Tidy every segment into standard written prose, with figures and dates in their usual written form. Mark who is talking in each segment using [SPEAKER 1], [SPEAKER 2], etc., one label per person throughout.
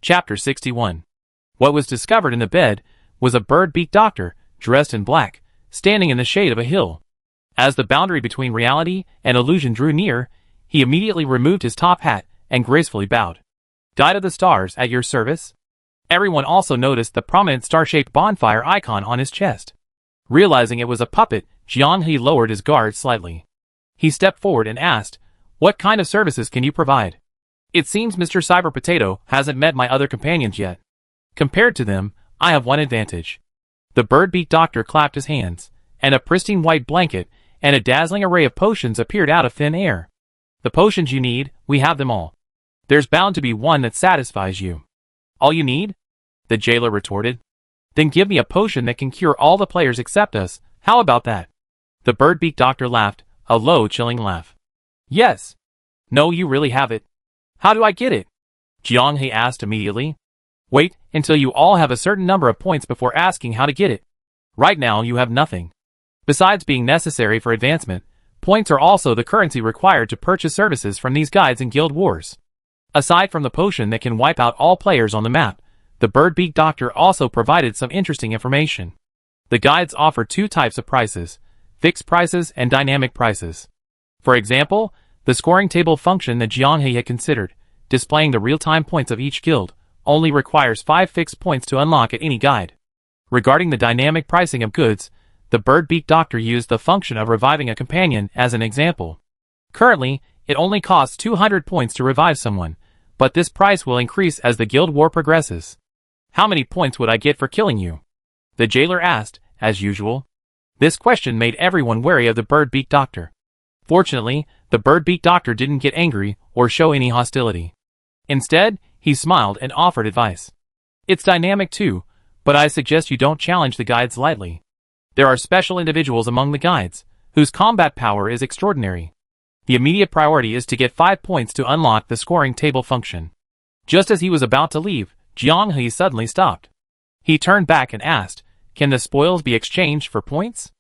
[SPEAKER 1] Chapter 61. What was discovered in the bed was a bird-beaked doctor, dressed in black, standing in the shade of a hill. As the boundary between reality and illusion drew near, he immediately removed his top hat and gracefully bowed. "Guide of the stars, at your service." Everyone also noticed the prominent star-shaped bonfire icon on his chest. Realizing it was a puppet, Jiang He lowered his guard slightly. He stepped forward and asked, "What kind of services can you provide? It seems Mr. Cyber Potato hasn't met my other companions yet. Compared to them, I have one advantage." The bird-beaked doctor clapped his hands, and a pristine white blanket and a dazzling array of potions appeared out of thin air. "The potions you need, we have them all. There's bound to be one that satisfies you." "All you need?" the jailer retorted. "Then give me a potion that can cure all the players except us. How about that?" The bird-beaked doctor laughed, a low, chilling laugh. "Yes." "No, you really have it." "How do I get it?" Jiang He asked immediately. "Wait until you all have a certain number of points before asking how to get it. Right now you have nothing. Besides being necessary for advancement, points are also the currency required to purchase services from these guides in guild wars. Aside from the potion that can wipe out all players on the map, the bird-beaked doctor also provided some interesting information. The guides offer two types of prices: fixed prices and dynamic prices. For example, the scoring table function that Jiang He had considered, displaying the real-time points of each guild, only requires 5 fixed points to unlock at any guide. Regarding the dynamic pricing of goods, the bird-beaked doctor used the function of reviving a companion as an example. Currently, it only costs 200 points to revive someone, but this price will increase as the guild war progresses. "How many points would I get for killing you?" the jailer asked, as usual. This question made everyone wary of the bird-beaked doctor. Fortunately, the bird-beaked doctor didn't get angry or show any hostility. Instead, he smiled and offered advice. "It's dynamic too, but I suggest you don't challenge the guides lightly. There are special individuals among the guides, whose combat power is extraordinary. The immediate priority is to get 5 points to unlock the scoring table function." Just as he was about to leave, Jiang He suddenly stopped. He turned back and asked, "Can the spoils be exchanged for points?"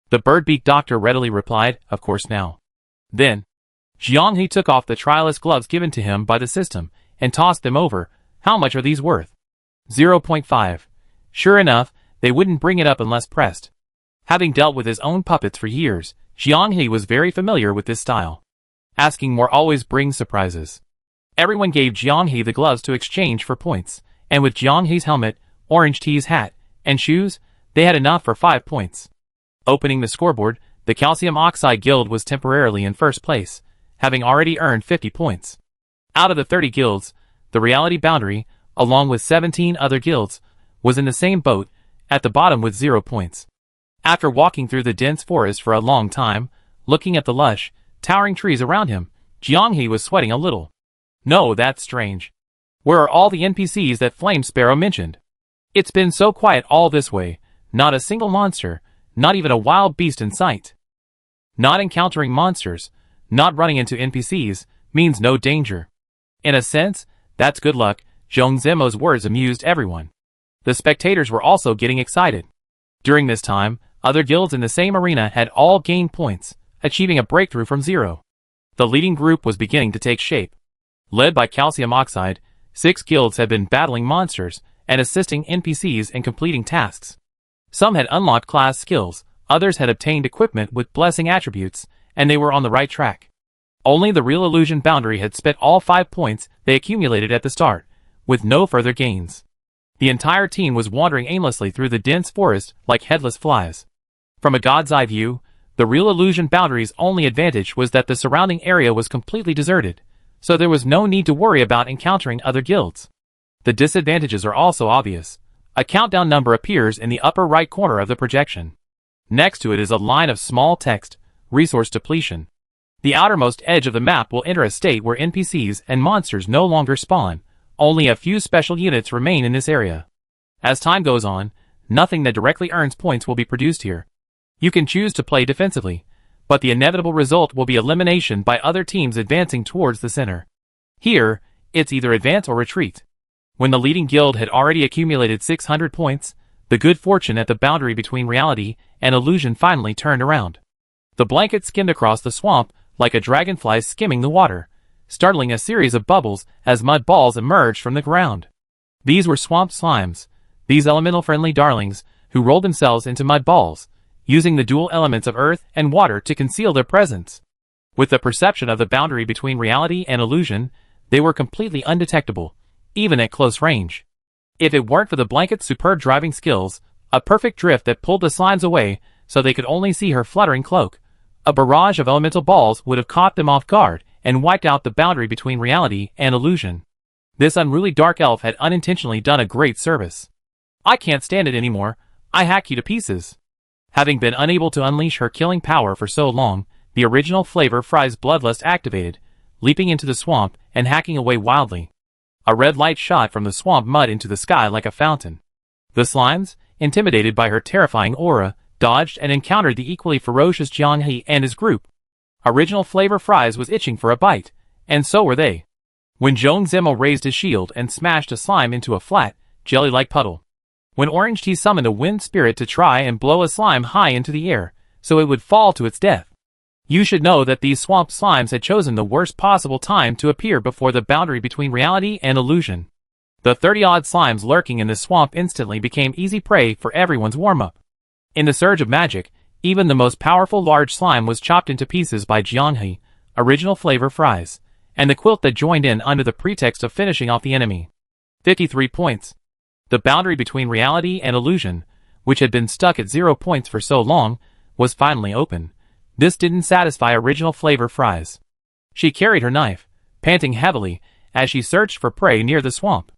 [SPEAKER 1] The bird-beaked doctor readily replied, "Of course now." Then, Jiang He took off the trialist gloves given to him by the system, and tossed them over. "How much are these worth?" 0.5. Sure enough, they wouldn't bring it up unless pressed. Having dealt with his own puppets for years, Jiang He was very familiar with this style. Asking more always brings surprises. Everyone gave Jiang He the gloves to exchange for points, and with Jiang He's helmet, Orange Tea's hat, and shoes, they had enough for 5 points. Opening the scoreboard, the Calcium Oxide Guild was temporarily in first place, having already earned 50 points. Out of the 30 guilds, the Reality Boundary, along with 17 other guilds, was in the same boat, at the bottom with 0 points. After walking through the dense forest for a long time, looking at the lush, towering trees around him, Jiang He was sweating a little. "No, that's strange. Where are all the NPCs that Flame Sparrow mentioned? It's been so quiet all this way, not a single monster, not even a wild beast in sight." Not encountering monsters, not running into NPCs, means no danger. In a sense, that's good luck. Zhong Zemo's words amused everyone. The spectators were also getting excited. During this time, other guilds in the same arena had all gained points, achieving a breakthrough from 0. The leading group was beginning to take shape. Led by Calcium Oxide, 6 guilds had been battling monsters and assisting NPCs in completing tasks. Some had unlocked class skills, others had obtained equipment with blessing attributes, and they were on the right track. Only the Real Illusion Boundary had spent all 5 points they accumulated at the start, with no further gains. The entire team was wandering aimlessly through the dense forest like headless flies. From a god's eye view, the Real Illusion Boundary's only advantage was that the surrounding area was completely deserted, so there was no need to worry about encountering other guilds. The disadvantages are also obvious. A countdown number appears in the upper right corner of the projection. Next to it is a line of small text, "Resource Depletion." The outermost edge of the map will enter a state where NPCs and monsters no longer spawn. Only a few special units remain in this area. As time goes on, nothing that directly earns points will be produced here. You can choose to play defensively, but the inevitable result will be elimination by other teams advancing towards the center. Here, it's either advance or retreat. When the leading guild had already accumulated 600 points, the good fortune at the boundary between reality and illusion finally turned around. The blanket skimmed across the swamp like a dragonfly skimming the water, startling a series of bubbles as mud balls emerged from the ground. These were swamp slimes, these elemental-friendly darlings, who rolled themselves into mud balls, using the dual elements of earth and water to conceal their presence. With the perception of the boundary between reality and illusion, they were completely undetectable, even at close range. If it weren't for the blanket's superb driving skills, a perfect drift that pulled the slimes away so they could only see her fluttering cloak, a barrage of elemental balls would have caught them off guard and wiped out the boundary between reality and illusion. This unruly dark elf had unintentionally done a great service. I can't stand it anymore. I hack you to pieces. Having been unable to unleash her killing power for so long, the original Flavor Fry's bloodlust activated, leaping into the swamp and hacking away wildly. A red light shot from the swamp mud into the sky like a fountain. The slimes, intimidated by her terrifying aura, dodged and encountered the equally ferocious Jianghe and his group. Original Flavor Fries was itching for a bite, and so were they. When Zhong Zimo raised his shield and smashed a slime into a flat, jelly-like puddle. When Orange Tea summoned a wind spirit to try and blow a slime high into the air, so it would fall to its death. You should know that these swamp slimes had chosen the worst possible time to appear before the boundary between reality and illusion. The 30-odd slimes lurking in the swamp instantly became easy prey for everyone's warm-up. In the surge of magic, even the most powerful large slime was chopped into pieces by Jianghe, Original Flavor Fries, and the quilt that joined in under the pretext of finishing off the enemy. 53 points. The boundary between reality and illusion, which had been stuck at 0 points for so long, was finally open. This didn't satisfy Original Flavor Fries. She carried her knife, panting heavily, as she searched for prey near the swamp.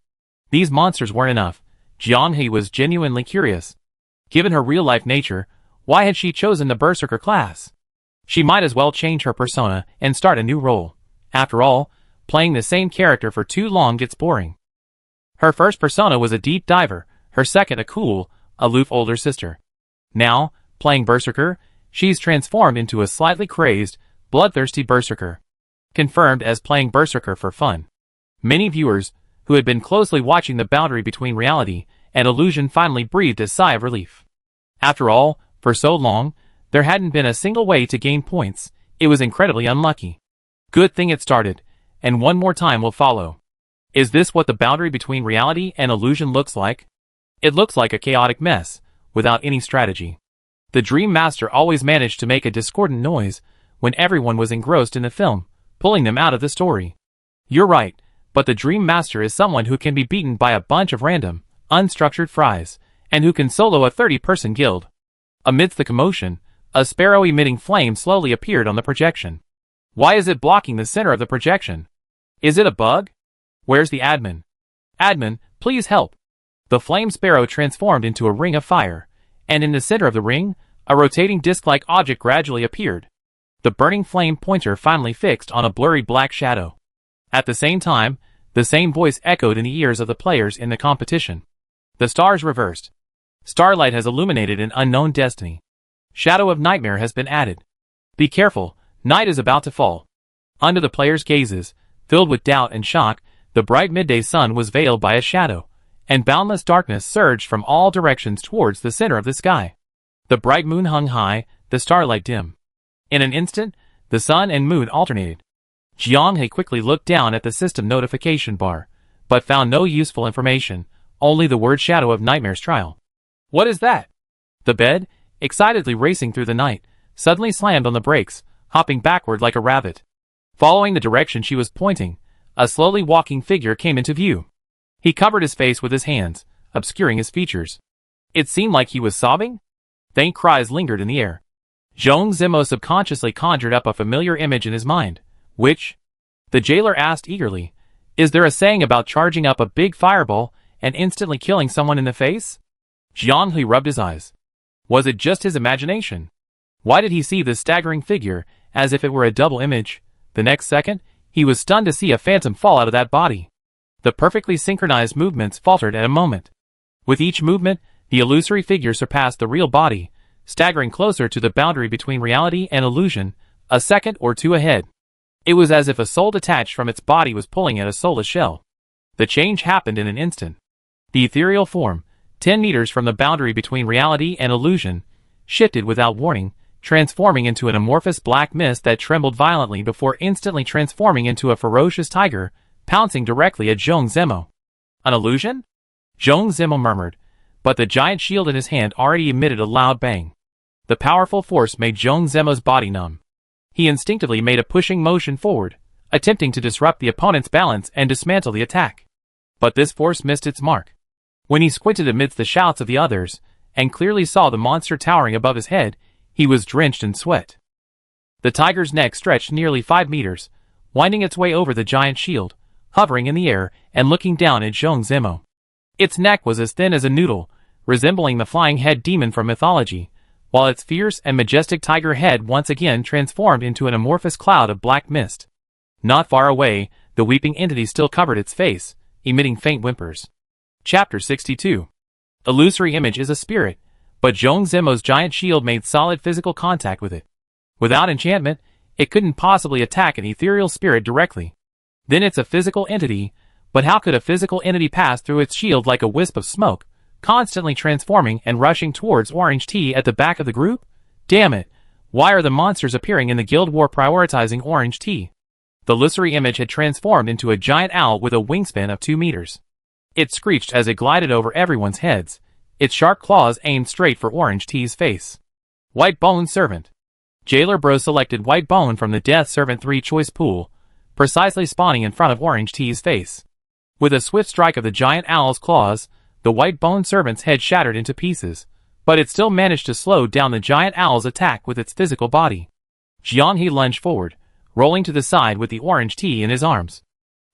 [SPEAKER 1] These monsters weren't enough. Jianghe was genuinely curious. Given her real-life nature, why had she chosen the Berserker class? She might as well change her persona and start a new role. After all, playing the same character for too long gets boring. Her first persona was a deep diver, her second a cool, aloof older sister. Now, playing Berserker, she's transformed into a slightly crazed, bloodthirsty Berserker. Confirmed as playing Berserker for fun. Many viewers, who had been closely watching the boundary between reality and illusion, finally breathed a sigh of relief. After all, for so long, there hadn't been a single way to gain points. It was incredibly unlucky. Good thing it started, and one more time will follow. Is this what the boundary between reality and illusion looks like? It looks like a chaotic mess, without any strategy. The Dream Master always managed to make a discordant noise when everyone was engrossed in the film, pulling them out of the story. You're right, but the Dream Master is someone who can be beaten by a bunch of random, unstructured fries, and who can solo a 30-person guild. Amidst the commotion, a sparrow emitting flame slowly appeared on the projection. Why is it blocking the center of the projection? Is it a bug? Where's the admin? Admin, please help. The flame sparrow transformed into a ring of fire, and in the center of the ring, a rotating disc-like object gradually appeared. The burning flame pointer finally fixed on a blurry black shadow. At the same time, the same voice echoed in the ears of the players in the competition. The stars reversed. Starlight has illuminated an unknown destiny. Shadow of Nightmare has been added. Be careful, night is about to fall. Under the players' gazes, filled with doubt and shock, the bright midday sun was veiled by a shadow, and boundless darkness surged from all directions towards the center of the sky. The bright moon hung high, the starlight dim. In an instant, the sun and moon alternated. Jianghe quickly looked down at the system notification bar, but found no useful information, only the word Shadow of Nightmare's trial. What is that? The bed, excitedly racing through the night, suddenly slammed on the brakes, hopping backward like a rabbit. Following the direction she was pointing, a slowly walking figure came into view. He covered his face with his hands, obscuring his features. It seemed like he was sobbing. Faint cries lingered in the air. Zhong Zimo subconsciously conjured up a familiar image in his mind. Which? The jailer asked eagerly. Is there a saying about charging up a big fireball and instantly killing someone in the face? Jianghe rubbed his eyes. Was it just his imagination? Why did he see this staggering figure as if it were a double image? The next second, he was stunned to see a phantom fall out of that body. The perfectly synchronized movements faltered at a moment. With each movement, the illusory figure surpassed the real body, staggering closer to the boundary between reality and illusion, a second or two ahead. It was as if a soul detached from its body was pulling at a soulless shell. The change happened in an instant. The ethereal form, 10 meters from the boundary between reality and illusion, shifted without warning, transforming into an amorphous black mist that trembled violently before instantly transforming into a ferocious tiger, pouncing directly at Zhong Zimo. An illusion? Zhong Zimo murmured, but the giant shield in his hand already emitted a loud bang. The powerful force made Zhong Zimo's body numb. He instinctively made a pushing motion forward, attempting to disrupt the opponent's balance and dismantle the attack. But this force missed its mark. When he squinted amidst the shouts of the others, and clearly saw the monster towering above his head, he was drenched in sweat. The tiger's neck stretched nearly 5 meters, winding its way over the giant shield, hovering in the air and looking down at Zhong Zimo. Its neck was as thin as a noodle, resembling the flying head demon from mythology, while its fierce and majestic tiger head once again transformed into an amorphous cloud of black mist. Not far away, the weeping entity still covered its face, emitting faint whimpers. Chapter 62. Illusory image is a spirit, but Zhong Zimo's giant shield made solid physical contact with it. Without enchantment, it couldn't possibly attack an ethereal spirit directly. Then it's a physical entity, but how could a physical entity pass through its shield like a wisp of smoke, constantly transforming and rushing towards Orange Tea at the back of the group? Damn it, why are the monsters appearing in the Guild War prioritizing Orange Tea? The illusory image had transformed into a giant owl with a wingspan of 2 meters. It screeched as it glided over everyone's heads, its sharp claws aimed straight for Orange Tea's face. White Bone Servant. Jailer Bro selected White Bone from the Death Servant 3-choice pool, precisely spawning in front of Orange Tea's face. With a swift strike of the giant owl's claws, the White Bone Servant's head shattered into pieces, but it still managed to slow down the giant owl's attack with its physical body. Jianghe lunged forward, rolling to the side with the Orange Tea in his arms.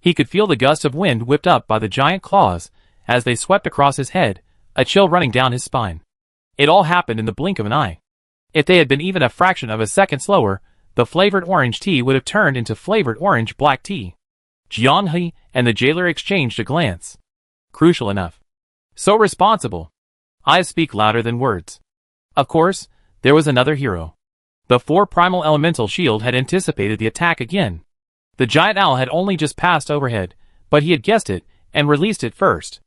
[SPEAKER 1] He could feel the gust of wind whipped up by the giant claws as they swept across his head, a chill running down his spine. It all happened in the blink of an eye. If they had been even a fraction of a second slower, the flavored orange tea would have turned into flavored orange black tea. Jianghe and the jailer exchanged a glance. Crucial enough. So responsible. Eyes speak louder than words. Of course, there was another hero. The 4 primal elemental shield had anticipated the attack again. The giant owl had only just passed overhead, but he had guessed it and released it first.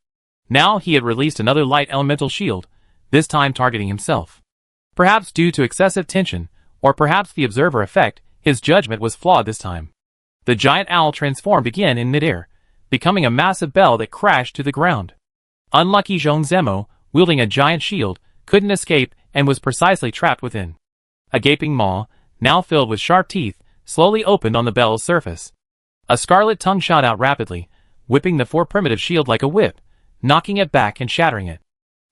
[SPEAKER 1] Now he had released another light elemental shield, this time targeting himself. Perhaps due to excessive tension, or perhaps the observer effect, his judgment was flawed this time. The giant owl transformed again in midair, becoming a massive bell that crashed to the ground. Unlucky Zhong Zimo, wielding a giant shield, couldn't escape and was precisely trapped within. A gaping maw, now filled with sharp teeth, slowly opened on the bell's surface. A scarlet tongue shot out rapidly, whipping the 4 primitive shield like a whip, knocking it back and shattering it.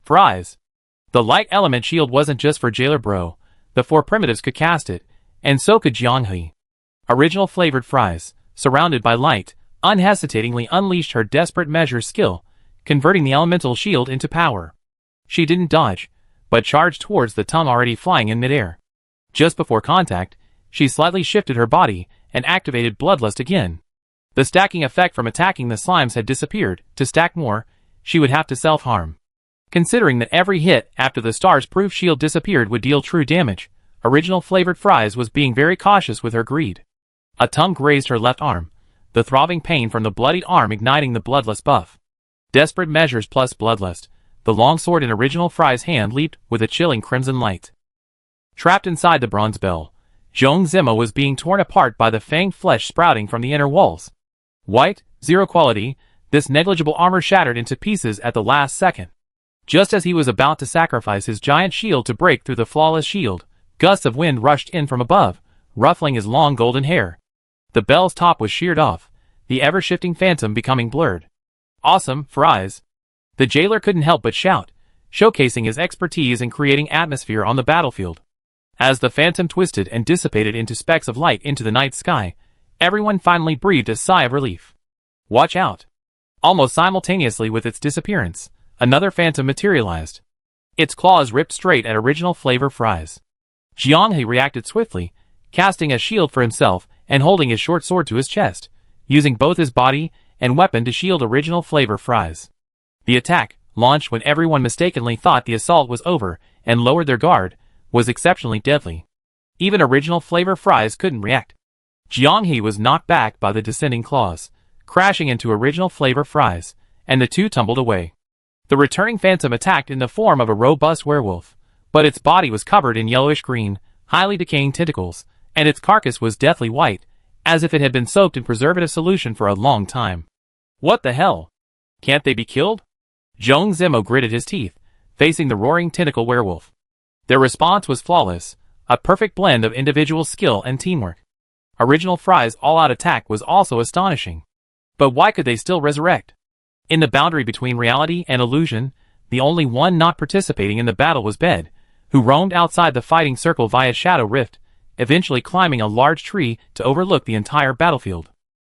[SPEAKER 1] Fries. The light element shield wasn't just for Jailer Bro. The 4 primitives could cast it, and so could Jianghe. Original flavored fries, surrounded by light, unhesitatingly unleashed her desperate measure skill, converting the elemental shield into power. She didn't dodge, but charged towards the tongue already flying in midair. Just before contact, she slightly shifted her body and activated Bloodlust again. The stacking effect from attacking the slimes had disappeared. To stack more, she would have to self-harm. Considering that every hit after the star's proof shield disappeared would deal true damage, Original Flavored Fries was being very cautious with her greed. A tongue grazed her left arm, the throbbing pain from the bloodied arm igniting the Bloodlust buff. Desperate measures plus Bloodlust, the long sword in Original Fries' hand leaped with a chilling crimson light. Trapped inside the bronze bell, Zhong Zimo was being torn apart by the fanged flesh sprouting from the inner walls. White, 0 quality, this negligible armor shattered into pieces at the last second. Just as he was about to sacrifice his giant shield to break through the flawless shield, gusts of wind rushed in from above, ruffling his long golden hair. The bell's top was sheared off, the ever-shifting phantom becoming blurred. Awesome, Fries. The jailer couldn't help but shout, showcasing his expertise in creating atmosphere on the battlefield. As the phantom twisted and dissipated into specks of light into the night sky, everyone finally breathed a sigh of relief. Watch out. Almost simultaneously with its disappearance, another phantom materialized. Its claws ripped straight at Original Flavor Fries. Jianghe reacted swiftly, casting a shield for himself and holding his short sword to his chest, using both his body and weapon to shield Original Flavor Fries. The attack, launched when everyone mistakenly thought the assault was over and lowered their guard, was exceptionally deadly. Even Original Flavor Fries couldn't react. Jianghe was knocked back by the descending claws, crashing into Original Flavor Fries, and the two tumbled away. The returning phantom attacked in the form of a robust werewolf, but its body was covered in yellowish-green, highly decaying tentacles, and its carcass was deathly white, as if it had been soaked in preservative solution for a long time. What the hell? Can't they be killed? Zhong Zimo gritted his teeth, facing the roaring tentacle werewolf. Their response was flawless, a perfect blend of individual skill and teamwork. Original Fry's all-out attack was also astonishing. But why could they still resurrect? In the boundary between reality and illusion, the only one not participating in the battle was Bed, who roamed outside the fighting circle via Shadow Rift, eventually climbing a large tree to overlook the entire battlefield.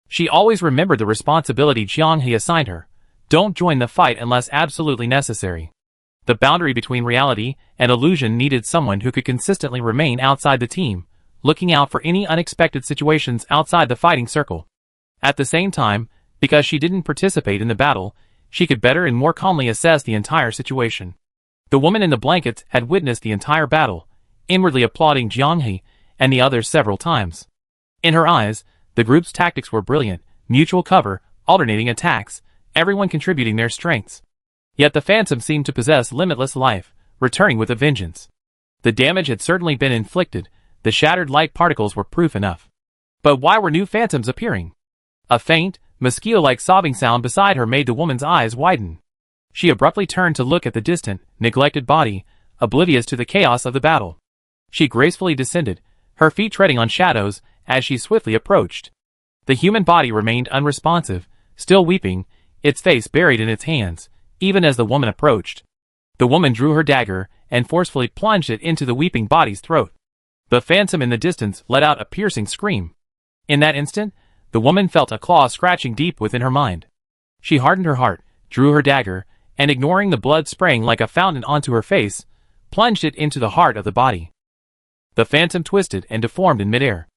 [SPEAKER 1] She always remembered the responsibility Jianghe assigned her. Don't join the fight unless absolutely necessary. The boundary between reality and illusion needed someone who could consistently remain outside the team, looking out for any unexpected situations outside the fighting circle. At the same time, because she didn't participate in the battle, she could better and more calmly assess the entire situation. The woman in the blankets had witnessed the entire battle, inwardly applauding Jianghe and the others several times. In her eyes, the group's tactics were brilliant, mutual cover, alternating attacks, everyone contributing their strengths. Yet the Phantom seemed to possess limitless life, returning with a vengeance. The damage had certainly been inflicted, the shattered light particles were proof enough. But why were new phantoms appearing? A faint, mosquito-like sobbing sound beside her made the woman's eyes widen. She abruptly turned to look at the distant, neglected body, oblivious to the chaos of the battle. She gracefully descended, her feet treading on shadows, as she swiftly approached. The human body remained unresponsive, still weeping, its face buried in its hands, even as the woman approached. The woman drew her dagger, and forcefully plunged it into the weeping body's throat. The Phantom in the distance let out a piercing scream. In that instant, the woman felt a claw scratching deep within her mind. She hardened her heart, drew her dagger, and ignoring the blood spraying like a fountain onto her face, plunged it into the heart of the body. The Phantom twisted and deformed in midair.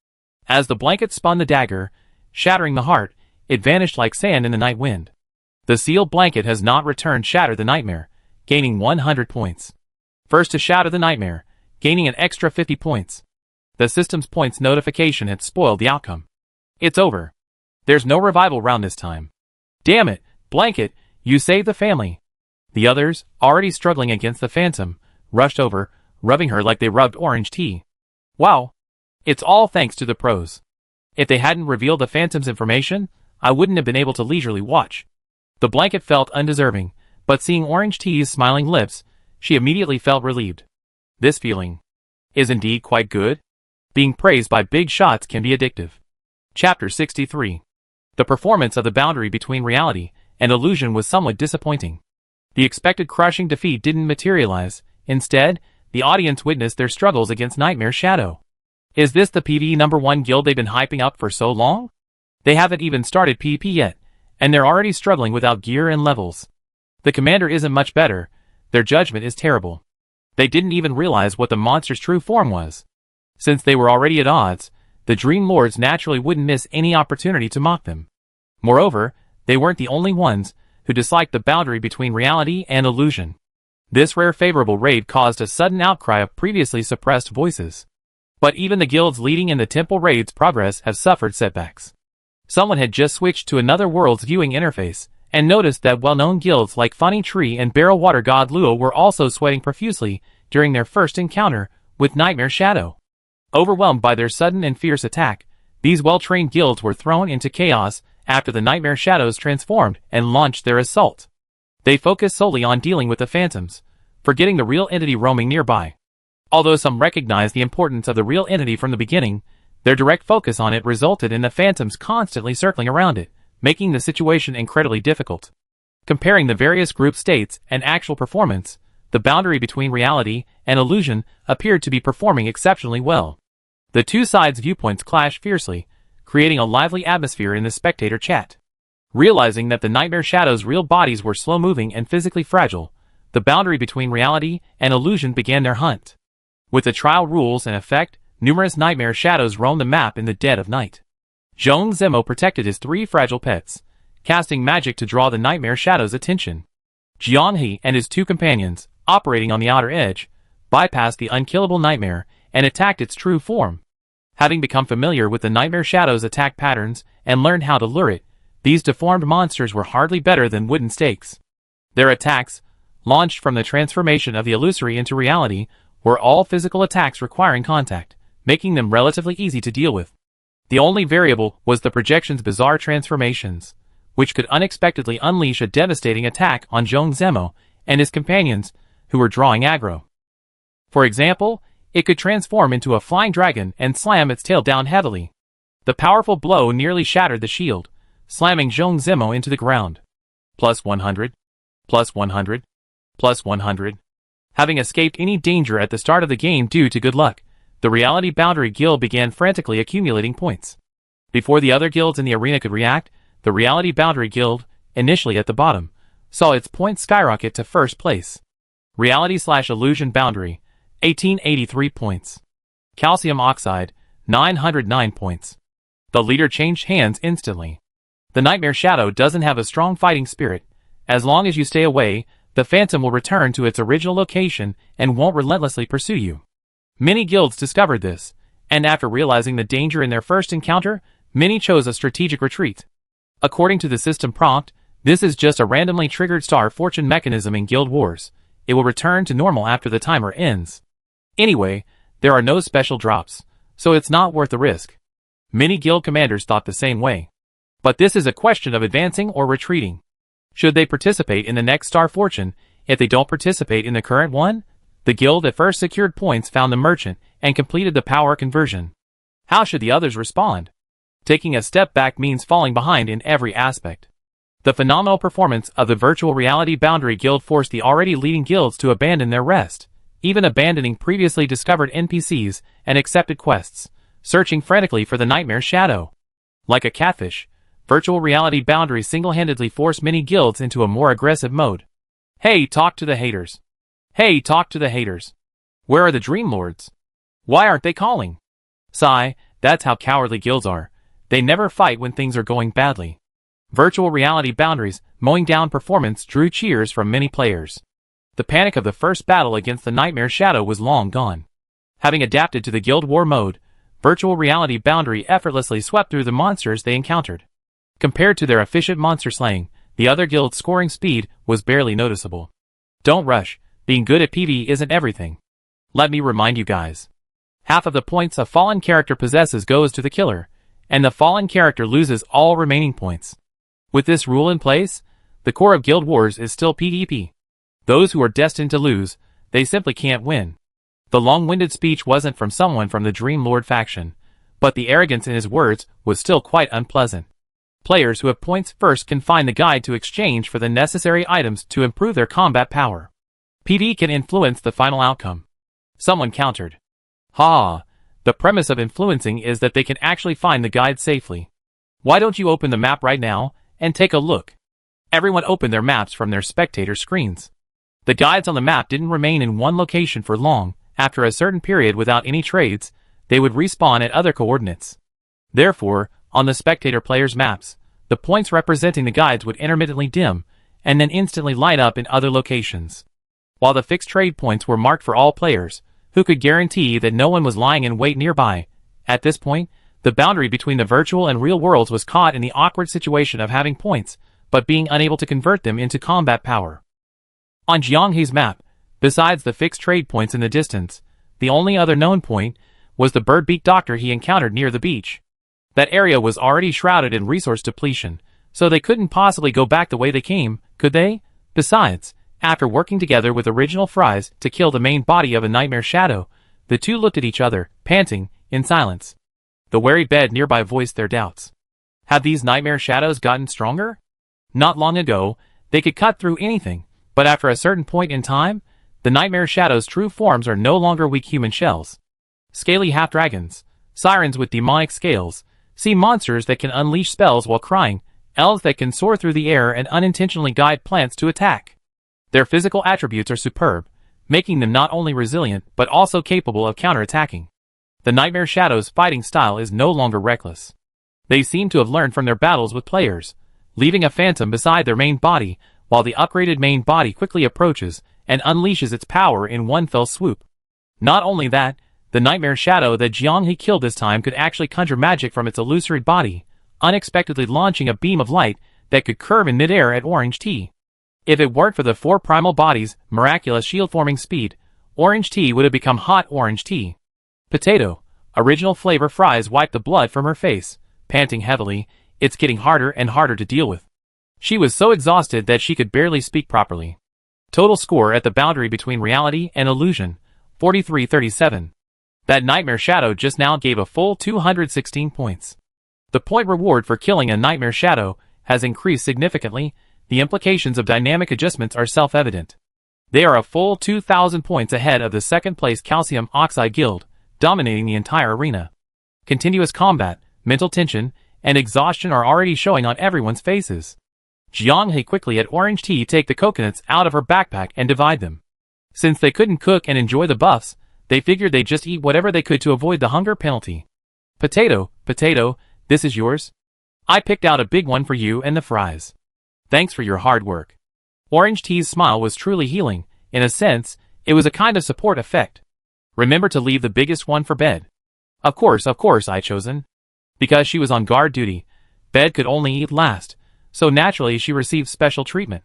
[SPEAKER 1] As the blanket spun the dagger, shattering the heart, it vanished like sand in the night wind. The sealed blanket has not returned. Shatter the nightmare, gaining 100 points. First to shatter the nightmare, gaining an extra 50 points. The system's points notification had spoiled the outcome. It's over. There's no revival round this time. Damn it, Blanket, you saved the family. The others, already struggling against the Phantom, rushed over, rubbing her like they rubbed orange tea. Wow. It's all thanks to the pros. If they hadn't revealed the Phantom's information, I wouldn't have been able to leisurely watch. The Blanket felt undeserving, but seeing Orange Tea's smiling lips, she immediately felt relieved. This feeling is indeed quite good. Being praised by big shots can be addictive. Chapter 63. The performance of the boundary between reality and illusion was somewhat disappointing. The expected crushing defeat didn't materialize. Instead, the audience witnessed their struggles against Nightmare Shadow. Is this the PvE #1 guild they've been hyping up for so long? They haven't even started PvP yet, and they're already struggling without gear and levels. The commander isn't much better, their judgment is terrible. They didn't even realize what the monster's true form was. Since they were already at odds, the Dream Lords naturally wouldn't miss any opportunity to mock them. Moreover, they weren't the only ones who disliked the boundary between reality and illusion. This rare favorable raid caused a sudden outcry of previously suppressed voices. But even the guilds leading in the temple raid's progress have suffered setbacks. Someone had just switched to another world's viewing interface, and noticed that well-known guilds like Funny Tree and Barrel Water God Luo were also sweating profusely during their first encounter with Nightmare Shadow. Overwhelmed by their sudden and fierce attack, these well-trained guilds were thrown into chaos after the Nightmare Shadows transformed and launched their assault. They focused solely on dealing with the phantoms, forgetting the real entity roaming nearby. Although some recognized the importance of the real entity from the beginning, their direct focus on it resulted in the phantoms constantly circling around it, making the situation incredibly difficult. Comparing the various group states and actual performance, the boundary between reality and illusion appeared to be performing exceptionally well. The two sides' viewpoints clashed fiercely, creating a lively atmosphere in the spectator chat. Realizing that the Nightmare Shadows' real bodies were slow-moving and physically fragile, the boundary between reality and illusion began their hunt. With the trial rules in effect, numerous Nightmare Shadows roamed the map in the dead of night. Zhong Zimo protected his 3 fragile pets, casting magic to draw the Nightmare Shadows' attention. Jianghe and his 2 companions, operating on the outer edge, bypassed the unkillable nightmare and attacked its true form. Having become familiar with the Nightmare Shadows' attack patterns and learned how to lure it, these deformed monsters were hardly better than wooden stakes. Their attacks, launched from the transformation of the illusory into reality, were all physical attacks requiring contact, making them relatively easy to deal with. The only variable was the projection's bizarre transformations. which could unexpectedly unleash a devastating attack on Zhong Zemo and his companions, who were drawing aggro. For example, it could transform into a flying dragon and slam its tail down heavily. The powerful blow nearly shattered the shield, slamming Zhong Zemo into the ground. Plus 100. Plus 100. Plus 100. Having escaped any danger at the start of the game due to good luck, the Reality Boundary Guild began frantically accumulating points. Before the other guilds in the arena could react, the Reality Boundary Guild, initially at the bottom, saw its points skyrocket to first place. Reality/Illusion Boundary, 1883 points. Calcium Oxide, 909 points. The leader changed hands instantly. The Nightmare Shadow doesn't have a strong fighting spirit. As long as you stay away, the Phantom will return to its original location and won't relentlessly pursue you. Many guilds discovered this, and after realizing the danger in their first encounter, many chose a strategic retreat. According to the system prompt, this is just a randomly triggered star fortune mechanism in Guild Wars. It will return to normal after the timer ends. Anyway, there are no special drops, so it's not worth the risk. Many guild commanders thought the same way. But this is a question of advancing or retreating. Should they participate in the next Star Fortune? If they don't participate in the current one? The guild that first secured points found the merchant and completed the power conversion. How should the others respond? Taking a step back means falling behind in every aspect. The phenomenal performance of the Virtual Reality Boundary Guild forced the already leading guilds to abandon their rest, even abandoning previously discovered NPCs and accepted quests, searching frantically for the Nightmare Shadow. Like a catfish, Virtual Reality Boundary single-handedly forced many guilds into a more aggressive mode. Hey, talk to the haters. Hey, talk to the haters. Where are the Dream Lords? Why aren't they calling? Sigh, that's how cowardly guilds are. They never fight when things are going badly. Virtual Reality Boundaries, mowing down performance drew cheers from many players. The panic of the first battle against the Nightmare Shadow was long gone. Having adapted to the Guild War mode, Virtual Reality Boundary effortlessly swept through the monsters they encountered. Compared to their efficient monster slaying, the other guild's scoring speed was barely noticeable. Don't rush, being good at PvE isn't everything. Let me remind you guys. Half of the points a fallen character possesses goes to the killer, and the fallen character loses all remaining points. With this rule in place, the core of Guild Wars is still PvP. Those who are destined to lose, they simply can't win. The long-winded speech wasn't from someone from the Dream Lord faction, but the arrogance in his words was still quite unpleasant. Players who have points first can find the guide to exchange for the necessary items to improve their combat power. PvE can influence the final outcome. Someone countered. Ha! The premise of influencing is that they can actually find the guide safely. Why don't you open the map right now and take a look? Everyone opened their maps from their spectator screens. The guides on the map didn't remain in one location for long. After a certain period without any trades, they would respawn at other coordinates. Therefore, on the spectator players' maps, the points representing the guides would intermittently dim, and then instantly light up in other locations. While the fixed trade points were marked for all players, who could guarantee that no one was lying in wait nearby? At this point, the boundary between the virtual and real worlds was caught in the awkward situation of having points, but being unable to convert them into combat power. On Jianghei's map, besides the fixed trade points in the distance, the only other known point was the bird-beaked doctor he encountered near the beach. That area was already shrouded in resource depletion, so they couldn't possibly go back the way they came, could they? Besides, after working together with original Fries to kill the main body of a Nightmare Shadow, the two looked at each other, panting, in silence. The wary bed nearby voiced their doubts. Had these Nightmare Shadows gotten stronger? Not long ago, they could cut through anything, but after a certain point in time, the Nightmare Shadows' true forms are no longer weak human shells. Scaly half-dragons, sirens with demonic scales, sea monsters that can unleash spells while crying, elves that can soar through the air and unintentionally guide plants to attack. Their physical attributes are superb, making them not only resilient but also capable of counterattacking. The Nightmare Shadows' fighting style is no longer reckless. They seem to have learned from their battles with players, leaving a phantom beside their main body, while the upgraded main body quickly approaches and unleashes its power in one fell swoop. Not only that, the Nightmare Shadow that Jianghei killed this time could actually conjure magic from its illusory body, unexpectedly launching a beam of light that could curve in midair at Orange Tea. If it weren't for the four primal bodies' miraculous shield-forming speed, Orange Tea would have become Hot Orange Tea. Potato, original flavor Fries wiped the blood from her face, panting heavily. It's getting harder and harder to deal with. She was so exhausted that she could barely speak properly. Total score at the boundary between reality and illusion, 43-37. That nightmare shadow just now gave a full 216 points. The point reward for killing a nightmare shadow has increased significantly. The implications of dynamic adjustments are self-evident. They are a full 2,000 points ahead of the second-place Calcium Oxide Guild, dominating the entire arena. Continuous combat, mental tension, and exhaustion are already showing on everyone's faces. Jiang quickly had Orange Tea take the coconuts out of her backpack and divide them. Since they couldn't cook and enjoy the buffs, they figured they'd just eat whatever they could to avoid the hunger penalty. Potato, this is yours? I picked out a big one for you and the fries. Thanks for your hard work. Orange Tea's smile was truly healing. In a sense, it was a kind of support effect. Remember to leave the biggest one for Bed. Of course, I chosen. Because she was on guard duty, Bed could only eat last, so naturally she received special treatment.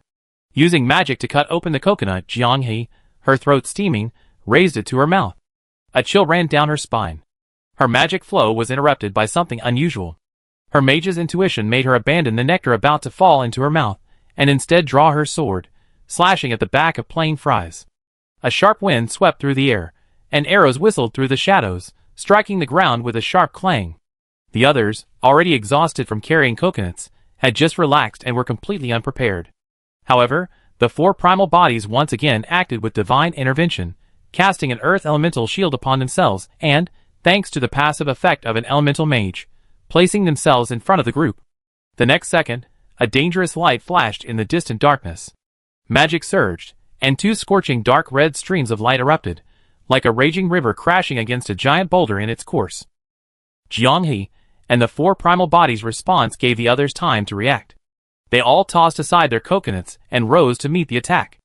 [SPEAKER 1] Using magic to cut open the coconut, Jiang He, her throat steaming, raised it to her mouth. A chill ran down her spine. Her magic flow was interrupted by something unusual. Her mage's intuition made her abandon the nectar about to fall into her mouth, and instead draw her sword, slashing at the back of plain fries. A sharp wind swept through the air, and arrows whistled through the shadows, striking the ground with a sharp clang. The others, already exhausted from carrying coconuts, had just relaxed and were completely unprepared. However, the four primal bodies once again acted with divine intervention, casting an earth elemental shield upon themselves and, thanks to the passive effect of an elemental mage, placing themselves in front of the group. The next second, a dangerous light flashed in the distant darkness. Magic surged, and two scorching dark red streams of light erupted, like a raging river crashing against a giant boulder in its course. Jiang He and the four primal bodies' response gave the others time to react. They all tossed aside their coconuts and rose to meet the attack.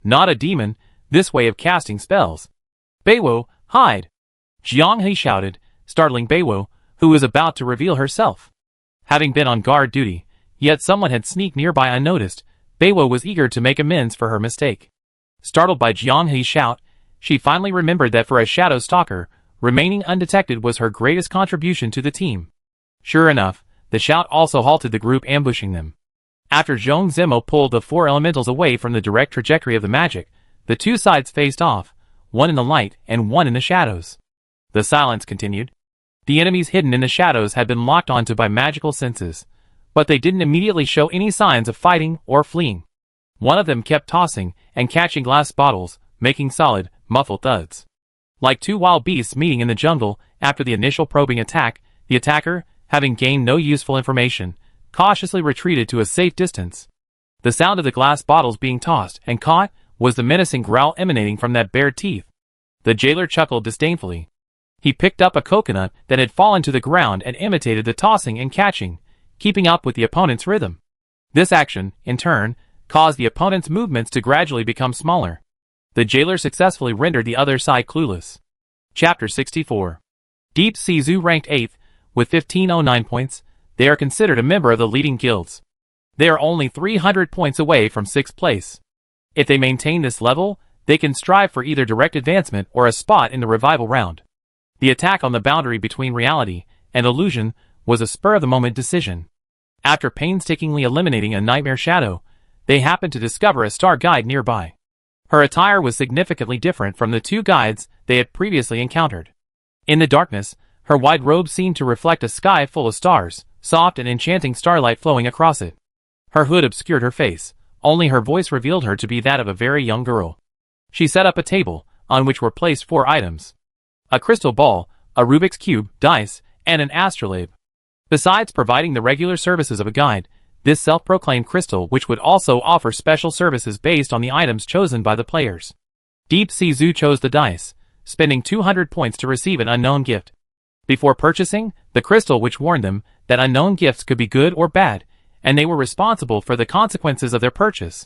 [SPEAKER 1] Not a demon, this way of casting spells. Beiwo, hide! Jiang He shouted, startling Beiwo, who was about to reveal herself. Having been on guard duty, yet someone had sneaked nearby unnoticed, Beiwo was eager to make amends for her mistake. Startled by Jiang He's shout, she finally remembered that for a shadow stalker, remaining undetected was her greatest contribution to the team. Sure enough, the shout also halted the group ambushing them. After Zhong Zimo pulled the four elementals away from the direct trajectory of the magic, the two sides faced off, one in the light and one in the shadows. The silence continued. The enemies hidden in the shadows had been locked onto by magical senses, but they didn't immediately show any signs of fighting or fleeing. One of them kept tossing and catching glass bottles, making solid, muffled thuds. Like two wild beasts meeting in the jungle after the initial probing attack, the attacker, having gained no useful information, cautiously retreated to a safe distance. The sound of the glass bottles being tossed and caught was the menacing growl emanating from that bared teeth. The jailer chuckled disdainfully. He picked up a coconut that had fallen to the ground and imitated the tossing and catching, keeping up with the opponent's rhythm. This action, in turn, caused the opponent's movements to gradually become smaller. The jailer successfully rendered the other side clueless. Chapter 64. Deep Sea Zoo ranked 8th, with 1509 points. They are considered a member of the leading guilds. They are only 300 points away from 6th place. If they maintain this level, they can strive for either direct advancement or a spot in the revival round. The attack on the boundary between reality and illusion was a spur-of-the-moment decision. After painstakingly eliminating a nightmare shadow, they happened to discover a star guide nearby. Her attire was significantly different from the two guides they had previously encountered. In the darkness, her wide robe seemed to reflect a sky full of stars, soft and enchanting starlight flowing across it. Her hood obscured her face, only her voice revealed her to be that of a very young girl. She set up a table, on which were placed 4 items. A crystal ball, a Rubik's Cube, dice, and an astrolabe. Besides providing the regular services of a guide, this self-proclaimed crystal which would also offer special services based on the items chosen by the players. Deep Sea Zoo chose the dice, spending 200 points to receive an unknown gift. Before purchasing, the crystal which warned them that unknown gifts could be good or bad, and they were responsible for the consequences of their purchase.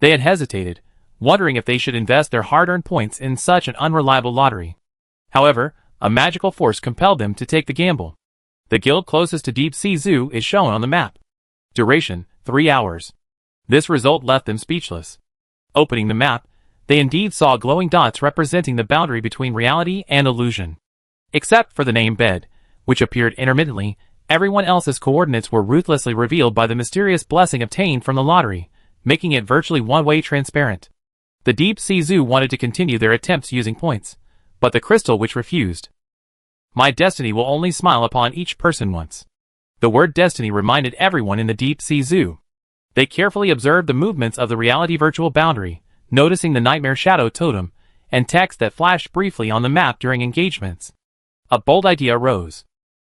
[SPEAKER 1] They had hesitated, wondering if they should invest their hard-earned points in such an unreliable lottery. However, a magical force compelled them to take the gamble. The guild closest to Deep Sea Zoo is shown on the map. Duration, 3 hours. This result left them speechless. Opening the map, they indeed saw glowing dots representing the boundary between reality and illusion. Except for the name Bed, which appeared intermittently, Everyone else's coordinates were ruthlessly revealed by the mysterious blessing obtained from the lottery, making it virtually one-way transparent. The Deep Sea Zoo wanted to continue their attempts using points, but the Crystal Witch refused. My destiny will only smile upon each person once. The word destiny reminded everyone in the Deep Sea Zoo. They carefully observed the movements of the reality virtual boundary, noticing the nightmare shadow totem, and text that flashed briefly on the map during engagements. A bold idea arose.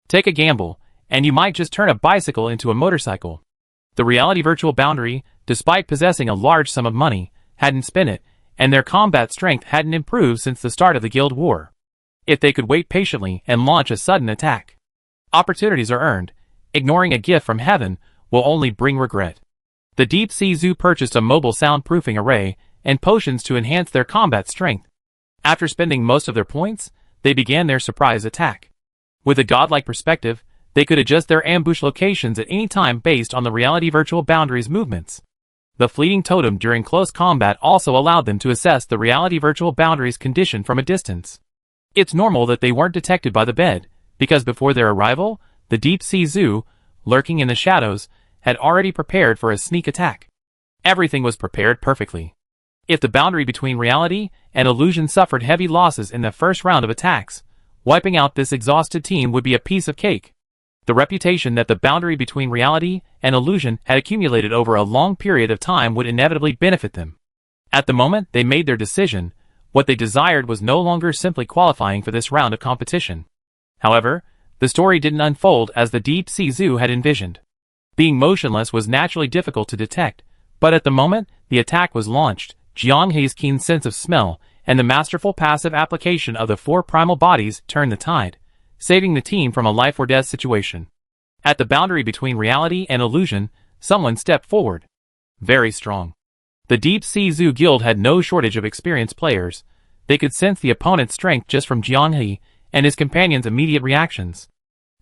[SPEAKER 1] Take a gamble, and you might just turn a bicycle into a motorcycle. The reality virtual boundary, despite possessing a large sum of money, hadn't spent it, and their combat strength hadn't improved since the start of the Guild War. If they could wait patiently and launch a sudden attack, opportunities are earned. Ignoring a gift from heaven will only bring regret. The Deep Sea Zoo purchased a mobile soundproofing array and potions to enhance their combat strength. After spending most of their points, they began their surprise attack. With a godlike perspective, they could adjust their ambush locations at any time based on the reality virtual boundary's movements. The fleeting totem during close combat also allowed them to assess the reality virtual boundary's condition from a distance. It's normal that they weren't detected by the bed, because before their arrival, the Deep Sea Zoo, lurking in the shadows, had already prepared for a sneak attack. Everything was prepared perfectly. If the boundary between reality and illusion suffered heavy losses in the first round of attacks, wiping out this exhausted team would be a piece of cake. The reputation that the boundary between reality and illusion had accumulated over a long period of time would inevitably benefit them. At the moment they made their decision, what they desired was no longer simply qualifying for this round of competition. However, the story didn't unfold as the Deep Sea Zoo had envisioned. Being motionless was naturally difficult to detect, but at the moment the attack was launched, Jiang Hei's keen sense of smell and the masterful passive application of the 4 primal bodies turned the tide, saving the team from a life-or-death situation. At the boundary between reality and illusion, someone stepped forward. Very strong. The Deep Sea Zoo Guild had no shortage of experienced players. They could sense the opponent's strength just from Jiang Hei and his companions' immediate reactions.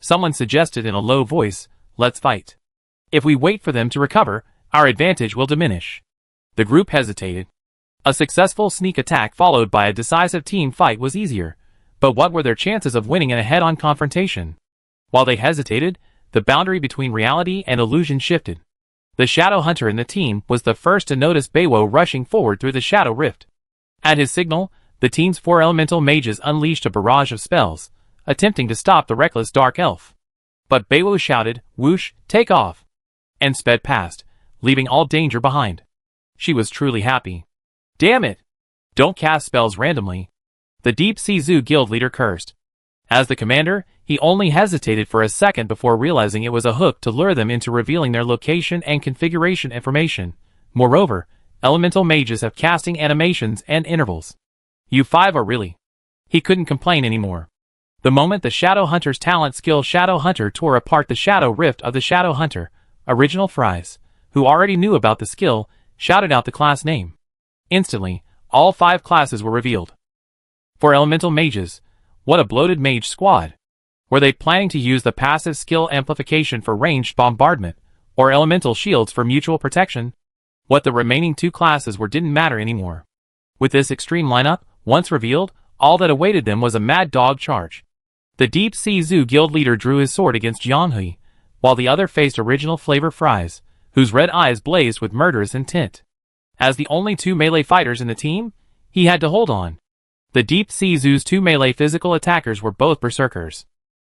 [SPEAKER 1] Someone suggested in a low voice, "Let's fight. If we wait for them to recover, our advantage will diminish." The group hesitated. A successful sneak attack followed by a decisive team fight was easier, but what were their chances of winning in a head-on confrontation? While they hesitated, the boundary between reality and illusion shifted. The Shadow Hunter in the team was the first to notice Beiwo rushing forward through the Shadow Rift. At his signal, the team's 4 elemental mages unleashed a barrage of spells, attempting to stop the reckless Dark Elf. But Beiwo shouted, "Whoosh, take off!" and sped past, leaving all danger behind. She was truly happy. "Damn it! Don't cast spells randomly." The Deep Sea Zoo Guild leader cursed. As the commander, he only hesitated for a second before realizing it was a hook to lure them into revealing their location and configuration information. Moreover, elemental mages have casting animations and intervals. You 5 are really... He couldn't complain anymore. The moment the Shadow Hunter's talent skill Shadow Hunter tore apart the Shadow Rift of the Shadow Hunter, Original Fries, who already knew about the skill, shouted out the class name. Instantly, all 5 classes were revealed. For elemental mages, what a bloated mage squad. Were they planning to use the passive skill amplification for ranged bombardment, or elemental shields for mutual protection? What the remaining 2 classes were didn't matter anymore. With this extreme lineup, once revealed, all that awaited them was a mad dog charge. The Deep Sea Zoo Guild leader drew his sword against Jiang Hui, while the other faced Original Flavor Fries, whose red eyes blazed with murderous intent. As the only 2 melee fighters in the team, he had to hold on. The Deep Sea Zoo's 2 melee physical attackers were both berserkers.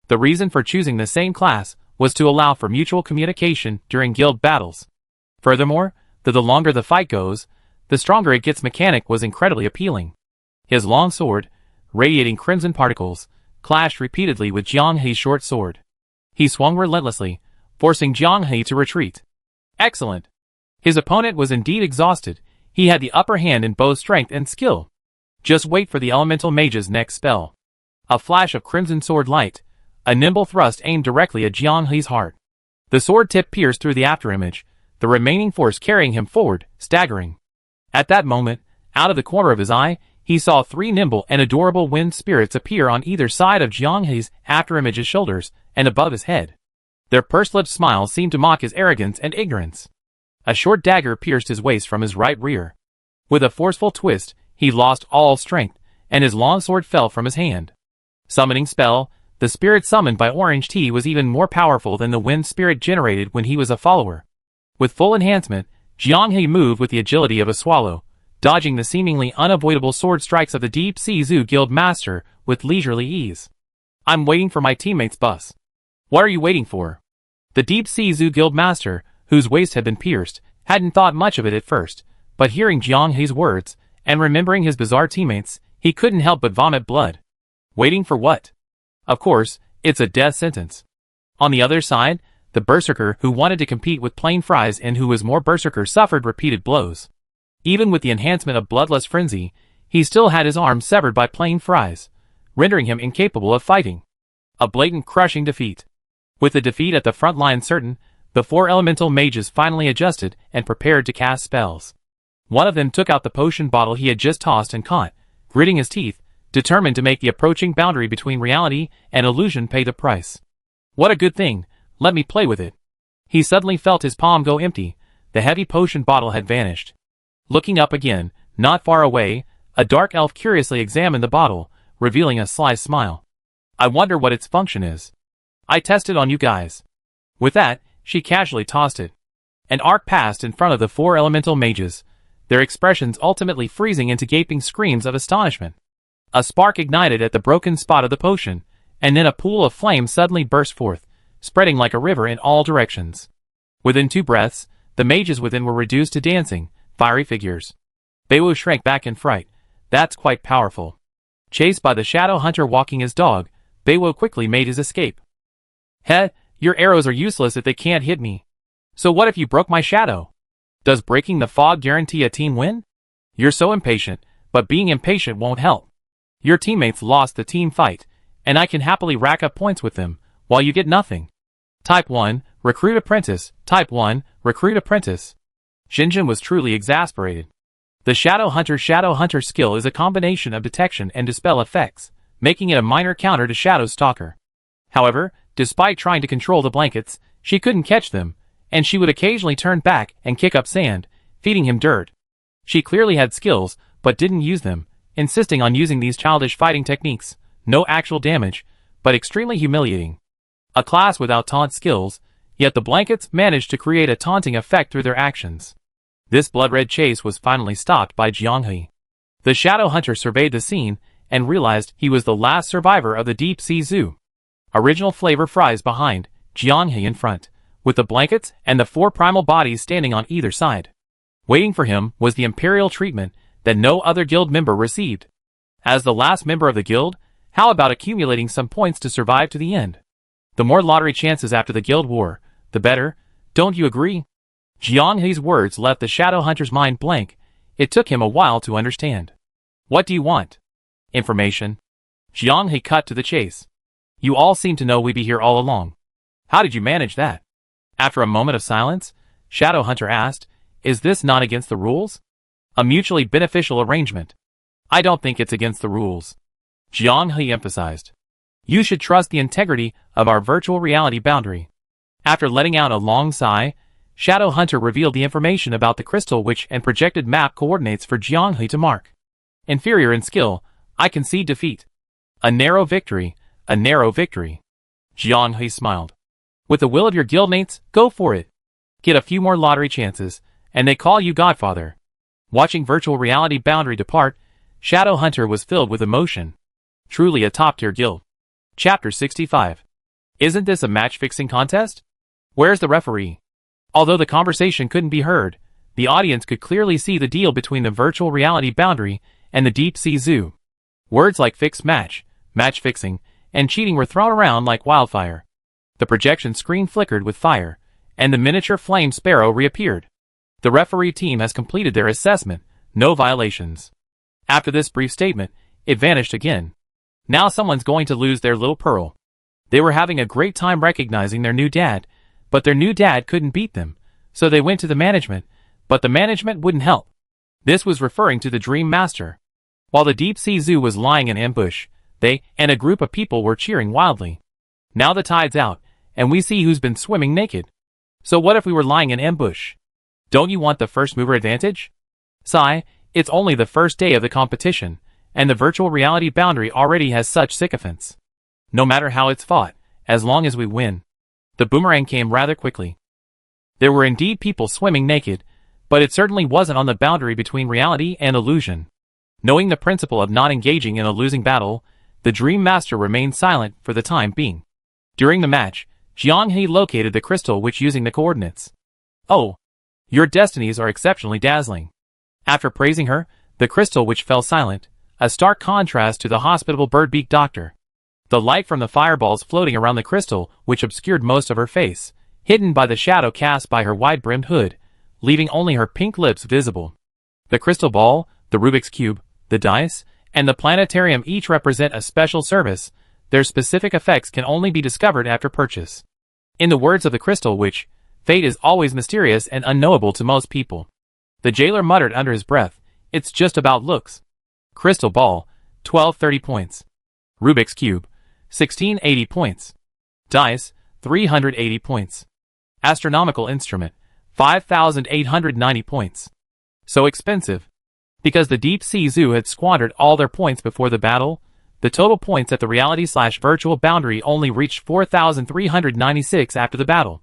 [SPEAKER 1] The reason for choosing the same class was to allow for mutual communication during guild battles. Furthermore, the longer the fight goes, the stronger it gets mechanic was incredibly appealing. His long sword, radiating crimson particles, clashed repeatedly with Jiang Hei's short sword. He swung relentlessly, forcing Jiang Hei to retreat. Excellent! His opponent was indeed exhausted. He had the upper hand in both strength and skill. Just wait for the elemental mage's next spell. A flash of crimson sword light, a nimble thrust aimed directly at Jiang Hei's heart. The sword tip pierced through the afterimage, the remaining force carrying him forward, staggering. At that moment, out of the corner of his eye, he saw 3 nimble and adorable wind spirits appear on either side of Jiang Hei's afterimage's shoulders and above his head. Their pursed-lipped smiles seemed to mock his arrogance and ignorance. A short dagger pierced his waist from his right rear. With a forceful twist, he lost all strength, and his long sword fell from his hand. Summoning spell, the spirit summoned by Orange Tea was even more powerful than the wind spirit generated when he was a follower. With full enhancement, Jianghe moved with the agility of a swallow, dodging the seemingly unavoidable sword strikes of the Deep Sea Zoo Guild Master with leisurely ease. I'm waiting for my teammate's bus. What are you waiting for? The Deep Sea Zoo Guild Master, whose waist had been pierced, hadn't thought much of it at first, but hearing Jianghe's words, and remembering his bizarre teammates, he couldn't help but vomit blood. Waiting for what? Of course, it's a death sentence. On the other side, the berserker who wanted to compete with plain fries and who was more berserker suffered repeated blows. Even with the enhancement of bloodlust frenzy, he still had his arm severed by plain fries, rendering him incapable of fighting. A blatant crushing defeat. With the defeat at the front line certain, the 4 elemental mages finally adjusted and prepared to cast spells. One of them took out the potion bottle he had just tossed and caught, gritting his teeth, determined to make the approaching boundary between reality and illusion pay the price. What a good thing, let me play with it. He suddenly felt his palm go empty, the heavy potion bottle had vanished. Looking up again, not far away, a dark elf curiously examined the bottle, revealing a sly smile. I wonder what its function is. I tested on you guys. With that, she casually tossed it. An arc passed in front of the 4 elemental mages, their expressions ultimately freezing into gaping screams of astonishment. A spark ignited at the broken spot of the potion, and then a pool of flame suddenly burst forth, spreading like a river in all directions. Within 2 breaths, the mages within were reduced to dancing, fiery figures. Beiwu shrank back in fright. That's quite powerful. Chased by the shadow hunter walking his dog, Beiwu quickly made his escape. Heh, your arrows are useless if they can't hit me. So what if you broke my shadow? Does breaking the fog guarantee a team win? You're so impatient, but being impatient won't help. Your teammates lost the team fight, and I can happily rack up points with them, while you get nothing. Type 1, Recruit Apprentice. Type 1, Recruit Apprentice. Shinjin was truly exasperated. The Shadow Hunter skill is a combination of detection and dispel effects, making it a minor counter to Shadow Stalker. However, despite trying to control the blankets, she couldn't catch them, and she would occasionally turn back and kick up sand, feeding him dirt. She clearly had skills, but didn't use them, insisting on using these childish fighting techniques. No actual damage, but extremely humiliating. A class without taunt skills, yet the blankets managed to create a taunting effect through their actions. This blood-red chase was finally stopped by Jianghe. The Shadow Hunter surveyed the scene and realized he was the last survivor of the Deep Sea Zoo. Original flavor fries behind, Jianghe in front, with the blankets and the 4 primal bodies standing on either side. Waiting for him was the imperial treatment that no other guild member received. As the last member of the guild, how about accumulating some points to survive to the end? The more lottery chances after the guild war, the better, don't you agree? Jianghe's words left the Shadow Hunter's mind blank. It took him a while to understand. What do you want? Information. Jianghe cut to the chase. You all seem to know we'd be here all along. How did you manage that? After a moment of silence, Shadow Hunter asked, is this not against the rules? A mutually beneficial arrangement. I don't think it's against the rules. Jianghe emphasized. You should trust the integrity of our virtual reality boundary. After letting out a long sigh, Shadow Hunter revealed the information about the crystal witch and projected map coordinates for Jianghe to mark. Inferior in skill, I concede defeat. A narrow victory, a narrow victory. Jianghe smiled. With the will of your guildmates, go for it. Get a few more lottery chances, and they call you Godfather. Watching virtual reality boundary depart, Shadow Hunter was filled with emotion. Truly a top-tier guild. Chapter 65. Isn't this a match-fixing contest? Where's the referee? Although the conversation couldn't be heard, the audience could clearly see the deal between the virtual reality boundary and the Deep Sea Zoo. Words like fixed match, match-fixing, and cheating were thrown around like wildfire. The projection screen flickered with fire, and the miniature flame sparrow reappeared. The referee team has completed their assessment, no violations. After this brief statement, it vanished again. Now someone's going to lose their little pearl. They were having a great time recognizing their new dad, but their new dad couldn't beat them, so they went to the management, but the management wouldn't help. This was referring to the Dream Master. While the Deep Sea Zoo was lying in ambush, they and a group of people were cheering wildly. Now the tide's out, and we see who's been swimming naked. So what if we were lying in ambush? Don't you want the first mover advantage? Sigh, it's only the first day of the competition, and the virtual reality boundary already has such sycophants. No matter how it's fought, as long as we win. The boomerang came rather quickly. There were indeed people swimming naked, but it certainly wasn't on the boundary between reality and illusion. Knowing the principle of not engaging in a losing battle, the Dream Master remained silent for the time being. During the match, Jiang-He located the crystal witch using the coordinates. "Oh, your destinies are exceptionally dazzling." After praising her, the crystal witch fell silent, a stark contrast to the hospitable bird-beaked doctor. The light from the fireballs floating around the crystal which obscured most of her face, hidden by the shadow cast by her wide-brimmed hood, leaving only her pink lips visible. The crystal ball, the Rubik's Cube, the dice, and the planetarium each represent a special service. Their specific effects can only be discovered after purchase. In the words of the crystal witch, fate is always mysterious and unknowable to most people. The jailer muttered under his breath, "It's just about looks." Crystal ball, 1230 points. Rubik's Cube, 1680 points. Dice, 380 points. Astronomical instrument, 5,890 points. So expensive. Because the Deep Sea Zoo had squandered all their points before the battle, the total points at the reality/virtual boundary only reached 4,396 after the battle.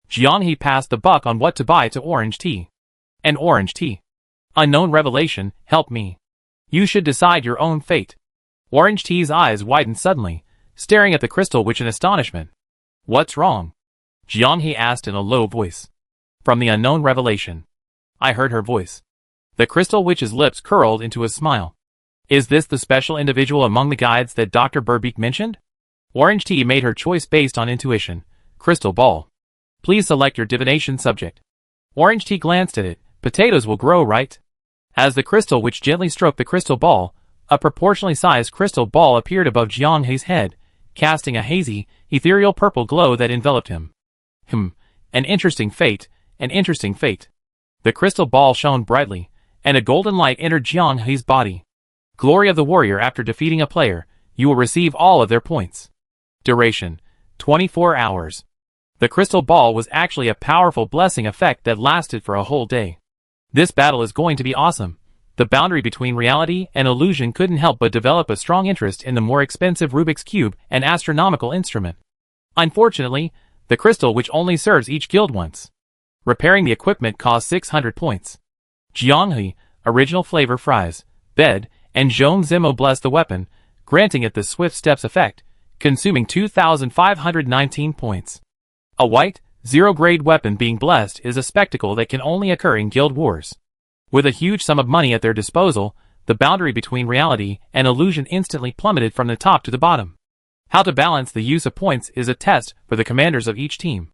[SPEAKER 1] Jiang-He passed the buck on what to buy to Orange Tea. And Orange Tea. Unknown revelation, help me. You should decide your own fate. Orange Tea's eyes widened suddenly, staring at the crystal witch in astonishment. "What's wrong?" Jiang-He asked in a low voice. From the unknown revelation. I heard her voice. The crystal witch's lips curled into a smile. Is this the special individual among the guides that Dr. Burbeek mentioned? Orange Tea made her choice based on intuition. Crystal ball. Please select your divination subject. Orange Tea glanced at it. Potatoes will grow, right? As the crystal witch gently stroked the crystal ball, a proportionally sized crystal ball appeared above Jiang-He's head, casting a hazy, ethereal purple glow that enveloped him. An interesting fate, an interesting fate. The crystal ball shone brightly, and a golden light entered Jiang-He's body. Glory of the warrior. After defeating a player, you will receive all of their points. Duration, 24 hours. The crystal ball was actually a powerful blessing effect that lasted for a whole day. This battle is going to be awesome. The boundary between reality and illusion couldn't help but develop a strong interest in the more expensive Rubik's Cube and astronomical instrument. Unfortunately, the crystal which only serves each guild once. Repairing the equipment cost 600 points. Jiang-He, original flavor fries, bed, and Zhong Zimo blessed the weapon, granting it the swift steps effect, consuming 2,519 points. A white, zero-grade weapon being blessed is a spectacle that can only occur in guild wars. With a huge sum of money at their disposal, the boundary between reality and illusion instantly plummeted from the top to the bottom. How to balance the use of points is a test for the commanders of each team.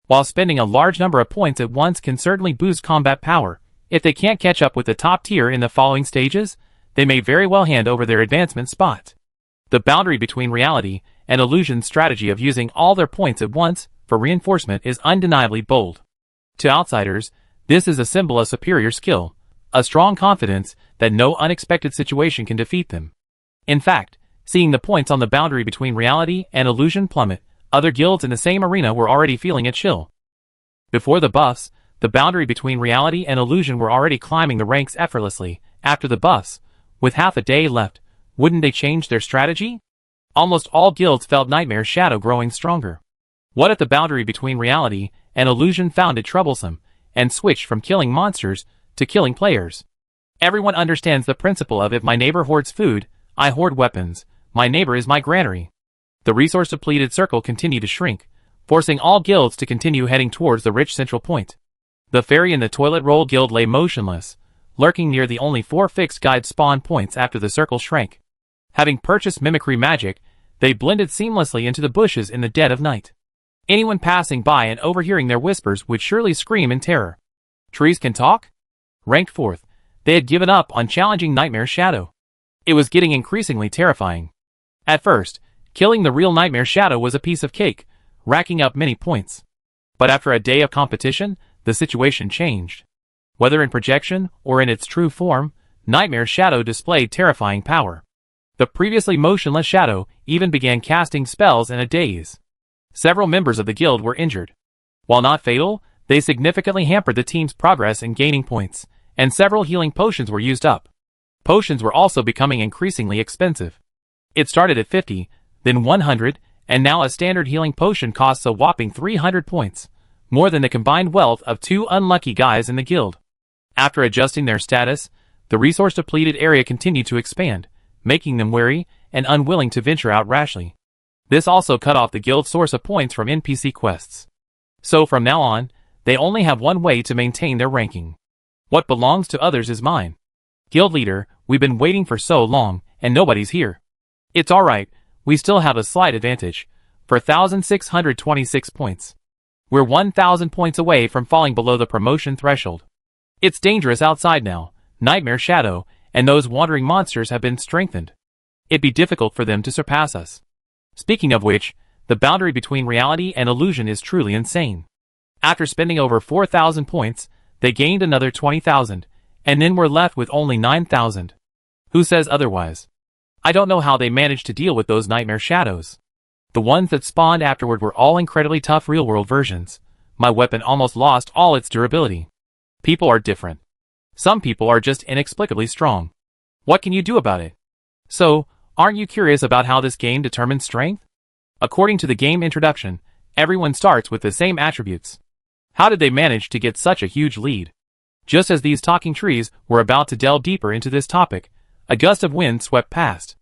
[SPEAKER 1] While spending a large number of points at once can certainly boost combat power, if they can't catch up with the top tier in the following stages, they may very well hand over their advancement spot. The boundary between reality and illusion's strategy of using all their points at once for reinforcement is undeniably bold. To outsiders, this is a symbol of superior skill, a strong confidence that no unexpected situation can defeat them. In fact, seeing the points on the boundary between reality and illusion plummet, other guilds in the same arena were already feeling a chill. Before the buffs, the boundary between reality and illusion were already climbing the ranks effortlessly. After the buffs, with half a day left, wouldn't they change their strategy? Almost all guilds felt Nightmare's shadow growing stronger. What if the boundary between reality and illusion found it troublesome, and switched from killing monsters to killing players? Everyone understands the principle of if my neighbor hoards food, I hoard weapons. My neighbor is my granary. The resource-depleted circle continued to shrink, forcing all guilds to continue heading towards the rich central point. The fairy and the toilet roll guild lay motionless, lurking near the only 4 fixed guide spawn points after the circle shrank. Having purchased mimicry magic, they blended seamlessly into the bushes in the dead of night. Anyone passing by and overhearing their whispers would surely scream in terror. Trees can talk? Ranked 4th, they had given up on challenging Nightmare's shadow. It was getting increasingly terrifying. At first, killing the real Nightmare shadow was a piece of cake, racking up many points. But after a day of competition, the situation changed. Whether in projection or in its true form, Nightmare's shadow displayed terrifying power. The previously motionless shadow even began casting spells in a daze. Several members of the guild were injured. While not fatal, they significantly hampered the team's progress in gaining points, and several healing potions were used up. Potions were also becoming increasingly expensive. It started at 50, then 100, and now a standard healing potion costs a whopping 300 points, more than the combined wealth of 2 unlucky guys in the guild. After adjusting their status, the resource-depleted area continued to expand, making them wary and unwilling to venture out rashly. This also cut off the guild's source of points from NPC quests. So from now on, they only have one way to maintain their ranking. What belongs to others is mine. Guild leader, we've been waiting for so long, and nobody's here. It's alright, we still have a slight advantage, for 1,626 points. We're 1,000 points away from falling below the promotion threshold. It's dangerous outside now. Nightmare Shadow and those wandering monsters have been strengthened. It'd be difficult for them to surpass us. Speaking of which, the boundary between reality and illusion is truly insane. After spending over 4,000 points, they gained another 20,000, and then were left with only 9,000. Who says otherwise? I don't know how they managed to deal with those Nightmare Shadows. The ones that spawned afterward were all incredibly tough real-world versions. My weapon almost lost all its durability. People are different. Some people are just inexplicably strong. What can you do about it? So, aren't you curious about how this game determines strength? According to the game introduction, everyone starts with the same attributes. How did they manage to get such a huge lead? Just as these talking trees were about to delve deeper into this topic, a gust of wind swept past.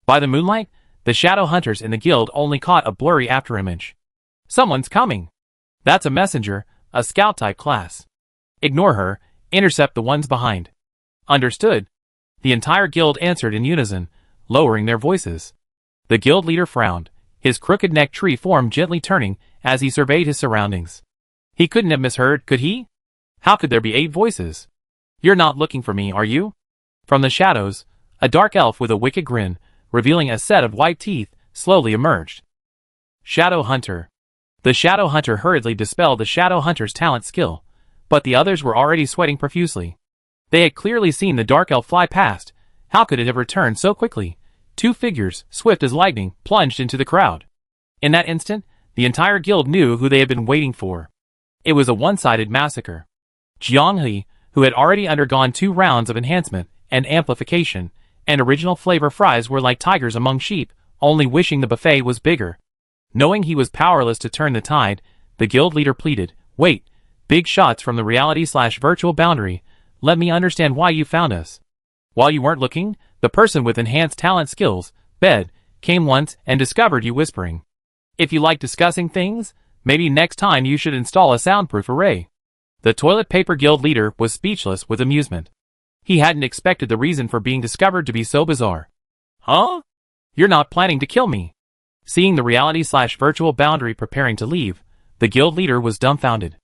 [SPEAKER 1] By the moonlight, the shadow hunters in the guild only caught a blurry afterimage. Someone's coming. That's a messenger, a scout-type class. Ignore her, intercept the ones behind. Understood. The entire guild answered in unison, lowering their voices. The guild leader frowned, his crooked neck tree form gently turning as he surveyed his surroundings. He couldn't have misheard, could he? How could there be 8 voices? You're not looking for me, are you? From the shadows, a dark elf with a wicked grin, revealing a set of white teeth, slowly emerged. Shadow Hunter. The Shadow Hunter hurriedly dispelled the Shadow Hunter's talent skill, but the others were already sweating profusely. They had clearly seen the dark elf fly past. How could it have returned so quickly? 2 figures, swift as lightning, plunged into the crowd. In that instant, the entire guild knew who they had been waiting for. It was a one-sided massacre. Jianghe, who had already undergone 2 rounds of enhancement and amplification, and original flavor fries were like tigers among sheep, only wishing the buffet was bigger. Knowing he was powerless to turn the tide, the guild leader pleaded, "Wait, big shots from the reality/virtual boundary, let me understand why you found us." While you weren't looking, the person with enhanced talent skills, Bed, came once and discovered you whispering. If you like discussing things, maybe next time you should install a soundproof array. The toilet paper guild leader was speechless with amusement. He hadn't expected the reason for being discovered to be so bizarre. Huh? You're not planning to kill me? Seeing the reality/virtual boundary preparing to leave, the guild leader was dumbfounded.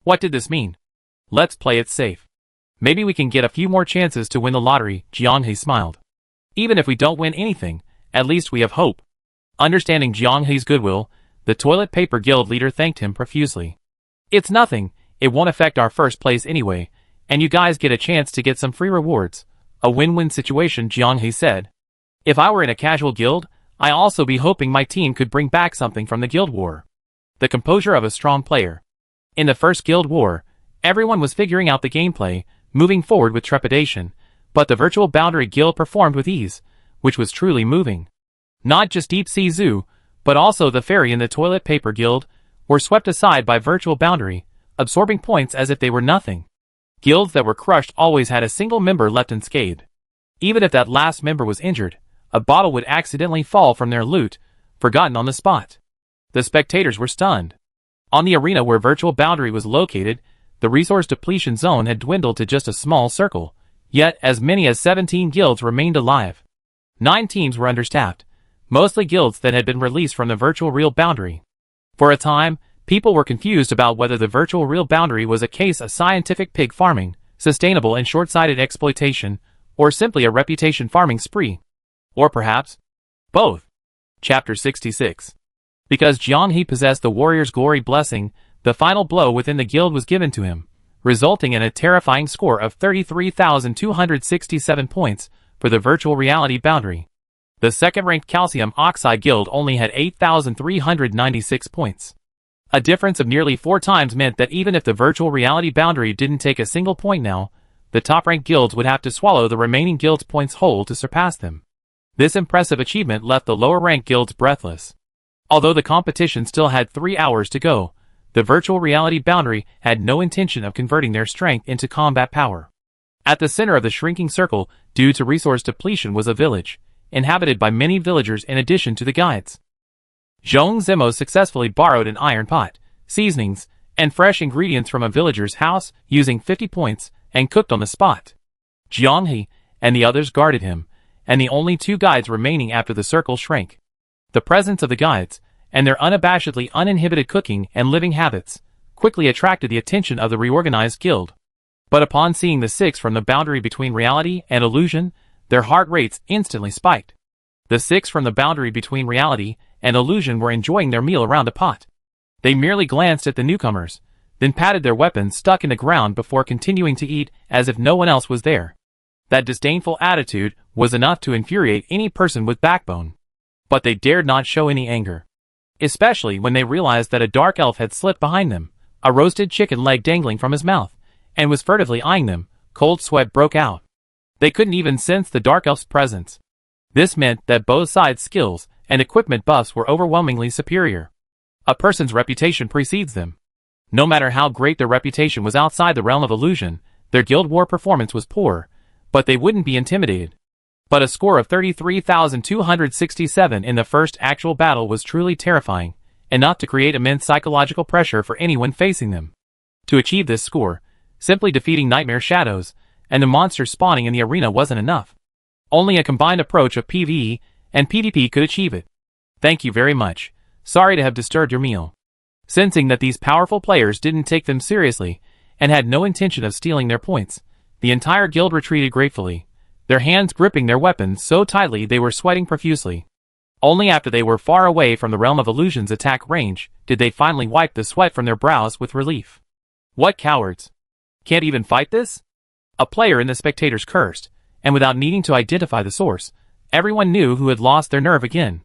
[SPEAKER 1] What did this mean? Let's play it safe. Maybe we can get a few more chances to win the lottery, Jianghe smiled. Even if we don't win anything, at least we have hope. Understanding Jianghe's goodwill, the toilet paper guild leader thanked him profusely. It's nothing, it won't affect our first place anyway, and you guys get a chance to get some free rewards. A win-win situation, Jianghe said. If I were in a casual guild, I'd also be hoping my team could bring back something from the guild war. The composure of a strong player. In the first guild war, everyone was figuring out the gameplay, moving forward with trepidation, but the virtual boundary guild performed with ease, which was truly moving. Not just Deep Sea Zoo, but also the fairy and the toilet paper guild, were swept aside by virtual boundary, absorbing points as if they were nothing. Guilds that were crushed always had a single member left unscathed. Even if that last member was injured, a bottle would accidentally fall from their loot, forgotten on the spot. The spectators were stunned. On the arena where virtual boundary was located, the resource depletion zone had dwindled to just a small circle, yet as many as 17 guilds remained alive. 9 teams were understaffed, mostly guilds that had been released from the virtual real boundary. For a time, people were confused about whether the virtual real boundary was a case of scientific pig farming, sustainable and short-sighted exploitation, or simply a reputation farming spree. Or perhaps both. Chapter 66. Because Jianghe possessed the warrior's glory blessing, the final blow within the guild was given to him, resulting in a terrifying score of 33,267 points for the virtual reality boundary. The second-ranked calcium oxide guild only had 8,396 points. A difference of nearly 4 times meant that even if the virtual reality boundary didn't take a single point now, the top-ranked guilds would have to swallow the remaining guild's points whole to surpass them. This impressive achievement left the lower-ranked guilds breathless. Although the competition still had 3 hours to go, the virtual reality boundary had no intention of converting their strength into combat power. At the center of the shrinking circle, due to resource depletion, was a village, inhabited by many villagers in addition to the guides. Zhong Zimo successfully borrowed an iron pot, seasonings, and fresh ingredients from a villager's house using 50 points and cooked on the spot. Jiang He and the others guarded him, and the only 2 guides remaining after the circle shrank. The presence of the guides, and their unabashedly uninhibited cooking and living habits, quickly attracted the attention of the reorganized guild. But upon seeing the 6 from the boundary between reality and illusion, their heart rates instantly spiked. The 6 from the boundary between reality and illusion were enjoying their meal around a pot. They merely glanced at the newcomers, then patted their weapons stuck in the ground before continuing to eat as if no one else was there. That disdainful attitude was enough to infuriate any person with backbone. But they dared not show any anger. Especially when they realized that a dark elf had slipped behind them, a roasted chicken leg dangling from his mouth, and was furtively eyeing them. Cold sweat broke out. They couldn't even sense the dark elf's presence. This meant that both sides' skills and equipment buffs were overwhelmingly superior. A person's reputation precedes them. No matter how great their reputation was outside the realm of illusion, their guild war performance was poor, but they wouldn't be intimidated. But a score of 33,267 in the first actual battle was truly terrifying, enough to create immense psychological pressure for anyone facing them. To achieve this score, simply defeating nightmare shadows and the monsters spawning in the arena wasn't enough. Only a combined approach of PvE and PvP could achieve it. Thank you very much. Sorry to have disturbed your meal. Sensing that these powerful players didn't take them seriously and had no intention of stealing their points, the entire guild retreated gratefully, their hands gripping their weapons so tightly they were sweating profusely. Only after they were far away from the realm of illusion's attack range did they finally wipe the sweat from their brows with relief. What cowards! Can't even fight this? A player in the spectators cursed, and without needing to identify the source, everyone knew who had lost their nerve again.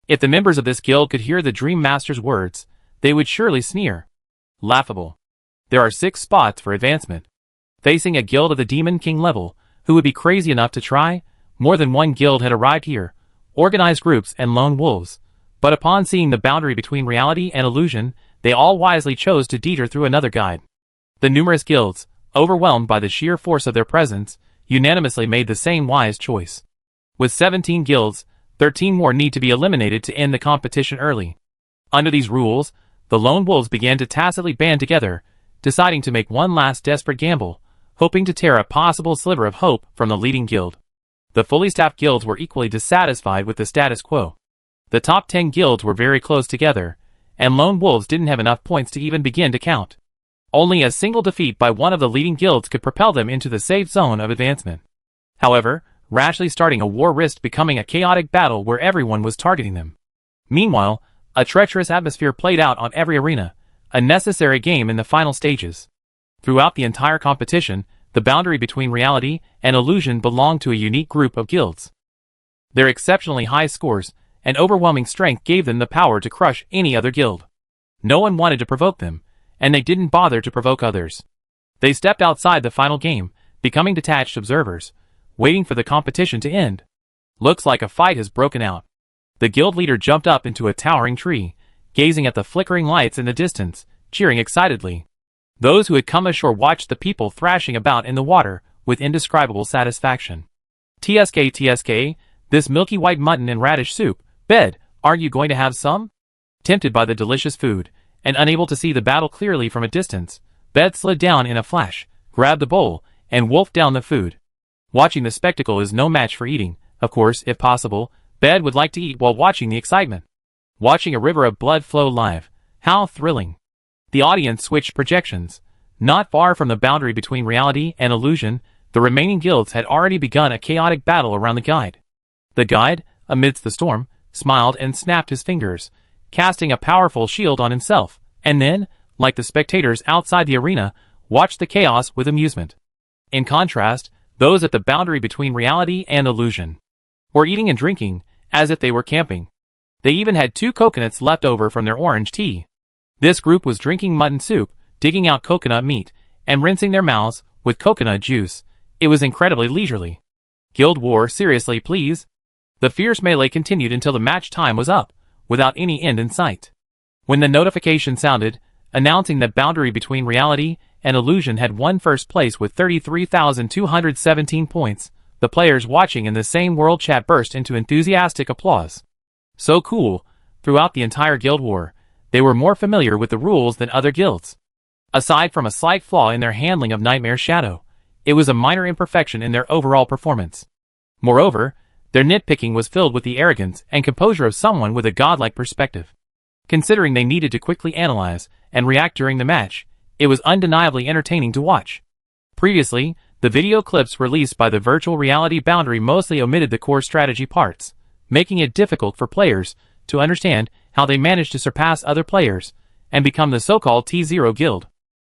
[SPEAKER 1] If the members of this guild could hear the Dream Master's words, they would surely sneer. Laughable. There are 6 spots for advancement. Facing a guild of the Demon King level, who would be crazy enough to try, more than one guild had arrived here, organized groups and lone wolves, but upon seeing the boundary between reality and illusion, they all wisely chose to detour through another guide. The numerous guilds, overwhelmed by the sheer force of their presence, unanimously made the same wise choice. With 17 guilds, 13 more need to be eliminated to end the competition early. Under these rules, the lone wolves began to tacitly band together, deciding to make one last desperate gamble, hoping to tear a possible sliver of hope from the leading guild. The fully staffed guilds were equally dissatisfied with the status quo. The top 10 guilds were very close together, and lone wolves didn't have enough points to even begin to count. Only a single defeat by one of the leading guilds could propel them into the safe zone of advancement. However, rashly starting a war risked becoming a chaotic battle where everyone was targeting them. Meanwhile, a treacherous atmosphere played out on every arena, a necessary game in the final stages. Throughout the entire competition, the boundary between reality and illusion belonged to a unique group of guilds. Their exceptionally high scores and overwhelming strength gave them the power to crush any other guild. No one wanted to provoke them, and they didn't bother to provoke others. They stepped outside the final game, becoming detached observers, waiting for the competition to end. Looks like a fight has broken out. The guild leader jumped up into a towering tree, gazing at the flickering lights in the distance, cheering excitedly. Those who had come ashore watched the people thrashing about in the water with indescribable satisfaction. TSK, TSK, this milky white mutton and radish soup, Bed, aren't you going to have some? Tempted by the delicious food, and unable to see the battle clearly from a distance, Bed slid down in a flash, grabbed the bowl, and wolfed down the food. Watching the spectacle is no match for eating. Of course, if possible, Bed would like to eat while watching the excitement. Watching a river of blood flow live. How thrilling. The audience switched projections. Not far from the boundary between reality and illusion, the remaining guilds had already begun a chaotic battle around the guide. The guide, amidst the storm, smiled and snapped his fingers, casting a powerful shield on himself, and then, like the spectators outside the arena, watched the chaos with amusement. In contrast, those at the boundary between reality and illusion were eating and drinking, as if they were camping. They even had 2 coconuts left over from their orange tea. This group was drinking mutton soup, digging out coconut meat, and rinsing their mouths with coconut juice. It was incredibly leisurely. Guild war, seriously please? The fierce melee continued until the match time was up, without any end in sight. When the notification sounded, announcing that boundary between reality and illusion had won first place with 33,217 points, the players watching in the same world chat burst into enthusiastic applause. So cool, throughout the entire guild war, they were more familiar with the rules than other guilds. Aside from a slight flaw in their handling of Nightmare Shadow, it was a minor imperfection in their overall performance. Moreover, their nitpicking was filled with the arrogance and composure of someone with a godlike perspective. Considering they needed to quickly analyze and react during the match, it was undeniably entertaining to watch. Previously, the video clips released by the virtual reality boundary mostly omitted the core strategy parts, making it difficult for players to understand how they managed to surpass other players and become the so-called T0 guild.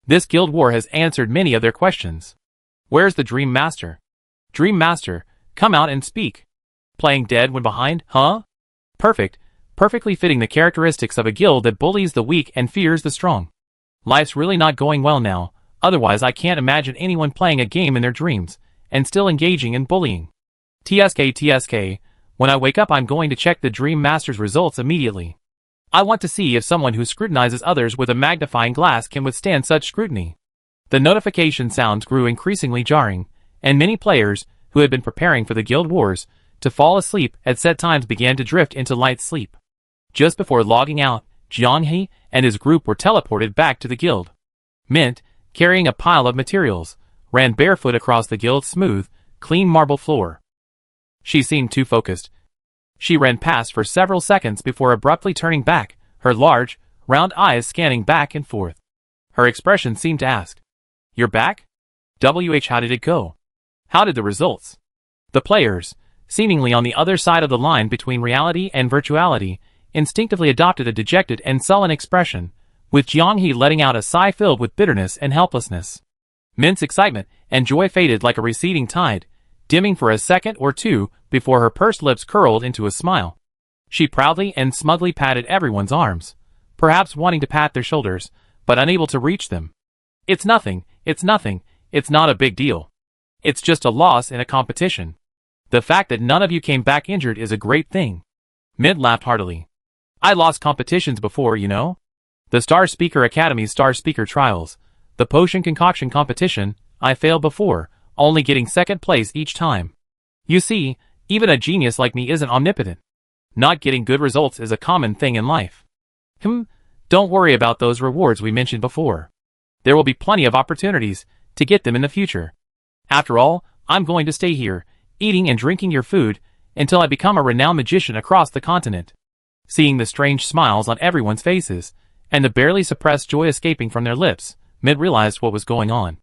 [SPEAKER 1] This guild war has answered many of their questions. Where's the Dream Master? Dream Master, come out and speak. Playing dead when behind, huh? Perfect, perfectly fitting the characteristics of a guild that bullies the weak and fears the strong. Life's really not going well now, otherwise I can't imagine anyone playing a game in their dreams and still engaging in bullying. TSK, when I wake up I'm going to check the Dream Master's results immediately. I want to see if someone who scrutinizes others with a magnifying glass can withstand such scrutiny. The notification sounds grew increasingly jarring, and many players, who had been preparing for the guild wars, to fall asleep at set times began to drift into light sleep. Just before logging out, Jianghe and his group were teleported back to the guild. Mint, carrying a pile of materials, ran barefoot across the guild's smooth, clean marble floor. She seemed too focused. She ran past for several seconds before abruptly turning back, her large, round eyes scanning back and forth. Her expression seemed to ask, "You're back? How did it go? How did the results?" The players, seemingly on the other side of the line between reality and virtuality, instinctively adopted a dejected and sullen expression, with Jianghe letting out a sigh filled with bitterness and helplessness. Mint's excitement and joy faded like a receding tide, dimming for a second or two before her pursed lips curled into a smile. She proudly and smugly patted everyone's arms, perhaps wanting to pat their shoulders, but unable to reach them. It's nothing, it's not a big deal. It's just a loss in a competition. The fact that none of you came back injured is a great thing." Mint laughed heartily. "I lost competitions before, you know. The Star Speaker Academy's Star Speaker Trials, the Potion Concoction Competition, I failed before, only getting second place each time. You see, even a genius like me isn't omnipotent. Not getting good results is a common thing in life. Don't worry about those rewards we mentioned before. There will be plenty of opportunities to get them in the future. After all, I'm going to stay here, eating and drinking your food, until I become a renowned magician across the continent." Seeing the strange smiles on everyone's faces, and the barely suppressed joy escaping from their lips, Mint realized what was going on.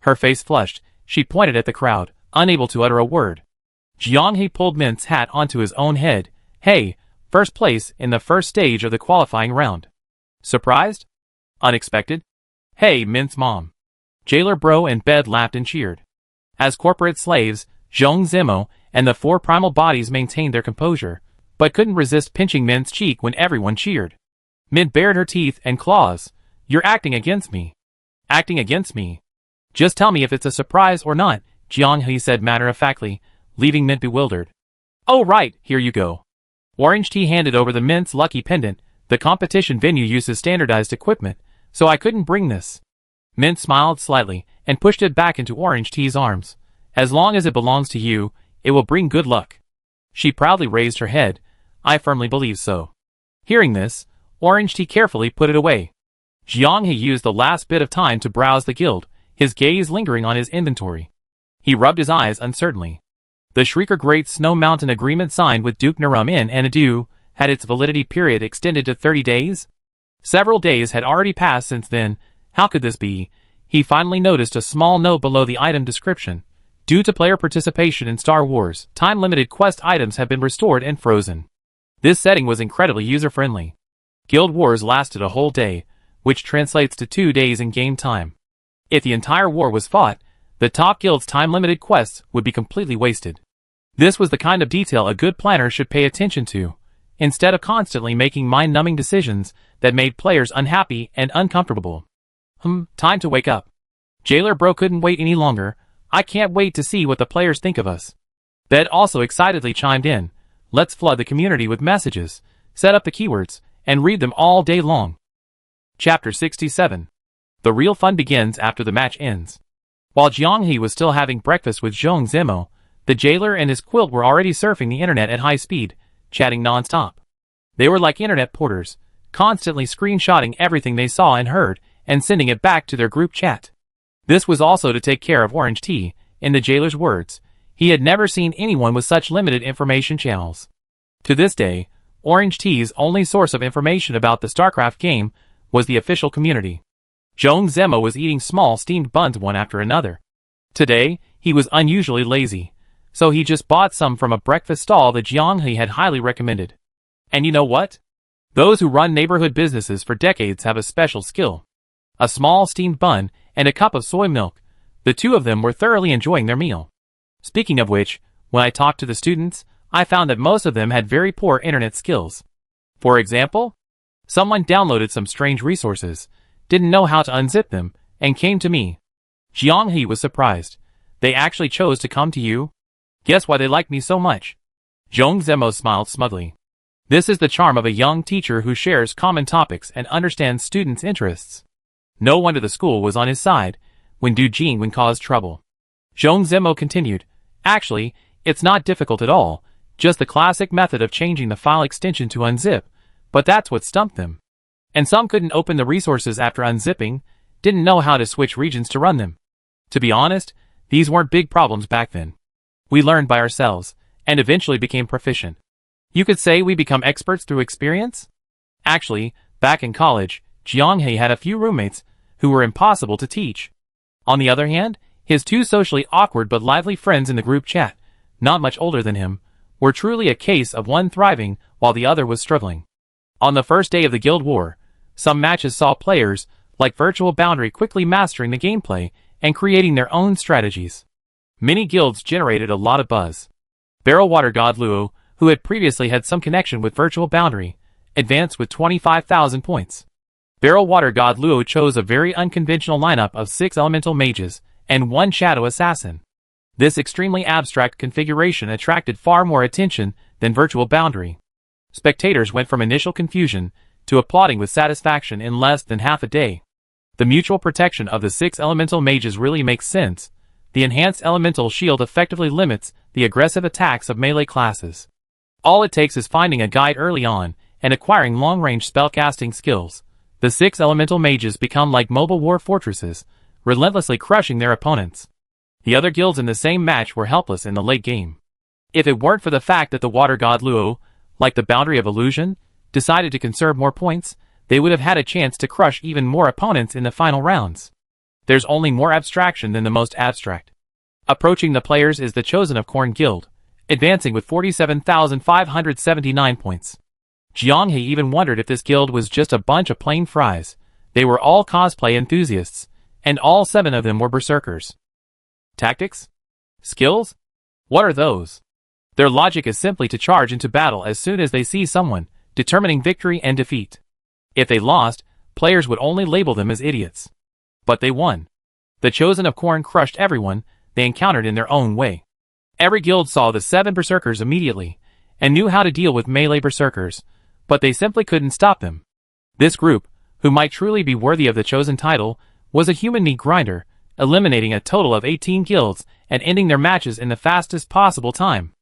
[SPEAKER 1] Her face flushed, she pointed at the crowd, unable to utter a word. Jianghe pulled Mint's hat onto his own head. "Hey, first place in the first stage of the qualifying round. Surprised? Unexpected? Hey, Mint's mom." Jailer Bro and Bed laughed and cheered. As corporate slaves, Zhong Zimo and the four primal bodies maintained their composure, but couldn't resist pinching Mint's cheek when everyone cheered. Mint bared her teeth and claws. "You're acting against me." "Acting against me? Just tell me if it's a surprise or not," Jianghe said matter-of-factly, leaving Mint bewildered. "Oh right, here you go." Orange Tea handed over the Mint's lucky pendant. "The competition venue uses standardized equipment, so I couldn't bring this." Mint smiled slightly and pushed it back into Orange Tea's arms. "As long as it belongs to you, it will bring good luck." She proudly raised her head. "I firmly believe so." Hearing this, Orange Tea carefully put it away. Jianghe used the last bit of time to browse the guild, his gaze lingering on his inventory. He rubbed his eyes uncertainly. The Shrieker Great Snow Mountain agreement signed with Duke Narum in Anadu had its validity period extended to 30 days? Several days had already passed since then. How could this be? He finally noticed a small note below the item description. Due to player participation in Star Wars, time-limited quest items have been restored and frozen. This setting was incredibly user-friendly. Guild Wars lasted a whole day, which translates to 2 days in game time. If the entire war was fought, the top guild's time-limited quests would be completely wasted. This was the kind of detail a good planner should pay attention to, instead of constantly making mind-numbing decisions that made players unhappy and uncomfortable. Time to wake up. Jailer Bro couldn't wait any longer. "I can't wait to see what the players think of us." Bed also excitedly chimed in. Let's flood the community with messages, set up the keywords, and read them all day long. Chapter 67. The real fun begins after the match ends. While Jianghe was still having breakfast with Zhong Zimo, the jailer and his quilt were already surfing the internet at high speed, chatting non-stop. They were like internet porters, constantly screenshotting everything they saw and heard, and sending it back to their group chat. This was also to take care of Orange Tea. In the jailer's words, he had never seen anyone with such limited information channels. To this day, Orange Tea's only source of information about the StarCraft game was the official community. Zhong Zemo was eating small steamed buns one after another. Today, he was unusually lazy, so he just bought some from a breakfast stall that Jianghe had highly recommended. And you know what? Those who run neighborhood businesses for decades have a special skill. A small steamed bun and a cup of soy milk. The two of them were thoroughly enjoying their meal. Speaking of which, when I talked to the students, I found that most of them had very poor internet skills. For example, someone downloaded some strange resources, didn't know how to unzip them, and came to me. Jianghe was surprised. They actually chose to come to you? Guess why they like me so much? Zhong Zemo smiled smugly. This is the charm of a young teacher who shares common topics and understands students' interests. No wonder the school was on his side when Du Jingwen caused trouble. Zhong Zemo continued, actually, it's not difficult at all, just the classic method of changing the file extension to unzip, but that's what stumped them. And some couldn't open the resources after unzipping, didn't know how to switch regions to run them. To be honest, these weren't big problems back then. We learned by ourselves, and eventually became proficient. You could say we become experts through experience? Actually, back in college, Jianghe had a few roommates who were impossible to teach. On the other hand, his two socially awkward but lively friends in the group chat, not much older than him, were truly a case of one thriving while the other was struggling. On the first day of the Guild War, some matches saw players, like Virtual Boundary, quickly mastering the gameplay and creating their own strategies. Many guilds generated a lot of buzz. Barrel Water God Luo, who had previously had some connection with Virtual Boundary, advanced with 25,000 points. Barrel Water God Luo chose a very unconventional lineup of 6 elemental mages and 1 shadow assassin. This extremely abstract configuration attracted far more attention than Virtual Boundary. Spectators went from initial confusion to applauding with satisfaction in less than half a day. The mutual protection of the 6 elemental mages really makes sense. The enhanced elemental shield effectively limits the aggressive attacks of melee classes. All it takes is finding a guide early on and acquiring long-range spellcasting skills. The 6 elemental mages become like mobile war fortresses, relentlessly crushing their opponents. The other guilds in the same match were helpless in the late game. If it weren't for the fact that the Water God Luo, like the Boundary of Illusion, decided to conserve more points, they would have had a chance to crush even more opponents in the final rounds. There's only more abstraction than the most abstract. Approaching the players is the Chosen of Corn Guild, advancing with 47,579 points. Jianghe even wondered if this guild was just a bunch of plain fries. They were all cosplay enthusiasts, and all 7 of them were berserkers. Tactics? Skills? What are those? Their logic is simply to charge into battle as soon as they see someone, determining victory and defeat. If they lost, players would only label them as idiots. But they won. The Chosen of Corn crushed everyone they encountered in their own way. Every guild saw the 7 berserkers immediately, and knew how to deal with melee berserkers, but they simply couldn't stop them. This group, who might truly be worthy of the Chosen title, was a human meat grinder, eliminating a total of 18 guilds and ending their matches in the fastest possible time.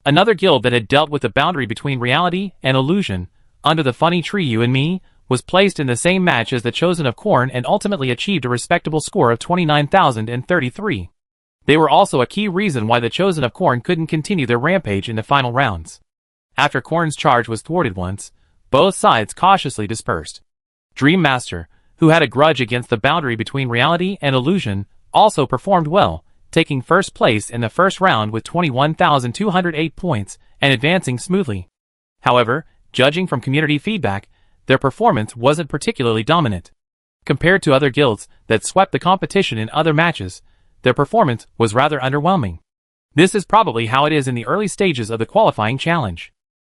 [SPEAKER 1] Another guild that had dealt with the boundary between reality and illusion, under the funny tree You and Me, was placed in the same match as the Chosen of Corn and ultimately achieved a respectable score of 29,033. They were also a key reason why the Chosen of Corn couldn't continue their rampage in the final rounds. After Corn's charge was thwarted once, both sides cautiously dispersed. Dream Master, who had a grudge against the boundary between reality and illusion, also performed well, taking first place in the first round with 21,208 points and advancing smoothly. However, judging from community feedback, their performance wasn't particularly dominant. Compared to other guilds that swept the competition in other matches, their performance was rather underwhelming. This is probably how it is in the early stages of the qualifying challenge.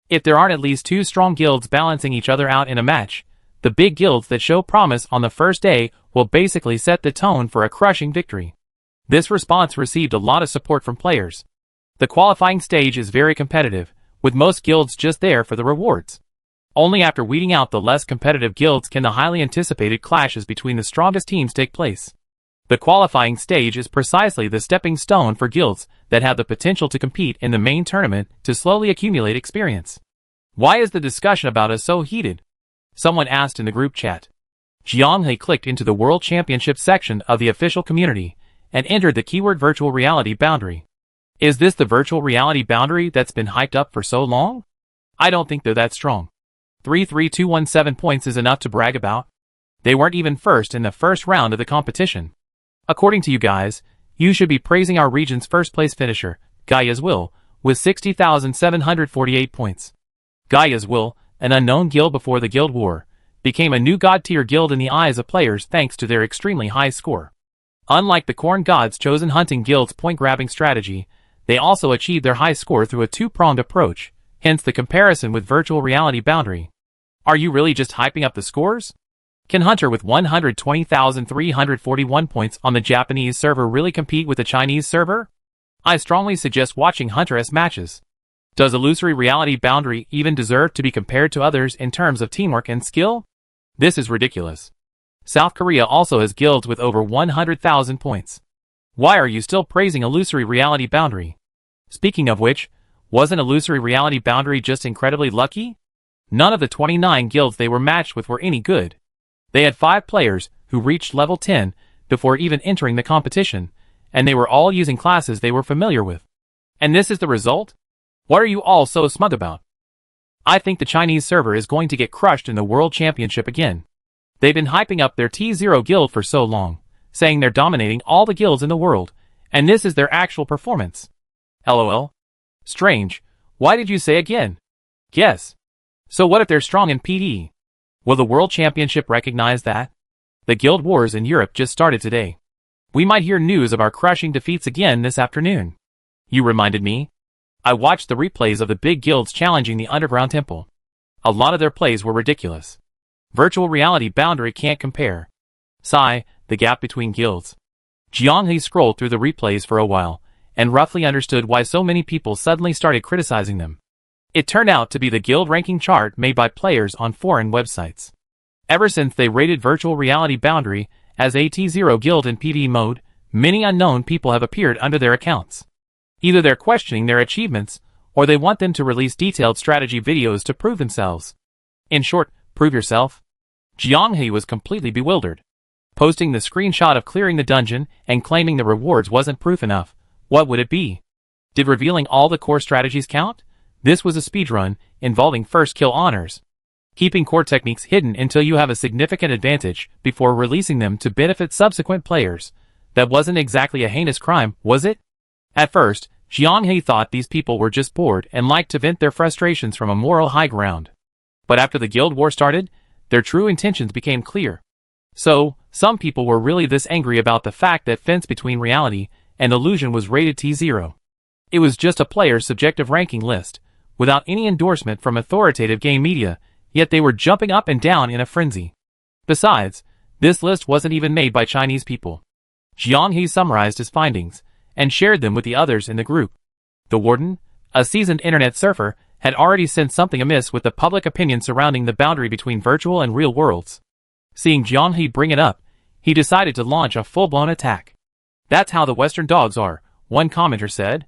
[SPEAKER 1] If there aren't at least 2 strong guilds balancing each other out in a match, the big guilds that show promise on the first day will basically set the tone for a crushing victory. This response received a lot of support from players. The qualifying stage is very competitive, with most guilds just there for the rewards. Only after weeding out the less competitive guilds can the highly anticipated clashes between the strongest teams take place. The qualifying stage is precisely the stepping stone for guilds that have the potential to compete in the main tournament to slowly accumulate experience. Why is the discussion about us so heated? Someone asked in the group chat. Jiang He clicked into the World Championship section of the official community and entered the keyword virtual reality boundary. Is this the virtual reality boundary that's been hyped up for so long? I don't think they're that strong. 33217 points is enough to brag about. They weren't even first in the first round of the competition. According to you guys, you should be praising our region's first place finisher, Gaia's Will, with 60,748 points. Gaia's Will, an unknown guild before the Guild War, became a new god-tier guild in the eyes of players thanks to their extremely high score. Unlike the Corn God's chosen hunting guild's point-grabbing strategy, they also achieved their high score through a two-pronged approach, hence the comparison with virtual reality boundary. Are you really just hyping up the scores? Can Hunter with 120,341 points on the Japanese server really compete with the Chinese server? I strongly suggest watching Hunter-S matches. Does illusory reality boundary even deserve to be compared to others in terms of teamwork and skill? This is ridiculous. South Korea also has guilds with over 100,000 points. Why are you still praising illusory reality boundary? Speaking of which, wasn't illusory reality boundary just incredibly lucky? None of the 29 guilds they were matched with were any good. They had 5 players who reached level 10 before even entering the competition, and they were all using classes they were familiar with. And this is the result? What are you all so smug about? I think the Chinese server is going to get crushed in the World Championship again. They've been hyping up their T0 guild for so long, saying they're dominating all the guilds in the world, and this is their actual performance. LOL. Strange. Why did you say again? Guess. So what if they're strong in PD? Will the World Championship recognize that? The guild wars in Europe just started today. We might hear news of our crushing defeats again this afternoon. You reminded me. I watched the replays of the big guilds challenging the Underground Temple. A lot of their plays were ridiculous. Virtual reality boundary can't compare. Sigh, the gap between guilds. Jiang He scrolled through the replays for a while, and roughly understood why so many people suddenly started criticizing them. It turned out to be the guild ranking chart made by players on foreign websites. Ever since they rated virtual reality boundary as a T0 guild in PD mode, many unknown people have appeared under their accounts. Either they're questioning their achievements, or they want them to release detailed strategy videos to prove themselves. In short, prove yourself. Jiang He was completely bewildered. Posting the screenshot of clearing the dungeon and claiming the rewards wasn't proof enough. What would it be? Did revealing all the core strategies count? This was a speedrun, involving first kill honors. Keeping core techniques hidden until you have a significant advantage before releasing them to benefit subsequent players. That wasn't exactly a heinous crime, was it? At first, Jiang He thought these people were just bored and liked to vent their frustrations from a moral high ground. But after the guild war started, their true intentions became clear. So, some people were really this angry about the fact that fence between reality and illusion was rated T0. It was just a player's subjective ranking list, without any endorsement from authoritative game media, yet they were jumping up and down in a frenzy. Besides, this list wasn't even made by Chinese people. Jiang He summarized his findings, and shared them with the others in the group. The warden, a seasoned internet surfer, had already sensed something amiss with the public opinion surrounding the boundary between virtual and real worlds. Seeing Jiang He bring it up, he decided to launch a full-blown attack. That's how the Western dogs are, one commenter said.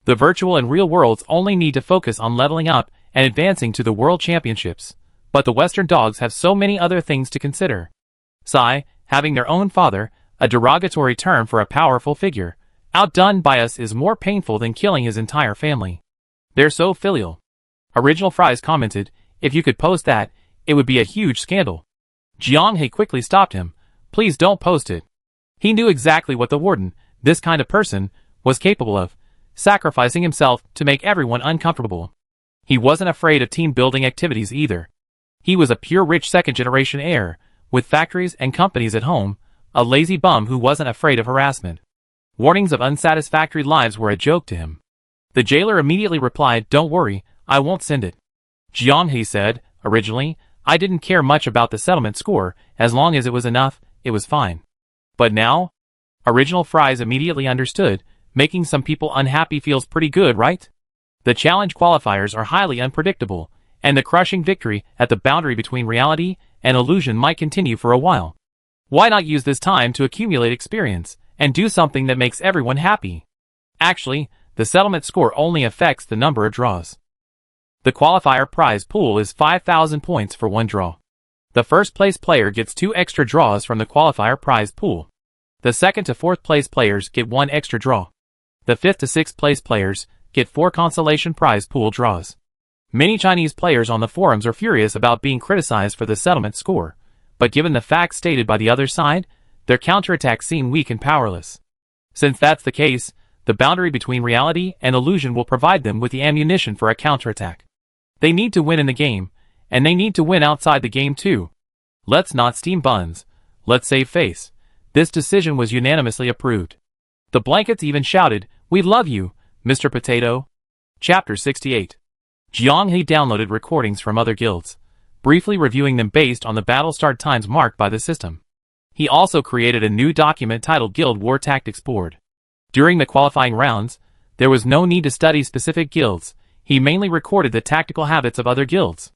[SPEAKER 1] The virtual and real worlds only need to focus on leveling up and advancing to the World Championships, but the Western dogs have so many other things to consider. Sigh, having their own father, a derogatory term for a powerful figure, outdone by us is more painful than killing his entire family. They're so filial. Original Fries commented, if you could post that, it would be a huge scandal. Jiang He quickly stopped him. Please don't post it. He knew exactly what the warden, this kind of person, was capable of, sacrificing himself to make everyone uncomfortable. He wasn't afraid of team-building activities either. He was a pure rich second-generation heir, with factories and companies at home, a lazy bum who wasn't afraid of harassment. Warnings of unsatisfactory lives were a joke to him. The jailer immediately replied, don't worry, I won't send it. Jiang He said, originally, I didn't care much about the settlement score, as long as it was enough, it was fine. But now? Original Fries immediately understood, making some people unhappy feels pretty good, right? The challenge qualifiers are highly unpredictable, and the crushing victory at the boundary between reality and illusion might continue for a while. Why not use this time to accumulate experience and do something that makes everyone happy? Actually, the settlement score only affects the number of draws. The qualifier prize pool is 5,000 points for one draw. The first place player gets 2 extra draws from the qualifier prize pool. The second to fourth place players get 1 extra draw. The fifth to sixth place players get 4 consolation prize pool draws. Many Chinese players on the forums are furious about being criticized for the settlement score, but given the facts stated by the other side, their counterattacks seem weak and powerless. Since that's the case, the boundary between reality and illusion will provide them with the ammunition for a counterattack. They need to win in the game, and they need to win outside the game too. Let's not steam buns. Let's save face. This decision was unanimously approved. The blankets even shouted, "We love you, Mr. Potato." Chapter 68. Jiang He downloaded recordings from other guilds, briefly reviewing them based on the battle start times marked by the system. He also created a new document titled Guild War Tactics Board. During the qualifying rounds, there was no need to study specific guilds. He mainly recorded the tactical habits of other guilds.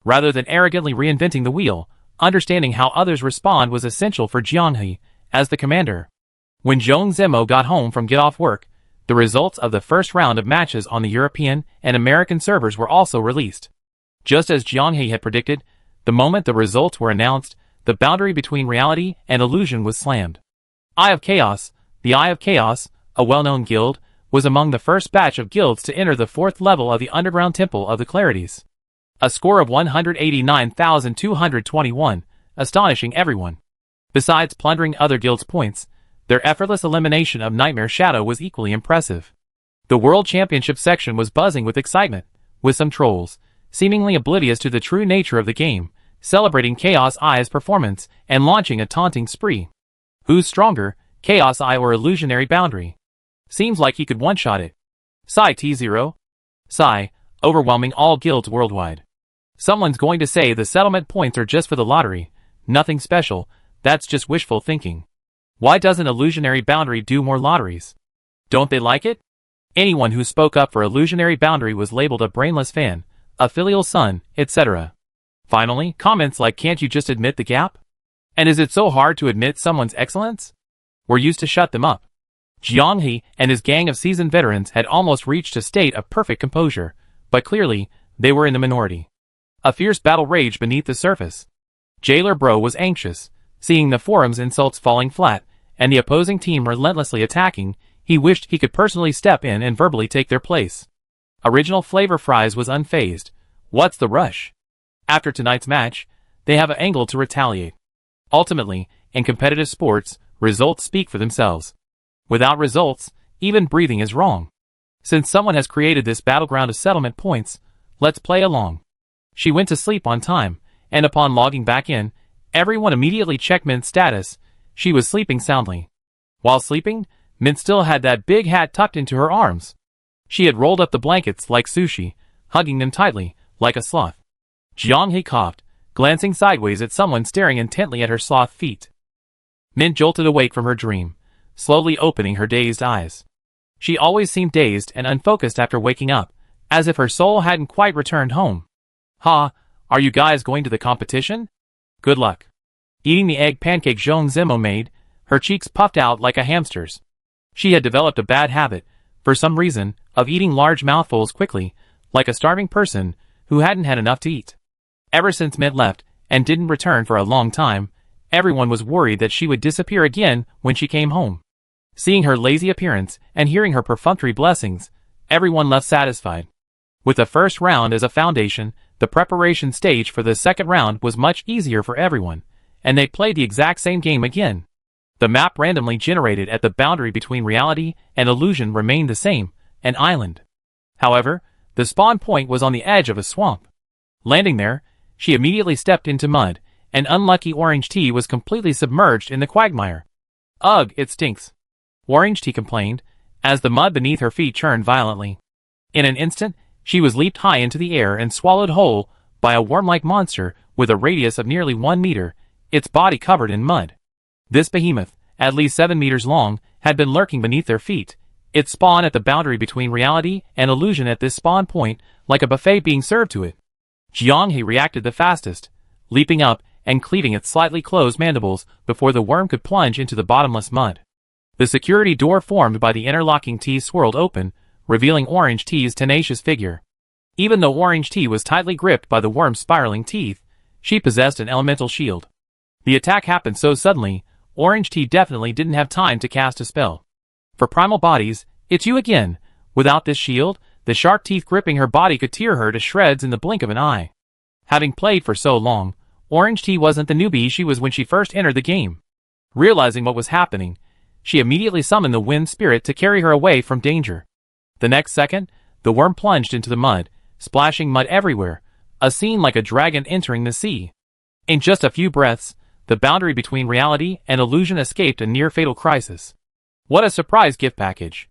[SPEAKER 1] Rather than arrogantly reinventing the wheel, understanding how others respond was essential for Jiang He as the commander. When Zhong Zimo got home from get off work, the results of the first round of matches on the European and American servers were also released. Just as Jiang He had predicted, the moment the results were announced, the boundary between reality and illusion was slammed. Eye of Chaos, the Eye of Chaos, a well-known guild, was among the first batch of guilds to enter the 4th level of the Underground Temple of the Clarities. A score of 189,221, astonishing everyone. Besides plundering other guilds' points, their effortless elimination of Nightmare Shadow was equally impressive. The World Championship section was buzzing with excitement, with some trolls, seemingly oblivious to the true nature of the game, celebrating Chaos Eye's performance and launching a taunting spree. Who's stronger, Chaos Eye or Illusionary Boundary? Seems like he could one-shot it. Sigh T0. Sigh, overwhelming all guilds worldwide. Someone's going to say the settlement points are just for the lottery. Nothing special, that's just wishful thinking. Why doesn't Illusionary Boundary do more lotteries? Don't they like it? Anyone who spoke up for Illusionary Boundary was labeled a brainless fan, a filial son, etc. Finally, comments like "Can't you just admit the gap?" and "Is it so hard to admit someone's excellence?" were used to shut them up. Jiang He and his gang of seasoned veterans had almost reached a state of perfect composure, but clearly, they were in the minority. A fierce battle raged beneath the surface. Jailer Bro was anxious, seeing the forum's insults falling flat, and the opposing team relentlessly attacking. He wished he could personally step in and verbally take their place. Original Flavor Fries was unfazed. What's the rush? After tonight's match, they have an angle to retaliate. Ultimately, in competitive sports, results speak for themselves. Without results, even breathing is wrong. Since someone has created this battleground of settlement points, let's play along. She went to sleep on time, and upon logging back in, everyone immediately checked Mint's status. She was sleeping soundly. While sleeping, Mint still had that big hat tucked into her arms. She had rolled up the blankets like sushi, hugging them tightly, like a sloth. Jiang He coughed, glancing sideways at someone staring intently at her sloth feet. Mint jolted awake from her dream, slowly opening her dazed eyes. She always seemed dazed and unfocused after waking up, as if her soul hadn't quite returned home. "Ha, are you guys going to the competition? Good luck." Eating the egg pancake Zhong Zimo made, her cheeks puffed out like a hamster's. She had developed a bad habit, for some reason, of eating large mouthfuls quickly, like a starving person who hadn't had enough to eat. Ever since Mint left, and didn't return for a long time, everyone was worried that she would disappear again when she came home. Seeing her lazy appearance and hearing her perfunctory blessings, everyone left satisfied. With the first round as a foundation, the preparation stage for the second round was much easier for everyone, and they played the exact same game again. The map randomly generated at the boundary between reality and illusion remained the same, an island. However, the spawn point was on the edge of a swamp. Landing there, she immediately stepped into mud, and unlucky Orange Tea was completely submerged in the quagmire. "Ugh, it stinks," Orange Tea complained, as the mud beneath her feet churned violently. In an instant, she was leaped high into the air and swallowed whole by a worm-like monster with a radius of nearly 1 meter, its body covered in mud. This behemoth, at least 7 meters long, had been lurking beneath their feet, It spawned at the boundary between reality and illusion at this spawn point, like a buffet being served to it. Jianghe reacted the fastest, leaping up and cleaving its slightly closed mandibles before the worm could plunge into the bottomless mud. The security door formed by the interlocking teeth swirled open, revealing Orange T's tenacious figure. Even though Orange T was tightly gripped by the worm's spiraling teeth, she possessed an elemental shield. The attack happened so suddenly, Orange T definitely didn't have time to cast a spell. For primal bodies, it's you again. Without this shield, the sharp teeth gripping her body could tear her to shreds in the blink of an eye. Having played for so long, Orange T wasn't the newbie she was when she first entered the game. Realizing what was happening, she immediately summoned the wind spirit to carry her away from danger. The next second, the worm plunged into the mud, splashing mud everywhere, a scene like a dragon entering the sea. In just a few breaths, the boundary between reality and illusion escaped a near-fatal crisis. What a surprise gift package.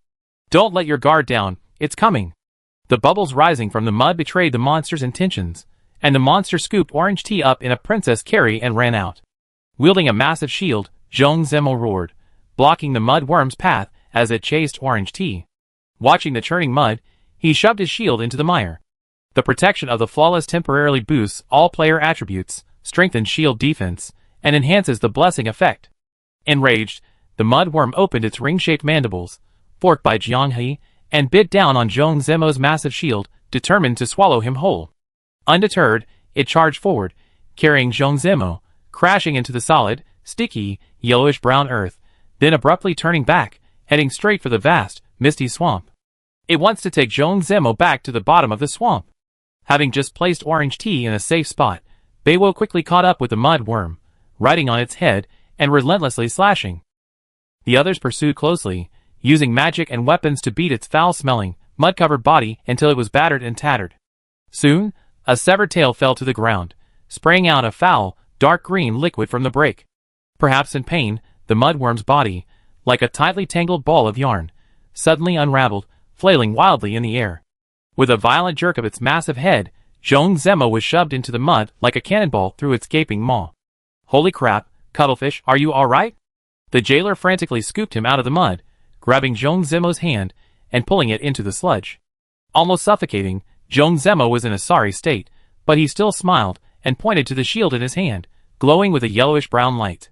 [SPEAKER 1] Don't let your guard down, it's coming. The bubbles rising from the mud betrayed the monster's intentions, and the monster scooped Orange T up in a princess carry and ran out. Wielding a massive shield, Zhong Zemo roared, blocking the mud worm's path as it chased Orange T. Watching the churning mud, he shoved his shield into the mire. The protection of the flawless temporarily boosts all player attributes, strengthens shield defense, and enhances the blessing effect. Enraged, the mud worm opened its ring-shaped mandibles, forked by Jianghe, and bit down on Zhong Zemo's massive shield, determined to swallow him whole. Undeterred, it charged forward, carrying Zhong Zemo, crashing into the solid, sticky, yellowish-brown earth, then abruptly turning back, heading straight for the vast, misty swamp. It wants to take Zhong Zemo back to the bottom of the swamp. Having just placed Orange T in a safe spot, Beiwo quickly caught up with the mud worm, riding on its head and relentlessly slashing. The others pursued closely, using magic and weapons to beat its foul-smelling, mud-covered body until it was battered and tattered. Soon, a severed tail fell to the ground, spraying out a foul, dark green liquid from the break. Perhaps in pain, the mudworm's body, like a tightly tangled ball of yarn, suddenly unraveled, flailing wildly in the air. With a violent jerk of its massive head, Zhong Zemo was shoved into the mud like a cannonball through its gaping maw. Holy crap, Cuttlefish, are you alright? The jailer frantically scooped him out of the mud, grabbing Zhong Zemo's hand and pulling it into the sludge. Almost suffocating, Zhong Zemo was in a sorry state, but he still smiled and pointed to the shield in his hand, glowing with a yellowish-brown light.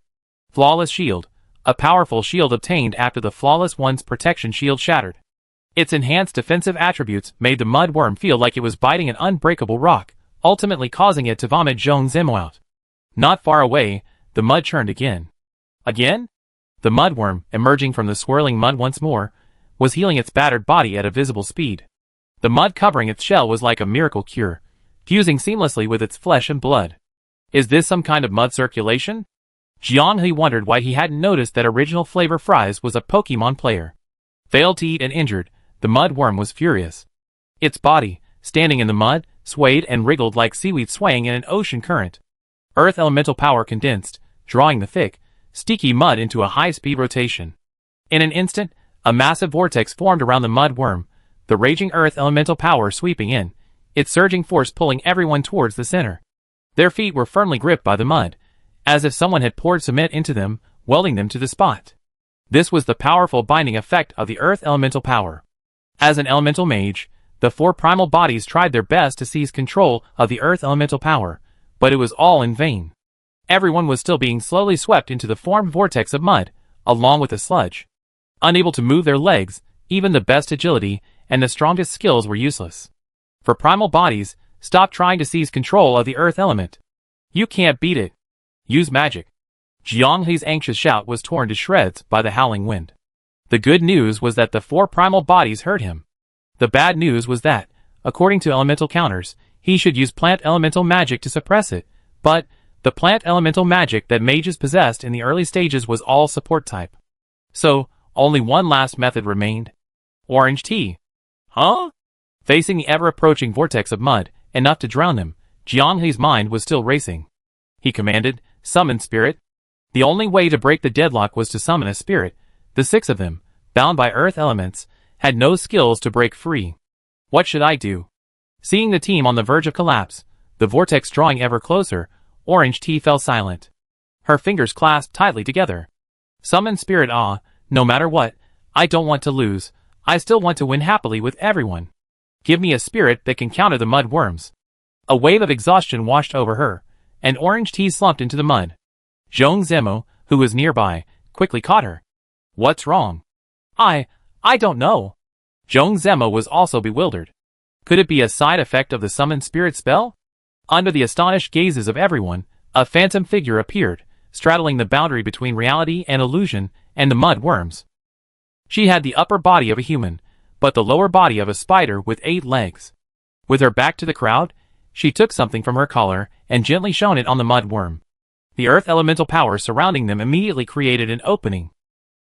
[SPEAKER 1] Flawless shield, a powerful shield obtained after the Flawless One's protection shield shattered. Its enhanced defensive attributes made the mud worm feel like it was biting an unbreakable rock, ultimately causing it to vomit Zhong Zemo out. Not far away, the mud churned again. Again? The mudworm, emerging from the swirling mud once more, was healing its battered body at a visible speed. The mud covering its shell was like a miracle cure, fusing seamlessly with its flesh and blood. Is this some kind of mud circulation? Jianghe wondered why he hadn't noticed that Original Flavor Fries was a Pokemon player. Failed to eat and injured, the mudworm was furious. Its body, standing in the mud, swayed and wriggled like seaweed swaying in an ocean current. Earth elemental power condensed, drawing the thick, sticky mud into a high-speed rotation. In an instant, a massive vortex formed around the mudworm, the raging earth elemental power sweeping in, its surging force pulling everyone towards the center. Their feet were firmly gripped by the mud, as if someone had poured cement into them, welding them to the spot. This was the powerful binding effect of the earth elemental power. As an elemental mage, the four primal bodies tried their best to seize control of the earth elemental power, but it was all in vain. Everyone was still being slowly swept into the formed vortex of mud, along with the sludge. Unable to move their legs, even the best agility and the strongest skills were useless. For primal bodies, stop trying to seize control of the earth element. You can't beat it. Use magic. Jianghe's anxious shout was torn to shreds by the howling wind. The good news was that the four primal bodies heard him. The bad news was that, according to elemental counters, he should use plant elemental magic to suppress it, but the plant elemental magic that mages possessed in the early stages was all support type. So, only one last method remained. Orange Tea. Huh? Facing the ever-approaching vortex of mud, enough to drown him, Jianghe's mind was still racing. He commanded, "Summon spirit." The only way to break the deadlock was to summon a spirit. The six of them, bound by earth elements, had no skills to break free. What should I do? Seeing the team on the verge of collapse, the vortex drawing ever closer, Orange Tea fell silent. Her fingers clasped tightly together. Summon spirit. No matter what, I don't want to lose. I still want to win happily with everyone. Give me a spirit that can counter the mud worms. A wave of exhaustion washed over her, and Orange Tea slumped into the mud. Zhong Zemo, who was nearby, quickly caught her. What's wrong? I don't know. Zhong Zemo was also bewildered. Could it be a side effect of the summoned spirit spell? Under the astonished gazes of everyone, a phantom figure appeared, straddling the boundary between reality and illusion and the mud worms. She had the upper body of a human, but the lower body of a spider with 8 legs. With her back to the crowd, she took something from her collar and gently shone it on the mud worm. The earth elemental power surrounding them immediately created an opening.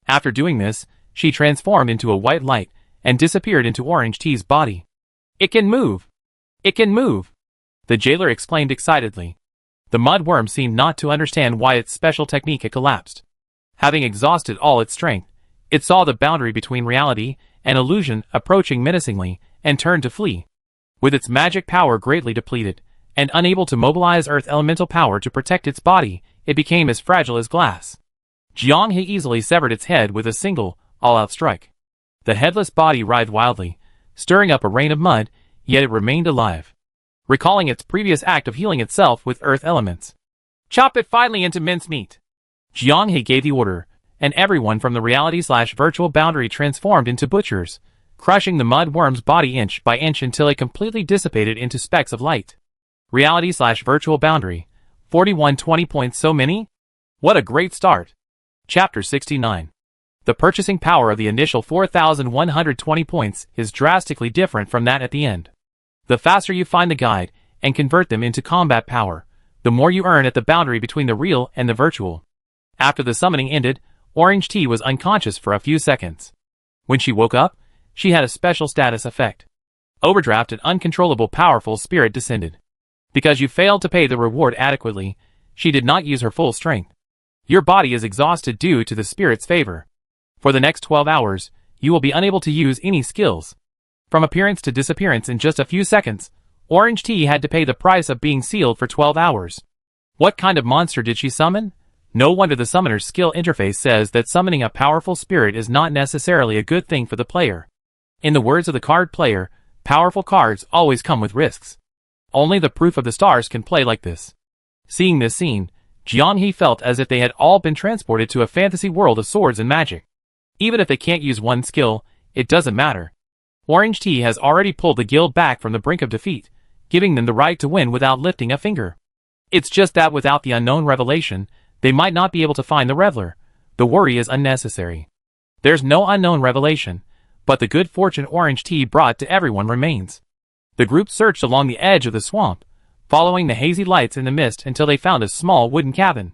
[SPEAKER 1] After doing this, she transformed into a white light and disappeared into Orange Tea's body. It can move! It can move! The jailer exclaimed excitedly. The mud worm seemed not to understand why its special technique had collapsed. Having exhausted all its strength, it saw the boundary between reality and illusion approaching menacingly and turned to flee. With its magic power greatly depleted, and unable to mobilize earth elemental power to protect its body, it became as fragile as glass. Jiang He easily severed its head with a single, all-out strike. The headless body writhed wildly, stirring up a rain of mud, yet it remained alive. Recalling its previous act of healing itself with earth elements. Chop it finely into mincemeat. Jiang He gave the order, and everyone from the reality/virtual boundary transformed into butchers, crushing the mud worm's body inch by inch until it completely dissipated into specks of light. Reality/virtual boundary. 4120 points. So many? What a great start. Chapter 69. The purchasing power of the initial 4,120 points is drastically different from that at the end. The faster you find the guide and convert them into combat power, the more you earn at the boundary between the real and the virtual. After the summoning ended, Orange Tea was unconscious for a few seconds. When she woke up, she had a special status effect. Overdraft and uncontrollable powerful spirit descended. Because you failed to pay the reward adequately, she did not use her full strength. Your body is exhausted due to the spirit's favor. For the next 12 hours, you will be unable to use any skills. From appearance to disappearance in just a few seconds, Orange Tea had to pay the price of being sealed for 12 hours. What kind of monster did she summon? No wonder the summoner's skill interface says that summoning a powerful spirit is not necessarily a good thing for the player. In the words of the card player, powerful cards always come with risks. Only the proof of the stars can play like this. Seeing this scene, Jiang He felt as if they had all been transported to a fantasy world of swords and magic. Even if they can't use one skill, it doesn't matter. Orange Tea has already pulled the guild back from the brink of defeat, giving them the right to win without lifting a finger. It's just that without the unknown revelation, they might not be able to find the reveler. The worry is unnecessary. There's no unknown revelation, but the good fortune Orange Tea brought to everyone remains. The group searched along the edge of the swamp, following the hazy lights in the mist until they found a small wooden cabin.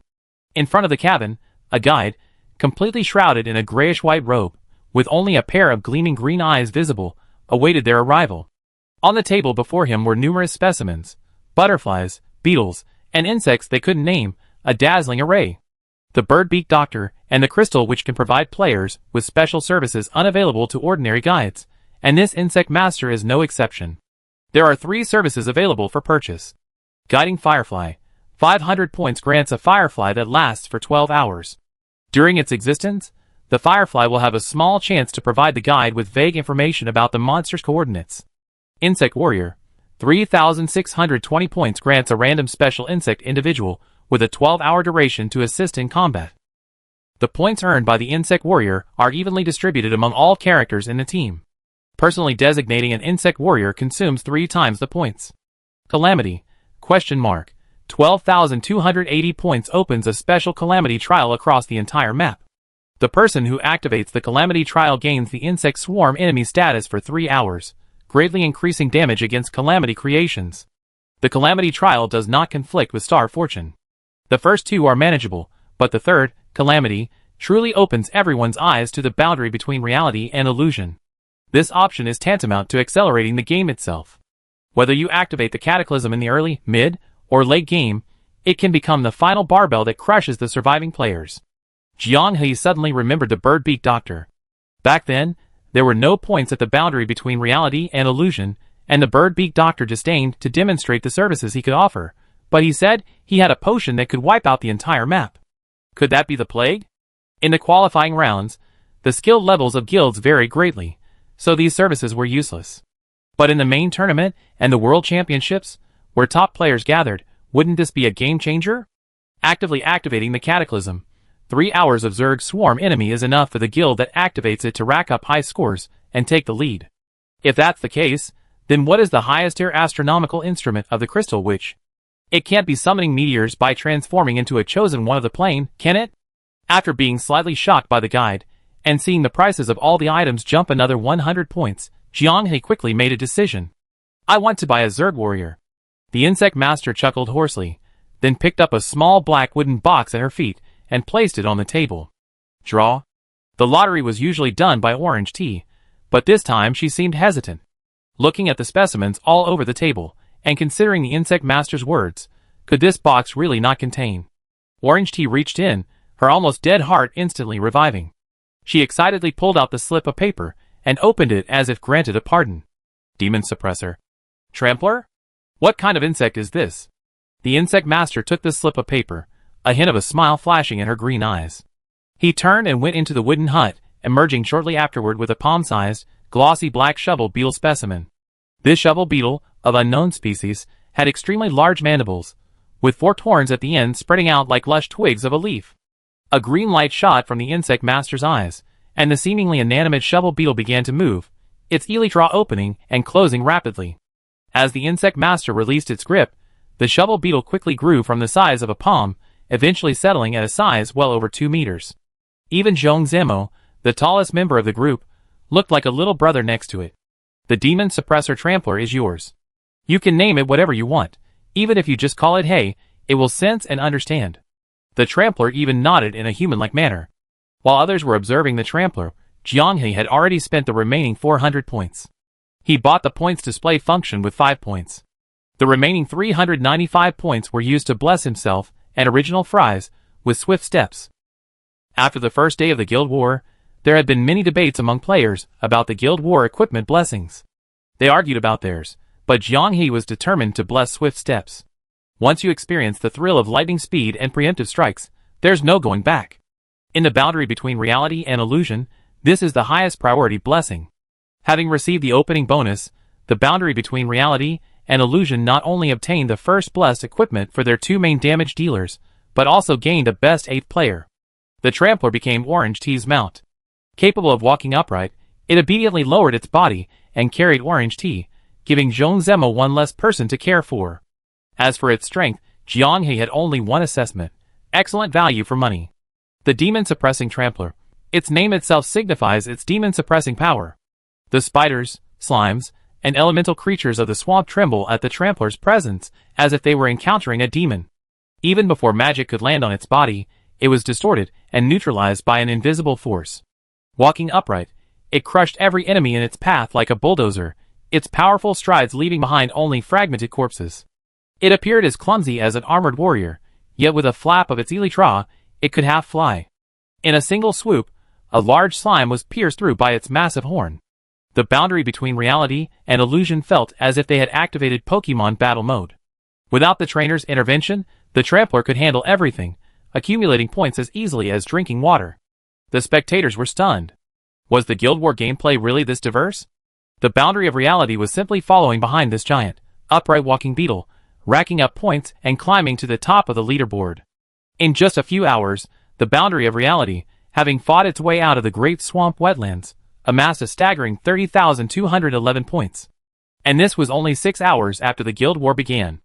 [SPEAKER 1] In front of the cabin, a guide, completely shrouded in a grayish-white robe, with only a pair of gleaming green eyes visible, awaited their arrival. On the table before him were numerous specimens, butterflies, beetles, and insects they couldn't name, a dazzling array. The bird-beak doctor, and the crystal which can provide players with special services unavailable to ordinary guides, and this insect master is no exception. There are 3 services available for purchase. Guiding Firefly. 500 points grants a firefly that lasts for 12 hours. During its existence, the firefly will have a small chance to provide the guide with vague information about the monster's coordinates. Insect Warrior. 3,620 points grants a random special insect individual with a 12-hour duration to assist in combat. The points earned by the Insect Warrior are evenly distributed among all characters in the team. Personally designating an Insect Warrior consumes 3 times the points. Calamity. 12,280 points opens a special Calamity trial across the entire map. The person who activates the Calamity trial gains the Insect Swarm enemy status for 3 hours, greatly increasing damage against Calamity creations. The Calamity trial does not conflict with Star Fortune. The first 2 are manageable, but the third, Calamity, truly opens everyone's eyes to the boundary between reality and illusion. This option is tantamount to accelerating the game itself. Whether you activate the Cataclysm in the early, mid, or late game, it can become the final barbell that crushes the surviving players. Jiang He suddenly remembered the bird-beak doctor. Back then, there were no points at the boundary between reality and illusion, and the bird-beak doctor disdained to demonstrate the services he could offer, but he said he had a potion that could wipe out the entire map. Could that be the plague? In the qualifying rounds, the skill levels of guilds vary greatly. so these services were useless. But in the main tournament and the World Championships, where top players gathered, wouldn't this be a game changer? Actively activating the Cataclysm. 3 hours of Zerg's swarm enemy is enough for the guild that activates it to rack up high scores and take the lead. If that's the case, then what is the highest tier astronomical instrument of the Crystal Witch? It can't be summoning meteors by transforming into a chosen one of the plane, can it? After being slightly shocked by the guide, and seeing the prices of all the items jump another 100 points, Jiang He quickly made a decision. I want to buy a Zerg warrior. The insect master chuckled hoarsely, then picked up a small black wooden box at her feet and placed it on the table. Draw. The lottery was usually done by Orange Tea, but this time she seemed hesitant. Looking at the specimens all over the table, and considering the insect master's words, could this box really not contain? Orange Tea reached in, her almost dead heart instantly reviving. She excitedly pulled out the slip of paper, and opened it as if granted a pardon. Demon Suppressor. Trampler? What kind of insect is this? The insect master took the slip of paper, a hint of a smile flashing in her green eyes. He turned and went into the wooden hut, emerging shortly afterward with a palm-sized, glossy black shovel beetle specimen. This shovel beetle, of unknown species, had extremely large mandibles, with forked horns at the end spreading out like lush twigs of a leaf. A green light shot from the insect master's eyes, and the seemingly inanimate shovel beetle began to move, its elytra opening and closing rapidly. As the insect master released its grip, the shovel beetle quickly grew from the size of a palm, eventually settling at a size well over 2 meters. Even Zhong Zemo, the tallest member of the group, looked like a little brother next to it. The Demon Suppressor Trampler is yours. You can name it whatever you want, even if you just call it Hey, it will sense and understand. The Trampler even nodded in a human-like manner. While others were observing the Trampler, Jiang He had already spent the remaining 400 points. He bought the points display function with 5 points. The remaining 395 points were used to bless himself and original fries with swift steps. After the first day of the Guild War, there had been many debates among players about the Guild War equipment blessings. They argued about theirs, but Jiang He was determined to bless swift steps. Once you experience the thrill of lightning speed and preemptive strikes, there's no going back. In the boundary between reality and illusion, this is the highest priority blessing. Having received the opening bonus, the boundary between reality and illusion not only obtained the first blessed equipment for their 2 main damage dealers, but also gained a best 8th player. The Trampler became Orange Tea's mount. Capable of walking upright, it immediately lowered its body and carried Orange Tea, giving Zhong Zemo one less person to care for. As for its strength, Jiang He had only one assessment: excellent value for money. The demon-suppressing trampler. Its name itself signifies its demon-suppressing power. The spiders, slimes, and elemental creatures of the swamp tremble at the trampler's presence as if they were encountering a demon. Even before magic could land on its body, it was distorted and neutralized by an invisible force. Walking upright, it crushed every enemy in its path like a bulldozer, its powerful strides leaving behind only fragmented corpses. It appeared as clumsy as an armored warrior, yet with a flap of its elytra, it could half fly. In a single swoop, a large slime was pierced through by its massive horn. The boundary between reality and illusion felt as if they had activated Pokemon battle mode. Without the trainer's intervention, the trampler could handle everything, accumulating points as easily as drinking water. The spectators were stunned. Was the Guild War gameplay really this diverse? The boundary of reality was simply following behind this giant, upright walking beetle, racking up points and climbing to the top of the leaderboard. In just a few hours, the boundary of reality, having fought its way out of the Great Swamp Wetlands, amassed a staggering 30,211 points. And this was only 6 hours after the Guild War began.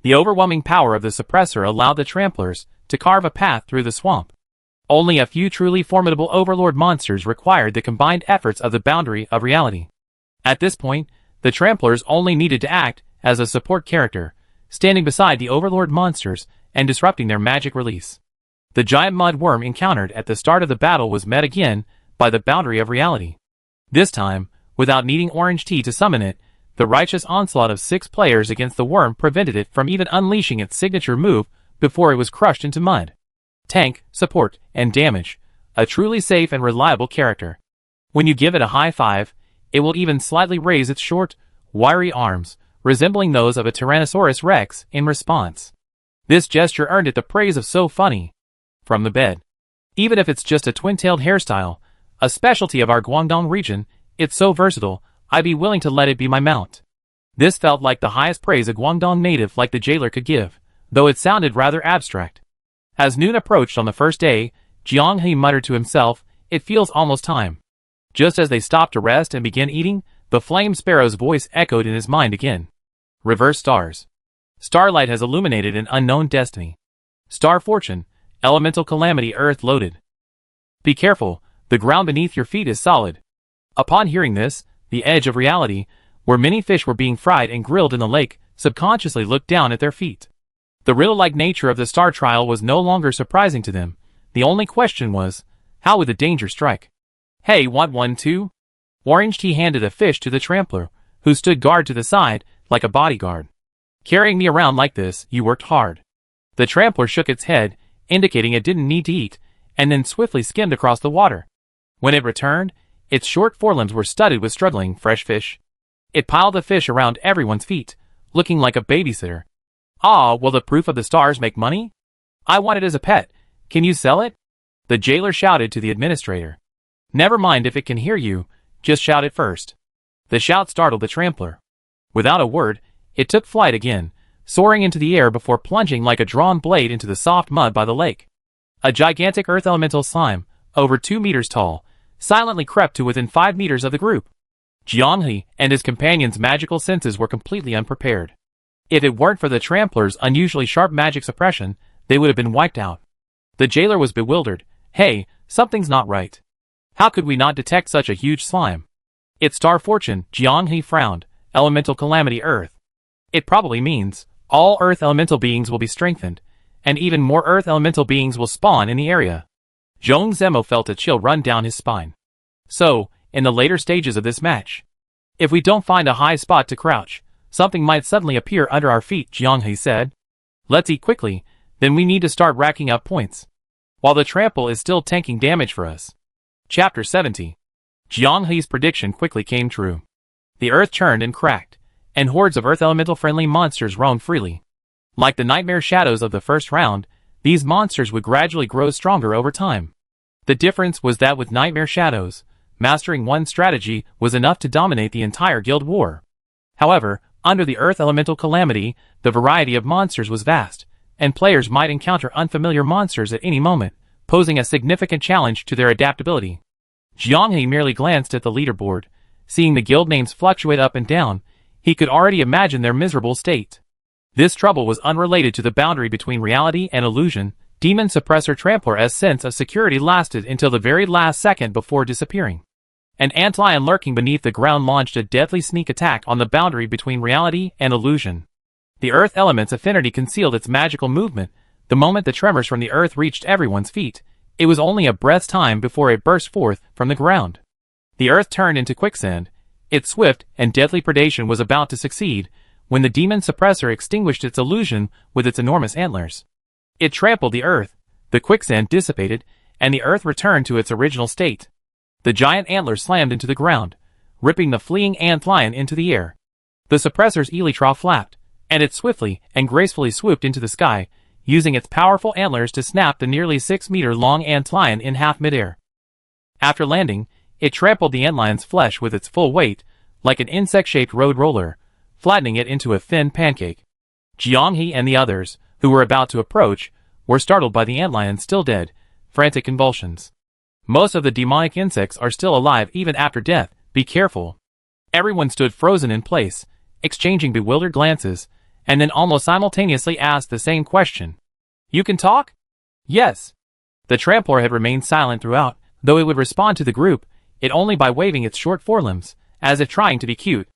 [SPEAKER 1] The overwhelming power of the suppressor allowed the tramplers to carve a path through the swamp. Only a few truly formidable overlord monsters required the combined efforts of the boundary of reality. At this point, the tramplers only needed to act as a support character, standing beside the overlord monsters and disrupting their magic release. The giant mud worm encountered at the start of the battle was met again by the boundary of reality. This time, without needing Orange Tea to summon it, the righteous onslaught of 6 players against the worm prevented it from even unleashing its signature move before it was crushed into mud. Tank, support, and damage. A truly safe and reliable character. When you give it a high five, it will even slightly raise its short, wiry arms, resembling those of a Tyrannosaurus Rex, in response. This gesture earned it the praise of "so funny" from the bed. Even if it's just a twin-tailed hairstyle, a specialty of our Guangdong region, It's so versatile, I'd be willing to let it be my mount. This felt like the highest praise a Guangdong native like the jailer could give, though it sounded rather abstract. As noon approached on the first day, Jiang He muttered to himself, "It feels almost time." Just as they stopped to rest and begin eating, the flame sparrow's voice echoed in his mind again. Reverse stars. Starlight has illuminated an unknown destiny. Star fortune, elemental calamity earth loaded. Be careful, the ground beneath your feet is solid. Upon hearing this, the edge of reality, where many fish were being fried and grilled in the lake, subconsciously looked down at their feet. The riddle-like nature of the star trial was no longer surprising to them. The only question was, how would the danger strike? "Hey, want one too?" Orange Tea handed a fish to the trampler, who stood guard to the side, like a bodyguard. "Carrying me around like this, you worked hard." The trampler shook its head, indicating it didn't need to eat, and then swiftly skimmed across the water. When it returned, its short forelimbs were studded with struggling, fresh fish. It piled the fish around everyone's feet, looking like a babysitter. "Ah, will the proof of the stars make money? I want it as a pet. Can you sell it?" The jailer shouted to the administrator. "Never mind if it can hear you, just shout it first." The shout startled the trampler. Without a word, it took flight again, soaring into the air before plunging like a drawn blade into the soft mud by the lake. A gigantic earth elemental slime, over 2 meters tall, silently crept to within 5 meters of the group. Jiang He and his companions' magical senses were completely unprepared. If it weren't for the trampler's unusually sharp magic suppression, they would have been wiped out. The jailer was bewildered. "Hey, something's not right. How could we not detect such a huge slime?" "It's star fortune," Jiang He frowned. "Elemental calamity earth. It probably means all earth elemental beings will be strengthened, and even more earth elemental beings will spawn in the area." Zhong Zemo felt a chill run down his spine. "So, in the later stages of this match, if we don't find a high spot to crouch, something might suddenly appear under our feet," Jiang He said. "Let's eat quickly, then we need to start racking up points, while the trample is still tanking damage for us." Chapter 70. Jiang He's prediction quickly came true. The earth churned and cracked, and hordes of earth elemental-friendly monsters roamed freely. Like the nightmare shadows of the first round, these monsters would gradually grow stronger over time. The difference was that with nightmare shadows, mastering one strategy was enough to dominate the entire guild war. However, under the earth elemental calamity, the variety of monsters was vast, and players might encounter unfamiliar monsters at any moment, posing a significant challenge to their adaptability. Jiang He merely glanced at the leaderboard. Seeing the guild names fluctuate up and down, he could already imagine their miserable state. This trouble was unrelated to the boundary between reality and illusion. Demon Suppressor Trampler's sense of security lasted until the very last second before disappearing. An antlion lurking beneath the ground launched a deadly sneak attack on the boundary between reality and illusion. The earth element's affinity concealed its magical movement. The moment the tremors from the earth reached everyone's feet, it was only a breath's time before it burst forth from the ground. The earth turned into quicksand. Its swift and deadly predation was about to succeed, when the demon suppressor extinguished its illusion with its enormous antlers. It trampled the earth, the quicksand dissipated, and the earth returned to its original state. The giant antlers slammed into the ground, ripping the fleeing antlion into the air. The suppressor's elytra flapped, and it swiftly and gracefully swooped into the sky, using its powerful antlers to snap the nearly 6-meter-long antlion in half midair. After landing, it trampled the antlion's flesh with its full weight, like an insect-shaped road roller, flattening it into a thin pancake. Jiang He and the others, who were about to approach, were startled by the antlion's still dead, frantic convulsions. Most of the demonic insects are still alive even after death, be careful. Everyone stood frozen in place, exchanging bewildered glances, and then almost simultaneously asked the same question. "You can talk?" "Yes." The trampler had remained silent throughout, though it would respond to the group, it only by waving its short forelimbs, as if trying to be cute.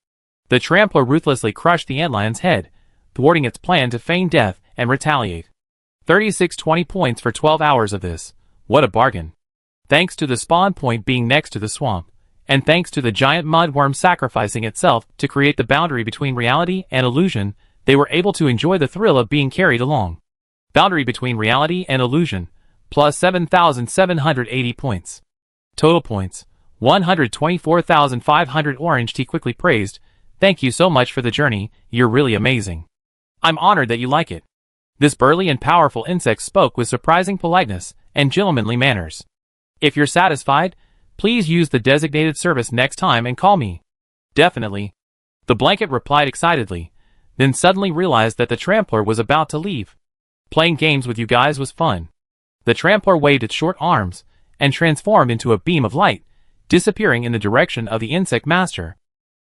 [SPEAKER 1] The trampler ruthlessly crushed the antlion's head, thwarting its plan to feign death and retaliate. 3620 points for 12 hours of this. What a bargain. Thanks to the spawn point being next to the swamp, and thanks to the giant mudworm sacrificing itself to create the boundary between reality and illusion, they were able to enjoy the thrill of being carried along. Boundary between reality and illusion, plus 7,780 points. Total points, 124,500. Orange Tea quickly praised, "Thank you so much for the journey, you're really amazing. I'm honored that you like it." This burly and powerful insect spoke with surprising politeness and gentlemanly manners. "If you're satisfied, Please use the designated service next time and call me. Definitely. The blanket replied excitedly, then suddenly realized that the trampler was about to leave. Playing games with you guys was fun. The trampler waved its short arms and transformed into a beam of light, disappearing in the direction of the insect master.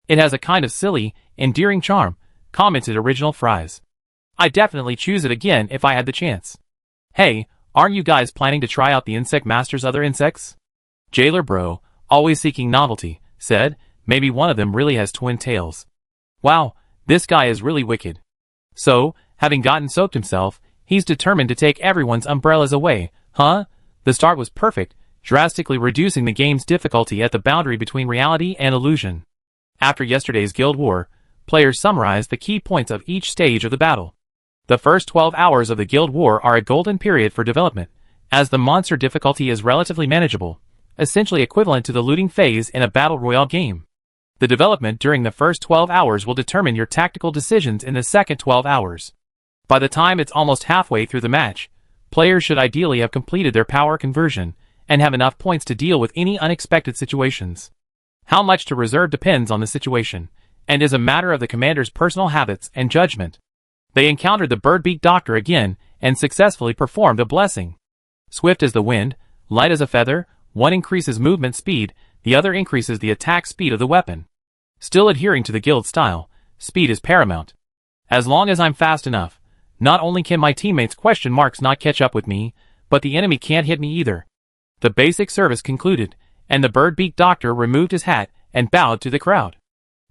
[SPEAKER 1] It has a kind of silly, endearing charm, commented Original Fries. I'd definitely choose it again if I had the chance. Hey, aren't you guys planning to try out the insect master's other insects? Jailer Bro, always seeking novelty, said, maybe one of them really has twin tails. Wow, this guy is really wicked. So, having gotten soaked himself, he's determined to take everyone's umbrellas away, huh? The start was perfect, drastically reducing the game's difficulty at the boundary between reality and illusion. After yesterday's Guild War, players summarized the key points of each stage of the battle. The first 12 hours of the Guild War are a golden period for development, as the monster difficulty is relatively manageable, essentially equivalent to the looting phase in a battle royale game. The development during the first 12 hours will determine your tactical decisions in the second 12 hours. By the time it's almost halfway through the match, players should ideally have completed their power conversion and have enough points to deal with any unexpected situations. How much to reserve depends on the situation, and is a matter of the commander's personal habits and judgment. They encountered the bird-beaked doctor again and successfully performed a blessing. Swift as the wind, light as a feather, one increases movement speed, the other increases the attack speed of the weapon. Still adhering to the guild style, speed is paramount. As long as I'm fast enough, not only can my teammates not catch up with me, but the enemy can't hit me either. The basic service concluded, and the bird-beaked doctor removed his hat and bowed to the crowd.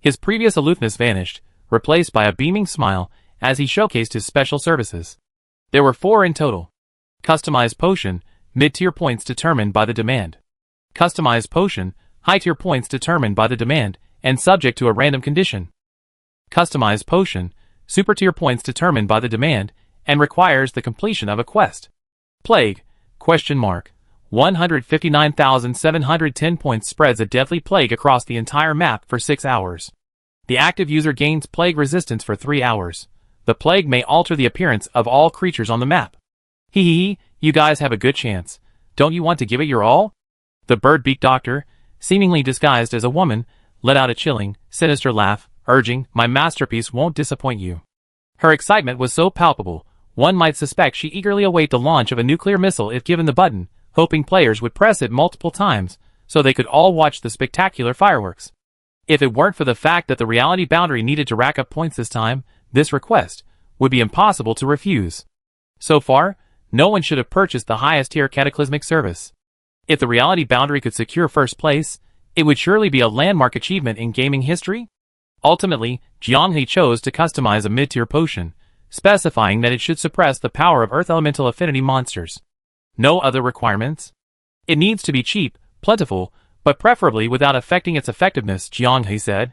[SPEAKER 1] His previous aloofness vanished, replaced by a beaming smile as he showcased his special services. There were 4 in total. Customized potion, mid-tier points determined by the demand. Customized potion, high-tier points determined by the demand, and subject to a random condition. Customized potion, super-tier points determined by the demand, and requires the completion of a quest. Plague, ? 159,710 points spreads a deadly plague across the entire map for 6 hours. The active user gains plague resistance for 3 hours. The plague may alter the appearance of all creatures on the map. Hee, you guys have a good chance. Don't you want to give it your all? The bird-beaked doctor, seemingly disguised as a woman, let out a chilling, sinister laugh, urging, my masterpiece won't disappoint you. Her excitement was so palpable, one might suspect she eagerly awaited the launch of a nuclear missile if given the button, hoping players would press it multiple times, so they could all watch the spectacular fireworks. If it weren't for the fact that the reality boundary needed to rack up points this time, this request would be impossible to refuse. So far, no one should have purchased the highest tier cataclysmic service. If the reality boundary could secure first place, it would surely be a landmark achievement in gaming history. Ultimately, Jianghe chose to customize a mid-tier potion, specifying that it should suppress the power of Earth Elemental affinity monsters. No other requirements? It needs to be cheap, plentiful, but preferably without affecting its effectiveness, Jianghe said.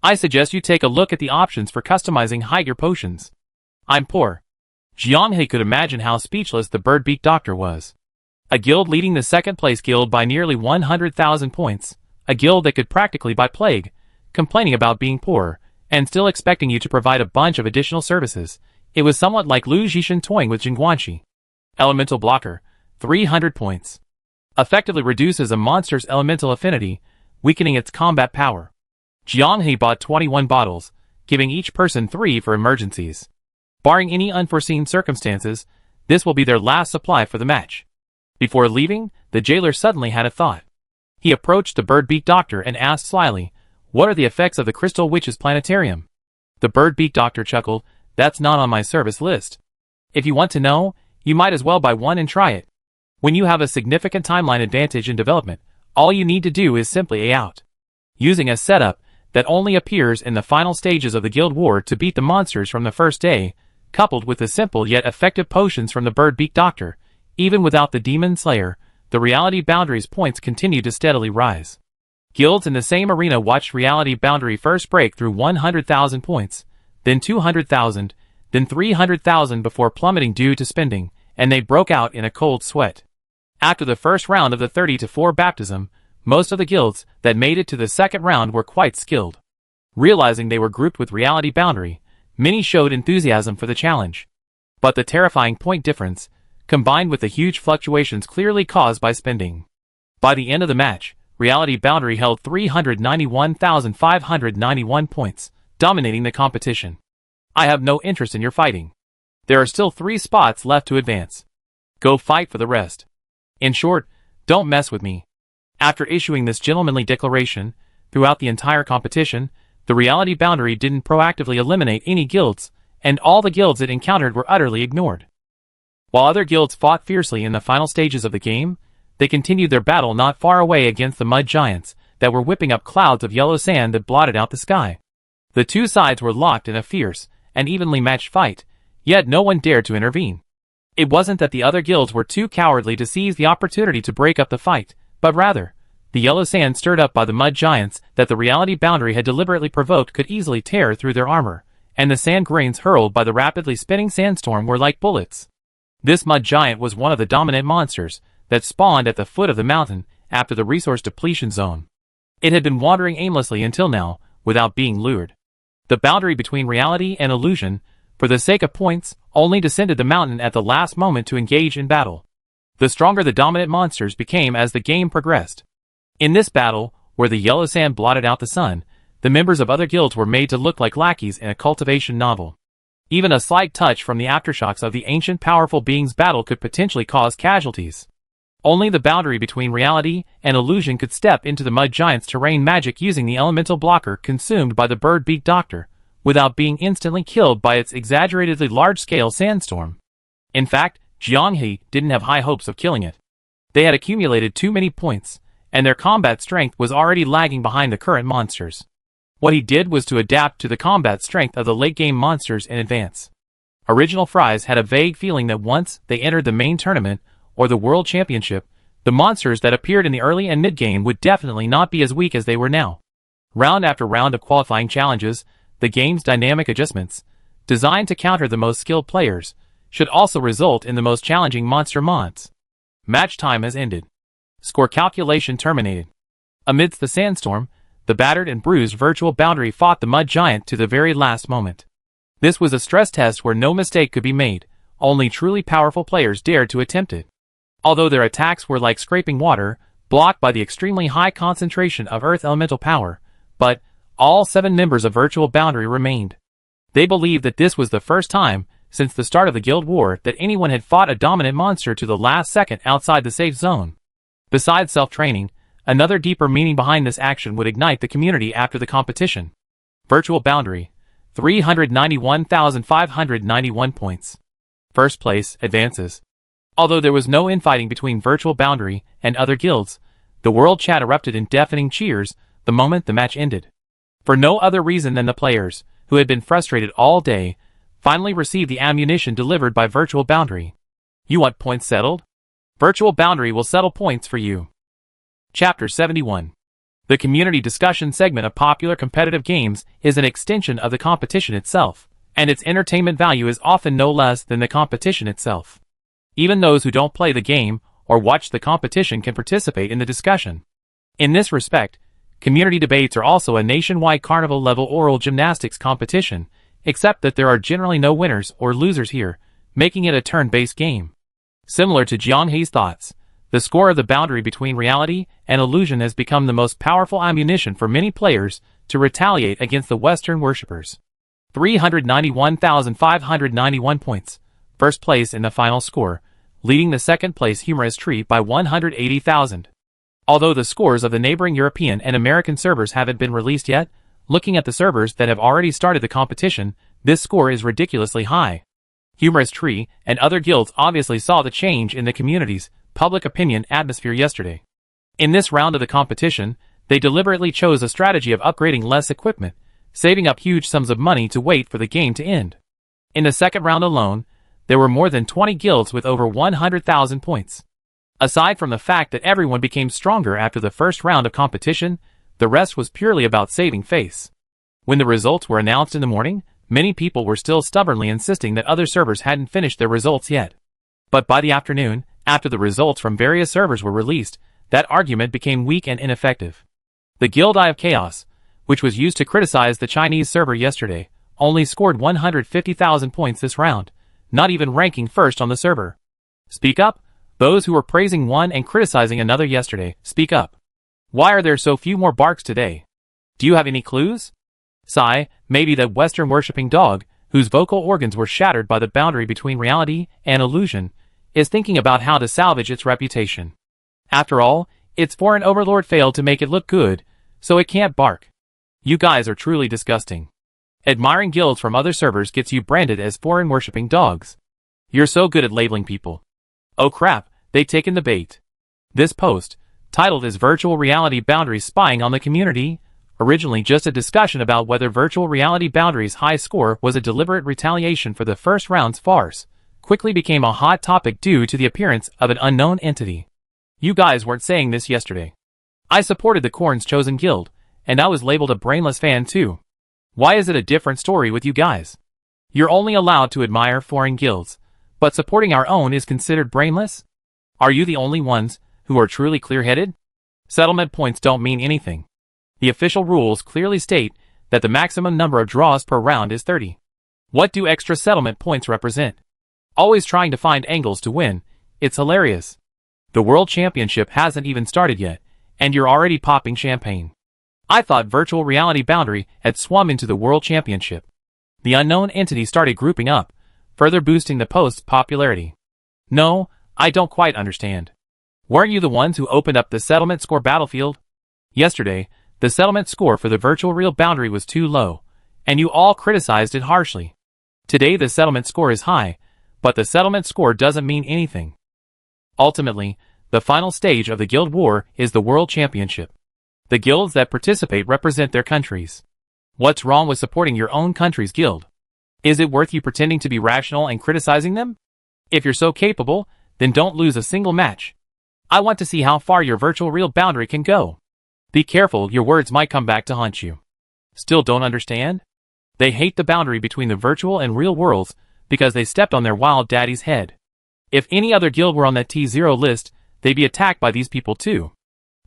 [SPEAKER 1] I suggest you take a look at the options for customizing high-tier potions. I'm poor. Jianghe could imagine how speechless the bird-beaked doctor was. A guild leading the second-place guild by nearly 100,000 points, a guild that could practically buy plague, complaining about being poor, and still expecting you to provide a bunch of additional services. It was somewhat like Lu Zhishan toying with Jingguanxi. Elemental Blocker, 300 points. Effectively reduces a monster's elemental affinity, weakening its combat power. Jianghe bought 21 bottles, giving each person 3 for emergencies. Barring any unforeseen circumstances, this will be their last supply for the match. Before leaving, the jailer suddenly had a thought. He approached the bird-beaked doctor and asked slyly, what are the effects of the Crystal Witch's planetarium? The bird-beaked doctor chuckled, that's not on my service list. If you want to know, you might as well buy one and try it. When you have a significant timeline advantage in development, all you need to do is simply out. Using a setup that only appears in the final stages of the Guild War to beat the monsters from the first day, coupled with the simple yet effective potions from the bird-beaked doctor, even without the Demon Slayer, the reality boundary's points continue to steadily rise. Guilds in the same arena watched reality boundary first break through 100,000 points, then 200,000, then 300,000 before plummeting due to spending, and they broke out in a cold sweat. After the first round of the 30-4 baptism, most of the guilds that made it to the second round were quite skilled. Realizing they were grouped with reality boundary, many showed enthusiasm for the challenge. But the terrifying point difference, combined with the huge fluctuations clearly caused by spending. By the end of the match, Reality Boundary held 391,591 points, dominating the competition. I have no interest in your fighting. There are still 3 spots left to advance. Go fight for the rest. In short, don't mess with me. After issuing this gentlemanly declaration, throughout the entire competition, the Reality Boundary didn't proactively eliminate any guilds, and all the guilds it encountered were utterly ignored. While other guilds fought fiercely in the final stages of the game, they continued their battle not far away against the mud giants that were whipping up clouds of yellow sand that blotted out the sky. The two sides were locked in a fierce and evenly matched fight, yet no one dared to intervene. It wasn't that the other guilds were too cowardly to seize the opportunity to break up the fight, but rather, the yellow sand stirred up by the mud giants that the Reality Boundary had deliberately provoked could easily tear through their armor, and the sand grains hurled by the rapidly spinning sandstorm were like bullets. This mud giant was one of the dominant monsters that spawned at the foot of the mountain after the resource depletion zone. It had been wandering aimlessly until now, without being lured. The boundary between reality and illusion, for the sake of points, only descended the mountain at the last moment to engage in battle. The stronger the dominant monsters became as the game progressed. In this battle, where the yellow sand blotted out the sun, the members of other guilds were made to look like lackeys in a cultivation novel. Even a slight touch from the aftershocks of the ancient powerful being's battle could potentially cause casualties. Only the boundary between reality and illusion could step into the mud giant's terrain magic using the elemental blocker consumed by the bird-beaked doctor, without being instantly killed by its exaggeratedly large-scale sandstorm. In fact, Jianghe didn't have high hopes of killing it. They had accumulated too many points, and their combat strength was already lagging behind the current monsters. What he did was to adapt to the combat strength of the late-game monsters in advance. Original Fries had a vague feeling that once they entered the main tournament, or the World Championship, the monsters that appeared in the early and mid-game would definitely not be as weak as they were now. Round after round of qualifying challenges, the game's dynamic adjustments, designed to counter the most skilled players, should also result in the most challenging monster mods. Match time has ended. Score calculation terminated. Amidst the sandstorm, the battered and bruised virtual boundary fought the mud giant to the very last moment. This was a stress test where no mistake could be made, only truly powerful players dared to attempt it. Although their attacks were like scraping water, blocked by the extremely high concentration of earth elemental power, but all 7 members of Virtual Boundary remained. They believed that this was the first time, since the start of the Guild War, that anyone had fought a dominant monster to the last second outside the safe zone. Besides self-training, another deeper meaning behind this action would ignite the community after the competition. Virtual Boundary, 391,591 points. First place advances. Although there was no infighting between Virtual Boundary and other guilds, the world chat erupted in deafening cheers the moment the match ended. For no other reason than the players, who had been frustrated all day, finally received the ammunition delivered by Virtual Boundary. You want points settled? Virtual Boundary will settle points for you. Chapter 71. The community discussion segment of popular competitive games is an extension of the competition itself, and its entertainment value is often no less than the competition itself. Even those who don't play the game or watch the competition can participate in the discussion. In this respect, community debates are also a nationwide carnival-level oral gymnastics competition, except that there are generally no winners or losers here, making it a turn-based game. Similar to Jianghe's thoughts, the score of the boundary between reality and illusion has become the most powerful ammunition for many players to retaliate against the Western worshippers. 391,591 points, first place in the final score, leading the second-place Humorous Tree by 180,000. Although the scores of the neighboring European and American servers haven't been released yet, looking at the servers that have already started the competition, this score is ridiculously high. Humorous Tree and other guilds obviously saw the change in the community's public opinion atmosphere yesterday. In this round of the competition, they deliberately chose a strategy of upgrading less equipment, saving up huge sums of money to wait for the game to end. In the second round alone, there were more than 20 guilds with over 100,000 points. Aside from the fact that everyone became stronger after the first round of competition, the rest was purely about saving face. When the results were announced in the morning, many people were still stubbornly insisting that other servers hadn't finished their results yet. But by the afternoon, after the results from various servers were released, that argument became weak and ineffective. The Guild Eye of Chaos, which was used to criticize the Chinese server yesterday, only scored 150,000 points this round, not even ranking first on the server. Speak up, Those who were praising one and criticizing another yesterday, speak up. Why are there so few more barks today? Do you have any clues? Sigh, maybe that Western worshipping dog, whose vocal organs were shattered by the boundary between reality and illusion, is thinking about how to salvage its reputation. After all, its foreign overlord failed to make it look good, so it can't bark. You guys are truly disgusting. Admiring guilds from other servers gets you branded as foreign worshipping dogs. You're so good at labeling people. Oh crap, they've taken the bait. This post, titled as Virtual Reality Boundaries Spying on the Community, originally just a discussion about whether Virtual Reality Boundaries' high score was a deliberate retaliation for the first round's farce, quickly became a hot topic due to the appearance of an unknown entity. You guys weren't saying this yesterday. I supported the Corn's chosen guild, and I was labeled a brainless fan too. Why is it a different story with you guys? You're only allowed to admire foreign guilds, but supporting our own is considered brainless? Are you the only ones who are truly clear-headed? Settlement points don't mean anything. The official rules clearly state that the maximum number of draws per round is 30. What do extra settlement points represent? Always trying to find angles to win. It's hilarious. The World Championship hasn't even started yet, and you're already popping champagne. I thought Virtual Reality Boundary had swum into the World Championship. The unknown entity started grouping up, further boosting the post's popularity. No, I don't quite understand. Weren't you the ones who opened up the settlement score battlefield? Yesterday, the settlement score for the Virtual Real Boundary was too low, and you all criticized it harshly. Today the settlement score is high, but the settlement score doesn't mean anything. Ultimately, the final stage of the guild war is the World Championship. The guilds that participate represent their countries. What's wrong with supporting your own country's guild? Is it worth you pretending to be rational and criticizing them? If you're so capable, then don't lose a single match. I want to see how far your Virtual Real Boundary can go. Be careful, your words might come back to haunt you. Still don't understand? They hate the boundary between the virtual and real worlds because they stepped on their wild daddy's head. If any other guild were on that T0 list, they'd be attacked by these people too.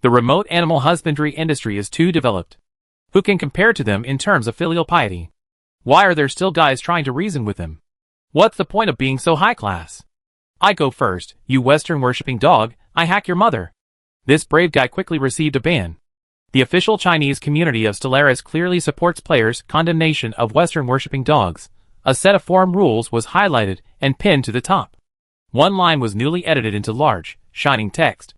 [SPEAKER 1] The remote animal husbandry industry is too developed. Who can compare to them in terms of filial piety? Why are there still guys trying to reason with them? What's the point of being so high class? I go first, you Western worshipping dog, I hack your mother. This brave guy quickly received a ban. The official Chinese community of Stellaris clearly supports players' condemnation of Western worshipping dogs. A set of forum rules was highlighted and pinned to the top. One line was newly edited into large, shining text.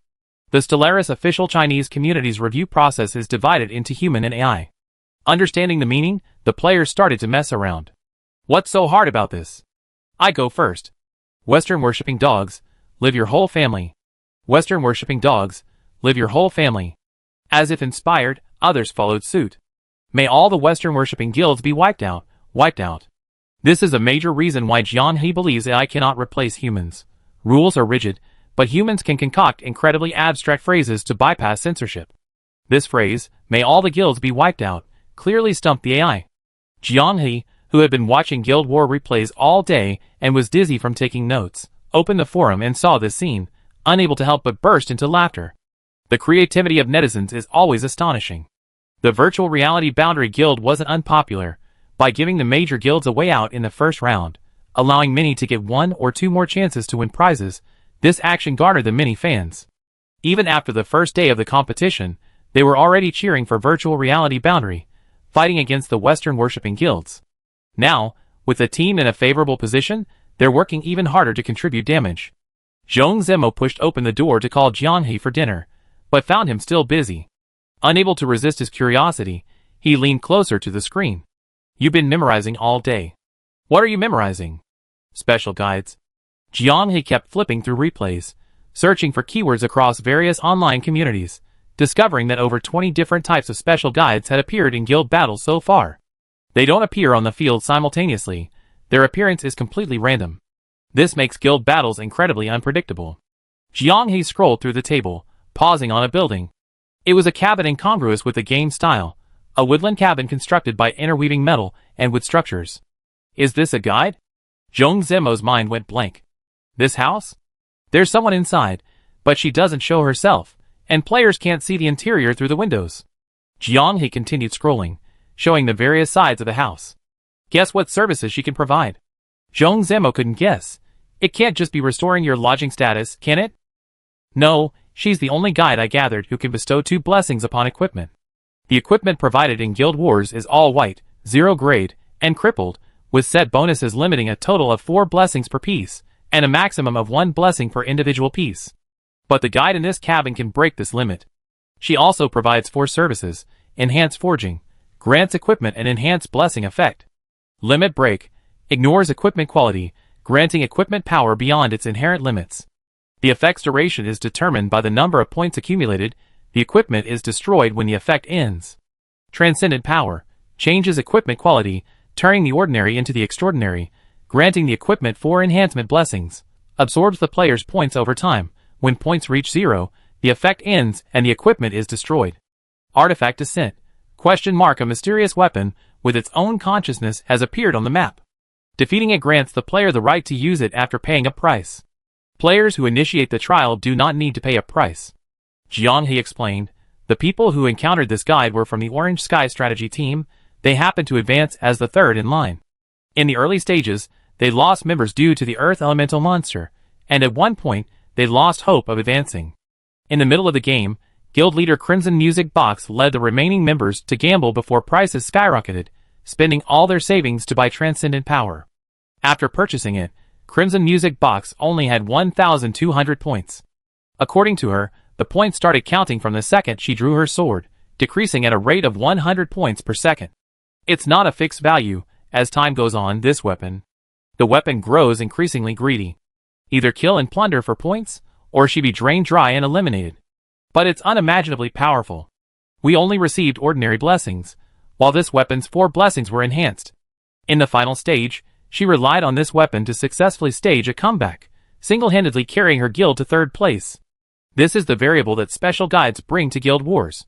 [SPEAKER 1] The Stellaris official Chinese community's review process is divided into human and AI. Understanding the meaning, the players started to mess around. What's so hard about this? I go first. Western worshipping dogs, live your whole family. Western worshipping dogs, live your whole family. As if inspired, others followed suit. May all the Western worshipping guilds be wiped out, wiped out. This is a major reason why Jianhe believes AI cannot replace humans. Rules are rigid, but humans can concoct incredibly abstract phrases to bypass censorship. This phrase, may all the guilds be wiped out, clearly stumped the AI. Jianhe, who had been watching Guild War replays all day and was dizzy from taking notes, opened the forum and saw this scene, unable to help but burst into laughter. The creativity of netizens is always astonishing. The Virtual Reality Boundary Guild wasn't unpopular by giving the major guilds a way out in the first round, allowing many to get 1 or 2 more chances to win prizes. This action garnered them many fans. Even after the first day of the competition, they were already cheering for Virtual Reality Boundary, fighting against the Western worshipping guilds. Now, with the team in a favorable position, they're working even harder to contribute damage. Zhong Zemo pushed open the door to call Jianhe for dinner, but found him still busy. Unable to resist his curiosity, he leaned closer to the screen. You've been memorizing all day. What are you memorizing? Special guides. Jianhe kept flipping through replays, searching for keywords across various online communities, discovering that over 20 different types of special guides had appeared in guild battles so far. They don't appear on the field simultaneously, their appearance is completely random. This makes guild battles incredibly unpredictable. Jianhe scrolled through the table, pausing on a building. It was a cabin incongruous with the game style, a woodland cabin constructed by interweaving metal and wood structures. Is this a guide? Zhong Zemo's mind went blank. This house? There's someone inside, but she doesn't show herself, and players can't see the interior through the windows. Jianhe continued scrolling, showing the various sides of the house. Guess what services she can provide? Zhong Zemo couldn't guess. It can't just be restoring your lodging status, can it? No, she's the only guide I gathered who can bestow 2 blessings upon equipment. The equipment provided in Guild Wars is all white, 0 grade, and crippled, with set bonuses limiting a total of 4 blessings per piece, and a maximum of 1 blessing per individual piece. But the guide in this cabin can break this limit. She also provides 4 services: enhanced forging, grants equipment an enhanced blessing effect. Limit break, ignores equipment quality, granting equipment power beyond its inherent limits. The effect's duration is determined by the number of points accumulated. The equipment is destroyed when the effect ends. Transcendent power, changes equipment quality, turning the ordinary into the extraordinary, granting the equipment 4 enhancement blessings, absorbs the player's points over time. When points reach 0, the effect ends and the equipment is destroyed. Artifact Descent, ? A mysterious weapon with its own consciousness has appeared on the map. Defeating it grants the player the right to use it after paying a price. Players who initiate the trial do not need to pay a price. Jianghe explained, the people who encountered this guide were from the Orange Sky strategy team. They happened to advance as the 3rd in line. In the early stages, they lost members due to the Earth Elemental monster, and at one point, they lost hope of advancing. In the middle of the game, Guild leader Crimson Music Box led the remaining members to gamble before prices skyrocketed, spending all their savings to buy transcendent power. After purchasing it, Crimson Music Box only had 1,200 points. According to her, the points started counting from the second she drew her sword, decreasing at a rate of 100 points per second. It's not a fixed value. As time goes on, the weapon grows increasingly greedy. Either kill and plunder for points, or she be drained dry and eliminated. But it's unimaginably powerful. We only received ordinary blessings, while this weapon's 4 blessings were enhanced. In the final stage, she relied on this weapon to successfully stage a comeback, single-handedly carrying her guild to 3rd place. This is the variable that special guides bring to Guild Wars.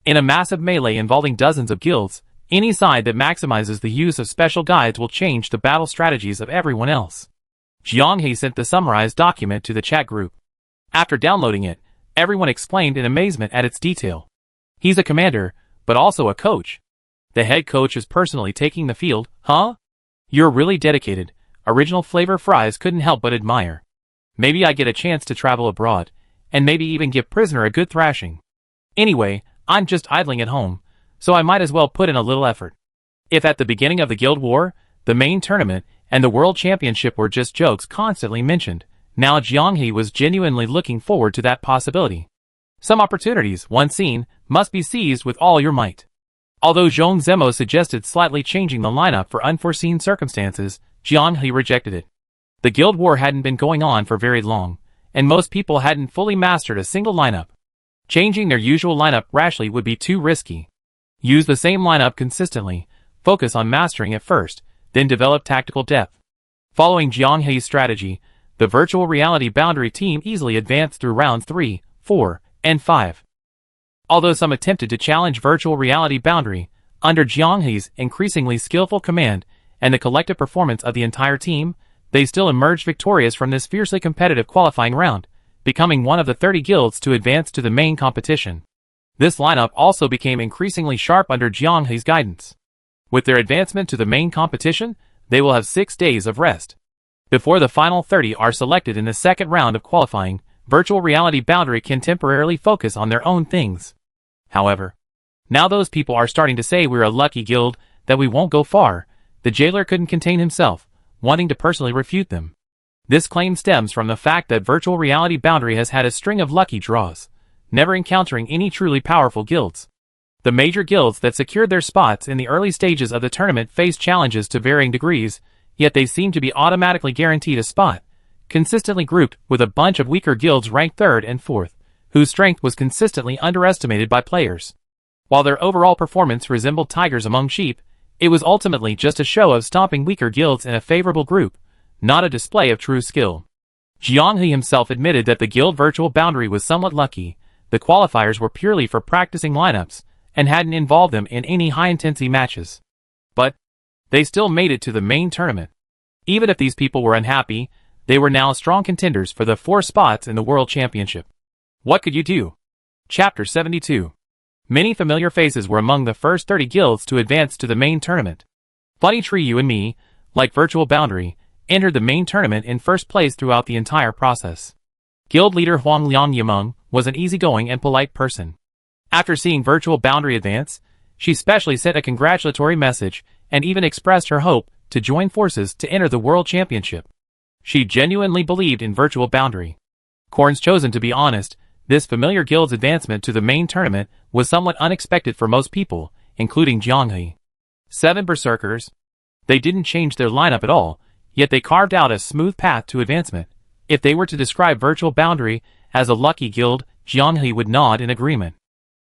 [SPEAKER 1] In a massive melee involving dozens of guilds, any side that maximizes the use of special guides will change the battle strategies of everyone else. Jianghe sent the summarized document to the chat group. After downloading it, everyone exclaimed in amazement at its detail. He's a commander, but also a coach. The head coach is personally taking the field, huh? You're really dedicated. Original Flavor Fries couldn't help but admire. Maybe I get a chance to travel abroad, and maybe even give Prisoner a good thrashing. Anyway, I'm just idling at home, so I might as well put in a little effort. If at the beginning of the Guild War, the main tournament, and the World Championship were just jokes constantly mentioned, now Jianghe was genuinely looking forward to that possibility. Some opportunities, once seen, must be seized with all your might. Although Zhong Zemo suggested slightly changing the lineup for unforeseen circumstances, Jianghe rejected it. The Guild War hadn't been going on for very long, and most people hadn't fully mastered a single lineup. Changing their usual lineup rashly would be too risky. Use the same lineup consistently, focus on mastering it first, then develop tactical depth. Following Jianghe's strategy, the virtual reality boundary team easily advanced through rounds 3, 4, and 5. Although some attempted to challenge virtual reality boundary, under Jianghe's increasingly skillful command and the collective performance of the entire team, they still emerged victorious from this fiercely competitive qualifying round, becoming one of the 30 guilds to advance to the main competition. This lineup also became increasingly sharp under Jianghe's guidance. With their advancement to the main competition, they will have 6 days of rest. Before the final 30 are selected in the second round of qualifying, virtual reality boundary can temporarily focus on their own things. However, now those people are starting to say we're a lucky guild, that we won't go far. The jailer couldn't contain himself, wanting to personally refute them. This claim stems from the fact that virtual reality boundary has had a string of lucky draws, never encountering any truly powerful guilds. The major guilds that secured their spots in the early stages of the tournament faced challenges to varying degrees, yet they seemed to be automatically guaranteed a spot, consistently grouped with a bunch of weaker guilds ranked 3rd and 4th, whose strength was consistently underestimated by players. While their overall performance resembled tigers among sheep, it was ultimately just a show of stomping weaker guilds in a favorable group, not a display of true skill. Jianghe himself admitted that the guild virtual boundary was somewhat lucky. The qualifiers were purely for practicing lineups, and hadn't involved them in any high-intensity matches. But they still made it to the main tournament. Even if these people were unhappy, they were now strong contenders for the 4 spots in the World Championship. What could you do? Chapter 72. Many familiar faces were among the first 30 guilds to advance to the main tournament. Funny Tree You and Me, like Virtual Boundary, entered the main tournament in first place throughout the entire process. Guild leader Huang Liangyameng was an easygoing and polite person. After seeing virtual boundary advance, she specially sent a congratulatory message and even expressed her hope to join forces to enter the World Championship. She genuinely believed in virtual boundary. Korn's chosen to be honest, this familiar guild's advancement to the main tournament was somewhat unexpected for most people, including Jianghe. 7 Berserkers. They didn't change their lineup at all, yet they carved out a smooth path to advancement. If they were to describe virtual boundary as a lucky guild, Jianghe would nod in agreement.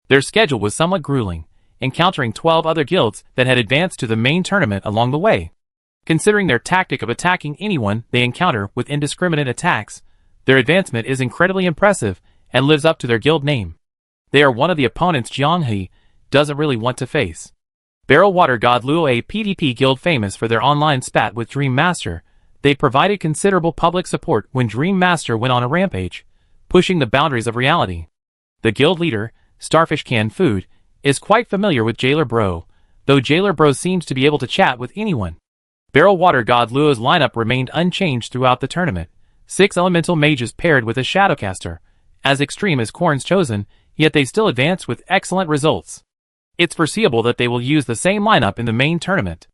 [SPEAKER 1] Their schedule was somewhat grueling, encountering 12 other guilds that had advanced to the main tournament along the way. Considering their tactic of attacking anyone they encounter with indiscriminate attacks, their advancement is incredibly impressive and lives up to their guild name. They are one of the opponents Jianghe doesn't really want to face. Barrel Water God Luo, a PvP guild famous for their online spat with Dream Master, they provided considerable public support when Dream Master went on a rampage, pushing the boundaries of reality. The guild leader, Starfish Canned Food, is quite familiar with Jailer Bro, though Jailer Bro seems to be able to chat with anyone. Barrel Water God Luo's lineup remained unchanged throughout the tournament. 6 elemental mages paired with a shadowcaster, as extreme as Korn's chosen, yet they still advanced with excellent results. It's foreseeable that they will use the same lineup in the main tournament.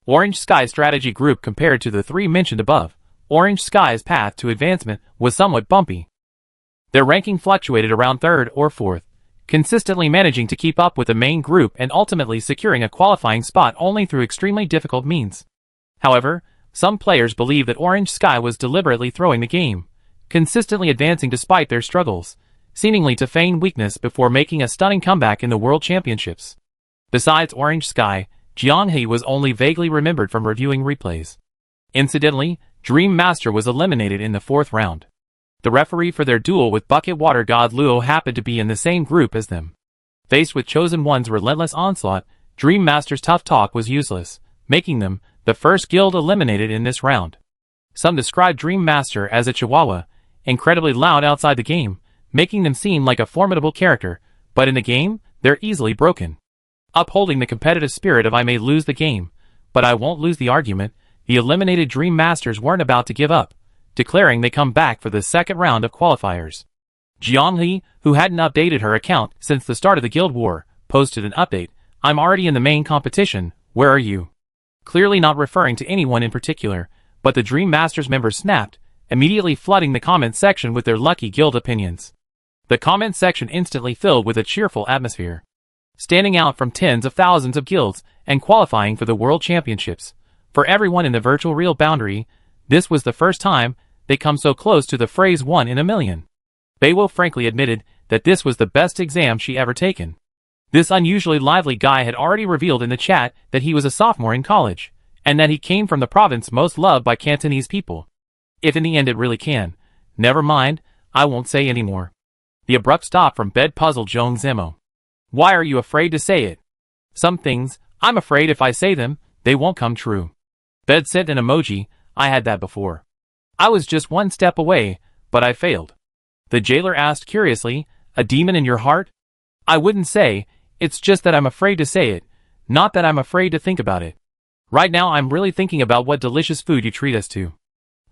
[SPEAKER 1] Orange Sky strategy group. Compared to the 3 mentioned above, Orange Sky's path to advancement was somewhat bumpy. Their ranking fluctuated around 3rd or 4th, consistently managing to keep up with the main group and ultimately securing a qualifying spot only through extremely difficult means. However, some players believe that Orange Sky was deliberately throwing the game, consistently advancing despite their struggles, seemingly to feign weakness before making a stunning comeback in the World Championships. Besides Orange Sky, Jianghe was only vaguely remembered from reviewing replays. Incidentally, Dream Master was eliminated in the 4th round. The referee for their duel with Bucket Water God Luo happened to be in the same group as them. Faced with Chosen One's relentless onslaught, Dream Master's tough talk was useless, making them the first guild eliminated in this round. Some describe Dream Master as a chihuahua, incredibly loud outside the game, making them seem like a formidable character, but in the game, they're easily broken. Upholding the competitive spirit of I may lose the game, but I won't lose the argument, the eliminated Dream Masters weren't about to give up, declaring they come back for the 2nd round of qualifiers. Jianghe, who hadn't updated her account since the start of the guild war, posted an update. I'm already in the main competition, where are you? Clearly not referring to anyone in particular, but the Dream Masters members snapped, immediately flooding the comment section with their lucky guild opinions. The comment section instantly filled with a cheerful atmosphere. Standing out from tens of thousands of guilds and qualifying for the World Championships. For everyone in the virtual real boundary, this was the first time they come so close to the phrase 1 in a million. Beiwo frankly admitted that this was the best exam she ever taken. This unusually lively guy had already revealed in the chat that he was a sophomore in college, and that he came from the province most loved by Cantonese people. If in the end it really can. Never mind, I won't say anymore. The abrupt stop from bed puzzled Zhong Zemo. Why are you afraid to say it? Some things, I'm afraid if I say them, they won't come true. Bed sent an emoji. I had that before. I was just one step away, but I failed. The jailer asked curiously, a demon in your heart? I wouldn't say, it's just that I'm afraid to say it, not that I'm afraid to think about it. Right now I'm really thinking about what delicious food you treat us to.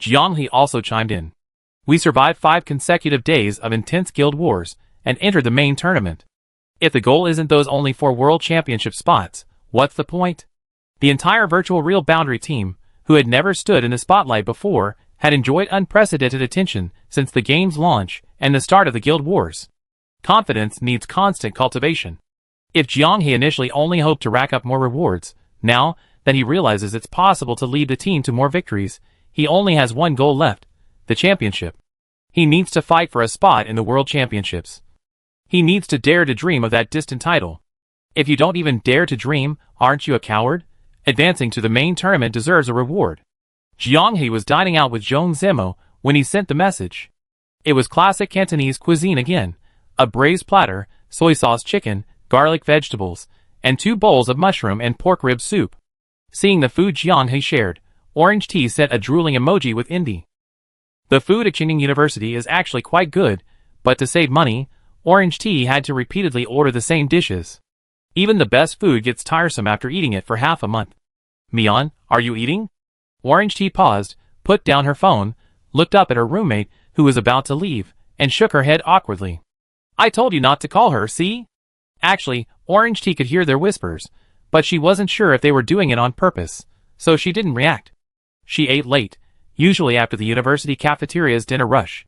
[SPEAKER 1] Jianghe also chimed in. We survived 5 consecutive days of intense guild wars, and entered the main tournament. If the goal isn't those only 4 World Championship spots, what's the point? The entire virtual real boundary team, who had never stood in the spotlight before, had enjoyed unprecedented attention since the game's launch and the start of the guild wars. Confidence needs constant cultivation. If Jianghe initially only hoped to rack up more rewards, now that he realizes it's possible to lead the team to more victories, he only has one goal left, the championship. He needs to fight for a spot in the World Championships. He needs to dare to dream of that distant title. If you don't even dare to dream, aren't you a coward? Advancing to the main tournament deserves a reward. Jianghe was dining out with Zhong Zemo when he sent the message. It was classic Cantonese cuisine again, a braised platter, soy sauce chicken, garlic vegetables, and 2 bowls of mushroom and pork rib soup. Seeing the food Jianghe shared, Orange Tea sent a drooling emoji with Indie. The food at Qingning University is actually quite good, but to save money, Orange Tea had to repeatedly order the same dishes. Even the best food gets tiresome after eating it for half a month. Mian, are you eating? Orange Tea paused, put down her phone, looked up at her roommate, who was about to leave, and shook her head awkwardly. I told you not to call her, see? Actually, Orange Tea could hear their whispers, but she wasn't sure if they were doing it on purpose, so she didn't react. She ate late, usually after the university cafeteria's dinner rush.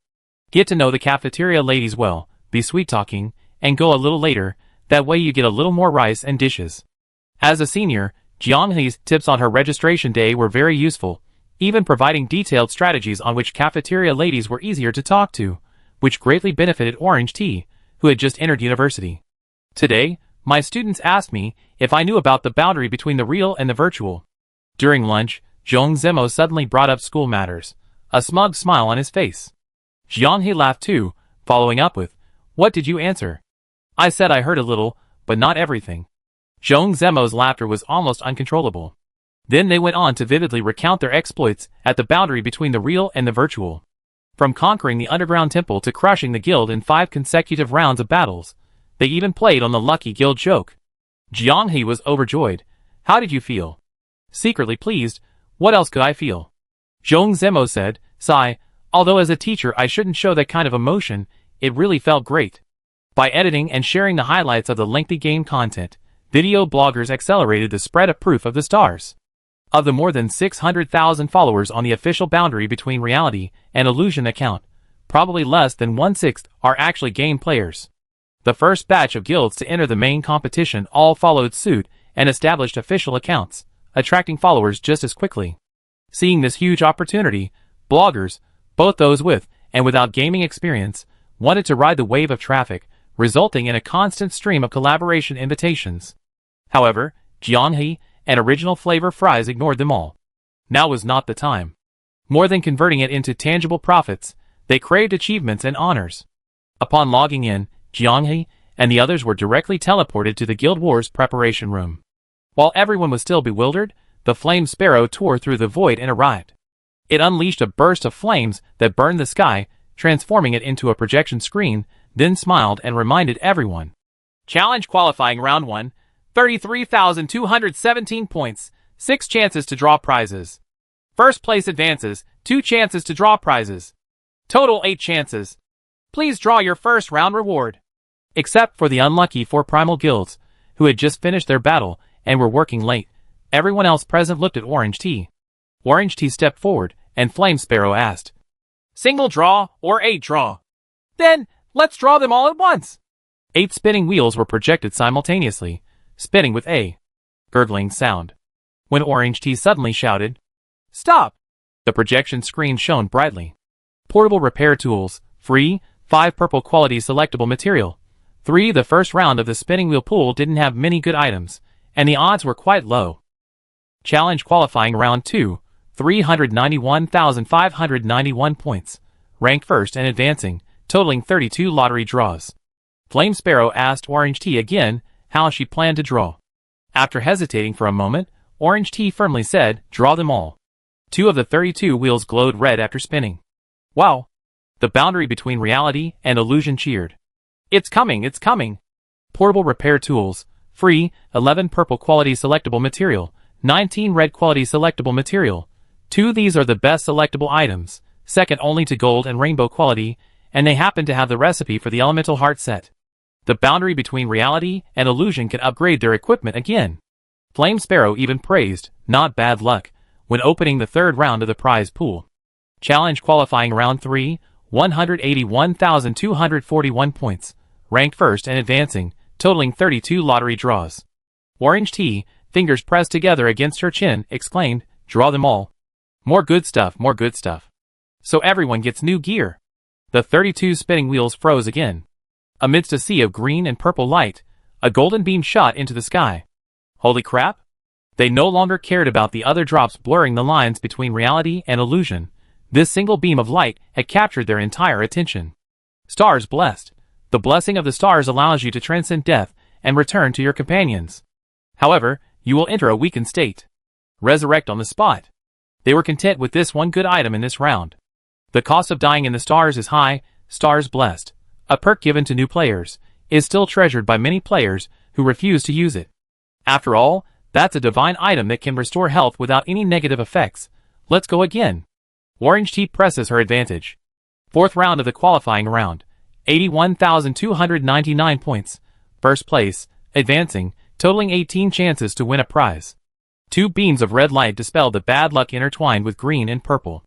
[SPEAKER 1] Get to know the cafeteria ladies well, be sweet-talking, and go a little later, that way you get a little more rice and dishes. As a senior, Jianghe's tips on her registration day were very useful, even providing detailed strategies on which cafeteria ladies were easier to talk to, which greatly benefited Orange Tea, who had just entered university. Today, my students asked me if I knew about the boundary between the real and the virtual. During lunch, Zhong Zemo suddenly brought up school matters, a smug smile on his face. Jianghe laughed too, following up with, "What did you answer?" I said I heard a little, but not everything. Zhong Zemo's laughter was almost uncontrollable. Then they went on to vividly recount their exploits at the boundary between the real and the virtual. From conquering the underground temple to crushing the guild in 5 consecutive rounds of battles, they even played on the lucky guild joke. Jianghe was overjoyed. How did you feel? Secretly pleased. What else could I feel? Zhong Zemo said, sigh, although as a teacher I shouldn't show that kind of emotion, it really felt great. By editing and sharing the highlights of the lengthy game content, video bloggers accelerated the spread of Proof of the Stars. Of the more than 600,000 followers on the official boundary between reality and illusion account, probably less than 1/6 are actually game players. The first batch of guilds to enter the main competition all followed suit and established official accounts, attracting followers just as quickly. Seeing this huge opportunity, bloggers, both those with and without gaming experience, wanted to ride the wave of traffic, resulting in a constant stream of collaboration invitations. However, Jianghe and Original Flavor Fries ignored them all. Now was not the time. More than converting it into tangible profits, they craved achievements and honors. Upon logging in, Jianghe and the others were directly teleported to the Guild Wars preparation room. While everyone was still bewildered, the flame sparrow tore through the void and arrived. It unleashed a burst of flames that burned the sky, transforming it into a projection screen, then smiled and reminded everyone. Challenge qualifying round 1, 33,217 points, 6 chances to draw prizes. First place advances, 2 chances to draw prizes. Total 8 chances. Please draw your first round reward. Except for the unlucky 4 primal guilds, who had just finished their battle and were working late, everyone else present looked at Orange Tea. Orange Tea stepped forward, and Flame Sparrow asked, "Single draw or 8 draw?" "Then, let's draw them all at once." 8 spinning wheels were projected simultaneously, spinning with a gurgling sound. When Orange Tea suddenly shouted, "Stop!" the projection screen shone brightly. Portable repair tools, free, 5 purple quality selectable material. 3 The first round of the spinning wheel pool didn't have many good items, and the odds were quite low. Challenge qualifying round 2, 391,591 points, ranked first and advancing, totaling 32 lottery draws. Flame Sparrow asked Orange Tea again how she planned to draw. After hesitating for a moment, Orange Tea firmly said, "Draw them all." 2 of the 32 wheels glowed red after spinning. Wow! The boundary between reality and illusion cheered. It's coming, it's coming! Portable repair tools, free, 11 purple quality selectable material, 19 red quality selectable material. 2 These are the best selectable items, second only to gold and rainbow quality, and they happen to have the recipe for the elemental heart set. The boundary between reality and illusion can upgrade their equipment again. Flame Sparrow even praised, not bad luck, when opening the 3rd round of the prize pool. Challenge qualifying round 3, 181,241 points, ranked first and advancing, totaling 32 lottery draws. Orange Tea, fingers pressed together against her chin, exclaimed, "Draw them all. More good stuff, more good stuff." So everyone gets new gear. The 32 spinning wheels froze again. Amidst a sea of green and purple light, a golden beam shot into the sky. Holy crap! They no longer cared about the other drops blurring the lines between reality and illusion. This single beam of light had captured their entire attention. Stars blessed. The blessing of the stars allows you to transcend death and return to your companions. However, you will enter a weakened state. Resurrect on the spot. They were content with this one good item in this round. The cost of dying in the stars is high. Stars blessed, a perk given to new players, is still treasured by many players who refuse to use it. After all, that's a divine item that can restore health without any negative effects. Let's go again. Orange Tea presses her advantage. Fourth round of the qualifying round. 81,299 points. First place, advancing, totaling 18 chances to win a prize. 2 beams of red light dispelled the bad luck intertwined with green and purple.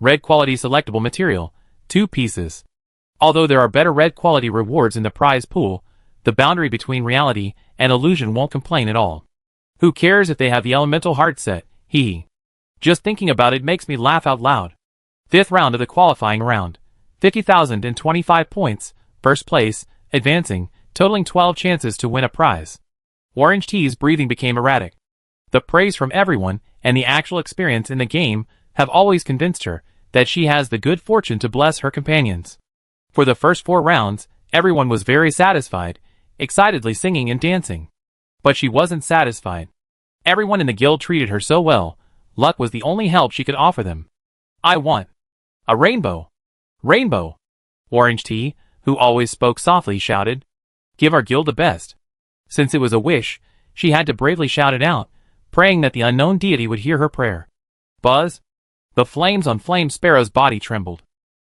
[SPEAKER 1] Red quality selectable material, 2 pieces. Although there are better red quality rewards in the prize pool, the boundary between reality and illusion won't complain at all. Who cares if they have the elemental heart set, hee. Just thinking about it makes me laugh out loud. Fifth round of the qualifying round. 50,025 points, first place, advancing, totaling 12 chances to win a prize. Orange T's breathing became erratic. The praise from everyone and the actual experience in the game have always convinced her that she has the good fortune to bless her companions. For the first 4 rounds, everyone was very satisfied, excitedly singing and dancing. But she wasn't satisfied. Everyone in the guild treated her so well, luck was the only help she could offer them. I want a rainbow. Rainbow! Orange T, who always spoke softly, shouted. Give our guild the best. Since it was a wish, she had to bravely shout it out, praying that the unknown deity would hear her prayer. Buzz! The flames on Flame Sparrow's body trembled.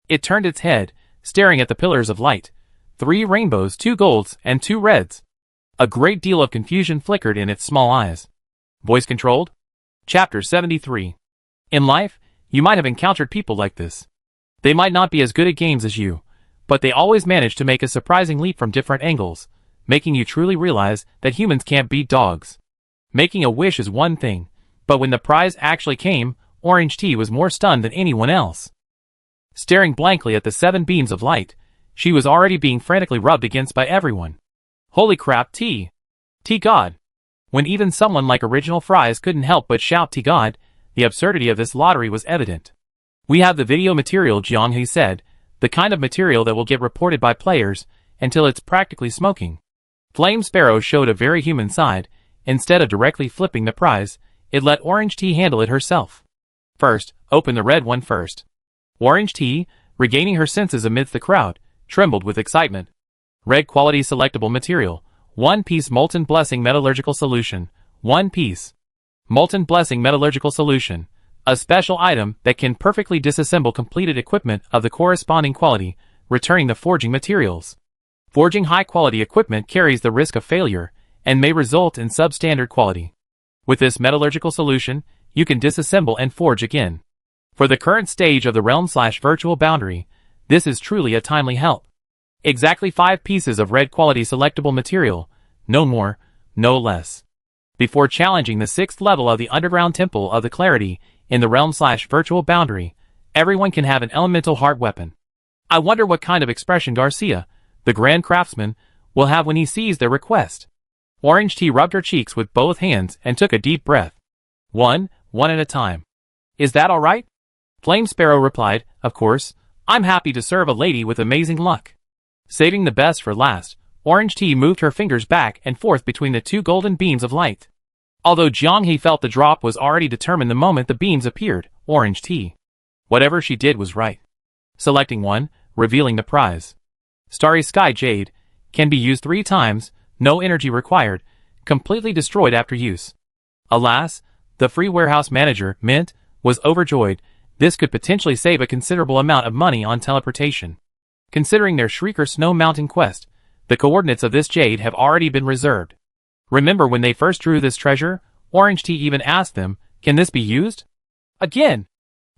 [SPEAKER 1] It turned its head, staring at the pillars of light. 3 rainbows, 2 golds, and 2 reds. A great deal of confusion flickered in its small eyes. Voice controlled? Chapter 73. In life, you might have encountered people like this. They might not be as good at games as you, but they always manage to make a surprising leap from different angles, making you truly realize that humans can't beat dogs. Making a wish is one thing, but when the prize actually came, Orange T was more stunned than anyone else. Staring blankly at the 7 beams of light, she was already being frantically rubbed against by everyone. Holy crap, T! T God! When even someone like Original Fries couldn't help but shout T God, the absurdity of this lottery was evident. We have the video material, Jianghe said, the kind of material that will get reported by players until it's practically smoking. Flame Sparrow showed a very human side. Instead of directly flipping the prize, it let Orange T handle it herself. First, open the red one first. Orange T, regaining her senses amidst the crowd, trembled with excitement. Red quality selectable material, 1 piece Molten Blessing Metallurgical Solution, 1 piece. Molten Blessing Metallurgical Solution, a special item that can perfectly disassemble completed equipment of the corresponding quality, returning the forging materials. Forging high-quality equipment carries the risk of failure, and may result in substandard quality. With this metallurgical solution, you can disassemble and forge again. For the current stage of the realm/virtual boundary, this is truly a timely help. Exactly 5 pieces of red quality selectable material, no more, no less. Before challenging the 6th level of the Underground Temple of the Clarity in the realm/virtual boundary, everyone can have an elemental heart weapon. I wonder what kind of expression Garcia, the Grand Craftsman, will have when he sees their request. Orange T rubbed her cheeks with both hands and took a deep breath. One at a time. Is that all right? Flame Sparrow replied, of course, I'm happy to serve a lady with amazing luck. Saving the best for last, Orange T moved her fingers back and forth between the 2 golden beams of light. Although Jianghe felt the drop was already determined the moment the beams appeared, Orange T. Whatever she did was right. Selecting one, revealing the prize. Starry Sky Jade, can be used 3 times, no energy required, completely destroyed after use. Alas, the free warehouse manager, Mint, was overjoyed. This could potentially save a considerable amount of money on teleportation. Considering their Shrieker Snow Mountain quest, the coordinates of this jade have already been reserved. Remember when they first drew this treasure, Orange T even asked them, can this be used? Again!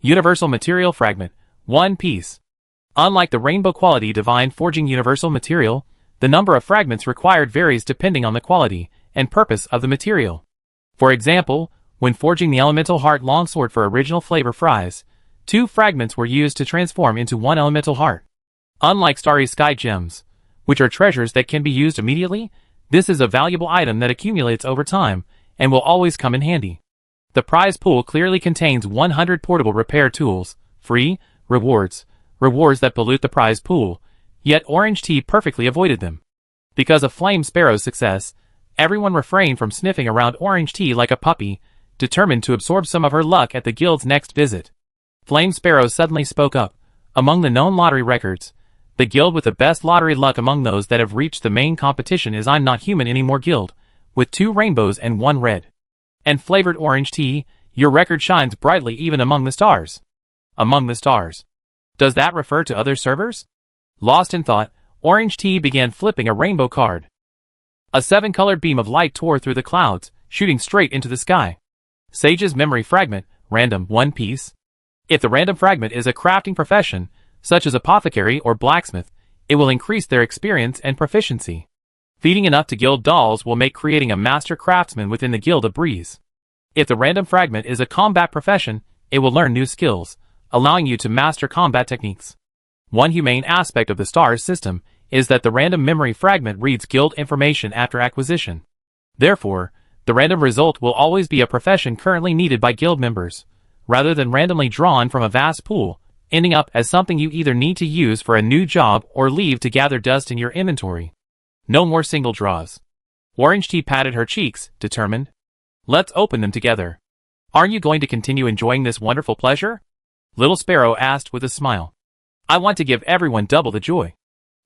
[SPEAKER 1] Universal Material Fragment, 1 piece. Unlike the rainbow quality Divine Forging Universal Material, the number of fragments required varies depending on the quality and purpose of the material. For example, when forging the Elemental Heart Longsword for Original Flavor Fries, 2 fragments were used to transform into 1 Elemental Heart. Unlike Starry Sky Gems, which are treasures that can be used immediately, this is a valuable item that accumulates over time and will always come in handy. The prize pool clearly contains 100 portable repair tools, free, rewards that pollute the prize pool, yet Orange T perfectly avoided them. Because of Flame Sparrow's success, everyone refrained from sniffing around Orange T like a puppy, determined to absorb some of her luck at the guild's next visit. Flame Sparrow suddenly spoke up. Among the known lottery records, the guild with the best lottery luck among those that have reached the main competition is I'm Not Human Anymore Guild, with 2 rainbows and 1 red. And flavored Orange T, your record shines brightly even among the stars. Among the stars. Does that refer to other servers? Lost in thought, Orange T began flipping a rainbow card. A 7-colored beam of light tore through the clouds, shooting straight into the sky. Sage's memory fragment, random, 1 piece. If the random fragment is a crafting profession, such as apothecary or blacksmith, it will increase their experience and proficiency. Feeding enough to guild dolls will make creating a master craftsman within the guild a breeze. If the random fragment is a combat profession, it will learn new skills, allowing you to master combat techniques. One humane aspect of the STARS system is that the random memory fragment reads guild information after acquisition. Therefore, the random result will always be a profession currently needed by guild members, rather than randomly drawn from a vast pool, ending up as something you either need to use for a new job or leave to gather dust in your inventory. No more single draws. Orange Tea patted her cheeks, determined. Let's open them together. Aren't you going to continue enjoying this wonderful pleasure? Little Sparrow asked with a smile. I want to give everyone double the joy.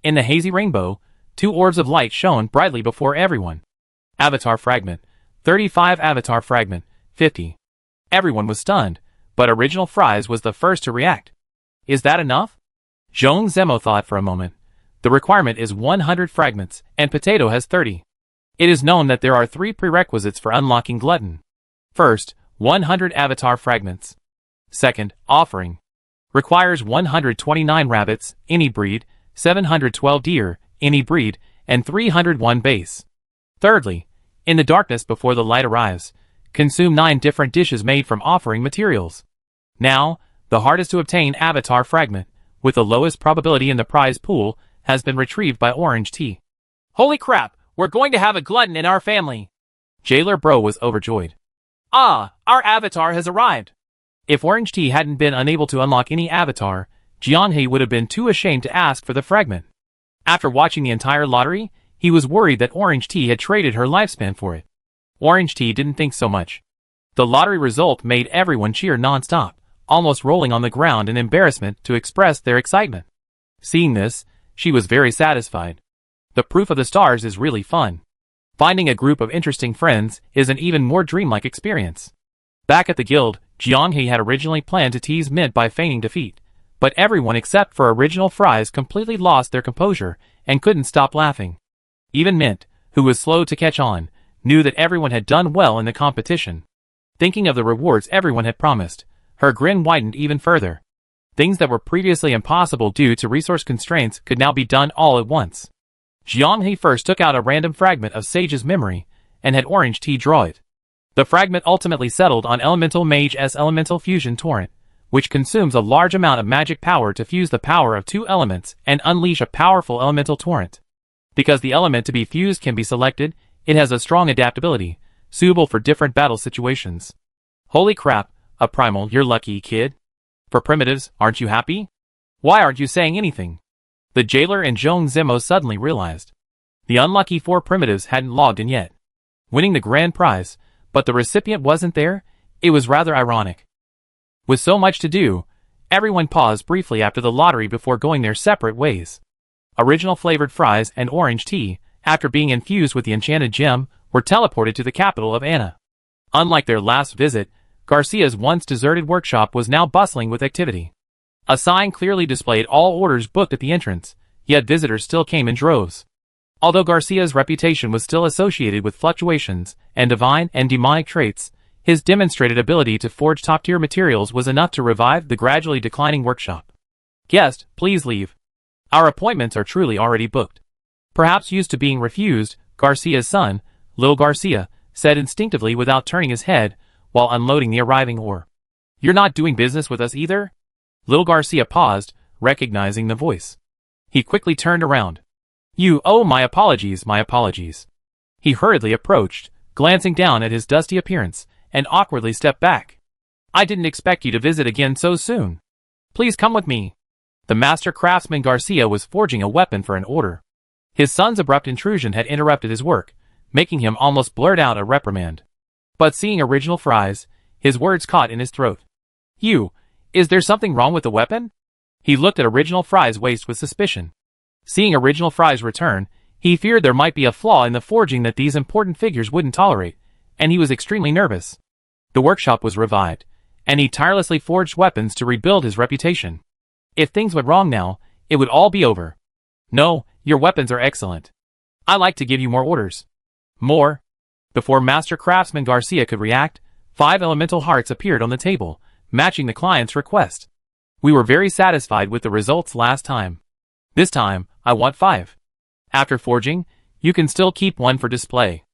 [SPEAKER 1] In the hazy rainbow, 2 orbs of light shone brightly before everyone. Avatar fragment, 35. Avatar fragment, 50. Everyone was stunned, but Original Fries was the first to react. Is that enough? Zhong Zemo thought for a moment. The requirement is 100 fragments, and Potato has 30. It is known that there are 3 prerequisites for unlocking Glutton. First, 100 Avatar fragments. Second, Offering. Requires 129 rabbits, any breed, 712 deer, any breed, and 301 base. Thirdly, in the darkness before the light arrives, consume 9 different dishes made from offering materials. Now, the hardest to obtain Avatar fragment, with the lowest probability in the prize pool, has been retrieved by Orange Tea. Holy crap, we're going to have a glutton in our family! Jailer Bro was overjoyed. Ah, our Avatar has arrived! If Orange Tea hadn't been unable to unlock any Avatar, Jianhei would have been too ashamed to ask for the fragment. After watching the entire lottery, he was worried that Orange Tea had traded her lifespan for it. Orange Tea didn't think so much. The lottery result made everyone cheer non-stop, almost rolling on the ground in embarrassment to express their excitement. Seeing this, she was very satisfied. The proof of the stars is really fun. Finding a group of interesting friends is an even more dreamlike experience. Back at the guild, Jianhei had originally planned to tease Mint by feigning defeat, but everyone except for Original Fries completely lost their composure and couldn't stop laughing. Even Mint, who was slow to catch on, knew that everyone had done well in the competition. Thinking of the rewards everyone had promised, her grin widened even further. Things that were previously impossible due to resource constraints could now be done all at once. Jianhei first took out a random fragment of Sage's memory, and had Orange Tea draw it. The fragment ultimately settled on Elemental Mage's Elemental Fusion Torrent, which consumes a large amount of magic power to fuse the power of 2 elements and unleash a powerful elemental torrent. Because the element to be fused can be selected, it has a strong adaptability, suitable for different battle situations. Holy crap, a primal, you're lucky, kid. For primitives, aren't you happy? Why aren't you saying anything? The jailer and Zhong Zemo suddenly realized. The unlucky 4 primitives hadn't logged in yet, winning the grand prize, but the recipient wasn't there. It was rather ironic. With so much to do, everyone paused briefly after the lottery before going their separate ways. Original Flavored Fries and Orange Tea, after being infused with the enchanted gem, were teleported to the capital of Anna. Unlike their last visit, Garcia's once deserted workshop was now bustling with activity. A sign clearly displayed all orders booked at the entrance, yet visitors still came in droves. Although Garcia's reputation was still associated with fluctuations and divine and demonic traits, his demonstrated ability to forge top-tier materials was enough to revive the gradually declining workshop. Guest, please leave. Our appointments are truly already booked. Perhaps used to being refused, Garcia's son, Lil Garcia, said instinctively without turning his head, while unloading the arriving ore. You're not doing business with us either? Lil Garcia paused, recognizing the voice. He quickly turned around. Oh, my apologies, my apologies. He hurriedly approached, glancing down at his dusty appearance, and awkwardly stepped back. I didn't expect you to visit again so soon. Please come with me. The master craftsman Garcia was forging a weapon for an order. His son's abrupt intrusion had interrupted his work, making him almost blurt out a reprimand. But seeing Original Fries, his words caught in his throat. Is there something wrong with the weapon? He looked at Original Fries' waist with suspicion. Seeing Original Fries return, he feared there might be a flaw in the forging that these important figures wouldn't tolerate, and he was extremely nervous. The workshop was revived, and he tirelessly forged weapons to rebuild his reputation. If things went wrong now, it would all be over. No, your weapons are excellent. I like to give you more orders. More. Before Master Craftsman Garcia could react, 5 elemental hearts appeared on the table, matching the client's request. We were very satisfied with the results last time. This time, I want 5. After forging, you can still keep 1 for display.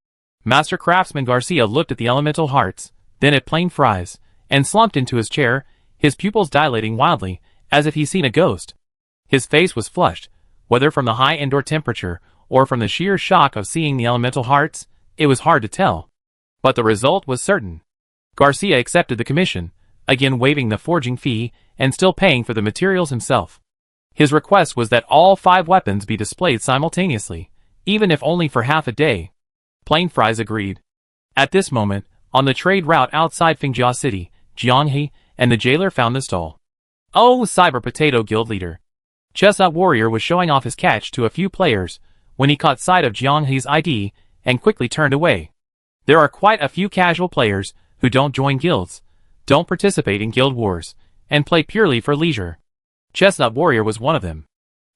[SPEAKER 1] Master Craftsman Garcia looked at the elemental hearts, then at plain fries, and slumped into his chair, his pupils dilating wildly, as if he'd seen a ghost. His face was flushed, whether from the high indoor temperature or from the sheer shock of seeing the elemental hearts, it was hard to tell. But the result was certain. Garcia accepted the commission, again waiving the forging fee and still paying for the materials himself. His request was that all 5 weapons be displayed simultaneously, even if only for half a day. Plain Fries agreed. At this moment, on the trade route outside Fingjia City, Jianghe and the jailer found the stall. Oh, Cyber Potato Guild leader. Chestnut Warrior was showing off his catch to a few players when he caught sight of Jianghe's ID and quickly turned away. There are quite a few casual players who don't join guilds, don't participate in guild wars, and play purely for leisure. Chestnut Warrior was one of them.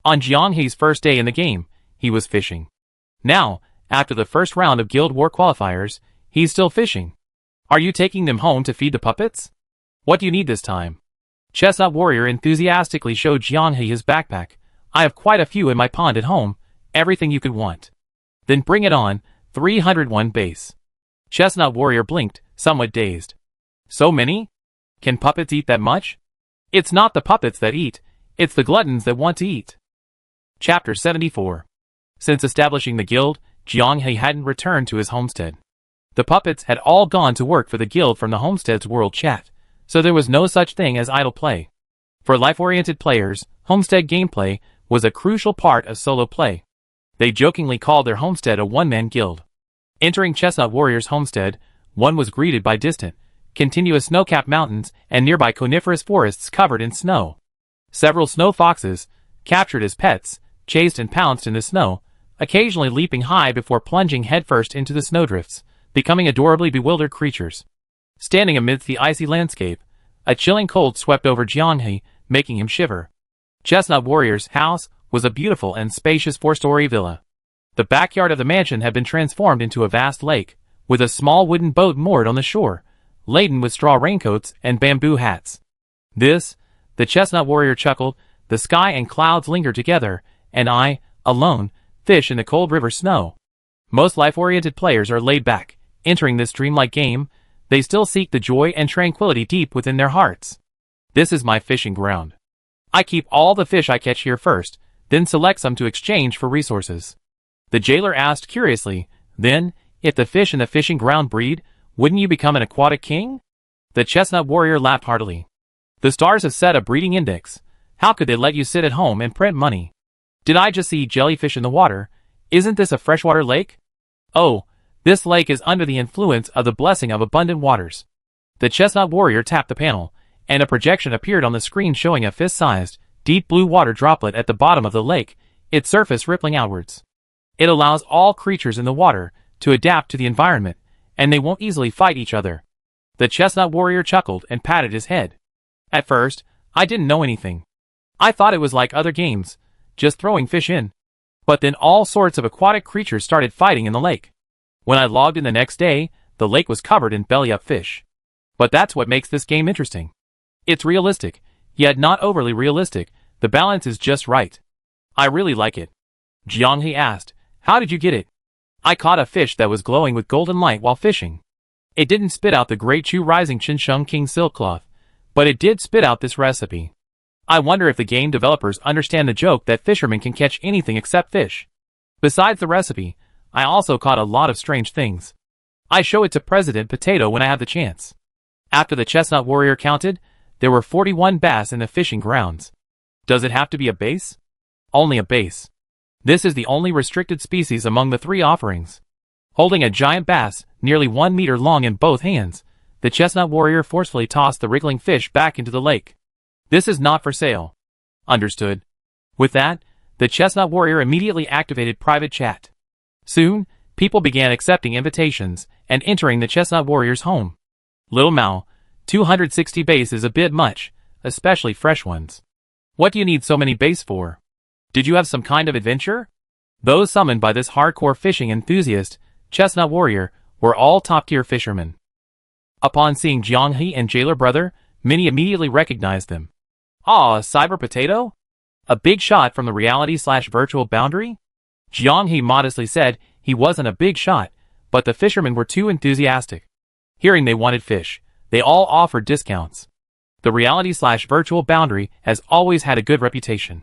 [SPEAKER 1] On Jianghe's first day in the game, he was fishing. Now, after the first round of guild war qualifiers, he's still fishing. Are you taking them home to feed the puppets? What do you need this time? Chestnut Warrior enthusiastically showed Jianghe his backpack. I have quite a few in my pond at home, everything you could want. Then bring it on, 301 base. Chestnut Warrior blinked, somewhat dazed. So many? Can puppets eat that much? It's not the puppets that eat, it's the gluttons that want to eat. Chapter 74. Since establishing the guild, Jianghe hadn't returned to his homestead. The puppets had all gone to work for the guild from the homestead's world chat, so there was no such thing as idle play. For life-oriented players, homestead gameplay was a crucial part of solo play. They jokingly called their homestead a one-man guild. Entering Chestnut Warrior's homestead, one was greeted by distant, continuous snow-capped mountains and nearby coniferous forests covered in snow. Several snow foxes, captured as pets, chased and pounced in the snow, occasionally leaping high before plunging headfirst into the snowdrifts, becoming adorably bewildered creatures. Standing amidst the icy landscape, a chilling cold swept over Jianghe, making him shiver. Chestnut Warrior's house was a beautiful and spacious 4-story villa. The backyard of the mansion had been transformed into a vast lake, with a small wooden boat moored on the shore, laden with straw raincoats and bamboo hats. The Chestnut Warrior chuckled, the sky and clouds linger together, and I, alone, fish in the cold river snow. Most life-oriented players are laid back. Entering this dreamlike game, they still seek the joy and tranquility deep within their hearts. This is my fishing ground. I keep all the fish I catch here first, then select some to exchange for resources. The jailer asked curiously, then, if the fish in the fishing ground breed, wouldn't you become an aquatic king? The Chestnut Warrior laughed heartily. The stars have set a breeding index. How could they let you sit at home and print money? Did I just see jellyfish in the water? Isn't this a freshwater lake? Oh, this lake is under the influence of the blessing of abundant waters. The Chestnut Warrior tapped the panel, and a projection appeared on the screen showing a fist-sized, deep blue water droplet at the bottom of the lake, its surface rippling outwards. It allows all creatures in the water to adapt to the environment, and they won't easily fight each other. The Chestnut Warrior chuckled and patted his head. At first, I didn't know anything. I thought it was like other games, just throwing fish in. But then all sorts of aquatic creatures started fighting in the lake. When I logged in the next day, the lake was covered in belly-up fish. But that's what makes this game interesting. It's realistic, yet not overly realistic. The balance is just right. I really like it. Jianghe asked, how did you get it? I caught a fish that was glowing with golden light while fishing. It didn't spit out the Great Chu Rising Chinsheng King silk cloth, but it did spit out this recipe. I wonder if the game developers understand the joke that fishermen can catch anything except fish. Besides the recipe, I also caught a lot of strange things. I show it to President Potato when I have the chance. After the Chestnut Warrior counted, there were 41 bass in the fishing grounds. Does it have to be a bass? Only a bass. This is the only restricted species among the 3 offerings. Holding a giant bass, nearly 1 meter long in both hands, the Chestnut Warrior forcefully tossed the wriggling fish back into the lake. This is not for sale. Understood. With that, the Chestnut Warrior immediately activated private chat. Soon, people began accepting invitations and entering the Chestnut Warrior's home. Little Mao, 260 base is a bit much, especially fresh ones. What do you need so many bass for? Did you have some kind of adventure? Those summoned by this hardcore fishing enthusiast, Chestnut Warrior, were all top-tier fishermen. Upon seeing Jianghe and Jailer Brother, many immediately recognized them. "Aw, Cyber Potato? A big shot from the reality/virtual boundary?" Jianghe modestly said he wasn't a big shot, but the fishermen were too enthusiastic. Hearing they wanted fish, they all offered discounts. The reality/virtual boundary has always had a good reputation.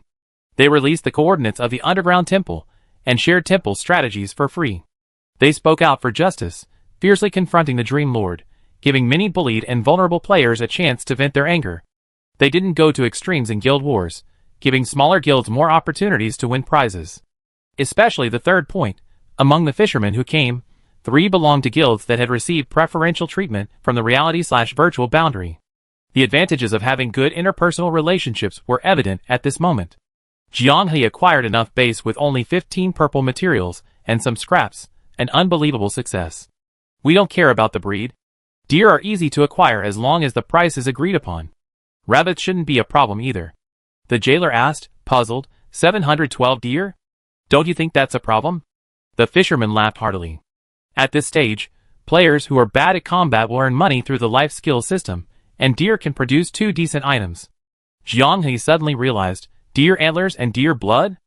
[SPEAKER 1] They released the coordinates of the underground temple and shared temple strategies for free. They spoke out for justice, fiercely confronting the Dream Lord, giving many bullied and vulnerable players a chance to vent their anger. They didn't go to extremes in guild wars, giving smaller guilds more opportunities to win prizes. Especially the third point, among the fishermen who came, 3 belonged to guilds that had received preferential treatment from the reality/virtual boundary. The advantages of having good interpersonal relationships were evident at this moment. Jianghe acquired enough base with only 15 purple materials and some scraps, an unbelievable success. We don't care about the breed. Deer are easy to acquire as long as the price is agreed upon. Rabbits shouldn't be a problem either. The jailer asked, puzzled, 712 deer? Don't you think that's a problem? The fisherman laughed heartily. At this stage, players who are bad at combat will earn money through the life skill system, and deer can produce 2 decent items. Jianghe suddenly realized, deer antlers and deer blood?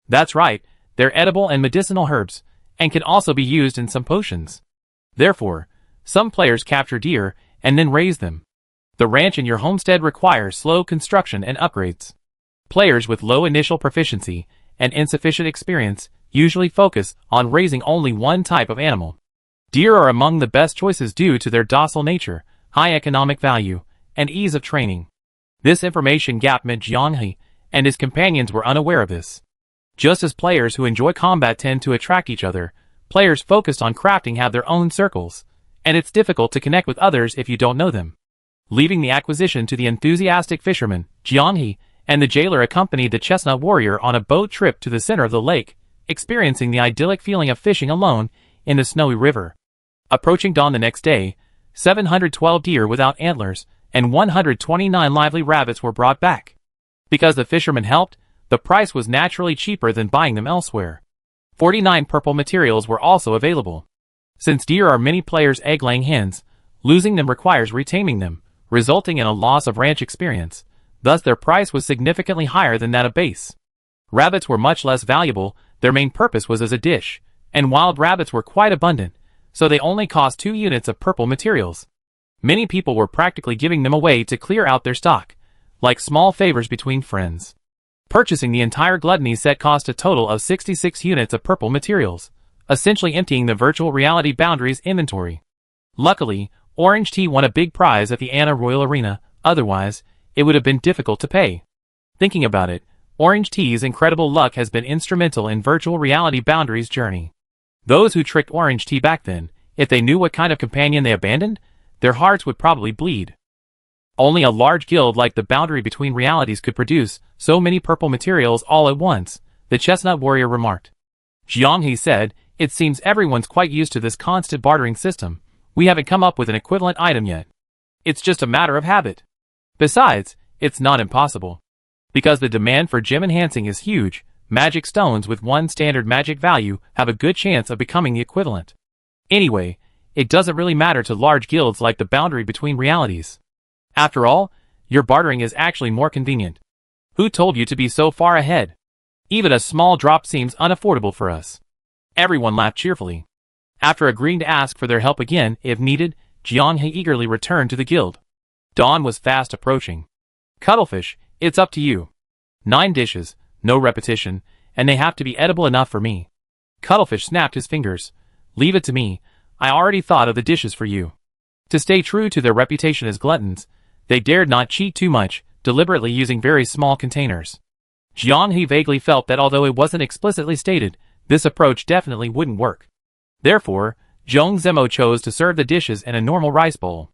[SPEAKER 1] That's right, they're edible and medicinal herbs, and can also be used in some potions. Therefore, some players capture deer and then raise them. The ranch in your homestead requires slow construction and upgrades. Players with low initial proficiency and insufficient experience usually focus on raising only one type of animal. Deer are among the best choices due to their docile nature, high economic value, and ease of training. This information gap meant Jianghe and his companions were unaware of this. Just as players who enjoy combat tend to attract each other, players focused on crafting have their own circles, and it's difficult to connect with others if you don't know them. Leaving the acquisition to the enthusiastic fisherman, Jianghe and the jailer accompanied the Chestnut Warrior on a boat trip to the center of the lake, experiencing the idyllic feeling of fishing alone in the snowy river. Approaching dawn the next day, 712 deer without antlers and 129 lively rabbits were brought back. Because the fisherman helped, the price was naturally cheaper than buying them elsewhere. 49 purple materials were also available. Since deer are many players' egg-laying hens, losing them requires retaming them, resulting in a loss of ranch experience. Thus their price was significantly higher than that of base. Rabbits were much less valuable, their main purpose was as a dish, and wild rabbits were quite abundant, so they only cost 2 units of purple materials. Many people were practically giving them away to clear out their stock, like small favors between friends. Purchasing the entire gluttony set cost a total of 66 units of purple materials, essentially emptying the virtual reality boundaries inventory. Luckily, Orange Tea won a big prize at the Anna Royal Arena, otherwise, it would have been difficult to pay. Thinking about it, Orange Tea's incredible luck has been instrumental in virtual reality boundaries' journey. Those who tricked Orange Tea back then, if they knew what kind of companion they abandoned, their hearts would probably bleed. Only a large guild like the Boundary Between Realities could produce so many purple materials all at once, the Chestnut Warrior remarked. Jianghe said, it seems everyone's quite used to this constant bartering system. We haven't come up with an equivalent item yet. It's just a matter of habit. Besides, it's not impossible. Because the demand for gem enhancing is huge, magic stones with one standard magic value have a good chance of becoming the equivalent. Anyway, it doesn't really matter to large guilds like the Boundary Between Realities. After all, your bartering is actually more convenient. Who told you to be so far ahead? Even a small drop seems unaffordable for us. Everyone laughed cheerfully. After agreeing to ask for their help again, if needed, Jianghe eagerly returned to the guild. Dawn was fast approaching. Cuttlefish, it's up to you. 9 dishes, no repetition, and they have to be edible enough for me. Cuttlefish snapped his fingers. Leave it to me, I already thought of the dishes for you. To stay true to their reputation as gluttons, they dared not cheat too much, deliberately using very small containers. Jianghe vaguely felt that although it wasn't explicitly stated, this approach definitely wouldn't work. Therefore, Zhong Zemo chose to serve the dishes in a normal rice bowl.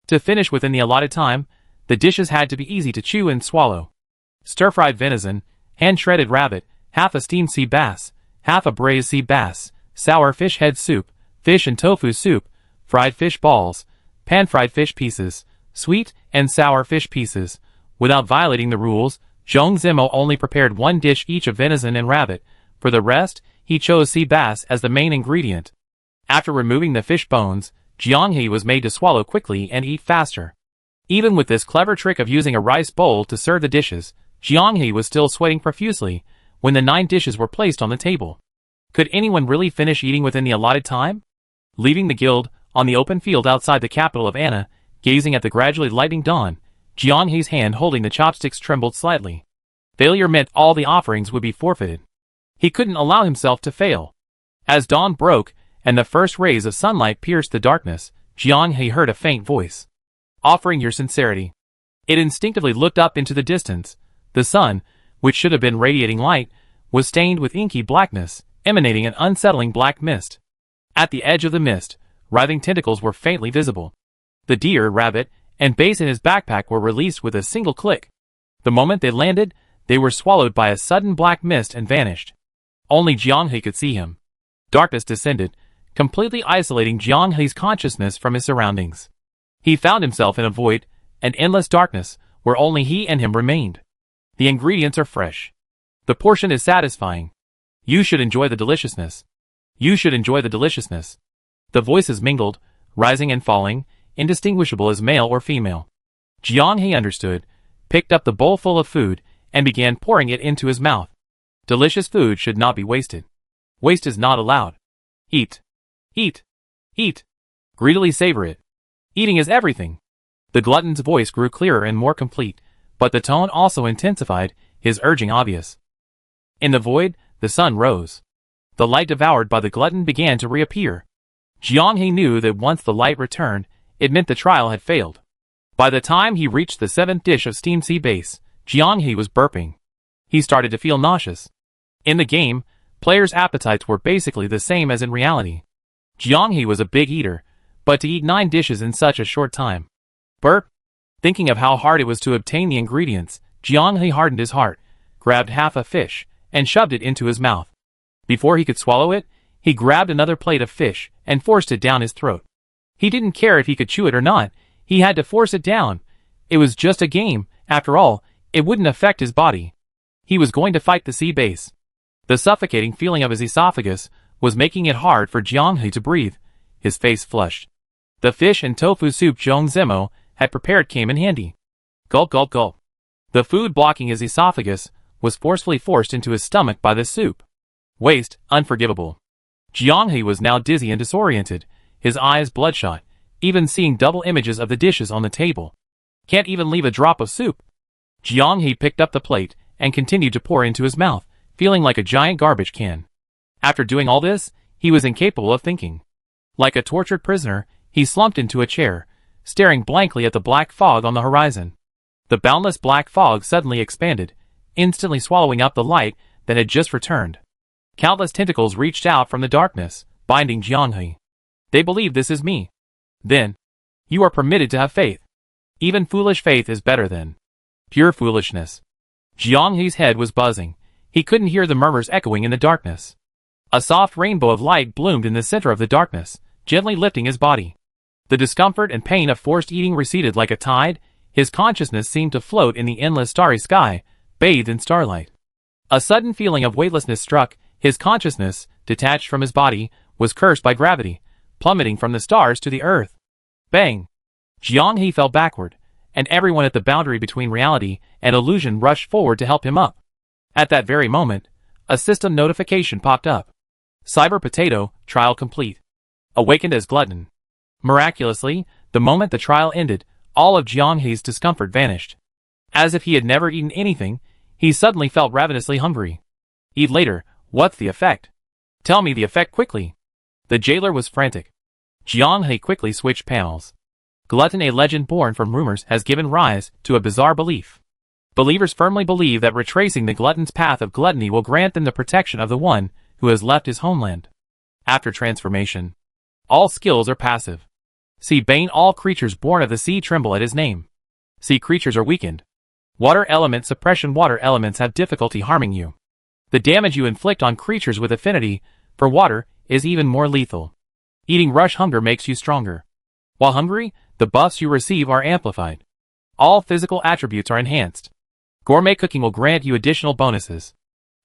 [SPEAKER 1] To finish within the allotted time, the dishes had to be easy to chew and swallow. Stir-fried venison, hand-shredded rabbit, half a steamed sea bass, half a braised sea bass, sour fish head soup, fish and tofu soup, fried fish balls, pan-fried fish pieces, sweet and sour fish pieces. Without violating the rules, Zhong Zimo only prepared one dish each of venison and rabbit. For the rest, he chose sea bass as the main ingredient. After removing the fish bones, Jianghe was made to swallow quickly and eat faster. Even with this clever trick of using a rice bowl to serve the dishes, Jianghe was still sweating profusely when the 9 dishes were placed on the table. Could anyone really finish eating within the allotted time? Leaving the guild, on the open field outside the capital of Anna, gazing at the gradually lightening dawn, Jianghe's hand holding the chopsticks trembled slightly. Failure meant all the offerings would be forfeited. He couldn't allow himself to fail. As dawn broke, and the first rays of sunlight pierced the darkness, Jianghe heard a faint voice. Offering your sincerity. It instinctively looked up into the distance. The sun, which should have been radiating light, was stained with inky blackness, emanating an unsettling black mist. At the edge of the mist, writhing tentacles were faintly visible. The deer, rabbit, and base in his backpack were released with a single click. The moment they landed, they were swallowed by a sudden black mist and vanished. Only Jianghe could see him. Darkness descended, completely isolating Jianghe's consciousness from his surroundings. He found himself in a void, an endless darkness, where only he and him remained. The ingredients are fresh. The portion is satisfying. You should enjoy the deliciousness. You should enjoy the deliciousness. The voices mingled, rising and falling, indistinguishable as male or female. Jianghe understood, picked up the bowl full of food, and began pouring it into his mouth. Delicious food should not be wasted. Waste is not allowed. Eat. Eat. Eat. Greedily savor it. Eating is everything. The glutton's voice grew clearer and more complete, but the tone also intensified, his urging obvious. In the void, the sun rose. The light devoured by the glutton began to reappear. Jianghe knew that once the light returned, it meant the trial had failed. By the time he reached the 7th dish of steamed sea bass, Jianghe was burping. He started to feel nauseous. In the game, players' appetites were basically the same as in reality. Jianghe was a big eater, but to eat 9 dishes in such a short time. Burp! Thinking of how hard it was to obtain the ingredients, Jianghe hardened his heart, grabbed half a fish, and shoved it into his mouth. Before he could swallow it, he grabbed another plate of fish and forced it down his throat. He didn't care if he could chew it or not, he had to force it down. It was just a game, after all, it wouldn't affect his body. He was going to fight the sea bass. The suffocating feeling of his esophagus was making it hard for Jianghe to breathe. His face flushed. The fish and tofu soup Zhong Zimo had prepared came in handy. Gulp, gulp, gulp. The food blocking his esophagus was forcefully forced into his stomach by the soup. Waste, unforgivable. Jianghe was now dizzy and disoriented, his eyes bloodshot, even seeing double images of the dishes on the table. Can't even leave a drop of soup. Jianghe picked up the plate and continued to pour into his mouth, feeling like a giant garbage can. After doing all this, he was incapable of thinking. Like a tortured prisoner, he slumped into a chair, staring blankly at the black fog on the horizon. The boundless black fog suddenly expanded, instantly swallowing up the light that had just returned. Countless tentacles reached out from the darkness, binding Jianghe. They believe this is me. Then, you are permitted to have faith. Even foolish faith is better than pure foolishness. Jianghe's head was buzzing. He couldn't hear the murmurs echoing in the darkness. A soft rainbow of light bloomed in the center of the darkness, gently lifting his body. The discomfort and pain of forced eating receded like a tide. His consciousness seemed to float in the endless starry sky, bathed in starlight. A sudden feeling of weightlessness struck. His consciousness, detached from his body, was cursed by gravity, plummeting from the stars to the earth. Bang! Jianghe fell backward, and everyone at the boundary between reality and illusion rushed forward to help him up. At that very moment, a system notification popped up. Cyber Potato, trial complete. Awakened as glutton. Miraculously, the moment the trial ended, all of Jianghe's discomfort vanished. As if he had never eaten anything, he suddenly felt ravenously hungry. Eat later, what's the effect? Tell me the effect quickly. The jailer was frantic. Jianghe quickly switched panels. Glutton, a legend born from rumors, has given rise to a bizarre belief. Believers firmly believe that retracing the glutton's path of gluttony will grant them the protection of the one who has left his homeland. After transformation, all skills are passive. Sea Bane, all creatures born of the sea tremble at his name. Sea creatures are weakened. Water element suppression, water elements have difficulty harming you. The damage you inflict on creatures with affinity for water is even more lethal. Eating rush hunger makes you stronger. While hungry, the buffs you receive are amplified. All physical attributes are enhanced. Gourmet cooking will grant you additional bonuses.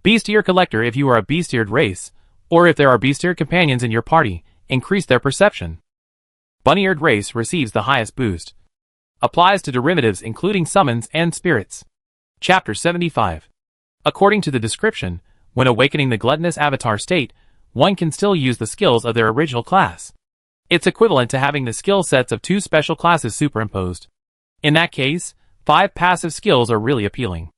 [SPEAKER 1] Beast Ear Collector if you are a beast-eared race, or if there are beast-eared companions in your party, increase their perception. Bunny-eared race receives the highest boost. Applies to derivatives including summons and spirits. Chapter 75. According to the description, when awakening the gluttonous avatar state, one can still use the skills of their original class. It's equivalent to having the skill sets of 2 special classes superimposed. In that case, 5 passive skills are really appealing.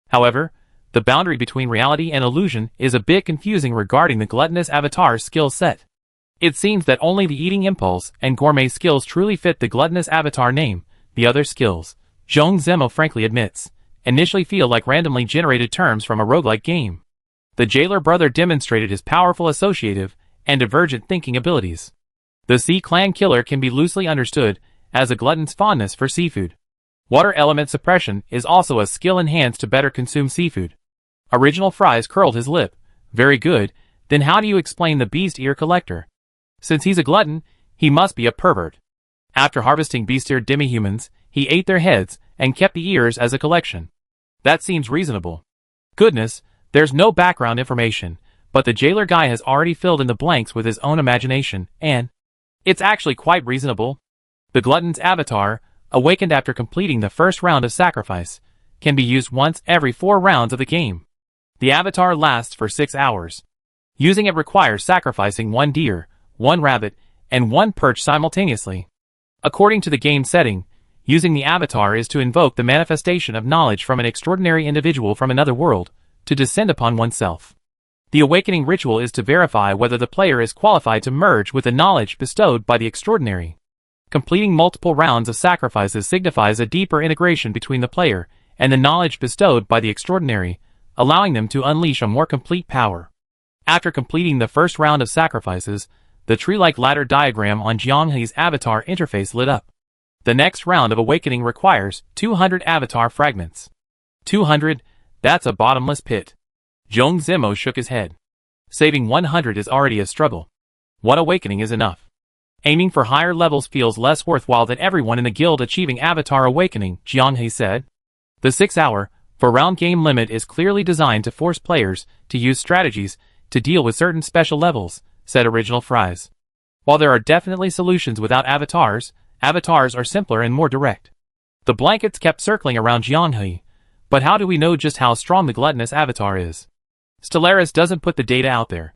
[SPEAKER 1] However, the boundary between reality and illusion is a bit confusing regarding the gluttonous avatar's skill set. It seems that only the eating impulse and gourmet skills truly fit the gluttonous avatar name. The other skills, Zhong Zemo frankly admits, initially feel like randomly generated terms from a roguelike game. The jailer brother demonstrated his powerful associative and divergent thinking abilities. The Sea Clan killer can be loosely understood as a glutton's fondness for seafood. Water element suppression is also a skill enhanced to better consume seafood. Original Fries curled his lip. Very good, then how do you explain the Beast Ear Collector? Since he's a glutton, he must be a pervert. After harvesting beast-eared demi-humans, he ate their heads and kept the ears as a collection. That seems reasonable. Goodness, there's no background information, but the jailer guy has already filled in the blanks with his own imagination, and it's actually quite reasonable. The glutton's avatar, awakened after completing the first round of sacrifice, can be used once every 4 rounds of the game. The avatar lasts for 6 hours. Using it requires sacrificing 1 deer, 1 rabbit, and 1 perch simultaneously. According to the game setting, using the avatar is to invoke the manifestation of knowledge from an extraordinary individual from another world, to descend upon oneself. The awakening ritual is to verify whether the player is qualified to merge with the knowledge bestowed by the extraordinary. Completing multiple rounds of sacrifices signifies a deeper integration between the player and the knowledge bestowed by the extraordinary, allowing them to unleash a more complete power. After completing the first round of sacrifices, the tree-like ladder diagram on Jianghe's avatar interface lit up. The next round of awakening requires 200 avatar fragments. 200, that's a bottomless pit. Zhong Zemo shook his head. Saving 100 is already a struggle. 1 awakening is enough. Aiming for higher levels feels less worthwhile than everyone in the guild achieving avatar awakening, Jianghe said. The 6-hour, 4-round game limit is clearly designed to force players to use strategies to deal with certain special levels, said Original Fries. While there are definitely solutions without avatars, avatars are simpler and more direct. The blankets kept circling around Jianghe, but how do we know just how strong the gluttonous avatar is? Stellaris doesn't put the data out there.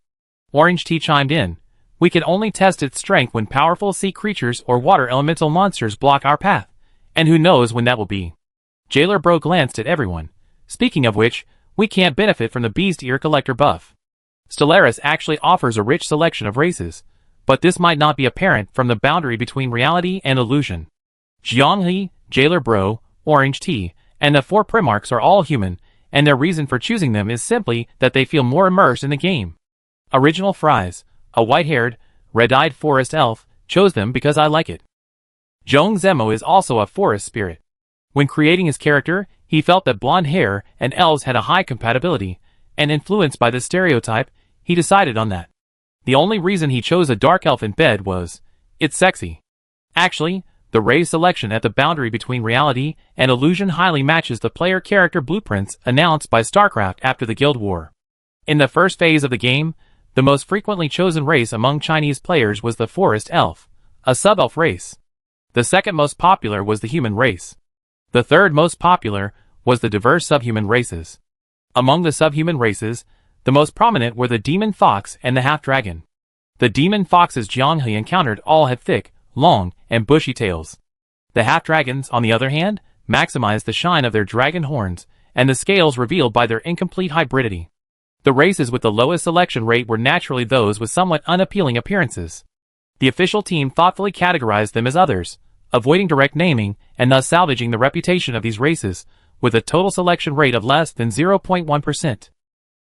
[SPEAKER 1] Orange Tea chimed in. We can only test its strength when powerful sea creatures or water elemental monsters block our path, and who knows when that will be. Jailer Bro glanced at everyone. Speaking of which, we can't benefit from the Beast Ear Collector buff. Stellaris actually offers a rich selection of races, but this might not be apparent from the boundary between reality and illusion. Jianghe, Jailer Bro, Orange Tea, and the 4 Primarchs are all human, and their reason for choosing them is simply that they feel more immersed in the game. Original Fries, a white-haired, red-eyed forest elf, chose them because I like it. Zhong Zemo is also a forest spirit. When creating his character, he felt that blonde hair and elves had a high compatibility, and influenced by this stereotype, he decided on that. The only reason he chose a dark elf in bed was, it's sexy. Actually, the race selection at the boundary between reality and illusion highly matches the player character blueprints announced by StarCraft after the Guild War. In the first phase of the game, the most frequently chosen race among Chinese players was the forest elf, a sub-elf race. The second most popular was the human race. The third most popular was the diverse subhuman races. Among the subhuman races, the most prominent were the demon fox and the half-dragon. The demon foxes Jianghe encountered all had thick, long, and bushy tails. The half-dragons, on the other hand, maximized the shine of their dragon horns, and the scales revealed by their incomplete hybridity. The races with the lowest selection rate were naturally those with somewhat unappealing appearances. The official team thoughtfully categorized them as others, avoiding direct naming and thus salvaging the reputation of these races, with a total selection rate of less than 0.1%.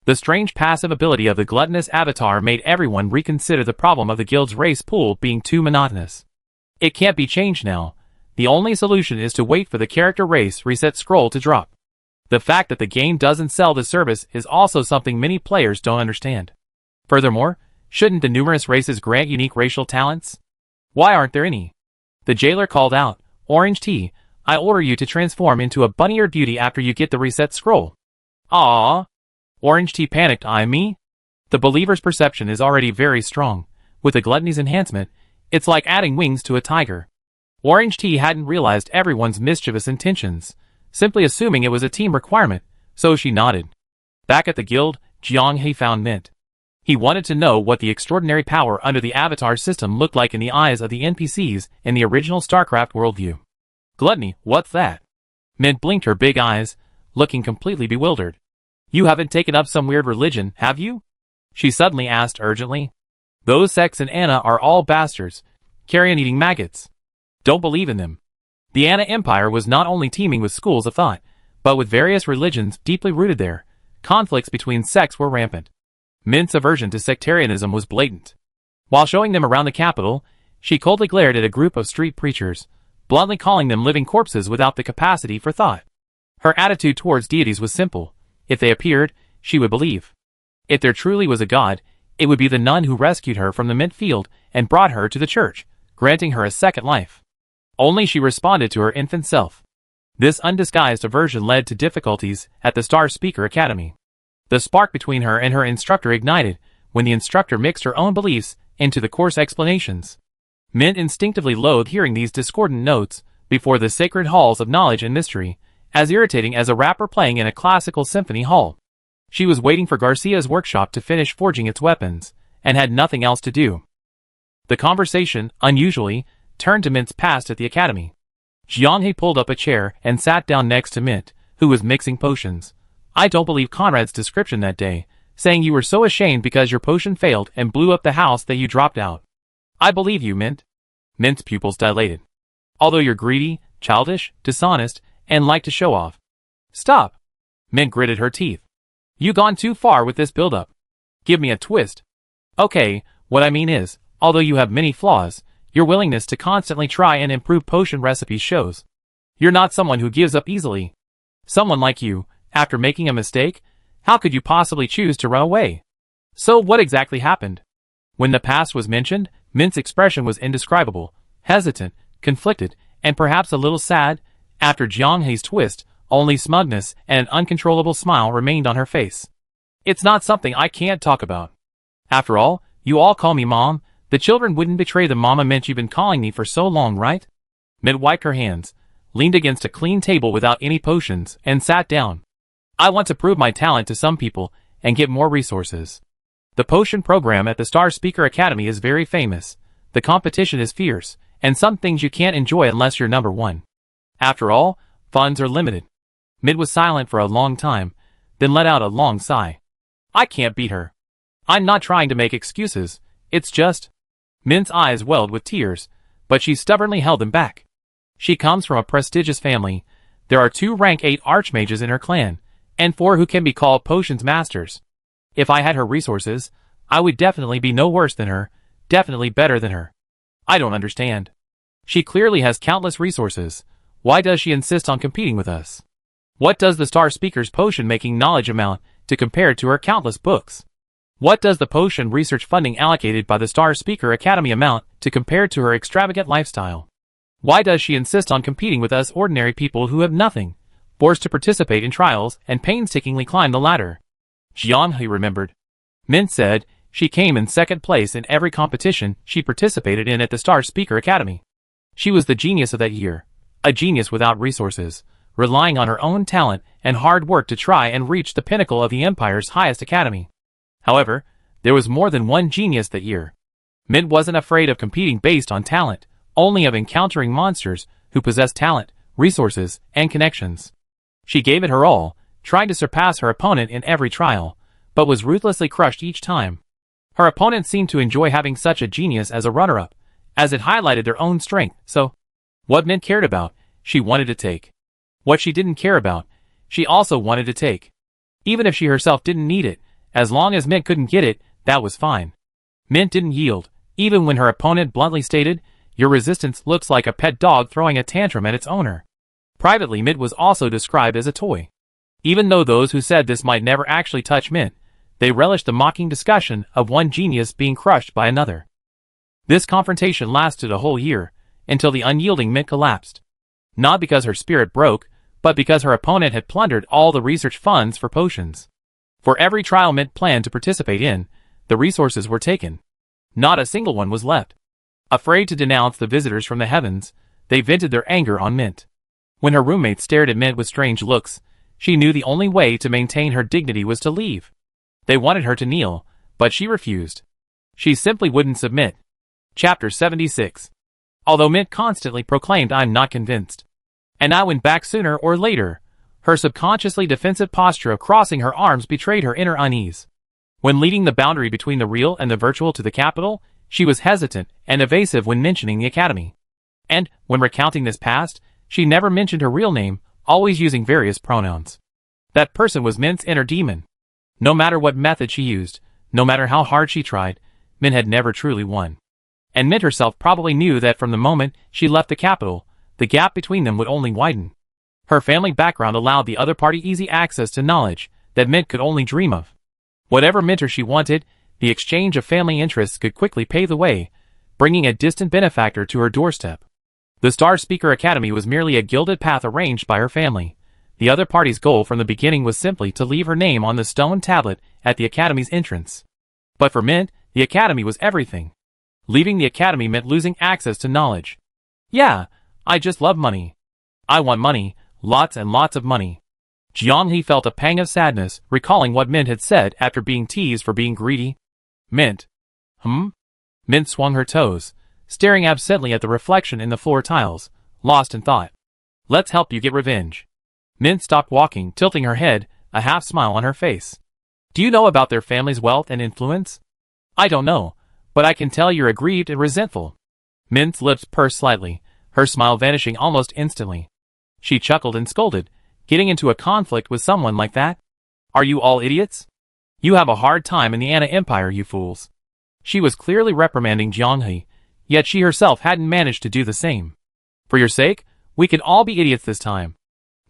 [SPEAKER 1] The strange passive ability of the gluttonous avatar made everyone reconsider the problem of the guild's race pool being too monotonous. It can't be changed now. The only solution is to wait for the character race reset scroll to drop. The fact that the game doesn't sell the service is also something many players don't understand. Furthermore, shouldn't the numerous races grant unique racial talents? Why aren't there any? The jailer called out, Orange Tea, I order you to transform into a bunny-eared beauty after you get the reset scroll. Aww. Orange Tea panicked. I me? The believer's perception is already very strong. With the gluttony's enhancement, it's like adding wings to a tiger. Orange Tea hadn't realized everyone's mischievous intentions, simply assuming it was a team requirement, so she nodded. Back at the guild, Jiang He found Mint. He wanted to know what the extraordinary power under the avatar system looked like in the eyes of the NPCs in the original StarCraft worldview. Gluttony, what's that? Mint blinked her big eyes, looking completely bewildered. You haven't taken up some weird religion, have you? She suddenly asked urgently. Those sects in Anna are all bastards, carrion-eating maggots. Don't believe in them. The Anna Empire was not only teeming with schools of thought, but with various religions deeply rooted there. Conflicts between sects were rampant. Mint's aversion to sectarianism was blatant. While showing them around the capital, she coldly glared at a group of street preachers, bluntly calling them living corpses without the capacity for thought. Her attitude towards deities was simple. If they appeared, she would believe. If there truly was a god, it would be the nun who rescued her from the mint field and brought her to the church, granting her a second life. Only she responded to her infant self. This undisguised aversion led to difficulties at the Star Speaker Academy. The spark between her and her instructor ignited when the instructor mixed her own beliefs into the course explanations. Mint instinctively loathed hearing these discordant notes before the sacred halls of knowledge and mystery, as irritating as a rapper playing in a classical symphony hall. She was waiting for Garcia's workshop to finish forging its weapons, and had nothing else to do. The conversation, unusually, turned to Mint's past at the academy. Jiang He pulled up a chair and sat down next to Mint, who was mixing potions. I don't believe Conrad's description that day, saying you were so ashamed because your potion failed and blew up the house that you dropped out. I believe you, Mint. Mint's pupils dilated. Although you're greedy, childish, dishonest, and like to show off. Stop. Mint gritted her teeth. You gone too far with this build-up. Give me a twist. Okay, what I mean is, although you have many flaws, your willingness to constantly try and improve potion recipes shows. You're not someone who gives up easily. Someone like you, after making a mistake, how could you possibly choose to run away? So what exactly happened? When the past was mentioned, Mint's expression was indescribable, hesitant, conflicted, and perhaps a little sad. After Jiang He's twist, only smugness and an uncontrollable smile remained on her face. It's not something I can't talk about. After all, you all call me Mom. The children wouldn't betray the mama Mint you've been calling me for so long, right? Mint wiped her hands, leaned against a clean table without any potions, and sat down. I want to prove my talent to some people and get more resources. The potion program at the Star Speaker Academy is very famous. The competition is fierce, and some things you can't enjoy unless you're number one. After all, funds are limited. Mint was silent for a long time, then let out a long sigh. I can't beat her. I'm not trying to make excuses, it's just... Mint's eyes welled with tears, but she stubbornly held them back. She comes from a prestigious family. There are 2 rank 8 archmages in her clan, and 4 who can be called potions masters. If I had her resources, I would definitely be no worse than her, definitely better than her. I don't understand. She clearly has countless resources. Why does she insist on competing with us? What does the Star Speaker's potion-making knowledge amount to compare to her countless books? What does the potion research funding allocated by the Star Speaker Academy amount to compare to her extravagant lifestyle? Why does she insist on competing with us ordinary people who have nothing, forced to participate in trials and painstakingly climb the ladder? Jiang He remembered. Mint said she came in second place in every competition she participated in at the Star Speaker Academy. She was the genius of that year, a genius without resources, relying on her own talent and hard work to try and reach the pinnacle of the Empire's highest academy. However, there was more than one genius that year. Mint wasn't afraid of competing based on talent, only of encountering monsters who possessed talent, resources, and connections. She gave it her all, trying to surpass her opponent in every trial, but was ruthlessly crushed each time. Her opponent seemed to enjoy having such a genius as a runner-up, as it highlighted their own strength, so what Mint cared about, she wanted to take. What she didn't care about, she also wanted to take. Even if she herself didn't need it, as long as Mint couldn't get it, that was fine. Mint didn't yield, even when her opponent bluntly stated, "Your resistance looks like a pet dog throwing a tantrum at its owner." Privately, Mint was also described as a toy. Even though those who said this might never actually touch Mint, they relished the mocking discussion of one genius being crushed by another. This confrontation lasted a whole year, until the unyielding Mint collapsed. Not because her spirit broke, but because her opponent had plundered all the research funds for potions. For every trial Mint planned to participate in, the resources were taken. Not a single one was left. Afraid to denounce the visitors from the heavens, they vented their anger on Mint. When her roommates stared at Mint with strange looks, she knew the only way to maintain her dignity was to leave. They wanted her to kneel, but she refused. She simply wouldn't submit. Chapter 76. Although Mint constantly proclaimed, "I'm not convinced," and I went back sooner or later, her subconsciously defensive posture of crossing her arms betrayed her inner unease. When leading the boundary between the real and the virtual to the capital, she was hesitant and evasive when mentioning the academy. And, when recounting this past, she never mentioned her real name, always using various pronouns. That person was Mint's inner demon. No matter what method she used, no matter how hard she tried, Mint had never truly won. And Mint herself probably knew that from the moment she left the capital, the gap between them would only widen. Her family background allowed the other party easy access to knowledge that Mint could only dream of. Whatever mentor she wanted, the exchange of family interests could quickly pave the way, bringing a distant benefactor to her doorstep. The Star Speaker Academy was merely a gilded path arranged by her family. The other party's goal from the beginning was simply to leave her name on the stone tablet at the Academy's entrance. But for Mint, the Academy was everything. Leaving the Academy meant losing access to knowledge. "Yeah, I just love money. I want money, lots and lots of money." Jianghe felt a pang of sadness, recalling what Mint had said after being teased for being greedy. "Mint. Mint swung her toes, staring absently at the reflection in the floor tiles, lost in thought. "Let's help you get revenge." Mint stopped walking, tilting her head, a half smile on her face. "Do you know about their family's wealth and influence?" "I don't know, but I can tell you're aggrieved and resentful." Mint's lips pursed slightly, her smile vanishing almost instantly. She chuckled and scolded, "Getting into a conflict with someone like that? Are you all idiots? You have a hard time in the Anna Empire, you fools." She was clearly reprimanding Jianghe, yet she herself hadn't managed to do the same. "For your sake, we can all be idiots this time."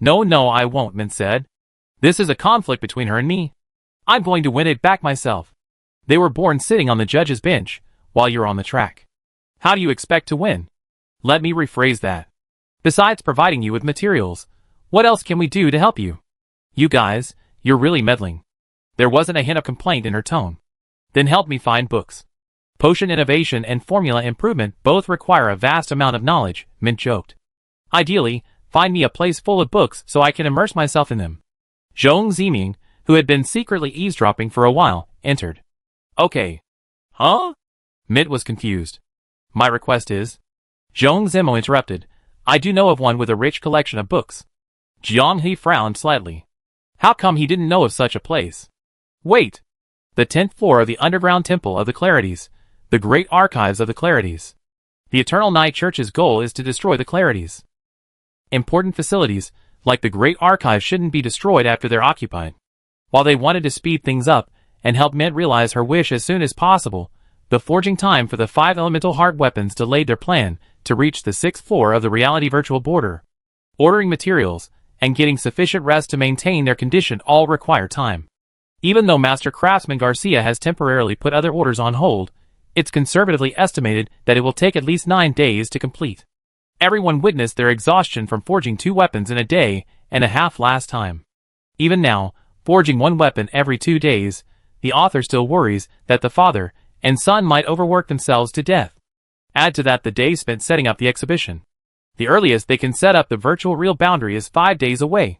[SPEAKER 1] No, I won't," Mint said. "This is a conflict between her and me. I'm going to win it back myself. They were born sitting on the judge's bench, while you're on the track. How do you expect to win?" "Let me rephrase that. Besides providing you with materials, what else can we do to help you?" "You guys, you're really meddling." There wasn't a hint of complaint in her tone. "Then help me find books. Potion innovation and formula improvement both require a vast amount of knowledge," Mint joked. "Ideally, find me a place full of books so I can immerse myself in them." Zhong Ziming, who had been secretly eavesdropping for a while, entered. "Okay. Huh?" Mint was confused. "My request is..." Zhong Zimo interrupted. "I do know of one with a rich collection of books." Jianghe frowned slightly. How come he didn't know of such a place? Wait! The 10th floor of the underground temple of the Clarities, the great archives of the Clarities. The Eternal Night Church's goal is to destroy the Clarities. Important facilities, like the great archives, shouldn't be destroyed after they're occupied. While they wanted to speed things up and help Mint realize her wish as soon as possible, the forging time for the 5 elemental heart weapons delayed their plan to reach the 6th floor of the reality virtual border. Ordering materials and getting sufficient rest to maintain their condition all require time. Even though Master Craftsman Garcia has temporarily put other orders on hold, it's conservatively estimated that it will take at least 9 days to complete. Everyone witnessed their exhaustion from forging 2 weapons in a day and a half last time. Even now, forging 1 weapon every 2 days, the author still worries that the father and son might overwork themselves to death. Add to that the days spent setting up the exhibition. The earliest they can set up the virtual real boundary is 5 days away.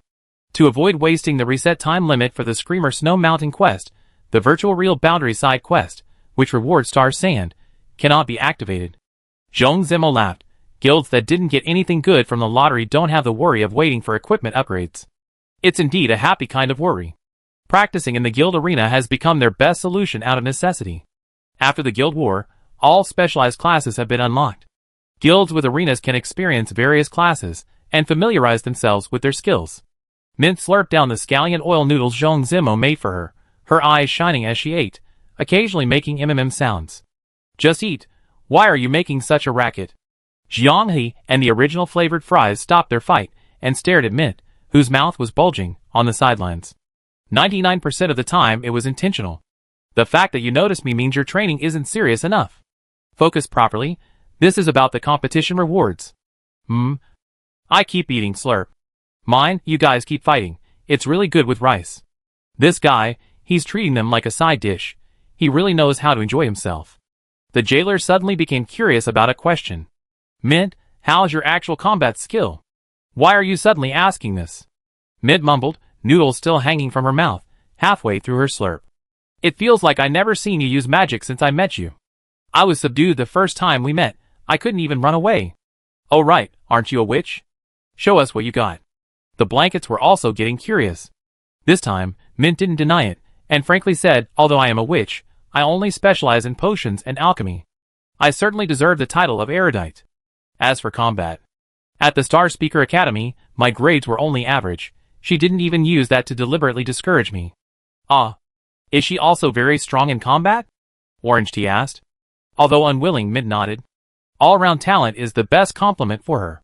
[SPEAKER 1] To avoid wasting the reset time limit for the Screamer Snow Mountain quest, the virtual real boundary side quest, which rewards Star Sand, cannot be activated. Zhong Zimo laughed. Guilds that didn't get anything good from the lottery don't have the worry of waiting for equipment upgrades. It's indeed a happy kind of worry. Practicing in the guild arena has become their best solution out of necessity. After the guild war, all specialized classes have been unlocked. Guilds with arenas can experience various classes and familiarize themselves with their skills. Mint slurped down the scallion oil noodles Zhong Zimo made for her, her eyes shining as she ate, occasionally making sounds. Just eat. Why are you making such a racket? Jianghe and the original flavored fries stopped their fight and stared at Mint, whose mouth was bulging, on the sidelines. 99% of the time it was intentional. The fact that you notice me means your training isn't serious enough. Focus properly. This is about the competition rewards. I keep eating slurp. Mine, you guys keep fighting. It's really good with rice. This guy, he's treating them like a side dish. He really knows how to enjoy himself. The jailer suddenly became curious about a question. Mint, how's your actual combat skill? Why are you suddenly asking this? Mint mumbled, noodles still hanging from her mouth, halfway through her slurp. It feels like I never seen you use magic since I met you. I was subdued the first time we met. I couldn't even run away. Oh right, aren't you a witch? Show us what you got. The blankets were also getting curious. This time, Mint didn't deny it, and frankly said, although I am a witch, I only specialize in potions and alchemy. I certainly deserve the title of erudite. As for combat, at the Star Speaker Academy, my grades were only average. She didn't even use that to deliberately discourage me. Ah. Is she also very strong in combat? Orange Tea asked. Although unwilling, Mint nodded. All-around talent is the best compliment for her.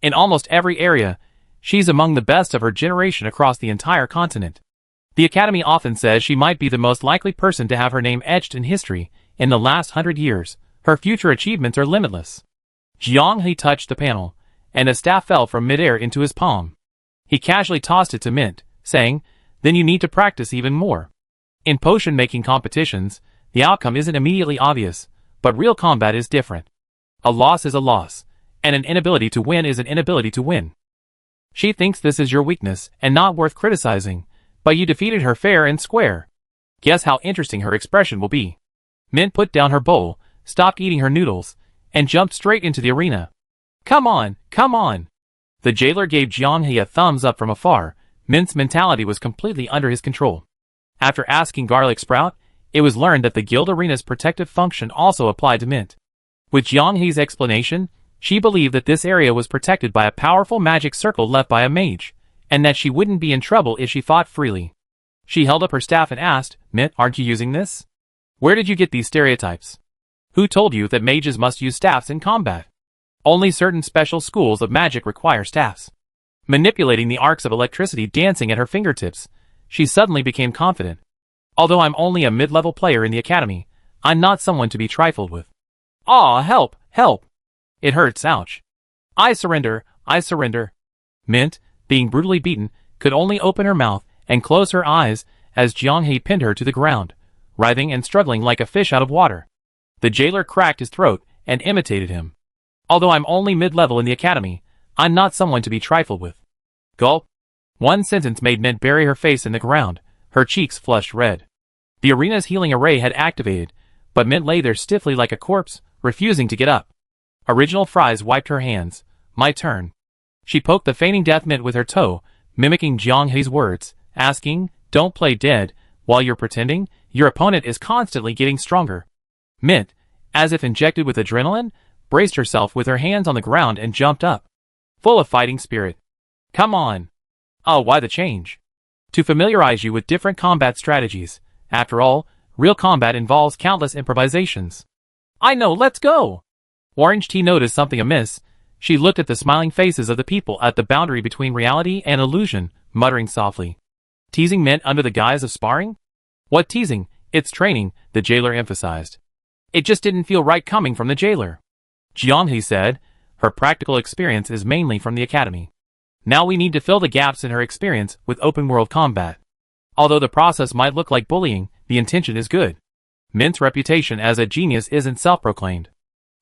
[SPEAKER 1] In almost every area, she's among the best of her generation across the entire continent. The Academy often says she might be the most likely person to have her name etched in history in the last 100 years. Her future achievements are limitless. Jiang He touched the panel, and a staff fell from midair into his palm. He casually tossed it to Mint, saying, then you need to practice even more. In potion-making competitions, the outcome isn't immediately obvious, but real combat is different. A loss is a loss, and an inability to win is an inability to win. She thinks this is your weakness and not worth criticizing, but you defeated her fair and square. Guess how interesting her expression will be. Mint put down her bowl, stopped eating her noodles, and jumped straight into the arena. Come on, come on. The jailer gave Jiang He a thumbs up from afar. Mint's mentality was completely under his control. After asking Garlic Sprout, it was learned that the guild arena's protective function also applied to Mint. With Jiang He's explanation, she believed that this area was protected by a powerful magic circle left by a mage, and that she wouldn't be in trouble if she fought freely. She held up her staff and asked, Mint, aren't you using this? Where did you get these stereotypes? Who told you that mages must use staffs in combat? Only certain special schools of magic require staffs. Manipulating the arcs of electricity dancing at her fingertips, she suddenly became confident. Although I'm only a mid-level player in the academy, I'm not someone to be trifled with. Aw, help, help. It hurts, ouch. I surrender, I surrender. Mint, being brutally beaten, could only open her mouth and close her eyes as Jiang He pinned her to the ground, writhing and struggling like a fish out of water. The jailer cracked his throat and imitated him. Although I'm only mid-level in the academy, I'm not someone to be trifled with. Gulp. One sentence made Mint bury her face in the ground, her cheeks flushed red. The arena's healing array had activated, but Mint lay there stiffly like a corpse, refusing to get up. Original Fries wiped her hands. My turn. She poked the fainting death Mint with her toe, mimicking Jiang He's words, asking, don't play dead, while you're pretending, your opponent is constantly getting stronger. Mint, as if injected with adrenaline, braced herself with her hands on the ground and jumped up. Full of fighting spirit. Come on. Oh, why the change? To familiarize you with different combat strategies. After all, real combat involves countless improvisations. I know, let's go! Orange Tea noticed something amiss. She looked at the smiling faces of the people at the boundary between reality and illusion, muttering softly. Teasing Mint under the guise of sparring? What teasing? It's training, the jailer emphasized. It just didn't feel right coming from the jailer. Jiang He said, her practical experience is mainly from the academy. Now we need to fill the gaps in her experience with open-world combat. Although the process might look like bullying, the intention is good. Mint's reputation as a genius isn't self-proclaimed.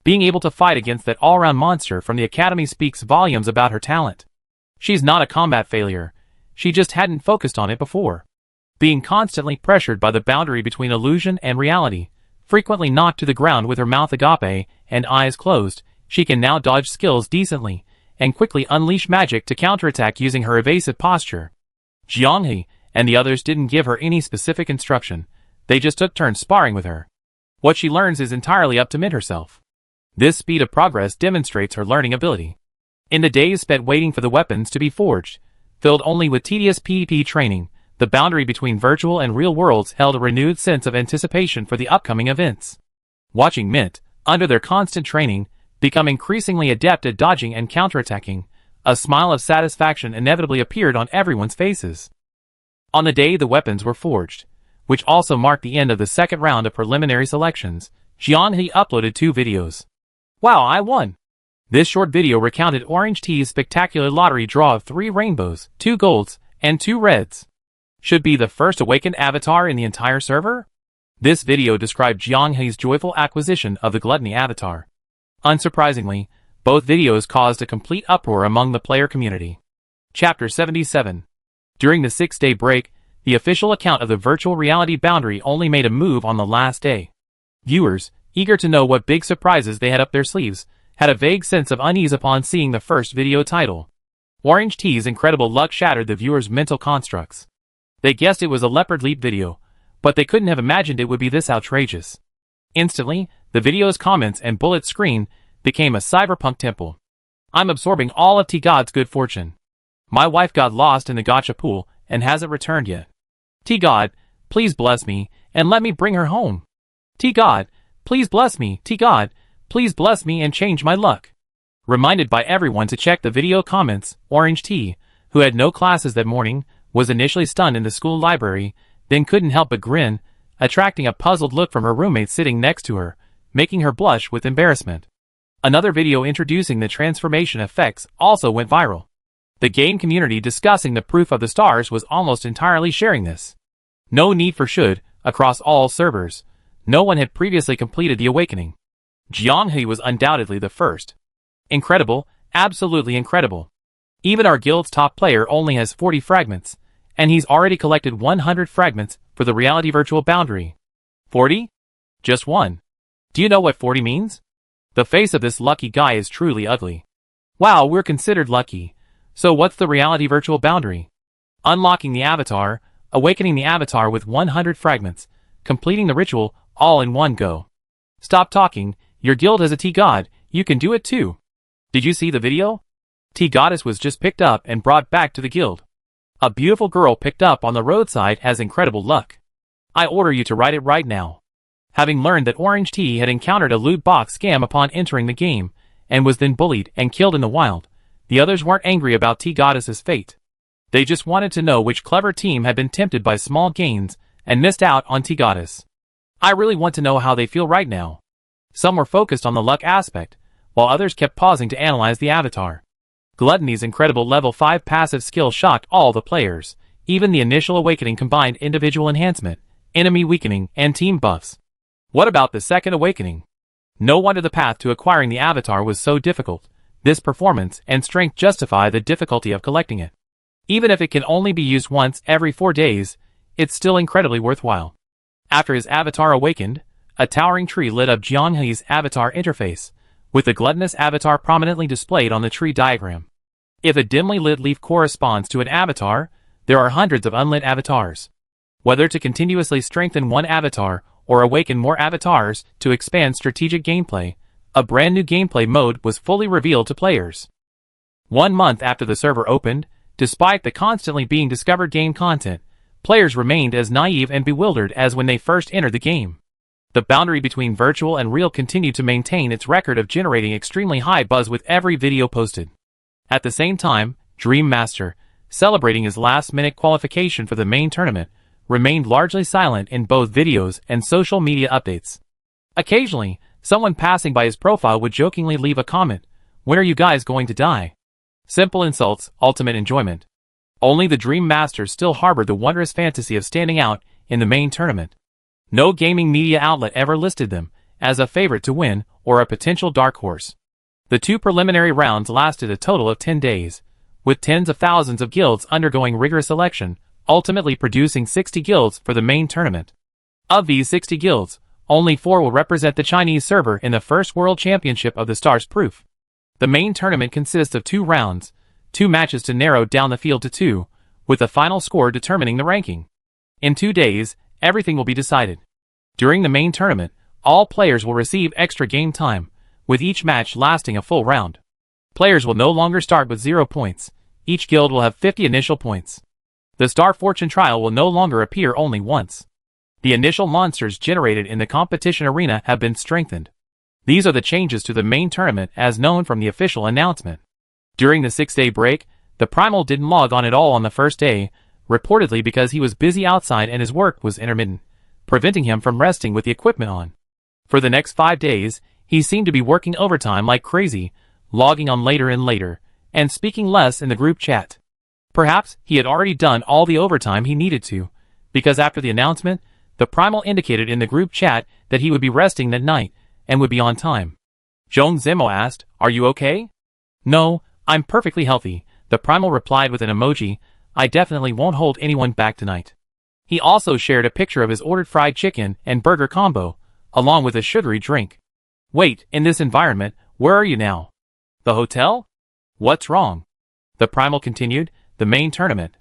[SPEAKER 1] Being able to fight against that all-round monster from the academy speaks volumes about her talent. She's not a combat failure. She just hadn't focused on it before. Being constantly pressured by the boundary between illusion and reality, frequently knocked to the ground with her mouth agape and eyes closed, she can now dodge skills decently and quickly unleash magic to counterattack using her evasive posture. Jiang He and the others didn't give her any specific instruction. They just took turns sparring with her. What she learns is entirely up to Mint herself. This speed of progress demonstrates her learning ability. In the days spent waiting for the weapons to be forged, filled only with tedious PvP training, the boundary between virtual and real worlds held a renewed sense of anticipation for the upcoming events. Watching Mint, under their constant training, become increasingly adept at dodging and counterattacking, a smile of satisfaction inevitably appeared on everyone's faces. On the day the weapons were forged, which also marked the end of the second round of preliminary selections, Jiang He uploaded 2 videos. Wow, I won! This short video recounted Orange T's spectacular lottery draw of 3 rainbows, 2 golds, and 2 reds. Should be the first awakened avatar in the entire server? This video described Jiang Hei's joyful acquisition of the Gluttony avatar. Unsurprisingly, both videos caused a complete uproar among the player community. Chapter 77. During the 6-day break, the official account of the virtual reality boundary only made a move on the last day. Viewers, eager to know what big surprises they had up their sleeves, had a vague sense of unease upon seeing the first video title. Orange T's incredible luck shattered the viewers' mental constructs. They guessed it was a leopard leap video, but they couldn't have imagined it would be this outrageous. Instantly, the video's comments and bullet screen became a cyberpunk temple. I'm absorbing all of T-God's good fortune. My wife got lost in the gacha pool and hasn't returned yet. T-God, please bless me and let me bring her home. T-God, please bless me. T-God, please bless me and change my luck. Reminded by everyone to check the video comments, Orange T, who had no classes that morning, was initially stunned in the school library, then couldn't help but grin, attracting a puzzled look from her roommate sitting next to her, making her blush with embarrassment. Another video introducing the transformation effects also went viral. The game community discussing the proof of the stars was almost entirely sharing this. No need for should, across all servers. No one had previously completed the awakening. Jiang Hei was undoubtedly the first. Incredible, absolutely incredible. Even our guild's top player only has 40 fragments, and he's already collected 100 fragments for the reality virtual boundary. 40? Just one. Do you know what 40 means? The face of this lucky guy is truly ugly. Wow, we're considered lucky. So what's the reality virtual boundary? Unlocking the avatar, awakening the avatar with 100 fragments, completing the ritual all in one go. Stop talking, your guild has a T-God, you can do it too. Did you see the video? T-Goddess was just picked up and brought back to the guild. A beautiful girl picked up on the roadside has incredible luck. I order you to write it right now. Having learned that Orange T had encountered a loot box scam upon entering the game, and was then bullied and killed in the wild, the others weren't angry about T-Goddess's fate. They just wanted to know which clever team had been tempted by small gains and missed out on T-Goddess. I really want to know how they feel right now. Some were focused on the luck aspect, while others kept pausing to analyze the avatar. Gluttony's incredible level 5 passive skill shocked all the players, even the initial awakening combined individual enhancement, enemy weakening, and team buffs. What about the second awakening? No wonder the path to acquiring the avatar was so difficult. This performance and strength justify the difficulty of collecting it. Even if it can only be used once every 4 days, it's still incredibly worthwhile. After his avatar awakened, a towering tree lit up Jiang Hei's avatar interface, with the gluttonous avatar prominently displayed on the tree diagram. If a dimly lit leaf corresponds to an avatar, there are hundreds of unlit avatars. Whether to continuously strengthen one avatar or awaken more avatars to expand strategic gameplay, a brand new gameplay mode was fully revealed to players. 1 month after the server opened, despite the constantly being discovered game content, players remained as naive and bewildered as when they first entered the game. The boundary between virtual and real continued to maintain its record of generating extremely high buzz with every video posted. At the same time, Dream Master, celebrating his last-minute qualification for the main tournament, remained largely silent in both videos and social media updates. Occasionally, someone passing by his profile would jokingly leave a comment, "When are you guys going to die?" Simple insults, ultimate enjoyment. Only the Dream Masters still harbored the wondrous fantasy of standing out in the main tournament. No gaming media outlet ever listed them as a favorite to win or a potential dark horse. The 2 preliminary rounds lasted a total of 10 days, with tens of thousands of guilds undergoing rigorous selection, ultimately producing 60 guilds for the main tournament. Of these 60 guilds, only 4 will represent the Chinese server in the first World Championship of the Stars Proof. The main tournament consists of 2 rounds, 2 matches to narrow down the field to 2, with the final score determining the ranking. In 2 days, everything will be decided. During the main tournament, all players will receive extra game time, with each match lasting a full round. Players will no longer start with 0 points. Each guild will have 50 initial points. The Star Fortune trial will no longer appear only once. The initial monsters generated in the competition arena have been strengthened. These are the changes to the main tournament as known from the official announcement. During the 6-day break, the Primal didn't log on at all on the first day, reportedly because he was busy outside and his work was intermittent, preventing him from resting with the equipment on. For the next 5 days, he seemed to be working overtime like crazy, logging on later and later, and speaking less in the group chat. Perhaps he had already done all the overtime he needed to, because after the announcement, the Primal indicated in the group chat that he would be resting that night, and would be on time. Jong Zemo asked, "Are you okay?" "No, I'm perfectly healthy," the Primal replied with an emoji. "I definitely won't hold anyone back tonight." He also shared a picture of his ordered fried chicken and burger combo, along with a sugary drink. "Wait, in this environment, where are you now?" "The hotel?" "What's wrong?" The Primal continued, "The main tournament.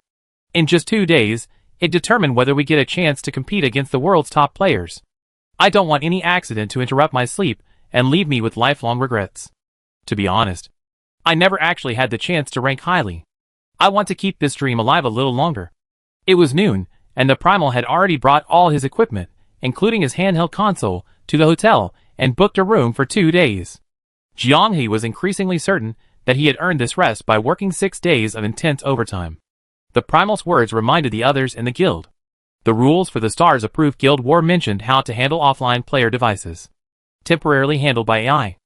[SPEAKER 1] In just 2 days, it determined whether we get a chance to compete against the world's top players. I don't want any accident to interrupt my sleep and leave me with lifelong regrets. To be honest, I never actually had the chance to rank highly. I want to keep this dream alive a little longer." It was noon, and the Primal had already brought all his equipment, including his handheld console, to the hotel and booked a room for 2 days. Jianghe was increasingly certain that he had earned this rest by working 6 days of intense overtime. The Primal's words reminded the others in the guild. The rules for the Stars-approved Guild War mentioned how to handle offline player devices, temporarily handled by AI.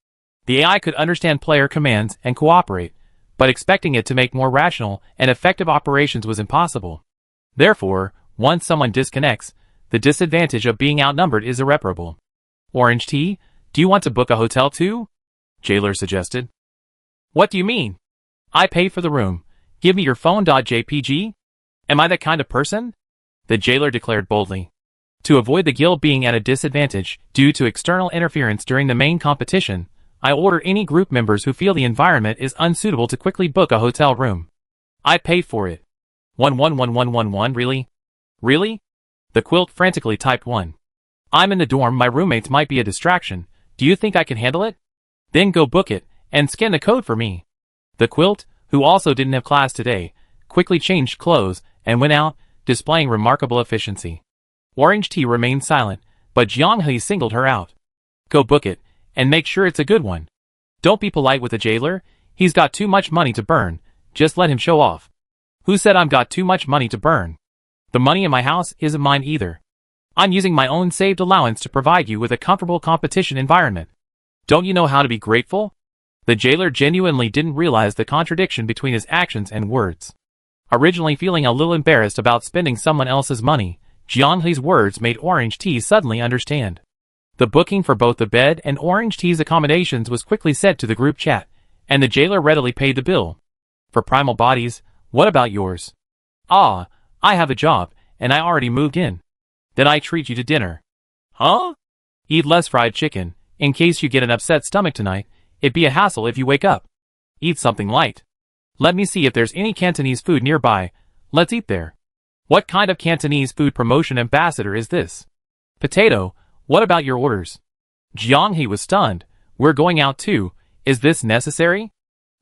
[SPEAKER 1] The AI could understand player commands and cooperate, but expecting it to make more rational and effective operations was impossible. Therefore, once someone disconnects, the disadvantage of being outnumbered is irreparable. "Orange tea, do you want to book a hotel too?" Jailer suggested. "What do you mean? I pay for the room. Give me your phone.jpg. Am I that kind of person?" the Jailer declared boldly. "To avoid the guild being at a disadvantage due to external interference during the main competition, I order any group members who feel the environment is unsuitable to quickly book a hotel room. I pay for it." 111111 Really? Really? The Quilt frantically typed 1. "I'm in the dorm, my roommates might be a distraction. Do you think I can handle it? Then go book it, and scan the code for me." The Quilt, who also didn't have class today, quickly changed clothes and went out, displaying remarkable efficiency. Orange Tea remained silent, but Jianghe singled her out. "Go book it, and make sure it's a good one. Don't be polite with the Jailer, he's got too much money to burn, just let him show off." "Who said I've got too much money to burn? The money in my house isn't mine either. I'm using my own saved allowance to provide you with a comfortable competition environment. Don't you know how to be grateful?" The Jailer genuinely didn't realize the contradiction between his actions and words. Originally feeling a little embarrassed about spending someone else's money, Jianghe's words made Orange Tea suddenly understand. The booking for both the bed and Orange Tea's accommodations was quickly sent to the group chat, and the Jailer readily paid the bill. "For Primal Bodies, what about yours?" "Ah, I have a job, and I already moved in." "Then I treat you to dinner." "Huh?" "Eat less fried chicken, in case you get an upset stomach tonight. It'd be a hassle if you wake up. Eat something light. Let me see if there's any Cantonese food nearby. Let's eat there." "What kind of Cantonese food promotion ambassador is this?" "Potato, what about your orders?" Jianghe was stunned. "We're going out too. Is this necessary?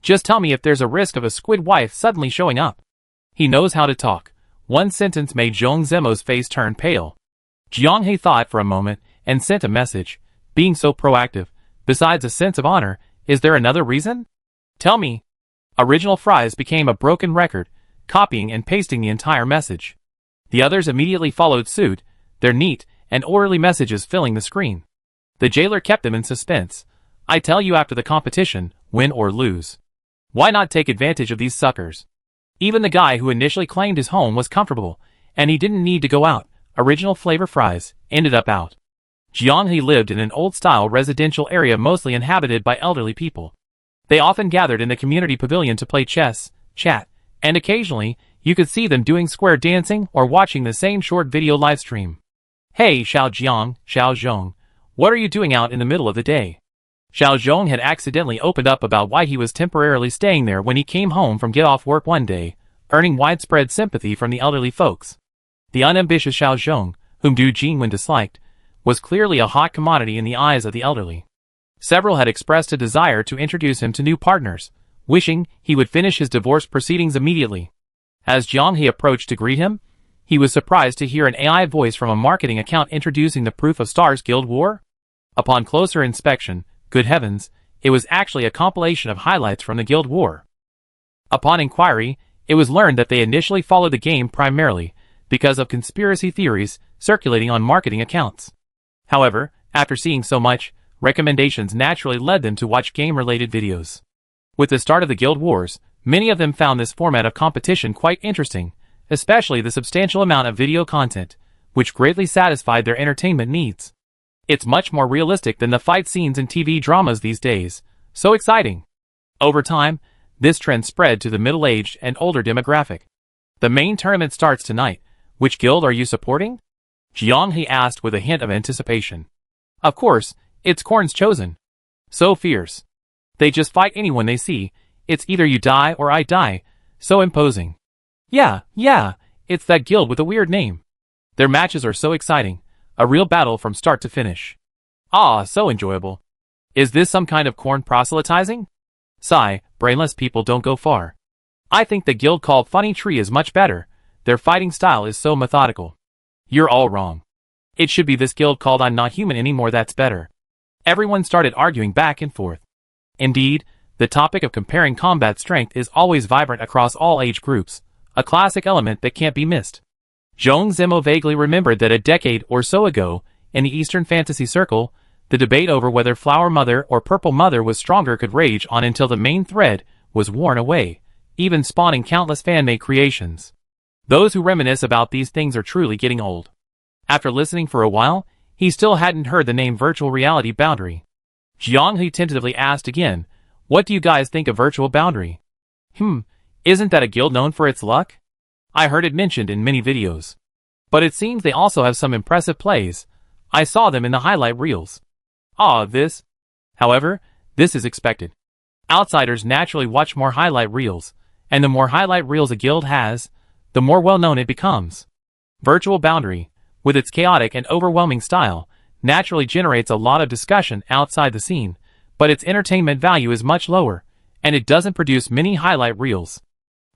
[SPEAKER 1] Just tell me if there's a risk of a squid wife suddenly showing up." He knows how to talk. One sentence made Zhong Zemo's face turn pale. Jianghe thought for a moment and sent a message. Being so proactive, besides a sense of honor, is there another reason? "Tell me." Original Fries became a broken record, copying and pasting the entire message. The others immediately followed suit, their neat and orderly messages filling the screen. The Jailer kept them in suspense. "I tell you after the competition, win or lose. Why not take advantage of these suckers?" Even the guy who initially claimed his home was comfortable, and he didn't need to go out. Original Flavor Fries ended up out. Jianghe lived in an old-style residential area mostly inhabited by elderly people. They often gathered in the community pavilion to play chess, chat, and occasionally, you could see them doing square dancing or watching the same short video livestream. "Hey Xiao Zhong, what are you doing out in the middle of the day?" Xiao Zhong had accidentally opened up about why he was temporarily staying there when he came home from get-off work one day, earning widespread sympathy from the elderly folks. The unambitious Xiao Zhong, whom Du Jingwen disliked, was clearly a hot commodity in the eyes of the elderly. Several had expressed a desire to introduce him to new partners, wishing he would finish his divorce proceedings immediately. As Jianghe approached to greet him, he was surprised to hear an AI voice from a marketing account introducing the Proof of Stars Guild War. Upon closer inspection, good heavens, it was actually a compilation of highlights from the Guild War. Upon inquiry, it was learned that they initially followed the game primarily because of conspiracy theories circulating on marketing accounts. However, after seeing so much, recommendations naturally led them to watch game-related videos. With the start of the guild wars, many of them found this format of competition quite interesting, especially the substantial amount of video content, which greatly satisfied their entertainment needs. It's much more realistic than the fight scenes in TV dramas these days. So exciting! Over time, this trend spread to the middle-aged and older demographic. The main tournament starts tonight. Which guild are you supporting? Jiang He asked with a hint of anticipation. Of course, it's Korn's chosen. So fierce. They just fight anyone they see. It's either you die or I die. So imposing. Yeah, it's that guild with a weird name. Their matches are so exciting. A real battle from start to finish. Ah, so enjoyable. Is this some kind of Korn proselytizing? Sigh, brainless people don't go far. I think the guild called Funny Tree is much better. Their fighting style is so methodical. You're all wrong. It should be this guild called I'm Not Human anymore that's better. Everyone started arguing back and forth. Indeed, the topic of comparing combat strength is always vibrant across all age groups, a classic element that can't be missed. Zhong Zimo vaguely remembered that a decade or so ago, in the Eastern Fantasy Circle, the debate over whether Flower Mother or Purple Mother was stronger could rage on until the main thread was worn away, even spawning countless fan-made creations. Those who reminisce about these things are truly getting old. After listening for a while, he still hadn't heard the name Virtual Reality Boundary. Jiang He tentatively asked again, what do you guys think of Virtual Boundary? Isn't that a guild known for its luck? I heard it mentioned in many videos. But it seems they also have some impressive plays. I saw them in the highlight reels. However, this is expected. Outsiders naturally watch more highlight reels, and the more highlight reels a guild has, the more well-known it becomes. Virtual Boundary, with its chaotic and overwhelming style, naturally generates a lot of discussion outside the scene, but its entertainment value is much lower, and it doesn't produce many highlight reels.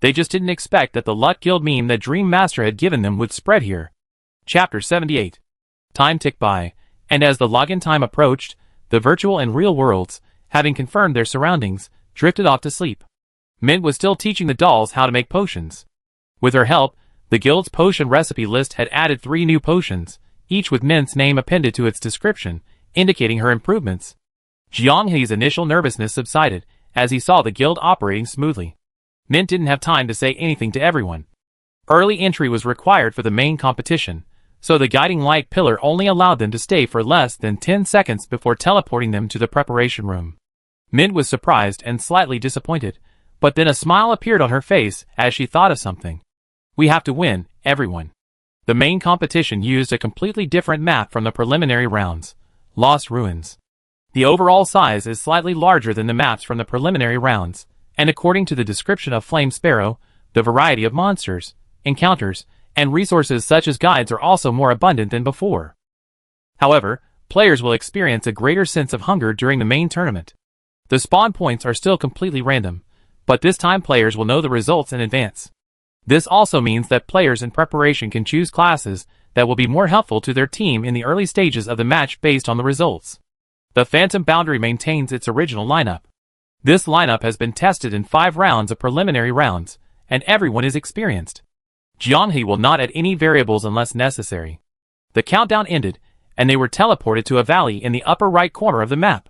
[SPEAKER 1] They just didn't expect that the Luck Guild meme that Dream Master had given them would spread here. Chapter 78. Time ticked by, and as the login time approached, the virtual and real worlds, having confirmed their surroundings, drifted off to sleep. Mint was still teaching the dolls how to make potions. With her help, the guild's potion recipe list had added 3 new potions, each with Mint's name appended to its description, indicating her improvements. Jiang He's initial nervousness subsided as he saw the guild operating smoothly. Mint didn't have time to say anything to everyone. Early entry was required for the main competition, so the guiding light pillar only allowed them to stay for less than 10 seconds before teleporting them to the preparation room. Mint was surprised and slightly disappointed, but then a smile appeared on her face as she thought of something. We have to win, everyone. The main competition used a completely different map from the preliminary rounds, Lost Ruins. The overall size is slightly larger than the maps from the preliminary rounds, and according to the description of Flame Sparrow, the variety of monsters, encounters, and resources such as guides are also more abundant than before. However, players will experience a greater sense of hunger during the main tournament. The spawn points are still completely random, but this time players will know the results in advance. This also means that players in preparation can choose classes that will be more helpful to their team in the early stages of the match based on the results. The Phantom Boundary maintains its original lineup. This lineup has been tested in 5 rounds of preliminary rounds, and everyone is experienced. Jiang He will not add any variables unless necessary. The countdown ended, and they were teleported to a valley in the upper right corner of the map.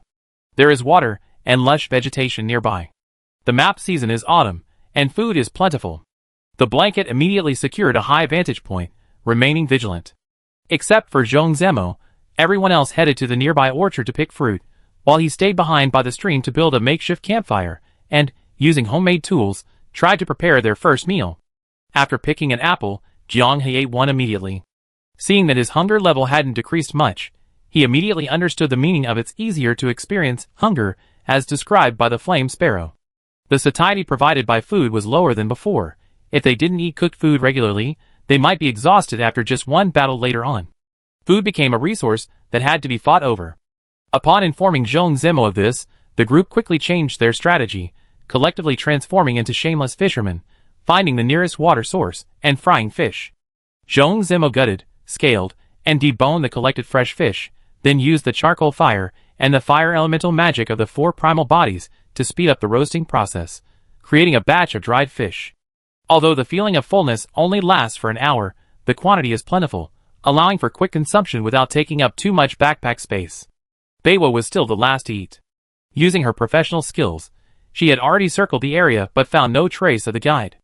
[SPEAKER 1] There is water and lush vegetation nearby. The map season is autumn, and food is plentiful. The blanket immediately secured a high vantage point, remaining vigilant. Except for Zhong Zemo, everyone else headed to the nearby orchard to pick fruit, while he stayed behind by the stream to build a makeshift campfire, and, using homemade tools, tried to prepare their first meal. After picking an apple, Jiang He ate one immediately. Seeing that his hunger level hadn't decreased much, he immediately understood the meaning of its easier to experience hunger, as described by the Flame Sparrow. The satiety provided by food was lower than before. If they didn't eat cooked food regularly, they might be exhausted after just one battle later on. Food became a resource that had to be fought over. Upon informing Zhong Zemo of this, the group quickly changed their strategy, collectively transforming into shameless fishermen, finding the nearest water source, and frying fish. Zhong Zemo gutted, scaled, and deboned the collected fresh fish, then used the charcoal fire and the fire elemental magic of the 4 primal bodies to speed up the roasting process, creating a batch of dried fish. Although the feeling of fullness only lasts for an hour, the quantity is plentiful, allowing for quick consumption without taking up too much backpack space. Beiwa was still the last to eat. Using her professional skills, She had already circled the area but found no trace of the guide.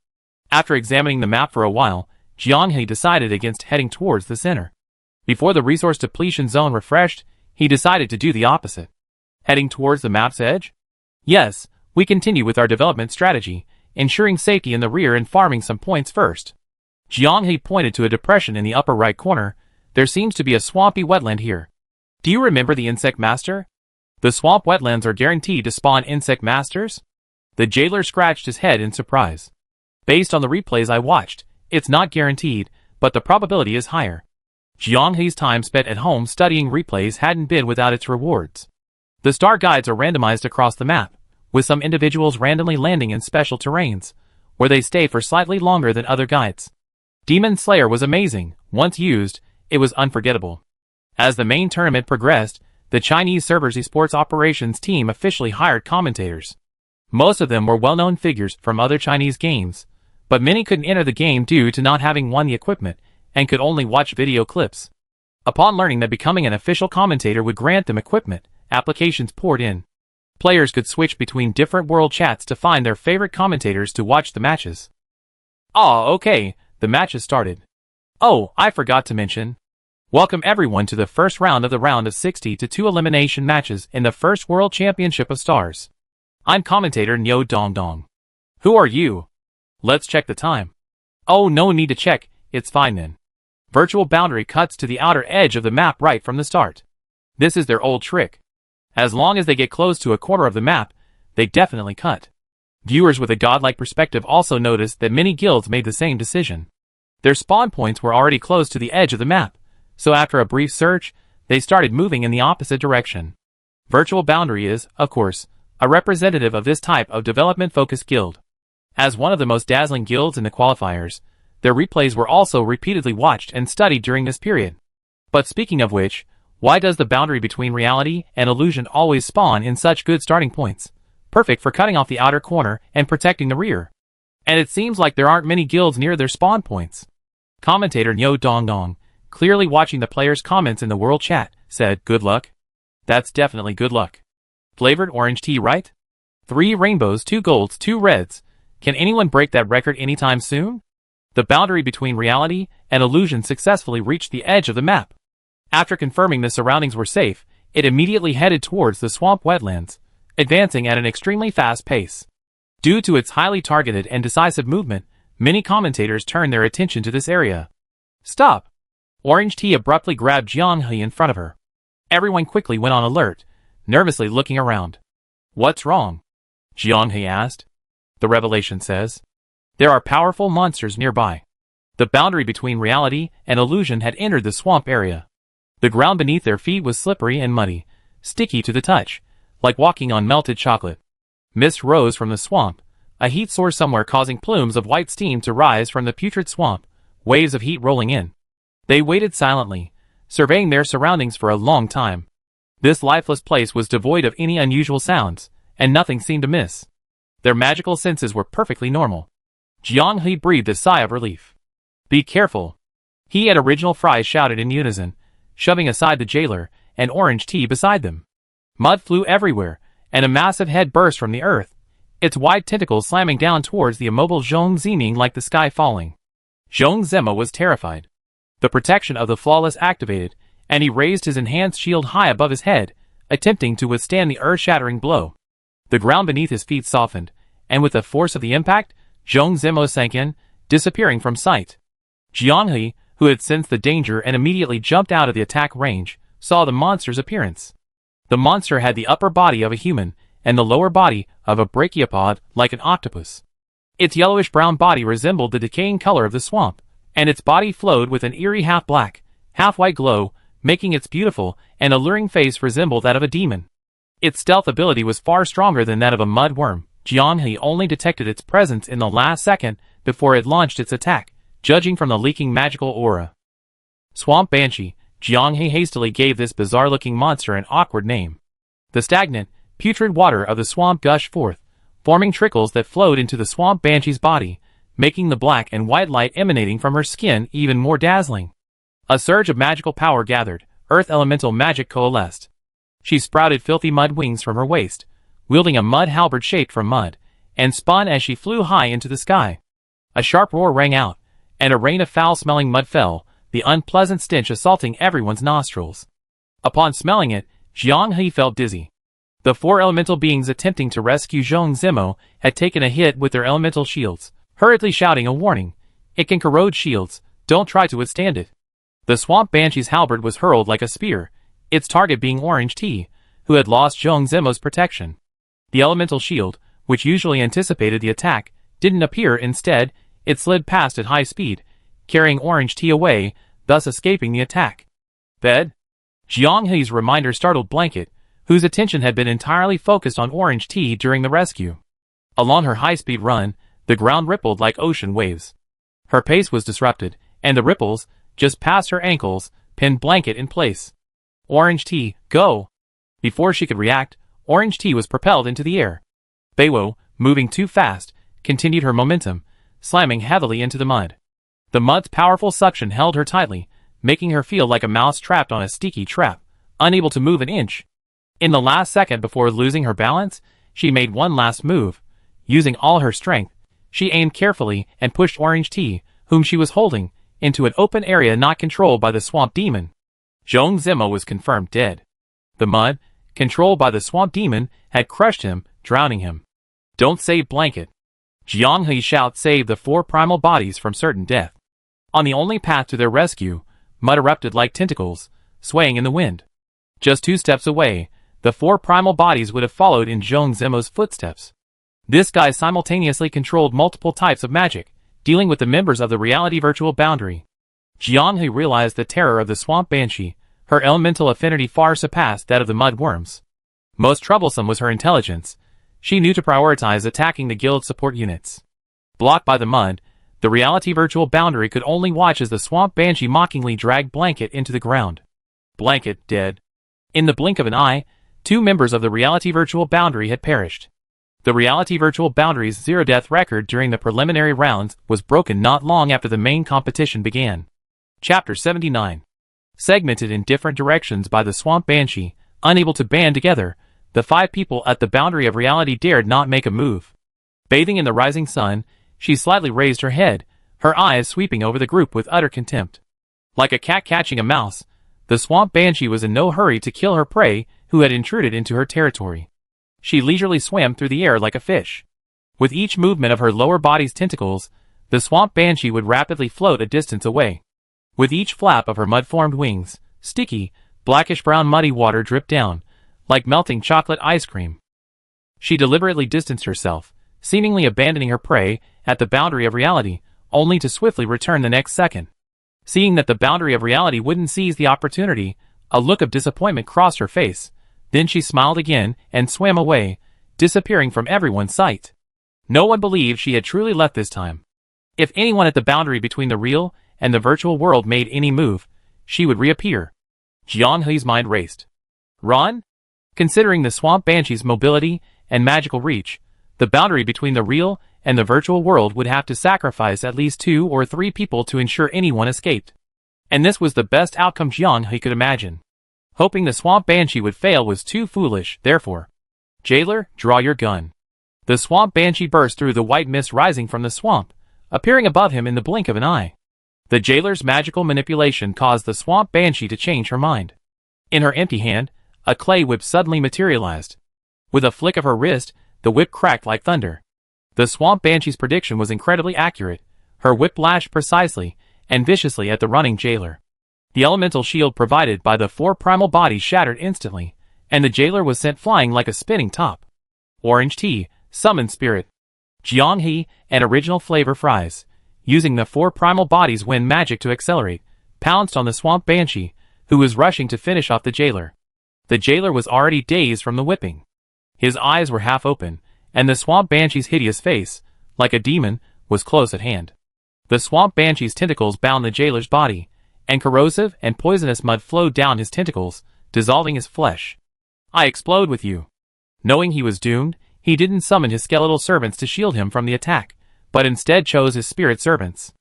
[SPEAKER 1] After examining the map for a while, Jianghe decided against heading towards the center. Before the resource depletion zone refreshed, he decided to do the opposite. Heading towards the map's edge? Yes, we continue with our development strategy, ensuring safety in the rear and farming some points first. Jianghe pointed to a depression in the upper right corner. There seems to be a swampy wetland here. Do you remember the insect master? The swamp wetlands are guaranteed to spawn insect masters? The jailer scratched his head in surprise. Based on the replays I watched, it's not guaranteed, but the probability is higher. Jianghe's time spent at home studying replays hadn't been without its rewards. The star guides are randomized across the map, with some individuals randomly landing in special terrains, where they stay for slightly longer than other guides. Demon Slayer was amazing. Once used, it was unforgettable. As the main tournament progressed, the Chinese server's esports operations team officially hired commentators. Most of them were well-known figures from other Chinese games, but many couldn't enter the game due to not having won the equipment, and could only watch video clips. Upon learning that becoming an official commentator would grant them equipment, applications poured in. Players could switch between different world chats to find their favorite commentators to watch the matches. Okay, the matches started. Oh, I forgot to mention. Welcome everyone to the first round of the round of 62 elimination matches in the first World Championship of Stars. I'm commentator Nyo Dong Dong. Who are you? Let's check the time. Oh, no need to check, it's fine then. Virtual boundary cuts to the outer edge of the map right from the start. This is their old trick. As long as they get close to a corner of the map, they definitely cut. Viewers with a godlike perspective also noticed that many guilds made the same decision. Their spawn points were already close to the edge of the map, so after a brief search, they started moving in the opposite direction. Virtual Boundary is, of course, a representative of this type of development-focused guild. As one of the most dazzling guilds in the qualifiers, their replays were also repeatedly watched and studied during this period. But speaking of which, why does the boundary between reality and illusion always spawn in such good starting points? Perfect for cutting off the outer corner and protecting the rear. And it seems like there aren't many guilds near their spawn points. Commentator Nyo Dong Dong, clearly watching the players' comments in the world chat, said, "Good luck." That's definitely good luck. Flavored orange tea, right? 3 rainbows, 2 golds, 2 reds. Can anyone break that record anytime soon? The boundary between reality and illusion successfully reached the edge of the map. After confirming the surroundings were safe, it immediately headed towards the swamp wetlands, advancing at an extremely fast pace. Due to its highly targeted and decisive movement, many commentators turned their attention to this area. Stop! Orange Tea abruptly grabbed Jianghe in front of her. Everyone quickly went on alert, nervously looking around. What's wrong? Jianghe asked. The revelation says, there are powerful monsters nearby. The boundary between reality and illusion had entered the swamp area. The ground beneath their feet was slippery and muddy, sticky to the touch, like walking on melted chocolate. Mist rose from the swamp, a heat source somewhere causing plumes of white steam to rise from the putrid swamp, waves of heat rolling in. They waited silently, surveying their surroundings for a long time. This lifeless place was devoid of any unusual sounds, and nothing seemed amiss. Their magical senses were perfectly normal. Jianghe breathed a sigh of relief. Be careful! He and Original Fry shouted in unison, shoving aside the jailer and Orange Tea beside them. Mud flew everywhere, and a massive head burst from the earth, its wide tentacles slamming down towards the immobile Zhong Ziming like the sky falling. Zhong Zema was terrified. The protection of the Flawless activated, and he raised his enhanced shield high above his head, attempting to withstand the earth-shattering blow. The ground beneath his feet softened, and with the force of the impact, Zhong Zemo sank in, disappearing from sight. Jianghe, who had sensed the danger and immediately jumped out of the attack range, saw the monster's appearance. The monster had the upper body of a human, and the lower body of a brachiopod like an octopus. Its yellowish-brown body resembled the decaying color of the swamp, and its body flowed with an eerie half-black, half-white glow, making its beautiful and alluring face resemble that of a demon. Its stealth ability was far stronger than that of a mud worm. Jianghe only detected its presence in the last second before it launched its attack, judging from the leaking magical aura. Swamp Banshee. Jianghe hastily gave this bizarre-looking monster an awkward name. The stagnant, putrid water of the swamp gushed forth, forming trickles that flowed into the swamp banshee's body, making the black and white light emanating from her skin even more dazzling. A surge of magical power gathered, earth elemental magic coalesced. She sprouted filthy mud wings from her waist, wielding a mud halberd shaped from mud, and spun as she flew high into the sky. A sharp roar rang out, and a rain of foul-smelling mud fell, the unpleasant stench assaulting everyone's nostrils. Upon smelling it, Jiang He felt dizzy. The four elemental beings attempting to rescue Zhong Zimo had taken a hit with their elemental shields, hurriedly shouting a warning. It can corrode shields, don't try to withstand it. The Swamp Banshee's halberd was hurled like a spear, its target being Orange Tea, who had lost Zhong Zimo's protection. The elemental shield, which usually anticipated the attack, didn't appear. Instead, it slid past at high speed, carrying Orange Tea away, thus escaping the attack. Bed? Jiang He's reminder startled Blanket, whose attention had been entirely focused on Orange Tea during the rescue. Along her high-speed run, the ground rippled like ocean waves. Her pace was disrupted, and the ripples, just past her ankles, pinned Blanket in place. Orange Tea, go! Before she could react, Orange Tea was propelled into the air. Beiwo, moving too fast, continued her momentum, slamming heavily into the mud. The mud's powerful suction held her tightly, making her feel like a mouse trapped on a sticky trap, unable to move an inch. In the last second before losing her balance, she made one last move. Using all her strength, she aimed carefully and pushed Orange Tea, whom she was holding, into an open area not controlled by the swamp demon. Zhong Zimo was confirmed dead. The mud, controlled by the swamp demon, had crushed him, drowning him. Don't save Blanket. Jiang He's shout saved the four primal bodies from certain death. On the only path to their rescue, mud erupted like tentacles, swaying in the wind. Just 2 steps away, the four primal bodies would have followed in Zhong Zimo's footsteps. This guy simultaneously controlled multiple types of magic, dealing with the members of the reality virtual boundary. Jiang He realized the terror of the Swamp Banshee. Her elemental affinity far surpassed that of the mud worms. Most troublesome was her intelligence. She knew to prioritize attacking the guild support units. Blocked by the mud, the reality virtual boundary could only watch as the Swamp Banshee mockingly dragged Blanket into the ground. Blanket dead. In the blink of an eye, 2 members of the reality virtual boundary had perished. The reality virtual boundary's zero-death record during the preliminary rounds was broken not long after the main competition began. Chapter 79. Segmented in different directions by the Swamp Banshee, unable to band together, the 5 people at the boundary of reality dared not make a move. Bathing in the rising sun, she slightly raised her head, her eyes sweeping over the group with utter contempt. Like a cat catching a mouse, the Swamp Banshee was in no hurry to kill her prey who had intruded into her territory. She leisurely swam through the air like a fish. With each movement of her lower body's tentacles, the Swamp Banshee would rapidly float a distance away. With each flap of her mud-formed wings, sticky, blackish-brown muddy water dripped down, like melting chocolate ice cream. She deliberately distanced herself, seemingly abandoning her prey at the boundary of reality, only to swiftly return the next second. Seeing that the boundary of reality wouldn't seize the opportunity, a look of disappointment crossed her face. Then she smiled again and swam away, disappearing from everyone's sight. No one believed she had truly left this time. If anyone at the boundary between the real and the virtual world made any move, she would reappear. Jiang He's mind raced. Run? Considering the Swamp Banshee's mobility and magical reach, the boundary between the real and the virtual world would have to sacrifice at least 2 or 3 people to ensure anyone escaped. And this was the best outcome Jiang He could imagine. Hoping the Swamp Banshee would fail was too foolish, therefore. Jailer, draw your gun. The Swamp Banshee burst through the white mist rising from the swamp, appearing above him in the blink of an eye. The jailer's magical manipulation caused the Swamp Banshee to change her mind. In her empty hand, a clay whip suddenly materialized. With a flick of her wrist, the whip cracked like thunder. The Swamp Banshee's prediction was incredibly accurate. Her whip lashed precisely and viciously at the running jailer. The elemental shield provided by the 4 primal bodies shattered instantly, and the jailer was sent flying like a spinning top. Orange Tea, Summon Spirit. Jiang He and Original Flavor Fries, using the 4 primal bodies' wind magic to accelerate, pounced on the Swamp Banshee, who was rushing to finish off the jailer. The jailer was already dazed from the whipping. His eyes were half open, and the Swamp Banshee's hideous face, like a demon, was close at hand. The Swamp Banshee's tentacles bound the jailer's body, and corrosive and poisonous mud flowed down his tentacles, dissolving his flesh. I explode with you. Knowing he was doomed, he didn't summon his skeletal servants to shield him from the attack, but instead chose his spirit servants.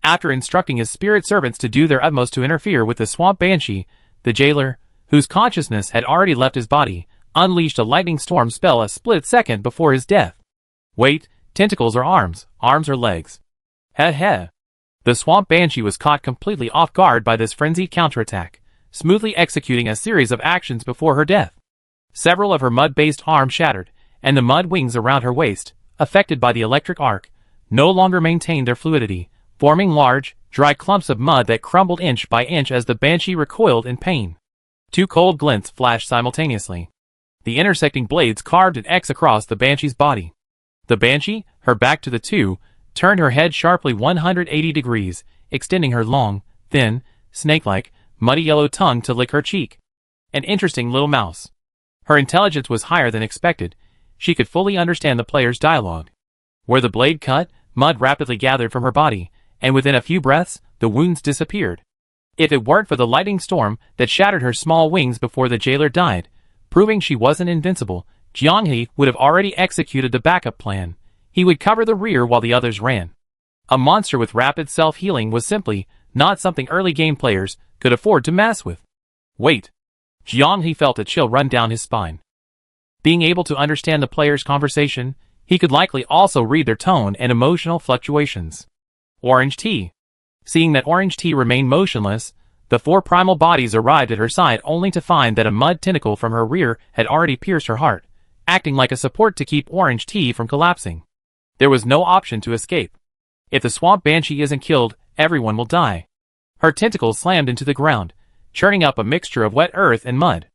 [SPEAKER 1] After instructing his spirit servants to do their utmost to interfere with the Swamp Banshee, the jailer, whose consciousness had already left his body, unleashed a lightning storm spell a split second before his death. Wait, tentacles or arms or legs? Heh heh. The swamp banshee was caught completely off guard by this frenzied counterattack, smoothly executing a series of actions before her death. Several of her mud-based arms shattered, and the mud wings around her waist, affected by the electric arc, no longer maintained their fluidity, forming large, dry clumps of mud that crumbled inch by inch as the banshee recoiled in pain. Two cold glints flashed simultaneously. The intersecting blades carved an X across the banshee's body. The banshee, her back to the two, turned her head sharply 180 degrees, extending her long, thin, snake-like, muddy yellow tongue to lick her cheek. An interesting little mouse. Her intelligence was higher than expected. She could fully understand the player's dialogue. Where the blade cut, mud rapidly gathered from her body, and within a few breaths, the wounds disappeared. If it weren't for the lightning storm that shattered her small wings before the jailer died, proving she wasn't invincible, Jianghe would have already executed the backup plan. He would cover the rear while the others ran. A monster with rapid self-healing was simply not something early game players could afford to mess with. Wait. Jianghe felt a chill run down his spine. Being able to understand the player's conversation, he could likely also read their tone and emotional fluctuations. Orange tea. Seeing that Orange tea remained motionless, the four primal bodies arrived at her side only to find that a mud tentacle from her rear had already pierced her heart, acting like a support to keep Orange tea from collapsing. There was no option to escape. If the swamp banshee isn't killed, everyone will die. Her tentacles slammed into the ground, churning up a mixture of wet earth and mud.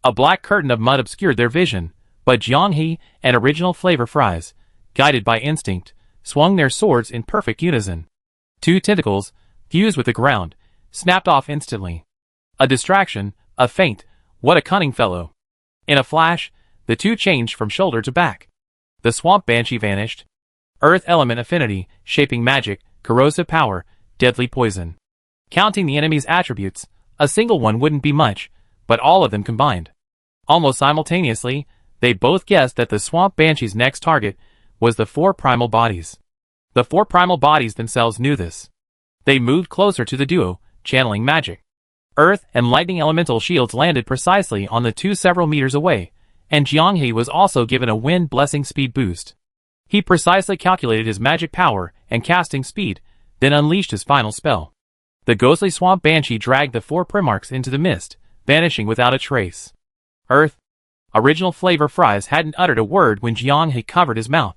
[SPEAKER 1] A black curtain of mud obscured their vision, but Jianghe and Original Flavor Fries, guided by instinct, swung their swords in perfect unison. Two tentacles, fused with the ground, snapped off instantly. A distraction, a feint, what a cunning fellow. In a flash, the two changed from shoulder to back. The swamp banshee vanished. Earth element affinity, shaping magic, corrosive power, deadly poison. Counting the enemy's attributes, a single one wouldn't be much, but all of them combined. Almost simultaneously, they both guessed that the swamp banshee's next target was the four primal bodies. The four primal bodies themselves knew this. They moved closer to the duo, channeling magic. Earth and lightning elemental shields landed precisely on the two several meters away, and Jianghe was also given a wind blessing speed boost. He precisely calculated his magic power and casting speed, then unleashed his final spell. The ghostly swamp banshee dragged the four Primarchs into the mist, vanishing without a trace. Earth. Original Flavor Fries hadn't uttered a word when Jianghe covered his mouth.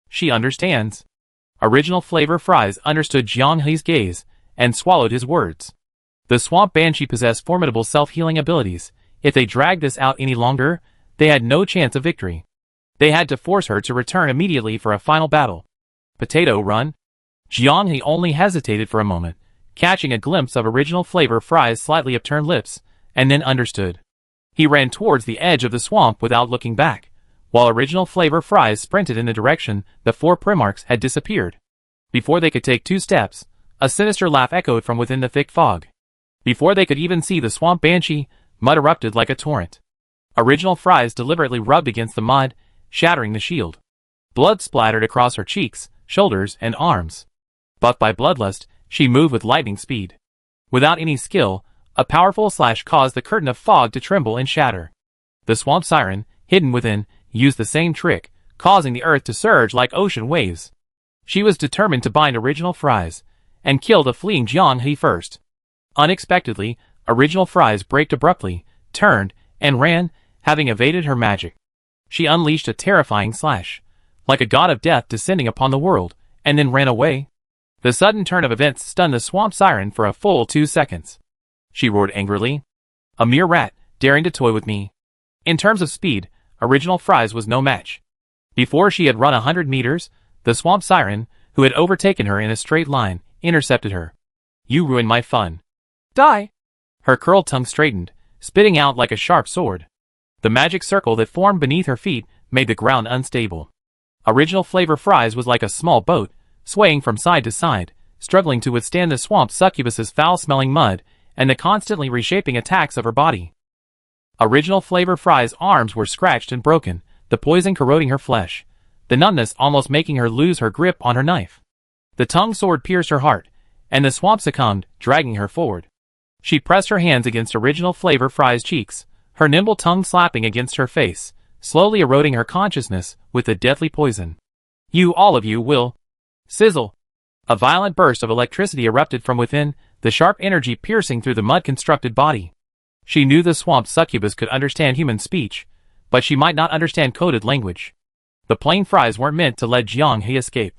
[SPEAKER 1] She understands. Original Flavor Fries understood Jianghe's gaze, and swallowed his words. The swamp banshee possessed formidable self-healing abilities. If they dragged this out any longer, they had no chance of victory. They had to force her to return immediately for a final battle. Potato run? Jianghe only hesitated for a moment, catching a glimpse of Original Flavor Fries' slightly upturned lips, and then understood. He ran towards the edge of the swamp without looking back, while Original Flavor Fries sprinted in the direction the four Primarchs had disappeared. Before they could take 2 steps, a sinister laugh echoed from within the thick fog. Before they could even see the swamp banshee, mud erupted like a torrent. Original Fries deliberately rubbed against the mud, shattering the shield. Blood splattered across her cheeks, shoulders, and arms. Buffed by bloodlust, she moved with lightning speed. Without any skill, a powerful slash caused the curtain of fog to tremble and shatter. The swamp siren, hidden within, used the same trick, causing the earth to surge like ocean waves. She was determined to bind Original Fries, and kill the fleeing Jianghe first. Unexpectedly, Original Fries braked abruptly, turned, and ran, having evaded her magic. She unleashed a terrifying slash, like a god of death descending upon the world, and then ran away. The sudden turn of events stunned the swamp siren for a full 2 seconds. She roared angrily. A mere rat, daring to toy with me. In terms of speed, Original Fries was no match. Before she had run 100 meters, the swamp siren, who had overtaken her in a straight line, intercepted her. You ruined my fun. Die! Her curled tongue straightened, spitting out like a sharp sword. The magic circle that formed beneath her feet made the ground unstable. Original Flavor Fries was like a small boat, swaying from side to side, struggling to withstand the swamp succubus's foul-smelling mud and the constantly reshaping attacks of her body. Original Flavor Fries' arms were scratched and broken, the poison corroding her flesh, the numbness almost making her lose her grip on her knife. The tongue sword pierced her heart, and the swamp succumbed, dragging her forward. She pressed her hands against Original Flavor Fries' cheeks, her nimble tongue slapping against her face, slowly eroding her consciousness with the deadly poison. You, all of you, will. Sizzle. A violent burst of electricity erupted from within, the sharp energy piercing through the mud-constructed body. She knew the swamp succubus could understand human speech, but she might not understand coded language. The plain fries weren't meant to let Jiang He escape.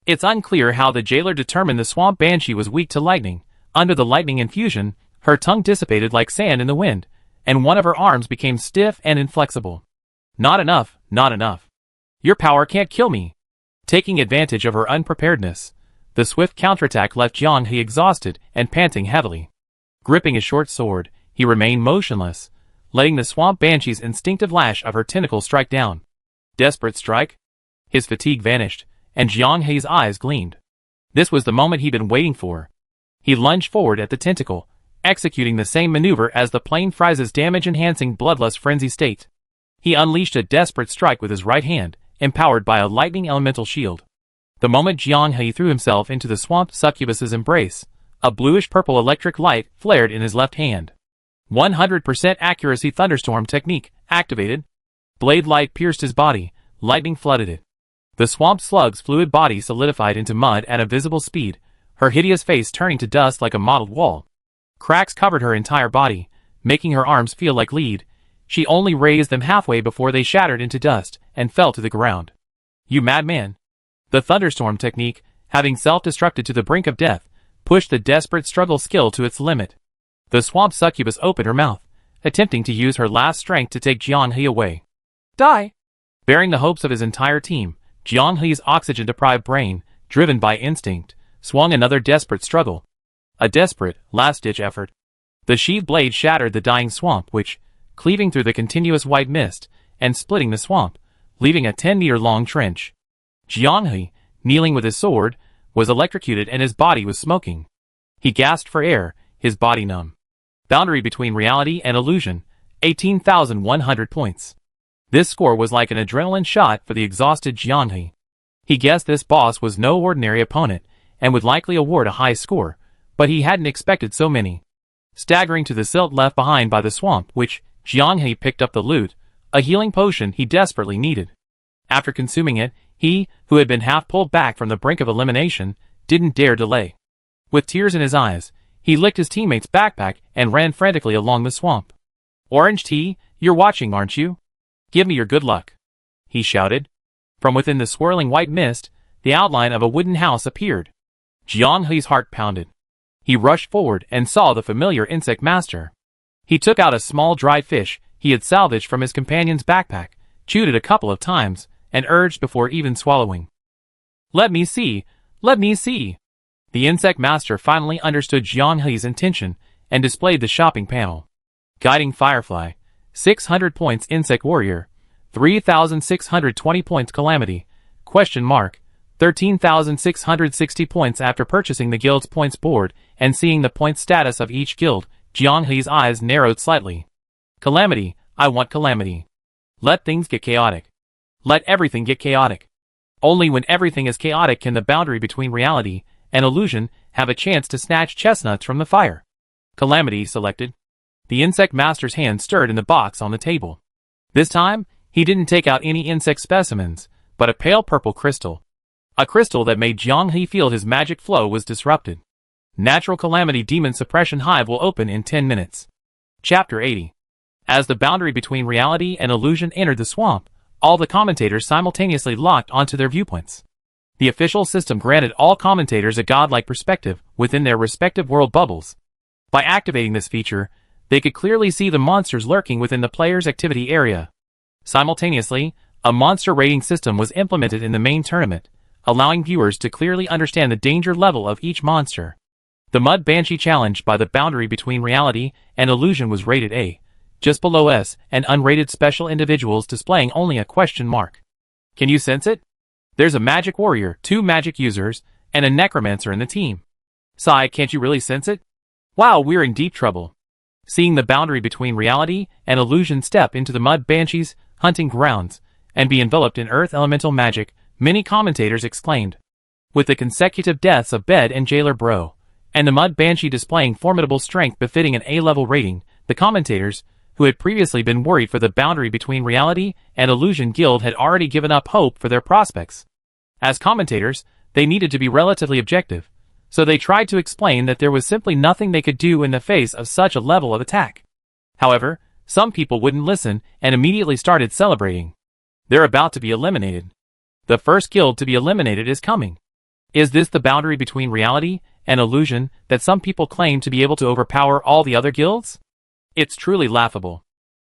[SPEAKER 1] It's unclear how the jailer determined the swamp banshee was weak to lightning. Under the lightning infusion, her tongue dissipated like sand in the wind, and one of her arms became stiff and inflexible. Not enough, not enough. Your power can't kill me. Taking advantage of her unpreparedness, the swift counterattack left Jiang He exhausted and panting heavily. Gripping his short sword, he remained motionless, letting the swamp banshee's instinctive lash of her tentacle strike down. Desperate strike? His fatigue vanished, and Jiang He's eyes gleamed. This was the moment he'd been waiting for. He lunged forward at the tentacle, executing the same maneuver as the plain fries' damage-enhancing bloodlust frenzy state. He unleashed a desperate strike with his right hand, empowered by a lightning elemental shield. The moment Jiang He threw himself into the swamp succubus's embrace, a bluish-purple electric light flared in his left hand. 100% accuracy thunderstorm technique activated. Blade light pierced his body, lightning flooded it. The swamp slug's fluid body solidified into mud at a visible speed, her hideous face turning to dust like a mottled wall. Cracks covered her entire body, making her arms feel like lead. She only raised them halfway before they shattered into dust and fell to the ground. You madman! The thunderstorm technique, having self-destructed to the brink of death, pushed the desperate struggle skill to its limit. The swamp succubus opened her mouth, attempting to use her last strength to take Jiang He away. Die! Bearing the hopes of his entire team, Jiang He's oxygen-deprived brain, driven by instinct, swung another desperate struggle. A desperate, last-ditch effort. The sheathed blade shattered the dying swamp which, cleaving through the continuous white mist, and splitting the swamp, leaving a 10-meter-long trench. Jiang He, kneeling with his sword, was electrocuted and his body was smoking. He gasped for air, his body numb. Boundary between reality and illusion, 18,100 points. This score was like an adrenaline shot for the exhausted Jiang He. He guessed this boss was no ordinary opponent, and would likely award a high score, but he hadn't expected so many. Staggering to the silt left behind by the swamp which, Jiang He picked up the loot, a healing potion he desperately needed. After consuming it, he, who had been half pulled back from the brink of elimination, didn't dare delay. With tears in his eyes, he licked his teammate's backpack and ran frantically along the swamp. Orange Tea, you're watching, aren't you? Give me your good luck, he shouted. From within the swirling white mist, the outline of a wooden house appeared. Jiang He's heart pounded. He rushed forward and saw the familiar insect master. He took out a small dried fish he had salvaged from his companion's backpack, chewed it a couple of times, and urged before even swallowing. Let me see, let me see. The insect master finally understood Jiang He's intention and displayed the shopping panel. Guiding Firefly, 600 points Insect Warrior, 3,620 points Calamity, question mark, 13,660 points. After purchasing the guild's points board and seeing the point status of each guild, Jiang He's eyes narrowed slightly. Calamity, I want Calamity. Let things get chaotic. Let everything get chaotic. Only when everything is chaotic can the boundary between reality and illusion have a chance to snatch chestnuts from the fire. Calamity selected. The insect master's hand stirred in the box on the table. This time, he didn't take out any insect specimens, but a pale purple crystal. A crystal that made Jiang He feel his magic flow was disrupted. Natural Calamity Demon Suppression Hive will open in 10 minutes. Chapter 80. As the boundary between reality and illusion entered the swamp, all the commentators simultaneously locked onto their viewpoints. The official system granted all commentators a godlike perspective within their respective world bubbles. By activating this feature, they could clearly see the monsters lurking within the player's activity area. Simultaneously, a monster rating system was implemented in the main tournament, allowing viewers to clearly understand the danger level of each monster. The Mud Banshee challenged by the boundary between reality and illusion was rated A, just below S, and unrated special individuals displaying only a question mark. Can you sense it? There's a magic warrior, 2 magic users, and a necromancer in the team. Sigh, can't you really sense it? Wow, we're in deep trouble. Seeing the boundary between reality and illusion step into the Mud Banshee's hunting grounds and be enveloped in earth elemental magic, many commentators exclaimed. With the consecutive deaths of Bed and Jailer Bro, and the Mud Banshee displaying formidable strength befitting an A-level rating, the commentators, who had previously been worried for the boundary between reality and illusion guild, had already given up hope for their prospects. As commentators, they needed to be relatively objective, so they tried to explain that there was simply nothing they could do in the face of such a level of attack. However, some people wouldn't listen and immediately started celebrating. They're about to be eliminated. The first guild to be eliminated is coming. Is this the boundary between reality and illusion that some people claim to be able to overpower all the other guilds? It's truly laughable.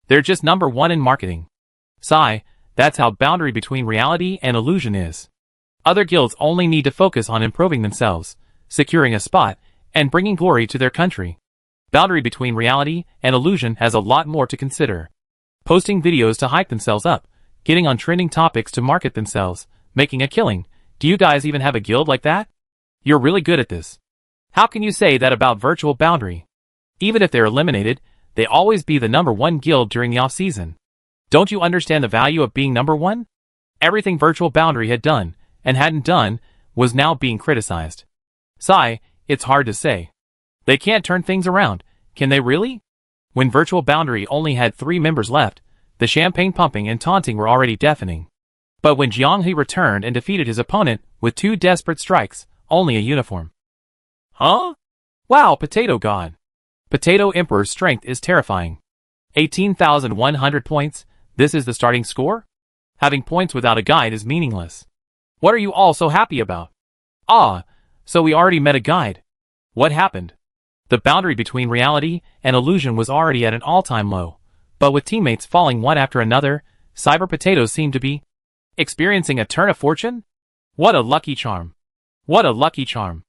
[SPEAKER 1] They're just number one in marketing. Sigh, that's how boundary between reality and illusion is. Other guilds only need to focus on improving themselves, securing a spot, and bringing glory to their country. Boundary between reality and illusion has a lot more to consider. Posting videos to hype themselves up, getting on trending topics to market themselves, making a killing. Do you guys even have a guild like that? You're really good at this. How can you say that about Virtual Boundary? Even if they're eliminated, they always be the number one guild during the off-season. Don't you understand the value of being number one? Everything Virtual Boundary had done, and hadn't done, was now being criticized. Sigh, it's hard to say. They can't turn things around, can they really? When Virtual Boundary only had 3 members left, the champagne pumping and taunting were already deafening. But when Jianghe returned and defeated his opponent with 2 desperate strikes, only a uniform. Huh? Wow, Potato God. Potato Emperor's strength is terrifying. 18,100 points, this is the starting score? Having points without a guide is meaningless. What are you all so happy about? Ah, so we already met a guide. What happened? The boundary between reality and illusion was already at an all-time low, but with teammates falling one after another, Cyber Potato seemed to be experiencing a turn of fortune? What a lucky charm. What a lucky charm.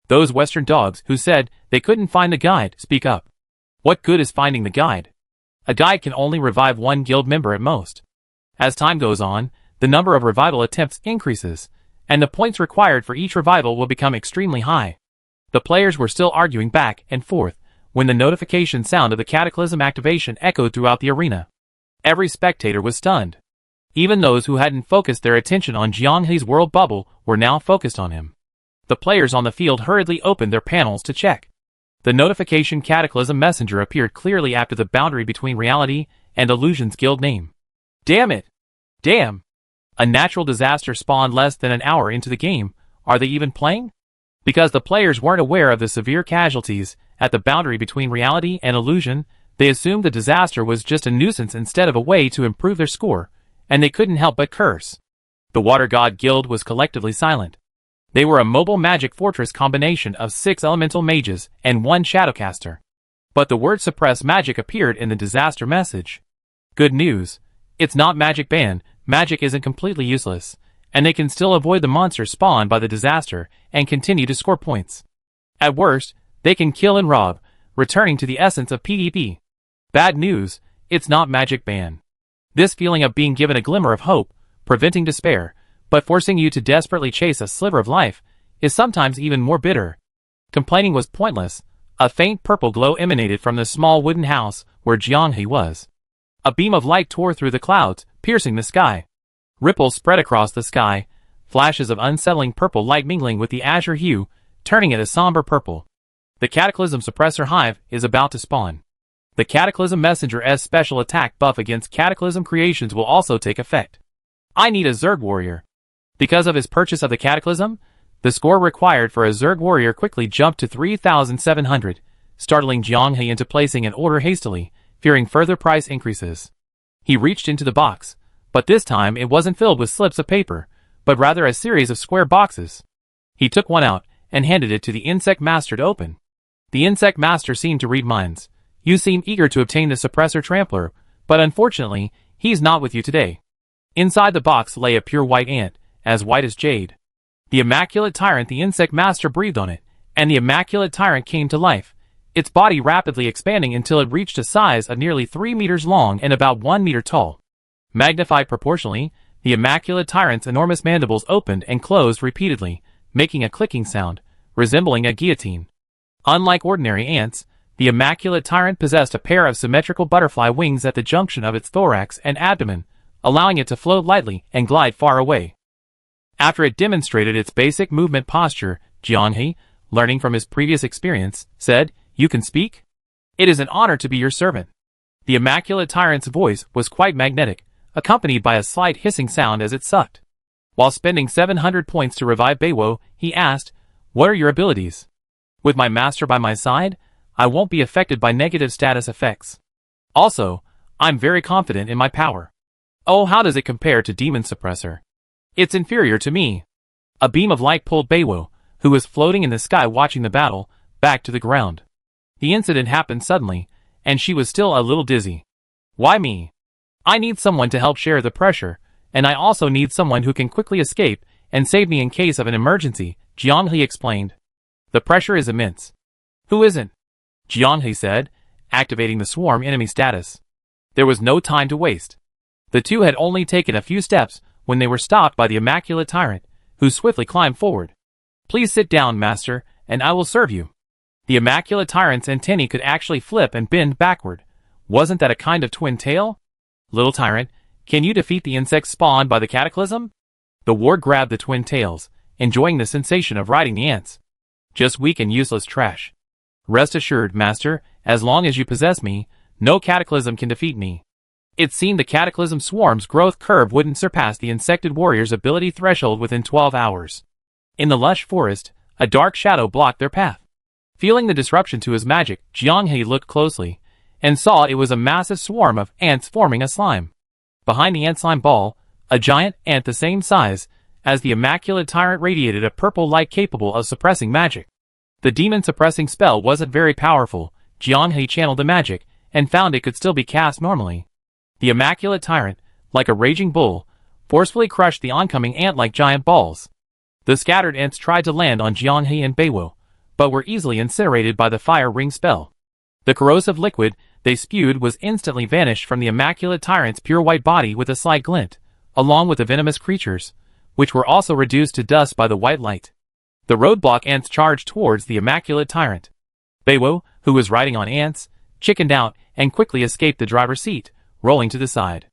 [SPEAKER 1] Those Western dogs who said they couldn't find the guide speak up. What good is finding the guide? A guide can only revive 1 guild member at most. As time goes on, the number of revival attempts increases, and the points required for each revival will become extremely high. The players were still arguing back and forth when the notification sound of the Cataclysm activation echoed throughout the arena. Every spectator was stunned. Even those who hadn't focused their attention on Jianghe's world bubble were now focused on him. The players on the field hurriedly opened their panels to check. The notification Cataclysm messenger appeared clearly after the boundary between reality and illusion's guild name. Damn it! Damn! A natural disaster spawned less than an hour into the game. Are they even playing? Because the players weren't aware of the severe casualties at the boundary between reality and illusion, they assumed the disaster was just a nuisance instead of a way to improve their score, and they couldn't help but curse. The Water God Guild was collectively silent. They were a mobile magic fortress combination of 6 elemental mages and 1 shadowcaster. But the word suppress magic appeared in the disaster message. Good news. It's not magic ban, magic isn't completely useless, and they can still avoid the monsters spawned by the disaster and continue to score points. At worst, they can kill and rob, returning to the essence of PvP. Bad news, it's not magic ban. This feeling of being given a glimmer of hope, preventing despair, but forcing you to desperately chase a sliver of life, is sometimes even more bitter. Complaining was pointless. A faint purple glow emanated from the small wooden house where Jianghe was. A beam of light tore through the clouds, piercing the sky. Ripples spread across the sky, flashes of unsettling purple light mingling with the azure hue, turning it a somber purple. The Cataclysm Suppressor Hive is about to spawn. The Cataclysm Messenger's special attack buff against Cataclysm creations will also take effect. I need a Zerg Warrior. Because of his purchase of the Cataclysm, the score required for a Zerg Warrior quickly jumped to 3,700, startling Jianghe into placing an order hastily, fearing further price increases. He reached into the box, but this time it wasn't filled with slips of paper, but rather a series of square boxes. He took one out and handed it to the Insect Master to open. The Insect Master seemed to read minds. You seem eager to obtain the Suppressor Trampler, but unfortunately, he's not with you today. Inside the box lay a pure white ant, as white as jade. The Immaculate Tyrant. The Insect Master breathed on it, and the Immaculate Tyrant came to life, its body rapidly expanding until it reached a size of nearly 3 meters long and about 1 meter tall. Magnified proportionally, the Immaculate Tyrant's enormous mandibles opened and closed repeatedly, making a clicking sound, resembling a guillotine. Unlike ordinary ants, the Immaculate Tyrant possessed a pair of symmetrical butterfly wings at the junction of its thorax and abdomen, allowing it to float lightly and glide far away. After it demonstrated its basic movement posture, Jianghe, learning from his previous experience, said, "You can speak? It is an honor to be your servant." The Immaculate Tyrant's voice was quite magnetic, accompanied by a slight hissing sound as it sucked. While spending 700 points to revive Beiwo, he asked, "What are your abilities? With my master by my side, I won't be affected by negative status effects. Also, I'm very confident in my power." "Oh, how does it compare to Demon Suppressor?" "It's inferior to me." A beam of light pulled Beiwo, who was floating in the sky watching the battle, back to the ground. The incident happened suddenly, and she was still a little dizzy. "Why me? I need someone to help share the pressure, and I also need someone who can quickly escape and save me in case of an emergency," Jianghe explained. "The pressure is immense." "Who isn't?" Jianghe said, activating the swarm enemy status. There was no time to waste. The two had only taken a few steps when they were stopped by the Immaculate Tyrant, who swiftly climbed forward. "Please sit down, master, and I will serve you." The Immaculate Tyrant's antennae could actually flip and bend backward. Wasn't that a kind of twin tail? "Little Tyrant, can you defeat the insects spawned by the cataclysm?" The ward grabbed the twin tails, enjoying the sensation of riding the ants. "Just weak and useless trash. Rest assured, master, as long as you possess me, no cataclysm can defeat me." It seemed the cataclysm swarm's growth curve wouldn't surpass the insected warrior's ability threshold within 12 hours. In the lush forest, a dark shadow blocked their path. Feeling the disruption to his magic, Jianghe looked closely, and saw it was a massive swarm of ants forming a slime. Behind the ant slime ball, a giant ant the same size as the Immaculate Tyrant radiated a purple light capable of suppressing magic. The demon suppressing spell wasn't very powerful. Jianghe channeled the magic, and found it could still be cast normally. The Immaculate Tyrant, like a raging bull, forcefully crushed the oncoming ant like giant balls. The scattered ants tried to land on Jianghe and Beiwo, but were easily incinerated by the fire ring spell. The corrosive liquid they spewed was instantly vanished from the Immaculate Tyrant's pure white body with a slight glint, along with the venomous creatures, which were also reduced to dust by the white light. The roadblock ants charged towards the Immaculate Tyrant. Beiwo, who was riding on ants, chickened out and quickly escaped the driver's seat, rolling to the side.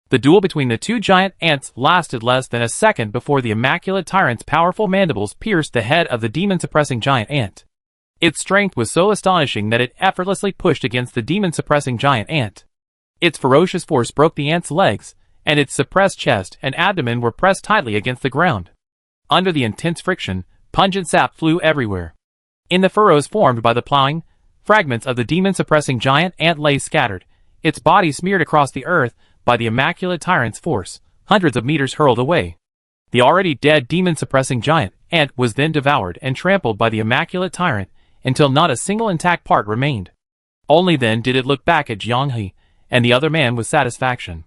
[SPEAKER 1] The duel between the two giant ants lasted less than a second before the Immaculate Tyrant's powerful mandibles pierced the head of the demon-suppressing giant ant. Its strength was so astonishing that it effortlessly pushed against the demon-suppressing giant ant. Its ferocious force broke the ant's legs, and its suppressed chest and abdomen were pressed tightly against the ground. Under the intense friction, pungent sap flew everywhere. In the furrows formed by the plowing, fragments of the demon-suppressing giant ant lay scattered, its body smeared across the earth by the Immaculate Tyrant's force, hundreds of meters hurled away. The already dead demon-suppressing giant ant was then devoured and trampled by the Immaculate Tyrant until not a single intact part remained. Only then did it look back at Jianghe and the other man with satisfaction.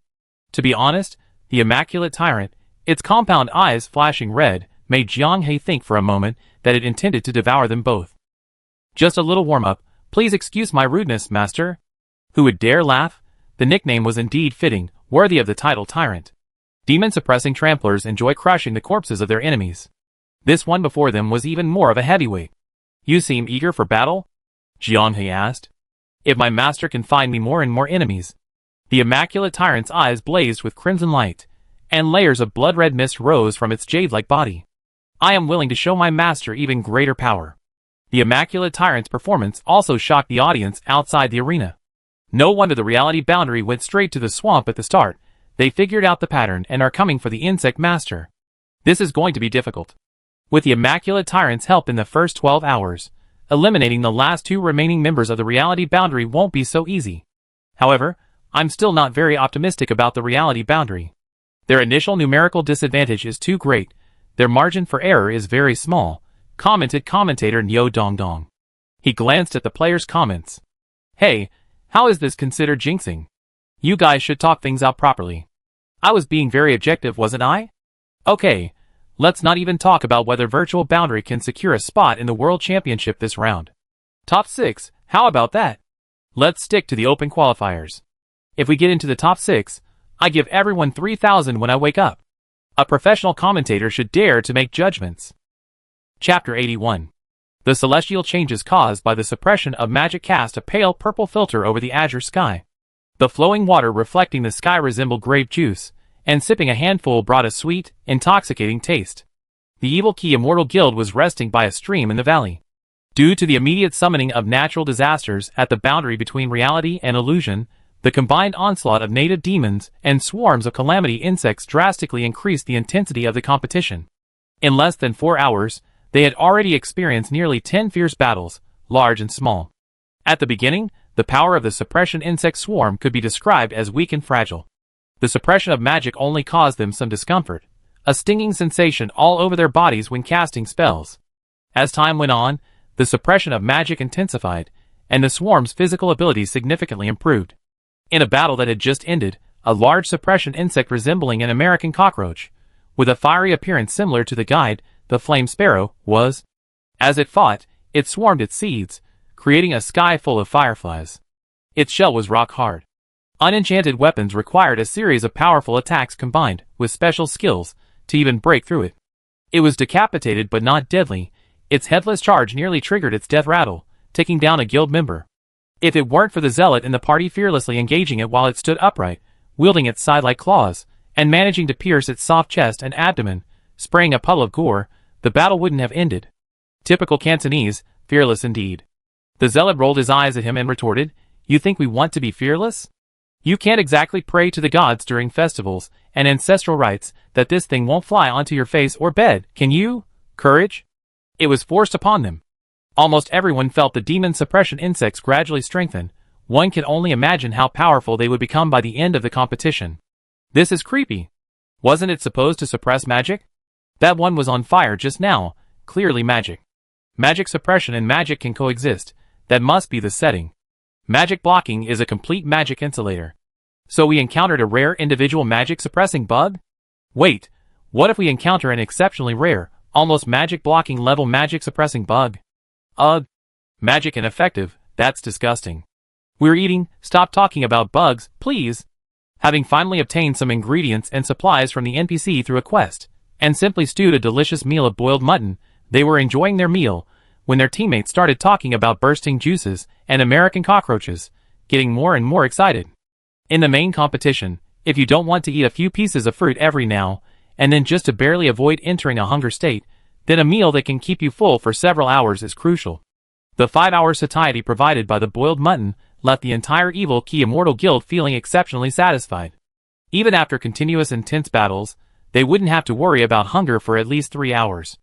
[SPEAKER 1] To be honest, the Immaculate Tyrant, its compound eyes flashing red, made Jianghe think for a moment that it intended to devour them both. "Just a little warm-up, please excuse my rudeness, master." Who would dare laugh? The nickname was indeed fitting, worthy of the title Tyrant. Demon-suppressing tramplers enjoy crushing the corpses of their enemies. This one before them was even more of a heavyweight. "You seem eager for battle?" Jianghe asked. "If my master can find me more and more enemies." The Immaculate Tyrant's eyes blazed with crimson light, and layers of blood-red mist rose from its jade-like body. "I am willing to show my master even greater power." The Immaculate Tyrant's performance also shocked the audience outside the arena. No wonder the reality boundary went straight to the swamp at the start. They figured out the pattern and are coming for the insect master. This is going to be difficult. With the Immaculate Tyrant's help in the first 12 hours, eliminating the last two remaining members of the reality boundary won't be so easy. However, I'm still not very optimistic about the reality boundary. Their initial numerical disadvantage is too great. Their margin for error is very small, commented commentator Nyo Dongdong. He glanced at the players' comments. "Hey, how is this considered jinxing? You guys should talk things out properly." I was being very objective, wasn't I? Okay, let's not even talk about whether Virtual Boundary can secure a spot in the World Championship this round. Top 6, how about that? Let's stick to the open qualifiers. If we get into the top 6, I give everyone 3,000 when I wake up. A professional commentator should dare to make judgments. Chapter 81. The celestial changes caused by the suppression of magic cast a pale purple filter over the azure sky. The flowing water reflecting the sky resembled grape juice, and sipping a handful brought a sweet, intoxicating taste. The Evil Key Immortal Guild was resting by a stream in the valley. Due to the immediate summoning of natural disasters at the boundary between reality and illusion, The combined onslaught of native demons and swarms of calamity insects drastically increased the intensity of the competition. In less than 4 hours, they had already experienced nearly 10 fierce battles, large and small. At the beginning, the power of the suppression insect swarm could be described as weak and fragile. The suppression of magic only caused them some discomfort, a stinging sensation all over their bodies when casting spells. As time went on, the suppression of magic intensified, and the swarm's physical abilities significantly improved. In a battle that had just ended, a large suppression insect resembling an American cockroach, with a fiery appearance similar to the guide, the flame sparrow, was. As it fought, it swarmed its seeds, creating a sky full of fireflies. Its shell was rock hard. Unenchanted weapons required a series of powerful attacks combined with special skills to even break through it. It was decapitated but not deadly. Its headless charge nearly triggered its death rattle, taking down a guild member. If it weren't for the zealot in the party fearlessly engaging it while it stood upright, wielding its side-like claws, and managing to pierce its soft chest and abdomen, spraying a puddle of gore, the battle wouldn't have ended. Typical Cantonese, fearless indeed. The zealot rolled his eyes at him and retorted, "You think we want to be fearless? You can't exactly pray to the gods during festivals and ancestral rites that this thing won't fly onto your face or bed, can you? Courage?" It was forced upon them. Almost everyone felt the demon suppression insects gradually strengthen. One can only imagine how powerful they would become by the end of the competition. This is creepy. Wasn't it supposed to suppress magic? That one was on fire just now, clearly magic. Magic suppression and magic can coexist. That must be the setting. Magic blocking is a complete magic insulator. So we encountered a rare individual magic suppressing bug? Wait, what if we encounter an exceptionally rare, almost magic blocking level magic suppressing bug? Ugh. Magic ineffective, that's disgusting. We're eating, stop talking about bugs, please. Having finally obtained some ingredients and supplies from the NPC through a quest, and simply stewed a delicious meal of boiled mutton, they were enjoying their meal, when their teammates started talking about bursting juices and American cockroaches, getting more and more excited. In the main competition, if you don't want to eat a few pieces of fruit every now and then just to barely avoid entering a hunger state, then a meal that can keep you full for several hours is crucial. The 5-hour satiety provided by the boiled mutton left the entire Evil Key Immortal Guild feeling exceptionally satisfied. Even after continuous intense battles, they wouldn't have to worry about hunger for at least 3 hours.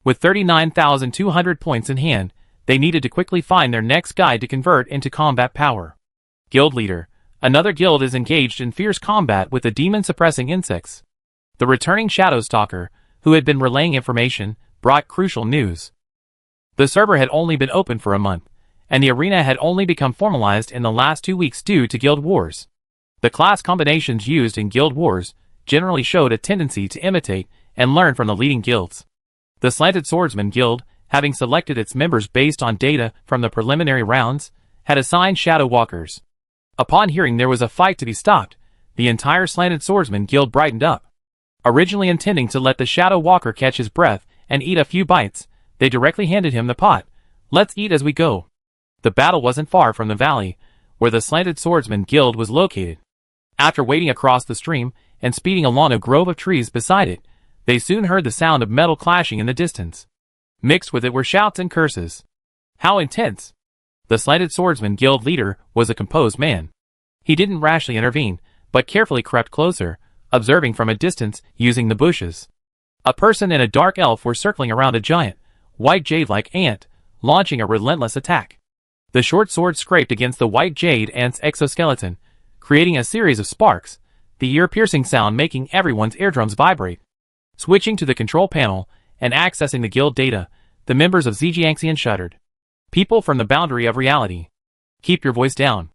[SPEAKER 1] With 39,200 points in hand, they needed to quickly find their next guide to convert into combat power. Guild Leader. Another guild is engaged in fierce combat with the demon-suppressing insects. The returning Shadow Stalker, who had been relaying information, brought crucial news. The server had only been open for a month, and the arena had only become formalized in the last 2 weeks due to guild wars. The class combinations used in guild wars generally showed a tendency to imitate and learn from the leading guilds. The Slanted Swordsman Guild, having selected its members based on data from the preliminary rounds, had assigned Shadow Walkers. Upon hearing there was a fight to be stopped, the entire Slanted Swordsman Guild brightened up. Originally intending to let the Shadow Walker catch his breath and eat a few bites, they directly handed him the pot. "Let's eat as we go." The battle wasn't far from the valley, where the Slanted Swordsman Guild was located. After wading across the stream and speeding along a grove of trees beside it, they soon heard the sound of metal clashing in the distance. Mixed with it were shouts and curses. How intense! The Slanted Swordsman Guild leader was a composed man. He didn't rashly intervene, but carefully crept closer, observing from a distance, using the bushes. A person and a dark elf were circling around a giant, white jade-like ant, launching a relentless attack. The short sword scraped against the white jade ant's exoskeleton, creating a series of sparks, the ear-piercing sound making everyone's eardrums vibrate. Switching to the control panel and accessing the guild data, the members of Zhejiangxian shuddered. People from the boundary of reality. Keep your voice down.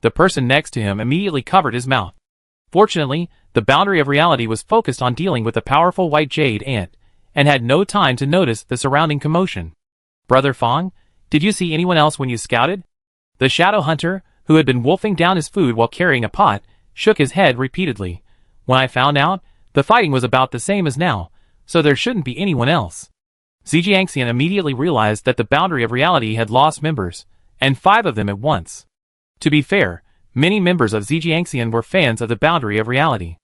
[SPEAKER 1] The person next to him immediately covered his mouth. Fortunately, the boundary of reality was focused on dealing with the powerful white jade ant, and had no time to notice the surrounding commotion. "Brother Fong, did you see anyone else when you scouted?" The shadow hunter, who had been wolfing down his food while carrying a pot, shook his head repeatedly. "When I found out, the fighting was about the same as now, so there shouldn't be anyone else." Zhejiangxian immediately realized that the boundary of reality had lost members, and 5 of them at once. To be fair, many members of Zhejiangxian were fans of the boundary of reality.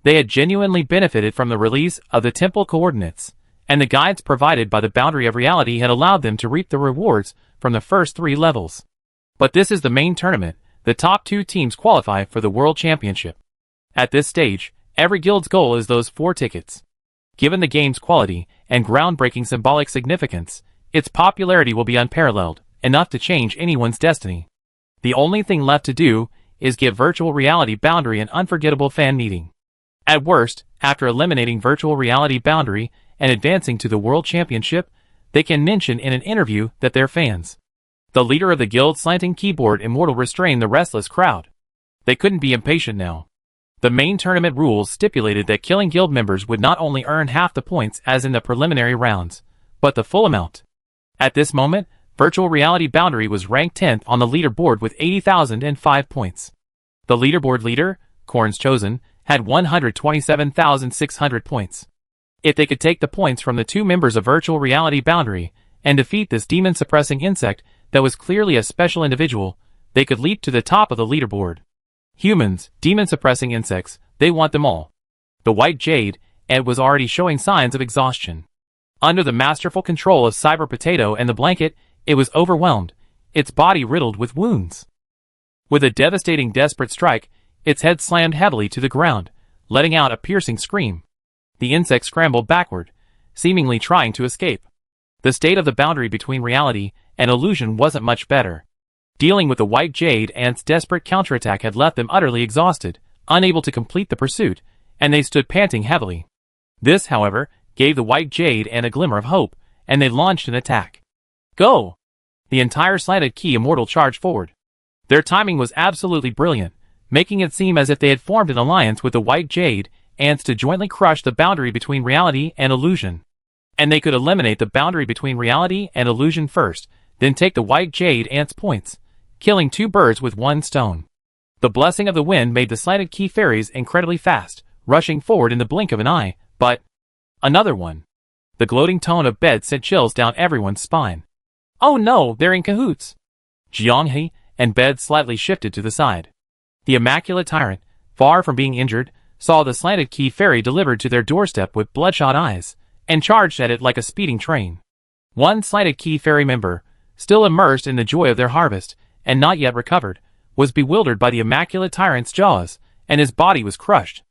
[SPEAKER 1] They had genuinely benefited from the release of the temple coordinates, and the guides provided by the boundary of reality had allowed them to reap the rewards from the first 3 levels. But this is the main tournament, the top 2 teams qualify for the World Championship. At this stage, every guild's goal is those 4 tickets. Given the game's quality and groundbreaking symbolic significance, its popularity will be unparalleled, enough to change anyone's destiny. The only thing left to do is give Virtual Reality Boundary an unforgettable fan meeting. At worst, after eliminating Virtual Reality Boundary and advancing to the World Championship, they can mention in an interview that they're fans. The leader of the guild, Slanting Keyboard Immortal, restrained the restless crowd. They couldn't be impatient now. The main tournament rules stipulated that killing guild members would not only earn half the points as in the preliminary rounds, but the full amount. At this moment, Virtual Reality Boundary was ranked 10th on the leaderboard with 80,005 points. The leaderboard leader, Korn's Chosen, had 127,600 points. If they could take the points from the 2 members of Virtual Reality Boundary and defeat this demon-suppressing insect that was clearly a special individual, they could leap to the top of the leaderboard. Humans, demon-suppressing insects, they want them all. The White Jade, Ed, was already showing signs of exhaustion. Under the masterful control of Cyber Potato and the blanket, it was overwhelmed, its body riddled with wounds. With a devastating, desperate strike, its head slammed heavily to the ground, letting out a piercing scream. The insect scrambled backward, seemingly trying to escape. The state of the boundary between reality and illusion wasn't much better. Dealing with the White Jade Ant's desperate counterattack had left them utterly exhausted, unable to complete the pursuit, and they stood panting heavily. This, however, gave the White Jade Ant a glimmer of hope, and they launched an attack. Go! The entire Slanted Key Immortal charged forward. Their timing was absolutely brilliant, making it seem as if they had formed an alliance with the White Jade Ants to jointly crush the boundary between reality and illusion. And they could eliminate the boundary between reality and illusion first, then take the White Jade Ant's points, killing 2 birds with 1 stone. The blessing of the wind made the Slanted Key fairies incredibly fast, rushing forward in the blink of an eye, but another one. The gloating tone of Bed sent chills down everyone's spine. Oh no, they're in cahoots. Jianghe and Bed slightly shifted to the side. The Immaculate Tyrant, far from being injured, saw the Slanted Key fairy delivered to their doorstep with bloodshot eyes, and charged at it like a speeding train. One Slanted Key fairy member, still immersed in the joy of their harvest, and not yet recovered, was bewildered by the Immaculate Tyrant's jaws, and his body was crushed.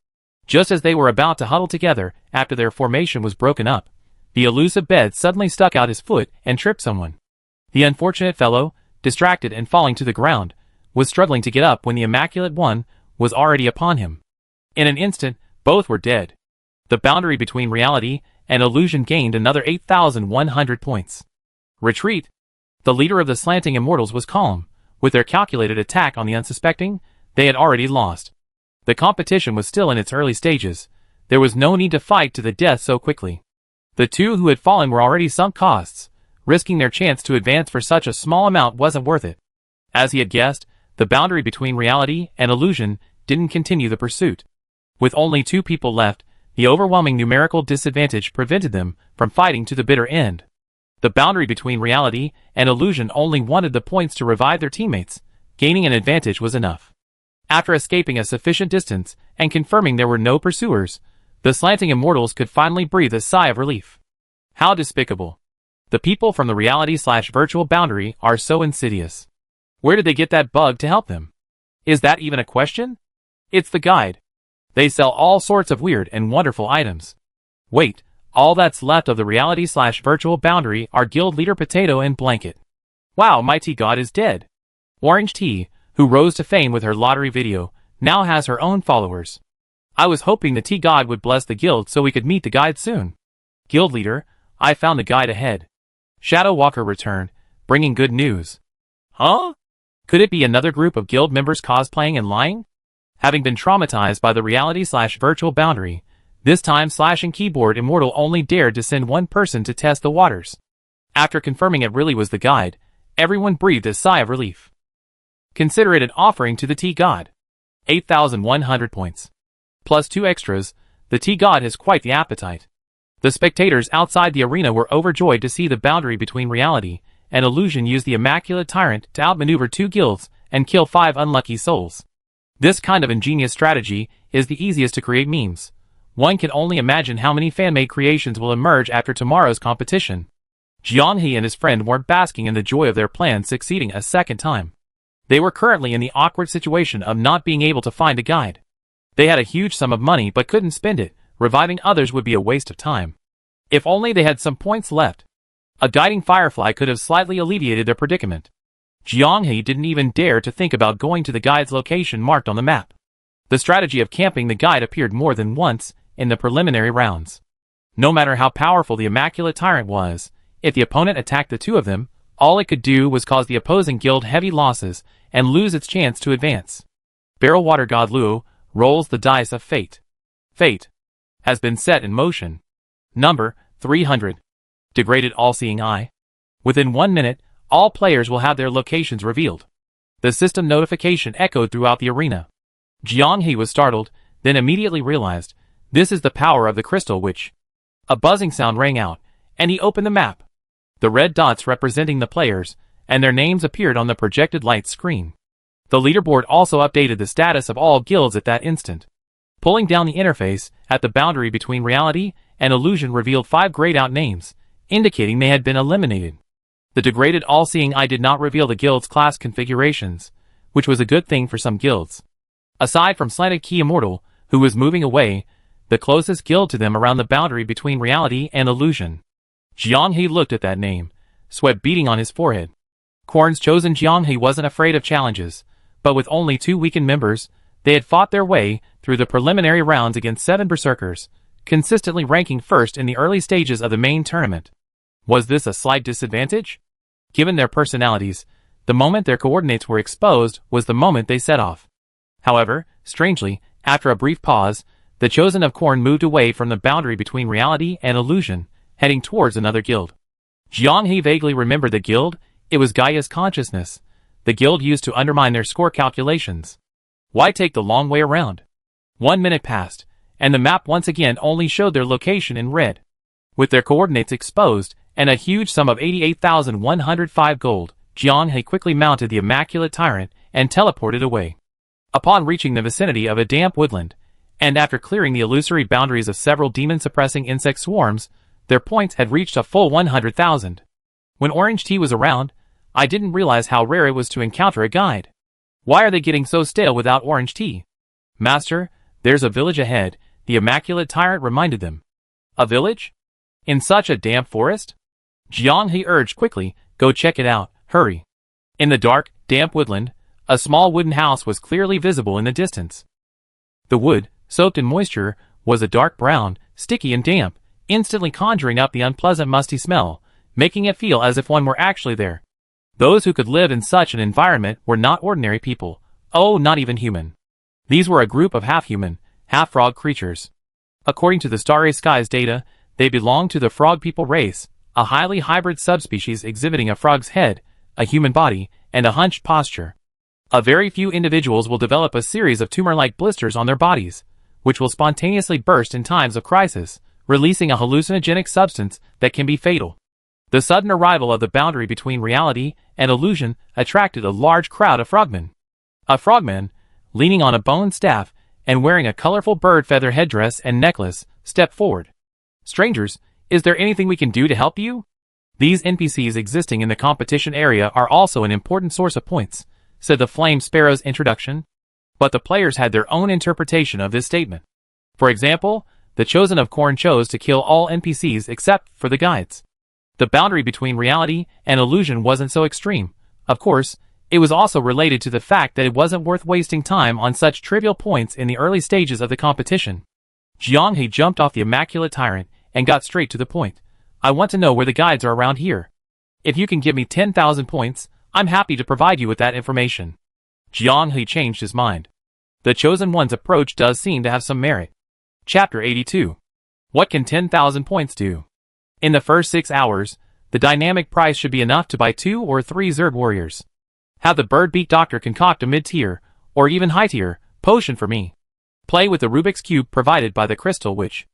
[SPEAKER 1] Just as they were about to huddle together after their formation was broken up, the elusive Bed suddenly stuck out his foot and tripped someone. The unfortunate fellow, distracted and falling to the ground, was struggling to get up when the Immaculate One was already upon him. In an instant, both were dead. The boundary between reality and illusion gained another 8,100 points. Retreat! The leader of the Slanting Immortals was calm. With their calculated attack on the unsuspecting, they had already lost. The competition was still in its early stages. There was no need to fight to the death so quickly. The 2 who had fallen were already sunk costs. Risking their chance to advance for such a small amount wasn't worth it. As he had guessed, the boundary between reality and illusion didn't continue the pursuit. With only 2 people left, the overwhelming numerical disadvantage prevented them from fighting to the bitter end. The boundary between reality and illusion only wanted the points to revive their teammates. Gaining an advantage was enough. After escaping a sufficient distance and confirming there were no pursuers, the Slanting Immortals could finally breathe a sigh of relief. How despicable. The people from the reality/virtual boundary are so insidious. Where did they get that bug to help them? Is that even a question? It's the guide. They sell all sorts of weird and wonderful items. Wait, all that's left of the reality/virtual boundary are guild leader Potato and Blanket. Wow, my tea god is dead. Orange Tea, who rose to fame with her lottery video, now has her own followers. I was hoping the tea god would bless the guild so we could meet the guide soon. Guild leader, I found the guide ahead. Shadow Walker returned, bringing good news. Huh? Could it be another group of guild members cosplaying and lying? Having been traumatized by the reality/virtual boundary, this time Slashing Keyboard Immortal only dared to send 1 person to test the waters. After confirming it really was the guide, everyone breathed a sigh of relief. Consider it an offering to the tea god. 8,100 points. Plus 2 extras, the tea god has quite the appetite. The spectators outside the arena were overjoyed to see the boundary between reality and illusion use the Immaculate Tyrant to outmaneuver 2 guilds and kill 5 unlucky souls. This kind of ingenious strategy is the easiest to create memes. One can only imagine how many fan-made creations will emerge after tomorrow's competition. Jianghe and his friend weren't basking in the joy of their plan succeeding a second time. They were currently in the awkward situation of not being able to find a guide. They had a huge sum of money but couldn't spend it. Reviving others would be a waste of time. If only they had some points left. A guiding firefly could have slightly alleviated their predicament. Jianghe didn't even dare to think about going to the guide's location marked on the map. The strategy of camping the guide appeared more than once in the preliminary rounds. No matter how powerful the Immaculate Tyrant was, if the opponent attacked the two of them, all it could do was cause the opposing guild heavy losses and lose its chance to advance. Barrel Water God Luo rolls the dice of fate. Fate has been set in motion. Number 300. Degraded All-Seeing Eye. Within 1 minute, all players will have their locations revealed. The system notification echoed throughout the arena. Jianghe was startled, then immediately realized, this is the power of the crystal witch. A buzzing sound rang out, and he opened the map. The red dots representing the players, and their names appeared on the projected light screen. The leaderboard also updated the status of all guilds at that instant. Pulling down the interface, at the boundary between reality and illusion revealed 5 grayed out names, indicating they had been eliminated. The degraded All-Seeing Eye did not reveal the guild's class configurations, which was a good thing for some guilds. Aside from Slanted Key Immortal, who was moving away, the closest guild to them around the boundary between reality and illusion. Jianghe looked at that name, sweat beading on his forehead. Korn's chosen Jianghe wasn't afraid of challenges, but with only 2 weakened members, they had fought their way through the preliminary rounds against 7 berserkers, consistently ranking first in the early stages of the main tournament. Was this a slight disadvantage? Given their personalities, the moment their coordinates were exposed was the moment they set off. However, strangely, after a brief pause, the chosen of Korn moved away from the boundary between reality and illusion, heading towards another guild. Jianghe vaguely remembered the guild. It was Gaia's Consciousness, the guild used to undermine their score calculations. Why take the long way around? 1 minute passed, and the map once again only showed their location in red. With their coordinates exposed, and a huge sum of 88,105 gold, Jianghe quickly mounted the Immaculate Tyrant and teleported away. Upon reaching the vicinity of a damp woodland, and after clearing the illusory boundaries of several demon-suppressing insect swarms, their points had reached a full 100,000. When orange tea was around, I didn't realize how rare it was to encounter a guide. Why are they getting so stale without orange tea? Master, there's a village ahead, the Immaculate Tyrant reminded them. A village? In such a damp forest? Jianghe urged quickly, go check it out, hurry. In the dark, damp woodland, a small wooden house was clearly visible in the distance. The wood, soaked in moisture, was a dark brown, sticky and damp, instantly conjuring up the unpleasant musty smell, making it feel as if one were actually there. Those who could live in such an environment were not ordinary people, not even human. These were a group of half-human, half-frog creatures. According to the Starry Skies data, they belonged to the frog people race, a highly hybrid subspecies exhibiting a frog's head, a human body, and a hunched posture. A very few individuals will develop a series of tumor-like blisters on their bodies, which will spontaneously burst in times of crisis, releasing a hallucinogenic substance that can be fatal. The sudden arrival of the boundary between reality and illusion attracted a large crowd of frogmen. A frogman, leaning on a bone staff and wearing a colorful bird feather headdress and necklace, stepped forward. Strangers, is there anything we can do to help you? These NPCs existing in the competition area are also an important source of points, said the Flame Sparrow's introduction. But the players had their own interpretation of this statement. For example, the Chosen of Korn chose to kill all NPCs except for the guides. The boundary between reality and illusion wasn't so extreme. Of course, it was also related to the fact that it wasn't worth wasting time on such trivial points in the early stages of the competition. Jianghe jumped off the Immaculate Tyrant and got straight to the point. I want to know where the guides are around here. If you can give me 10,000 points, I'm happy to provide you with that information. Jianghe changed his mind. The Chosen One's approach does seem to have some merit. Chapter 82. What can 10,000 points do? In the first 6 hours, the dynamic price should be enough to buy 2 or 3 Zerg warriors. Have the Bird-Beak Doctor concoct a mid-tier, or even high-tier, potion for me. Play with the Rubik's Cube provided by the Crystal Witch.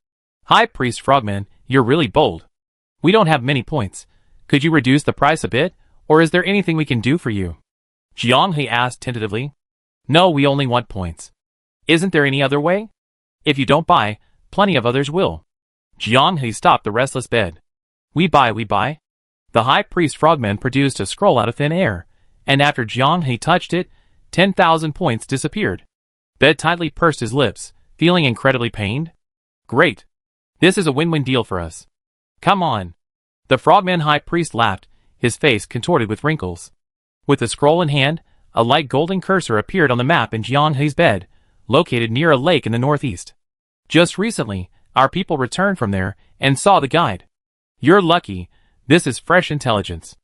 [SPEAKER 1] High Priest Frogman, you're really bold. We don't have many points. Could you reduce the price a bit, or is there anything we can do for you? Jianghe asked tentatively. No, we only want points. Isn't there any other way? If you don't buy, plenty of others will. Jianghe stopped the restless bed. We buy. The High Priest Frogman produced a scroll out of thin air, and after Jiang He touched it, 10,000 points disappeared. Bed tightly pursed his lips, feeling incredibly pained. Great. This is a win-win deal for us. Come on. The Frogman High Priest laughed, his face contorted with wrinkles. With the scroll in hand, a light golden cursor appeared on the map in Jiang He's bed, located near a lake in the northeast. Just recently, our people returned from there and saw the guide. You're lucky. This is fresh intelligence.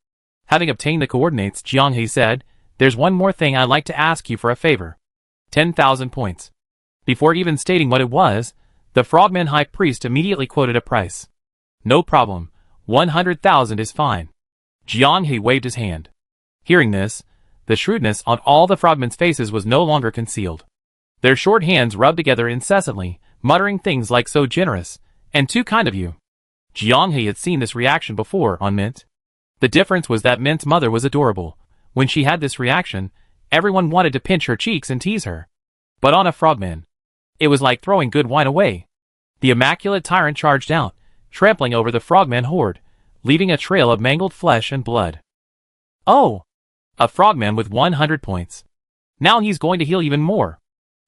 [SPEAKER 1] Having obtained the coordinates, Jiang He said, there's one more thing I'd like to ask you for a favor. 10,000 points. Before even stating what it was, the Frogman High Priest immediately quoted a price. No problem. 100,000 is fine. Jiang He waved his hand. Hearing this, the shrewdness on all the frogmen's faces was no longer concealed. Their short hands rubbed together incessantly, muttering things like so generous, and too kind of you. Jiang He had seen this reaction before on Mint. The difference was that Mint's mother was adorable. When she had this reaction, everyone wanted to pinch her cheeks and tease her. But on a frogman, it was like throwing good wine away. The immaculate tyrant charged out, trampling over the frogman horde, leaving a trail of mangled flesh and blood. Oh! A frogman with 100 points. Now he's going to heal even more.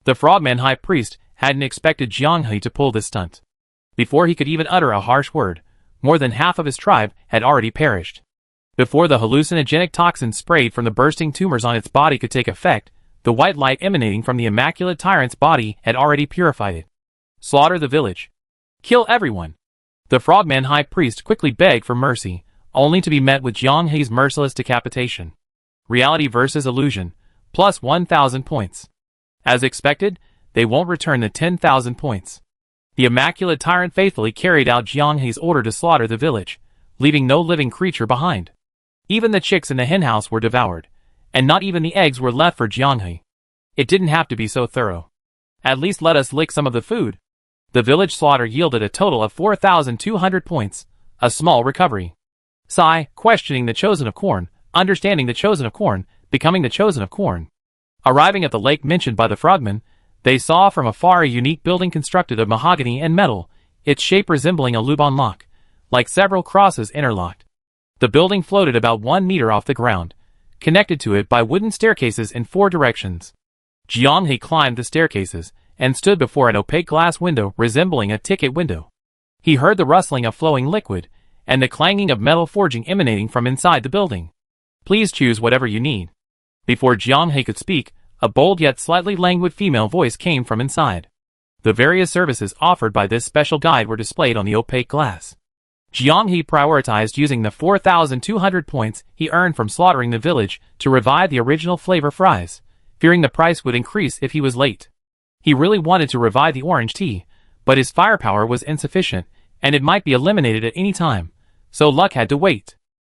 [SPEAKER 1] The Frogman High Priest hadn't expected Jiang He to pull this stunt. Before he could even utter a harsh word, more than half of his tribe had already perished. Before the hallucinogenic toxin sprayed from the bursting tumors on its body could take effect, the white light emanating from the immaculate tyrant's body had already purified it. Slaughter the village. Kill everyone. The Frogman High Priest quickly begged for mercy, only to be met with Jiang He's merciless decapitation. Reality versus illusion, plus 1,000 points. As expected, they won't return the 10,000 points. The immaculate tyrant faithfully carried out Jiang He's order to slaughter the village, leaving no living creature behind. Even the chicks in the henhouse were devoured, and not even the eggs were left for Jiang He. It didn't have to be so thorough. At least let us lick some of the food. The village slaughter yielded a total of 4,200 points, a small recovery. Sai, questioning the chosen of corn, understanding the chosen of corn, becoming the chosen of corn. Arriving at the lake mentioned by the frogmen, they saw from afar a unique building constructed of mahogany and metal, its shape resembling a Lubon lock, like several crosses interlocked. The building floated about 1 meter off the ground, connected to it by wooden staircases in 4 directions. Jiang He climbed the staircases, and stood before an opaque glass window resembling a ticket window. He heard the rustling of flowing liquid, and the clanging of metal forging emanating from inside the building. Please choose whatever you need. Before Jiang He could speak, a bold yet slightly languid female voice came from inside. The various services offered by this special guide were displayed on the opaque glass. Jiang He prioritized using the 4,200 points he earned from slaughtering the village to revive the original flavor fries, fearing the price would increase if he was late. He really wanted to revive the orange tea, but his firepower was insufficient, and it might be eliminated at any time, so luck had to wait.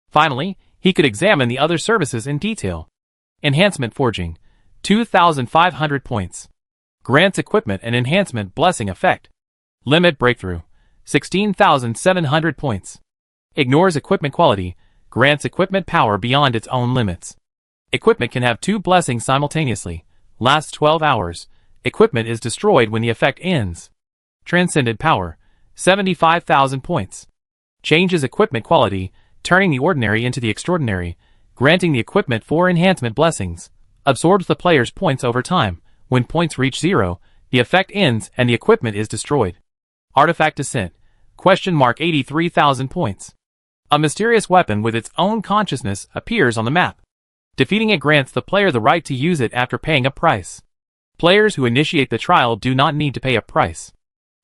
[SPEAKER 1] Finally, he could examine the other services in detail. Enhancement Forging, 2,500 points. Grants Equipment and Enhancement Blessing Effect. Limit Breakthrough, 16,700 points. Ignores equipment quality, grants equipment power beyond its own limits. Equipment can have 2 blessings simultaneously, lasts 12 hours. Equipment is destroyed when the effect ends. Transcendent Power, 75,000 points. Changes equipment quality, turning the ordinary into the extraordinary, granting the equipment 4 enhancement blessings. Absorbs the player's points over time. When points reach 0, the effect ends and the equipment is destroyed. Artifact Descent, 83,000 points. A mysterious weapon with its own consciousness appears on the map. Defeating it grants the player the right to use it after paying a price. Players who initiate the trial do not need to pay a price.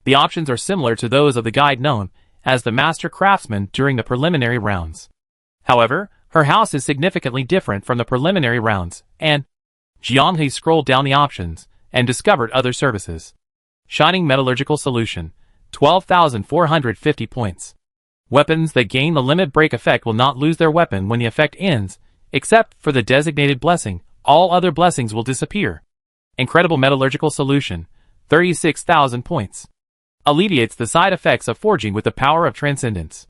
[SPEAKER 1] The options are similar to those of the guide known as the Master Craftsman during the preliminary rounds. However, her house is significantly different from the preliminary rounds, and Jiang He scrolled down the options and discovered other services. Shining Metallurgical Solution, 12,450 points. Weapons that gain the limit break effect will not lose their weapon when the effect ends, except for the designated blessing. All other blessings will disappear. Incredible Metallurgical Solution, 36,000 points. Alleviates the side effects of forging with the power of transcendence.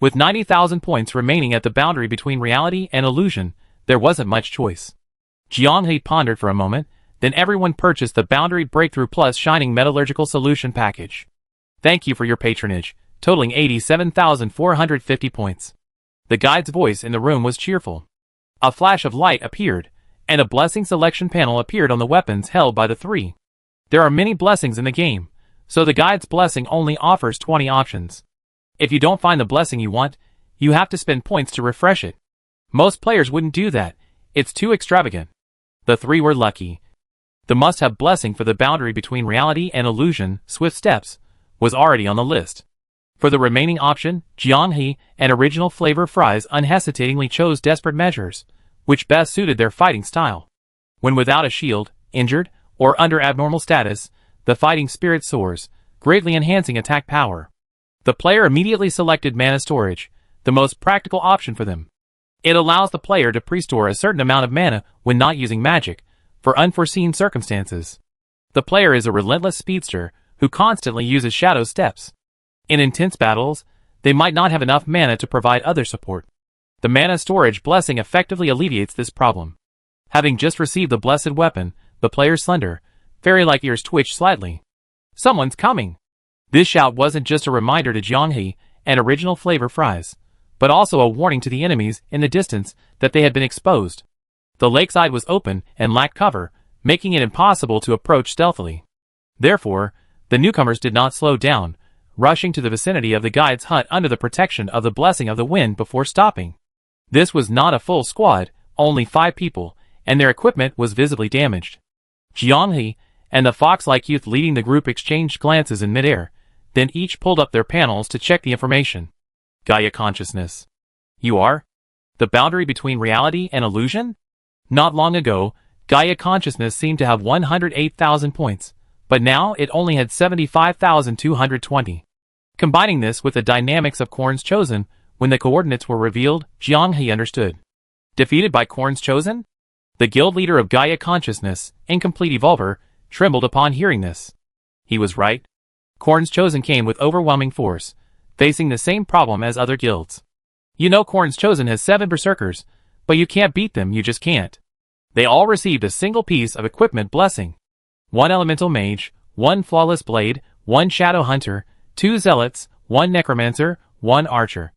[SPEAKER 1] With 90,000 points remaining at the boundary between reality and illusion, there wasn't much choice. Jiang He pondered for a moment, then everyone purchased the Boundary Breakthrough Plus Shining Metallurgical Solution package. Thank you for your patronage, totaling 87,450 points. The guide's voice in the room was cheerful. A flash of light appeared, and a blessing selection panel appeared on the weapons held by the three. There are many blessings in the game, so the guide's blessing only offers 20 options. If you don't find the blessing you want, you have to spend points to refresh it. Most players wouldn't do that, it's too extravagant. The three were lucky. The must-have blessing for the boundary between reality and illusion, Swift Steps, was already on the list. For the remaining option, Jianghe and Original Flavor Fries unhesitatingly chose Desperate Measures, which best suited their fighting style. When without a shield, injured, or under abnormal status, the fighting spirit soars, greatly enhancing attack power. The player immediately selected Mana Storage, the most practical option for them. It allows the player to pre-store a certain amount of mana when not using magic, for unforeseen circumstances. The player is a relentless speedster who constantly uses Shadow Steps. In intense battles, they might not have enough mana to provide other support. The Mana Storage blessing effectively alleviates this problem. Having just received the blessed weapon, the player's slender, fairy-like ears twitch slightly. Someone's coming! This shout wasn't just a reminder to Jianghe and Original Flavor Fries, but also a warning to the enemies in the distance that they had been exposed. The lakeside was open and lacked cover, making it impossible to approach stealthily. Therefore, the newcomers did not slow down, rushing to the vicinity of the guide's hut under the protection of the blessing of the wind before stopping. This was not a full squad, only 5 people, and their equipment was visibly damaged. Jianghe and the fox-like youth leading the group exchanged glances in midair, then each pulled up their panels to check the information. Gaia Consciousness. You are? The boundary between reality and illusion? Not long ago, Gaia Consciousness seemed to have 108,000 points, but now it only had 75,220. Combining this with the dynamics of Korn's Chosen, when the coordinates were revealed, Jianghe understood. Defeated by Korn's Chosen? The guild leader of Gaia Consciousness, Incomplete Evolver, trembled upon hearing this. He was right. Korn's Chosen came with overwhelming force, facing the same problem as other guilds. You know Korn's Chosen has 7 berserkers, but you can't beat them, you just can't. They all received a single piece of equipment blessing. 1 elemental mage, 1 flawless blade, 1 shadow hunter, 2 zealots, 1 necromancer, 1 archer.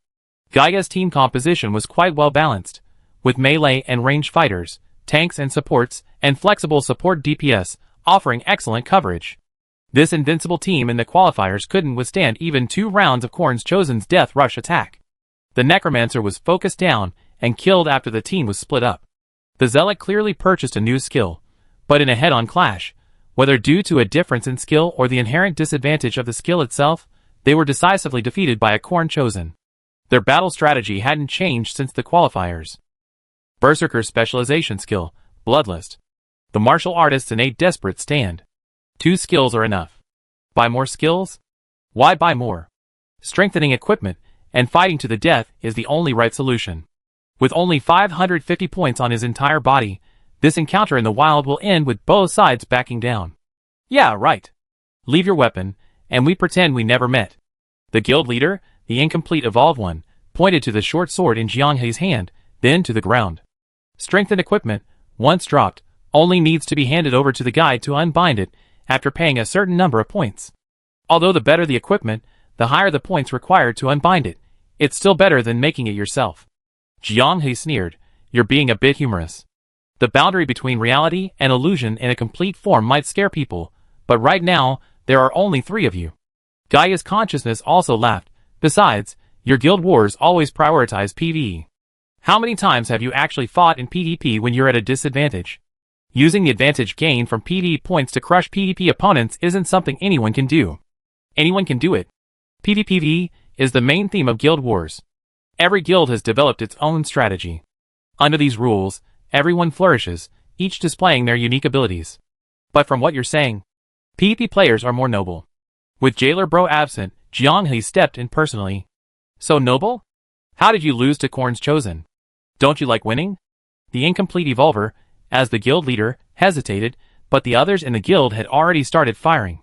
[SPEAKER 1] Gaia's team composition was quite well balanced, with melee and ranged fighters, tanks and supports, and flexible support DPS, offering excellent coverage. This invincible team in the qualifiers couldn't withstand even 2 rounds of Korn's Chosen's death rush attack. The necromancer was focused down and killed after the team was split up. The zealot clearly purchased a new skill, but in a head-on clash, whether due to a difference in skill or the inherent disadvantage of the skill itself, they were decisively defeated by a Korn Chosen. Their battle strategy hadn't changed since the qualifiers. Berserker's specialization skill, Bloodlust. The martial artist's innate desperate stand. 2 skills are enough. Buy more skills? Why buy more? Strengthening equipment and fighting to the death is the only right solution. With only 550 points on his entire body, this encounter in the wild will end with both sides backing down. Yeah, right. Leave your weapon, and we pretend we never met. The guild leader, the Incomplete Evolved One, pointed to the short sword in Jianghe's hand, then to the ground. Strengthened equipment, once dropped, only needs to be handed over to the guide to unbind it after paying a certain number of points. Although the better the equipment, the higher the points required to unbind it. It's still better than making it yourself. Jianghe sneered, "You're being a bit humorous. The boundary between reality and illusion in a complete form might scare people, but right now, there are only 3 of you." Gaia's Consciousness also laughed. "Besides, your guild wars always prioritize PvE. How many times have you actually fought in PvP when you're at a disadvantage? Using the advantage gained from PvE points to crush PvP opponents isn't something anyone can do. Anyone can do it. PvPvE is the main theme of guild wars. Every guild has developed its own strategy. Under these rules, everyone flourishes, each displaying their unique abilities. But from what you're saying, PvP players are more noble." With Jailer Bro absent, Jianghe stepped in personally. "So noble? How did you lose to Korn's Chosen? Don't you like winning?" The Incomplete Evolver, as the guild leader, hesitated, but the others in the guild had already started firing.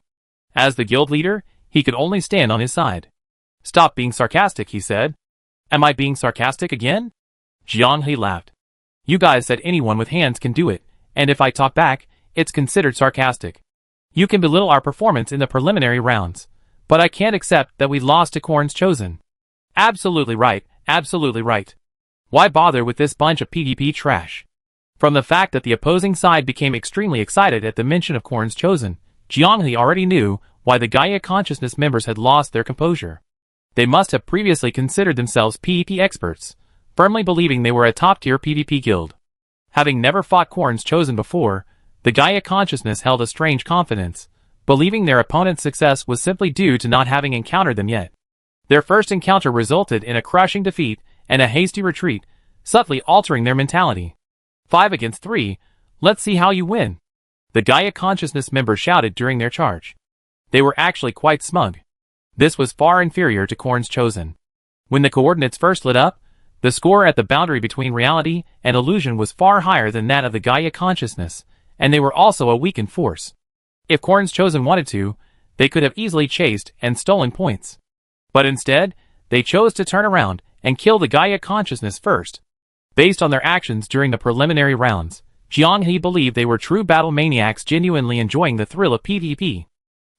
[SPEAKER 1] As the guild leader, he could only stand on his side. "Stop being sarcastic," he said. "Am I being sarcastic again?" Jianghe laughed. "You guys said anyone with hands can do it, and if I talk back, it's considered sarcastic. You can belittle our performance in the preliminary rounds, but I can't accept that we lost to Korn's Chosen." "Absolutely right, absolutely right. Why bother with this bunch of PvP trash? From the fact that the opposing side became extremely excited at the mention of Korn's Chosen, Jianghe already knew why the Gaia Consciousness members had lost their composure. They must have previously considered themselves PvP experts, firmly believing they were a top-tier PvP guild. Having never fought Korn's Chosen before, the Gaia Consciousness held a strange confidence, believing their opponent's success was simply due to not having encountered them yet. Their first encounter resulted in a crushing defeat and a hasty retreat, subtly altering their mentality. 5 against 3, let's see how you win, the Gaia Consciousness members shouted during their charge. They were actually quite smug. This was far inferior to Korn's Chosen. When the coordinates first lit up, the score at the boundary between reality and illusion was far higher than that of the Gaia Consciousness, and they were also a weakened force. If Korn's Chosen wanted to, they could have easily chased and stolen points. But instead, they chose to turn around and kill the Gaia Consciousness first. Based on their actions during the preliminary rounds, Jianghe believed they were true battle maniacs genuinely enjoying the thrill of PvP.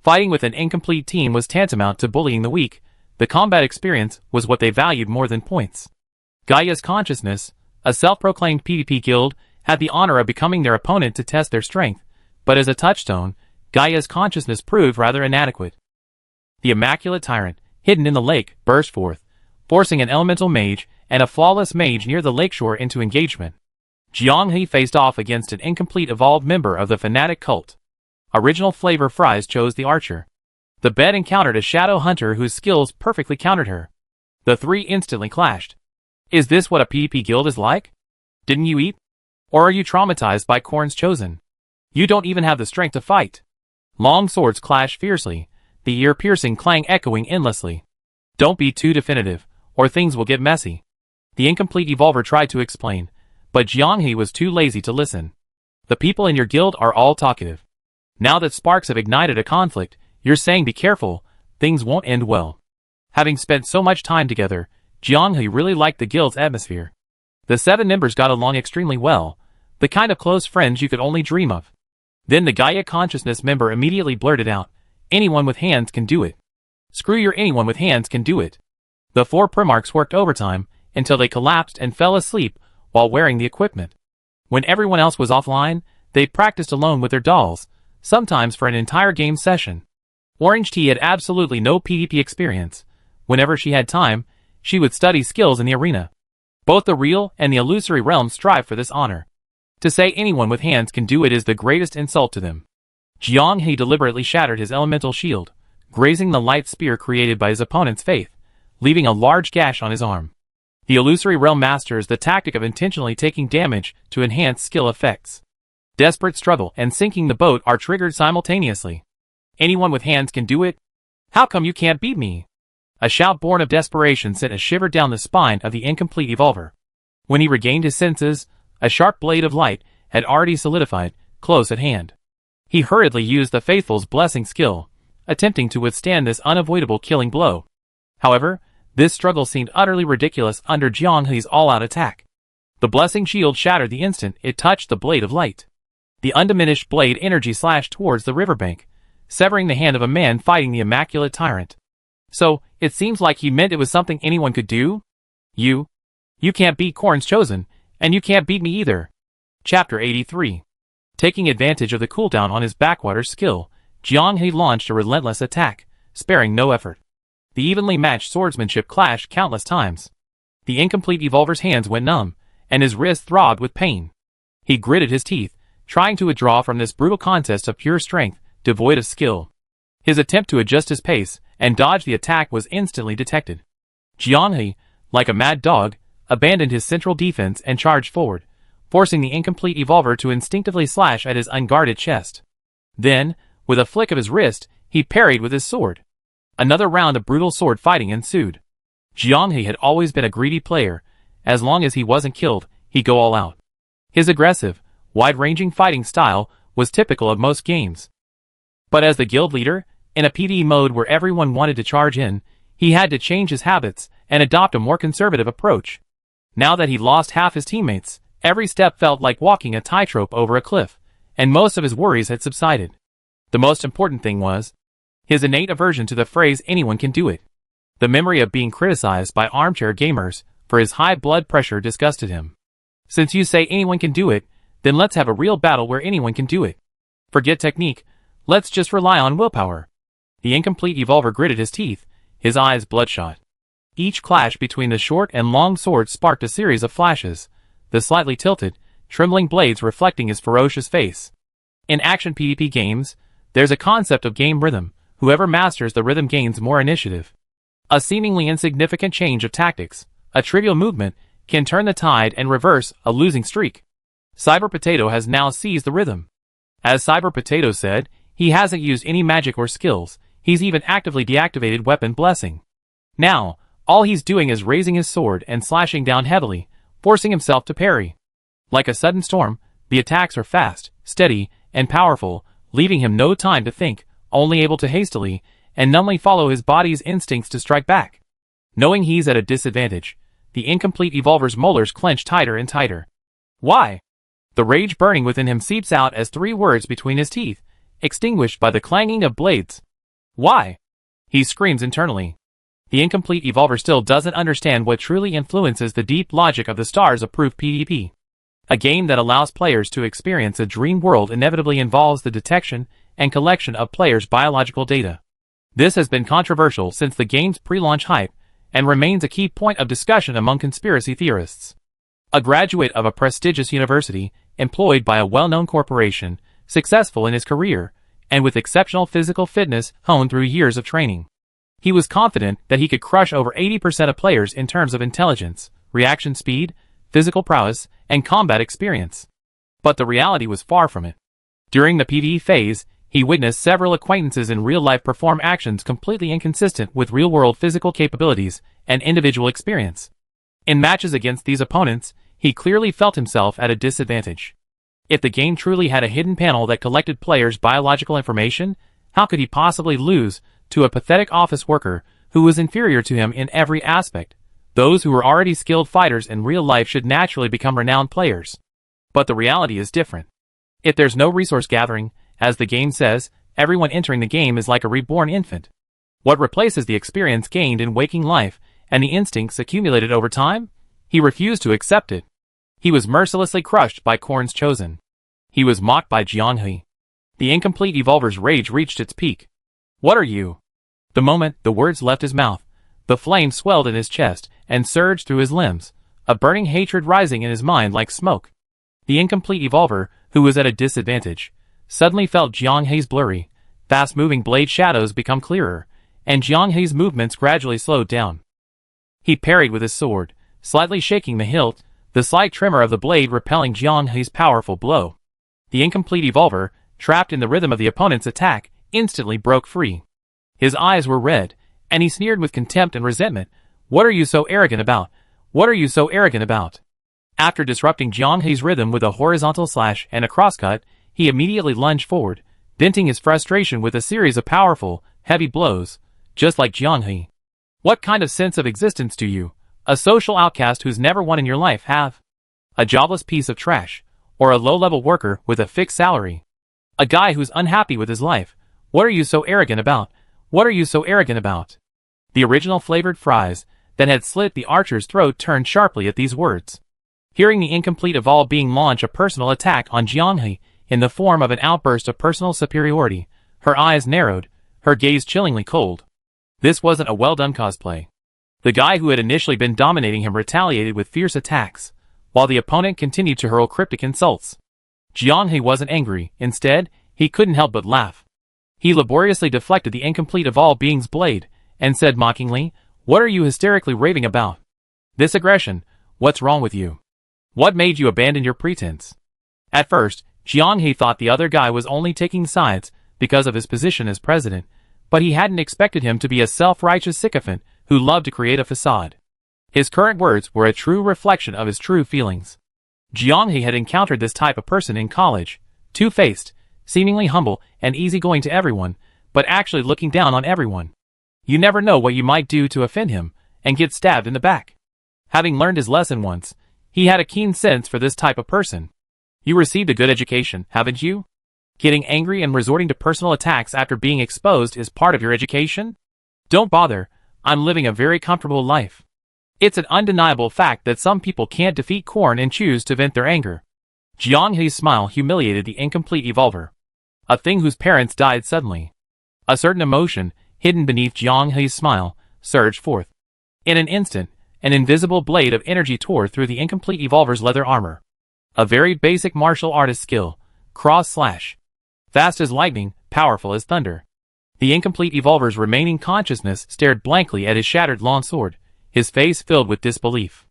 [SPEAKER 1] Fighting with an incomplete team was tantamount to bullying the weak. The combat experience was what they valued more than points. Gaia's Consciousness, a self-proclaimed PvP guild, had the honor of becoming their opponent to test their strength, but as a touchstone, Gaia's Consciousness proved rather inadequate. The Immaculate Tyrant, hidden in the lake, burst forth, forcing an elemental mage and a flawless mage near the lakeshore into engagement. Jianghe faced off against an incomplete evolved member of the Fanatic cult. Original Flavor Fries chose the archer. The bed encountered a shadow hunter whose skills perfectly countered her. The three instantly clashed. Is this what a PvP guild is like? Didn't you eat? Or are you traumatized by Korn's Chosen? You don't even have the strength to fight. Long swords clash fiercely, the ear-piercing clang echoing endlessly. Don't be too definitive, or things will get messy. The incomplete evolver tried to explain, but Jianghe was too lazy to listen. The people in your guild are all talkative. Now that sparks have ignited a conflict, you're saying be careful, things won't end well. Having spent so much time together, Jianghe really liked the guild's atmosphere. The 7 members got along extremely well, the kind of close friends you could only dream of. Then the Gaia Consciousness member immediately blurted out, anyone with hands can do it. Screw your anyone with hands can do it. The 4 Primarchs worked overtime until they collapsed and fell asleep while wearing the equipment. When everyone else was offline, they practiced alone with their dolls, sometimes for an entire game session. Orange Tea had absolutely no PvP experience. Whenever she had time, she would study skills in the arena. Both the real and the illusory realms strive for this honor. To say anyone with hands can do it is the greatest insult to them. Jianghe deliberately shattered his elemental shield, grazing the light spear created by his opponent's faith, leaving a large gash on his arm. The illusory realm masters the tactic of intentionally taking damage to enhance skill effects. Desperate struggle and sinking the boat are triggered simultaneously. Anyone with hands can do it? How come you can't beat me? A shout born of desperation sent a shiver down the spine of the incomplete evolver. When he regained his senses, a sharp blade of light had already solidified, close at hand. He hurriedly used the Faithful's blessing skill, attempting to withstand this unavoidable killing blow. However, this struggle seemed utterly ridiculous under Jianghe's all-out attack. The blessing shield shattered the instant it touched the blade of light. The undiminished blade energy slashed towards the riverbank, severing the hand of a man fighting the Immaculate Tyrant. So, it seems like he meant it was something anyone could do? You can't beat Korn's Chosen, and you can't beat me either. Chapter 83. Taking advantage of the cooldown on his backwater skill, Jianghe launched a relentless attack, sparing no effort. The evenly matched swordsmanship clashed countless times. The incomplete evolver's hands went numb, and his wrist throbbed with pain. He gritted his teeth, trying to withdraw from this brutal contest of pure strength, devoid of skill. His attempt to adjust his pace and dodge the attack was instantly detected. Jianghe, like a mad dog, abandoned his central defense and charged forward, forcing the incomplete evolver to instinctively slash at his unguarded chest. Then, with a flick of his wrist, he parried with his sword. Another round of brutal sword fighting ensued. Jianghe had always been a greedy player. As long as he wasn't killed, he'd go all out. His aggressive, wide-ranging fighting style was typical of most games. But as the guild leader, in a PvE mode where everyone wanted to charge in, he had to change his habits and adopt a more conservative approach. Now that he'd lost half his teammates, every step felt like walking a tightrope over a cliff, and most of his worries had subsided. The most important thing was his innate aversion to the phrase anyone can do it. The memory of being criticized by armchair gamers for his high blood pressure disgusted him. Since you say anyone can do it, then let's have a real battle where anyone can do it. Forget technique, let's just rely on willpower. The incomplete evolver gritted his teeth, his eyes bloodshot. Each clash between the short and long swords sparked a series of flashes, the slightly tilted, trembling blades reflecting his ferocious face. In action PvP games, there's a concept of game rhythm. Whoever masters the rhythm gains more initiative. A seemingly insignificant change of tactics, a trivial movement, can turn the tide and reverse a losing streak. Cyber Potato has now seized the rhythm. As Cyber Potato said, he hasn't used any magic or skills, he's even actively deactivated Weapon Blessing. Now, all he's doing is raising his sword and slashing down heavily, forcing himself to parry. Like a sudden storm, the attacks are fast, steady, and powerful, leaving him no time to think, only able to hastily and numbly follow his body's instincts to strike back. Knowing he's at a disadvantage, the incomplete evolver's molars clench tighter and tighter. Why? The rage burning within him seeps out as 3 words between his teeth, extinguished by the clanging of blades. Why? He screams internally. The incomplete evolver still doesn't understand what truly influences the deep logic of the Stars-approved PvP. A game that allows players to experience a dream world inevitably involves the detection and collection of players' biological data. This has been controversial since the game's pre-launch hype, and remains a key point of discussion among conspiracy theorists. A graduate of a prestigious university, employed by a well-known corporation, successful in his career, and with exceptional physical fitness honed through years of training. He was confident that he could crush over 80% of players in terms of intelligence, reaction speed, physical prowess, and combat experience. But the reality was far from it. During the PvE phase, he witnessed several acquaintances in real life perform actions completely inconsistent with real-world physical capabilities and individual experience. In matches against these opponents, he clearly felt himself at a disadvantage. If the game truly had a hidden panel that collected players' biological information, how could he possibly lose to a pathetic office worker who was inferior to him in every aspect? Those who were already skilled fighters in real life should naturally become renowned players. But the reality is different. If there's no resource gathering, as the game says, everyone entering the game is like a reborn infant. What replaces the experience gained in waking life and the instincts accumulated over time? He refused to accept it. He was mercilessly crushed by Korn's Chosen. He was mocked by Jianghe. The incomplete evolver's rage reached its peak. What are you? The moment the words left his mouth, the flame swelled in his chest and surged through his limbs, a burning hatred rising in his mind like smoke. The incomplete evolver, who was at a disadvantage, suddenly felt Jianghe's blurry, fast-moving blade shadows become clearer, and Jianghe's movements gradually slowed down. He parried with his sword, slightly shaking the hilt, the slight tremor of the blade repelling Jianghe's powerful blow. The incomplete evolver, trapped in the rhythm of the opponent's attack, instantly broke free. His eyes were red, and he sneered with contempt and resentment. What are you so arrogant about? What are you so arrogant about? After disrupting Jianghe's rhythm with a horizontal slash and a crosscut, he immediately lunged forward, venting his frustration with a series of powerful, heavy blows, just like Jianghe. What kind of sense of existence do you, a social outcast who's never won in your life, have? A jobless piece of trash, or a low-level worker with a fixed salary? A guy who's unhappy with his life? What are you so arrogant about? What are you so arrogant about? The original flavored fries that had slit the archer's throat turned sharply at these words. Hearing the incomplete evolve being launch a personal attack on Jianghe in the form of an outburst of personal superiority, her eyes narrowed, her gaze chillingly cold. This wasn't a well-done cosplay. The guy who had initially been dominating him retaliated with fierce attacks, while the opponent continued to hurl cryptic insults. Jianghe wasn't angry. Instead, he couldn't help but laugh. He laboriously deflected the incomplete evolve being's blade, and said mockingly, "What are you hysterically raving about? This aggression, what's wrong with you? What made you abandon your pretense?" At first, Jianghe thought the other guy was only taking sides because of his position as president, but he hadn't expected him to be a self-righteous sycophant who loved to create a facade. His current words were a true reflection of his true feelings. Jianghe had encountered this type of person in college, two-faced, seemingly humble and easygoing to everyone, but actually looking down on everyone. You never know what you might do to offend him, and get stabbed in the back. Having learned his lesson once, he had a keen sense for this type of person. You received a good education, haven't you? Getting angry and resorting to personal attacks after being exposed is part of your education? Don't bother, I'm living a very comfortable life. It's an undeniable fact that some people can't defeat Korn and choose to vent their anger. Jiang Hei's smile humiliated the incomplete evolver. A thing whose parents died suddenly. A certain emotion, hidden beneath Jiang Hei's smile, surged forth. In an instant, an invisible blade of energy tore through the incomplete evolver's leather armor. A very basic martial artist skill, cross-slash. Fast as lightning, powerful as thunder. The incomplete evolver's remaining consciousness stared blankly at his shattered long sword, his face filled with disbelief.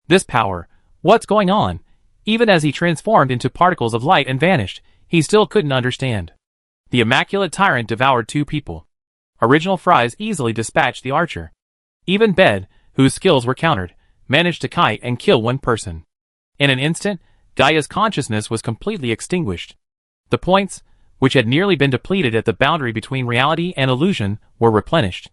[SPEAKER 1] This power, what's going on? Even as he transformed into particles of light and vanished, he still couldn't understand. The immaculate tyrant devoured two people. Original Fries easily dispatched the archer. Even Bed, whose skills were countered, managed to kite and kill one person. In an instant, Gaia's consciousness was completely extinguished. The points, which had nearly been depleted at the boundary between reality and illusion, were replenished.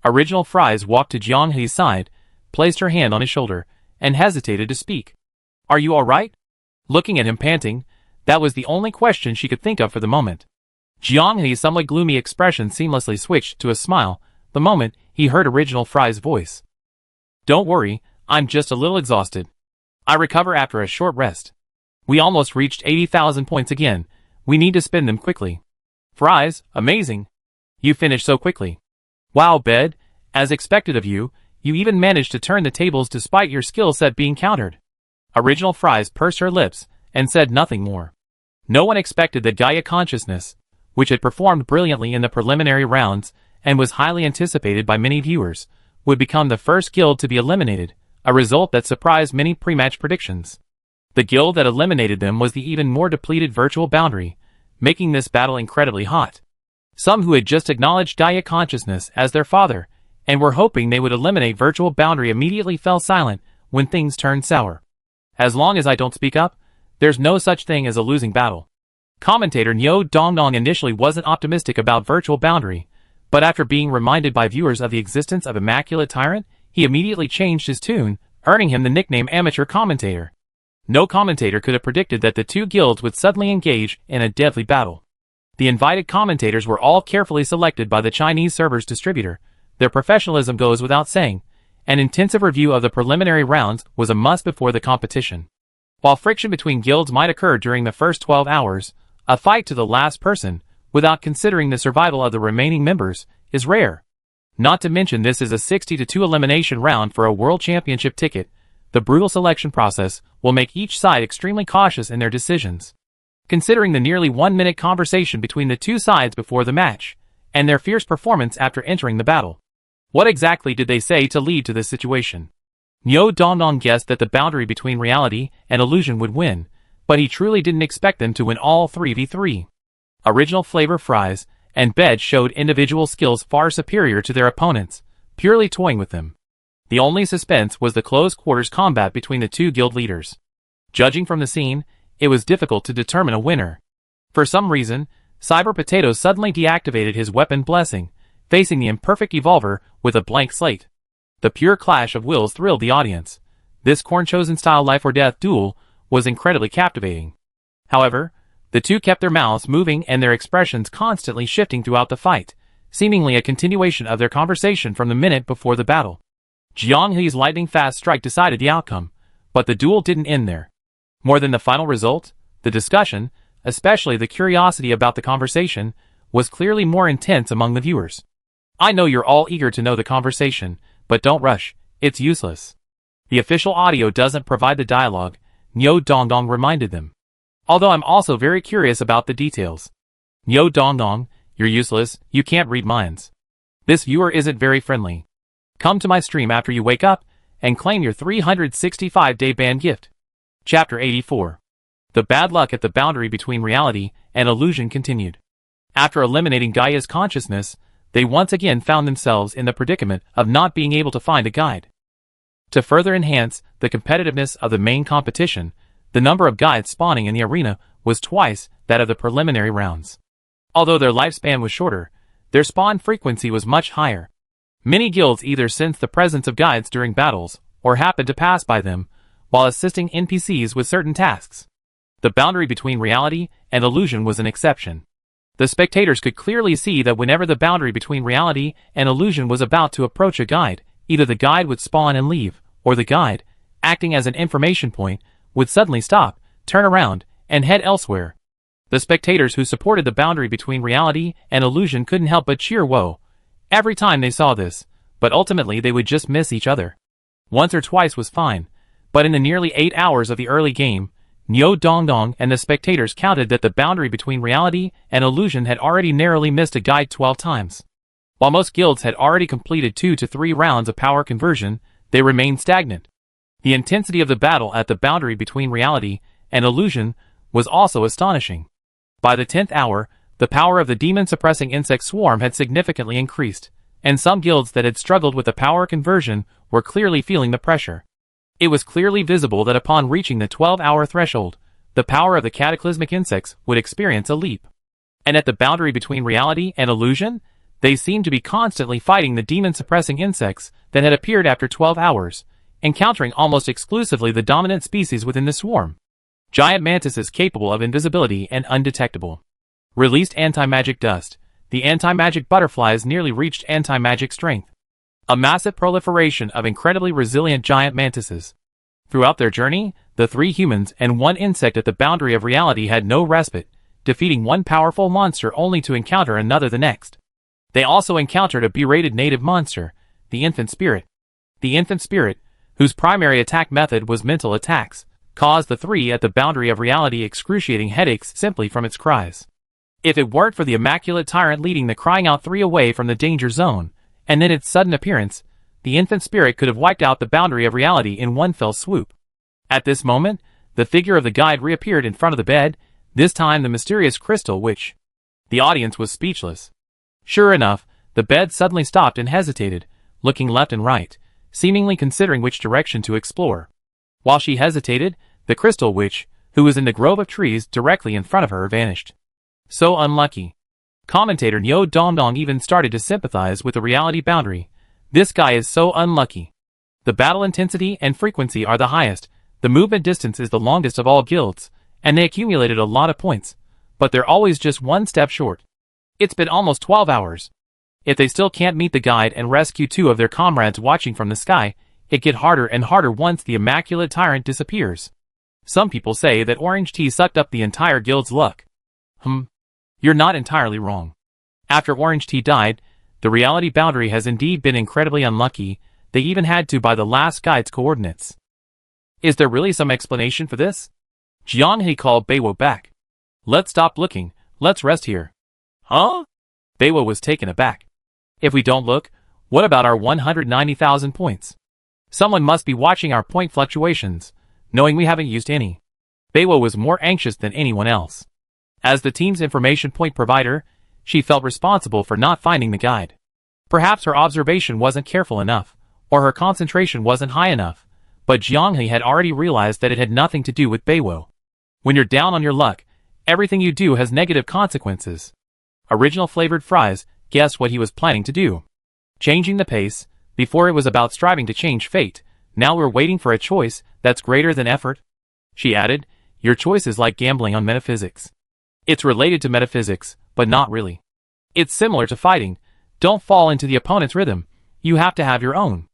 [SPEAKER 1] Original Fries walked to Jiang Hei's side, placed her hand on his shoulder, and hesitated to speak. "Are you all right?" Looking at him panting, that was the only question she could think of for the moment. Jiang Hei's somewhat gloomy expression seamlessly switched to a smile the moment he heard Original Fries' voice. "Don't worry, I'm just a little exhausted. I recover after a short rest. We almost reached 80,000 points again. We need to spend them quickly." "Fries, amazing. You finished so quickly." "Wow, Bed, as expected of you, you even managed to turn the tables despite your skill set being countered." Original Fries pursed her lips and said nothing more. No one expected that Gaia Consciousness, which had performed brilliantly in the preliminary rounds and was highly anticipated by many viewers, would become the first guild to be eliminated, a result that surprised many pre-match predictions. The guild that eliminated them was the even more depleted Virtual Boundary, making this battle incredibly hot. Some who had just acknowledged Gaia Consciousness as their father, and were hoping they would eliminate Virtual Boundary, immediately fell silent when things turned sour. "As long as I don't speak up, there's no such thing as a losing battle." Commentator Nyo Dongdong initially wasn't optimistic about Virtual Boundary, but after being reminded by viewers of the existence of Immaculate Tyrant, he immediately changed his tune, earning him the nickname Amateur Commentator. No commentator could have predicted that the two guilds would suddenly engage in a deadly battle. The invited commentators were all carefully selected by the Chinese server's distributor. Their professionalism goes without saying. An intensive review of the preliminary rounds was a must before the competition. While friction between guilds might occur during the first 12 hours, a fight to the last person, without considering the survival of the remaining members, is rare. Not to mention this is a 60-2 elimination round for a World Championship ticket. The brutal selection process will make each side extremely cautious in their decisions. Considering the nearly 1-minute conversation between the two sides before the match, and their fierce performance after entering the battle, what exactly did they say to lead to this situation? Nyo Dongdong guessed that the boundary between reality and illusion would win, but he truly didn't expect them to win all 3v3. Original Flavor Fries and Bed showed individual skills far superior to their opponents, purely toying with them. The only suspense was the close quarters combat between the two guild leaders. Judging from the scene, it was difficult to determine a winner. For some reason, Cyber Potato suddenly deactivated his weapon blessing, facing the imperfect evolver with a blank slate. The pure clash of wills thrilled the audience. This Corn-chosen style life or death duel was incredibly captivating. However, the two kept their mouths moving and their expressions constantly shifting throughout the fight, seemingly a continuation of their conversation from the minute before the battle. Jiang Hei's lightning-fast strike decided the outcome, but the duel didn't end there. More than the final result, the discussion, especially the curiosity about the conversation, was clearly more intense among the viewers. "I know you're all eager to know the conversation, but don't rush, it's useless. The official audio doesn't provide the dialogue," Nyo Dongdong reminded them. "Although I'm also very curious about the details." "Nyo Dongdong, you're useless, you can't read minds. This viewer isn't very friendly. Come to my stream after you wake up, and claim your 365-day ban gift." Chapter 84. The bad luck at the boundary between reality and illusion continued. After eliminating Gaia's consciousness, they once again found themselves in the predicament of not being able to find a guide. To further enhance the competitiveness of the main competition, the number of guides spawning in the arena was twice that of the preliminary rounds. Although their lifespan was shorter, their spawn frequency was much higher. Many guilds either sensed the presence of guides during battles, or happened to pass by them, while assisting NPCs with certain tasks. The boundary between reality and illusion was an exception. The spectators could clearly see that whenever the boundary between reality and illusion was about to approach a guide, either the guide would spawn and leave, or the guide, acting as an information point, would suddenly stop, turn around, and head elsewhere. The spectators who supported the boundary between reality and illusion couldn't help but cheer whoa every time they saw this, but ultimately they would just miss each other. Once or twice was fine, but in the nearly 8 hours of the early game, Nyo Dongdong and the spectators counted that the boundary between reality and illusion had already narrowly missed a guide 12 times. While most guilds had already completed 2 to 3 rounds of power conversion, they remained stagnant. The intensity of the battle at the boundary between reality and illusion was also astonishing. By the 10th hour, the power of the demon-suppressing insect swarm had significantly increased, and some guilds that had struggled with the power conversion were clearly feeling the pressure. It was clearly visible that upon reaching the 12-hour threshold, the power of the cataclysmic insects would experience a leap. And at the boundary between reality and illusion, they seemed to be constantly fighting the demon-suppressing insects that had appeared after 12 hours, encountering almost exclusively the dominant species within the swarm. Giant mantises capable of invisibility and undetectable. Released anti-magic dust. The anti-magic butterflies nearly reached anti-magic strength. A massive proliferation of incredibly resilient giant mantises. Throughout their journey, the 3 humans and 1 insect at the boundary of reality had no respite, defeating one powerful monster only to encounter another the next. They also encountered a berated native monster, the infant spirit. The infant spirit, whose primary attack method was mental attacks, caused the 3 at the boundary of reality excruciating headaches simply from its cries. If it weren't for the immaculate tyrant leading the crying out 3 away from the danger zone, and then its sudden appearance, the infant spirit could have wiped out the boundary of reality in one fell swoop. At this moment, the figure of the guide reappeared in front of the bed, this time the mysterious crystal witch. The audience was speechless. Sure enough, the bed suddenly stopped and hesitated, looking left and right, seemingly considering which direction to explore. While she hesitated, the crystal witch, who was in the grove of trees directly in front of her, vanished. So unlucky. Commentator Nyo Dongdong even started to sympathize with the reality boundary. This guy is so unlucky. The battle intensity and frequency are the highest, the movement distance is the longest of all guilds, and they accumulated a lot of points, but they're always just one step short. It's been almost 12 hours. If they still can't meet the guide and rescue 2 of their comrades watching from the sky, it gets harder and harder once the immaculate tyrant disappears. Some people say that orange tea sucked up the entire guild's luck. You're not entirely wrong. After orange tea died, the reality boundary has indeed been incredibly unlucky. They even had to buy the last guide's coordinates. Is there really some explanation for this? Jianghe called Beiwo back. Let's stop looking, let's rest here. Huh? Beiwo was taken aback. If we don't look, what about our 190,000 points? Someone must be watching our point fluctuations, knowing we haven't used any. Beiwo was more anxious than anyone else. As the team's information point provider, she felt responsible for not finding the guide. Perhaps her observation wasn't careful enough, or her concentration wasn't high enough, but Jianghe had already realized that it had nothing to do with Beiwo. When you're down on your luck, everything you do has negative consequences. Original flavored fries guessed what he was planning to do. Changing the pace, before it was about striving to change fate, now we're waiting for a choice that's greater than effort. She added, your choice is like gambling on metaphysics. It's related to metaphysics, but not really. It's similar to fighting. Don't fall into the opponent's rhythm. You have to have your own.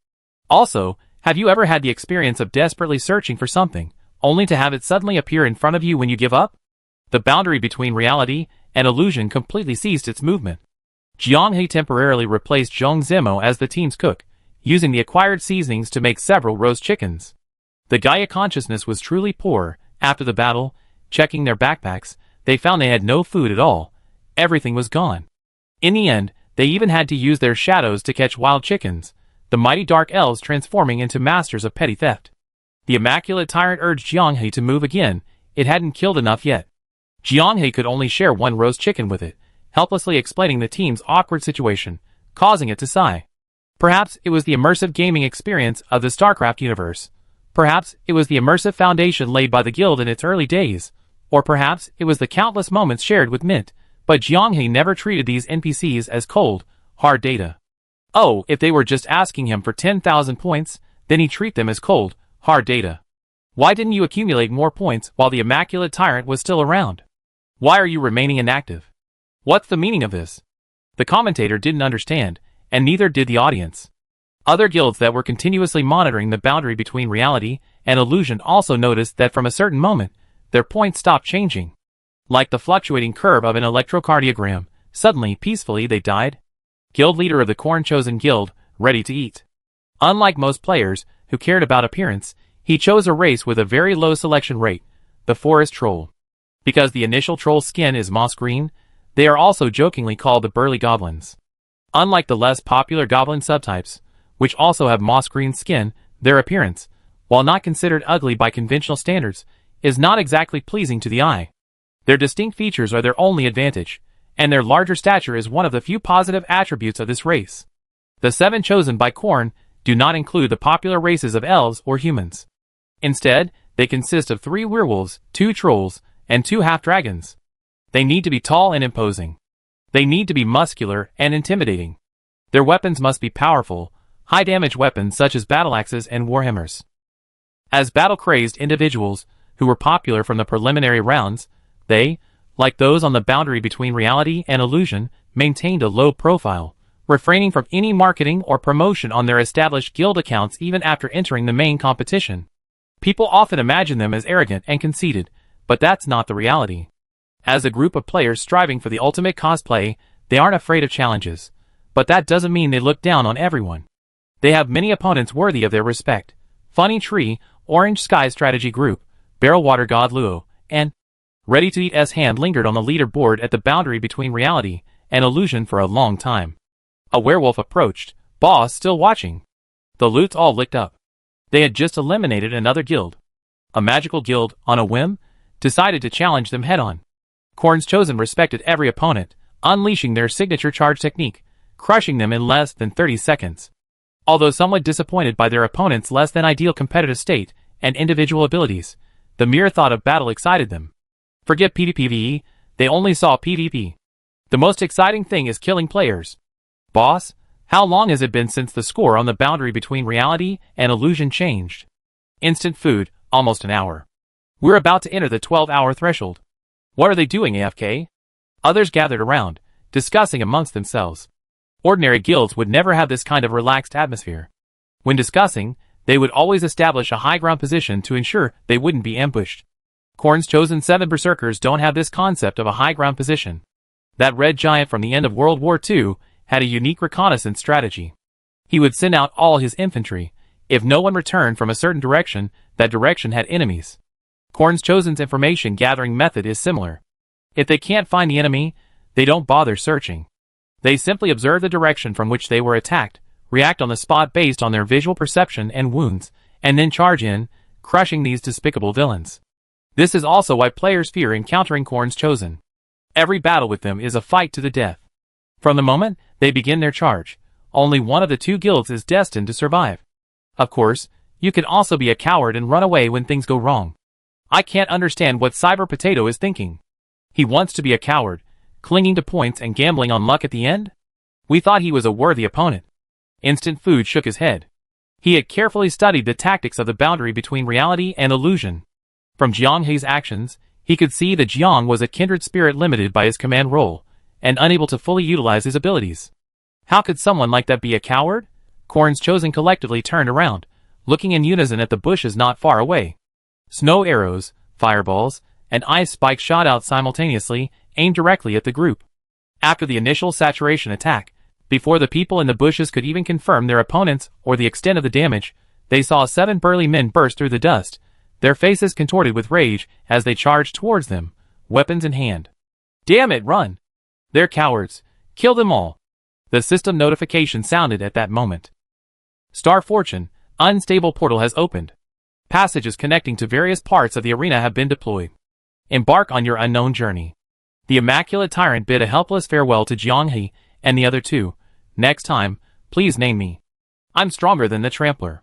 [SPEAKER 1] Also, have you ever had the experience of desperately searching for something, only to have it suddenly appear in front of you when you give up? The boundary between reality and illusion completely ceased its movement. Jianghe temporarily replaced Zhong Zimo as the team's cook, using the acquired seasonings to make several roast chickens. The Gaia consciousness was truly poor. After the battle, checking their backpacks, they found they had no food at all. Everything was gone. In the end, they even had to use their shadows to catch wild chickens, the mighty dark elves transforming into masters of petty theft. The immaculate tyrant urged Jianghe to move again. It hadn't killed enough yet. Jianghe could only share one roast chicken with it, helplessly explaining the team's awkward situation, causing it to sigh. Perhaps it was the immersive gaming experience of the StarCraft universe. Perhaps it was the immersive foundation laid by the guild in its early days. Or perhaps it was the countless moments shared with Mint, but Jianghe never treated these NPCs as cold, hard data. Oh, if they were just asking him for 10,000 points, then he'd treat them as cold, hard data. Why didn't you accumulate more points while the immaculate tyrant was still around? Why are you remaining inactive? What's the meaning of this? The commentator didn't understand, and neither did the audience. Other guilds that were continuously monitoring the boundary between reality and illusion also noticed that from a certain moment, their points stopped changing. Like the fluctuating curve of an electrocardiogram, suddenly, peacefully they died. Guild leader of the Corn-chosen guild, ready to eat. Unlike most players, who cared about appearance, he chose a race with a very low selection rate, the forest troll. Because the initial troll's skin is moss green, they are also jokingly called the burly goblins. Unlike the less popular goblin subtypes, which also have moss green skin, their appearance, while not considered ugly by conventional standards, is not exactly pleasing to the eye. Their distinct features are their only advantage, and their larger stature is one of the few positive attributes of this race. The 7 chosen by Korn do not include the popular races of elves or humans. Instead, they consist of 3 werewolves, 2 trolls, and 2 half-dragons. They need to be tall and imposing. They need to be muscular and intimidating. Their weapons must be powerful, high-damage weapons such as battle-axes and warhammers. As battle-crazed individuals, who were popular from the preliminary rounds, they, like those on the boundary between reality and illusion, maintained a low profile, refraining from any marketing or promotion on their established guild accounts even after entering the main competition. People often imagine them as arrogant and conceited, but that's not the reality. As a group of players striving for the ultimate cosplay, they aren't afraid of challenges, but that doesn't mean they look down on everyone. They have many opponents worthy of their respect. Funny Tree, Orange Sky Strategy Group, Barrel Water God Luo, and Ready to Eat's hand lingered on the leaderboard at the boundary between reality and illusion for a long time. A werewolf approached, boss still watching. The loots all licked up. They had just eliminated another guild. A magical guild, on a whim, decided to challenge them head-on. Korn's chosen respected every opponent, unleashing their signature charge technique, crushing them in less than 30 seconds. Although somewhat disappointed by their opponent's less than ideal competitive state and individual abilities, the mere thought of battle excited them. Forget PvPvE, they only saw PvP. The most exciting thing is killing players. Boss, how long has it been since the score on the boundary between reality and illusion changed? Instant food, almost an hour. We're about to enter the 12-hour threshold. What are they doing, AFK? Others gathered around, discussing amongst themselves. Ordinary guilds would never have this kind of relaxed atmosphere. When discussing, they would always establish a high ground position to ensure they wouldn't be ambushed. Korn's chosen 7 berserkers don't have this concept of a high ground position. That red giant from the end of World War II had a unique reconnaissance strategy. He would send out all his infantry. If no one returned from a certain direction, that direction had enemies. Korn's chosen's information gathering method is similar. If they can't find the enemy, they don't bother searching. They simply observe the direction from which they were attacked, react on the spot based on their visual perception and wounds, and then charge in, crushing these despicable villains. This is also why players fear encountering Korn's chosen. Every battle with them is a fight to the death. From the moment they begin their charge, only one of the 2 guilds is destined to survive. Of course, you can also be a coward and run away when things go wrong. I can't understand what Cyber Potato is thinking. He wants to be a coward, clinging to points and gambling on luck at the end? We thought he was a worthy opponent. Instant Food shook his head. He had carefully studied the tactics of the boundary between reality and illusion. From Jiang Hei's actions, he could see that Jiang was a kindred spirit limited by his command role, and unable to fully utilize his abilities. How could someone like that be a coward? Korn's chosen collectively turned around, looking in unison at the bushes not far away. Snow arrows, fireballs, and ice spikes shot out simultaneously, aimed directly at the group. After the initial saturation attack, before the people in the bushes could even confirm their opponents or the extent of the damage, they saw 7 burly men burst through the dust, their faces contorted with rage as they charged towards them, weapons in hand. Damn it, run! They're cowards. Kill them all. The system notification sounded at that moment. Star Fortune, unstable portal has opened. Passages connecting to various parts of the arena have been deployed. Embark on your unknown journey. The Immaculate Tyrant bid a helpless farewell to Jiang Hei and the other 2. Next time, please name me. I'm stronger than the Trampler.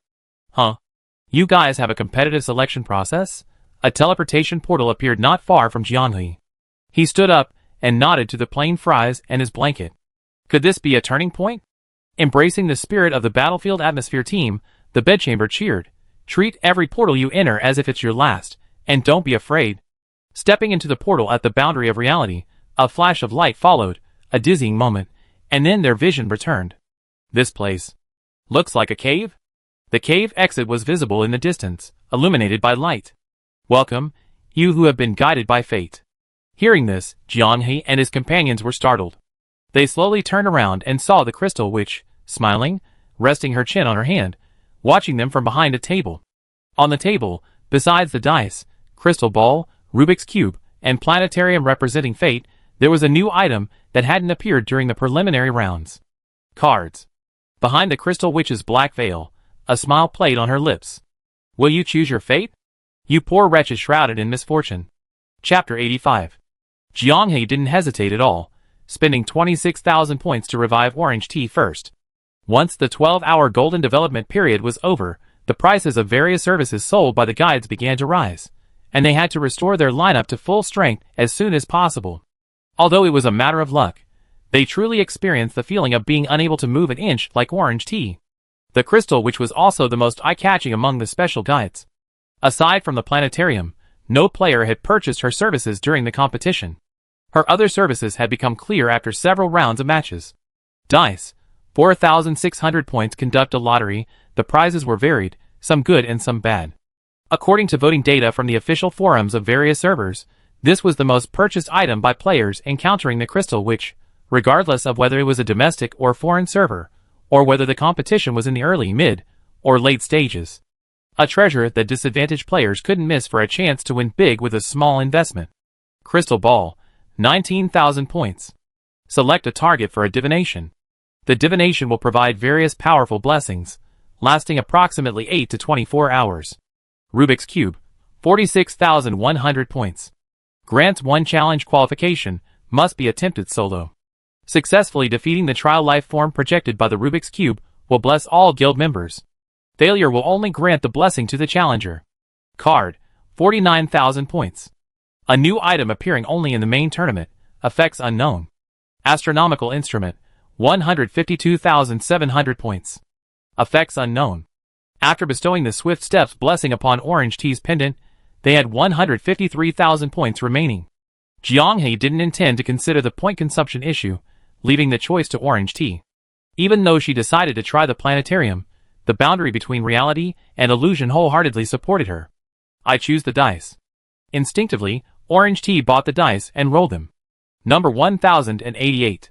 [SPEAKER 1] Huh? You guys have a competitive selection process? A teleportation portal appeared not far from Jiang Hei. He stood up and nodded to the plain fries and his blanket. Could this be a turning point? Embracing the spirit of the battlefield atmosphere team, the bedchamber cheered. Treat every portal you enter as if it's your last, and don't be afraid. Stepping into the portal at the boundary of reality, a flash of light followed, a dizzying moment, and then their vision returned. This place. Looks like a cave? The cave exit was visible in the distance, illuminated by light. Welcome, you who have been guided by fate. Hearing this, Jianghe and his companions were startled. They slowly turned around and saw the crystal witch, smiling, resting her chin on her hand, watching them from behind a table. On the table, besides the dice, crystal ball, Rubik's cube, and planetarium representing fate, there was a new item that hadn't appeared during the preliminary rounds. Cards. Behind the crystal witch's black veil, a smile played on her lips. Will you choose your fate? You poor wretches shrouded in misfortune. Chapter 85. Jianghe didn't hesitate at all, spending 26,000 points to revive Orange Tea first. Once the 12-hour golden development period was over, the prices of various services sold by the guides began to rise, and they had to restore their lineup to full strength as soon as possible. Although it was a matter of luck, they truly experienced the feeling of being unable to move an inch like Orange Tea. The crystal, which was also the most eye-catching among the special guides. Aside from the planetarium, no player had purchased her services during the competition. Her other services had become clear after several rounds of matches. Dice. 4,600 points conduct a lottery. The prizes were varied, some good and some bad. According to voting data from the official forums of various servers, this was the most purchased item by players encountering the crystal witch, regardless of whether it was a domestic or foreign server, or whether the competition was in the early, mid, or late stages. A treasure that disadvantaged players couldn't miss for a chance to win big with a small investment. Crystal ball. 19,000 points. Select a target for a divination. The divination will provide various powerful blessings, lasting approximately 8 to 24 hours. Rubik's cube. 46,100 points. Grants one challenge qualification, must be attempted solo. Successfully defeating the trial life form projected by the Rubik's cube will bless all guild members. Failure will only grant the blessing to the challenger. Card. 49,000 points. A new item appearing only in the main tournament, effects unknown. Astronomical instrument. 152,700 points. Effects unknown. After bestowing the Swift Steps blessing upon Orange Tea's pendant, they had 153,000 points remaining. Jianghe didn't intend to consider the point consumption issue, leaving the choice to Orange Tea. Even though she decided to try the planetarium, the boundary between reality and illusion wholeheartedly supported her. I choose the dice. Instinctively, Orange Tea bought the dice and rolled them. Number 1088.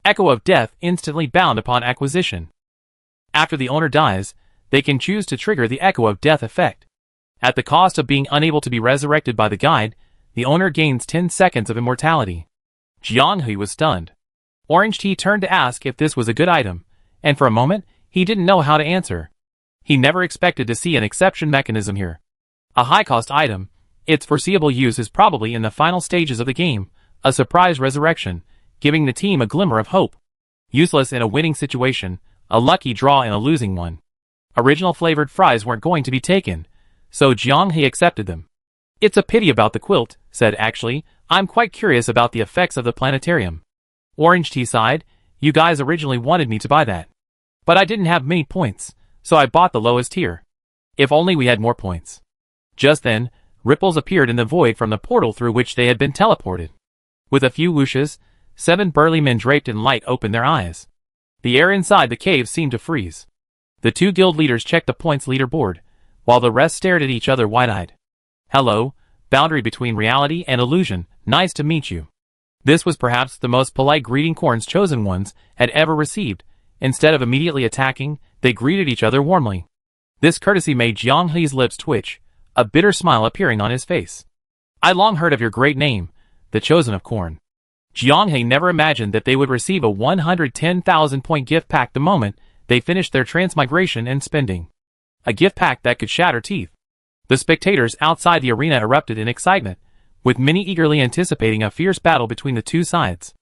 [SPEAKER 1] Echo of Death instantly bound upon acquisition. After the owner dies, they can choose to trigger the Echo of Death effect. At the cost of being unable to be resurrected by the guide, the owner gains 10 seconds of immortality. Jianghe was stunned. Orange Tea turned to ask if this was a good item, and for a moment, he didn't know how to answer. He never expected to see an exception mechanism here. A high-cost item, its foreseeable use is probably in the final stages of the game, a surprise resurrection, giving the team a glimmer of hope. Useless in a winning situation, a lucky draw in a losing one. Original flavored fries weren't going to be taken, so Jianghe accepted them. It's a pity about the quilt, said actually, I'm quite curious about the effects of the planetarium. Orange Tea sighed, you guys originally wanted me to buy that. But I didn't have many points, so I bought the lowest tier. If only we had more points. Just then, ripples appeared in the void from the portal through which they had been teleported. With a few whooshes, 7 burly men draped in light opened their eyes. The air inside the cave seemed to freeze. The 2 guild leaders checked the points leaderboard, while the rest stared at each other wide-eyed. Hello, boundary between reality and illusion, nice to meet you. This was perhaps the most polite greeting Korn's chosen ones had ever received. Instead of immediately attacking, they greeted each other warmly. This courtesy made Jianghe's lips twitch, a bitter smile appearing on his face. I long heard of your great name, the chosen of Korn. Jianghe never imagined that they would receive a 110,000 point gift pack the moment they finished their transmigration and spending. A gift pack that could shatter teeth. The spectators outside the arena erupted in excitement, with many eagerly anticipating a fierce battle between the two sides.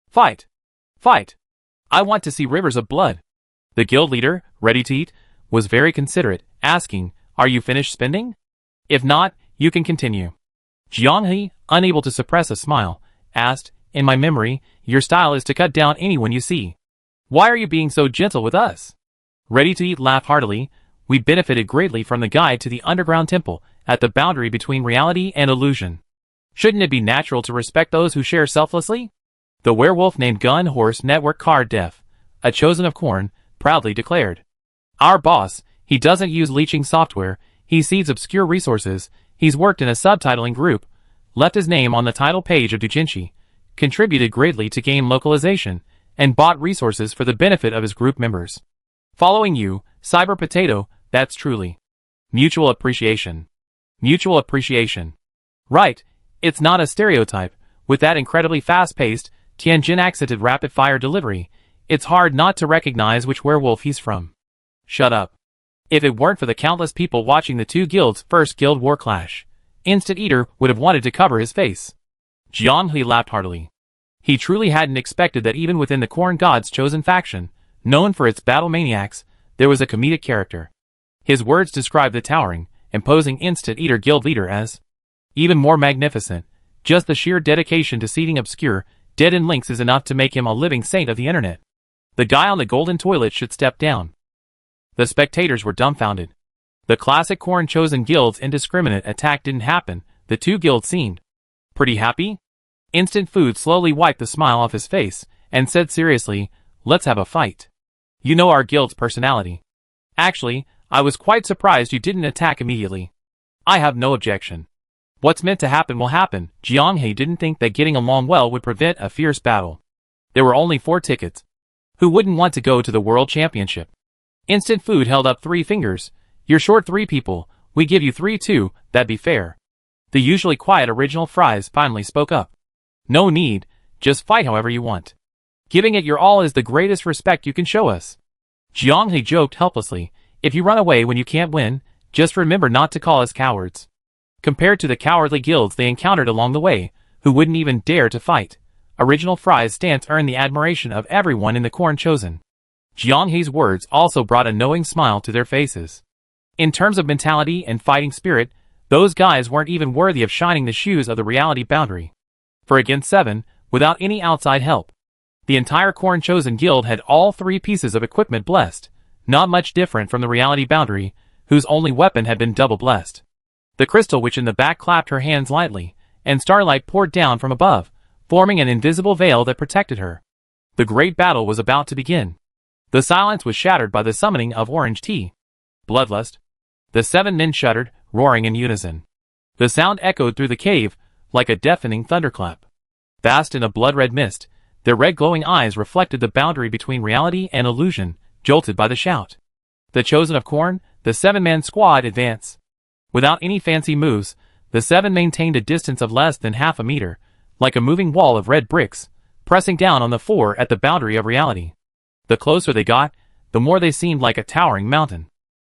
[SPEAKER 1] Fight! Fight! I want to see rivers of blood. The guild leader, ready to eat, was very considerate, asking, are you finished spending? If not, you can continue. Jianghe, unable to suppress a smile, asked, in my memory, your style is to cut down anyone you see. Why are you being so gentle with us? Ready to eat laughed heartily. We benefited greatly from the guide to the underground temple, at the boundary between reality and illusion. Shouldn't it be natural to respect those who share selflessly? The werewolf named Gun Horse Network Card Def, a chosen of Korn, proudly declared. Our boss, he doesn't use leeching software, he seeds obscure resources, he's worked in a subtitling group, left his name on the title page of doujinshi, contributed greatly to game localization, and bought resources for the benefit of his group members. Following you, Cyber Potato, that's truly mutual appreciation. Mutual appreciation. Right, it's not a stereotype. With that incredibly fast-paced, Tianjin-accented rapid-fire delivery, it's hard not to recognize which werewolf he's from. Shut up. If it weren't for the countless people watching the two guilds' first guild war clash, Instant Eater would have wanted to cover his face. Jiang He laughed heartily. He truly hadn't expected that even within the Corn God's chosen faction, known for its battle maniacs, there was a comedic character. His words described the towering, imposing Instant Eater guild leader as even more magnificent. Just the sheer dedication to seeding obscure, dead-end links is enough to make him a living saint of the internet. The guy on the golden toilet should step down. The spectators were dumbfounded. The classic Corn chosen guild's indiscriminate attack didn't happen. The two guilds seemed pretty happy. Instant Food slowly wiped the smile off his face and said seriously, "Let's have a fight. You know our guild's personality. Actually, I was quite surprised you didn't attack immediately. I have no objection. What's meant to happen will happen." Jiang He didn't think that getting along well would prevent a fierce battle. There were only 4 tickets. Who wouldn't want to go to the World Championship? Instant Food held up 3 fingers. "You're short 3 people, we give you 3 too, that'd be fair." The usually quiet Original Fries finally spoke up. "No need, just fight however you want. Giving it your all is the greatest respect you can show us." Jiang He joked helplessly, "If you run away when you can't win, just remember not to call us cowards." Compared to the cowardly guilds they encountered along the way, who wouldn't even dare to fight, Original Fries' stance earned the admiration of everyone in the Corn chosen. Jiang He's words also brought a knowing smile to their faces. In terms of mentality and fighting spirit, those guys weren't even worthy of shining the shoes of the reality boundary. For against 7, without any outside help, the entire Corn chosen guild had all 3 pieces of equipment blessed, not much different from the reality boundary, whose only weapon had been double blessed. The crystal witch in the back clapped her hands lightly, and starlight poured down from above, forming an invisible veil that protected her. The great battle was about to begin. The silence was shattered by the summoning of Orange Tea. Bloodlust. The 7 men shuddered, roaring in unison. The sound echoed through the cave, like a deafening thunderclap. Vast in a blood-red mist, their red glowing eyes reflected the boundary between reality and illusion, jolted by the shout. The chosen of Corn, the 7-man squad advance. Without any fancy moves, the 7 maintained a distance of less than half a meter, like a moving wall of red bricks, pressing down on the 4 at the boundary of reality. The closer they got, the more they seemed like a towering mountain.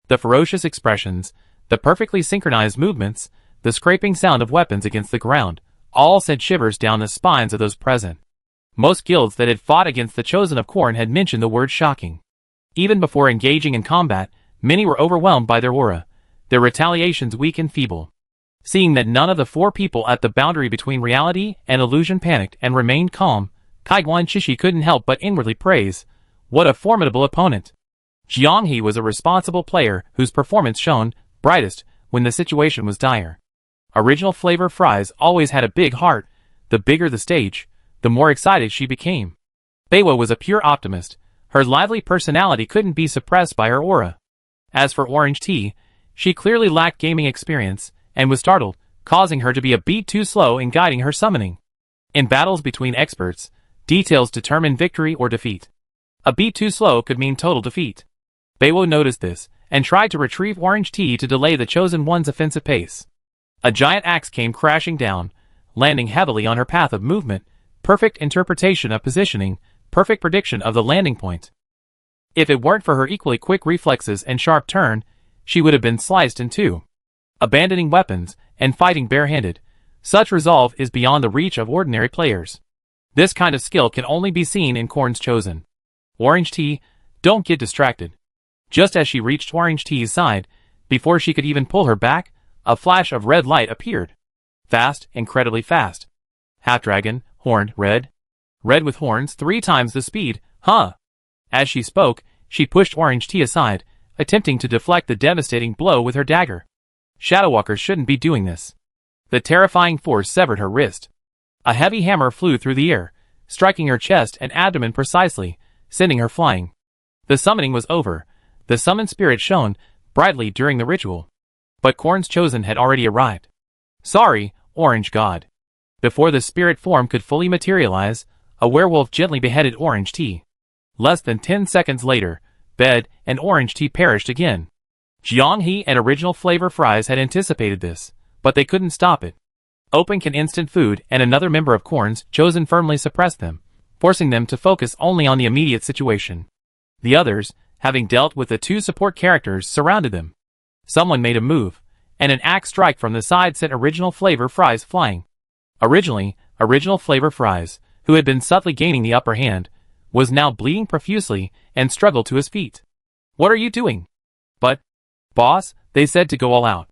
[SPEAKER 1] The ferocious expressions, the perfectly synchronized movements, the scraping sound of weapons against the ground, all sent shivers down the spines of those present. Most guilds that had fought against the chosen of Corn had mentioned the word shocking. Even before engaging in combat, many were overwhelmed by their aura, their retaliations weak and feeble. Seeing that none of the 4 people at the boundary between reality and illusion panicked and remained calm, Kaiguan Shishi couldn't help but inwardly praise, "What a formidable opponent." Jiang He was a responsible player whose performance shone brightest when the situation was dire. Original Flavor Fries always had a big heart. The bigger the stage, the more excited she became. Beiwa was a pure optimist. Her lively personality couldn't be suppressed by her aura. As for Orange Tea, she clearly lacked gaming experience, and was startled, causing her to be a beat too slow in guiding her summoning. In battles between experts, details determine victory or defeat. A beat too slow could mean total defeat. Beiwo noticed this, and tried to retrieve Orange Tea to delay the chosen one's offensive pace. A giant axe came crashing down, landing heavily on her path of movement, perfect interpretation of positioning, perfect prediction of the landing point. If it weren't for her equally quick reflexes and sharp turn, she would have been sliced in 2. Abandoning weapons, and fighting barehanded, such resolve is beyond the reach of ordinary players. This kind of skill can only be seen in Corn's chosen. Orange Tea, don't get distracted. Just as she reached Orange Tea's side, before she could even pull her back, a flash of red light appeared. Fast, incredibly fast. Half-dragon, horned, red. Red with horns 3 times the speed, huh? As she spoke, she pushed Orange Tea aside, attempting to deflect the devastating blow with her dagger. Shadowwalkers shouldn't be doing this. The terrifying force severed her wrist. A heavy hammer flew through the air, striking her chest and abdomen precisely, sending her flying. The summoning was over. The summoned spirit shone brightly during the ritual. But Korn's chosen had already arrived. Sorry, Orange God. Before the spirit form could fully materialize, a werewolf gently beheaded Orange Tea. Less than 10 seconds later, Bed and Orange Tea perished again. Jiang He and Original Flavor Fries had anticipated this, but they couldn't stop it. Open Can Instant Food and another member of Korn's chosen firmly suppressed them, forcing them to focus only on the immediate situation. The others, having dealt with the two support characters, surrounded them. Someone made a move, and an axe strike from the side sent Original Flavor Fries flying. Originally, Original Flavor Fries, who had been subtly gaining the upper hand, was now bleeding profusely and struggled to his feet. What are you doing? But, boss, they said to go all out.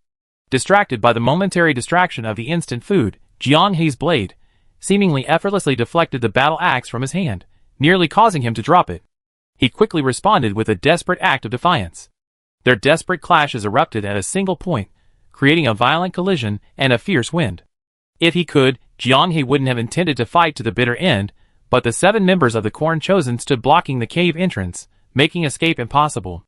[SPEAKER 1] Distracted by the momentary distraction of the instant food, Jiang He's blade, seemingly effortlessly deflected the battle axe from his hand, nearly causing him to drop it. He quickly responded with a desperate act of defiance. Their desperate clashes erupted at a single point, creating a violent collision and a fierce wind. If he could, Jiang He wouldn't have intended to fight to the bitter end, but the 7 members of the Korn Chosen stood blocking the cave entrance, making escape impossible.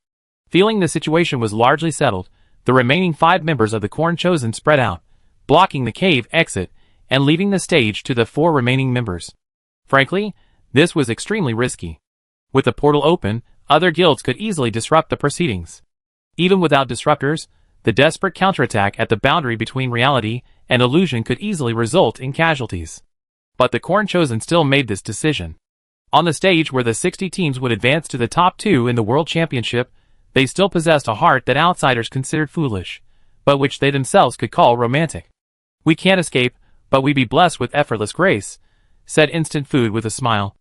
[SPEAKER 1] Feeling the situation was largely settled, the remaining 5 members of the Korn Chosen spread out, blocking the cave exit and leaving the stage to the 4 remaining members. Frankly, this was extremely risky. With the portal open, other guilds could easily disrupt the proceedings. Even without disruptors, the desperate counterattack at the boundary between reality and illusion could easily result in casualties. But the Korn Chosen still made this decision. On the stage where the 60 teams would advance to the top 2 in the World Championship, they still possessed a heart that outsiders considered foolish, but which they themselves could call romantic. We can't escape, but we be blessed with effortless grace, said Instant Food with a smile.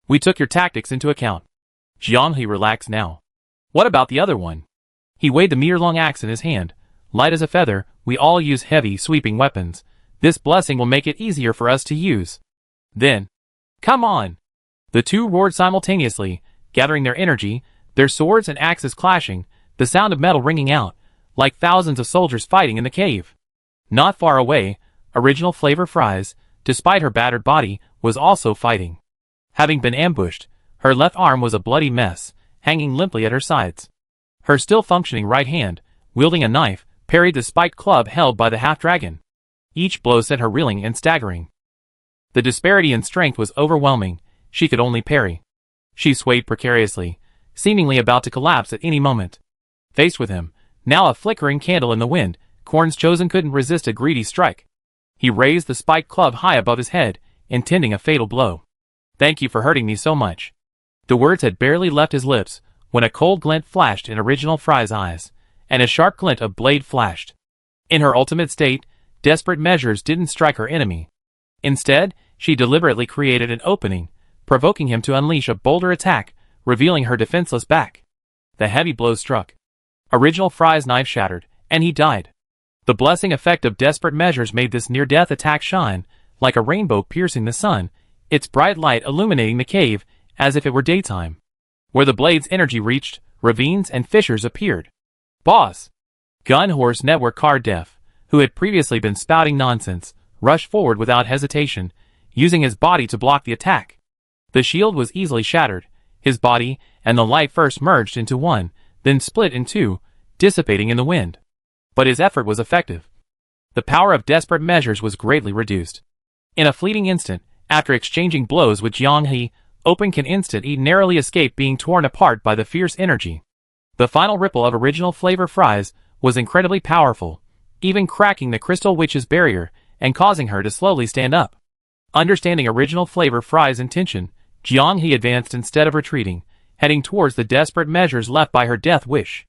[SPEAKER 1] We took your tactics into account. Jiang He relaxed now. What about the other one? He weighed the meter-long axe in his hand. Light as a feather, we all use heavy, sweeping weapons. This blessing will make it easier for us to use. Then, come on! The two roared simultaneously, gathering their energy, their swords and axes clashing, the sound of metal ringing out, like thousands of soldiers fighting in the cave. Not far away, Original Flavor Fries, despite her battered body, was also fighting. Having been ambushed, her left arm was a bloody mess, hanging limply at her sides. Her still functioning right hand, wielding a knife, parried the spiked club held by the half-dragon. Each blow sent her reeling and staggering. The disparity in strength was overwhelming. She could only parry. She swayed precariously, seemingly about to collapse at any moment. Faced with him, now a flickering candle in the wind, Korn's Chosen couldn't resist a greedy strike. He raised the spiked club high above his head, intending a fatal blow. Thank you for hurting me so much. The words had barely left his lips, when a cold glint flashed in Original Fry's eyes, and a sharp glint of blade flashed. In her ultimate state, desperate measures didn't strike her enemy. Instead, she deliberately created an opening, provoking him to unleash a bolder attack, revealing her defenseless back. The heavy blow struck. Original Fry's knife shattered, and he died. The blessing effect of desperate measures made this near-death attack shine, like a rainbow piercing the sun, its bright light illuminating the cave, as if it were daytime. Where the blade's energy reached, ravines and fissures appeared. Boss! Gun Horse Network Card Def, who had previously been spouting nonsense, rushed forward without hesitation, using his body to block the attack. The shield was easily shattered. His body and the light first merged into one, then split in two, dissipating in the wind. But his effort was effective. The power of desperate measures was greatly reduced. In a fleeting instant, after exchanging blows with Jiang He, Open Can Instant Eat narrowly escaped being torn apart by the fierce energy. The final ripple of Original Flavor Fries was incredibly powerful, even cracking the Crystal Witch's barrier and causing her to slowly stand up. Understanding Original Flavor Fries' intention, Jiang He advanced instead of retreating, heading towards the desperate measures left by her death wish.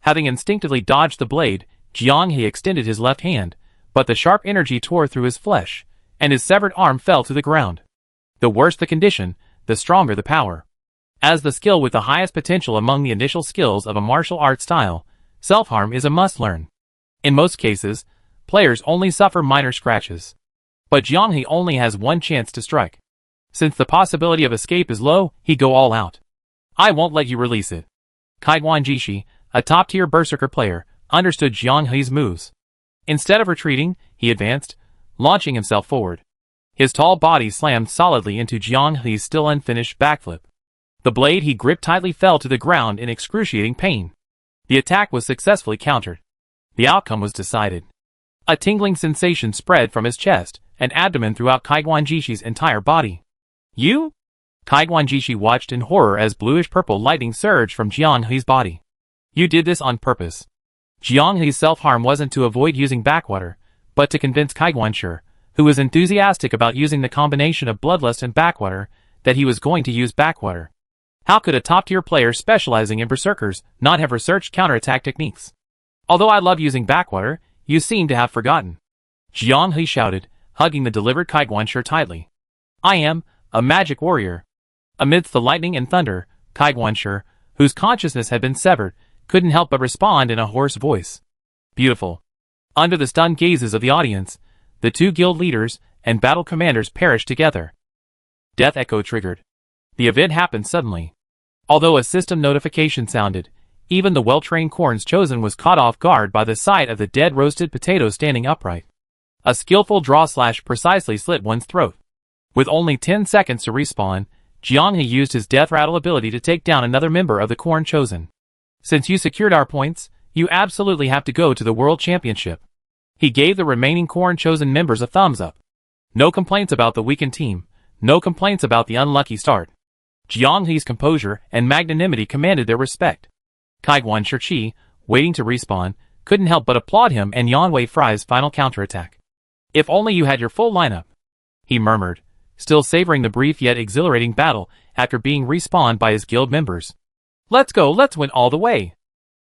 [SPEAKER 1] Having instinctively dodged the blade, Jiang He extended his left hand, but the sharp energy tore through his flesh, and his severed arm fell to the ground. The worse the condition, the stronger the power. As the skill with the highest potential among the initial skills of a martial arts style, self-harm is a must-learn. In most cases, players only suffer minor scratches. But Jiang He only has one chance to strike. Since the possibility of escape is low, he go all out. I won't let you release it. Kaiguan Jishi, a top-tier berserker player, understood Jiang He's moves. Instead of retreating, he advanced, launching himself forward. His tall body slammed solidly into Jiang He's still unfinished backflip. The blade he gripped tightly fell to the ground in excruciating pain. The attack was successfully countered. The outcome was decided. A tingling sensation spread from his chest and abdomen throughout Kaiguan Jishi's entire body. You? Kaiguan Jishi watched in horror as bluish-purple lightning surged from Jiang He's body. You did this on purpose. Jiang He's self-harm wasn't to avoid using backwater, but to convince Kaiguan Shi, who was enthusiastic about using the combination of bloodlust and backwater, that he was going to use backwater. How could a top-tier player specializing in berserkers not have researched counterattack techniques? Although I love using backwater, you seem to have forgotten. Jiang He shouted, hugging the delivered Kaiguan Shi tightly. I am a magic warrior. Amidst the lightning and thunder, Kaiguan Shi, whose consciousness had been severed, couldn't help but respond in a hoarse voice. Beautiful. Under the stunned gazes of the audience, the two guild leaders and battle commanders perished together. Death echo triggered. The event happened suddenly. Although a system notification sounded, even the well-trained Corns Chosen was caught off guard by the sight of the dead roasted potato standing upright. A skillful draw slash precisely slit one's throat. With only 10 seconds to respawn, Jiang He used his death rattle ability to take down another member of the Corn Chosen. Since you secured our points, you absolutely have to go to the World Championship. He gave the remaining Corn Chosen members a thumbs up. No complaints about the weakened team, no complaints about the unlucky start. Jiang He's composure and magnanimity commanded their respect. Kaiguan Shi, waiting to respawn, couldn't help but applaud him and Yan Wei Fry's final counterattack. If only you had your full lineup, he murmured, still savoring the brief yet exhilarating battle after being respawned by his guild members. Let's go, let's win all the way.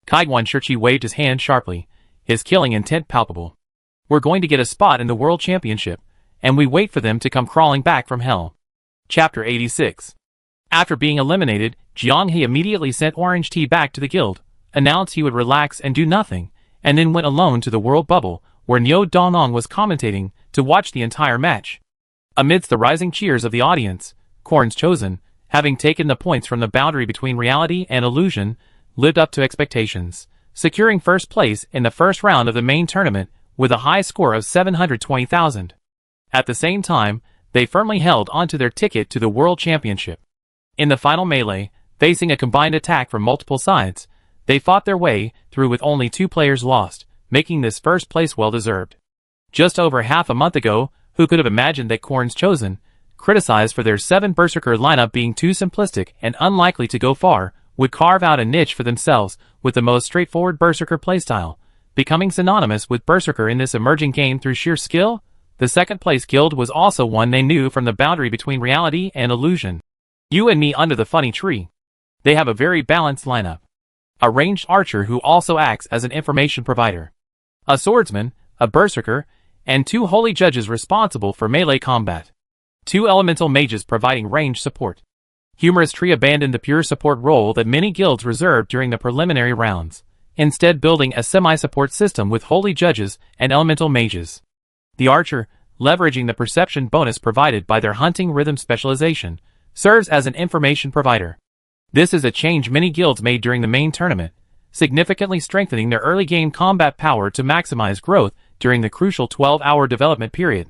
[SPEAKER 1] Kaiguan Shi waved his hand sharply, his killing intent palpable. We're going to get a spot in the World Championship, and we wait for them to come crawling back from hell. Chapter 86. After being eliminated, Jiang He immediately sent Orange Tea back to the guild, announced he would relax and do nothing, and then went alone to the World Bubble, where Niu Donong was commentating, to watch the entire match. Amidst the rising cheers of the audience, Corns Chosen, having taken the points from the boundary between reality and illusion, lived up to expectations, securing first place in the first round of the main tournament with a high score of 720,000. At the same time, they firmly held onto their ticket to the World Championship. In the final melee, facing a combined attack from multiple sides, they fought their way through with only 2 players lost, making this first place well-deserved. Just over half a month ago, who could have imagined that Corns Chosen, criticized for their 7 berserker lineup being too simplistic and unlikely to go far, would carve out a niche for themselves with the most straightforward berserker playstyle, becoming synonymous with berserker in this emerging game through sheer skill? The second-place guild was also one they knew from the boundary between reality and illusion. You and me under the funny tree. They have a very balanced lineup. A ranged archer who also acts as an information provider. A swordsman, a berserker, and 2 holy judges responsible for melee combat. 2 elemental mages providing range support. Humorous Tree abandoned the pure support role that many guilds reserved during the preliminary rounds, instead building a semi-support system with holy judges and elemental mages. The archer, leveraging the perception bonus provided by their hunting rhythm specialization, serves as an information provider. This is a change many guilds made during the main tournament, significantly strengthening their early game combat power to maximize growth during the crucial 12-hour development period.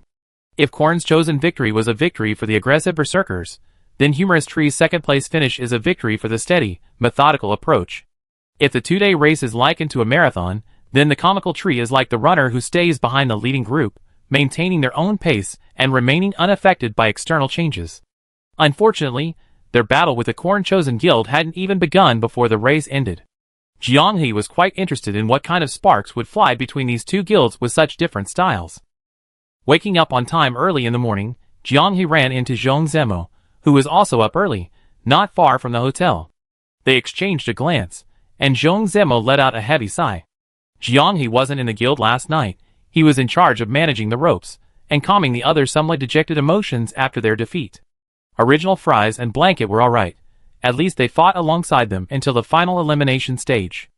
[SPEAKER 1] If Corns Chosen victory was a victory for the aggressive berserkers, then Humorous Tree's second-place finish is a victory for the steady, methodical approach. If the 2-day race is likened to a marathon, then the Comical Tree is like the runner who stays behind the leading group, maintaining their own pace and remaining unaffected by external changes. Unfortunately, their battle with the Corn Chosen Guild hadn't even begun before the race ended. Jiang He was quite interested in what kind of sparks would fly between these 2 guilds with such different styles. Waking up on time early in the morning, Jiang He ran into Zhong Zemo, who was also up early, not far from the hotel. They exchanged a glance, and Zhong Zemo let out a heavy sigh. Jiang He wasn't in the guild last night. He was in charge of managing the ropes, and calming the other somewhat dejected emotions after their defeat. Original Fries and Blanket were alright. At least they fought alongside them until the final elimination stage.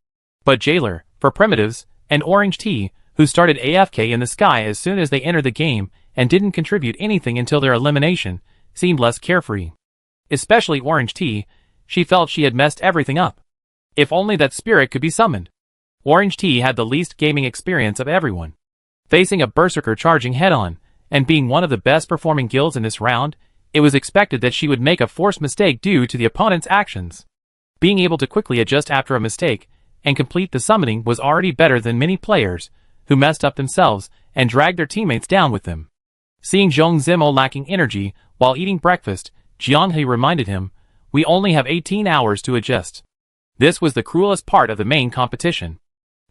[SPEAKER 1] But Jailer, for Primitives, and Orange Tea, who started AFK in the sky as soon as they entered the game and didn't contribute anything until their elimination, seemed less carefree. Especially Orange Tea, she felt she had messed everything up. If only that spirit could be summoned. Orange Tea had the least gaming experience of everyone. Facing a berserker charging head-on, and being one of the best performing guilds in this round, It was expected that she would make a forced mistake due to the opponent's actions. Being able to quickly adjust after a mistake and complete the summoning was already better than many players who messed up themselves and dragged their teammates down with them. Seeing Zhong Zimo lacking energy while eating breakfast, Jiang He reminded him, "We only have 18 hours to adjust." This was the cruelest part of the main competition.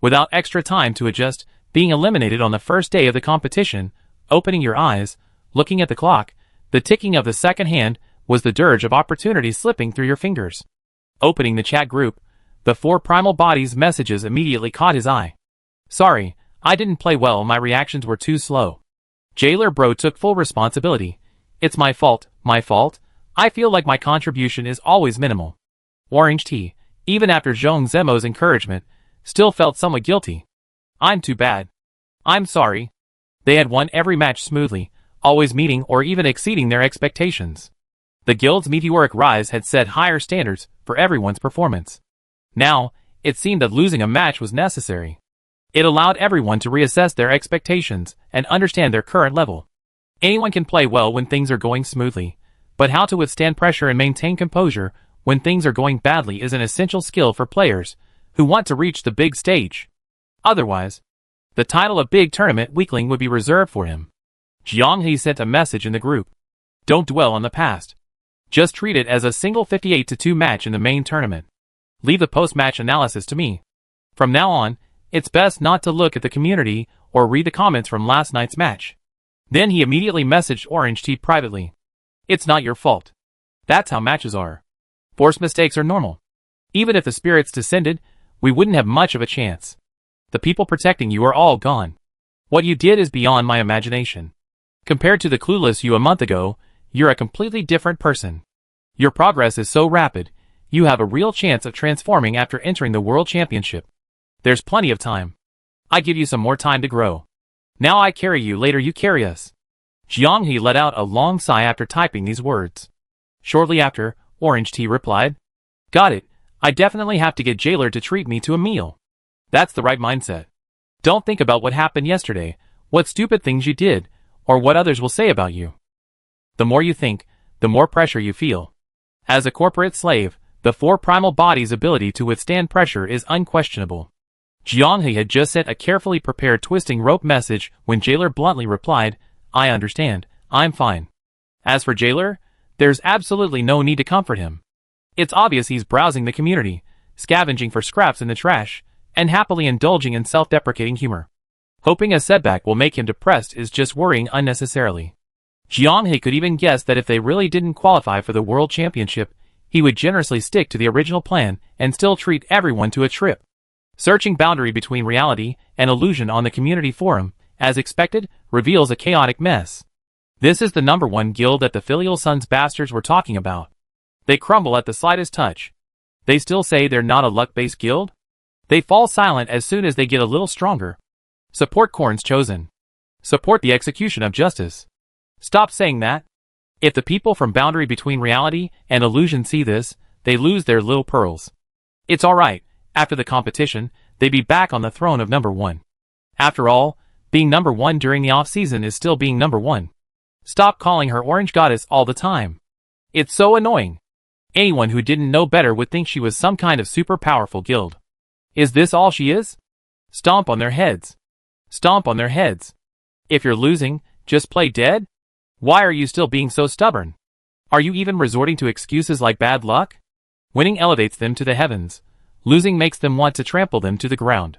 [SPEAKER 1] Without extra time to adjust, being eliminated on the first day of the competition, opening your eyes, looking at the clock, the ticking of the second hand was the dirge of opportunity slipping through your fingers. Opening the chat group, the 4 primal bodies messages immediately caught his eye. "Sorry, I didn't play well, my reactions were too slow." Jailer Bro took full responsibility. "It's my fault, my fault. I feel like my contribution is always minimal." Orange Tea, even after Zhong Zemo's encouragement, still felt somewhat guilty. "I'm too bad. I'm sorry." They had won every match smoothly, always meeting or even exceeding their expectations. The guild's meteoric rise had set higher standards for everyone's performance. Now, it seemed that losing a match was necessary. It allowed everyone to reassess their expectations and understand their current level. Anyone can play well when things are going smoothly, but how to withstand pressure and maintain composure when things are going badly is an essential skill for players who want to reach the big stage. Otherwise, the title of Big Tournament Weakling would be reserved for him. Jiang He sent a message in the group. "Don't dwell on the past. Just treat it as a single 58-2 match in the main tournament. Leave the post-match analysis to me. From now on, it's best not to look at the community or read the comments from last night's match." Then he immediately messaged Orange Tea privately. "It's not your fault. That's how matches are. Forced mistakes are normal. Even if the spirits descended, we wouldn't have much of a chance. The people protecting you are all gone. What you did is beyond my imagination. Compared to the clueless you a month ago, you're a completely different person. Your progress is so rapid, you have a real chance of transforming after entering the World Championship. There's plenty of time. I give you some more time to grow. Now I carry you, later you carry us." Jiang He let out a long sigh after typing these words. Shortly after, Orange Tea replied, "Got it. I definitely have to get Jailer to treat me to a meal. That's the right mindset. Don't think about what happened yesterday, what stupid things you did, or what others will say about you. The more you think, the more pressure you feel. As a corporate slave, the 4 primal bodies' ability to withstand pressure is unquestionable." Jiang He had just sent a carefully prepared twisting rope message when Jailer bluntly replied, "I understand, I'm fine." As for Jailer, there's absolutely no need to comfort him. It's obvious he's browsing the community, scavenging for scraps in the trash, and happily indulging in self-deprecating humor. Hoping a setback will make him depressed is just worrying unnecessarily. Jiang He could even guess that if they really didn't qualify for the World Championship, he would generously stick to the original plan and still treat everyone to a trip. Searching boundary between reality and illusion on the community forum, as expected, reveals a chaotic mess. This is the #1 guild that the Filial Sons bastards were talking about. They crumble at the slightest touch. They still say they're not a luck-based guild? They fall silent as soon as they get a little stronger. Support Korn's Chosen. Support the execution of justice. Stop saying that. If the people from boundary between reality and illusion see this, they lose their little pearls. It's alright. After the competition, they'd be back on the throne of #1. After all, being #1 during the off-season is still being #1. Stop calling her Orange Goddess all the time. It's so annoying. Anyone who didn't know better would think she was some kind of super powerful guild. Is this all she is? Stomp on their heads. Stomp on their heads. If you're losing, just play dead? Why are you still being so stubborn? Are you even resorting to excuses like bad luck? Winning elevates them to the heavens. Losing makes them want to trample them to the ground.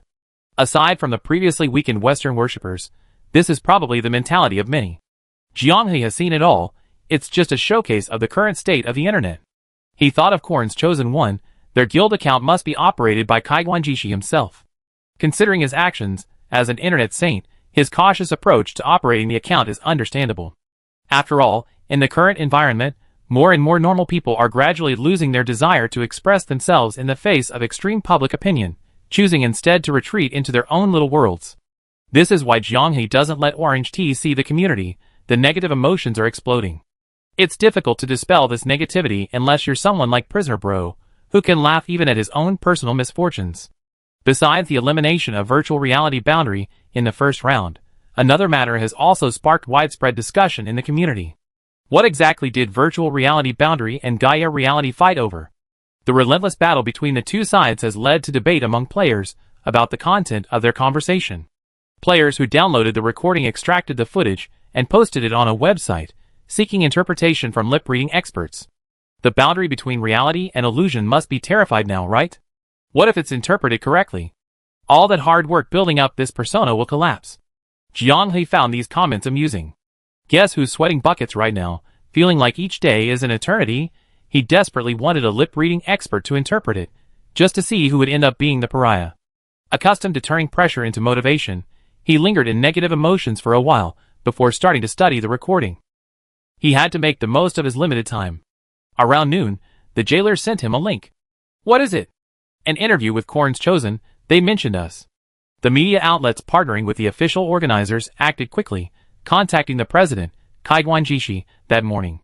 [SPEAKER 1] Aside from the previously weakened Western worshippers, this is probably the mentality of many. Jiang He has seen it all. It's just a showcase of the current state of the internet. He thought of Korn's Chosen One. Their guild account must be operated by Kaiguan Jishi himself. Considering his actions, as an internet saint, his cautious approach to operating the account is understandable. After all, in the current environment, more and more normal people are gradually losing their desire to express themselves in the face of extreme public opinion, choosing instead to retreat into their own little worlds. This is why Jiang He doesn't let Orange Tea see the community. The negative emotions are exploding. It's difficult to dispel this negativity unless you're someone like Prisoner Bro, who can laugh even at his own personal misfortunes. Besides the elimination of virtual reality boundary in the first round, another matter has also sparked widespread discussion in the community. What exactly did virtual reality boundary and Gaia reality fight over? The relentless battle between the two sides has led to debate among players about the content of their conversation. Players who downloaded the recording extracted the footage and posted it on a website, seeking interpretation from lip-reading experts. The boundary between reality and illusion must be terrified now, right? What if it's interpreted correctly? All that hard work building up this persona will collapse. Jiang He found these comments amusing. Guess who's sweating buckets right now, feeling like each day is an eternity? He desperately wanted a lip-reading expert to interpret it, just to see who would end up being the pariah. Accustomed to turning pressure into motivation, he lingered in negative emotions for a while before starting to study the recording. He had to make the most of his limited time. Around noon, the jailer sent him a link. What is it? An interview with Korn's Chosen, they mentioned us. The media outlets partnering with the official organizers acted quickly, contacting the president, Kaiguan Jishi, that morning.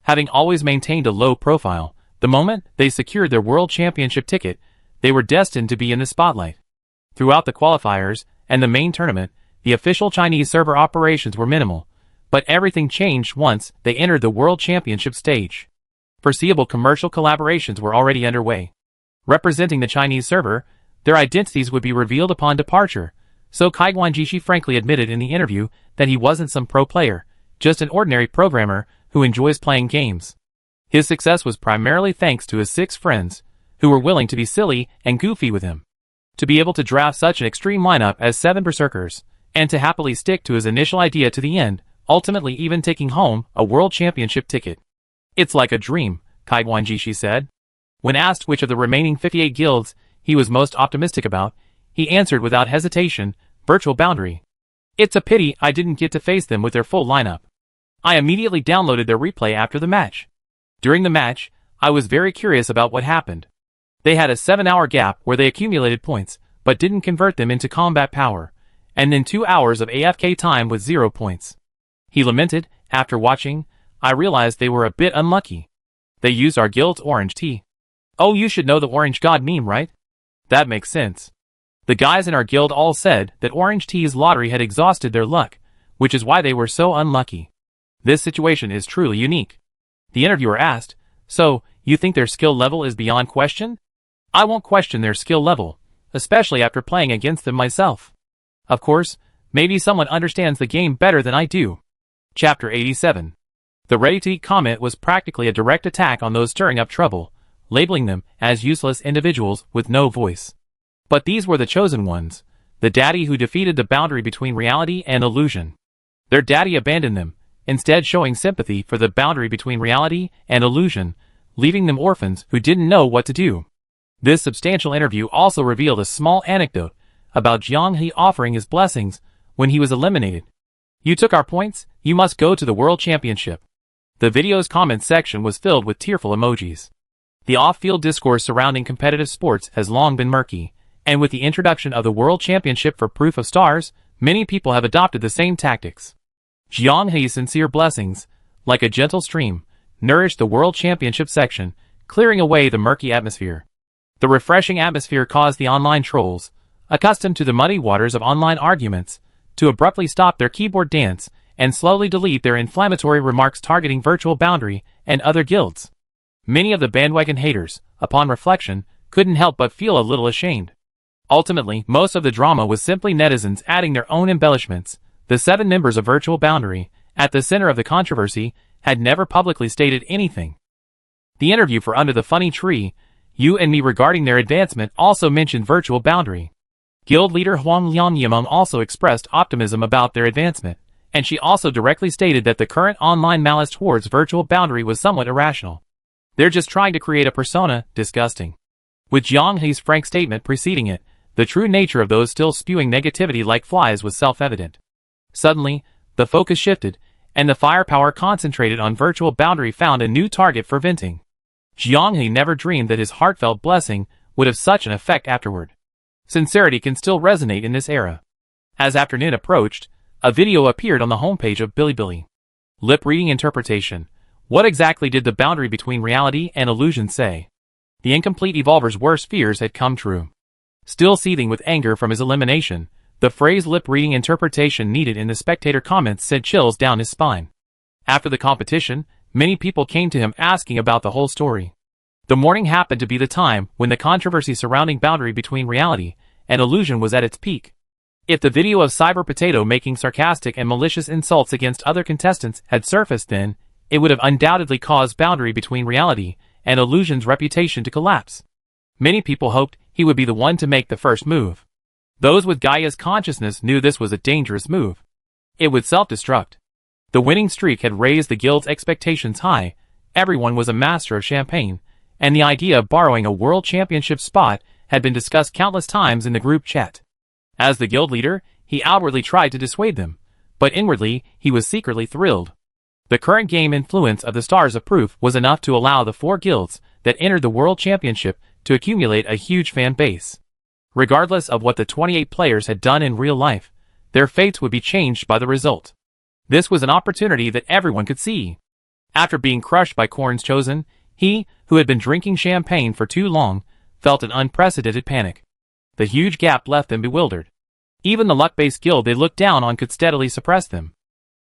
[SPEAKER 1] Having always maintained a low profile, the moment they secured their world championship ticket, they were destined to be in the spotlight. Throughout the qualifiers and the main tournament, the official Chinese server operations were minimal, but everything changed once they entered the world championship stage. Foreseeable commercial collaborations were already underway. Representing the Chinese server, their identities would be revealed upon departure, so Kaiguan Jishi frankly admitted in the interview that he wasn't some pro player, just an ordinary programmer who enjoys playing games. His success was primarily thanks to his 6 friends, who were willing to be silly and goofy with him. To be able to draft such an extreme lineup as 7 berserkers, and to happily stick to his initial idea to the end, ultimately even taking home a world championship ticket. It's like a dream, Kaiguan Jishi said. When asked which of the remaining 58 guilds he was most optimistic about, he answered without hesitation, Virtual Boundary. It's a pity I didn't get to face them with their full lineup. I immediately downloaded their replay after the match. During the match, I was very curious about what happened. They had a 7-hour gap where they accumulated points, but didn't convert them into combat power, and then 2 hours of AFK time with 0 points. He lamented, after watching, I realized they were a bit unlucky. They used our guild's orange tea. Oh, you should know the orange god meme, right? That makes sense. The guys in our guild all said that Orange Tea's lottery had exhausted their luck, which is why they were so unlucky. This situation is truly unique. The interviewer asked, so, you think their skill level is beyond question? I won't question their skill level, especially after playing against them myself. Of course, maybe someone understands the game better than I do. Chapter 87. The ready-to-eat comment was practically a direct attack on those stirring up trouble, labeling them as useless individuals with no voice. But these were the chosen ones, the daddy who defeated the boundary between reality and illusion. Their daddy abandoned them, instead showing sympathy for the boundary between reality and illusion, leaving them orphans who didn't know what to do. This substantial interview also revealed a small anecdote about Jiang He offering his blessings when he was eliminated. You took our points, you must go to the World Championship. The video's comments section was filled with tearful emojis. The off-field discourse surrounding competitive sports has long been murky, and with the introduction of the World Championship for Proof of Stars, many people have adopted the same tactics. Jiang He's sincere blessings, like a gentle stream, nourished the World Championship section, clearing away the murky atmosphere. The refreshing atmosphere caused the online trolls, accustomed to the muddy waters of online arguments, to abruptly stop their keyboard dance and slowly delete their inflammatory remarks targeting Virtual Boundary and other guilds. Many of the bandwagon haters, upon reflection, couldn't help but feel a little ashamed. Ultimately, most of the drama was simply netizens adding their own embellishments. The 7 members of Virtual Boundary, at the center of the controversy, had never publicly stated anything. The interview for Under the Funny Tree, You and Me regarding their advancement also mentioned Virtual Boundary. Guild leader Huang Lianyameng also expressed optimism about their advancement, and she also directly stated that the current online malice towards Virtual Boundary was somewhat irrational. They're just trying to create a persona, disgusting. With Jiang He's frank statement preceding it, the true nature of those still spewing negativity like flies was self-evident. Suddenly, the focus shifted, and the firepower concentrated on Virtual Boundary found a new target for venting. Jiang He never dreamed that his heartfelt blessing would have such an effect afterward. Sincerity can still resonate in this era. As afternoon approached, a video appeared on the homepage of Bilibili. Lip-reading interpretation. What exactly did the boundary between reality and illusion say? The incomplete evolver's worst fears had come true. Still seething with anger from his elimination, the phrase lip-reading interpretation needed in the spectator comments sent chills down his spine. After the competition, many people came to him asking about the whole story. The morning happened to be the time when the controversy surrounding boundary between reality and illusion was at its peak. If the video of Cyber Potato making sarcastic and malicious insults against other contestants had surfaced then, it would have undoubtedly caused boundary between reality and illusion's reputation to collapse. Many people hoped he would be the one to make the first move. Those with Gaia's consciousness knew this was a dangerous move. It would self-destruct. The winning streak had raised the guild's expectations high, everyone was a master of champagne, and the idea of borrowing a world championship spot had been discussed countless times in the group chat. As the guild leader, he outwardly tried to dissuade them, but inwardly he was secretly thrilled. The current game influence of the Stars of Proof was enough to allow the 4 guilds that entered the World Championship to accumulate a huge fan base. Regardless of what the 28 players had done in real life, their fates would be changed by the result. This was an opportunity that everyone could see. After being crushed by Korn's Chosen, he, who had been drinking champagne for too long, felt an unprecedented panic. The huge gap left them bewildered. Even the luck-based guild they looked down on could steadily suppress them.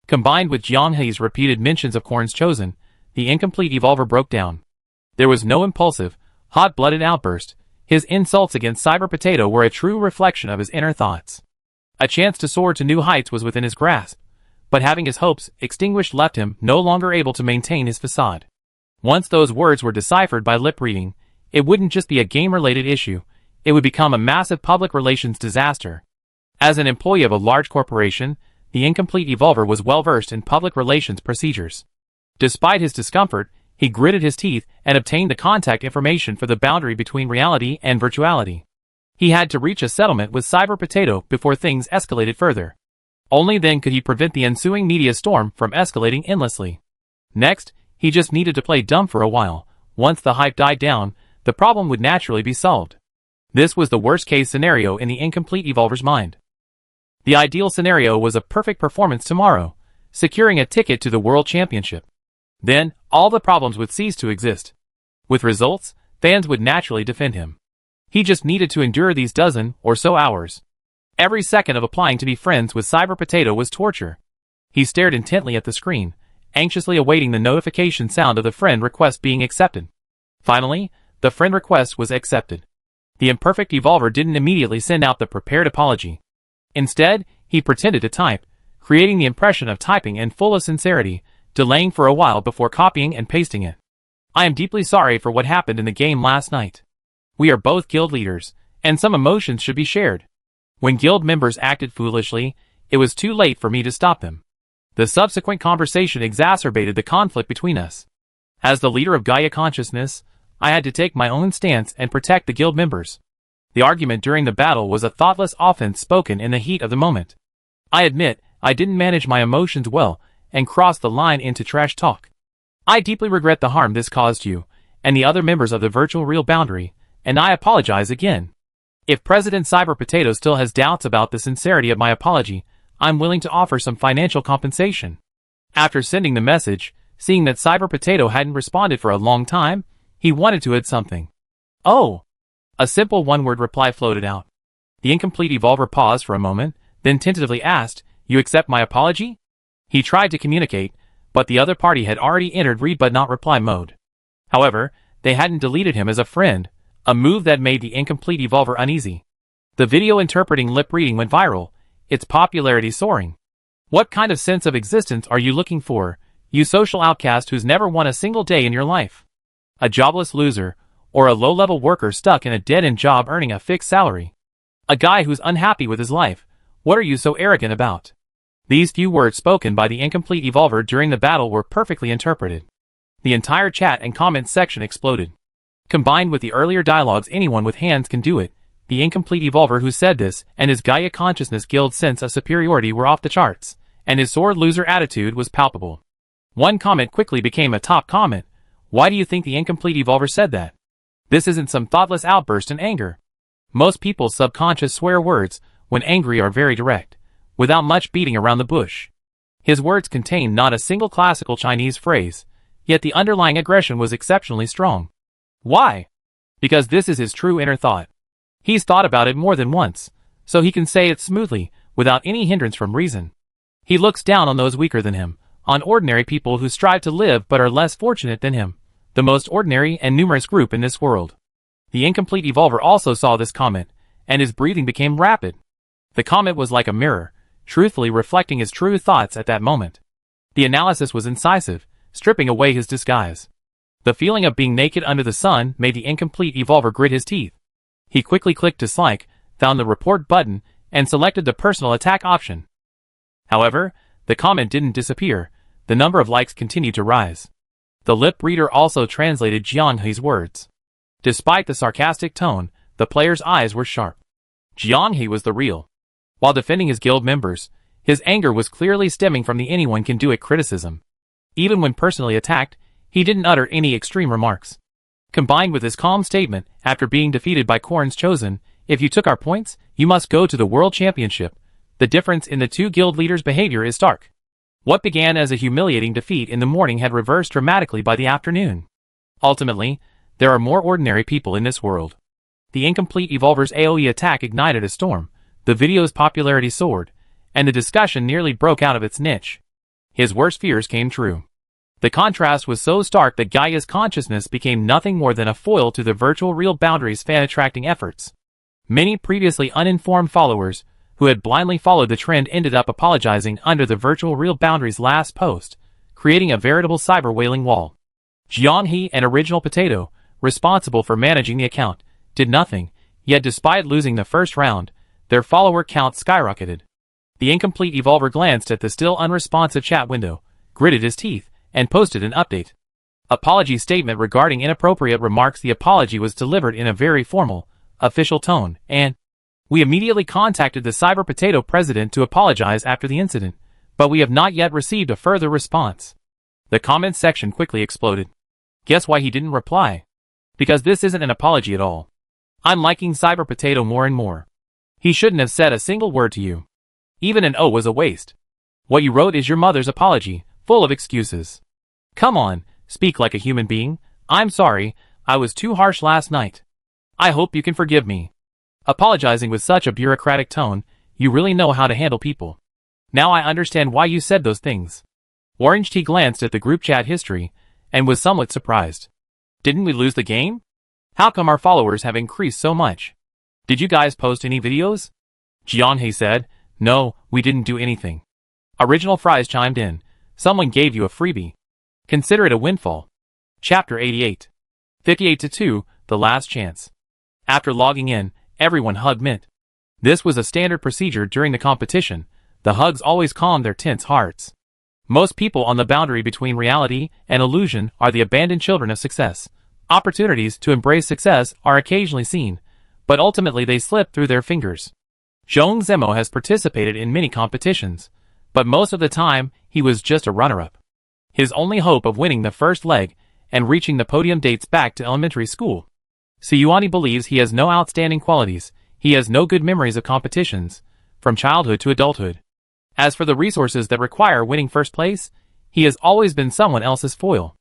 [SPEAKER 1] Combined with Jianhei's repeated mentions of Korn's Chosen, the incomplete evolver broke down. There was no impulsive, hot-blooded outburst. His insults against Cyber Potato were a true reflection of his inner thoughts. A chance to soar to new heights was within his grasp, but having his hopes extinguished left him no longer able to maintain his facade. Once those words were deciphered by lip reading, it wouldn't just be a game-related issue, it would become a massive public relations disaster. As an employee of a large corporation, the incomplete evolver was well-versed in public relations procedures. Despite his discomfort, he gritted his teeth and obtained the contact information for the boundary between reality and virtuality. He had to reach a settlement with Cyber Potato before things escalated further. Only then could he prevent the ensuing media storm from escalating endlessly. Next, he just needed to play dumb for a while. Once the hype died down, the problem would naturally be solved. This was the worst-case scenario in the incomplete evolver's mind. The ideal scenario was a perfect performance tomorrow, securing a ticket to the World Championship. Then, all the problems would cease to exist. With results, fans would naturally defend him. He just needed to endure these dozen or so hours. Every second of applying to be friends with Cyber Potato was torture. He stared intently at the screen, anxiously awaiting the notification sound of the friend request being accepted. Finally, the friend request was accepted. The imperfect evolver didn't immediately send out the prepared apology. Instead, he pretended to type, creating the impression of typing in full of sincerity, delaying for a while before copying and pasting it. I am deeply sorry for what happened in the game last night. We are both guild leaders, and some emotions should be shared. When guild members acted foolishly, it was too late for me to stop them. The subsequent conversation exacerbated the conflict between us. As the leader of Gaia Consciousness, I had to take my own stance and protect the guild members. The argument during the battle was a thoughtless offense spoken in the heat of the moment. I admit, I didn't manage my emotions well, and crossed the line into trash talk. I deeply regret the harm this caused you, and the other members of the virtual real boundary, and I apologize again. If President Cyber Potato still has doubts about the sincerity of my apology, I'm willing to offer some financial compensation. After sending the message, seeing that Cyber Potato hadn't responded for a long time, he wanted to add something. Oh! A simple one-word reply floated out. The incomplete evolver paused for a moment, then tentatively asked, "You accept my apology?" He tried to communicate, but the other party had already entered read but not reply mode. However, they hadn't deleted him as a friend, a move that made the incomplete evolver uneasy. The video interpreting lip reading went viral, its popularity soaring. What kind of sense of existence are you looking for, you social outcast who's never won a single day in your life? A jobless loser, or a low-level worker stuck in a dead-end job earning a fixed salary? A guy who's unhappy with his life, what are you so arrogant about? These few words spoken by the incomplete evolver during the battle were perfectly interpreted. The entire chat and comments section exploded. Combined with the earlier dialogues, anyone with hands can do it, the incomplete evolver who said this and his Gaia Consciousness Guild's sense of superiority were off the charts, and his sore loser attitude was palpable. One comment quickly became a top comment. Why do you think the incomplete evolver said that? This isn't some thoughtless outburst in anger. Most people's subconscious swear words, when angry, are very direct, without much beating around the bush. His words contained not a single classical Chinese phrase, yet the underlying aggression was exceptionally strong. Why? Because this is his true inner thought. He's thought about it more than once, so he can say it smoothly, without any hindrance from reason. He looks down on those weaker than him, on ordinary people who strive to live but are less fortunate than him, the most ordinary and numerous group in this world. The incomplete evolver also saw this comment, and his breathing became rapid. The comment was like a mirror, truthfully reflecting his true thoughts at that moment. The analysis was incisive, stripping away his disguise. The feeling of being naked under the sun made the incomplete evolver grit his teeth. He quickly clicked dislike, found the report button, and selected the personal attack option. However, the comment didn't disappear. The number of likes continued to rise. The lip reader also translated Jiang He's words. Despite the sarcastic tone, the player's eyes were sharp. Jiang He was the real. While defending his guild members, his anger was clearly stemming from the anyone-can-do-it criticism. Even when personally attacked, he didn't utter any extreme remarks. Combined with his calm statement, after being defeated by Korn's Chosen, "If you took our points, you must go to the World Championship," the difference in the two guild leaders' behavior is stark. What began as a humiliating defeat in the morning had reversed dramatically by the afternoon. Ultimately, there are more ordinary people in this world. The incomplete evolver's AoE attack ignited a storm, the video's popularity soared, and the discussion nearly broke out of its niche. His worst fears came true. The contrast was so stark that Gaia's consciousness became nothing more than a foil to the virtual real boundaries fan-attracting efforts. Many previously uninformed followers, who had blindly followed the trend, ended up apologizing under the virtual real boundaries' last post, creating a veritable cyber wailing wall. Jiang He and Original Potato, responsible for managing the account, did nothing, yet despite losing the first round, their follower count skyrocketed. The incomplete evolver glanced at the still unresponsive chat window, gritted his teeth, and posted an update. Apology statement regarding inappropriate remarks. The apology was delivered in a very formal, official tone, and we immediately contacted the Cyber Potato president to apologize after the incident, but we have not yet received a further response. The comments section quickly exploded. Guess why he didn't reply? Because this isn't an apology at all. I'm liking Cyber Potato more and more. He shouldn't have said a single word to you. Even an O was a waste. What you wrote is your mother's apology, full of excuses. Come on, speak like a human being. I'm sorry, I was too harsh last night. I hope you can forgive me. Apologizing with such a bureaucratic tone, you really know how to handle people. Now I understand why you said those things. Orange Tea glanced at the group chat history, and was somewhat surprised. Didn't we lose the game? How come our followers have increased so much? Did you guys post any videos? Jiang He said, no, we didn't do anything. Original Fries chimed in, someone gave you a freebie. Consider it a windfall. Chapter 88. 58-2, The Last Chance. After logging in, everyone hugged Mint. This was a standard procedure during the competition. The hugs always calmed their tense hearts. Most people on the boundary between reality and illusion are the abandoned children of success. Opportunities to embrace success are occasionally seen, but ultimately they slip through their fingers. Zhong Zemo has participated in many competitions, but most of the time he was just a runner-up. His only hope of winning the first leg and reaching the podium dates back to elementary school. Siyuani believes he has no outstanding qualities, he has no good memories of competitions, from childhood to adulthood. As for the resources that require winning first place, he has always been someone else's foil.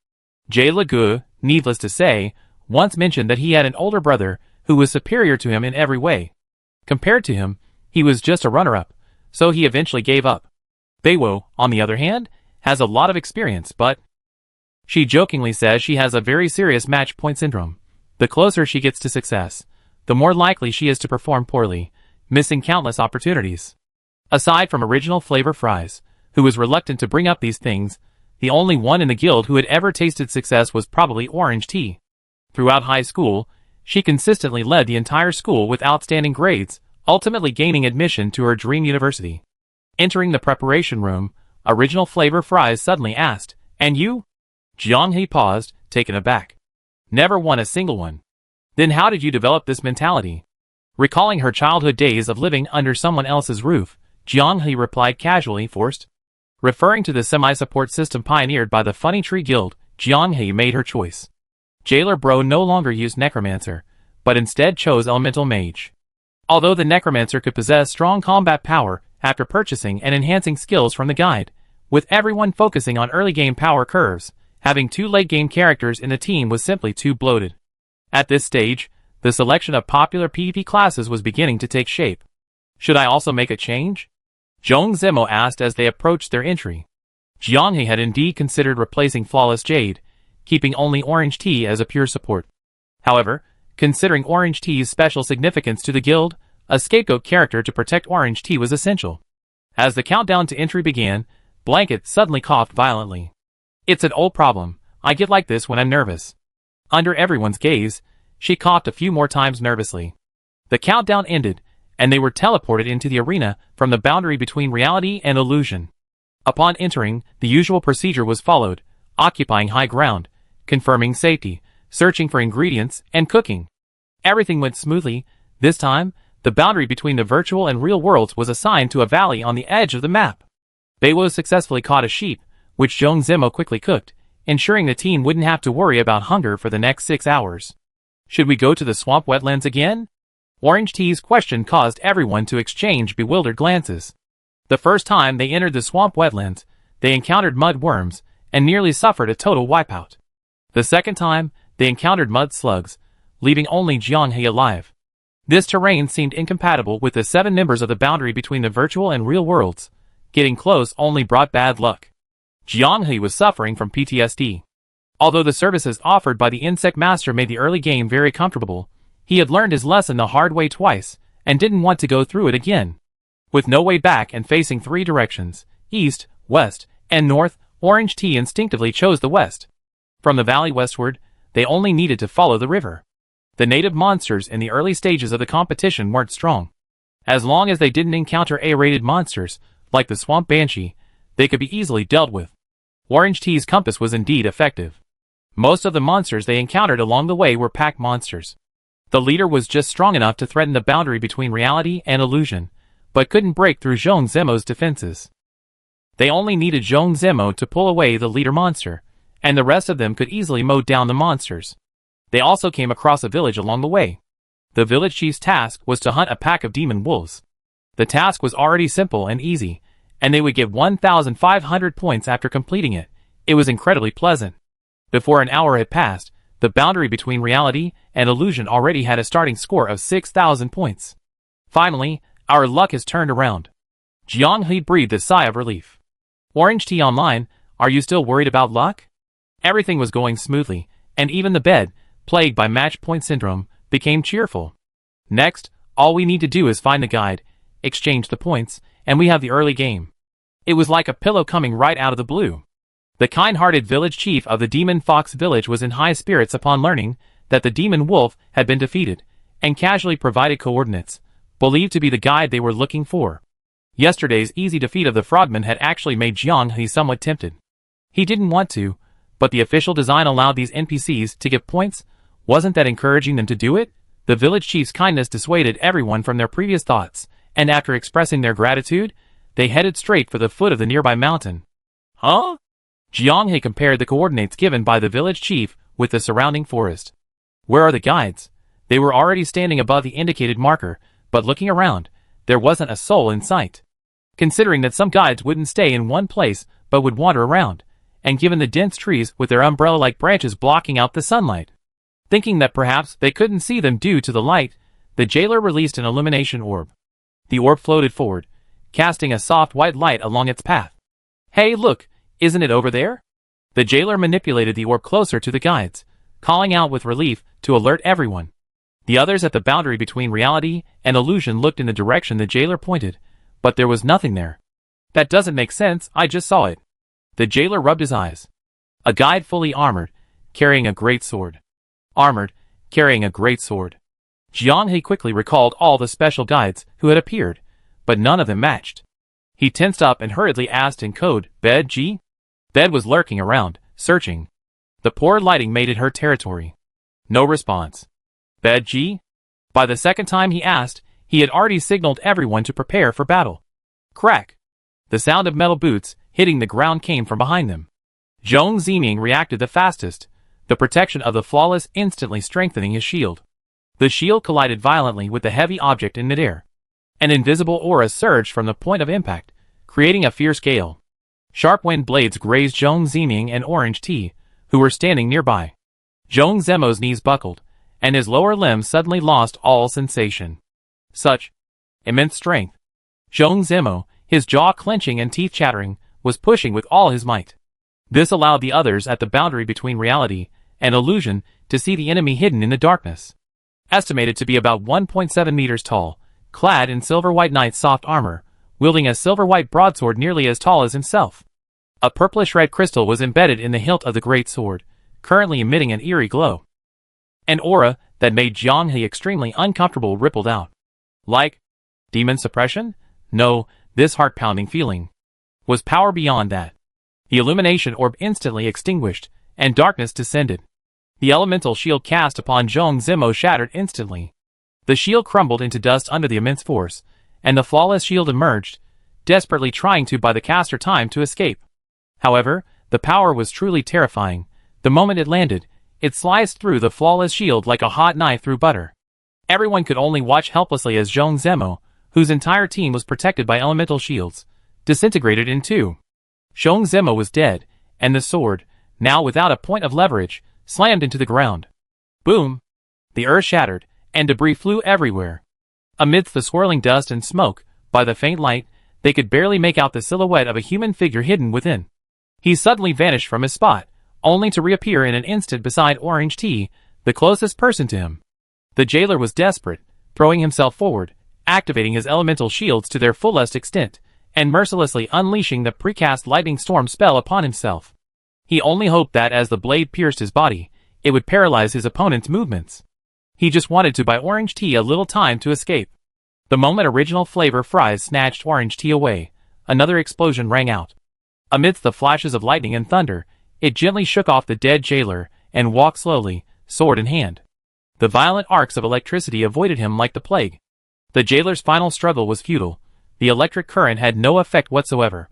[SPEAKER 1] Jay Legu, needless to say, once mentioned that he had an older brother who was superior to him in every way. Compared to him, he was just a runner-up, so he eventually gave up. Beiwo, on the other hand, has a lot of experience, but she jokingly says she has a very serious match point syndrome. The closer she gets to success, the more likely she is to perform poorly, missing countless opportunities. Aside from Original Flavor Fries, who was reluctant to bring up these things, the only one in the guild who had ever tasted success was probably Orange Tea. Throughout high school, she consistently led the entire school with outstanding grades, ultimately gaining admission to her dream university. Entering the preparation room, Original Flavor Fries suddenly asked, "And you?" Jiang He paused, taken aback. "Never won a single one." "Then how did you develop this mentality?" Recalling her childhood days of living under someone else's roof, Jiang He replied casually, "Forced." Referring to the semi-support system pioneered by the Funny Tree Guild, Jiang He made her choice. Jailer Bro no longer used Necromancer, but instead chose Elemental Mage. Although the Necromancer could possess strong combat power after purchasing and enhancing skills from the guide, with everyone focusing on early game power curves, having two late game characters in the team was simply too bloated. At this stage, the selection of popular PvP classes was beginning to take shape. Should I also make a change? Zhong Zemo asked as they approached their entry. Jianghe had indeed considered replacing Flawless Jade, keeping only Orange Tea as a pure support. However, considering Orange Tea's special significance to the guild, a scapegoat character to protect Orange Tea was essential. As the countdown to entry began, Blanket suddenly coughed violently. It's an old problem. I get like this when I'm nervous. Under everyone's gaze, she coughed a few more times nervously. The countdown ended, and they were teleported into the arena from the boundary between reality and illusion. Upon entering, the usual procedure was followed, occupying high ground, confirming safety, searching for ingredients, and cooking. Everything went smoothly. This time, the boundary between the virtual and real worlds was assigned to a valley on the edge of the map. Beiwo successfully caught a sheep, which Zhong Zimo quickly cooked, ensuring the team wouldn't have to worry about hunger for the next 6 hours. Should we go to the swamp wetlands again? Orange Tea's question caused everyone to exchange bewildered glances. The first time they entered the swamp wetlands, they encountered mud worms and nearly suffered a total wipeout. The second time, they encountered mud slugs, leaving only Jianghe alive. This terrain seemed incompatible with the 7 members of the boundary between the virtual and real worlds. Getting close only brought bad luck. Jianghe was suffering from PTSD. Although the services offered by the Insect Master made the early game very comfortable, he had learned his lesson the hard way twice, and didn't want to go through it again. With no way back and facing 3 directions, east, west, and north, Orange Tea instinctively chose the west. From the valley westward, they only needed to follow the river. The native monsters in the early stages of the competition weren't strong. As long as they didn't encounter A-rated monsters, like the Swamp Banshee, they could be easily dealt with. Orange Tea's compass was indeed effective. Most of the monsters they encountered along the way were pack monsters. The leader was just strong enough to threaten the boundary between reality and illusion, but couldn't break through Zhong Zimo's defenses. They only needed Zhong Zimo to pull away the leader monster, and the rest of them could easily mow down the monsters. They also came across a village along the way. The village chief's task was to hunt a pack of demon wolves. The task was already simple and easy, and they would get 1,500 points after completing it. It was incredibly pleasant. Before an hour had passed, the boundary between reality and illusion already had a starting score of 6,000 points. Finally, our luck has turned around. Jianghe breathed a sigh of relief. Orange Tea Online, are you still worried about luck? Everything was going smoothly, and even the bed, plagued by match point syndrome, became cheerful. Next, all we need to do is find the guide, exchange the points, and we have the early game. It was like a pillow coming right out of the blue. The kind-hearted village chief of the Demon Fox village was in high spirits upon learning that the demon wolf had been defeated, and casually provided coordinates, believed to be the guide they were looking for. Yesterday's easy defeat of the frogman had actually made Jianghe somewhat tempted. He didn't want to, but the official design allowed these NPCs to give points. Wasn't that encouraging them to do it? The village chief's kindness dissuaded everyone from their previous thoughts, and after expressing their gratitude, they headed straight for the foot of the nearby mountain. Huh? Jianghe compared the coordinates given by the village chief with the surrounding forest. Where are the guides? They were already standing above the indicated marker, but looking around, there wasn't a soul in sight. Considering that some guides wouldn't stay in one place but would wander around, and given the dense trees with their umbrella-like branches blocking out the sunlight. Thinking that perhaps they couldn't see them due to the light, the jailer released an illumination orb. The orb floated forward, casting a soft white light along its path. Hey look, isn't it over there? The jailer manipulated the orb closer to the guides, calling out with relief to alert everyone. The others at the boundary between reality and illusion looked in the direction the jailer pointed, but there was nothing there. That doesn't make sense, I just saw it. The jailer rubbed his eyes. A guide fully armored, carrying a great sword. Armored, carrying a great sword. Jianghe quickly recalled all the special guides who had appeared, but none of them matched. He tensed up and hurriedly asked in code, Bed G? Bed was lurking around, searching. The poor lighting made it her territory. No response. Bed G? By the second time he asked, he had already signaled everyone to prepare for battle. Crack! The sound of metal boots hitting the ground came from behind them. Zhong Ziming reacted the fastest, the protection of the flawless instantly strengthening his shield. The shield collided violently with the heavy object in midair. An invisible aura surged from the point of impact, creating a fierce gale. Sharp wind blades grazed Zhong Ziming and Orange Tea, who were standing nearby. Zhong Zemo's knees buckled, and his lower limbs suddenly lost all sensation. Such immense strength. Zhong Zemo, his jaw clenching and teeth chattering, was pushing with all his might. This allowed the others at the boundary between reality and illusion to see the enemy hidden in the darkness. Estimated to be about 1.7 meters tall, clad in silver-white knight's soft armor, wielding a silver-white broadsword nearly as tall as himself. A purplish-red crystal was embedded in the hilt of the great sword, currently emitting an eerie glow. An aura that made Jiang He extremely uncomfortable rippled out. Like demon suppression? No, this heart-pounding feeling was power beyond that. The illumination orb instantly extinguished, and darkness descended. The elemental shield cast upon Zhong Zimo shattered instantly. The shield crumbled into dust under the immense force, and the flawless shield emerged, desperately trying to buy the caster time to escape. However, the power was truly terrifying. The moment it landed, it sliced through the flawless shield like a hot knife through butter. Everyone could only watch helplessly as Zhong Zemo, whose entire team was protected by elemental shields, disintegrated in two. Zhong Zemo was dead, and the sword, now without a point of leverage, slammed into the ground. Boom! The earth shattered, and debris flew everywhere. Amidst the swirling dust and smoke, by the faint light, they could barely make out the silhouette of a human figure hidden within. He suddenly vanished from his spot, only to reappear in an instant beside Orange Tea, the closest person to him. The jailer was desperate, throwing himself forward, activating his elemental shields to their fullest extent, and mercilessly unleashing the precast lightning storm spell upon himself. He only hoped that as the blade pierced his body, it would paralyze his opponent's movements. He just wanted to buy Orange Tea a little time to escape. The moment original flavor fries snatched Orange Tea away, another explosion rang out. Amidst the flashes of lightning and thunder, it gently shook off the dead jailer and walked slowly, sword in hand. The violent arcs of electricity avoided him like the plague. The jailer's final struggle was futile. The electric current had no effect whatsoever.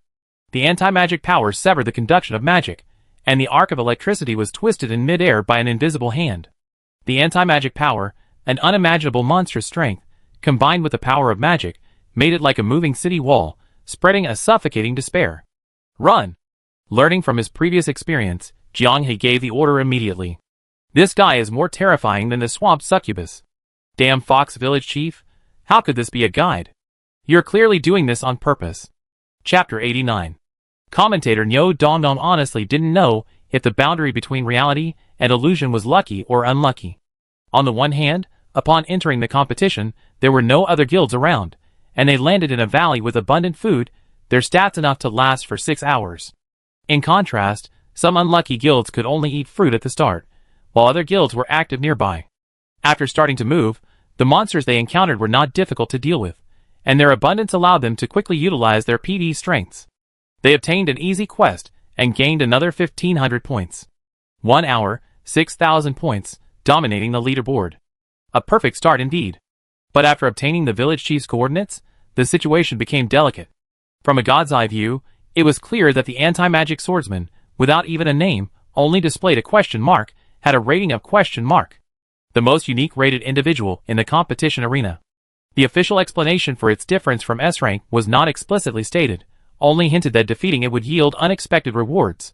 [SPEAKER 1] The anti-magic power severed the conduction of magic, and the arc of electricity was twisted in mid-air by an invisible hand. The anti-magic power, an unimaginable monstrous strength, combined with the power of magic, made it like a moving city wall, spreading a suffocating despair. Run! Learning from his previous experience, Jiang He gave the order immediately. This guy is more terrifying than the swamp succubus. Damn Fox Village Chief, how could this be a guide? You're clearly doing this on purpose. Chapter 89. Commentator Niu Dongdong honestly didn't know if the boundary between reality and illusion was lucky or unlucky. On the one hand, upon entering the competition, there were no other guilds around, and they landed in a valley with abundant food, their stats enough to last for 6 hours. In contrast, some unlucky guilds could only eat fruit at the start, while other guilds were active nearby. After starting to move, the monsters they encountered were not difficult to deal with, and their abundance allowed them to quickly utilize their PD strengths. They obtained an easy quest and gained another 1,500 points. 1 hour, 6,000 points, dominating the leaderboard. A perfect start indeed. But after obtaining the village chief's coordinates, the situation became delicate. From a god's eye view, it was clear that the anti-magic swordsman, without even a name, only displayed a question mark, had a rating of question mark. The most unique rated individual in the competition arena. The official explanation for its difference from S rank was not explicitly stated, only hinted that defeating it would yield unexpected rewards.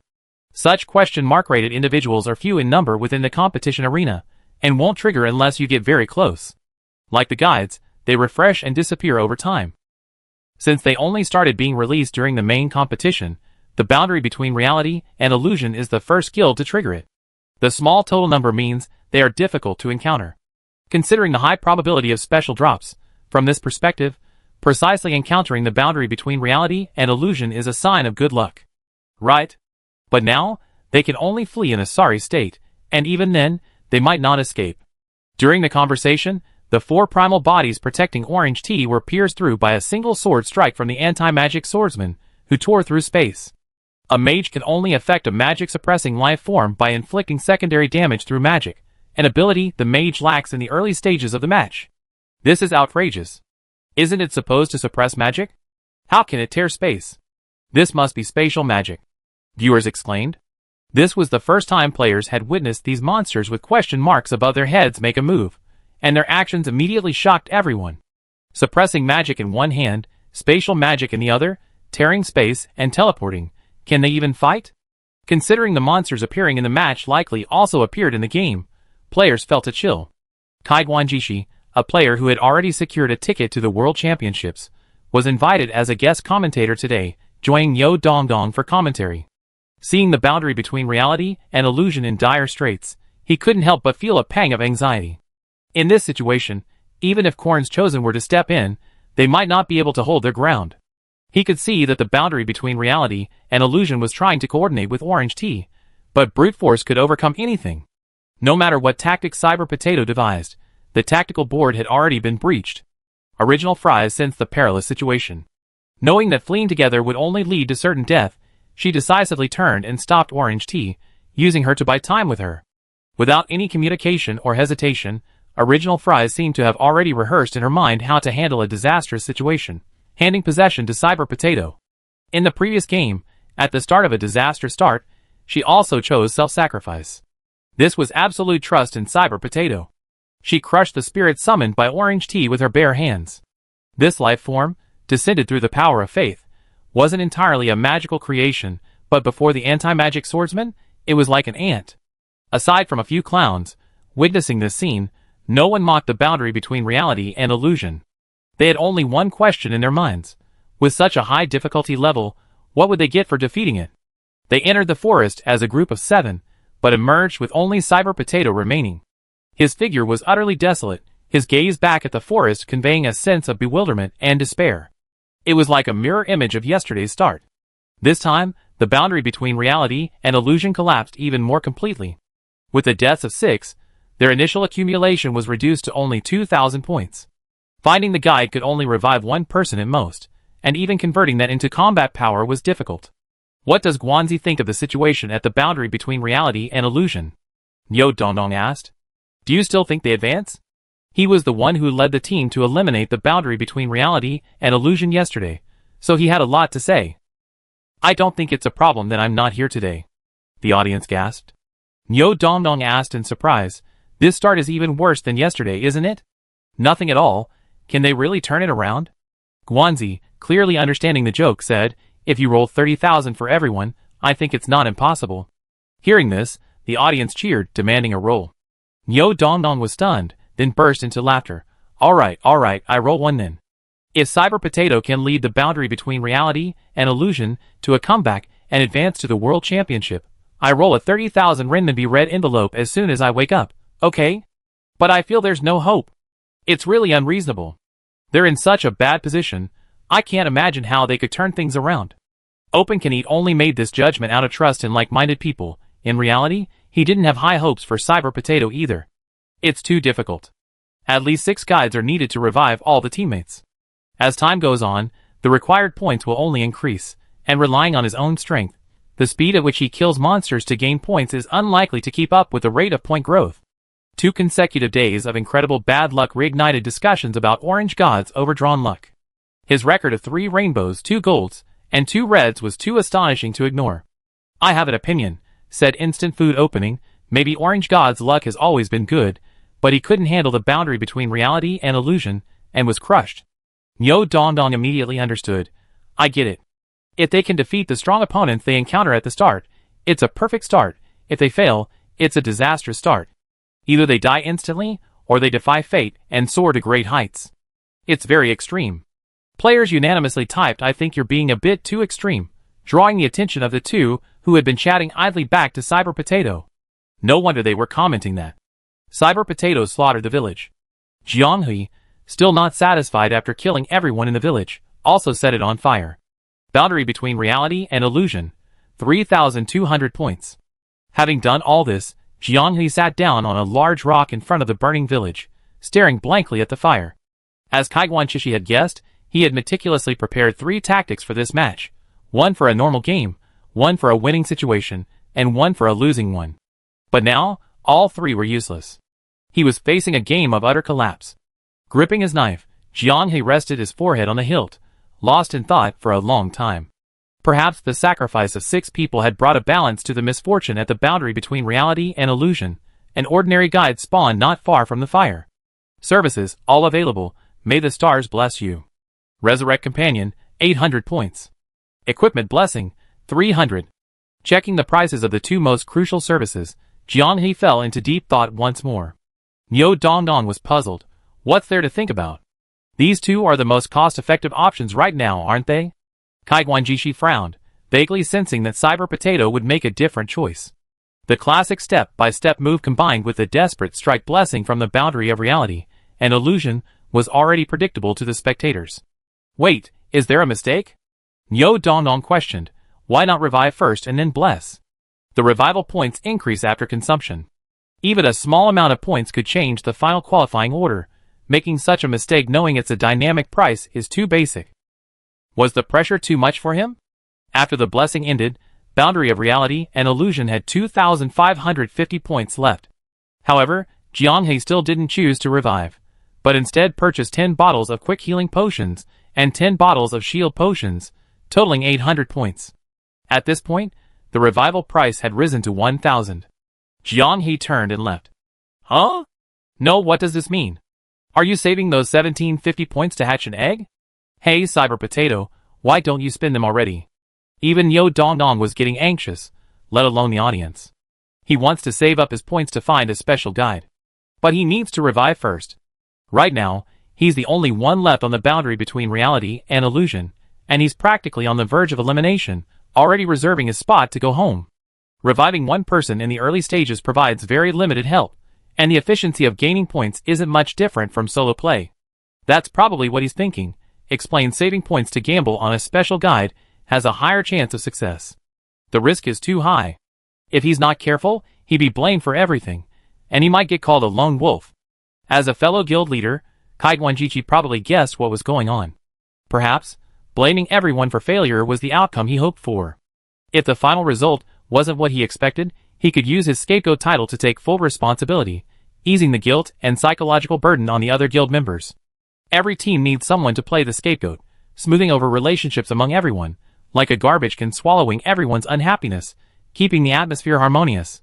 [SPEAKER 1] Such question mark rated individuals are few in number within the competition arena, and won't trigger unless you get very close. Like the guides, they refresh and disappear over time. Since they only started being released during the main competition, the boundary between reality and illusion is the first guild to trigger it. The small total number means they are difficult to encounter. Considering the high probability of special drops, from this perspective, precisely encountering the boundary between reality and illusion is a sign of good luck. Right? But now, they can only flee in a sorry state, and even then, they might not escape. During the conversation, the 4 primal bodies protecting Orange Tea were pierced through by a single sword strike from the anti-magic swordsman, who tore through space. A mage can only affect a magic-suppressing life form by inflicting secondary damage through magic, an ability the mage lacks in the early stages of the match. This is outrageous. Isn't it supposed to suppress magic? How can it tear space? This must be spatial magic. Viewers exclaimed. This was the first time players had witnessed these monsters with question marks above their heads make a move, and their actions immediately shocked everyone. Suppressing magic in one hand, spatial magic in the other, tearing space, and teleporting. Can they even fight? Considering the monsters appearing in the match likely also appeared in the game, players felt a chill. Kaiguan Jishi, a player who had already secured a ticket to the World Championships, was invited as a guest commentator today, joining Yo Dong Dong for commentary. Seeing the boundary between reality and illusion in dire straits, he couldn't help but feel a pang of anxiety. In this situation, even if Korn's Chosen were to step in, they might not be able to hold their ground. He could see that the boundary between reality and illusion was trying to coordinate with Orange Tea, but brute force could overcome anything. No matter what tactics Cyber Potato devised, the tactical board had already been breached. Original Fries sensed the perilous situation. Knowing that fleeing together would only lead to certain death, she decisively turned and stopped Orange Tea, using her to buy time with her. Without any communication or hesitation, Original Fries seemed to have already rehearsed in her mind how to handle a disastrous situation, handing possession to Cyber Potato. In the previous game, at the start of a disastrous start, she also chose self-sacrifice. This was absolute trust in Cyber Potato. She crushed the spirit summoned by Orange Tea with her bare hands. This life form, descended through the power of faith, wasn't entirely a magical creation, but before the anti-magic swordsman, it was like an ant. Aside from a few clowns, witnessing this scene, no one mocked the boundary between reality and illusion. They had only one question in their minds. With such a high difficulty level, what would they get for defeating it? They entered the forest as a group of 7, but emerged with only Cyber Potato remaining. His figure was utterly desolate, his gaze back at the forest conveying a sense of bewilderment and despair. It was like a mirror image of yesterday's start. This time, the boundary between reality and illusion collapsed even more completely. With the deaths of 6, their initial accumulation was reduced to only 2,000 points. Finding the guide could only revive one person at most, and even converting that into combat power was difficult. What does Guanzi think of the situation at the boundary between reality and illusion? Yo Dong Dong asked. Do you still think they advance? He was the one who led the team to eliminate the boundary between reality and illusion yesterday, so he had a lot to say. I don't think it's a problem that I'm not here today, the audience gasped. Yo Dong Dong asked in surprise. This start is even worse than yesterday, isn't it? Nothing at all. Can they really turn it around? Guanzi, clearly understanding the joke, said, if you roll 30,000 for everyone, I think it's not impossible. Hearing this, the audience cheered, demanding a roll. Yo Dong Dong was stunned, then burst into laughter. Alright, I roll 1 then. If Cyber Potato can lead the boundary between reality and illusion to a comeback and advance to the World Championship, I roll a 30,000 renminbi red envelope as soon as I wake up, okay? But I feel there's no hope. It's really unreasonable. They're in such a bad position, I can't imagine how they could turn things around. Open Canete only made this judgment out of trust in like-minded people. In reality, he didn't have high hopes for Cyber Potato either. It's too difficult. At least 6 guides are needed to revive all the teammates. As time goes on, the required points will only increase, and relying on his own strength, the speed at which he kills monsters to gain points is unlikely to keep up with the rate of point growth. 2 consecutive days of incredible bad luck reignited discussions about Orange God's overdrawn luck. His record of 3 rainbows, 2 golds, and 2 reds was too astonishing to ignore. I have an opinion, said Instant Food Opening. Maybe Orange God's luck has always been good, but he couldn't handle the boundary between reality and illusion, and was crushed. Yo Dong Dong immediately understood. I get it. If they can defeat the strong opponents they encounter at the start, it's a perfect start. If they fail, it's a disastrous start. Either they die instantly, or they defy fate and soar to great heights. It's very extreme. Players unanimously typed, I think you're being a bit too extreme, drawing the attention of the 2 who had been chatting idly back to Cyber Potato. No wonder they were commenting that. Cyber Potato slaughtered the village. Jianghui, still not satisfied after killing everyone in the village, also set it on fire. Boundary between reality and illusion, 3,200 points. Having done all this, Jianghui sat down on a large rock in front of the burning village, staring blankly at the fire. As Kaiguan Chishi had guessed, he had meticulously prepared 3 tactics for this match, 1 for a normal game, 1 for a winning situation, and 1 for a losing one. But now, all 3 were useless. He was facing a game of utter collapse. Gripping his knife, Jianghui rested his forehead on the hilt, lost in thought for a long time. Perhaps the sacrifice of 6 people had brought a balance to the misfortune at the boundary between reality and illusion. An ordinary guide spawned not far from the fire. Services, all available. May the stars bless you. Resurrect Companion, 800 points. Equipment Blessing, 300. Checking the prices of the 2 most crucial services, Jianghui fell into deep thought once more. Yo Dong Dong was puzzled. What's there to think about? These 2 are the most cost-effective options right now, aren't they? Kaiguanjishi frowned, vaguely sensing that Cyber Potato would make a different choice. The classic step-by-step move combined with the desperate strike blessing from the boundary of reality and illusion was already predictable to the spectators. Wait, is there a mistake? Nyo Dongdong questioned. Why not revive first and then bless? The revival points increase after consumption. Even a small amount of points could change the final qualifying order. Making such a mistake knowing it's a dynamic price is too basic. Was the pressure too much for him? After the blessing ended, Boundary of Reality and Illusion had 2,550 points left. However, Jianghe still didn't choose to revive, but instead purchased 10 bottles of quick healing potions and 10 bottles of shield potions, totaling 800 points. At this point, the revival price had risen to 1,000. Jianghe turned and left. Huh? No, what does this mean? Are you saving those 1,750 points to hatch an egg? Hey, Cyber Potato, why don't you spend them already? Even Nyo Dongdong was getting anxious, let alone the audience. He wants to save up his points to find a special guide. But he needs to revive first. Right now, he's the only one left on the boundary between reality and illusion, and he's practically on the verge of elimination, already reserving his spot to go home. Reviving one person in the early stages provides very limited help, and the efficiency of gaining points isn't much different from solo play. That's probably what he's thinking. Explain saving points to gamble on a special guide has a higher chance of success. The risk is too high. If he's not careful, he'd be blamed for everything, and he might get called a lone wolf. As a fellow guild leader, Kaiguanjichi probably guessed what was going on. Perhaps, blaming everyone for failure was the outcome he hoped for. If the final result wasn't what he expected, he could use his scapegoat title to take full responsibility, easing the guilt and psychological burden on the other guild members. Every team needs someone to play the scapegoat, smoothing over relationships among everyone, like a garbage can swallowing everyone's unhappiness, keeping the atmosphere harmonious.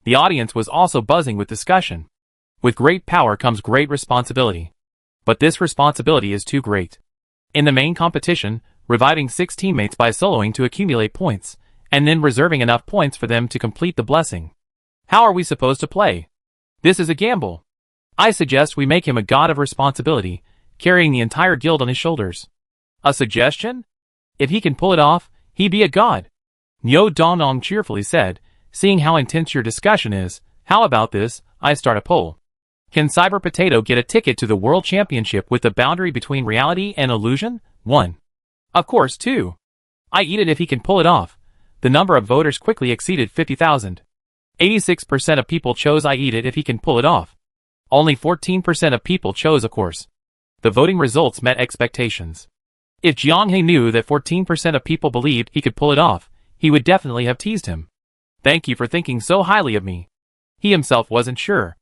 [SPEAKER 1] The audience was also buzzing with discussion. With great power comes great responsibility. But this responsibility is too great. In the main competition, reviving 6 teammates by soloing to accumulate points, and then reserving enough points for them to complete the blessing. How are we supposed to play? This is a gamble. I suggest we make him a god of responsibility, carrying the entire guild on his shoulders. A suggestion? If he can pull it off, he'd be a god. Nyo Dongdong cheerfully said, seeing how intense your discussion is, how about this, I start a poll. Can Cyber Potato get a ticket to the World Championship with the boundary between reality and illusion? 1. Of course, 2. I eat it if he can pull it off. The number of voters quickly exceeded 50,000. 86% of people chose I eat it if he can pull it off. Only 14% of people chose of course. The voting results met expectations. If Jianghe knew that 14% of people believed he could pull it off, he would definitely have teased him. Thank you for thinking so highly of me. He himself wasn't sure.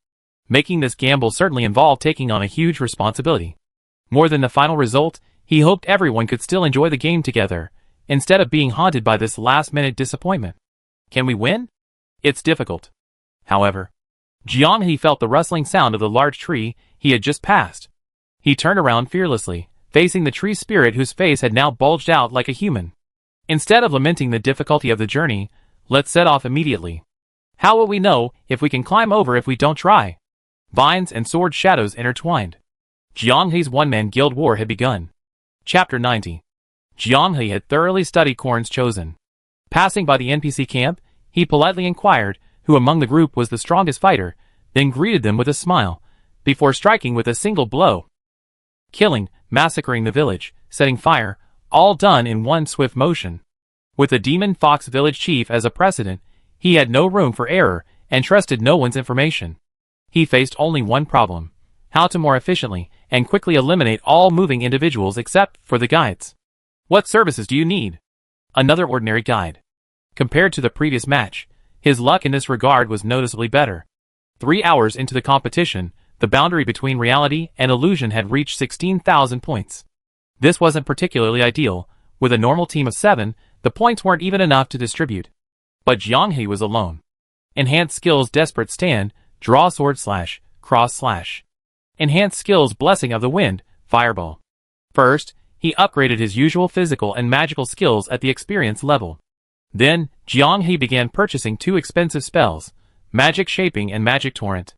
[SPEAKER 1] Making this gamble certainly involved taking on a huge responsibility. More than the final result, he hoped everyone could still enjoy the game together, instead of being haunted by this last-minute disappointment. Can we win? It's difficult. However, Jianghe felt the rustling sound of the large tree he had just passed. He turned around fearlessly, facing the tree spirit whose face had now bulged out like a human. Instead of lamenting the difficulty of the journey, let's set off immediately. How will we know if we can climb over if we don't try? Vines and sword shadows intertwined. Jianghe's one-man guild war had begun. Chapter 90. Jianghe had thoroughly studied Korn's chosen. Passing by the NPC camp, he politely inquired who among the group was the strongest fighter, then greeted them with a smile, before striking with a single blow. Killing, massacring the village, setting fire, all done in one swift motion. With the Demon Fox village chief as a precedent, he had no room for error and trusted no one's information. He faced only one problem: how to more efficiently and quickly eliminate all moving individuals except for the guides. What services do you need? Another ordinary guide. Compared to the previous match, his luck in this regard was noticeably better. 3 hours into the competition, the boundary between reality and illusion had reached 16,000 points. This wasn't particularly ideal. With a normal team of 7, the points weren't even enough to distribute. But Jianghe was alone. Enhanced skills desperate stand, draw sword slash, cross slash. Enhanced skills blessing of the wind, fireball. First, he upgraded his usual physical and magical skills at the experience level. Then, Jianghe began purchasing 2 expensive spells, Magic Shaping and Magic Torrent.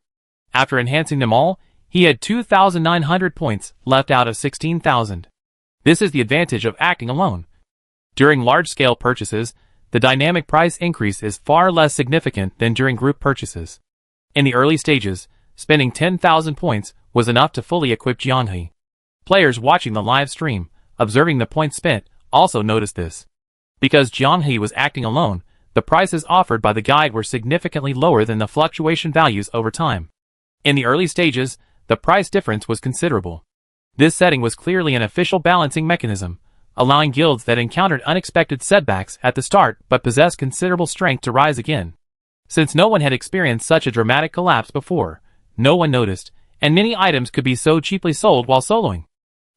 [SPEAKER 1] After enhancing them all, he had 2,900 points left out of 16,000. This is the advantage of acting alone. During large-scale purchases, the dynamic price increase is far less significant than during group purchases. In the early stages, spending 10,000 points was enough to fully equip Jianghe. Players watching the live stream, observing the points spent, also noticed this. Because Jianghe was acting alone, the prices offered by the guide were significantly lower than the fluctuation values over time. In the early stages, the price difference was considerable. This setting was clearly an official balancing mechanism, allowing guilds that encountered unexpected setbacks at the start but possessed considerable strength to rise again. Since no one had experienced such a dramatic collapse before, no one noticed, and many items could be so cheaply sold while soloing.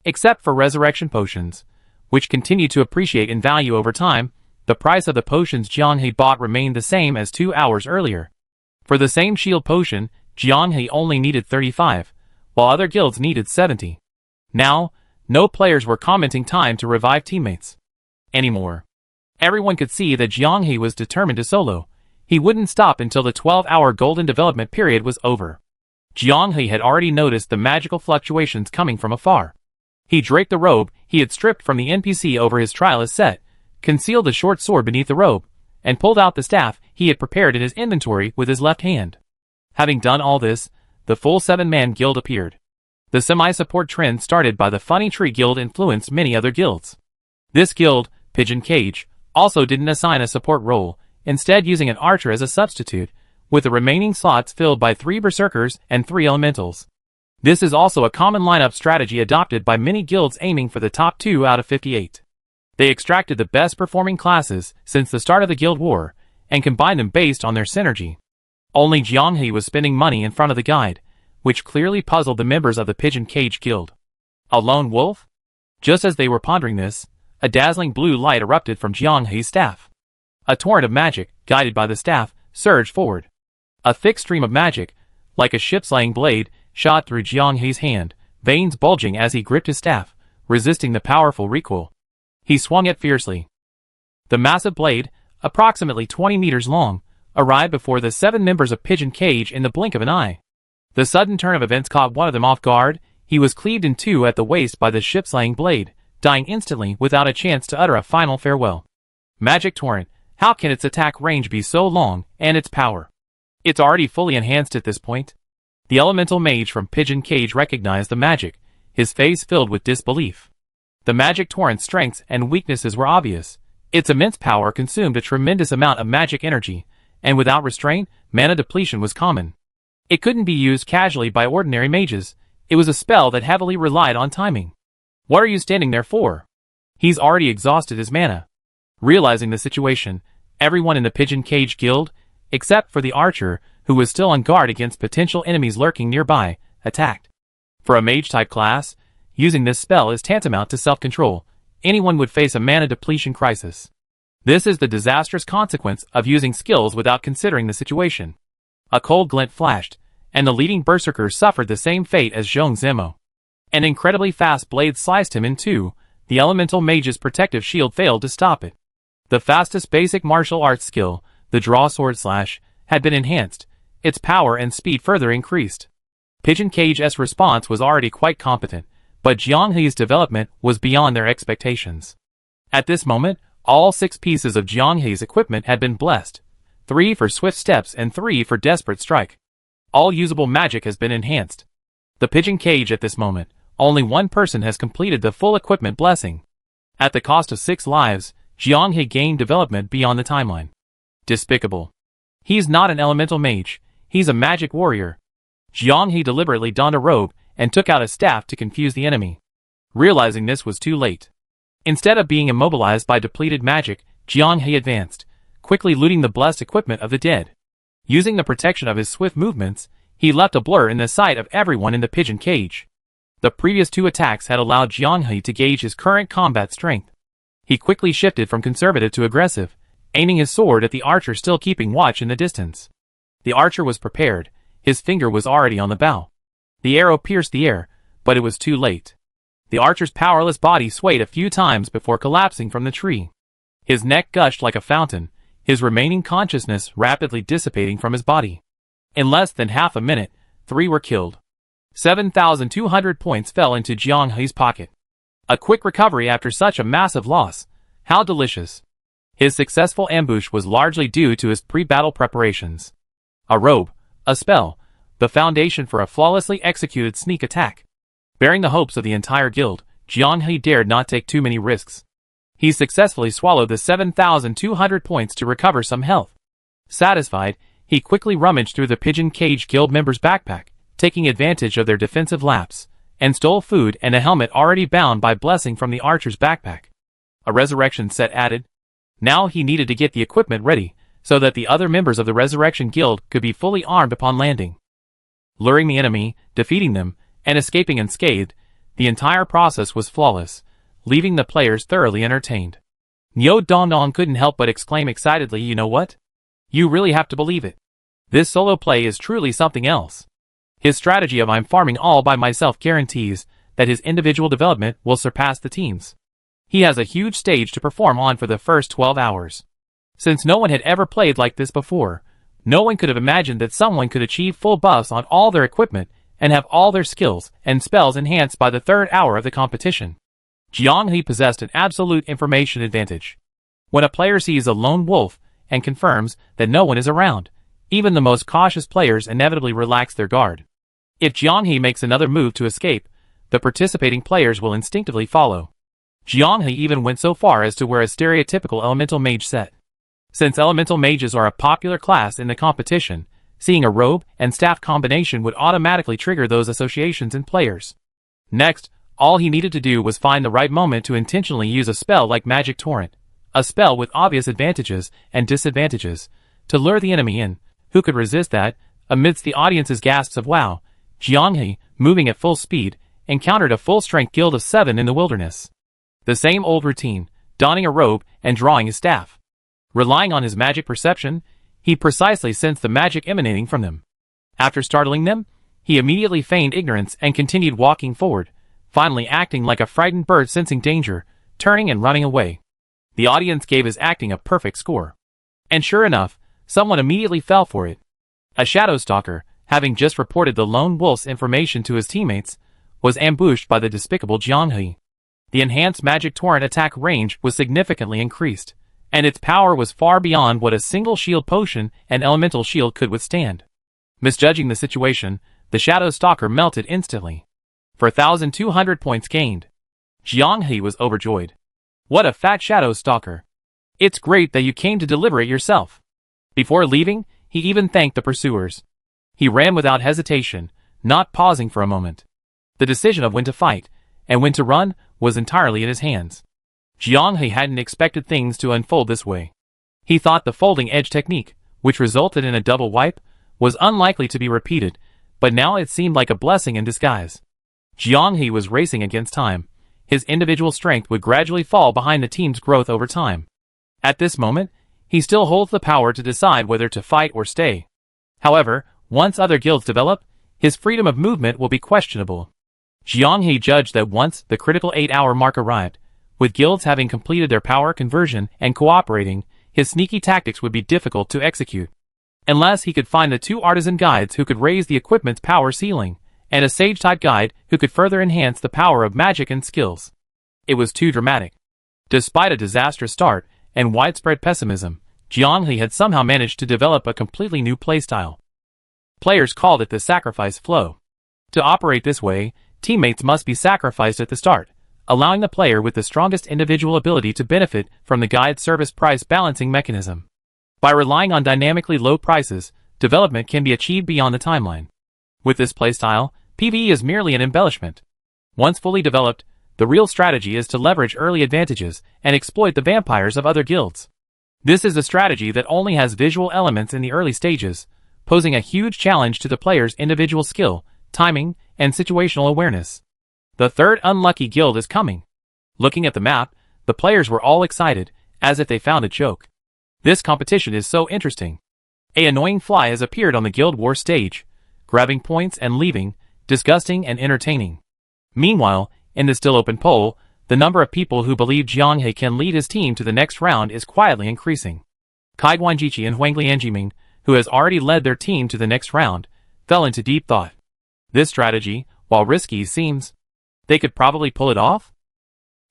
[SPEAKER 1] Except for resurrection potions, which continued to appreciate in value over time, the price of the potions Jianghe bought remained the same as 2 hours earlier. For the same shield potion, Jianghe only needed 35, while other guilds needed 70. Now, no players were commenting time to revive teammates anymore. Everyone could see that Jianghe was determined to solo. He wouldn't stop until the 12-hour golden development period was over. Jianghe had already noticed the magical fluctuations coming from afar. He draped the robe he had stripped from the NPC over his trialist set, concealed the short sword beneath the robe, and pulled out the staff he had prepared in his inventory with his left hand. Having done all this, the full 7-man guild appeared. The semi-support trend started by the Funny Tree Guild influenced many other guilds. This guild, Pigeon Cage, also didn't assign a support role, instead using an archer as a substitute, with the remaining slots filled by 3 berserkers and 3 elementals. This is also a common lineup strategy adopted by many guilds aiming for the top 2 out of 58. They extracted the best performing classes since the start of the guild war, and combined them based on their synergy. Only Jianghe was spending money in front of the guide, which clearly puzzled the members of the Pigeon Cage Guild. A lone wolf? Just as they were pondering this, a dazzling blue light erupted from Jianghe's staff. A torrent of magic, guided by the staff, surged forward. A thick stream of magic, like a ship-slaying blade, shot through Jianghe's hand, veins bulging as he gripped his staff, resisting the powerful recoil. He swung it fiercely. The massive blade, approximately 20 meters long, arrived before the 7 members of Pigeon Cage in the blink of an eye. The sudden turn of events caught one of them off guard. He was cleaved in 2 at the waist by the ship-slaying blade, dying instantly without a chance to utter a final farewell. Magic Torrent, how can its attack range be so long, and its power? It's already fully enhanced at this point. The elemental mage from Pigeon Cage recognized the magic, his face filled with disbelief. The Magic Torrent's strengths and weaknesses were obvious. Its immense power consumed a tremendous amount of magic energy, and without restraint, mana depletion was common. It couldn't be used casually by ordinary mages. It was a spell that heavily relied on timing. What are you standing there for? He's already exhausted his mana. Realizing the situation, everyone in the Pigeon Cage Guild, except for the archer, who was still on guard against potential enemies lurking nearby, attacked. For a mage-type class, using this spell is tantamount to self-control. Anyone would face a mana depletion crisis. This is the disastrous consequence of using skills without considering the situation. A cold glint flashed, and the leading berserker suffered the same fate as Zhong Zemo. An incredibly fast blade sliced him in 2. The elemental mage's protective shield failed to stop it. The fastest basic martial arts skill, the draw sword slash, had been enhanced, its power and speed further increased. Pigeon Cage's response was already quite competent, but Jianghe's development was beyond their expectations. At this moment, all 6 pieces of Jianghe's equipment had been blessed. 3 for swift steps and 3 for desperate strike. All usable magic has been enhanced. The Pigeon Cage at this moment, only 1 person has completed the full equipment blessing. At the cost of 6 lives, Jianghe gained development beyond the timeline. Despicable. He's not an elemental mage, he's a magic warrior. Jianghe deliberately donned a robe and took out a staff to confuse the enemy. Realizing this was too late. Instead of being immobilized by depleted magic, Jianghe advanced, quickly looting the blessed equipment of the dead. Using the protection of his swift movements, he left a blur in the sight of everyone in the Pigeon Cage. The previous 2 attacks had allowed Jianghe to gauge his current combat strength. He quickly shifted from conservative to aggressive, aiming his sword at the archer still keeping watch in the distance. The archer was prepared, his finger was already on the bow. The arrow pierced the air, but it was too late. The archer's powerless body swayed a few times before collapsing from the tree. His neck gushed like a fountain, his remaining consciousness rapidly dissipating from his body. In less than half a minute, 3 were killed. 7,200 points fell into Jianghe's pocket. A quick recovery after such a massive loss. How delicious. His successful ambush was largely due to his pre-battle preparations. A robe, a spell, the foundation for a flawlessly executed sneak attack. Bearing the hopes of the entire guild, Jiang He dared not take too many risks. He successfully swallowed the 7,200 points to recover some health. Satisfied, he quickly rummaged through the Pigeon Cage Guild members' backpack, taking advantage of their defensive lapse, and stole food and a helmet already bound by blessing from the archer's backpack. A resurrection set added. Now he needed to get the equipment ready, so that the other members of the Resurrection Guild could be fully armed upon landing. Luring the enemy, defeating them, and escaping unscathed, the entire process was flawless, leaving the players thoroughly entertained. Niu Dongdong couldn't help but exclaim excitedly, "You know what? You really have to believe it. This solo play is truly something else." His strategy of "I'm farming all by myself" guarantees that his individual development will surpass the team's. He has a huge stage to perform on for the first 12 hours. Since no one had ever played like this before, no one could have imagined that someone could achieve full buffs on all their equipment and have all their skills and spells enhanced by the third hour of the competition. Jiang He possessed an absolute information advantage. When a player sees a lone wolf and confirms that no one is around, even the most cautious players inevitably relax their guard. If Jiang He makes another move to escape, the participating players will instinctively follow. Jiang He even went so far as to wear a stereotypical elemental mage set. Since elemental mages are a popular class in the competition, seeing a robe and staff combination would automatically trigger those associations in players. Next, all he needed to do was find the right moment to intentionally use a spell like Magic Torrent, a spell with obvious advantages and disadvantages, to lure the enemy in. Who could resist that? Amidst the audience's gasps of wow, Jiang He, moving at full speed, encountered a full-strength guild of 7 in the wilderness. The same old routine, donning a robe and drawing his staff. Relying on his magic perception, he precisely sensed the magic emanating from them. After startling them, he immediately feigned ignorance and continued walking forward, finally acting like a frightened bird sensing danger, turning and running away. The audience gave his acting a perfect score. And sure enough, someone immediately fell for it. A shadow stalker, having just reported the lone wolf's information to his teammates, was ambushed by the despicable Jiang He. The enhanced magic torrent attack range was significantly increased, and its power was far beyond what a single shield potion and elemental shield could withstand. Misjudging the situation, the shadow stalker melted instantly. For 1,200 points gained. Jiang He was overjoyed. What a fat shadow stalker. It's great that you came to deliver it yourself. Before leaving, he even thanked the pursuers. He ran without hesitation, not pausing for a moment. The decision of when to fight and when to run was entirely in his hands. Jiang He hadn't expected things to unfold this way. He thought the folding edge technique, which resulted in a double wipe, was unlikely to be repeated, but now it seemed like a blessing in disguise. Jiang He was racing against time. His individual strength would gradually fall behind the team's growth over time. At this moment, he still holds the power to decide whether to fight or stay. However, once other guilds develop, his freedom of movement will be questionable. Jiang He judged that once the critical 8-hour mark arrived, with guilds having completed their power conversion and cooperating, his sneaky tactics would be difficult to execute. Unless he could find the 2 artisan guides who could raise the equipment's power ceiling, and a sage-type guide who could further enhance the power of magic and skills. It was too dramatic. Despite a disastrous start and widespread pessimism, Jiang He had somehow managed to develop a completely new playstyle. Players called it the sacrifice flow. To operate this way, teammates must be sacrificed at the start, allowing the player with the strongest individual ability to benefit from the guide service price balancing mechanism. By relying on dynamically low prices, development can be achieved beyond the timeline. With this playstyle, PvE is merely an embellishment. Once fully developed, the real strategy is to leverage early advantages and exploit the vampires of other guilds. This is a strategy that only has visual elements in the early stages, posing a huge challenge to the player's individual skill, timing, and situational awareness. The third unlucky guild is coming. Looking at the map, the players were all excited, as if they found a joke. This competition is so interesting. An annoying fly has appeared on the Guild War stage, grabbing points and leaving, disgusting and entertaining. Meanwhile, in the still open poll, the number of people who believe Jiang He can lead his team to the next round is quietly increasing. Kai Guanjiqi and Huangli Anjiming, who has already led their team to the next round, fell into deep thought. This strategy, while risky seems, they could probably pull it off?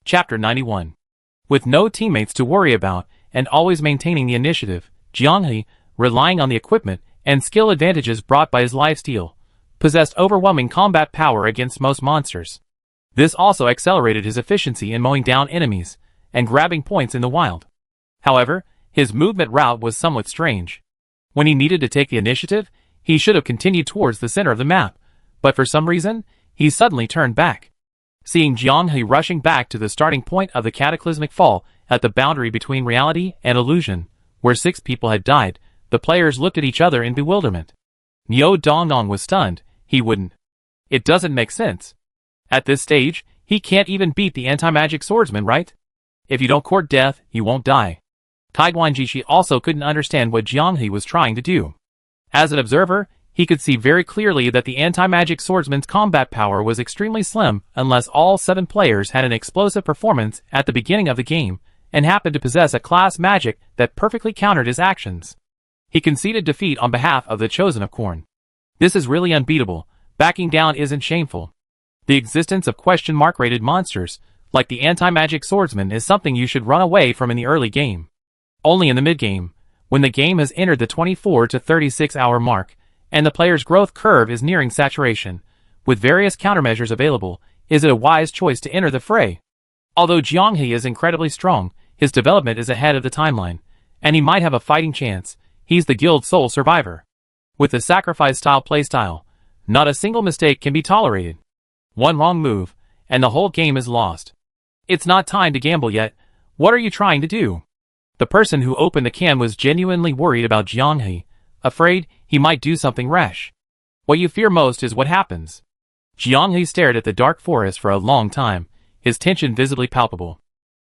[SPEAKER 1] Chapter 91. With no teammates to worry about, and always maintaining the initiative, Jianghe, relying on the equipment and skill advantages brought by his lifesteal, possessed overwhelming combat power against most monsters. This also accelerated his efficiency in mowing down enemies and grabbing points in the wild. However, his movement route was somewhat strange. When he needed to take the initiative, he should have continued towards the center of the map, but for some reason, he suddenly turned back. Seeing Jianghe rushing back to the starting point of the cataclysmic fall at the boundary between reality and illusion, where 6 people had died, the players looked at each other in bewilderment. Niu Dongnong was stunned. He wouldn't. It doesn't make sense. At this stage, he can't even beat the anti-magic swordsman, right? If you don't court death, you won't die. Taiguan Jishi also couldn't understand what Jianghe was trying to do. As an observer, he could see very clearly that the anti-magic swordsman's combat power was extremely slim unless all 7 players had an explosive performance at the beginning of the game and happened to possess a class magic that perfectly countered his actions. He conceded defeat on behalf of the Chosen of Korn. This is really unbeatable. Backing down isn't shameful. The existence of question mark rated monsters, like the anti-magic swordsman, is something you should run away from in the early game. Only in the mid-game, when the game has entered the 24 to 36 hour mark, and the player's growth curve is nearing saturation, with various countermeasures available, is it a wise choice to enter the fray. Although Jianghe is incredibly strong, his development is ahead of the timeline, and he might have a fighting chance. He's the guild's sole survivor. With the sacrifice-style playstyle, not a single mistake can be tolerated. One wrong move, and the whole game is lost. It's not time to gamble yet. What are you trying to do? The person who opened the can was genuinely worried about Jianghe, afraid he might do something rash. What you fear most is what happens. Jianghe stared at the dark forest for a long time, his tension visibly palpable.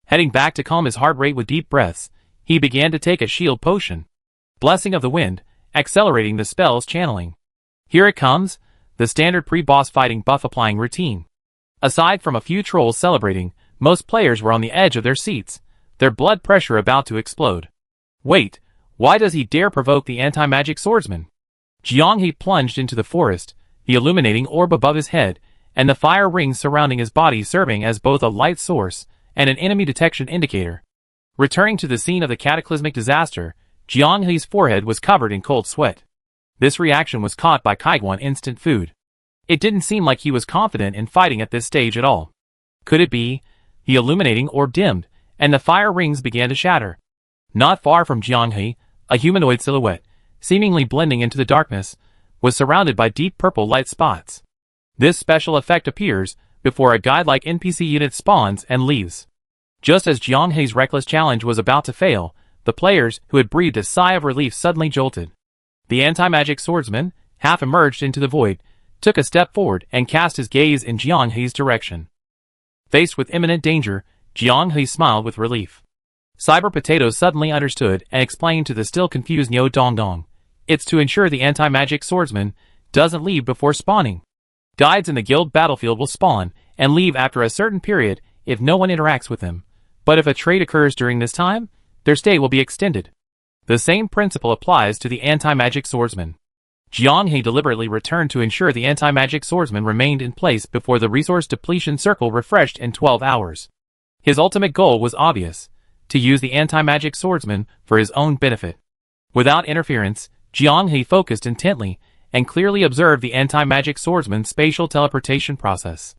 [SPEAKER 1] Heading back to calm his heart rate with deep breaths, he began to take a shield potion. Blessing of the Wind, accelerating the spell's channeling. Here it comes, the standard pre-boss fighting buff applying routine. Aside from a few trolls celebrating, most players were on the edge of their seats, their blood pressure about to explode. Wait, why does he dare provoke the anti-magic swordsman? Jianghe plunged into the forest, the illuminating orb above his head, and the fire rings surrounding his body serving as both a light source and an enemy detection indicator. Returning to the scene of the cataclysmic disaster, Jianghe's forehead was covered in cold sweat. This reaction was caught by Kaiguan Instant Food. It didn't seem like he was confident in fighting at this stage at all. Could it be? The illuminating orb dimmed, and the fire rings began to shatter. Not far from Jianghe, a humanoid silhouette, seemingly blending into the darkness, was surrounded by deep purple light spots. This special effect appears before a guide-like NPC unit spawns and leaves. Just as Jianghe's reckless challenge was about to fail, the players who had breathed a sigh of relief suddenly jolted. The anti-magic swordsman, half emerged into the void, took a step forward and cast his gaze in Jianghe's direction. Faced with imminent danger, Jianghe smiled with relief. Cyber Potato suddenly understood and explained to the still confused Niu Dongnong. It's to ensure the anti-magic swordsman doesn't leave before spawning. Guides in the guild battlefield will spawn and leave after a certain period if no one interacts with them. But if a trade occurs during this time, their stay will be extended. The same principle applies to the anti-magic swordsman. Jianghe deliberately returned to ensure the anti-magic swordsman remained in place before the resource depletion circle refreshed in 12 hours. His ultimate goal was obvious, to use the anti-magic swordsman for his own benefit. Without interference, Jianghe focused intently and clearly observed the anti-magic swordsman's spatial teleportation process.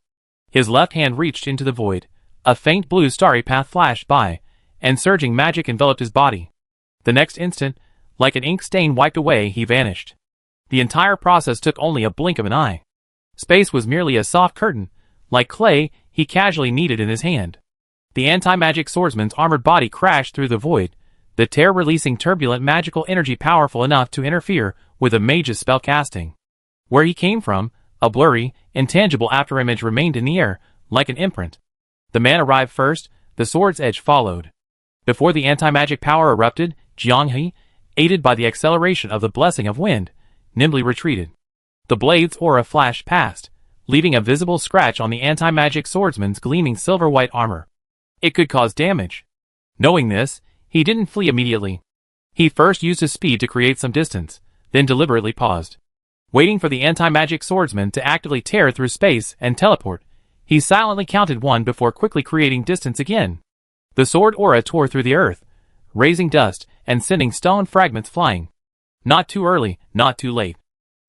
[SPEAKER 1] His left hand reached into the void, a faint blue starry path flashed by, and surging magic enveloped his body. The next instant, like an ink stain wiped away, he vanished. The entire process took only a blink of an eye. Space was merely a soft curtain, like clay he casually kneaded in his hand. The anti-magic swordsman's armored body crashed through the void, the tear releasing turbulent magical energy powerful enough to interfere with a mage's spellcasting. Where he came from, a blurry, intangible afterimage remained in the air, like an imprint. The man arrived first, the sword's edge followed. Before the anti-magic power erupted, Jianghe, aided by the acceleration of the Blessing of Wind, nimbly retreated. The blade's aura flashed past, leaving a visible scratch on the anti-magic swordsman's gleaming silver-white armor. It could cause damage. Knowing this, he didn't flee immediately. He first used his speed to create some distance, then deliberately paused. Waiting for the anti-magic swordsman to actively tear through space and teleport, he silently counted 1 before quickly creating distance again. The sword aura tore through the earth, raising dust and sending stone fragments flying. Not too early, not too late.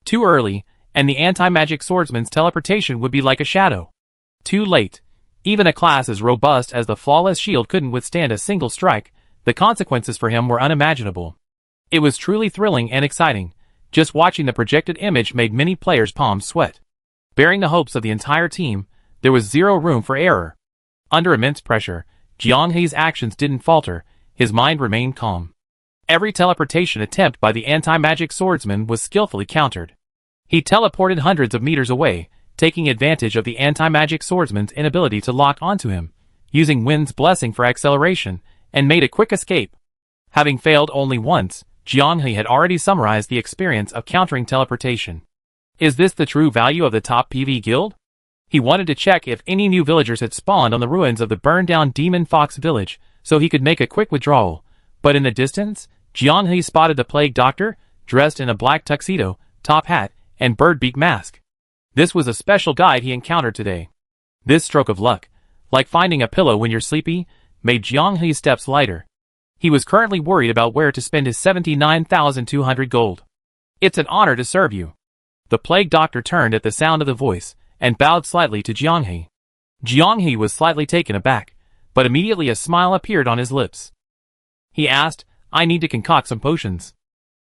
[SPEAKER 1] Too early, and the anti-magic swordsman's teleportation would be like a shadow. Too late. Even a class as robust as the flawless shield couldn't withstand a single strike. The consequences for him were unimaginable. It was truly thrilling and exciting. Just watching the projected image made many players' palms sweat. Bearing the hopes of the entire team, there was zero room for error. Under immense pressure, Jiang He's actions didn't falter, his mind remained calm. Every teleportation attempt by the anti-magic swordsman was skillfully countered. He teleported hundreds of meters away, taking advantage of the anti-magic swordsman's inability to lock onto him, using Wind's blessing for acceleration, and made a quick escape. Having failed only once, Jiang He had already summarized the experience of countering teleportation. Is this the true value of the top PV guild? He wanted to check if any new villagers had spawned on the ruins of the burned-down Demon Fox village, so he could make a quick withdrawal. But in the distance, Jiang He spotted the plague doctor, dressed in a black tuxedo, top hat, and bird-beak mask. This was a special guide he encountered today. This stroke of luck, like finding a pillow when you're sleepy, made Jiang He's steps lighter. He was currently worried about where to spend his 79,200 gold. It's an honor to serve you. The plague doctor turned at the sound of the voice, and bowed slightly to Jiang He. Jiang He was slightly taken aback, but immediately a smile appeared on his lips. He asked, I need to concoct some potions.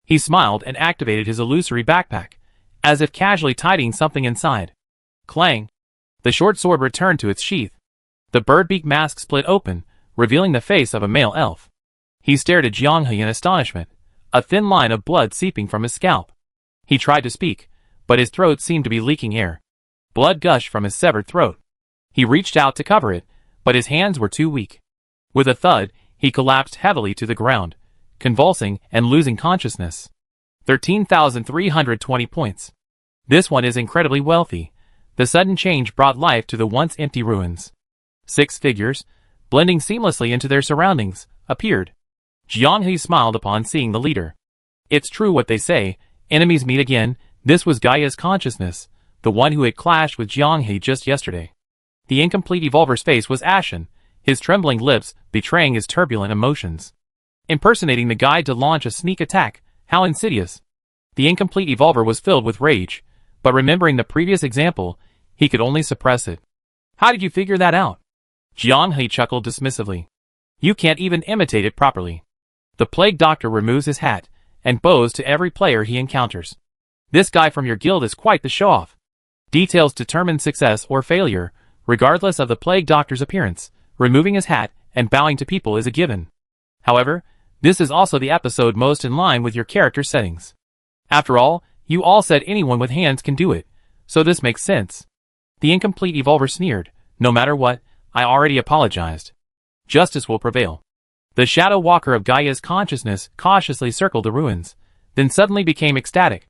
[SPEAKER 1] He smiled and activated his illusory backpack, as if casually tidying something inside. Clang! The short sword returned to its sheath. The bird-beak mask split open, revealing the face of a male elf. He stared at Jiang He in astonishment, a thin line of blood seeping from his scalp. He tried to speak, but his throat seemed to be leaking air. Blood gushed from his severed throat. He reached out to cover it, but his hands were too weak. With a thud, he collapsed heavily to the ground, convulsing and losing consciousness. 13,320 points. This one is incredibly wealthy. The sudden change brought life to the once empty ruins. 6 figures, blending seamlessly into their surroundings, appeared. Jiang He smiled upon seeing the leader. It's true what they say, enemies meet again. This was Gaia's consciousness, the one who had clashed with Jiang He just yesterday. The incomplete evolver's face was ashen, his trembling lips betraying his turbulent emotions. Impersonating the guide to launch a sneak attack, how insidious. The incomplete evolver was filled with rage, but remembering the previous example, he could only suppress it. How did you figure that out? Jiang He chuckled dismissively. You can't even imitate it properly. The plague doctor removes his hat, and bows to every player he encounters. This guy from your guild is quite the show-off. Details determine success or failure, regardless of the plague doctor's appearance. Removing his hat and bowing to people is a given. However, this is also the episode most in line with your character settings. After all, you all said anyone with hands can do it, so this makes sense. The incomplete evolver sneered, no matter what, I already apologized. Justice will prevail. The shadow walker of Gaia's consciousness cautiously circled the ruins, then suddenly became ecstatic.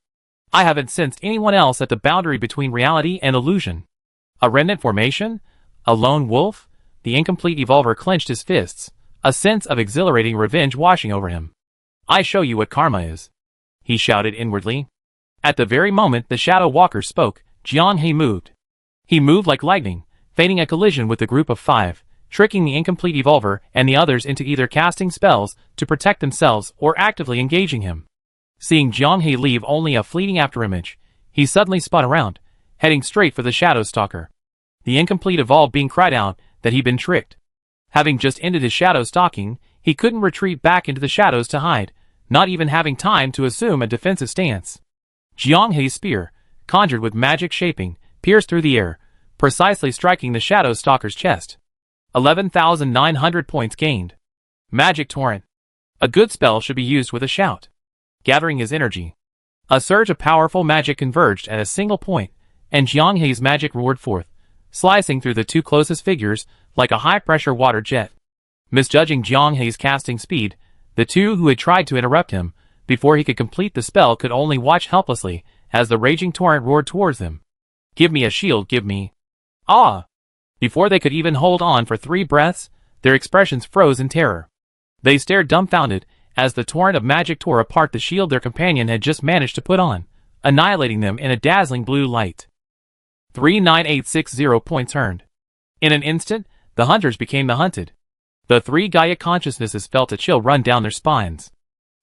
[SPEAKER 1] I haven't sensed anyone else at the boundary between reality and illusion. A remnant formation? A lone wolf? The incomplete evolver clenched his fists, a sense of exhilarating revenge washing over him. I show you what karma is. He shouted inwardly. At the very moment the shadow walker spoke, Jiang He moved. He moved like lightning, feigning a collision with the group of 5, tricking the incomplete evolver and the others into either casting spells to protect themselves or actively engaging him. Seeing Jiang He leave only a fleeting afterimage, he suddenly spun around, heading straight for the shadow stalker. The incomplete evolved being cried out that he'd been tricked. Having just ended his shadow stalking, he couldn't retreat back into the shadows to hide, not even having time to assume a defensive stance. Jiang He's spear, conjured with magic shaping, pierced through the air, precisely striking the shadow stalker's chest. 11,900 points gained. Magic torrent. A good spell should be used with a shout. Gathering his energy. A surge of powerful magic converged at a single point, and Jiang He's magic roared forth, slicing through the 2 closest figures like a high-pressure water jet. Misjudging Jiang He's casting speed, the 2 who had tried to interrupt him before he could complete the spell could only watch helplessly as the raging torrent roared towards them. Give me a shield, give me. Ah! Before they could even hold on for 3 breaths, their expressions froze in terror. They stared dumbfounded as the torrent of magic tore apart the shield their companion had just managed to put on, annihilating them in a dazzling blue light. 39860 points earned. In an instant, the hunters became the hunted. The three Gaia consciousnesses felt a chill run down their spines.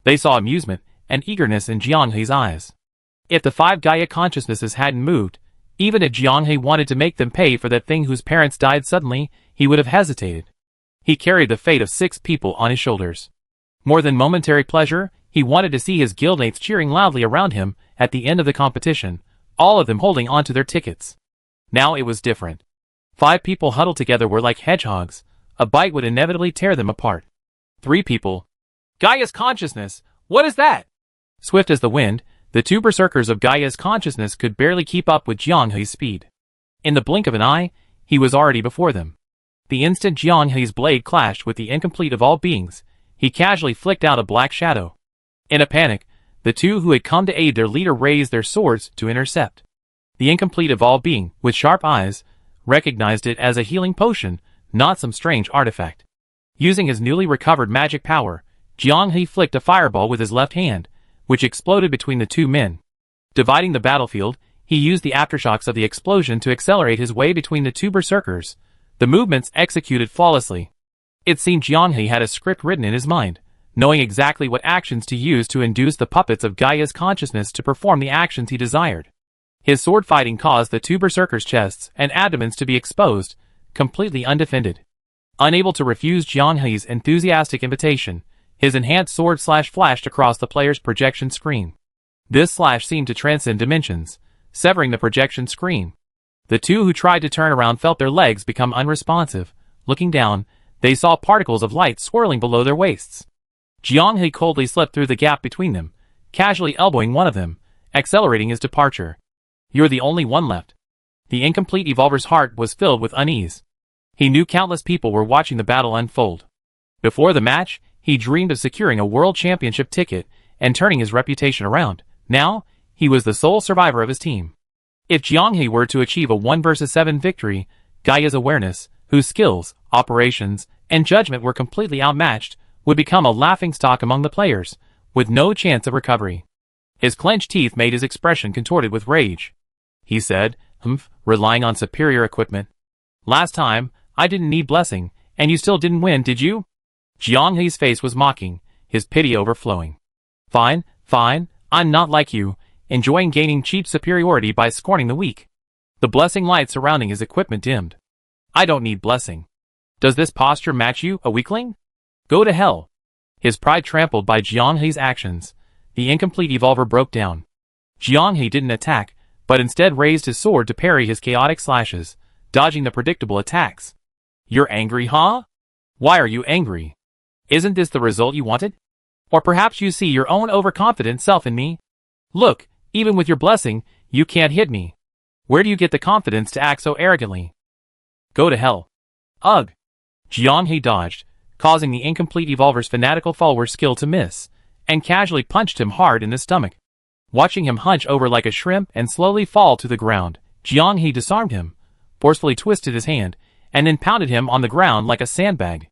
[SPEAKER 1] They saw amusement and eagerness in Jianghei's eyes. If the five Gaia consciousnesses hadn't moved, even if Jianghei wanted to make them pay for that thing whose parents died suddenly, he would have hesitated. He carried the fate of 6 people on his shoulders. More than momentary pleasure, he wanted to see his guildmates cheering loudly around him at the end of the competition, all of them holding onto their tickets. Now it was different. 5 people huddled together were like hedgehogs. A bite would inevitably tear them apart. 3 people. Gaia's consciousness, what is that? Swift as the wind, the 2 berserkers of Gaia's consciousness could barely keep up with Jianghei's speed. In the blink of an eye, he was already before them. The instant Jianghei's blade clashed with the incomplete of all beings, he casually flicked out a black shadow. In a panic, the 2 who had come to aid their leader raised their swords to intercept. The incomplete of all being, with sharp eyes, recognized it as a healing potion, not some strange artifact. Using his newly recovered magic power, Jianghei flicked a fireball with his left hand, which exploded between the 2 men. Dividing the battlefield, he used the aftershocks of the explosion to accelerate his way between the 2 berserkers, the movements executed flawlessly. It seemed Jianghei had a script written in his mind, knowing exactly what actions to use to induce the puppets of Gaia's consciousness to perform the actions he desired. His sword fighting caused the 2 berserkers' chests and abdomens to be exposed, completely undefended. Unable to refuse Jianghei's enthusiastic invitation, his enhanced sword slash flashed across the player's projection screen. This slash seemed to transcend dimensions, severing the projection screen. The 2 who tried to turn around felt their legs become unresponsive. Looking down, they saw particles of light swirling below their waists. Jianghei coldly slipped through the gap between them, casually elbowing one of them, accelerating his departure. You're the only one left. The incomplete evolver's heart was filled with unease. He knew countless people were watching the battle unfold. Before the match, he dreamed of securing a world championship ticket and turning his reputation around. Now, he was the sole survivor of his team. If Jianghei were to achieve a 1 versus 7 victory, Gaia's awareness, whose skills, operations, and judgment were completely outmatched, would become a laughingstock among the players, with no chance of recovery. His clenched teeth made his expression contorted with rage. He said, relying on superior equipment. Last time, I didn't need blessing, and you still didn't win, did you? Jianghei's face was mocking, his pity overflowing. Fine, I'm not like you, enjoying gaining cheap superiority by scorning the weak. The blessing light surrounding his equipment dimmed. I don't need blessing. Does this posture match you, a weakling? Go to hell. His pride trampled by Jianghei's actions, the incomplete evolver broke down. Jianghei didn't attack, but instead raised his sword to parry his chaotic slashes, dodging the predictable attacks. You're angry, huh? Why are you angry? Isn't this the result you wanted? Or perhaps you see your own overconfident self in me? Look, even with your blessing, you can't hit me. Where do you get the confidence to act so arrogantly? Go to hell. Ugh. Jianghei dodged, causing the incomplete evolver's fanatical follower's skill to miss, and casually punched him hard in the stomach. Watching him hunch over like a shrimp and slowly fall to the ground, Jianghei disarmed him, forcefully twisted his hand, and then pounded him on the ground like a sandbag.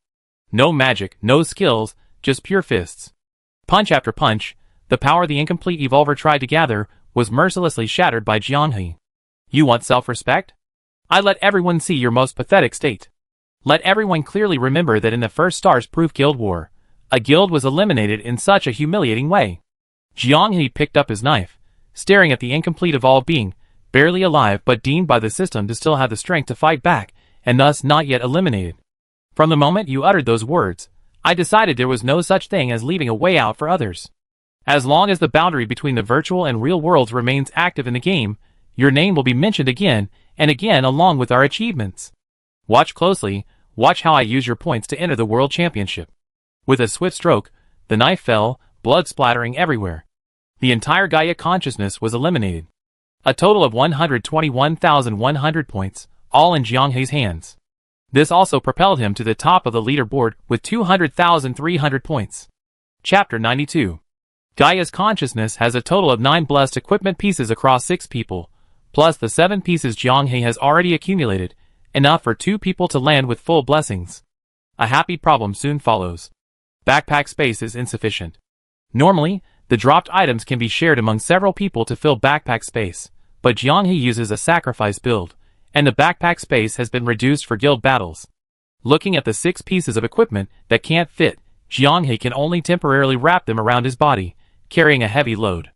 [SPEAKER 1] No magic, no skills, just pure fists. Punch after punch, the power the incomplete evolver tried to gather was mercilessly shattered by Jianghei. You want self-respect? I let everyone see your most pathetic state. Let everyone clearly remember that in the first Stars-Proof Guild War, a guild was eliminated in such a humiliating way. Jianghei picked up his knife, staring at the incomplete evolved being, barely alive but deemed by the system to still have the strength to fight back, and thus not yet eliminated. From the moment you uttered those words, I decided there was no such thing as leaving a way out for others. As long as the boundary between the virtual and real worlds remains active in the game, your name will be mentioned again and again along with our achievements. Watch closely, watch how I use your points to enter the World Championship. With a swift stroke, the knife fell, blood splattering everywhere. The entire Gaia consciousness was eliminated. A total of 121,100 points, all in Jianghei's hands. This also propelled him to the top of the leaderboard with 200,300 points. Chapter 92. Gaia's consciousness has a total of 9 blessed equipment pieces across 6 people, plus the 7 pieces Jianghei has already accumulated, enough for 2 people to land with full blessings. A happy problem soon follows. Backpack space is insufficient. Normally, the dropped items can be shared among several people to fill backpack space, but Jianghei uses a sacrifice build, and the backpack space has been reduced for guild battles. Looking at the 6 pieces of equipment that can't fit, Jianghe can only temporarily wrap them around his body, carrying a heavy load.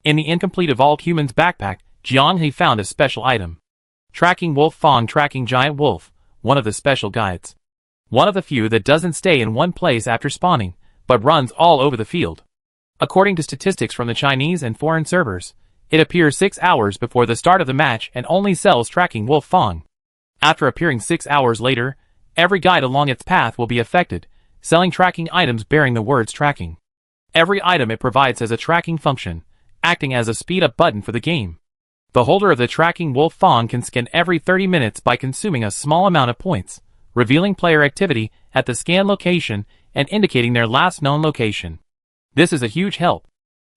[SPEAKER 1] In the incomplete Evolved Human's backpack, Jianghe found a special item. Tracking Wolf Fang Tracking Giant Wolf, one of the special guides. One of the few that doesn't stay in one place after spawning, but runs all over the field. According to statistics from the Chinese and foreign servers, it appears 6 hours before the start of the match and only sells Tracking Wolf Fang. After appearing 6 hours later, every guide along its path will be affected, selling tracking items bearing the words tracking. Every item it provides has a tracking function, acting as a speed-up button for the game. The holder of the Tracking Wolf Fang can scan every 30 minutes by consuming a small amount of points, revealing player activity at the scan location and indicating their last known location. This is a huge help.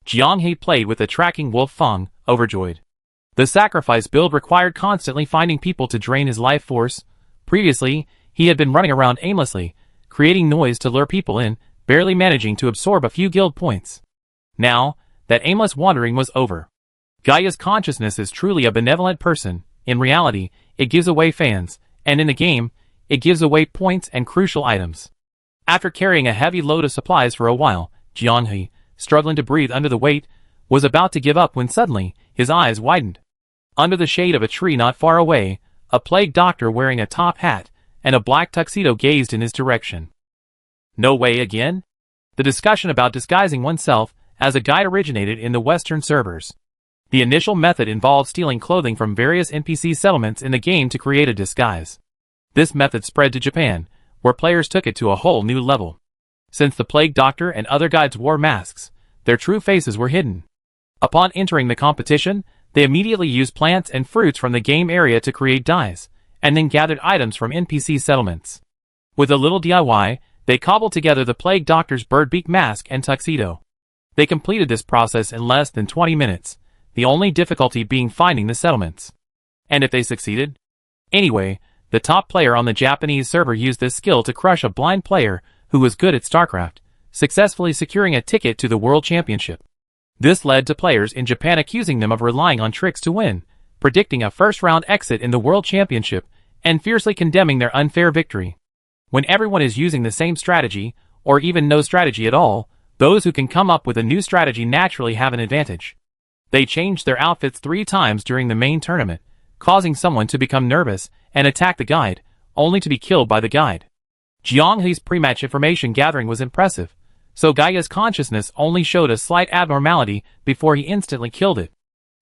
[SPEAKER 1] Jianghe played with the Tracking Wolf Fang, overjoyed. The sacrifice build required constantly finding people to drain his life force. Previously, he had been running around aimlessly, creating noise to lure people in, barely managing to absorb a few guild points. Now, that aimless wandering was over. Gaia's consciousness is truly a benevolent person. In reality, it gives away fans, and in the game, it gives away points and crucial items. After carrying a heavy load of supplies for a while, Jianghe, struggling to breathe under the weight, was about to give up when suddenly, his eyes widened. Under the shade of a tree not far away, a plague doctor wearing a top hat and a black tuxedo gazed in his direction. No way again? The discussion about disguising oneself as a guide originated in the Western servers. The initial method involved stealing clothing from various NPC settlements in the game to create a disguise. This method spread to Japan, where players took it to a whole new level. Since the Plague Doctor and other guides wore masks, their true faces were hidden. Upon entering the competition, they immediately used plants and fruits from the game area to create dyes, and then gathered items from NPC settlements. With a little DIY, they cobbled together the Plague Doctor's bird beak mask and tuxedo. They completed this process in less than 20 minutes, the only difficulty being finding the settlements. And if they succeeded? Anyway, the top player on the Japanese server used this skill to crush a blind player who was good at StarCraft, successfully securing a ticket to the World Championship. This led to players in Japan accusing them of relying on tricks to win, predicting a first-round exit in the World Championship, and fiercely condemning their unfair victory. When everyone is using the same strategy, or even no strategy at all, those who can come up with a new strategy naturally have an advantage. They changed their outfits 3 times during the main tournament, causing someone to become nervous and attack the guide, only to be killed by the guide. Jianghe's pre-match information gathering was impressive, so Gaia's consciousness only showed a slight abnormality before he instantly killed it.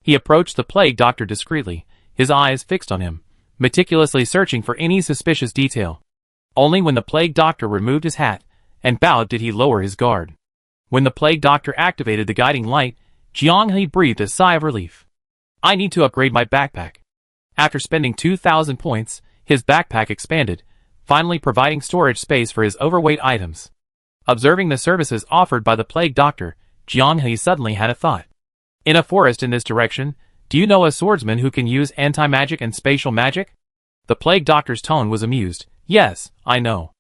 [SPEAKER 1] He approached the Plague Doctor discreetly, his eyes fixed on him, meticulously searching for any suspicious detail. Only when the Plague Doctor removed his hat and bowed did he lower his guard. When the Plague Doctor activated the guiding light, Jianghe breathed a sigh of relief. I need to upgrade my backpack. After spending 2,000 points, his backpack expanded, finally providing storage space for his overweight items. Observing the services offered by the Plague Doctor, Jianghe suddenly had a thought. In a forest in this direction, do you know a swordsman who can use anti-magic and spatial magic? The Plague Doctor's tone was amused. Yes, I know.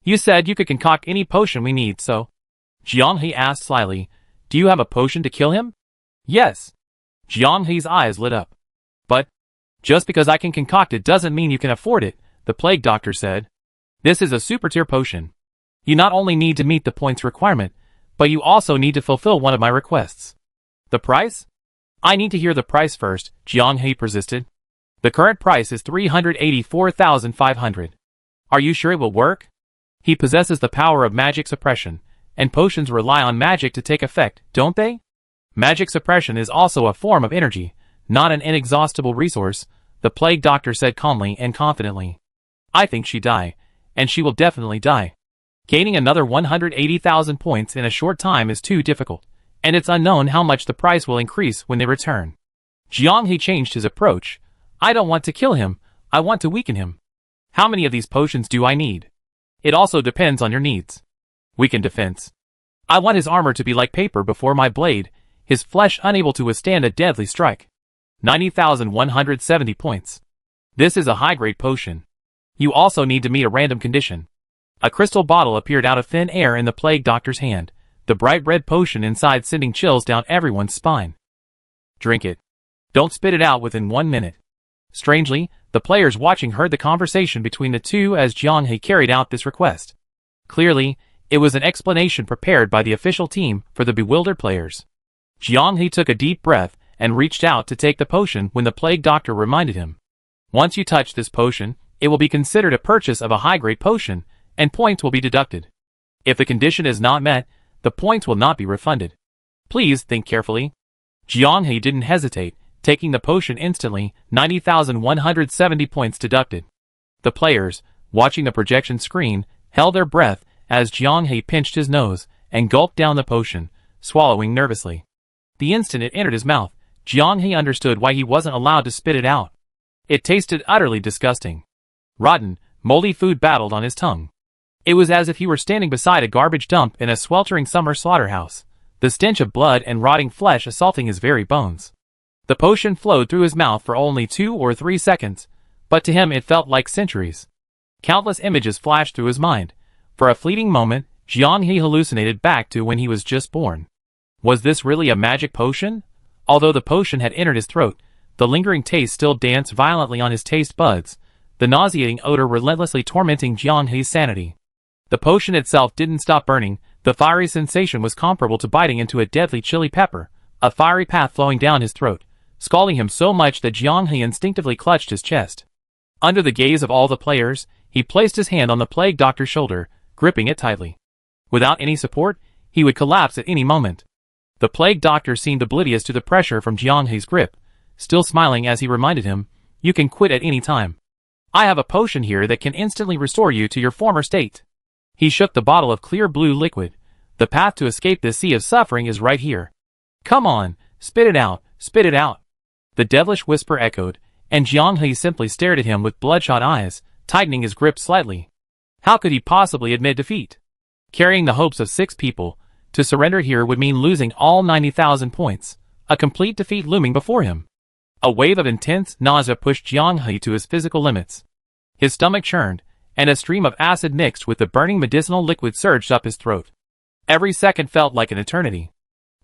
[SPEAKER 1] You said you could concoct any potion we need, so? Jianghe asked slyly, do you have a potion to kill him? Yes. Jianghe's eyes lit up. But, just because I can concoct it doesn't mean you can afford it, the Plague Doctor said. This is a super tier potion. You not only need to meet the points requirement, but you also need to fulfill one of my requests. The price? I need to hear the price first, Jianghe persisted. The current price is 384,500. Are you sure it will work? He possesses the power of magic suppression, and potions rely on magic to take effect, don't they? Magic suppression is also a form of energy, not an inexhaustible resource, the Plague Doctor said calmly and confidently. I think she die, and she will definitely die. Gaining another 180,000 points in a short time is too difficult, and it's unknown how much the price will increase when they return. Jianghe changed his approach. I don't want to kill him, I want to weaken him. How many of these potions do I need? It also depends on your needs. Weaken defense. I want his armor to be like paper before my blade, his flesh unable to withstand a deadly strike. 90,170 points. This is a high-grade potion. You also need to meet a random condition. A crystal bottle appeared out of thin air in the Plague Doctor's hand, the bright red potion inside sending chills down everyone's spine. Drink it. Don't spit it out within 1 minute. Strangely, The players watching heard the conversation between the two as Jiang He carried out this request. Clearly, it was an explanation prepared by the official team for the bewildered players. Jiang He took a deep breath and reached out to take the potion when the plague doctor reminded him. Once you touch this potion, it will be considered a purchase of a high-grade potion, and points will be deducted. If the condition is not met, the points will not be refunded. Please think carefully. Jiang He didn't hesitate, taking the potion instantly, 90,170 points deducted. The players, watching the projection screen, held their breath as Jiang He pinched his nose and gulped down the potion, swallowing nervously. The instant it entered his mouth, Jiang He understood why he wasn't allowed to spit it out. It tasted utterly disgusting. Rotten, moldy food battled on his tongue. It was as if he were standing beside a garbage dump in a sweltering summer slaughterhouse, the stench of blood and rotting flesh assaulting his very bones. The potion flowed through his mouth for only 2 or 3 seconds, but to him it felt like centuries. Countless images flashed through his mind. For a fleeting moment, Jiang He hallucinated back to when he was just born. Was this really a magic potion? Although the potion had entered his throat, the lingering taste still danced violently on his taste buds, the nauseating odor relentlessly tormenting Jiang He's sanity. The potion itself didn't stop burning. The fiery sensation was comparable to biting into a deadly chili pepper, a fiery path flowing down his throat, scalding him so much that Jiang He instinctively clutched his chest. Under the gaze of all the players, he placed his hand on the plague doctor's shoulder, gripping it tightly. Without any support, he would collapse at any moment. The plague doctor seemed oblivious to the pressure from Jiang He's grip, still smiling as he reminded him, "You can quit at any time. I have a potion here that can instantly restore you to your former state." He shook the bottle of clear blue liquid. "The path to escape this sea of suffering is right here. Come on, spit it out, spit it out." The devilish whisper echoed, and Jiang He simply stared at him with bloodshot eyes, tightening his grip slightly. How could he possibly admit defeat? Carrying the hopes of 6 people, to surrender here would mean losing all 90,000 points, a complete defeat looming before him. A wave of intense nausea pushed Jiang He to his physical limits. His stomach churned, and a stream of acid mixed with the burning medicinal liquid surged up his throat. Every second felt like an eternity.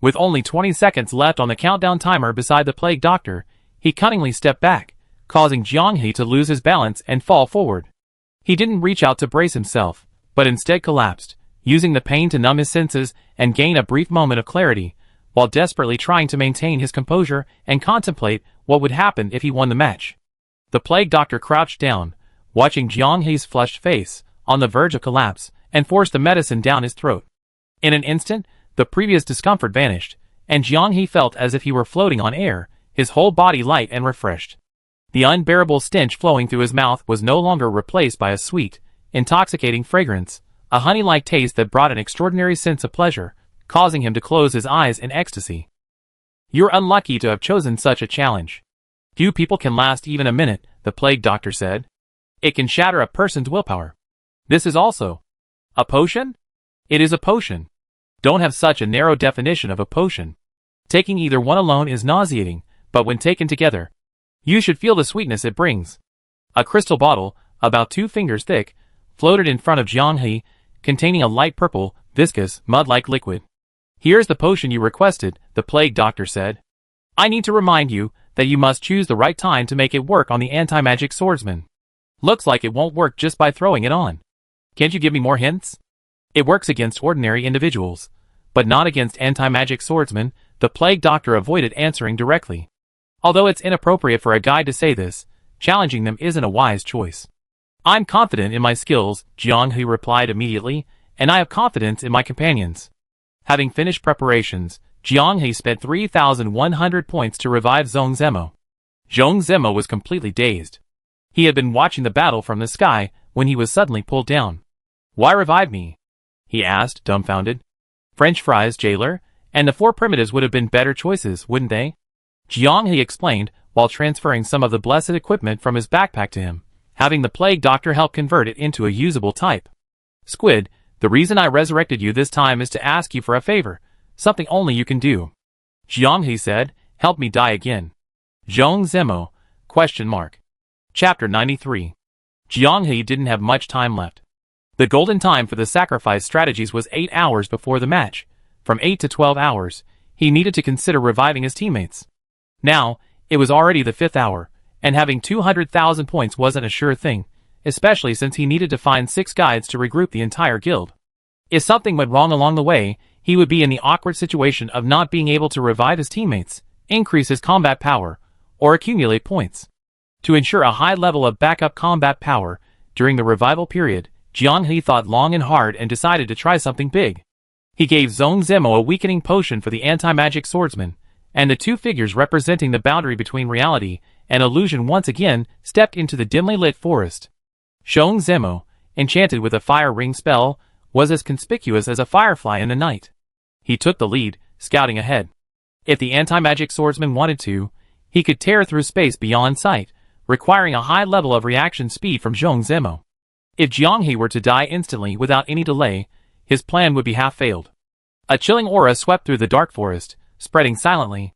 [SPEAKER 1] With only 20 seconds left on the countdown timer beside the plague doctor, he cunningly stepped back, causing Jiang He to lose his balance and fall forward. He didn't reach out to brace himself, but instead collapsed, using the pain to numb his senses and gain a brief moment of clarity, while desperately trying to maintain his composure and contemplate what would happen if he won the match. The plague doctor crouched down, watching Jiang He's flushed face, on the verge of collapse, and forced the medicine down his throat. In an instant, the previous discomfort vanished, and Jiang He felt as if he were floating on air, his whole body light and refreshed. The unbearable stench flowing through his mouth was no longer replaced by a sweet, intoxicating fragrance, a honey-like taste that brought an extraordinary sense of pleasure, causing him to close his eyes in ecstasy. "You're unlucky to have chosen such a challenge. Few people can last even a minute," the plague doctor said. "It can shatter a person's willpower. This is also a potion? It is a potion. Don't have such a narrow definition of a potion. Taking either one alone is nauseating, but when taken together, you should feel the sweetness it brings." A crystal bottle, about 2 fingers thick, floated in front of Jiang He, containing a light purple, viscous, mud-like liquid. "Here's the potion you requested," the plague doctor said. "I need to remind you that you must choose the right time to make it work on the anti-magic swordsman. Looks like it won't work just by throwing it on. Can't you give me more hints? It works against ordinary individuals, but not against anti-magic swordsmen." The plague doctor avoided answering directly. Although it's inappropriate for a guide to say this, challenging them isn't a wise choice. "I'm confident in my skills," Jiang He replied immediately, "and I have confidence in my companions." Having finished preparations, Jiang He spent 3,100 points to revive Zhong Zemo. Zhong Zemo was completely dazed. He had been watching the battle from the sky when he was suddenly pulled down. "Why revive me?" he asked, dumbfounded. "French fries, jailer, and the 4 primitives would have been better choices, wouldn't they?" Jiang He explained, while transferring some of the blessed equipment from his backpack to him, having the plague doctor help convert it into a usable type. "Squid, the reason I resurrected you this time is to ask you for a favor, something only you can do." Jiang He said, "Help me die again." Zhong Zemo, ? Chapter 93. Jiang He didn't have much time left. The golden time for the sacrifice strategies was 8 hours before the match. From 8 to 12 hours, he needed to consider reviving his teammates. Now, it was already the 5th hour, and having 200,000 points wasn't a sure thing, especially since he needed to find 6 guides to regroup the entire guild. If something went wrong along the way, he would be in the awkward situation of not being able to revive his teammates, increase his combat power, or accumulate points. To ensure a high level of backup combat power during the revival period, Jiang He thought long and hard and decided to try something big. He gave Zhong Zimo a weakening potion for the anti-magic swordsman, and the two figures representing the boundary between reality and illusion once again stepped into the dimly lit forest. Zhong Zimo, enchanted with a fire ring spell, was as conspicuous as a firefly in the night. He took the lead, scouting ahead. If the anti-magic swordsman wanted to, he could tear through space beyond sight, requiring a high level of reaction speed from Zhong Zimo. If Jiang He were to die instantly without any delay, his plan would be half-failed. A chilling aura swept through the dark forest, spreading silently.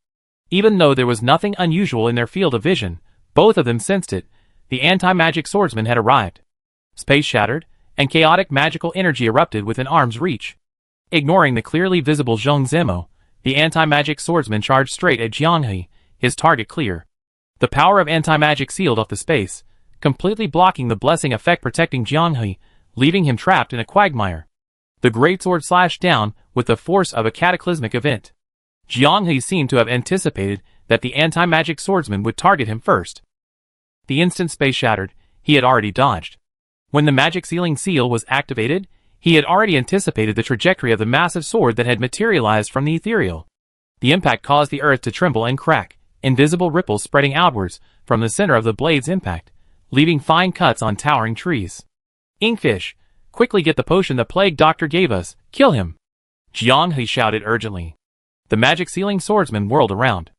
[SPEAKER 1] Even though there was nothing unusual in their field of vision, both of them sensed it. The anti-magic swordsman had arrived. Space shattered, and chaotic magical energy erupted within arm's reach. Ignoring the clearly visible Zhong Zimo, the anti-magic swordsman charged straight at Jiang He, his target clear. The power of anti-magic sealed off the space, completely blocking the blessing effect protecting Jiang He, leaving him trapped in a quagmire. The greatsword slashed down with the force of a cataclysmic event. Jiang He seemed to have anticipated that the anti-magic swordsman would target him first. The instant space shattered, he had already dodged. When the magic sealing seal was activated, he had already anticipated the trajectory of the massive sword that had materialized from the ethereal. The impact caused the earth to tremble and crack, invisible ripples spreading outwards from the center of the blade's impact, leaving fine cuts on towering trees. Inkfish, quickly get the potion the plague doctor gave us, kill him! Jiang He shouted urgently. The magic sealing swordsman whirled around.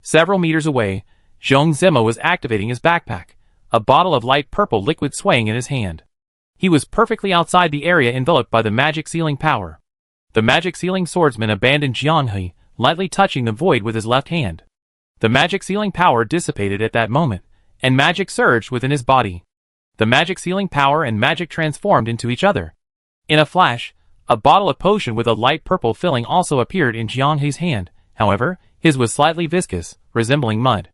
[SPEAKER 1] Several meters away, Zhong Zimo was activating his backpack, a bottle of light purple liquid swaying in his hand. He was perfectly outside the area enveloped by the magic sealing power. The magic sealing swordsman abandoned Jiang He, lightly touching the void with his left hand. The magic sealing power dissipated at that moment, and magic surged within his body. The magic sealing power and magic transformed into each other. In a flash, a bottle of potion with a light purple filling also appeared in Jiang He's hand. However, his was slightly viscous, resembling mud.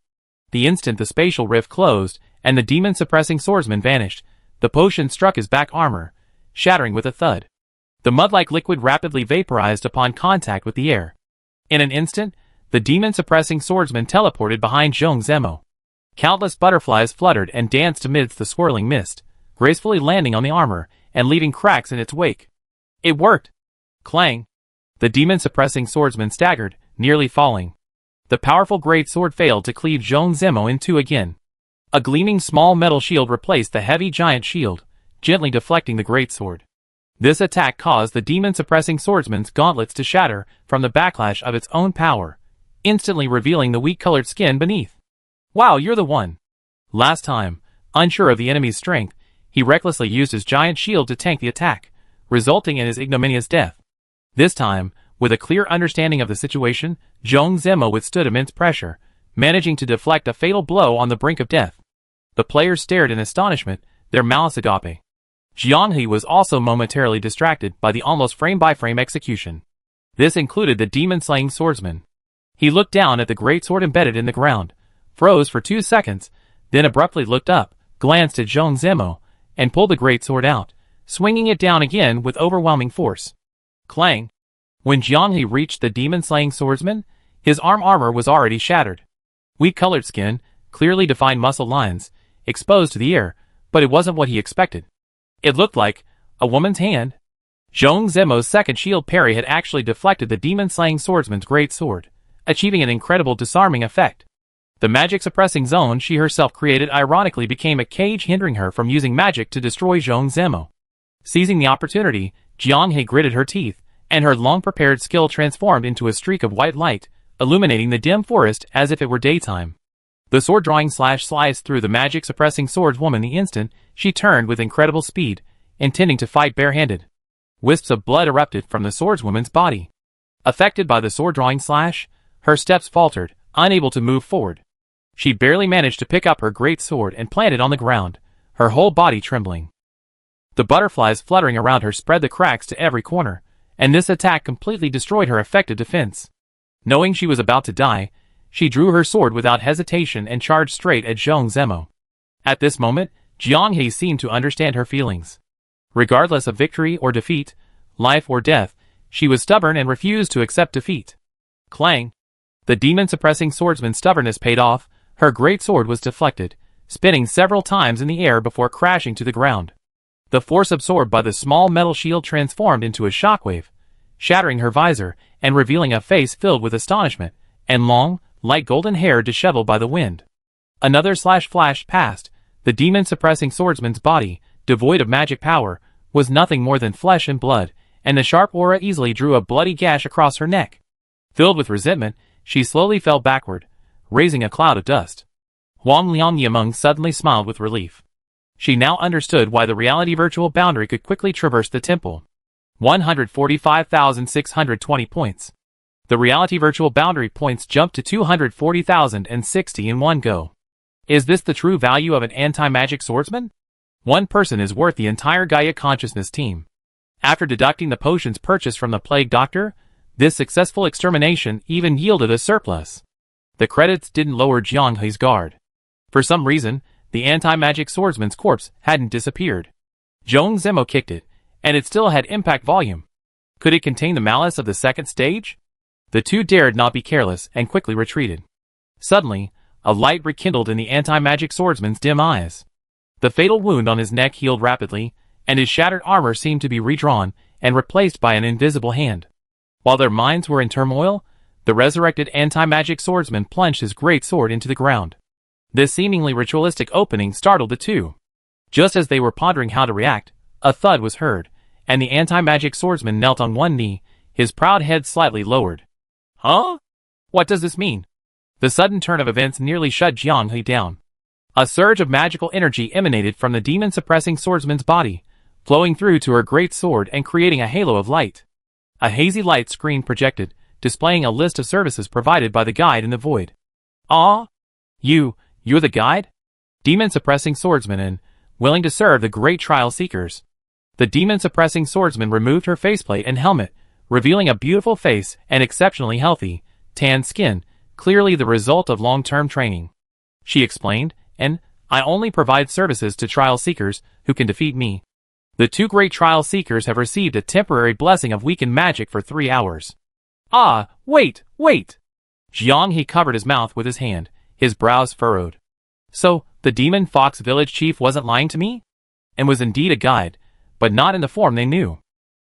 [SPEAKER 1] The instant the spatial rift closed, and the demon-suppressing swordsman vanished, the potion struck his back armor, shattering with a thud. The mud-like liquid rapidly vaporized upon contact with the air. In an instant, the demon-suppressing swordsman teleported behind Zhong Zimo. Countless butterflies fluttered and danced amidst the swirling mist, gracefully landing on the armor and leaving cracks in its wake. It worked! Clang! The demon-suppressing swordsman staggered, nearly falling. The powerful great sword failed to cleave Zhong Zimo in two again. A gleaming small metal shield replaced the heavy giant shield, gently deflecting the great sword. This attack caused the demon-suppressing swordsman's gauntlets to shatter from the backlash of its own power, instantly revealing the wheat-colored skin beneath. Wow, you're the one! Last time, unsure of the enemy's strength, he recklessly used his giant shield to tank the attack, resulting in his ignominious death. This time, with a clear understanding of the situation, Zhong Zimo withstood immense pressure, managing to deflect a fatal blow on the brink of death. The players stared in astonishment, their mouths agape. Jiang He was also momentarily distracted by the almost frame-by-frame execution. This included the demon-slaying swordsman. He looked down at the great sword embedded in the ground, froze for 2 seconds, then abruptly looked up, glanced at Zhong Zimo, and pulled the great sword out, swinging it down again with overwhelming force. Clang! When Jiang He reached the demon-slaying swordsman, his armor was already shattered. Wheat-colored skin, clearly defined muscle lines, exposed to the air, but it wasn't what he expected. It looked like a woman's hand. Zhong Zimo's second shield parry had actually deflected the demon-slaying swordsman's great sword, achieving an incredible disarming effect. The magic-suppressing zone she herself created ironically became a cage hindering her from using magic to destroy Zhong Zimo. Seizing the opportunity, Jiang He gritted her teeth, and her long-prepared skill transformed into a streak of white light, illuminating the dim forest as if it were daytime. The sword-drawing slash sliced through the magic-suppressing swordswoman the instant she turned with incredible speed, intending to fight barehanded. Wisps of blood erupted from the swordswoman's body. Affected by the sword-drawing slash, her steps faltered, unable to move forward. She barely managed to pick up her great sword and plant it on the ground, her whole body trembling. The butterflies fluttering around her spread the cracks to every corner, and this attack completely destroyed her effective defense. Knowing she was about to die, She drew her sword without hesitation and charged straight at Zhang Zemo. At this moment, Jiang He seemed to understand her feelings. Regardless of victory or defeat, life or death, she was stubborn and refused to accept defeat. Clang! The demon-suppressing swordsman's stubbornness paid off. Her great sword was deflected, spinning several times in the air before crashing to the ground. The force absorbed by the small metal shield transformed into a shockwave, shattering her visor and revealing a face filled with astonishment, and long, light golden hair disheveled by the wind. Another slash flashed past. The demon-suppressing swordsman's body, devoid of magic power, was nothing more than flesh and blood, and the sharp aura easily drew a bloody gash across her neck. Filled with resentment, she slowly fell backward, raising a cloud of dust. Huang Liangyameng suddenly smiled with relief. She now understood why the reality virtual boundary could quickly traverse the temple. 145,620 points. The reality virtual boundary points jumped to 240,060 in one go. Is this the true value of an anti-magic swordsman? One person is worth the entire Gaia consciousness team. After deducting the potions purchased from the plague doctor, this successful extermination even yielded a surplus. The credits didn't lower Jiang He's guard. For some reason, the anti-magic swordsman's corpse hadn't disappeared. Zhang Zemo kicked it, and it still had impact volume. Could it contain the malice of the second stage? The two dared not be careless and quickly retreated. Suddenly, a light rekindled in the anti-magic swordsman's dim eyes. The fatal wound on his neck healed rapidly, and his shattered armor seemed to be redrawn and replaced by an invisible hand. While their minds were in turmoil, the resurrected anti-magic swordsman plunged his great sword into the ground. This seemingly ritualistic opening startled the two. Just as they were pondering how to react, a thud was heard, and the anti-magic swordsman knelt on one knee, his proud head slightly lowered. Huh? What does this mean? The sudden turn of events nearly shut Jiang He down. A surge of magical energy emanated from the demon-suppressing swordsman's body, flowing through to her great sword and creating a halo of light. A hazy light screen projected, displaying a list of services provided by the guide in the void. Ah? You're the guide? Demon-suppressing swordsman and willing to serve the great trial seekers. The demon-suppressing swordsman removed her faceplate and helmet, revealing a beautiful face and exceptionally healthy, tan skin, clearly the result of long-term training. She explained, and I only provide services to trial seekers who can defeat me. The two great trial seekers have received a temporary blessing of weakened magic for 3 hours. Ah, wait! Jiang He covered his mouth with his hand, his brows furrowed. So, the demon fox village chief wasn't lying to me? And was indeed a guide, but not in the form they knew.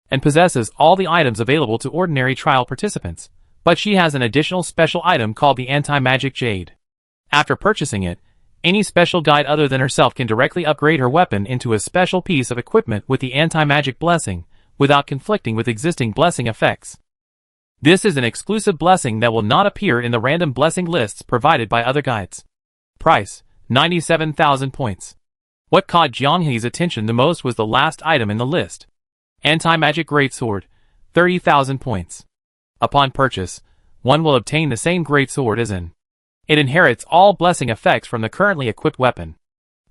[SPEAKER 1] And possesses all the items available to ordinary trial participants. But she has an additional special item called the anti-magic jade. After purchasing it, any special guide other than herself can directly upgrade her weapon into a special piece of equipment with the anti-magic blessing, without conflicting with existing blessing effects. This is an exclusive blessing that will not appear in the random blessing lists provided by other guides. Price, 97,000 points. What caught Jiang He's attention the most was the last item in the list. Anti-magic greatsword, 30,000 points. Upon purchase, one will obtain the same greatsword as in. It inherits all blessing effects from the currently equipped weapon.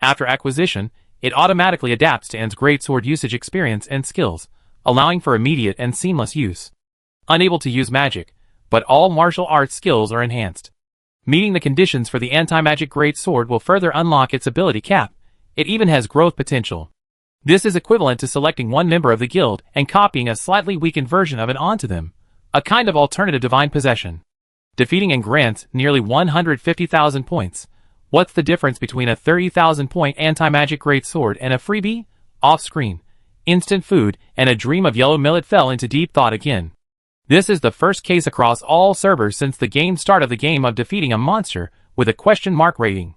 [SPEAKER 1] After acquisition, it automatically adapts to N's greatsword usage experience and skills, allowing for immediate and seamless use. Unable to use magic, but all martial arts skills are enhanced. Meeting the conditions for the anti-magic greatsword will further unlock its ability cap. It even has growth potential. This is equivalent to selecting one member of the guild and copying a slightly weakened version of it onto them, a kind of alternative divine possession. Defeating and grants nearly 150,000 points. What's the difference between a 30,000 point anti-magic greatsword and a freebie? Off-screen, instant food, and a dream of yellow millet fell into deep thought again. This is the first case across all servers since the game start of the game of defeating a monster with a question mark rating.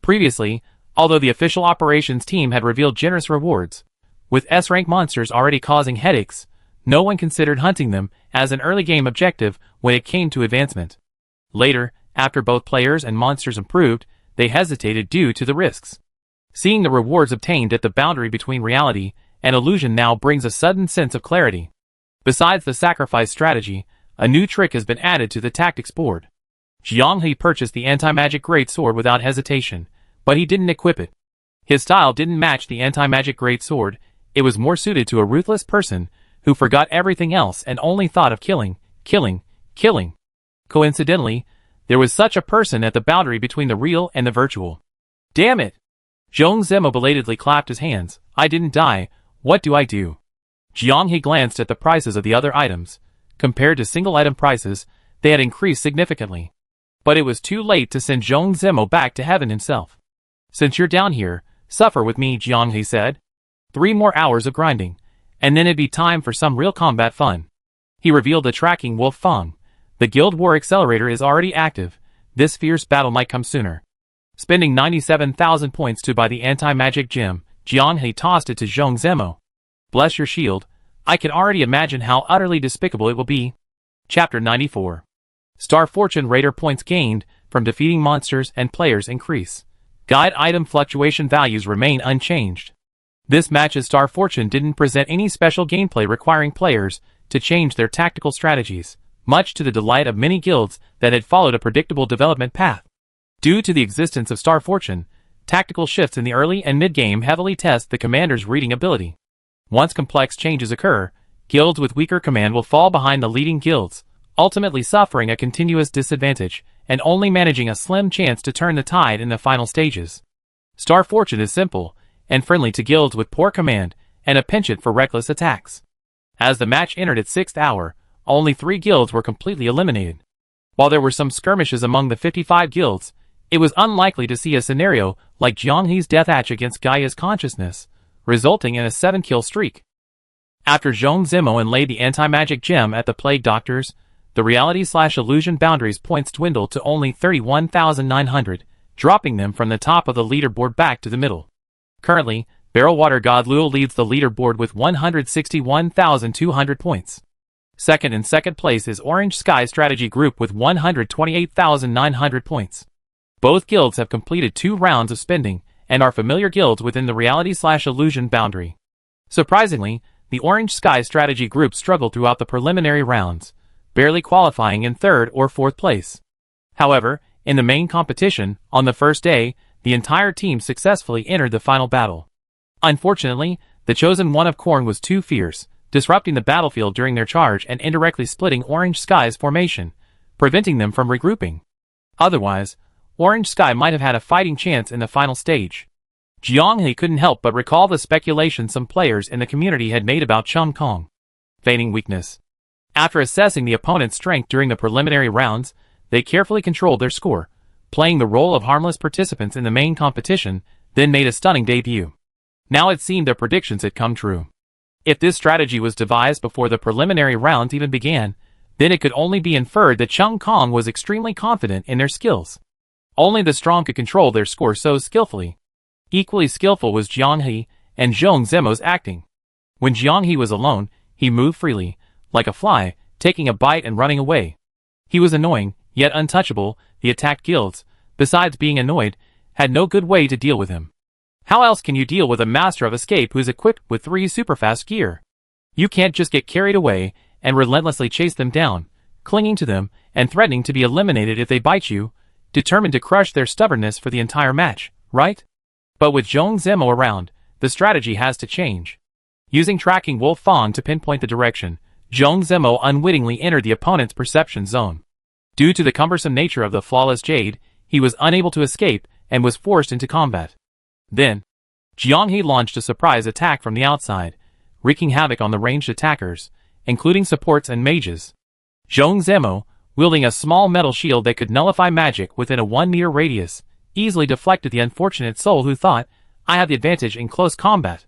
[SPEAKER 1] Previously, although the official operations team had revealed generous rewards, with S-rank monsters already causing headaches, no one considered hunting them as an early game objective when it came to advancement. Later, after both players and monsters improved, they hesitated due to the risks. Seeing the rewards obtained at the boundary between reality and illusion now brings a sudden sense of clarity. Besides the sacrifice strategy, a new trick has been added to the tactics board. Jiang He purchased the anti-magic greatsword without hesitation, but he didn't equip it. His style didn't match the anti-magic greatsword. It was more suited to a ruthless person who forgot everything else and only thought of killing. Coincidentally, There was such a person at the boundary between the real and the virtual. Damn it! Zhong Zemo belatedly clapped his hands. I didn't die. What do I do? Jiang He glanced at the prices of the other items. Compared to single item prices, they had increased significantly. But it was too late to send Zhong Zemo back to heaven himself. Since you're down here, suffer with me, Jiang He said. 3 more hours of grinding, and then it'd be time for some real combat fun. He revealed the tracking Wolf Fang. The Guild War Accelerator is already active. This fierce battle might come sooner. Spending 97,000 points to buy the anti-magic gem, Jiang He tossed it to Zhong Zemo. Bless your shield. I can already imagine how utterly despicable it will be. Chapter 94. Star Fortune Raider points gained from defeating monsters and players increase. Guide item fluctuation values remain unchanged. This match's Star Fortune didn't present any special gameplay requiring players to change their tactical strategies, much to the delight of many guilds that had followed a predictable development path. Due to the existence of Star Fortune, tactical shifts in the early and mid-game heavily test the commander's reading ability. Once complex changes occur, guilds with weaker command will fall behind the leading guilds, ultimately suffering a continuous disadvantage and only managing a slim chance to turn the tide in the final stages. Star Fortune is simple and friendly to guilds with poor command and a penchant for reckless attacks. As the match entered its 6th hour, only 3 guilds were completely eliminated. While there were some skirmishes among the 55 guilds, it was unlikely to see a scenario like Jiang He's death match against Gaia's consciousness, resulting in a 7-kill streak. After Zhong Zemo laid the anti-magic gem at the Plague Doctor's, the reality/illusion boundaries points dwindled to only 31,900, dropping them from the top of the leaderboard back to the middle. Currently, Barrel Water God Luo leads the leaderboard with 161,200 points. Second in second place is Orange Sky Strategy Group with 128,900 points. Both guilds have completed 2 rounds of spending and are familiar guilds within the reality/illusion boundary. Surprisingly, the Orange Sky Strategy Group struggled throughout the preliminary rounds, barely qualifying in 3rd or 4th place. However, in the main competition, on the first day, the entire team successfully entered the final battle. Unfortunately, the chosen one of Korn was too fierce, disrupting the battlefield during their charge and indirectly splitting Orange Sky's formation, preventing them from regrouping. Otherwise, Orange Sky might have had a fighting chance in the final stage. Jiang He couldn't help but recall the speculation some players in the community had made about Chung Kong. Feigning weakness. After assessing the opponent's strength during the preliminary rounds, they carefully controlled their score, playing the role of harmless participants in the main competition, then made a stunning debut. Now it seemed their predictions had come true. If this strategy was devised before the preliminary rounds even began, then it could only be inferred that Chung Kong was extremely confident in their skills. Only the strong could control their score so skillfully. Equally skillful was Jiang He and Zhong Zemo's acting. When Jiang He was alone, he moved freely, like a fly, taking a bite and running away. He was annoying, yet untouchable. The attacked guilds, besides being annoyed, had no good way to deal with him. How else can you deal with a master of escape who's equipped with 3 superfast gear? You can't just get carried away and relentlessly chase them down, clinging to them and threatening to be eliminated if they bite you, determined to crush their stubbornness for the entire match, right? But with Zhong Zemo around, the strategy has to change. Using tracking Wolf Fang to pinpoint the direction, Zhong Zemo unwittingly entered the opponent's perception zone. Due to the cumbersome nature of the flawless jade, he was unable to escape and was forced into combat. Then, Jiang He launched a surprise attack from the outside, wreaking havoc on the ranged attackers, including supports and mages. Zhong Zemo, wielding a small metal shield that could nullify magic within a 1-meter radius, easily deflected the unfortunate soul who thought, I have the advantage in close combat.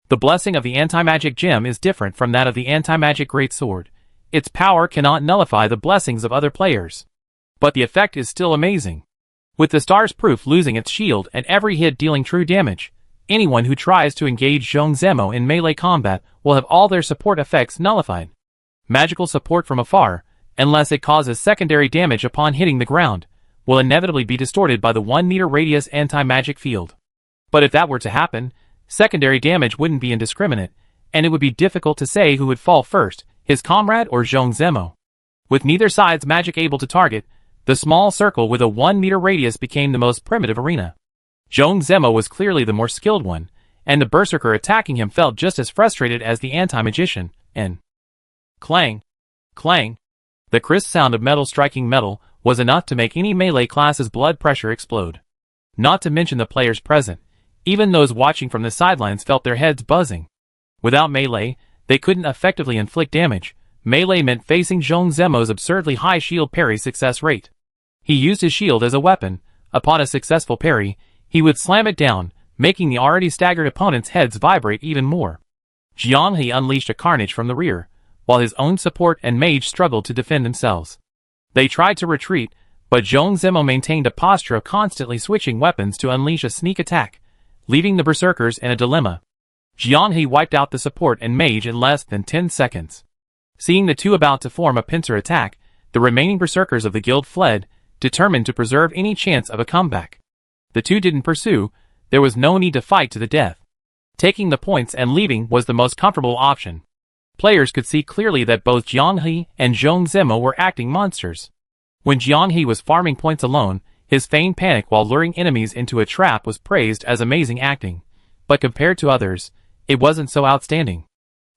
[SPEAKER 1] The blessing of the anti-magic gem is different from that of the anti-magic greatsword. Its power cannot nullify the blessings of other players. But the effect is still amazing. With the star's proof losing its shield and every hit dealing true damage, anyone who tries to engage Zhong Zemo in melee combat will have all their support effects nullified. Magical support from afar, unless it causes secondary damage upon hitting the ground, will inevitably be distorted by the 1-meter radius anti-magic field. But if that were to happen, secondary damage wouldn't be indiscriminate, and it would be difficult to say who would fall first, his comrade or Zhong Zemo. With neither side's magic able to target, the small circle with a 1-meter radius became the most primitive arena. Zhong Zemo was clearly the more skilled one, and the berserker attacking him felt just as frustrated as the anti-magician, and clang, clang. The crisp sound of metal striking metal was enough to make any melee class's blood pressure explode. Not to mention the players present. Even those watching from the sidelines felt their heads buzzing. Without melee, they couldn't effectively inflict damage. Melee meant facing Zhong Zemo's absurdly high shield parry success rate. He used his shield as a weapon. Upon a successful parry, he would slam it down, making the already staggered opponent's heads vibrate even more. Jiang He unleashed a carnage from the rear, while his own support and mage struggled to defend themselves. They tried to retreat, but Zhong Zemo maintained a posture of constantly switching weapons to unleash a sneak attack, leaving the berserkers in a dilemma. Jiang He wiped out the support and mage in less than 10 seconds. Seeing the two about to form a pincer attack, the remaining berserkers of the guild fled, determined to preserve any chance of a comeback. The two didn't pursue. There was no need to fight to the death. Taking the points and leaving was the most comfortable option. Players could see clearly that both Jiang He and Zhong Zemo were acting monsters. When Jiang He was farming points alone, his feigned panic while luring enemies into a trap was praised as amazing acting. But compared to others, it wasn't so outstanding.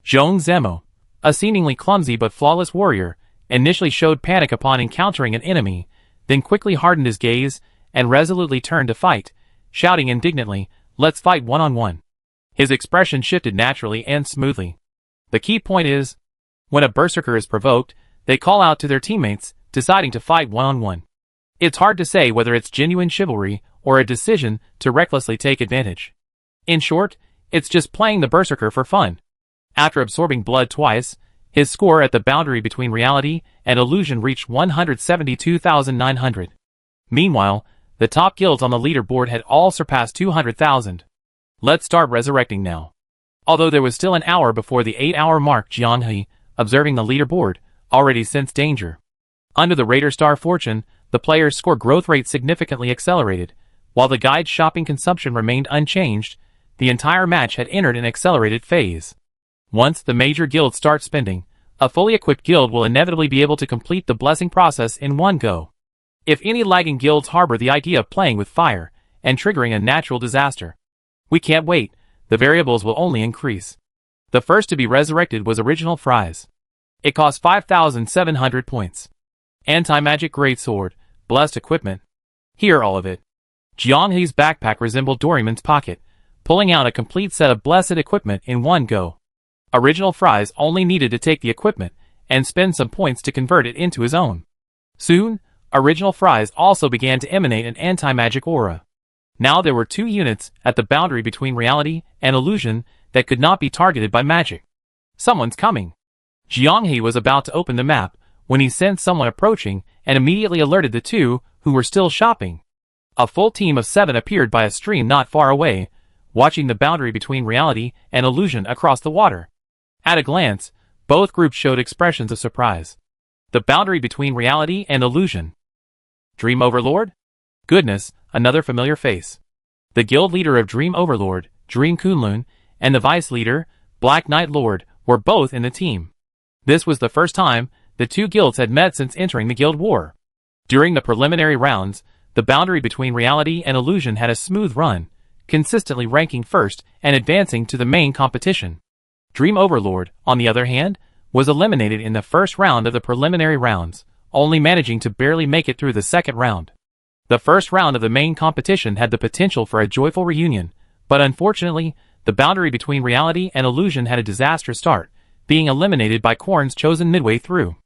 [SPEAKER 1] Zhong Zemo, a seemingly clumsy but flawless warrior, initially showed panic upon encountering an enemy, then quickly hardened his gaze and resolutely turned to fight, shouting indignantly, "Let's fight one-on-one." His expression shifted naturally and smoothly. The key point is, when a berserker is provoked, they call out to their teammates, deciding to fight one-on-one. It's hard to say whether it's genuine chivalry or a decision to recklessly take advantage. In short, it's just playing the berserker for fun. After absorbing blood twice, his score at the boundary between reality and illusion reached 172,900. Meanwhile, the top guilds on the leaderboard had all surpassed 200,000. Let's start resurrecting now. Although there was still an hour before the 8-hour mark, Jiang He, observing the leaderboard, already sensed danger. Under the Raider Star Fortune, the player's score growth rate significantly accelerated. While the guide's shopping consumption remained unchanged, the entire match had entered an accelerated phase. Once the major guilds start spending, a fully equipped guild will inevitably be able to complete the blessing process in one go. If any lagging guilds harbor the idea of playing with fire and triggering a natural disaster, we can't wait. The variables will only increase. The first to be resurrected was Original Fries. It cost 5,700 points. Anti-magic greatsword, blessed equipment. Here all of it. Jiang He's backpack resembled Doraemon's pocket, pulling out a complete set of blessed equipment in one go. Original Fries only needed to take the equipment and spend some points to convert it into his own. Soon, Original Fries also began to emanate an anti-magic aura. Now there were 2 units at the boundary between reality and illusion that could not be targeted by magic. Someone's coming. Jiang He was about to open the map when he sensed someone approaching and immediately alerted the two who were still shopping. A full team of 7 appeared by a stream not far away, watching the boundary between reality and illusion across the water. At a glance, both groups showed expressions of surprise. The boundary between reality and illusion. Dream Overlord? Goodness, another familiar face. The guild leader of Dream Overlord, Dream Kunlun, and the vice leader, Black Knight Lord, were both in the team. This was the first time the two guilds had met since entering the guild war. During the preliminary rounds, the boundary between reality and illusion had a smooth run, consistently ranking first and advancing to the main competition. Dream Overlord, on the other hand, was eliminated in the first round of the preliminary rounds, only managing to barely make it through the second round. The first round of the main competition had the potential for a joyful reunion, but unfortunately, the boundary between reality and illusion had a disastrous start, being eliminated by Korn's chosen midway through.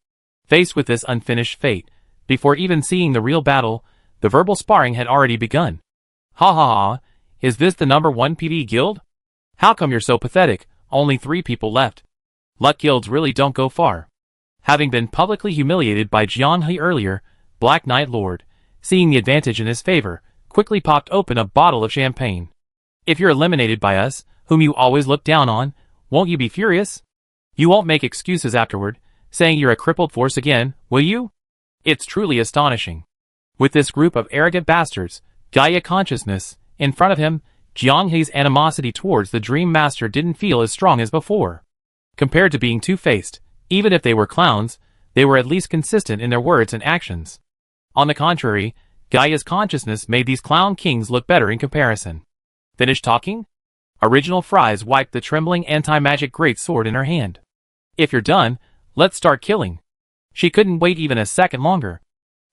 [SPEAKER 1] Faced with this unfinished fate, before even seeing the real battle, the verbal sparring had already begun. Ha ha ha, is this the number 1 PvE guild? How come you're so pathetic, only 3 people left? Luck guilds really don't go far. Having been publicly humiliated by Jiang He earlier, Black Knight Lord, seeing the advantage in his favor, quickly popped open a bottle of champagne. If you're eliminated by us, whom you always look down on, won't you be furious? You won't make excuses afterward, saying you're a crippled force again, will you? It's truly astonishing. With this group of arrogant bastards, Gaia consciousness, in front of him, Jiang He's animosity towards the Dream Master didn't feel as strong as before. Compared to being two-faced, even if they were clowns, they were at least consistent in their words and actions. On the contrary, Gaia's consciousness made these clown kings look better in comparison. Finished talking? Original Fries wiped the trembling anti-magic greatsword in her hand. If you're done, let's start killing. She couldn't wait even a second longer.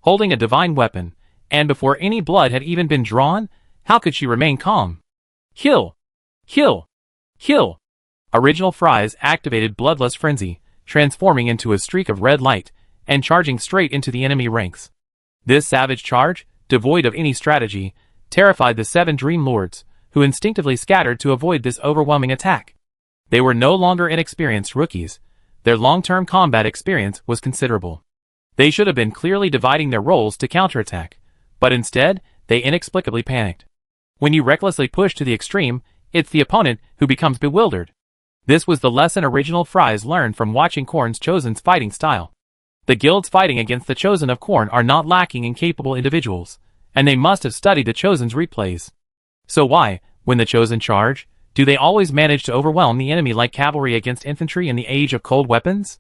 [SPEAKER 1] holding a divine weapon, and before any blood had even been drawn, how could she remain calm? Kill! Kill! Kill! Original Fries activated Bloodlust Frenzy, transforming into a streak of red light, and charging straight into the enemy ranks. This savage charge, devoid of any strategy, terrified the 7 Dream Lords, who instinctively scattered to avoid this overwhelming attack. They were no longer inexperienced rookies. Their long-term combat experience was considerable. They should have been clearly dividing their roles to counterattack, but instead, they inexplicably panicked. When you recklessly push to the extreme, it's the opponent who becomes bewildered. This was the lesson Original Fries learned from watching Korn's Chosen's fighting style. The guilds fighting against the Chosen of Korn are not lacking in capable individuals, and they must have studied the Chosen's replays. So why, when the Chosen charge, do they always manage to overwhelm the enemy like cavalry against infantry in the age of cold weapons?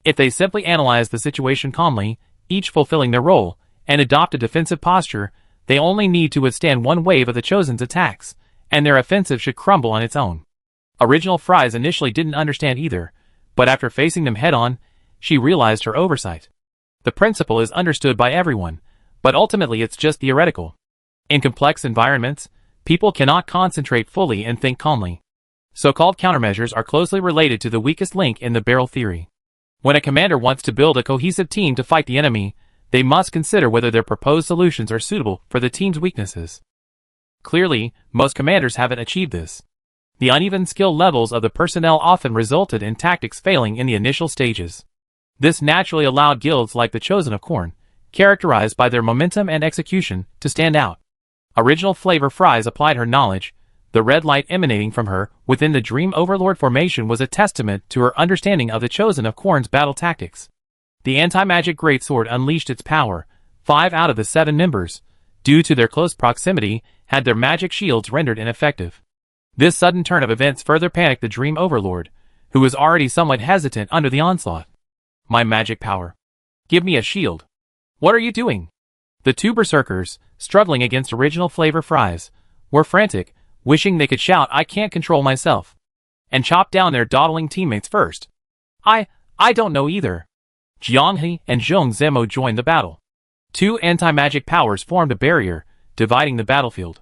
[SPEAKER 1] If they simply analyze the situation calmly, each fulfilling their role, and adopt a defensive posture, they only need to withstand one wave of the Chosen's attacks, and their offensive should crumble on its own. Original Fries initially didn't understand either, but after facing them head-on, she realized her oversight. The principle is understood by everyone, but ultimately it's just theoretical. In complex environments, people cannot concentrate fully and think calmly. So-called countermeasures are closely related to the weakest link in the barrel theory. When a commander wants to build a cohesive team to fight the enemy, they must consider whether their proposed solutions are suitable for the team's weaknesses. Clearly, most commanders haven't achieved this. The uneven skill levels of the personnel often resulted in tactics failing in the initial stages. This naturally allowed guilds like the Chosen of Korn, characterized by their momentum and execution, to stand out. Original Flavor Fries applied her knowledge. The red light emanating from her within the Dream Overlord formation was a testament to her understanding of the Chosen of Korn's battle tactics. The anti-magic greatsword unleashed its power. 5 out of the 7 members, due to their close proximity, had their magic shields rendered ineffective. This sudden turn of events further panicked the Dream Overlord, who was already somewhat hesitant under the onslaught. My magic power. Give me a shield. What are you doing? The 2 berserkers, struggling against Original Flavor Fries, were frantic, wishing they could shout "I can't control myself," and chop down their dawdling teammates first. I don't know either. Jianghe and Zhong Zemo joined the battle. 2 anti-magic powers formed a barrier, dividing the battlefield.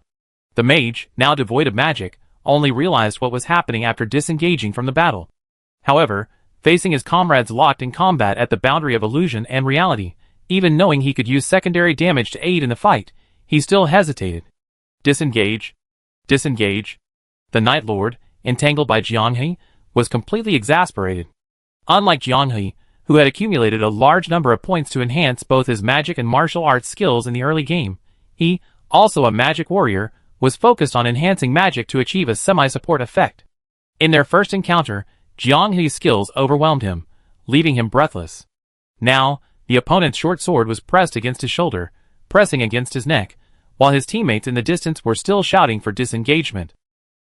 [SPEAKER 1] The mage, now devoid of magic, only realized what was happening after disengaging from the battle. However, facing his comrades locked in combat at the boundary of illusion and reality, even knowing he could use secondary damage to aid in the fight, he still hesitated. Disengage. Disengage. The Night Lord, entangled by Jianghe, was completely exasperated. Unlike Jianghe, who had accumulated a large number of points to enhance both his magic and martial arts skills in the early game, he, also a magic warrior, was focused on enhancing magic to achieve a semi-support effect. In their first encounter, Jianghe's skills overwhelmed him, leaving him breathless. Now, the opponent's short sword was pressed against his shoulder, pressing against his neck, while his teammates in the distance were still shouting for disengagement.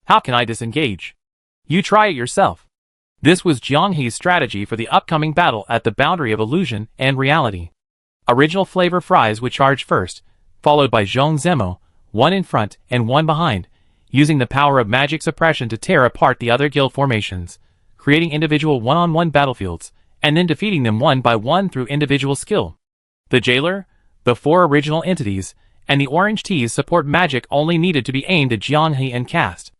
[SPEAKER 1] How can I disengage? You try it yourself. This was Jianghe's strategy for the upcoming battle at the boundary of illusion and reality. Original Flavor Fries would charge first, followed by Zhong Zemo, 1 in front and 1 behind, using the power of magic suppression to tear apart the other guild formations, creating individual one-on-one battlefields, and then defeating them one by one through individual skill. The Jailer, the 4 original entities, and the Orange Teas support magic only needed to be aimed at Jianghe and cast.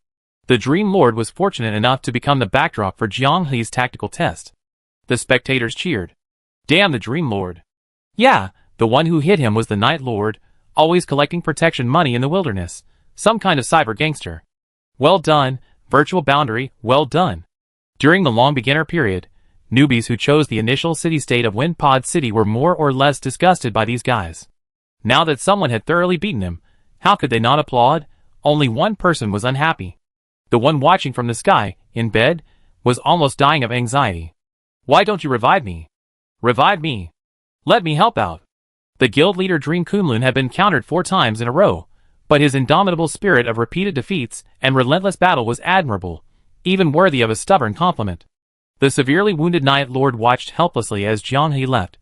[SPEAKER 1] The Dream Lord was fortunate enough to become the backdrop for Jianghe's tactical test. The spectators cheered. Damn the Dream Lord. Yeah, the one who hit him was the Night Lord, always collecting protection money in the wilderness, some kind of cyber gangster. Well done, Virtual Boundary, well done. During the long beginner period, newbies who chose the initial city-state of Windpod City were more or less disgusted by these guys. Now that someone had thoroughly beaten him, how could they not applaud? Only one person was unhappy. The one watching from the sky, in bed, was almost dying of anxiety. Why don't you revive me? Revive me. Let me help out. The guild leader Dream Kunlun had been countered 4 times in a row, but his indomitable spirit of repeated defeats and relentless battle was admirable, even worthy of a stubborn compliment. The severely wounded Night Lord watched helplessly as Jianghe left,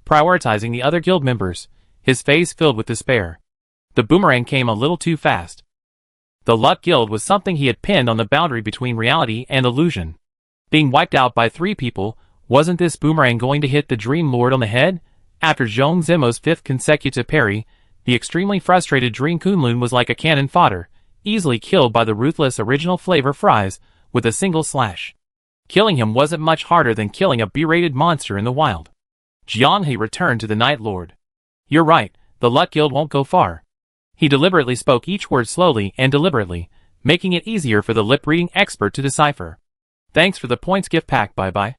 [SPEAKER 1] prioritizing the other guild members, his face filled with despair. The boomerang came a little too fast. The Luck Guild was something he had pinned on the boundary between reality and illusion. Being wiped out by 3 people, wasn't this boomerang going to hit the Dream Lord on the head? After Zhong Zimo's fifth consecutive parry, the extremely frustrated Dream Kunlun was like a cannon fodder, easily killed by the ruthless original flavor fries with a single slash. Killing him wasn't much harder than killing a berated monster in the wild. Jianghe returned to the Night Lord. "You're right, the Luck Guild won't go far." He deliberately spoke each word slowly and deliberately, making it easier for the lip-reading expert to decipher. "Thanks for the points gift pack, bye-bye."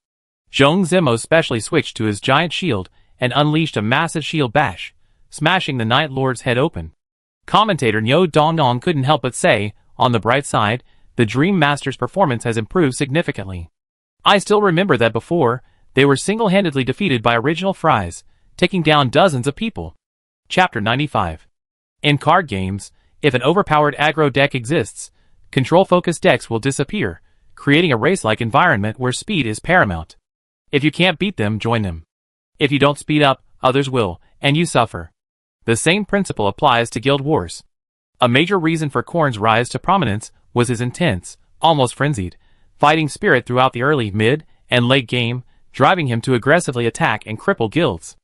[SPEAKER 1] Zhong Zimo specially switched to his giant shield and unleashed a massive shield bash, smashing the Night Lord's head open. Commentator Niu Dongnong couldn't help but say, on the bright side, the Dream Master's performance has improved significantly. "I still remember that before, they were single-handedly defeated by original fries, taking down dozens of people." Chapter 95. In card games, if an overpowered aggro deck exists, control-focused decks will disappear, creating a race-like environment where speed is paramount. If you can't beat them, join them. If you don't speed up, others will, and you suffer. The same principle applies to guild wars. A major reason for Korn's rise to prominence was his intense, almost frenzied, fighting spirit throughout the early, mid, and late game, driving him to aggressively attack and cripple guilds.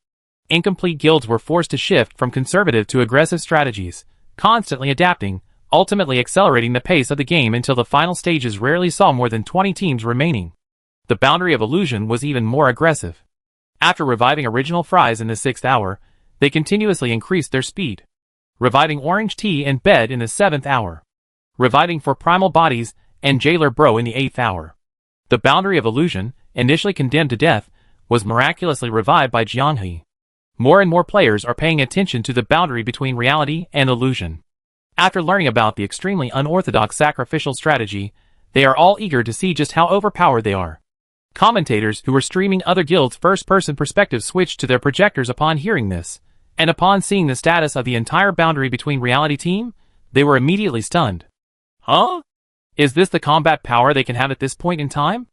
[SPEAKER 1] Incomplete guilds were forced to shift from conservative to aggressive strategies, constantly adapting, ultimately accelerating the pace of the game until the final stages rarely saw more than 20 teams remaining. The boundary of illusion was even more aggressive. After reviving original fries in the 6th hour, they continuously increased their speed. Reviving Orange Tea and Bed in the 7th hour. Reviving for Primal Bodies and Jailer Bro in the 8th hour. The boundary of illusion, initially condemned to death, was miraculously revived by Jianghe. More and more players are paying attention to the boundary between reality and illusion. After learning about the extremely unorthodox sacrificial strategy, they are all eager to see just how overpowered they are. Commentators who were streaming other guilds' first-person perspectives switched to their projectors upon hearing this, and upon seeing the status of the entire boundary between reality team, they were immediately stunned. Huh? Is this the combat power they can have at this point in time?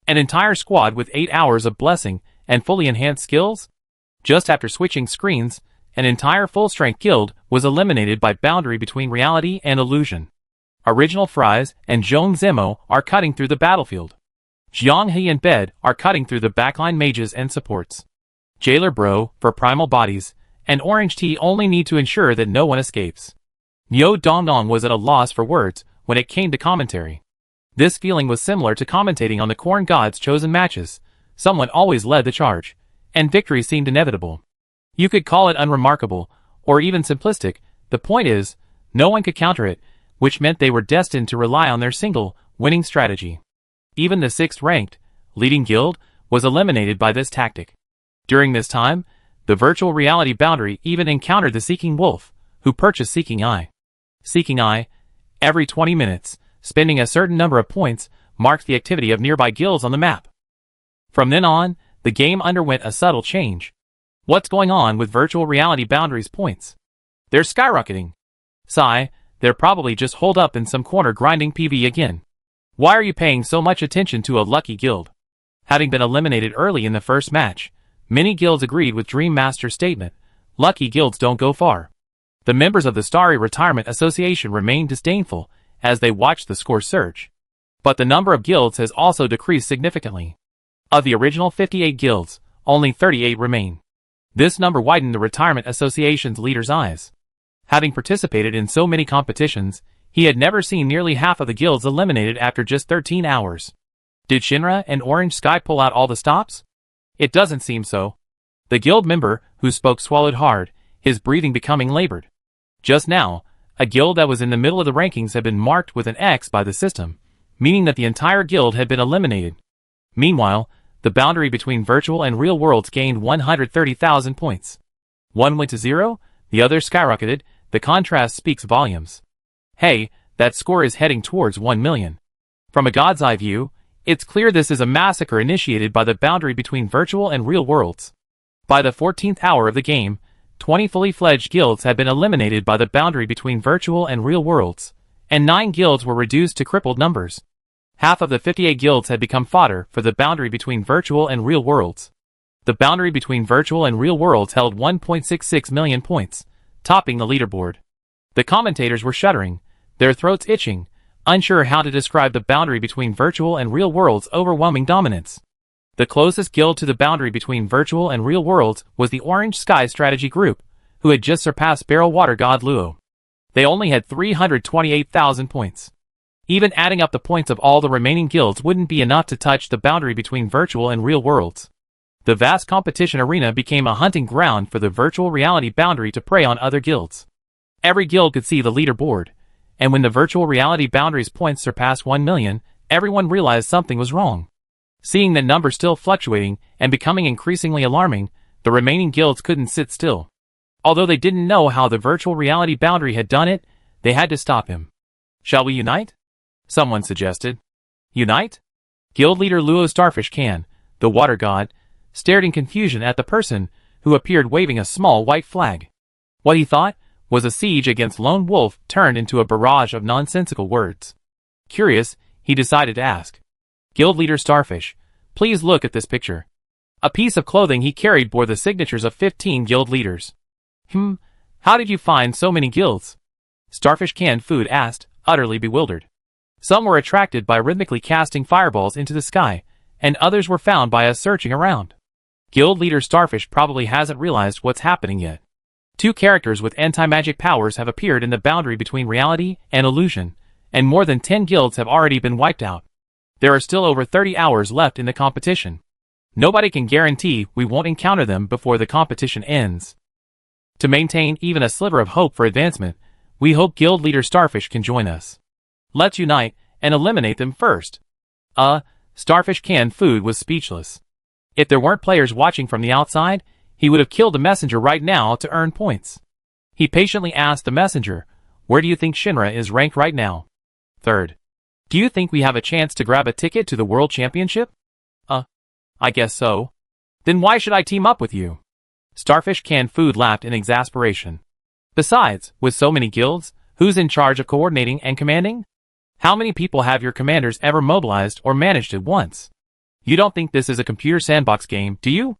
[SPEAKER 1] An entire squad with 8 hours of blessing and fully enhanced skills? Just after switching screens, an entire full-strength guild was eliminated by boundary between reality and illusion. Original Fries and Zhong Zimo are cutting through the battlefield. Jianghe and Bed are cutting through the backline mages and supports. Jailer Bro, for Primal Bodies, and Orange Tea only need to ensure that no one escapes. Niu Dongnong was at a loss for words when it came to commentary. This feeling was similar to commentating on the Corn God's chosen matches. Someone always led the charge, and victory seemed inevitable. You could call it unremarkable, or even simplistic. The point is, no one could counter it, which meant they were destined to rely on their single, winning strategy. Even the 6th-ranked, leading guild, was eliminated by this tactic. During this time, the virtual reality boundary even encountered the Seeking Wolf, who purchased Seeking Eye. Seeking Eye, every 20 minutes, spending a certain number of points, marked the activity of nearby guilds on the map. From then on, the game underwent a subtle change. What's going on with virtual reality boundaries points? They're skyrocketing. Sigh, they're probably just holed up in some corner grinding PV again. Why are you paying so much attention to a lucky guild? Having been eliminated early in the first match, many guilds agreed with Dream Master's statement, lucky guilds don't go far. The members of the Starry Retirement Association remained disdainful as they watched the score surge. But the number of guilds has also decreased significantly. Of the original 58 guilds, only 38 remain. This number widened the Retirement Association's leader's eyes. Having participated in so many competitions, he had never seen nearly half of the guilds eliminated after just 13 hours. Did Shinra and Orange Sky pull out all the stops? It doesn't seem so. The guild member who spoke swallowed hard, his breathing becoming labored. Just now, a guild that was in the middle of the rankings had been marked with an X by the system, meaning that the entire guild had been eliminated. Meanwhile, the boundary between virtual and real worlds gained 130,000 points. One went to 0, the other skyrocketed. The contrast speaks volumes. Hey, that score is heading towards 1 million. From a god's eye view, it's clear this is a massacre initiated by the boundary between virtual and real worlds. By the 14th hour of the game, 20 fully fledged guilds had been eliminated by the boundary between virtual and real worlds, and 9 guilds were reduced to crippled numbers. Half of the 58 guilds had become fodder for the boundary between virtual and real worlds. The boundary between virtual and real worlds held 1.66 million points, topping the leaderboard. The commentators were shuddering, their throats itching, unsure how to describe the boundary between virtual and real worlds' overwhelming dominance. The closest guild to the boundary between virtual and real worlds was the Orange Sky Strategy Group, who had just surpassed Barrel Water God Luo. They only had 328,000 points. Even adding up the points of all the remaining guilds wouldn't be enough to touch the boundary between virtual and real worlds. The vast competition arena became a hunting ground for the virtual reality boundary to prey on other guilds. Every guild could see the leaderboard, and when the virtual reality boundary's points surpassed 1 million, everyone realized something was wrong. Seeing the number still fluctuating and becoming increasingly alarming, the remaining guilds couldn't sit still. Although they didn't know how the virtual reality boundary had done it, they had to stop him. "Shall we unite?" someone suggested. "Unite?" Guild leader Luo Starfish Can, the water god, stared in confusion at the person who appeared waving a small white flag. What he thought was a siege against Lone Wolf turned into a barrage of nonsensical words. Curious, he decided to ask. "Guild leader Starfish, please look at this picture." A piece of clothing he carried bore the signatures of 15 guild leaders. How did you find so many guilds?" Starfish Canned Food asked, utterly bewildered. Some were attracted by rhythmically casting fireballs into the sky, and others were found by us searching around. Guild leader Starfish probably hasn't realized what's happening yet. 2 characters with anti-magic powers have appeared in the boundary between reality and illusion, and more than 10 guilds have already been wiped out. There are still over 30 hours left in the competition. Nobody can guarantee we won't encounter them before the competition ends. To maintain even a sliver of hope for advancement, we hope Guild leader Starfish can join us. Let's unite and eliminate them first. Starfish Canned Food was speechless. If there weren't players watching from the outside, he would have killed the messenger right now to earn points. He patiently asked the messenger, "Where do you think Shinra is ranked right now?" "Third." "Do you think we have a chance to grab a ticket to the World Championship?" I guess so." "Then why should I team up with you?" Starfish Canned Food laughed in exasperation. "Besides, with so many guilds, who's in charge of coordinating and commanding? How many people have your commanders ever mobilized or managed at once? You don't think this is a computer sandbox game, do you?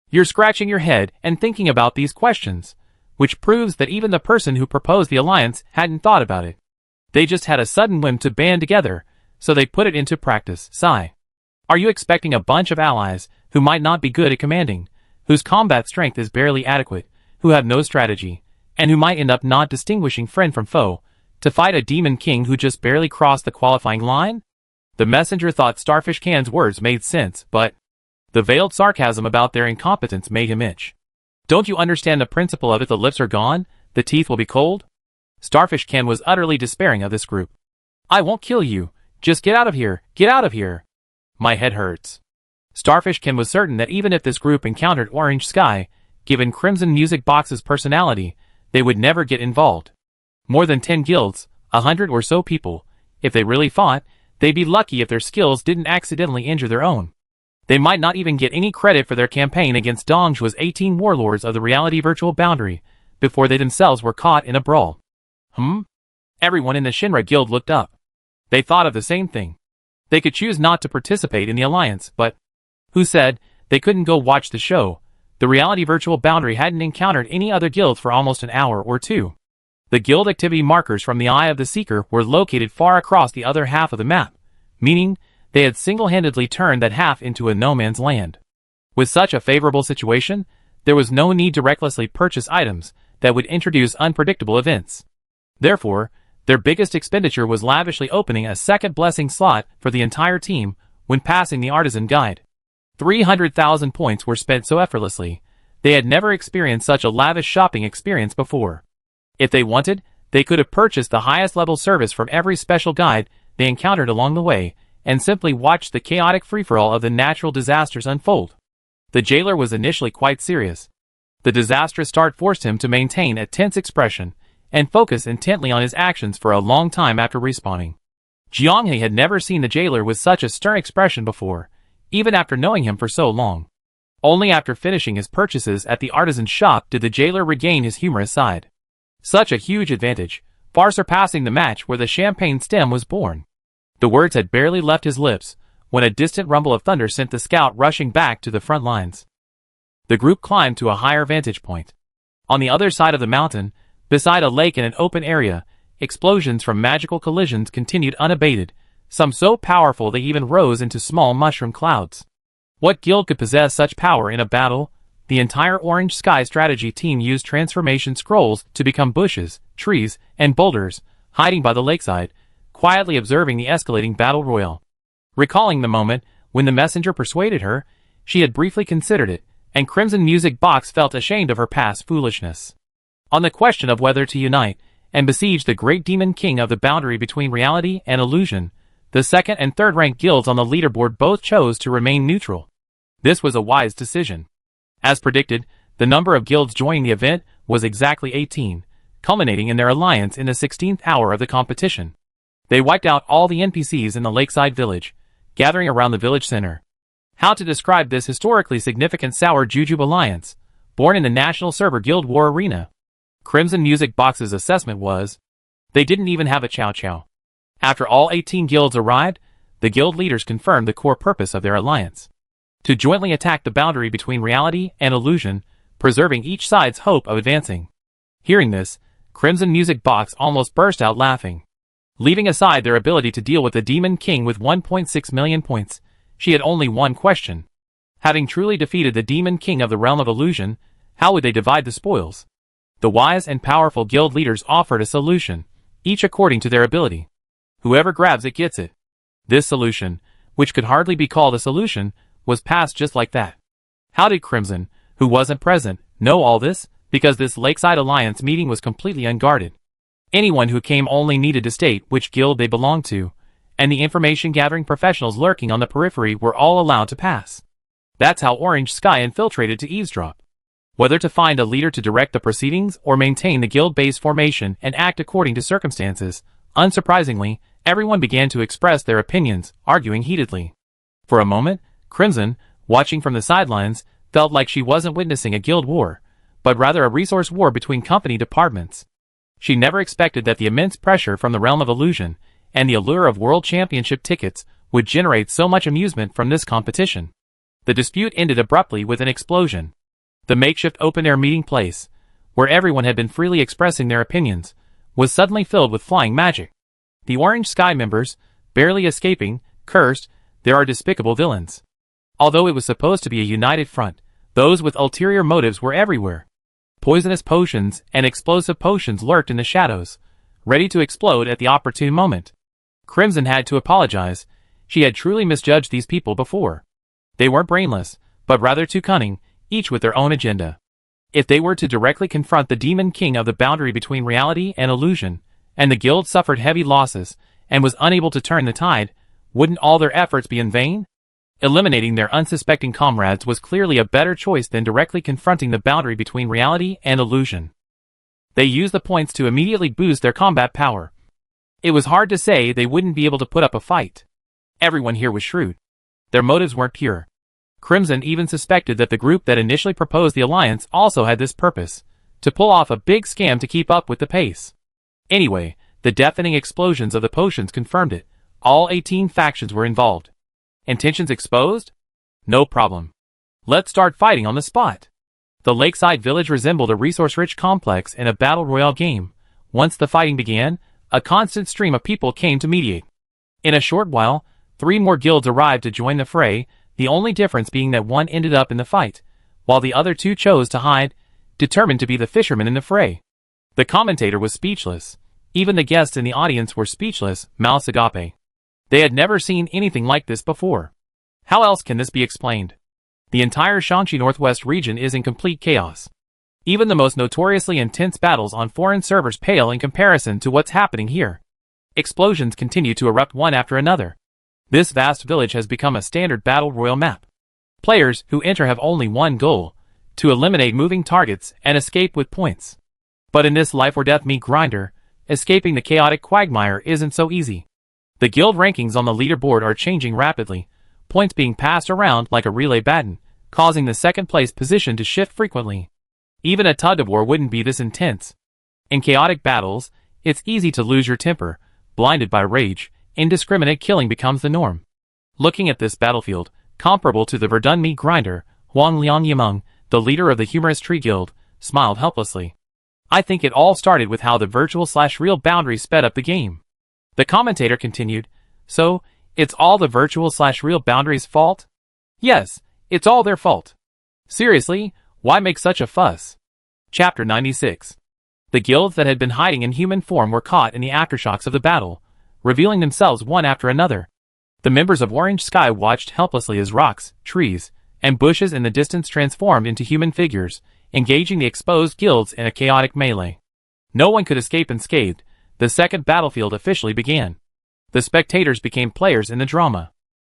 [SPEAKER 1] You're scratching your head and thinking about these questions, which proves that even the person who proposed the alliance hadn't thought about it. They just had a sudden whim to band together, so they put it into practice. Sigh. Are you expecting a bunch of allies who might not be good at commanding, whose combat strength is barely adequate, who have no strategy, and who might end up not distinguishing friend from foe, to fight a demon king who just barely crossed the qualifying line?" The messenger thought Starfish Can's words made sense, but the veiled sarcasm about their incompetence made him itch. "Don't you understand the principle of if the lips are gone, the teeth will be cold?" Starfish Can was utterly despairing of this group. "I won't kill you. Just get out of here. Get out of here. My head hurts." Starfish Can was certain that even if this group encountered Orange Sky, given Crimson Music Box's personality, they would never get involved. More than 10 guilds, 100 or so people, if they really fought, they'd be lucky if their skills didn't accidentally injure their own. They might not even get any credit for their campaign against Dongzhuo's 18 warlords of the reality virtual boundary, before they themselves were caught in a brawl. Everyone in the Shinra Guild looked up. They thought of the same thing. They could choose not to participate in the alliance, but who said they couldn't go watch the show? The reality virtual boundary hadn't encountered any other guild for almost an hour or two. The guild activity markers from the Eye of the Seeker were located far across the other half of the map, meaning they had single-handedly turned that half into a no-man's land. With such a favorable situation, there was no need to recklessly purchase items that would introduce unpredictable events. Therefore, their biggest expenditure was lavishly opening a second blessing slot for the entire team when passing the artisan guide. 300,000 points were spent so effortlessly, they had never experienced such a lavish shopping experience before. If they wanted, they could have purchased the highest level service from every special guide they encountered along the way, and simply watched the chaotic free-for-all of the natural disasters unfold. The jailer was initially quite serious. The disastrous start forced him to maintain a tense expression, and focus intently on his actions for a long time after respawning. Jianghe had never seen the jailer with such a stern expression before, even after knowing him for so long. Only after finishing his purchases at the artisan shop did the jailer regain his humorous side. Such a huge advantage, far surpassing the match where the champagne stem was born. The words had barely left his lips, when a distant rumble of thunder sent the scout rushing back to the front lines. The group climbed to a higher vantage point. On the other side of the mountain, beside a lake in an open area, explosions from magical collisions continued unabated, some so powerful they even rose into small mushroom clouds. What guild could possess such power in a battle? The entire Orange Sky strategy team used transformation scrolls to become bushes, trees, and boulders, hiding by the lakeside, quietly observing the escalating battle royale. Recalling the moment when the messenger persuaded her, she had briefly considered it, and Crimson Music Box felt ashamed of her past foolishness. On the question of whether to unite and besiege the great demon king of the boundary between reality and illusion, the second and third ranked guilds on the leaderboard both chose to remain neutral. This was a wise decision. As predicted, the number of guilds joining the event was exactly 18, culminating in their alliance in the 16th hour of the competition. They wiped out all the NPCs in the lakeside village, gathering around the village center. How to describe this historically significant Sour Jujube alliance, born in the National Server Guild War Arena? Crimson Music Box's assessment was, they didn't even have a chow chow. After all 18 guilds arrived, the guild leaders confirmed the core purpose of their alliance: to jointly attack the boundary between reality and illusion, preserving each side's hope of advancing. Hearing this, Crimson Music Box almost burst out laughing. Leaving aside their ability to deal with the Demon King with 1.6 million points, she had only one question. Having truly defeated the Demon King of the Realm of Illusion, how would they divide the spoils? The wise and powerful guild leaders offered a solution, each according to their ability. Whoever grabs it gets it. This solution, which could hardly be called a solution, was passed just like that. How did Crimson, who wasn't present, know all this? Because this Lakeside Alliance meeting was completely unguarded. Anyone who came only needed to state which guild they belonged to, and the information-gathering professionals lurking on the periphery were all allowed to pass. That's how Orange Sky infiltrated to eavesdrop. Whether to find a leader to direct the proceedings or maintain the guild-based formation and act according to circumstances, unsurprisingly, everyone began to express their opinions, arguing heatedly. For a moment, Crimson, watching from the sidelines, felt like she wasn't witnessing a guild war, but rather a resource war between company departments. She never expected that the immense pressure from the Realm of Illusion and the allure of World Championship tickets would generate so much amusement from this competition. The dispute ended abruptly with an explosion. The makeshift open-air meeting place, where everyone had been freely expressing their opinions, was suddenly filled with flying magic. The Orange Sky members, barely escaping, cursed, "There are despicable villains." Although it was supposed to be a united front, those with ulterior motives were everywhere. Poisonous potions and explosive potions lurked in the shadows, ready to explode at the opportune moment. Crimson had to apologize. She had truly misjudged these people before. They weren't brainless, but rather too cunning, each with their own agenda. If they were to directly confront the Demon King of the boundary between reality and illusion, and the guild suffered heavy losses and was unable to turn the tide, wouldn't all their efforts be in vain? Eliminating their unsuspecting comrades was clearly a better choice than directly confronting the boundary between reality and illusion. They used the points to immediately boost their combat power. It was hard to say they wouldn't be able to put up a fight. Everyone here was shrewd. Their motives weren't pure. Crimson even suspected that the group that initially proposed the alliance also had this purpose: to pull off a big scam to keep up with the pace. Anyway, the deafening explosions of the potions confirmed it. All 18 factions were involved. Intentions exposed? No problem. Let's start fighting on the spot. The lakeside village resembled a resource-rich complex in a battle royale game. Once the fighting began, a constant stream of people came to mediate. In a short while, 3 more guilds arrived to join the fray, the only difference being that one ended up in the fight, while the other 2 chose to hide, determined to be the fishermen in the fray. The commentator was speechless. Even the guests in the audience were speechless, mouths agape. They had never seen anything like this before. How else can this be explained? The entire Shaanxi Northwest region is in complete chaos. Even the most notoriously intense battles on foreign servers pale in comparison to what's happening here. Explosions continue to erupt one after another. This vast village has become a standard battle royale map. Players who enter have only one goal: to eliminate moving targets and escape with points. But in this life-or-death meat grinder, escaping the chaotic quagmire isn't so easy. The guild rankings on the leaderboard are changing rapidly, points being passed around like a relay baton, causing the second-place position to shift frequently. Even a tug-of-war wouldn't be this intense. In chaotic battles, it's easy to lose your temper. Blinded by rage, indiscriminate killing becomes the norm. Looking at this battlefield, comparable to the Verdun meat grinder, Huang Liang Yimeng, the leader of the Humorous Tree Guild, smiled helplessly. I think it all started with how the virtual/real boundaries sped up the game. The commentator continued, "So, it's all the virtual/real boundaries' fault?" "Yes, It's all their fault. Seriously, why make such a fuss? Chapter 96. The guilds that had been hiding in human form were caught in the aftershocks of the battle, revealing themselves one after another. The members of Orange Sky watched helplessly as rocks, trees, and bushes in the distance transformed into human figures, engaging the exposed guilds in a chaotic melee. No one could escape unscathed. The second battlefield officially began. The spectators became players in the drama.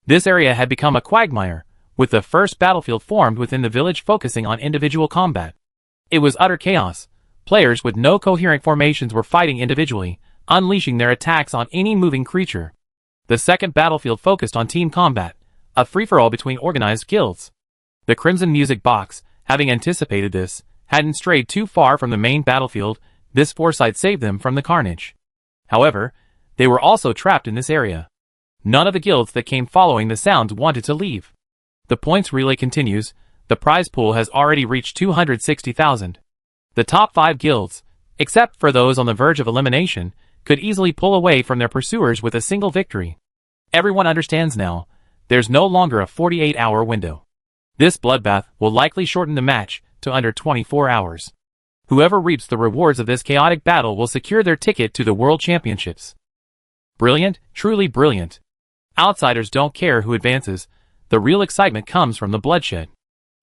[SPEAKER 1] This area had become a quagmire, with the first battlefield formed within the village focusing on individual combat. It was utter chaos. Players with no coherent formations were fighting individually, unleashing their attacks on any moving creature. The second battlefield focused on team combat, a free-for-all between organized guilds. The Crimson Music Box, having anticipated this, hadn't strayed too far from the main battlefield. This foresight saved them from the carnage. However, they were also trapped in this area. None of the guilds that came following the sounds wanted to leave. The points relay continues. The prize pool has already reached 260,000. The top 5 guilds, except for those on the verge of elimination, could easily pull away from their pursuers with a single victory. Everyone understands now, there's no longer a 48-hour window. This bloodbath will likely shorten the match to under 24 hours. Whoever reaps the rewards of this chaotic battle will secure their ticket to the World Championships. Brilliant, truly brilliant. Outsiders don't care who advances. The real excitement comes from the bloodshed.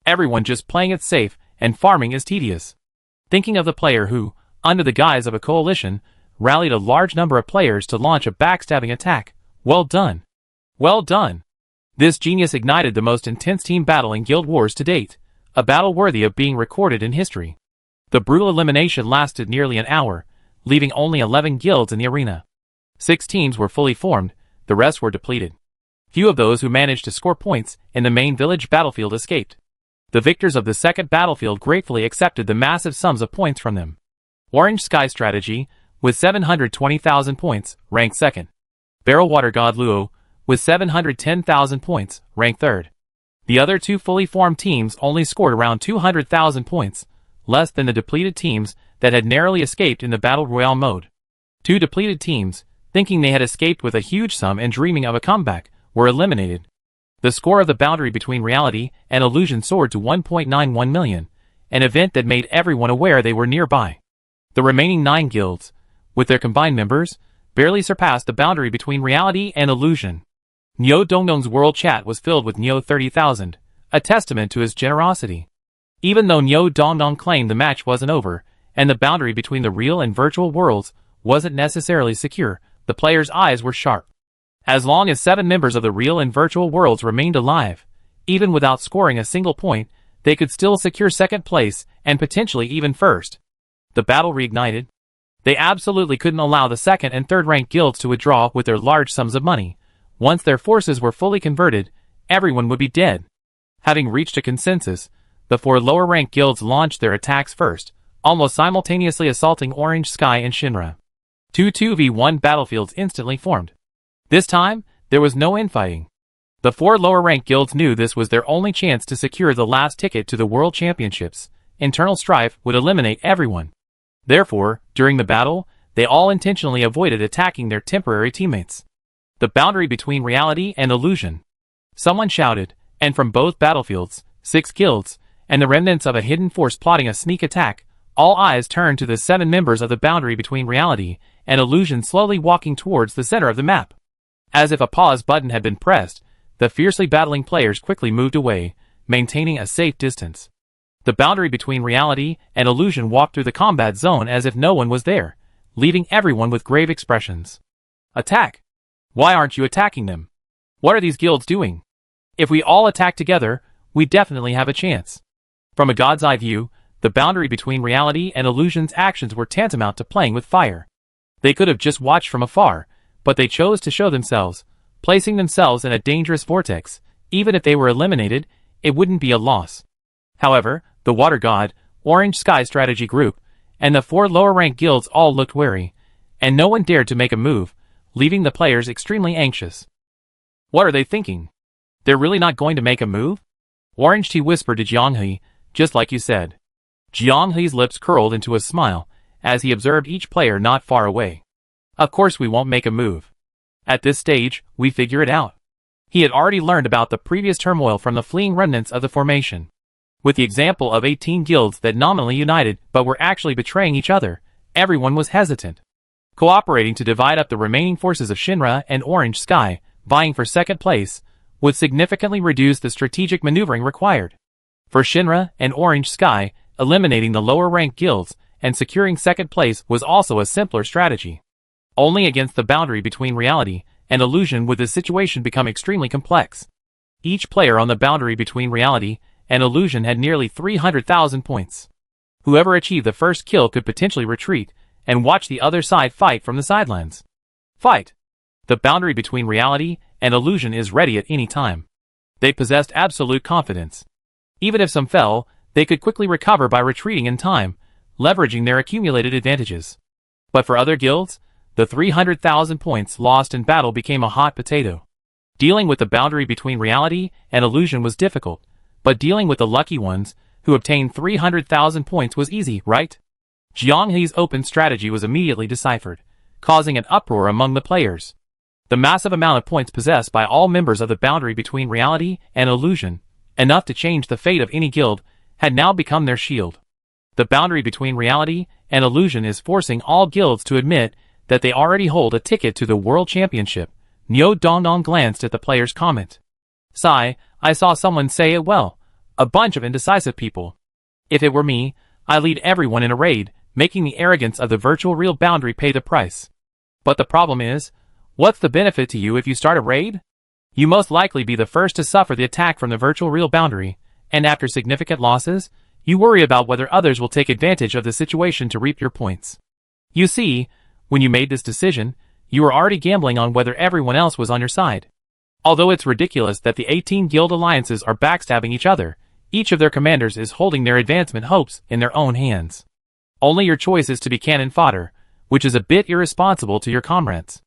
[SPEAKER 1] Everyone just playing it safe, and farming is tedious. Thinking of the player who, under the guise of a coalition, rallied a large number of players to launch a backstabbing attack. Well done. Well done. This genius ignited the most intense team battle in Guild Wars to date, a battle worthy of being recorded in history. The brutal elimination lasted nearly an hour, leaving only 11 guilds in the arena. 6 teams were fully formed, the rest were depleted. Few of those who managed to score points in the main village battlefield escaped. The victors of the second battlefield gratefully accepted the massive sums of points from them. Orange Sky Strategy, with 720,000 points, ranked second. Barrel Water God Luo, with 710,000 points, ranked third. The other 2 fully formed teams only scored around 200,000 points, less than the depleted teams that had narrowly escaped in the Battle Royale mode. 2 depleted teams, thinking they had escaped with a huge sum and dreaming of a comeback, were eliminated. The score of the boundary between reality and illusion soared to 1.91 million, an event that made everyone aware they were nearby. The remaining 9 guilds, with their combined members, barely surpassed the boundary between reality and illusion. Nyo Dongdong's world chat was filled with Nyo 30,000, a testament to his generosity. Even though Nyo Dongdong claimed the match wasn't over, and the boundary between the real and virtual worlds wasn't necessarily secure, the players' eyes were sharp. As long as 7 members of the real and virtual worlds remained alive, even without scoring a single point, they could still secure second place and potentially even first. The battle reignited. They absolutely couldn't allow the second and third ranked guilds to withdraw with their large sums of money. Once their forces were fully converted, everyone would be dead. Having reached a consensus, the 4 lower ranked guilds launched their attacks first, almost simultaneously assaulting Orange Sky and Shinra. 2 2v1 battlefields instantly formed. This time, there was no infighting. The 4 lower-ranked guilds knew this was their only chance to secure the last ticket to the World Championships. Internal strife would eliminate everyone. Therefore, during the battle, they all intentionally avoided attacking their temporary teammates. The boundary between reality and illusion. Someone shouted, and from both battlefields, 6 guilds, and the remnants of a hidden force plotting a sneak attack, all eyes turned to the 7 members of the boundary between reality and illusion slowly walking towards the center of the map. As if a pause button had been pressed, the fiercely battling players quickly moved away, maintaining a safe distance. The boundary between reality and illusion walked through the combat zone as if no one was there, leaving everyone with grave expressions. Attack! Why aren't you attacking them? What are these guilds doing? If we all attack together, we definitely have a chance. From a god's eye view, the boundary between reality and illusion's actions were tantamount to playing with fire. They could have just watched from afar, but they chose to show themselves, placing themselves in a dangerous vortex. Even if they were eliminated, it wouldn't be a loss. However, the Water God, Orange Sky Strategy Group, and the 4 lower-ranked guilds all looked wary, and no one dared to make a move, leaving the players extremely anxious. What are they thinking? They're really not going to make a move? Orange Tea whispered to Jianghe, just like you said. Jianghe's lips curled into a smile, as he observed each player not far away. Of course we won't make a move. At this stage, we figure it out. He had already learned about the previous turmoil from the fleeing remnants of the formation. With the example of 18 guilds that nominally united but were actually betraying each other, everyone was hesitant. Cooperating to divide up the remaining forces of Shinra and Orange Sky, vying for second place, would significantly reduce the strategic maneuvering required. For Shinra and Orange Sky, eliminating the lower-ranked guilds and securing second place was also a simpler strategy. Only against the boundary between reality and illusion would the situation become extremely complex. Each player on the boundary between reality and illusion had nearly 300,000 points. Whoever achieved the first kill could potentially retreat and watch the other side fight from the sidelines. Fight! The boundary between reality and illusion is ready at any time. They possessed absolute confidence. Even if some fell, they could quickly recover by retreating in time, leveraging their accumulated advantages. But for other guilds, the 300,000 points lost in battle became a hot potato. Dealing with the boundary between reality and illusion was difficult, but dealing with the lucky ones who obtained 300,000 points was easy, right? Jiang He's open strategy was immediately deciphered, causing an uproar among the players. The massive amount of points possessed by all members of the boundary between reality and illusion, enough to change the fate of any guild, had now become their shield. The boundary between reality and illusion is forcing all guilds to admit that they already hold a ticket to the World Championship. Niu Dongdong glanced at the player's comment. Sigh, I saw someone say it well. A bunch of indecisive people. If it were me, I'd lead everyone in a raid, making the arrogance of the virtual real boundary pay the price. But the problem is, what's the benefit to you if you start a raid? You most likely be the first to suffer the attack from the virtual real boundary, and after significant losses, you worry about whether others will take advantage of the situation to reap your points. You see, when you made this decision, you were already gambling on whether everyone else was on your side. Although it's ridiculous that the 18 guild alliances are backstabbing each other, each of their commanders is holding their advancement hopes in their own hands. Only your choice is to be cannon fodder, which is a bit irresponsible to your comrades.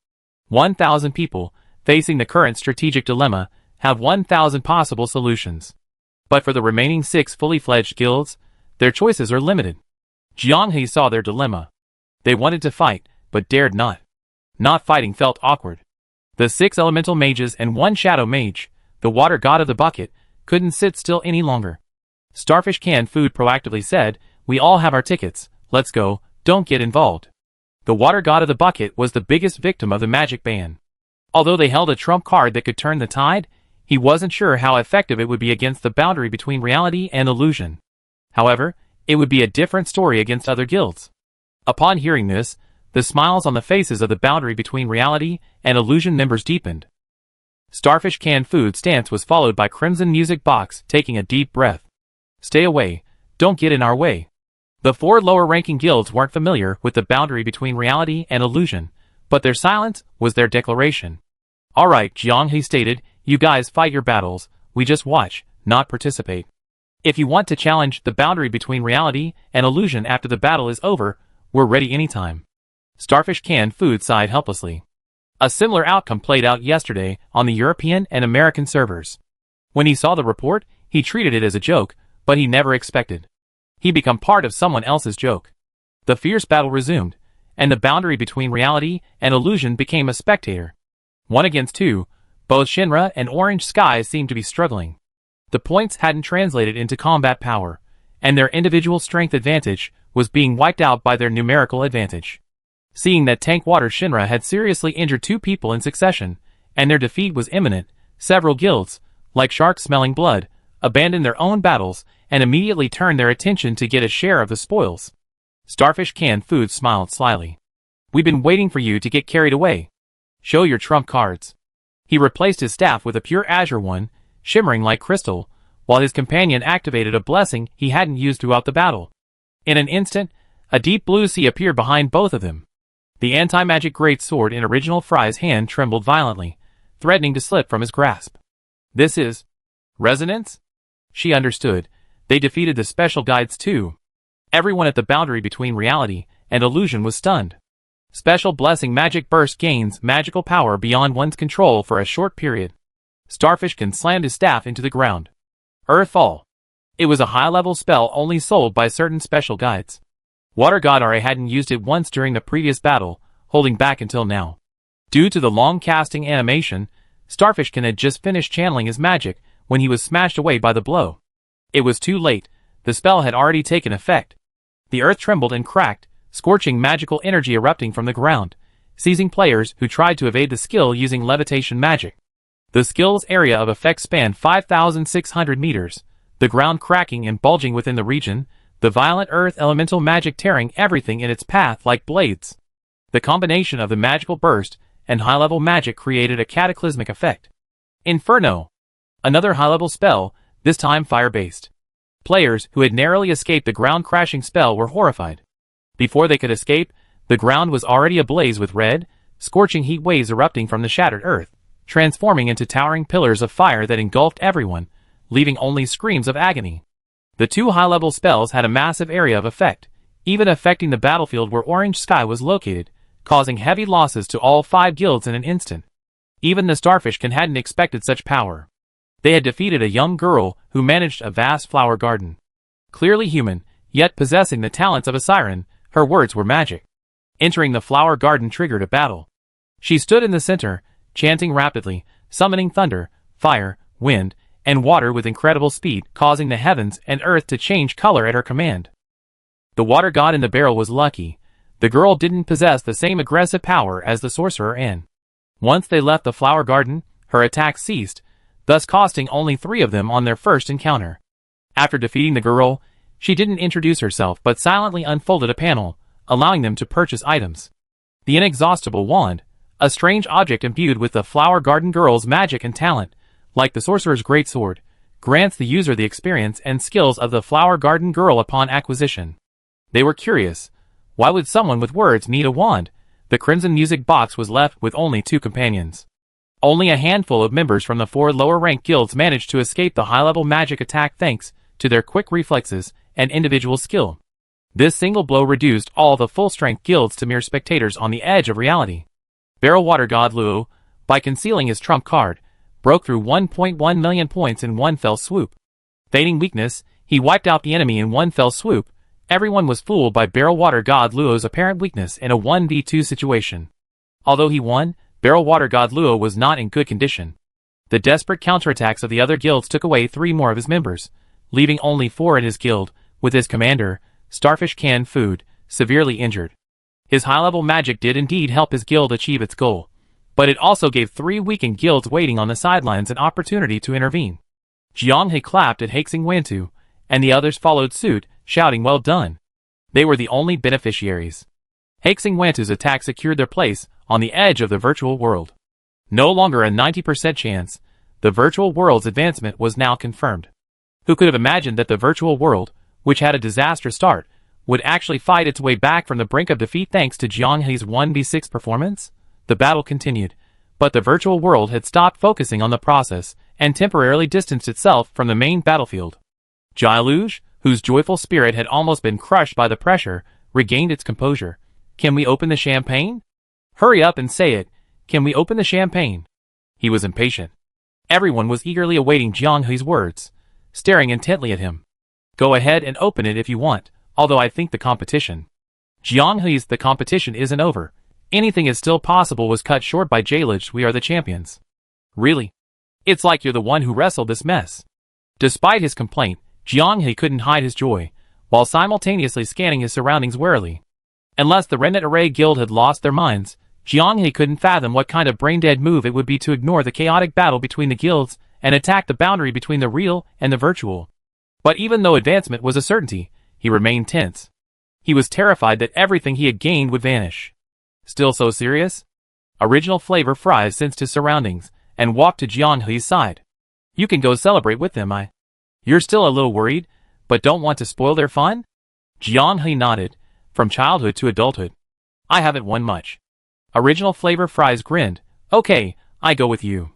[SPEAKER 1] 1,000 people, facing the current strategic dilemma, have 1,000 possible solutions. But for the remaining 6 fully fledged guilds, their choices are limited. Jiang He saw their dilemma. They wanted to fight, but dared not. Not fighting felt awkward. The 6 elemental mages and 1 shadow mage, the water god of the bucket, couldn't sit still any longer. Starfish Canned Food proactively said, "We all have our tickets, let's go, don't get involved." The water god of the bucket was the biggest victim of the magic ban. Although they held a trump card that could turn the tide, he wasn't sure how effective it would be against the boundary between reality and illusion. However, it would be a different story against other guilds. Upon hearing this, the smiles on the faces of the boundary between reality and illusion members deepened. Starfish Canned Food stance was followed by Crimson Music Box taking a deep breath. Stay away, don't get in our way. The 4 lower-ranking guilds weren't familiar with the boundary between reality and illusion, but their silence was their declaration. Alright, Jiang He stated, you guys fight your battles, we just watch, not participate. If you want to challenge the boundary between reality and illusion after the battle is over, we're ready anytime. Starfish Canned Food sighed helplessly. A similar outcome played out yesterday on the European and American servers. When he saw the report, he treated it as a joke, but he never expected. He became part of someone else's joke. The fierce battle resumed, and the boundary between reality and illusion became a spectator. 1 against 2, both Shinra and Orange Sky seemed to be struggling. The points hadn't translated into combat power, and their individual strength advantage was being wiped out by their numerical advantage. Seeing that Tank Water Shinra had seriously injured 2 people in succession, and their defeat was imminent, several guilds, like sharks smelling blood, abandoned their own battles and immediately turned their attention to get a share of the spoils. Starfish Canned Food smiled slyly. We've been waiting for you to get carried away. Show your trump cards. He replaced his staff with a pure azure one, shimmering like crystal, while his companion activated a blessing he hadn't used throughout the battle. In an instant, a deep blue sea appeared behind both of them. The anti-magic great sword in Original Fry's hand trembled violently, threatening to slip from his grasp. This is resonance? She understood. They defeated the special guides too. Everyone at the boundary between reality and illusion was stunned. Special blessing magic burst gains magical power beyond one's control for a short period. Starfishkin slammed his staff into the ground. Earthfall. It was a high-level spell only sold by certain special guides. Water God Ra hadn't used it once during the previous battle, holding back until now. Due to the long casting animation, Starfishkin had just finished channeling his magic when he was smashed away by the blow. It was too late. The spell had already taken effect. The earth trembled and cracked, scorching magical energy erupting from the ground, seizing players who tried to evade the skill using levitation magic. The skill's area of effect spanned 5,600 meters, the ground cracking and bulging within the region, the violent earth elemental magic tearing everything in its path like blades. The combination of the magical burst and high-level magic created a cataclysmic effect. Inferno! Another high-level spell, this time fire-based. Players who had narrowly escaped the ground-crashing spell were horrified. Before they could escape, the ground was already ablaze with red, scorching heat waves erupting from the shattered earth, transforming into towering pillars of fire that engulfed everyone, leaving only screams of agony. The two high-level spells had a massive area of effect, even affecting the battlefield where Orange Sky was located, causing heavy losses to all 5 guilds in an instant. Even the Starfishkin hadn't expected such power. They had defeated a young girl who managed a vast flower garden. Clearly human, yet possessing the talents of a siren, her words were magic. Entering the flower garden triggered a battle. She stood in the center, chanting rapidly, summoning thunder, fire, wind, and water with incredible speed, causing the heavens and earth to change color at her command. The water god in the barrel was lucky. The girl didn't possess the same aggressive power as the sorcerer Anne. Once they left the flower garden, her attacks ceased, thus costing only 3 of them on their first encounter. After defeating the girl, she didn't introduce herself but silently unfolded a panel, allowing them to purchase items. The inexhaustible wand, a strange object imbued with the flower garden girl's magic and talent, like the sorcerer's greatsword, grants the user the experience and skills of the flower garden girl upon acquisition. They were curious. Why would someone with words need a wand? The Crimson Music Box was left with only 2 companions. Only a handful of members from the 4 lower-ranked guilds managed to escape the high-level magic attack thanks to their quick reflexes and individual skill. This single blow reduced all the full-strength guilds to mere spectators on the edge of reality. Barrel Water God Luo, by concealing his trump card, broke through 1.1 million points in one fell swoop. Feigning weakness, he wiped out the enemy in one fell swoop. Everyone was fooled by Barrel Water God Luo's apparent weakness in a 1v2 situation. Although he won, Barrel Water God Luo was not in good condition. The desperate counterattacks of the other guilds took away 3 more of his members, leaving only 4 in his guild, with his commander, Starfish Canned Food, severely injured. His high-level magic did indeed help his guild achieve its goal, but it also gave 3 weakened guilds waiting on the sidelines an opportunity to intervene. Jiang He clapped at Haixing Wantu, and the others followed suit, shouting well done. They were the only beneficiaries. Haixing Wantu's attack secured their place on the edge of the virtual world. No longer a 90% chance, the virtual world's advancement was now confirmed. Who could have imagined that the virtual world, which had a disastrous start, would actually fight its way back from the brink of defeat thanks to Jiang He's 1v6 performance? The battle continued, but the virtual world had stopped focusing on the process and temporarily distanced itself from the main battlefield. Jailuge, whose joyful spirit had almost been crushed by the pressure, regained its composure. Can we open the champagne? Hurry up and say it. Can we open the champagne? He was impatient. Everyone was eagerly awaiting Jiang He's words, staring intently at him. Go ahead and open it if you want, although I think the competition. Jiang He's the competition isn't over. Anything is still possible was cut short by Jailuge. We are the champions. Really? It's like you're the one who wrestled this mess. Despite his complaint, Jiang He couldn't hide his joy, while simultaneously scanning his surroundings warily. Unless the Remnant Array Guild had lost their minds, Jiang He couldn't fathom what kind of brain-dead move it would be to ignore the chaotic battle between the guilds and attack the boundary between the real and the virtual. But even though advancement was a certainty, he remained tense. He was terrified that everything he had gained would vanish. Still so serious? Original Flavor Fries sensed his surroundings and walked to Jiang He's side. You can go celebrate with them, You're still a little worried, but don't want to spoil their fun? Jiang He nodded. From childhood to adulthood, I haven't won much. Original Flavor Fries grinned. Okay, I go with you.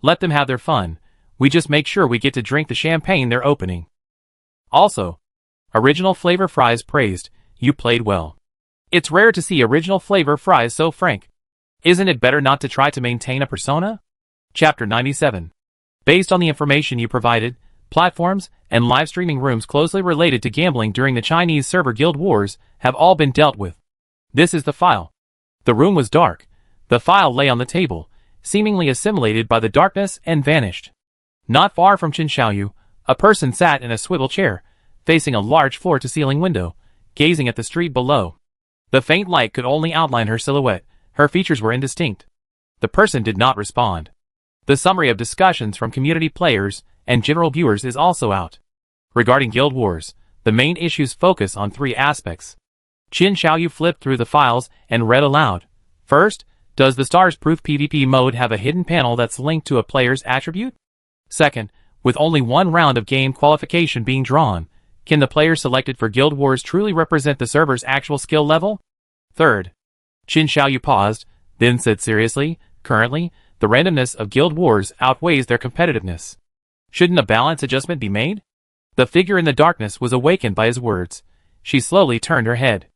[SPEAKER 1] Let them have their fun. We just make sure we get to drink the champagne they're opening. Also, Original Flavor Fries praised, you played well. It's rare to see Original Flavor Fries so frank. Isn't it better not to try to maintain a persona? Chapter 97. Based on the information you provided, platforms and live streaming rooms closely related to gambling during the Chinese server guild wars have all been dealt with. This is the file. The room was dark. The file lay on the table, seemingly assimilated by the darkness and vanished. Not far from Qin Xiaoyu, a person sat in a swivel chair, facing a large floor-to-ceiling window, gazing at the street below. The faint light could only outline her silhouette. Her features were indistinct. The person did not respond. The summary of discussions from community players and general viewers is also out. Regarding Guild Wars, the main issues focus on three aspects. Qin Xiaoyu flipped through the files and read aloud. First, does the Stars Proof PvP mode have a hidden panel that's linked to a player's attribute? Second, with only one round of game qualification being drawn, can the player selected for Guild Wars truly represent the server's actual skill level? Third. Qin Xiaoyu paused, then said seriously, currently, the randomness of Guild Wars outweighs their competitiveness. Shouldn't a balance adjustment be made? The figure in the darkness was awakened by his words. She slowly turned her head.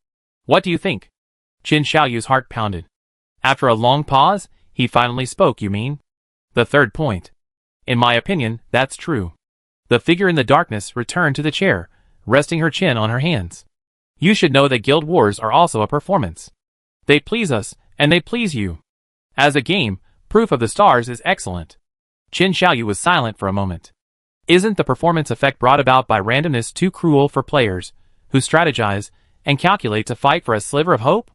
[SPEAKER 1] What do you think? Qin Xiaoyu's heart pounded. After a long pause, he finally spoke. You mean? The third point. In my opinion, that's true. The figure in the darkness returned to the chair, resting her chin on her hands. You should know that Guild Wars are also a performance. They please us, and they please you. As a game, Proof of the Stars is excellent. Qin Xiaoyu was silent for a moment. Isn't the performance effect brought about by randomness too cruel for players, who strategize and calculate to fight for a sliver of hope?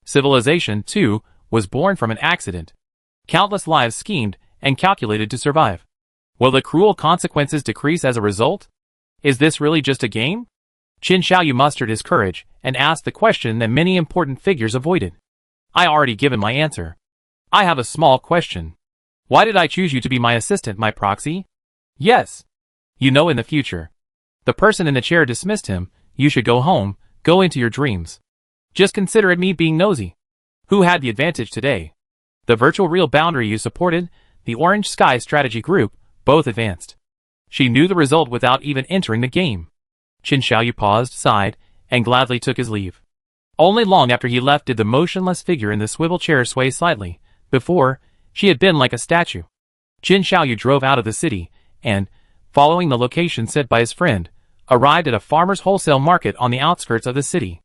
[SPEAKER 1] Civilization, too, was born from an accident. Countless lives schemed and calculated to survive. Will the cruel consequences decrease as a result? Is this really just a game? Qin Xiaoyu mustered his courage and asked the question that many important figures avoided. I already given my answer. I have a small question. Why did I choose you to be my assistant, my proxy? Yes. You know, in the future. The person in the chair dismissed him. You should go home, go into your dreams. Just consider it me being nosy. Who had the advantage today? The virtual real boundary you supported, the Orange Sky strategy group, both advanced. She knew the result without even entering the game. Qin Xiaoyu paused, sighed, and gladly took his leave. Only long after he left did the motionless figure in the swivel chair sway slightly. Before, she had been like a statue. Qin Xiaoyu drove out of the city, and, following the location set by his friend, arrived at a farmer's wholesale market on the outskirts of the city.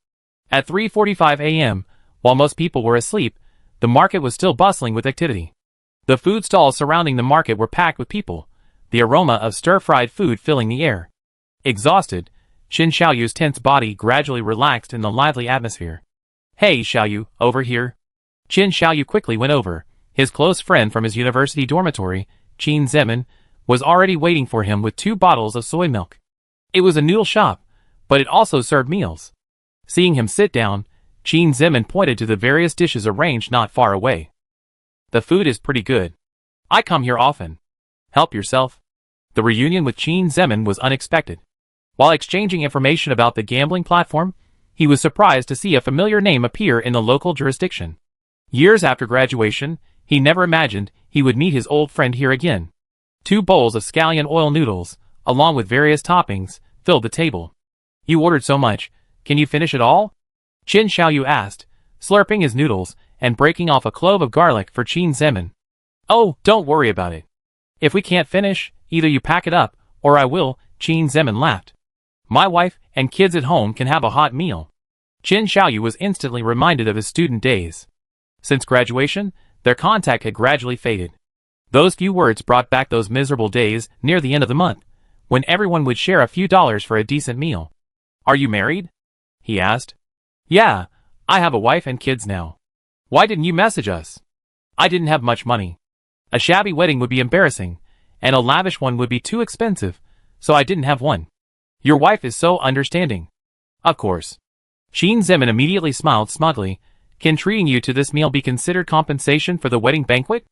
[SPEAKER 1] At 3:45 a.m., while most people were asleep, the market was still bustling with activity. The food stalls surrounding the market were packed with people, the aroma of stir-fried food filling the air. Exhausted, Qin Xiaoyu's tense body gradually relaxed in the lively atmosphere. Hey Xiaoyu, over here. Qin Xiaoyu quickly went over. His close friend from his university dormitory, Qin Zemin, was already waiting for him with 2 bottles of soy milk. It was a noodle shop, but it also served meals. Seeing him sit down, Qin Zemin pointed to the various dishes arranged not far away. The food is pretty good. I come here often. Help yourself. The reunion with Qin Zemin was unexpected. While exchanging information about the gambling platform, he was surprised to see a familiar name appear in the local jurisdiction. Years after graduation, he never imagined he would meet his old friend here again. 2 bowls of scallion oil noodles, along with various toppings, filled the table. You ordered so much, can you finish it all? Qin Xiaoyu asked, slurping his noodles and breaking off a clove of garlic for Qin Zemin. Oh, don't worry about it. If we can't finish, either you pack it up, or I will, Qin Zemin laughed. My wife and kids at home can have a hot meal. Qin Xiaoyu was instantly reminded of his student days. Since graduation, their contact had gradually faded. Those few words brought back those miserable days near the end of the month, when everyone would share a few dollars for a decent meal. Are you married? He asked. Yeah, I have a wife and kids now. Why didn't you message us? I didn't have much money. A shabby wedding would be embarrassing, and a lavish one would be too expensive, so I didn't have one. Your wife is so understanding. Of course. Qin Zemin immediately smiled smugly. Can treating you to this meal be considered compensation for the wedding banquet?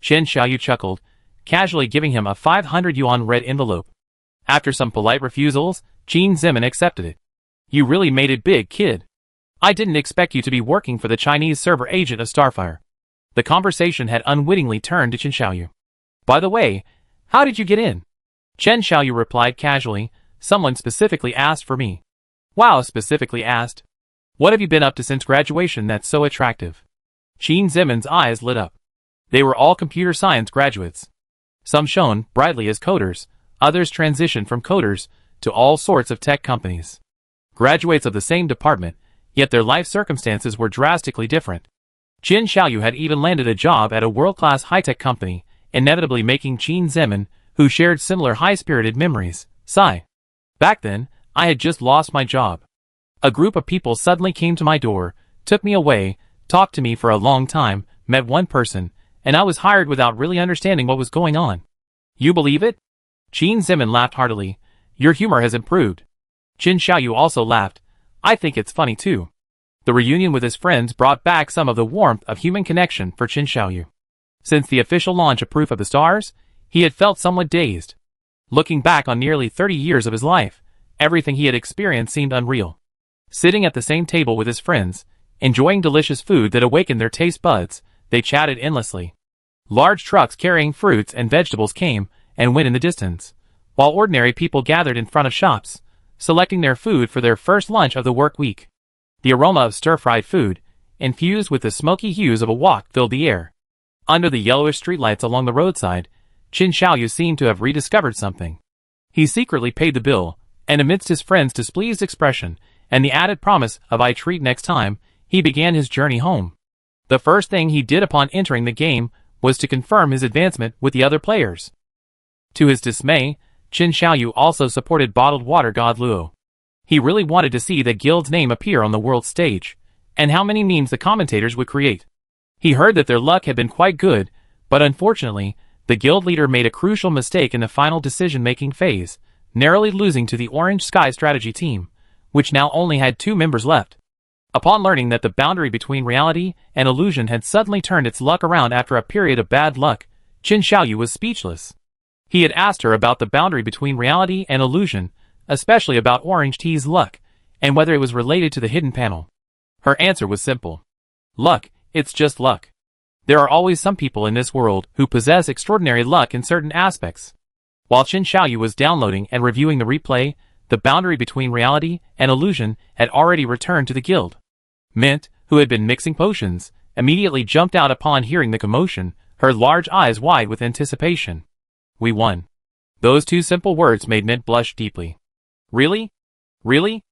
[SPEAKER 1] Qin Xiaoyu chuckled, casually giving him a 500 yuan red envelope. After some polite refusals, Qin Zemin accepted it. You really made it big, kid. I didn't expect you to be working for the Chinese server agent of Starfire. The conversation had unwittingly turned to Qin Xiaoyu. By the way, how did you get in? Qin Xiaoyu replied casually, someone specifically asked for me. Wow, specifically asked. What have you been up to since graduation that's so attractive? Qin Zemin's eyes lit up. They were all computer science graduates. Some shone brightly as coders, others transitioned from coders to all sorts of tech companies. Graduates of the same department, yet their life circumstances were drastically different. Qin Xiaoyu had even landed a job at a world-class high-tech company, inevitably making Qin Zemin, who shared similar high-spirited memories, sigh. Back then, I had just lost my job. A group of people suddenly came to my door, took me away, talked to me for a long time, met one person, and I was hired without really understanding what was going on. You believe it? Qin Zemin laughed heartily. Your humor has improved. Qin Xiaoyu also laughed. I think it's funny too. The reunion with his friends brought back some of the warmth of human connection for Qin Xiaoyu. Since the official launch of Proof of the Stars, he had felt somewhat dazed. Looking back on nearly 30 years of his life, everything he had experienced seemed unreal. Sitting at the same table with his friends, enjoying delicious food that awakened their taste buds, they chatted endlessly. Large trucks carrying fruits and vegetables came and went in the distance, while ordinary people gathered in front of shops, selecting their food for their first lunch of the work week. The aroma of stir-fried food, infused with the smoky hues of a wok, filled the air. Under the yellowish streetlights along the roadside, Qin Xiaoyu seemed to have rediscovered something. He secretly paid the bill, and amidst his friend's displeased expression and the added promise of "I treat next time," he began his journey home. The first thing he did upon entering the game was to confirm his advancement with the other players. To his dismay, Qin Xiaoyu also supported bottled water god Luo. He really wanted to see the guild's name appear on the world stage, and how many memes the commentators would create. He heard that their luck had been quite good, but unfortunately, the guild leader made a crucial mistake in the final decision-making phase, narrowly losing to the Orange Sky strategy team, which now only had 2 members left. Upon learning that the boundary between reality and illusion had suddenly turned its luck around after a period of bad luck, Qin Xiaoyu was speechless. He had asked her about the boundary between reality and illusion, especially about Orange T's luck, and whether it was related to the hidden panel. Her answer was simple. Luck, it's just luck. There are always some people in this world who possess extraordinary luck in certain aspects. While Qin Xiaoyu was downloading and reviewing the replay, the boundary between reality and illusion had already returned to the guild. Mint, who had been mixing potions, immediately jumped out upon hearing the commotion, her large eyes wide with anticipation. We won. Those 2 simple words made Mint blush deeply. Really? Really?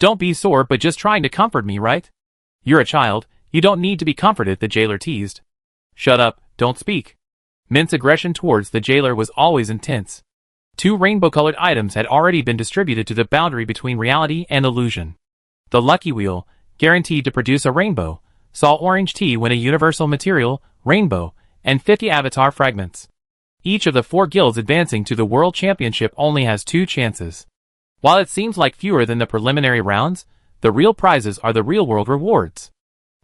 [SPEAKER 1] Don't be sore, but just trying to comfort me, right? You're a child, you don't need to be comforted, the jailer teased. Shut up, don't speak. Mint's aggression towards the jailer was always intense. 2 rainbow-colored items had already been distributed to the boundary between reality and illusion. The lucky wheel, guaranteed to produce a rainbow, saw Orange T win a universal material, rainbow, and 50 avatar fragments. Each of the 4 guilds advancing to the World Championship only has 2 chances. While it seems like fewer than the preliminary rounds, the real prizes are the real-world rewards.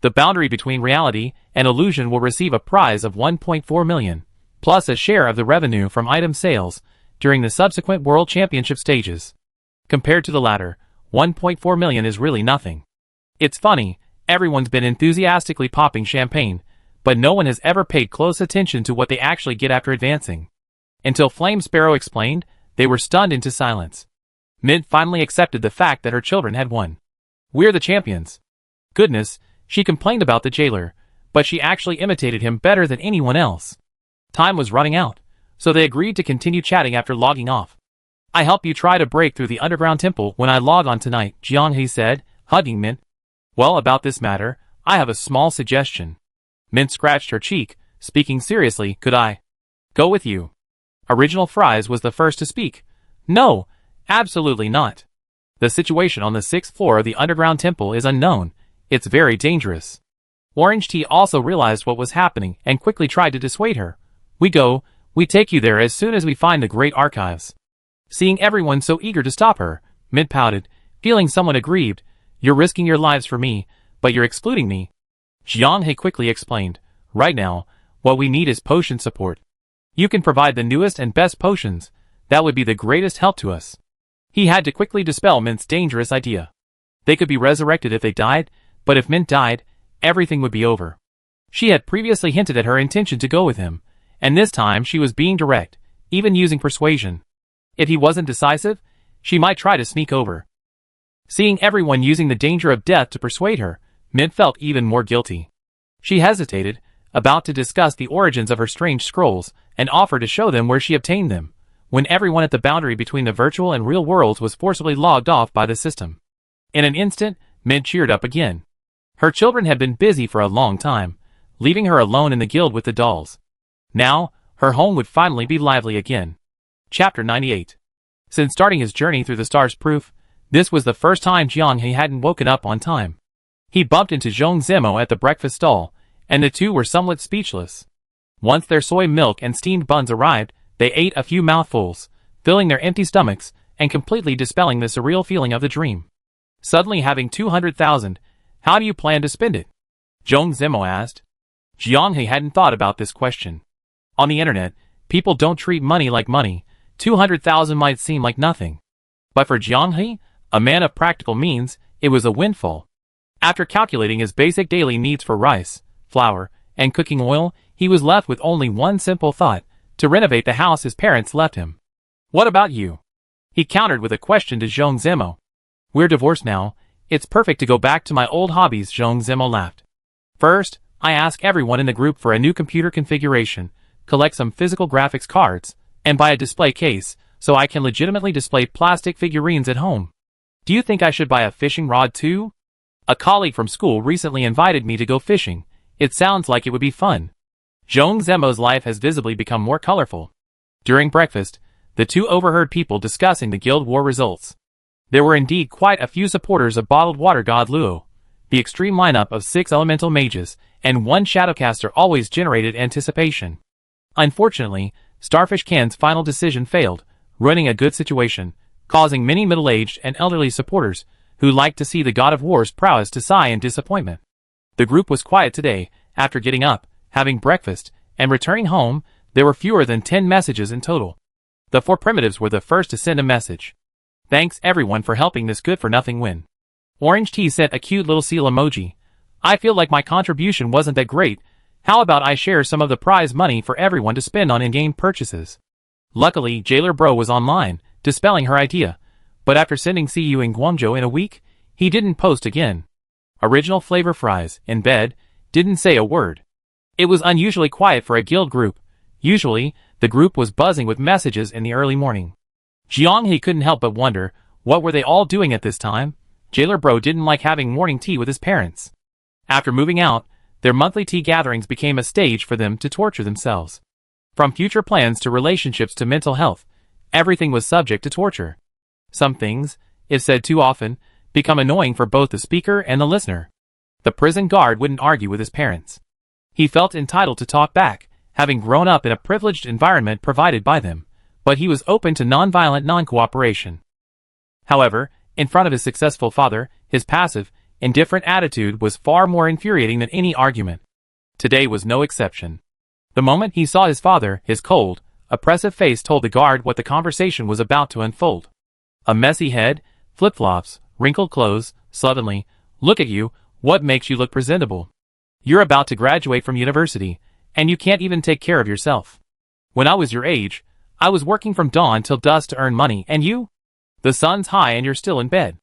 [SPEAKER 1] The boundary between reality and illusion will receive a prize of 1.4 million, plus a share of the revenue from item sales during the subsequent World Championship stages. Compared to the latter, 1.4 million is really nothing. It's funny, everyone's been enthusiastically popping champagne, but no one has ever paid close attention to what they actually get after advancing. Until Flame Sparrow explained, they were stunned into silence. Mint finally accepted the fact that her children had won. We're the champions. Goodness, she complained about the jailer, but she actually imitated him better than anyone else. Time was running out, so they agreed to continue chatting after logging off. I help you try to break through the underground temple when I log on tonight, Jiang He said, hugging Mint. Well, about this matter, I have a small suggestion. Mint scratched her cheek, speaking seriously. Could I go with you? Original Fries was the first to speak. No, absolutely not. The situation on the 6th floor of the underground temple is unknown. It's very dangerous. Orange Tea also realized what was happening and quickly tried to dissuade her. We take you there as soon as we find the great archives. Seeing everyone so eager to stop her, Mint pouted, feeling somewhat aggrieved. You're risking your lives for me, but you're excluding me. Jiang He quickly explained. Right now, what we need is potion support. You can provide the newest and best potions. That would be the greatest help to us. He had to quickly dispel Mint's dangerous idea. They could be resurrected if they died, but if Mint died, everything would be over. She had previously hinted at her intention to go with him, and this time she was being direct, even using persuasion. If he wasn't decisive, she might try to sneak over. Seeing everyone using the danger of death to persuade her, Mint felt even more guilty. She hesitated, about to discuss the origins of her strange scrolls, and offer to show them where she obtained them, when everyone at the boundary between the virtual and real worlds was forcibly logged off by the system. In an instant, Mint cheered up again. Her children had been busy for a long time, leaving her alone in the guild with the dolls. Now, her home would finally be lively again. Chapter 98. Since starting his journey through the stars proof, this was the first time Jiang He hadn't woken up on time. He bumped into Zhong Zimo at the breakfast stall, and the two were somewhat speechless. Once their soy milk and steamed buns arrived, they ate a few mouthfuls, filling their empty stomachs and completely dispelling the surreal feeling of the dream. Suddenly having 200,000, how do you plan to spend it? Zhong Zimo asked. Jiang He hadn't thought about this question. On the internet, people don't treat money like money. 200,000 might seem like nothing. But for Jiang He, a man of practical means, it was a windfall. After calculating his basic daily needs for rice, flour, and cooking oil, he was left with only one simple thought: to renovate the house his parents left him. What about you? He countered with a question to Zhong Zimo. We're divorced now. It's perfect to go back to my old hobbies, Zhong Zimo laughed. First, I ask everyone in the group for a new computer configuration, collect some physical graphics cards, and buy a display case, so I can legitimately display plastic figurines at home. Do you think I should buy a fishing rod too? A colleague from school recently invited me to go fishing. It sounds like it would be fun. Zhong Zimo's life has visibly become more colorful. During breakfast, the two overheard people discussing the guild war results. There were indeed quite a few supporters of bottled water god Luo. The extreme lineup of 6 elemental mages and 1 shadowcaster always generated anticipation. Unfortunately, Starfish Can's final decision failed, ruining a good situation, causing many middle-aged and elderly supporters who liked to see the god of war's prowess to sigh in disappointment. The group was quiet today. After getting up, having breakfast, and returning home, there were fewer than 10 messages in total. The 4 primitives were the first to send a message. Thanks everyone for helping this good-for-nothing win. Orange Tea sent a cute little seal emoji. I feel like my contribution wasn't that great. How about I share some of the prize money for everyone to spend on in-game purchases? Luckily, Jailer Bro was online, dispelling her idea. But after sending see you in Guangzhou in a week, he didn't post again. Original flavor fries, in bed, didn't say a word. It was unusually quiet for a guild group. Usually, the group was buzzing with messages in the early morning. Jiang He couldn't help but wonder, what were they all doing at this time? Jailer Bro didn't like having morning tea with his parents. After moving out, their monthly tea gatherings became a stage for them to torture themselves. From future plans to relationships to mental health, everything was subject to torture. Some things, if said too often, become annoying for both the speaker and the listener. The prison guard wouldn't argue with his parents. He felt entitled to talk back, having grown up in a privileged environment provided by them, but he was open to non-violent non-cooperation. However, in front of his successful father, his passive, indifferent attitude was far more infuriating than any argument. Today was no exception. The moment he saw his father, his cold, oppressive face told the guard what the conversation was about to unfold. A messy head, flip-flops, wrinkled clothes, slovenly, look at you, what makes you look presentable? You're about to graduate from university, and you can't even take care of yourself. When I was your age, I was working from dawn till dusk to earn money, and you? The sun's high and you're still in bed.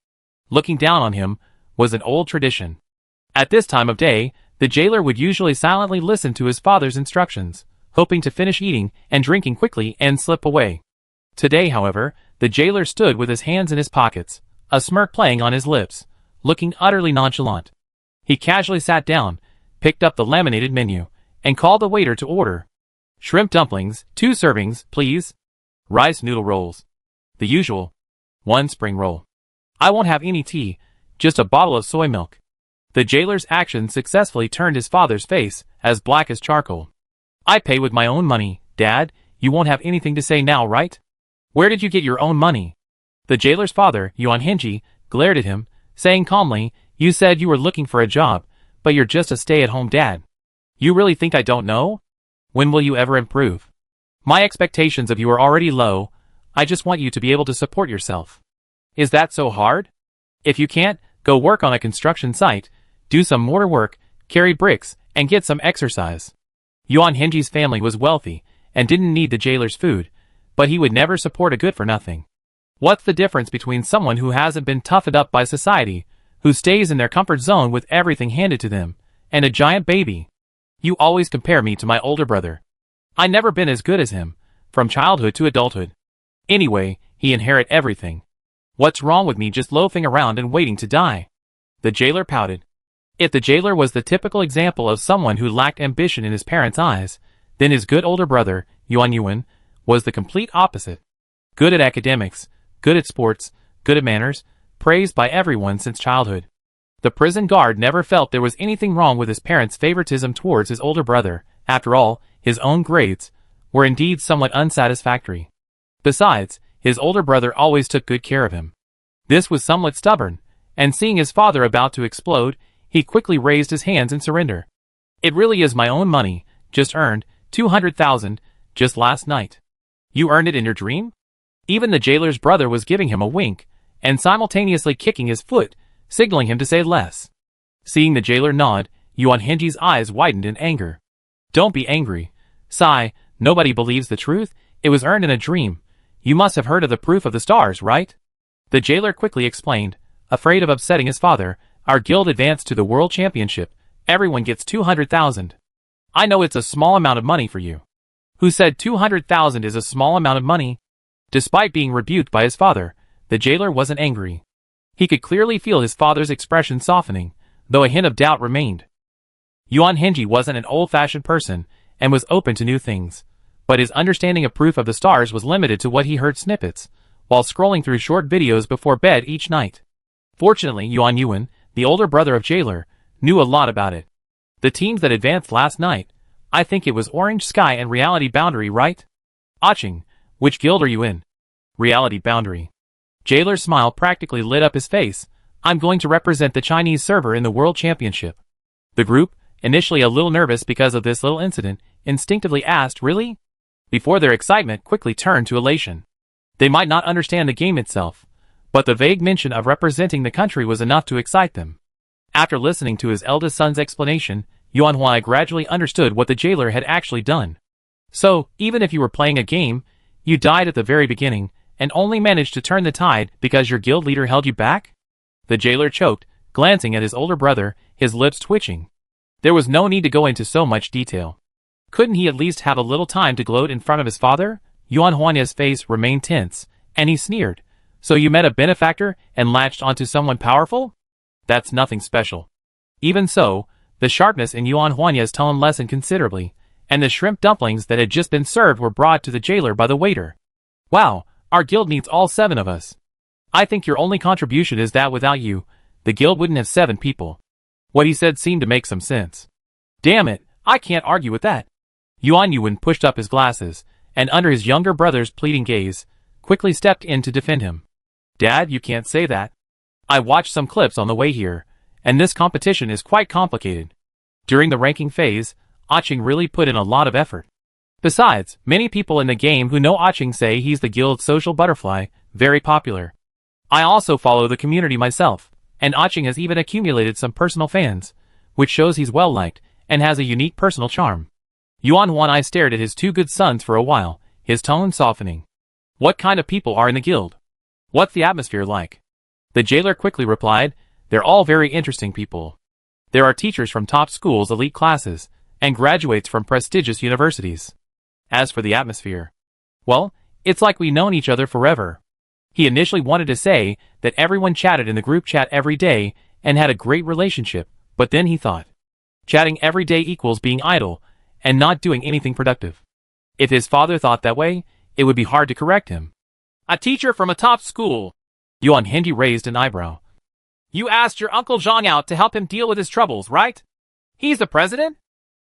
[SPEAKER 1] Looking down on him was an old tradition. At this time of day, the jailer would usually silently listen to his father's instructions, hoping to finish eating and drinking quickly and slip away. Today, however, the jailer stood with his hands in his pockets, a smirk playing on his lips, looking utterly nonchalant. He casually sat down, picked up the laminated menu, and called the waiter to order. Shrimp dumplings, 2 servings, please. Rice noodle rolls. The usual. 1 spring roll. I won't have any tea, just a bottle of soy milk. The jailer's action successfully turned his father's face as black as charcoal. I pay with my own money, Dad. You won't have anything to say now, right? Where did you get your own money? The jailer's father, Yuan Henji, glared at him, saying calmly, You said you were looking for a job, but you're just a stay-at-home dad. You really think I don't know? When will you ever improve? My expectations of you are already low. I just want you to be able to support yourself. Is that so hard? If you can't, go work on a construction site, do some mortar work, carry bricks, and get some exercise. Yuan Henji's family was wealthy and didn't need the jailer's food, but he would never support a good-for-nothing. What's the difference between someone who hasn't been toughened up by society, who stays in their comfort zone with everything handed to them, and a giant baby? You always compare me to my older brother. I never been as good as him, from childhood to adulthood. Anyway, he inherit everything. What's wrong with me just loafing around and waiting to die? The jailer pouted. If the jailer was the typical example of someone who lacked ambition in his parents' eyes, then his good older brother, Yuan Yuan, was the complete opposite. Good at academics, good at sports, good at manners, praised by everyone since childhood. The prison guard never felt there was anything wrong with his parents' favoritism towards his older brother. After all, his own grades were indeed somewhat unsatisfactory. Besides, his older brother always took good care of him. This was somewhat stubborn, and seeing his father about to explode, he quickly raised his hands in surrender. It really is my own money, just earned, 200,000, just last night. You earned it in your dream? Even the jailer's brother was giving him a wink, and simultaneously kicking his foot, signaling him to say less. Seeing the jailer nod, Yuan Henji's eyes widened in anger. Don't be angry. Sigh, nobody believes the truth, it was earned in a dream. You must have heard of the proof of the stars, right? The jailer quickly explained, afraid of upsetting his father, our guild advanced to the world championship. Everyone gets 200,000. I know it's a small amount of money for you. Who said 200,000 is a small amount of money? Despite being rebuked by his father, the jailer wasn't angry. He could clearly feel his father's expression softening, though a hint of doubt remained. Yuan Henji wasn't an old-fashioned person, and was open to new things, but his understanding of proof of the stars was limited to what he heard snippets, while scrolling through short videos before bed each night. Fortunately, Yuan Yuan, the older brother of Jailer, knew a lot about it. The teams that advanced last night, I think it was Orange Sky and Reality Boundary, right? Aching, which guild are you in? Reality Boundary. Jailer's smile practically lit up his face. I'm going to represent the Chinese server in the World Championship. The group, initially a little nervous because of this little incident, instinctively asked, really? Before their excitement quickly turned to elation. They might not understand the game itself, but the vague mention of representing the country was enough to excite them. After listening to his eldest son's explanation, Yuan Huai gradually understood what the jailer had actually done. So, even if you were playing a game, you died at the very beginning, and only managed to turn the tide because your guild leader held you back? The jailer choked, glancing at his older brother, his lips twitching. There was no need to go into so much detail. Couldn't he at least have a little time to gloat in front of his father? Yuan Huanya's face remained tense, and he sneered. So you met a benefactor and latched onto someone powerful? That's nothing special. Even so, the sharpness in Yuan Huanya's tone lessened considerably, and the shrimp dumplings that had just been served were brought to the jailer by the waiter. Wow, our guild needs all 7 of us. I think your only contribution is that without you, the guild wouldn't have 7 people. What he said seemed to make some sense. Damn it, I can't argue with that. Yuan Yuan pushed up his glasses, and under his younger brother's pleading gaze, quickly stepped in to defend him. Dad, you can't say that. I watched some clips on the way here, and this competition is quite complicated. During the ranking phase, Aching really put in a lot of effort. Besides, many people in the game who know Aching say he's the guild's social butterfly, very popular. I also follow the community myself, and Aching has even accumulated some personal fans, which shows he's well-liked, and has a unique personal charm. Yuan Huanai stared at his 2 good sons for a while, his tone softening. What kind of people are in the guild? What's the atmosphere like? The jailer quickly replied, they're all very interesting people. There are teachers from top schools' elite classes, and graduates from prestigious universities. As for the atmosphere, well, it's like we've known each other forever. He initially wanted to say that everyone chatted in the group chat every day and had a great relationship, but then he thought, chatting every day equals being idle and not doing anything productive. If his father thought that way, it would be hard to correct him. A teacher from a top school. Yuan Henji raised an eyebrow. You asked your Uncle Zhang out to help him deal with his troubles, right? He's the president?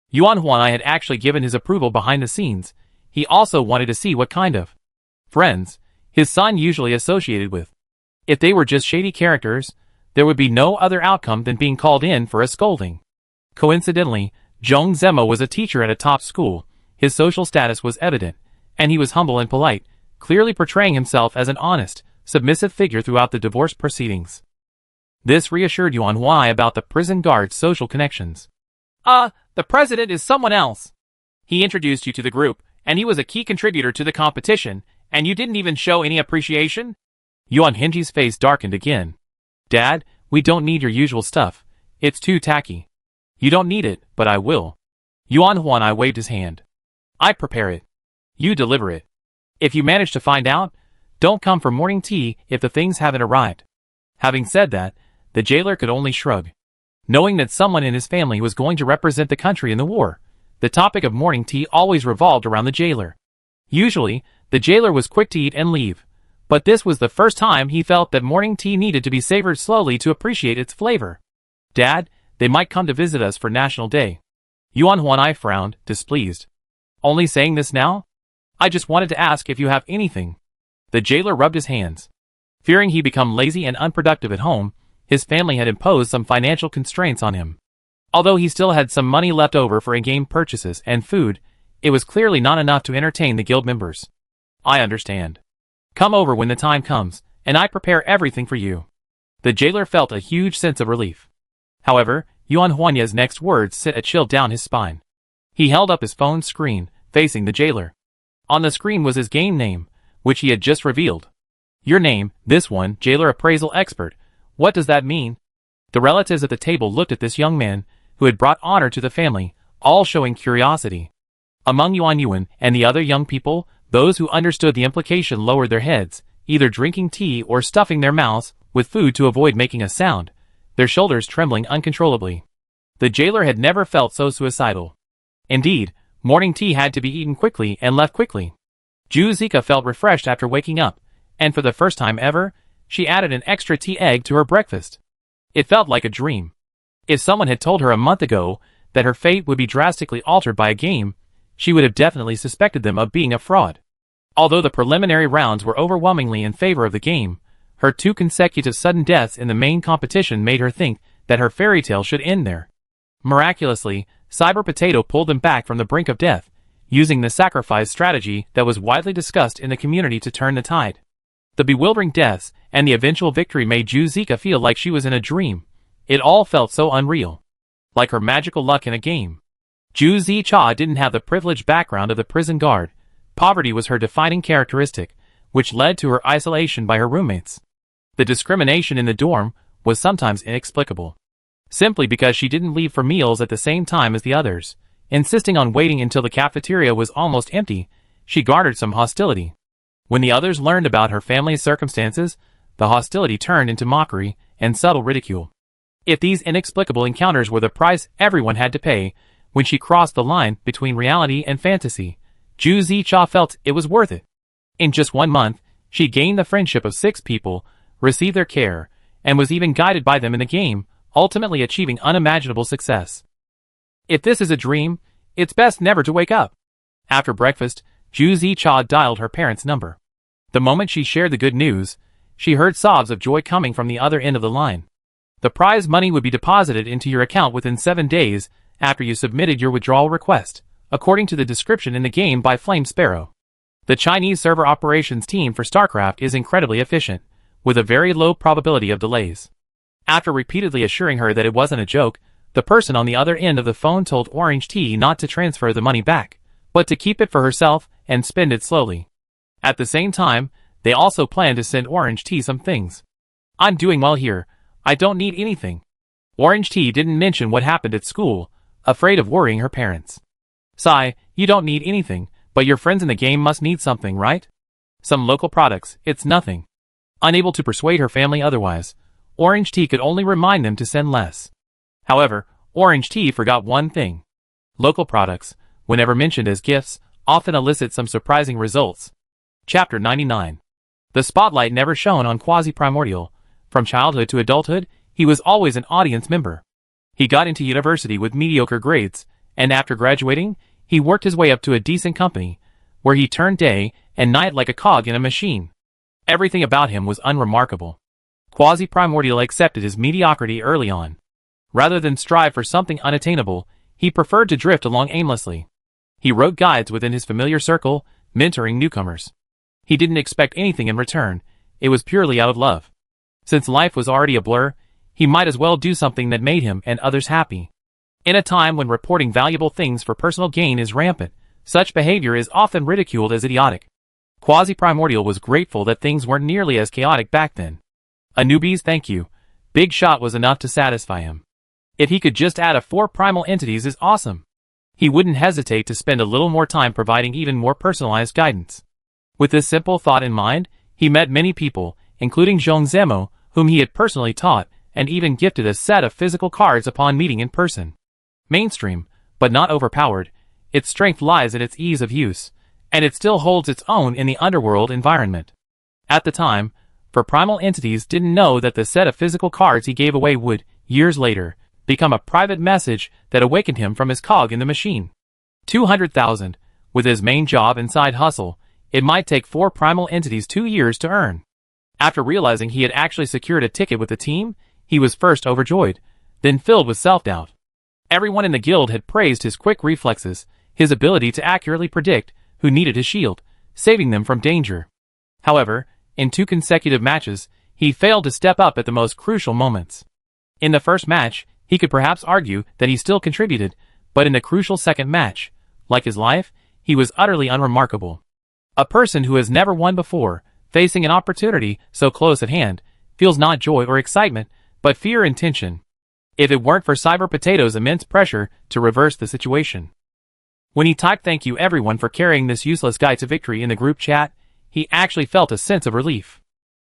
[SPEAKER 1] Yuan Huanai had actually given his approval behind the scenes. He also wanted to see what kind of friends his son usually associated with. If they were just shady characters, there would be no other outcome than being called in for a scolding. Coincidentally, Zhong Zemo was a teacher at a top school. His social status was evident, and he was humble and polite, clearly portraying himself as an honest, submissive figure throughout the divorce proceedings. This reassured Yuan Huai about the prison guard's social connections. The president is someone else. He introduced you to the group, and he was a key contributor to the competition, and you didn't even show any appreciation? Yuan Henji's face darkened again. Dad, we don't need your usual stuff. It's too tacky. You don't need it, but I will. Yuan Huanai waved his hand. I prepare it. You deliver it. If you manage to find out, don't come for morning tea if the things haven't arrived. Having said that, the jailer could only shrug. Knowing that someone in his family was going to represent the country in the war, the topic of morning tea always revolved around the jailer. Usually, the jailer was quick to eat and leave, but this was the first time he felt that morning tea needed to be savored slowly to appreciate its flavor. "Dad, they might come to visit us for National Day." Yuan Huan'ai frowned, displeased. "Only saying this now? I just wanted to ask if you have anything." The jailer rubbed his hands. Fearing he'd become lazy and unproductive at home, his family had imposed some financial constraints on him. Although he still had some money left over for in-game purchases and food, it was clearly not enough to entertain the guild members. "I understand. Come over when the time comes, and I prepare everything for you." The jailer felt a huge sense of relief. However, Yuan Huanya's next words sent a chill down his spine. He held up his phone screen, facing the jailer. On the screen was his game name, which he had just revealed. "Your name, this one, Jailer Appraisal Expert. What does that mean?" The relatives at the table looked at this young man, who had brought honor to the family, all showing curiosity. Among Yuan and the other young people, those who understood the implication lowered their heads, either drinking tea or stuffing their mouths with food to avoid making a sound, their shoulders trembling uncontrollably. The jailer had never felt so suicidal. Indeed, morning tea had to be eaten quickly and left quickly. Ju Zika felt refreshed after waking up, and for the first time ever, she added an extra tea egg to her breakfast. It felt like a dream. If someone had told her a month ago that her fate would be drastically altered by a game, she would have definitely suspected them of being a fraud. Although the preliminary rounds were overwhelmingly in favor of the game, her 2 consecutive sudden deaths in the main competition made her think that her fairy tale should end there. Miraculously, Cyber Potato pulled them back from the brink of death, using the sacrifice strategy that was widely discussed in the community to turn the tide. The bewildering deaths and the eventual victory made Ju Zika feel like she was in a dream. It all felt so unreal. Like her magical luck in a game. Ju Zicha didn't have the privileged background of the prison guard. Poverty was her defining characteristic, which led to her isolation by her roommates. The discrimination in the dorm was sometimes inexplicable. Simply because she didn't leave for meals at the same time as the others, insisting on waiting until the cafeteria was almost empty, she garnered some hostility. When the others learned about her family's circumstances, the hostility turned into mockery and subtle ridicule. If these inexplicable encounters were the price everyone had to pay when she crossed the line between reality and fantasy, Ju Zicha felt it was worth it. In just 1 month, she gained the friendship of 6 people, received their care, and was even guided by them in the game, ultimately achieving unimaginable success. If this is a dream, it's best never to wake up. After breakfast, Ju Zicha dialed her parents' number. The moment she shared the good news, she heard sobs of joy coming from the other end of the line. The prize money would be deposited into your account within 7 days after you submitted your withdrawal request, according to the description in the game by Flame Sparrow. The Chinese server operations team for StarCraft is incredibly efficient, with a very low probability of delays. After repeatedly assuring her that it wasn't a joke, the person on the other end of the phone told Orange Tea not to transfer the money back, but to keep it for herself and spend it slowly. At the same time, they also planned to send Orange Tea some things. "I'm doing well here. I don't need anything." Orange Tea didn't mention what happened at school, afraid of worrying her parents. "Sigh, you don't need anything, but your friends in the game must need something, right? Some local products, it's nothing." Unable to persuade her family otherwise, Orange Tea could only remind them to send less. However, Orange Tea forgot one thing. Local products, whenever mentioned as gifts, often elicit some surprising results. Chapter 99. The spotlight never shone on Quasi-Primordial. From childhood to adulthood, he was always an audience member. He got into university with mediocre grades, and after graduating, he worked his way up to a decent company, where he turned day and night like a cog in a machine. Everything about him was unremarkable. Quasi-Primordial accepted his mediocrity early on. Rather than strive for something unattainable, he preferred to drift along aimlessly. He wrote guides within his familiar circle, mentoring newcomers. He didn't expect anything in return. It was purely out of love. Since life was already a blur, he might as well do something that made him and others happy. In a time when reporting valuable things for personal gain is rampant, such behavior is often ridiculed as idiotic. Quasi-Primordial was grateful that things weren't nearly as chaotic back then. A newbie's thank you, big shot was enough to satisfy him. If he could just add 4 primal entities is awesome. He wouldn't hesitate to spend a little more time providing even more personalized guidance. With this simple thought in mind, he met many people, including Zhong Zemo, whom he had personally taught, and even gifted a set of physical cards upon meeting in person. Mainstream, but not overpowered, its strength lies in its ease of use, and it still holds its own in the underworld environment. At the time, for primal entities didn't know that the set of physical cards he gave away would, years later, become a private message that awakened him from his cog in the machine. 200,000, with his main job and side hustle, it might take 4 primal entities 2 years to earn. After realizing he had actually secured a ticket with the team, he was first overjoyed, then filled with self-doubt. Everyone in the guild had praised his quick reflexes, his ability to accurately predict who needed his shield, saving them from danger. However, in 2 consecutive matches, he failed to step up at the most crucial moments. In the first match, he could perhaps argue that he still contributed, but in the crucial second match, like his life, he was utterly unremarkable. A person who has never won before, facing an opportunity so close at hand, feels not joy or excitement, but fear and tension. If it weren't for Cyber Potato's immense pressure to reverse the situation. When he typed "thank you everyone for carrying this useless guy to victory" in the group chat, he actually felt a sense of relief.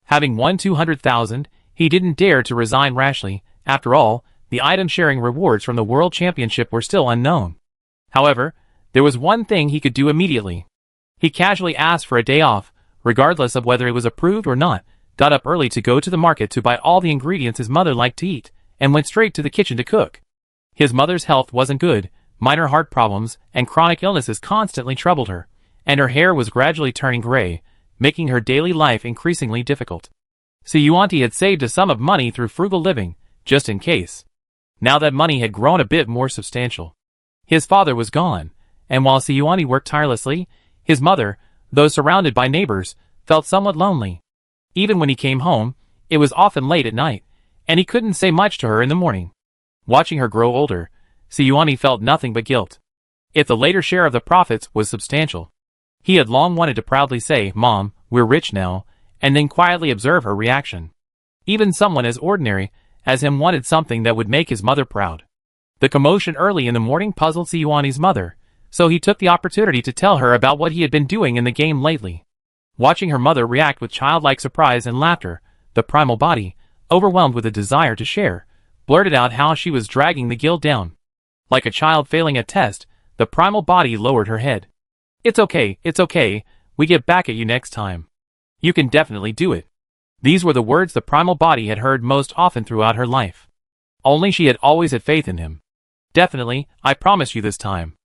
[SPEAKER 1] Having won 200,000, he didn't dare to resign rashly. After all, the item-sharing rewards from the World Championship were still unknown. However, there was one thing he could do immediately. He casually asked for a day off, regardless of whether it was approved or not, got up early to go to the market to buy all the ingredients his mother liked to eat, and went straight to the kitchen to cook. His mother's health wasn't good, minor heart problems and chronic illnesses constantly troubled her, and her hair was gradually turning gray, making her daily life increasingly difficult. Yuanti had saved a sum of money through frugal living, just in case. Now that money had grown a bit more substantial. His father was gone, and while Yuanti worked tirelessly, his mother, though surrounded by neighbors, felt somewhat lonely. Even when he came home, it was often late at night, and he couldn't say much to her in the morning. Watching her grow older, Yuanti felt nothing but guilt. If the later share of the profits was substantial, he had long wanted to proudly say, "Mom, we're rich now," and then quietly observe her reaction. Even someone as ordinary as him wanted something that would make his mother proud. The commotion early in the morning puzzled Yuanti's mother, so he took the opportunity to tell her about what he had been doing in the game lately. Watching her mother react with childlike surprise and laughter, the primal body, overwhelmed with a desire to share, blurted out how she was dragging the guild down. Like a child failing a test, the primal body lowered her head. It's okay, we get back at you next time. You can definitely do it." These were the words the primal body had heard most often throughout her life. Only she had always had faith in him. "Definitely, I promise you this time."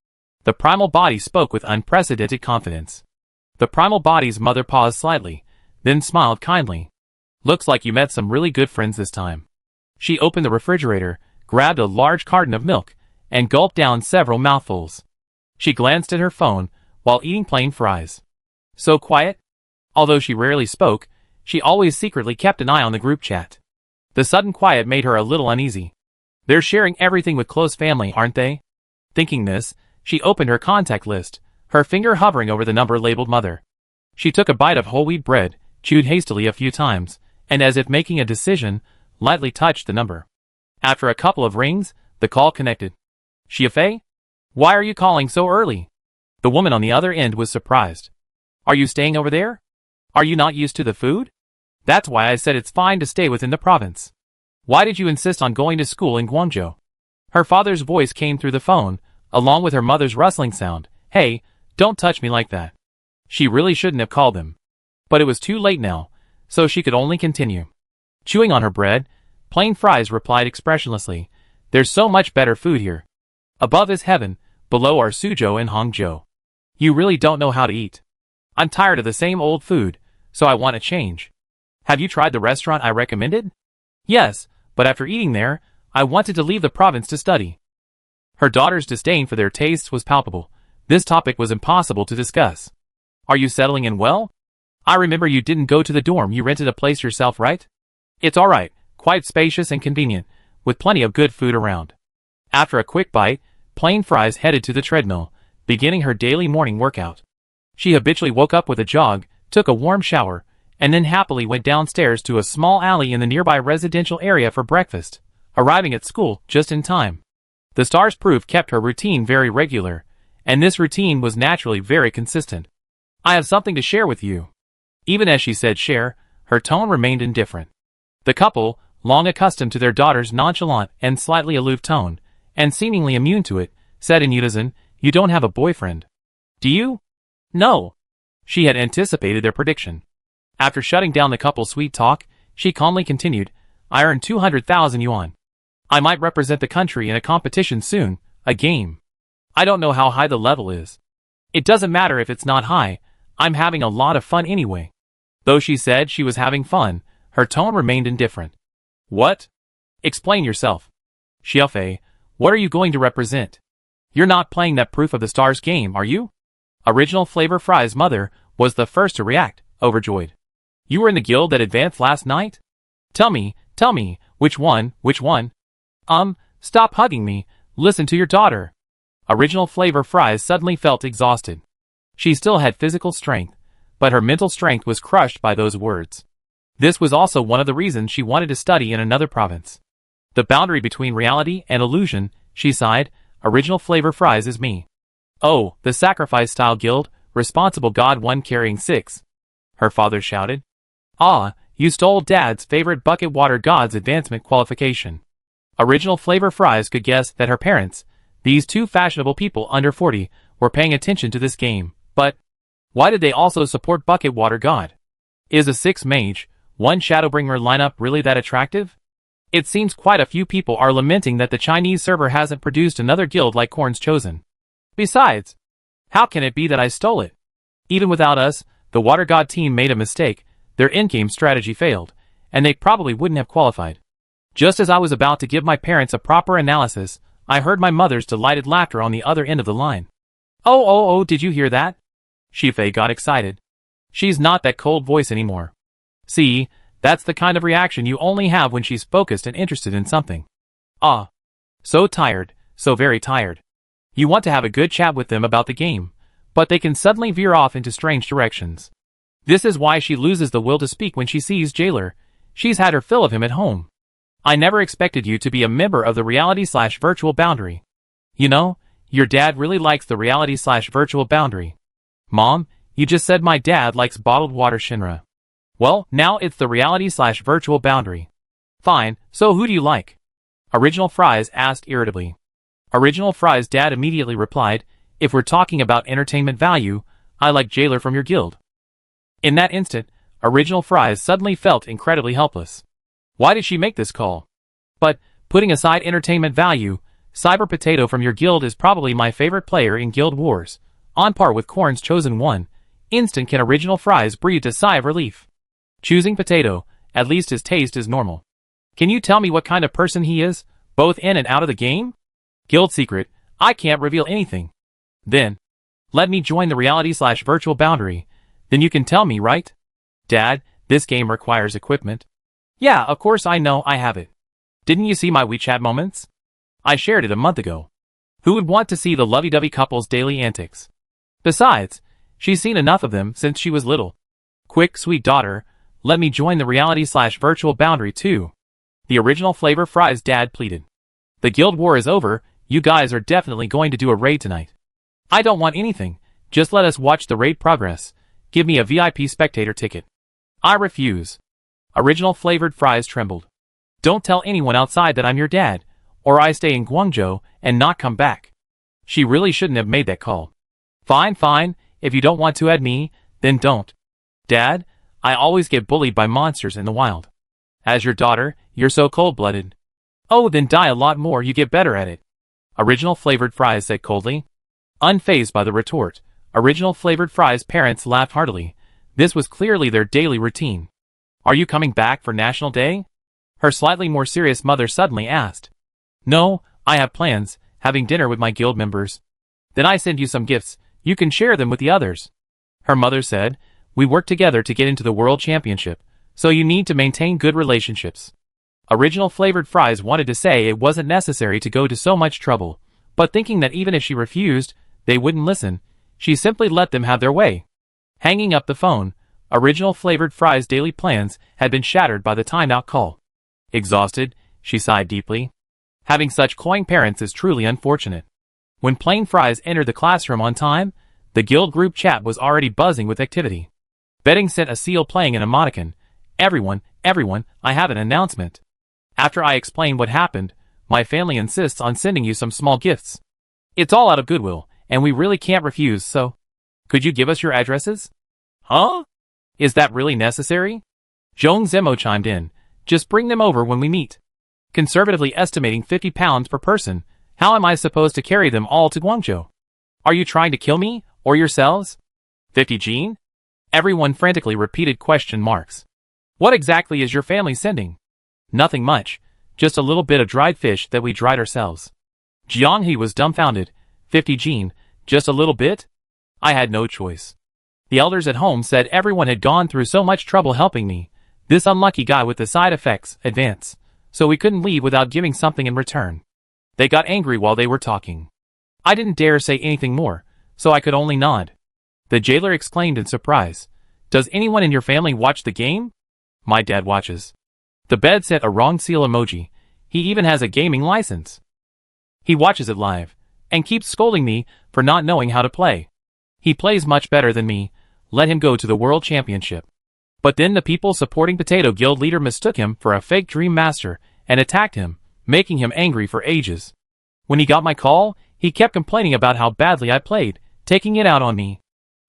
[SPEAKER 1] The primal body spoke with unprecedented confidence. The primal body's mother paused slightly, then smiled kindly. "Looks like you met some really good friends this time." She opened the refrigerator, grabbed a large carton of milk, and gulped down several mouthfuls. She glanced at her phone while eating plain fries. So quiet? Although she rarely spoke, she always secretly kept an eye on the group chat. The sudden quiet made her a little uneasy. They're sharing everything with close family, aren't they? Thinking this, she opened her contact list, her finger hovering over the number labeled Mother. She took a bite of whole wheat bread, chewed hastily a few times, and as if making a decision, lightly touched the number. After a couple of rings, the call connected. "Xiafei? Why are you calling so early?" The woman on the other end was surprised. "Are you staying over there? Are you not used to the food? That's why I said it's fine to stay within the province. Why did you insist on going to school in Guangzhou?" Her father's voice came through the phone, along with her mother's rustling sound. "Hey, don't touch me like that." She really shouldn't have called him. But it was too late now, so she could only continue. Chewing on her bread, Plain Fries replied expressionlessly, "There's so much better food here. Above is heaven, below are Suzhou and Hangzhou. You really don't know how to eat. I'm tired of the same old food, so I want a change. Have you tried the restaurant I recommended?" "Yes, but after eating there, I wanted to leave the province to study." Her daughter's disdain for their tastes was palpable. This topic was impossible to discuss. "Are you settling in well? I remember you didn't go to the dorm, you rented a place yourself, right?" "It's alright, quite spacious and convenient, with plenty of good food around." After a quick bite, Plain Fries headed to the treadmill, beginning her daily morning workout. She habitually woke up with a jog, took a warm shower, and then happily went downstairs to a small alley in the nearby residential area for breakfast, arriving at school just in time. The star's proof kept her routine very regular, and this routine was naturally very consistent. "I have something to share with you." Even as she said share, her tone remained indifferent. The couple, long accustomed to their daughter's nonchalant and slightly aloof tone, and seemingly immune to it, said in unison, "You don't have a boyfriend, do you?" "No." She had anticipated their prediction. After shutting down the couple's sweet talk, she calmly continued, "I earn 200,000 yuan. I might represent the country in a competition soon, a game. I don't know how high the level is. It doesn't matter if it's not high, I'm having a lot of fun anyway." Though she said she was having fun, her tone remained indifferent. "What? Explain yourself. Xiaofei, what are you going to represent? You're not playing that Proof of the Stars game, are you?" Original Flavor Fry's mother was the first to react, overjoyed. "You were in the guild that advanced last night? Tell me, which one? Stop hugging me, listen to your daughter." Original Flavor Fries suddenly felt exhausted. She still had physical strength, but her mental strength was crushed by those words. This was also one of the reasons she wanted to study in another province. "The boundary between reality and illusion," she sighed. "Original Flavor Fries is me." "Oh, the sacrifice-style guild, responsible god 1 carrying 6. Her father shouted. "Ah, you stole Dad's favorite bucket water god's advancement qualification." Original Flavor Fries could guess that her parents, these two fashionable people under 40, were paying attention to this game, but why did they also support bucket water god? Is a 6 mage, 1 Shadowbringer lineup really that attractive? It seems quite a few people are lamenting that the Chinese server hasn't produced another guild like Korn's Chosen. Besides, how can it be that I stole it? Even without us, the Water God team made a mistake, their in-game strategy failed, and they probably wouldn't have qualified. Just as I was about to give my parents a proper analysis, I heard my mother's delighted laughter on the other end of the line. Oh, did you hear that?" Shifei got excited. She's not that cold voice anymore. See, that's the kind of reaction you only have when she's focused and interested in something. Ah. So tired, so very tired. You want to have a good chat with them about the game, but they can suddenly veer off into strange directions. This is why she loses the will to speak when she sees Jailer. She's had her fill of him at home. "I never expected you to be a member of the reality/virtual boundary. You know, your dad really likes the reality/virtual boundary." "Mom, you just said my dad likes bottled water Shinra." "Well, now it's the reality/virtual boundary." "Fine, so who do you like?" Original Fries asked irritably. Original Fries' dad immediately replied, "If we're talking about entertainment value, I like Jailer from your guild." In that instant, Original Fries suddenly felt incredibly helpless. Why did she make this call? But, putting aside entertainment value, Cyber Potato from your guild is probably my favorite player in Guild Wars, on par with Korn's Chosen 1. Instant can Original Fries breathed a sigh of relief. Choosing Potato, at least his taste is normal. Can you tell me what kind of person he is, both in and out of the game? Guild secret, I can't reveal anything. Then, let me join the reality/virtual boundary, then you can tell me, right? Dad, this game requires equipment. Yeah, of course I know I have it. Didn't you see my WeChat moments? I shared it a month ago. Who would want to see the lovey-dovey couple's daily antics? Besides, she's seen enough of them since she was little. Quick, sweet daughter, let me join the reality/virtual boundary too. The Original Flavor Fries' dad pleaded. The guild war is over, you guys are definitely going to do a raid tonight. I don't want anything, just let us watch the raid progress. Give me a VIP spectator ticket. I refuse. Original Flavored Fries trembled. Don't tell anyone outside that I'm your dad, or I stay in Guangzhou and not come back. She really shouldn't have made that call. Fine, if you don't want to add me, then don't. Dad, I always get bullied by monsters in the wild. As your daughter, you're so cold-blooded. Oh, then die a lot more, you get better at it. Original Flavored Fries said coldly. Unfazed by the retort, Original Flavored Fries' parents laughed heartily. This was clearly their daily routine. Are you coming back for National Day? Her slightly more serious mother suddenly asked. No, I have plans, having dinner with my guild members. Then I send you some gifts, you can share them with the others. Her mother said, we work together to get into the World Championship, so you need to maintain good relationships. Original Flavored Fries wanted to say it wasn't necessary to go to so much trouble, but thinking that even if she refused, they wouldn't listen, she simply let them have their way. Hanging up the phone, Original Flavored Fries' daily plans had been shattered by the timeout call. Exhausted, she sighed deeply. Having such cloying parents is truly unfortunate. When Plain Fries entered the classroom on time, the guild group chat was already buzzing with activity. Betting sent a seal playing an emoticon. Everyone, I have an announcement. After I explain what happened, my family insists on sending you some small gifts. It's all out of goodwill, and we really can't refuse, so could you give us your addresses? Huh? Is that really necessary? Zhong Zemo chimed in. Just bring them over when we meet. Conservatively estimating 50 pounds per person, how am I supposed to carry them all to Guangzhou? Are you trying to kill me, or yourselves? 50 Jean? Everyone frantically repeated question marks. What exactly is your family sending? Nothing much, just a little bit of dried fish that we dried ourselves. Jianghe was dumbfounded. 50 Jean, just a little bit? I had no choice. The elders at home said everyone had gone through so much trouble helping me, this unlucky guy with the side effects, advance, so we couldn't leave without giving something in return. They got angry while they were talking. I didn't dare say anything more, so I could only nod. The jailer exclaimed in surprise. Does anyone in your family watch the game? My dad watches. The bed sent a wrong seal emoji. He even has a gaming license. He watches it live, and keeps scolding me for not knowing how to play. He plays much better than me. Let him go to the World Championship. But then the people supporting Potato Guild leader mistook him for a fake Dream Master and attacked him, making him angry for ages. When he got my call, he kept complaining about how badly I played, taking it out on me.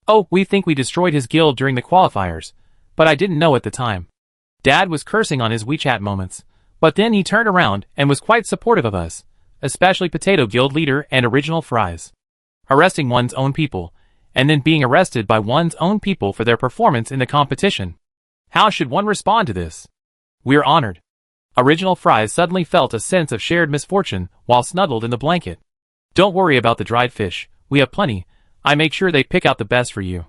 [SPEAKER 1] Oh, we think we destroyed his guild during the qualifiers, but I didn't know at the time. Dad was cursing on his WeChat moments, but then he turned around and was quite supportive of us, especially Potato Guild leader and Original Fries. Arresting one's own people, and then being arrested by one's own people for their performance in the competition. How should one respond to this? We're honored. Original Fries suddenly felt a sense of shared misfortune while snuggled in the blanket. Don't worry about the dried fish, we have plenty. I make sure they pick out the best for you.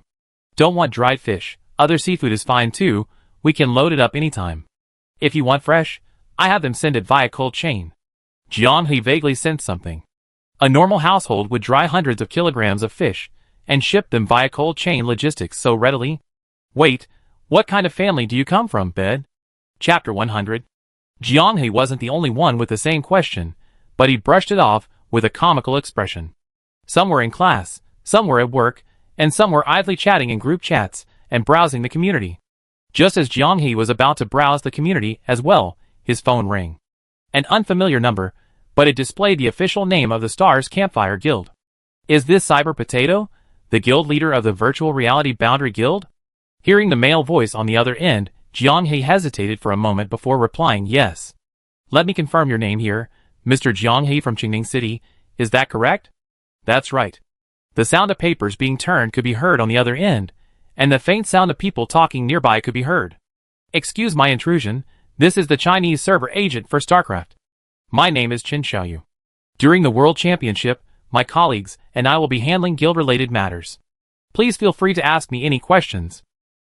[SPEAKER 1] Don't want dried fish, other seafood is fine too, we can load it up anytime. If you want fresh, I have them send it via cold chain. Jianghe vaguely sensed something. A normal household would dry hundreds of kilograms of fish, and ship them via cold chain logistics so readily? Wait, what kind of family do you come from, Bed? Chapter 100. Jianghe wasn't the only one with the same question, but he brushed it off with a comical expression. Some were in class, some were at work, and some were idly chatting in group chats and browsing the community. Just as Jianghe was about to browse the community as well, his phone rang. An unfamiliar number, but it displayed the official name of the Stars Campfire Guild. Is this Cyber Potato, the guild leader of the Virtual Reality Boundary Guild? Hearing the male voice on the other end, Jianghe hesitated for a moment before replying yes. Let me confirm your name here, Mr. Jianghe from Qingning City, is that correct? That's right. The sound of papers being turned could be heard on the other end, and the faint sound of people talking nearby could be heard. Excuse my intrusion, this is the Chinese server agent for StarCraft. My name is Qin Xiaoyu. During the World Championship, my colleagues and I will be handling guild-related matters. Please feel free to ask me any questions.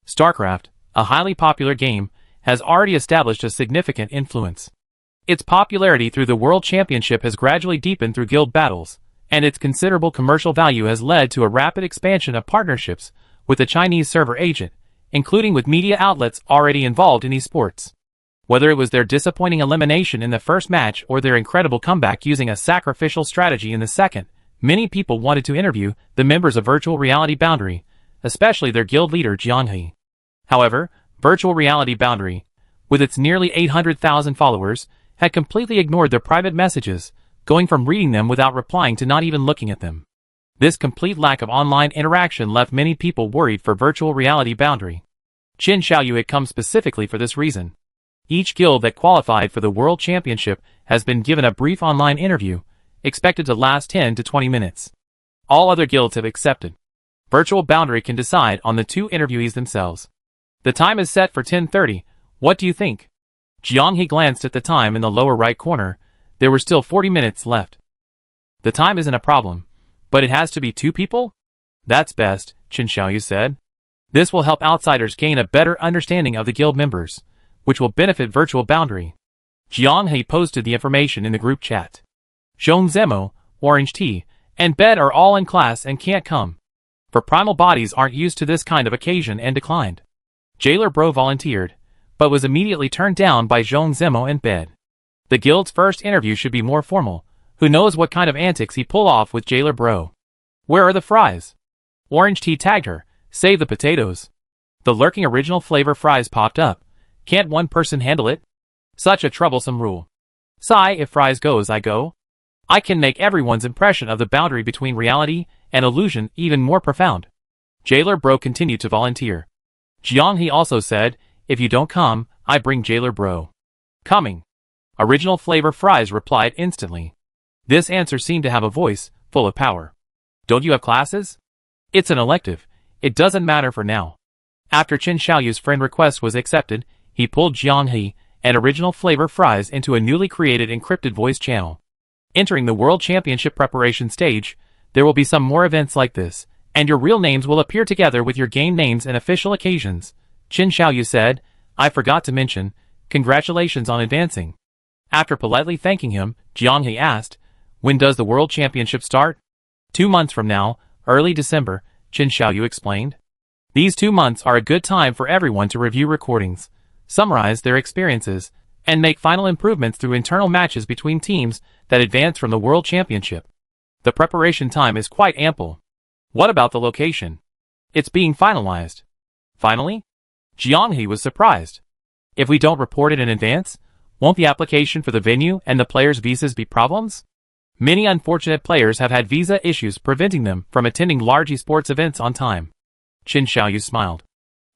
[SPEAKER 1] StarCraft, a highly popular game, has already established a significant influence. Its popularity through the World Championship has gradually deepened through guild battles, and its considerable commercial value has led to a rapid expansion of partnerships with the Chinese server agent, including with media outlets already involved in esports. Whether it was their disappointing elimination in the first match or their incredible comeback using a sacrificial strategy in the second, many people wanted to interview the members of Virtual Reality Boundary, especially their guild leader Jianghe. However, Virtual Reality Boundary, with its nearly 800,000 followers, had completely ignored their private messages, going from reading them without replying to not even looking at them. This complete lack of online interaction left many people worried for Virtual Reality Boundary. Qin Xiaoyu had come specifically for this reason. Each guild that qualified for the World Championship has been given a brief online interview, expected to last 10 to 20 minutes. All other guilds have accepted. Virtual Boundary can decide on the two interviewees themselves. The time is set for 10:30, what do you think? Jianghe glanced at the time in the lower right corner, there were still 40 minutes left. The time isn't a problem, but it has to be two people? That's best, Qin Xiaoyu said. This will help outsiders gain a better understanding of the guild members, which will benefit Virtual Boundary. Jianghe posted the information in the group chat. Zhong Zemo, Orange Tea, and Bed are all in class and can't come. For primal bodies aren't used to this kind of occasion and declined. Jailer Bro volunteered, but was immediately turned down by Zhong Zemo and Bed. The guild's first interview should be more formal. Who knows what kind of antics he pull off with Jailer Bro. Where are the fries? Orange Tea tagged her, save the potatoes. The lurking original flavor fries popped up. Can't one person handle it? Such a troublesome rule. Sigh, if Fries goes, I go. I can make everyone's impression of the boundary between reality and illusion even more profound. Jailer Bro continued to volunteer. Jiang He also said, if you don't come, I bring Jailer Bro. Coming. Original Flavor Fries replied instantly. This answer seemed to have a voice, full of power. Don't you have classes? It's an elective. It doesn't matter for now. After Qin Xiaoyu's friend request was accepted, he pulled Jiang He and Original Flavor Fries into a newly created encrypted voice channel. Entering the World Championship preparation stage, there will be some more events like this, and your real names will appear together with your game names and official occasions. Qin Xiaoyu said, I forgot to mention, congratulations on advancing. After politely thanking him, Jiang He asked, when does the World Championship start? 2 months from now, early December, Qin Xiaoyu explained. These 2 months are a good time for everyone to review recordings, summarize their experiences, and make final improvements through internal matches between teams that advance from the World Championship. The preparation time is quite ample. What about the location? It's being finalized. Finally? Jiang He was surprised. If we don't report it in advance, won't the application for the venue and the players' visas be problems? Many unfortunate players have had visa issues preventing them from attending large esports events on time. Qin Xiaoyu smiled.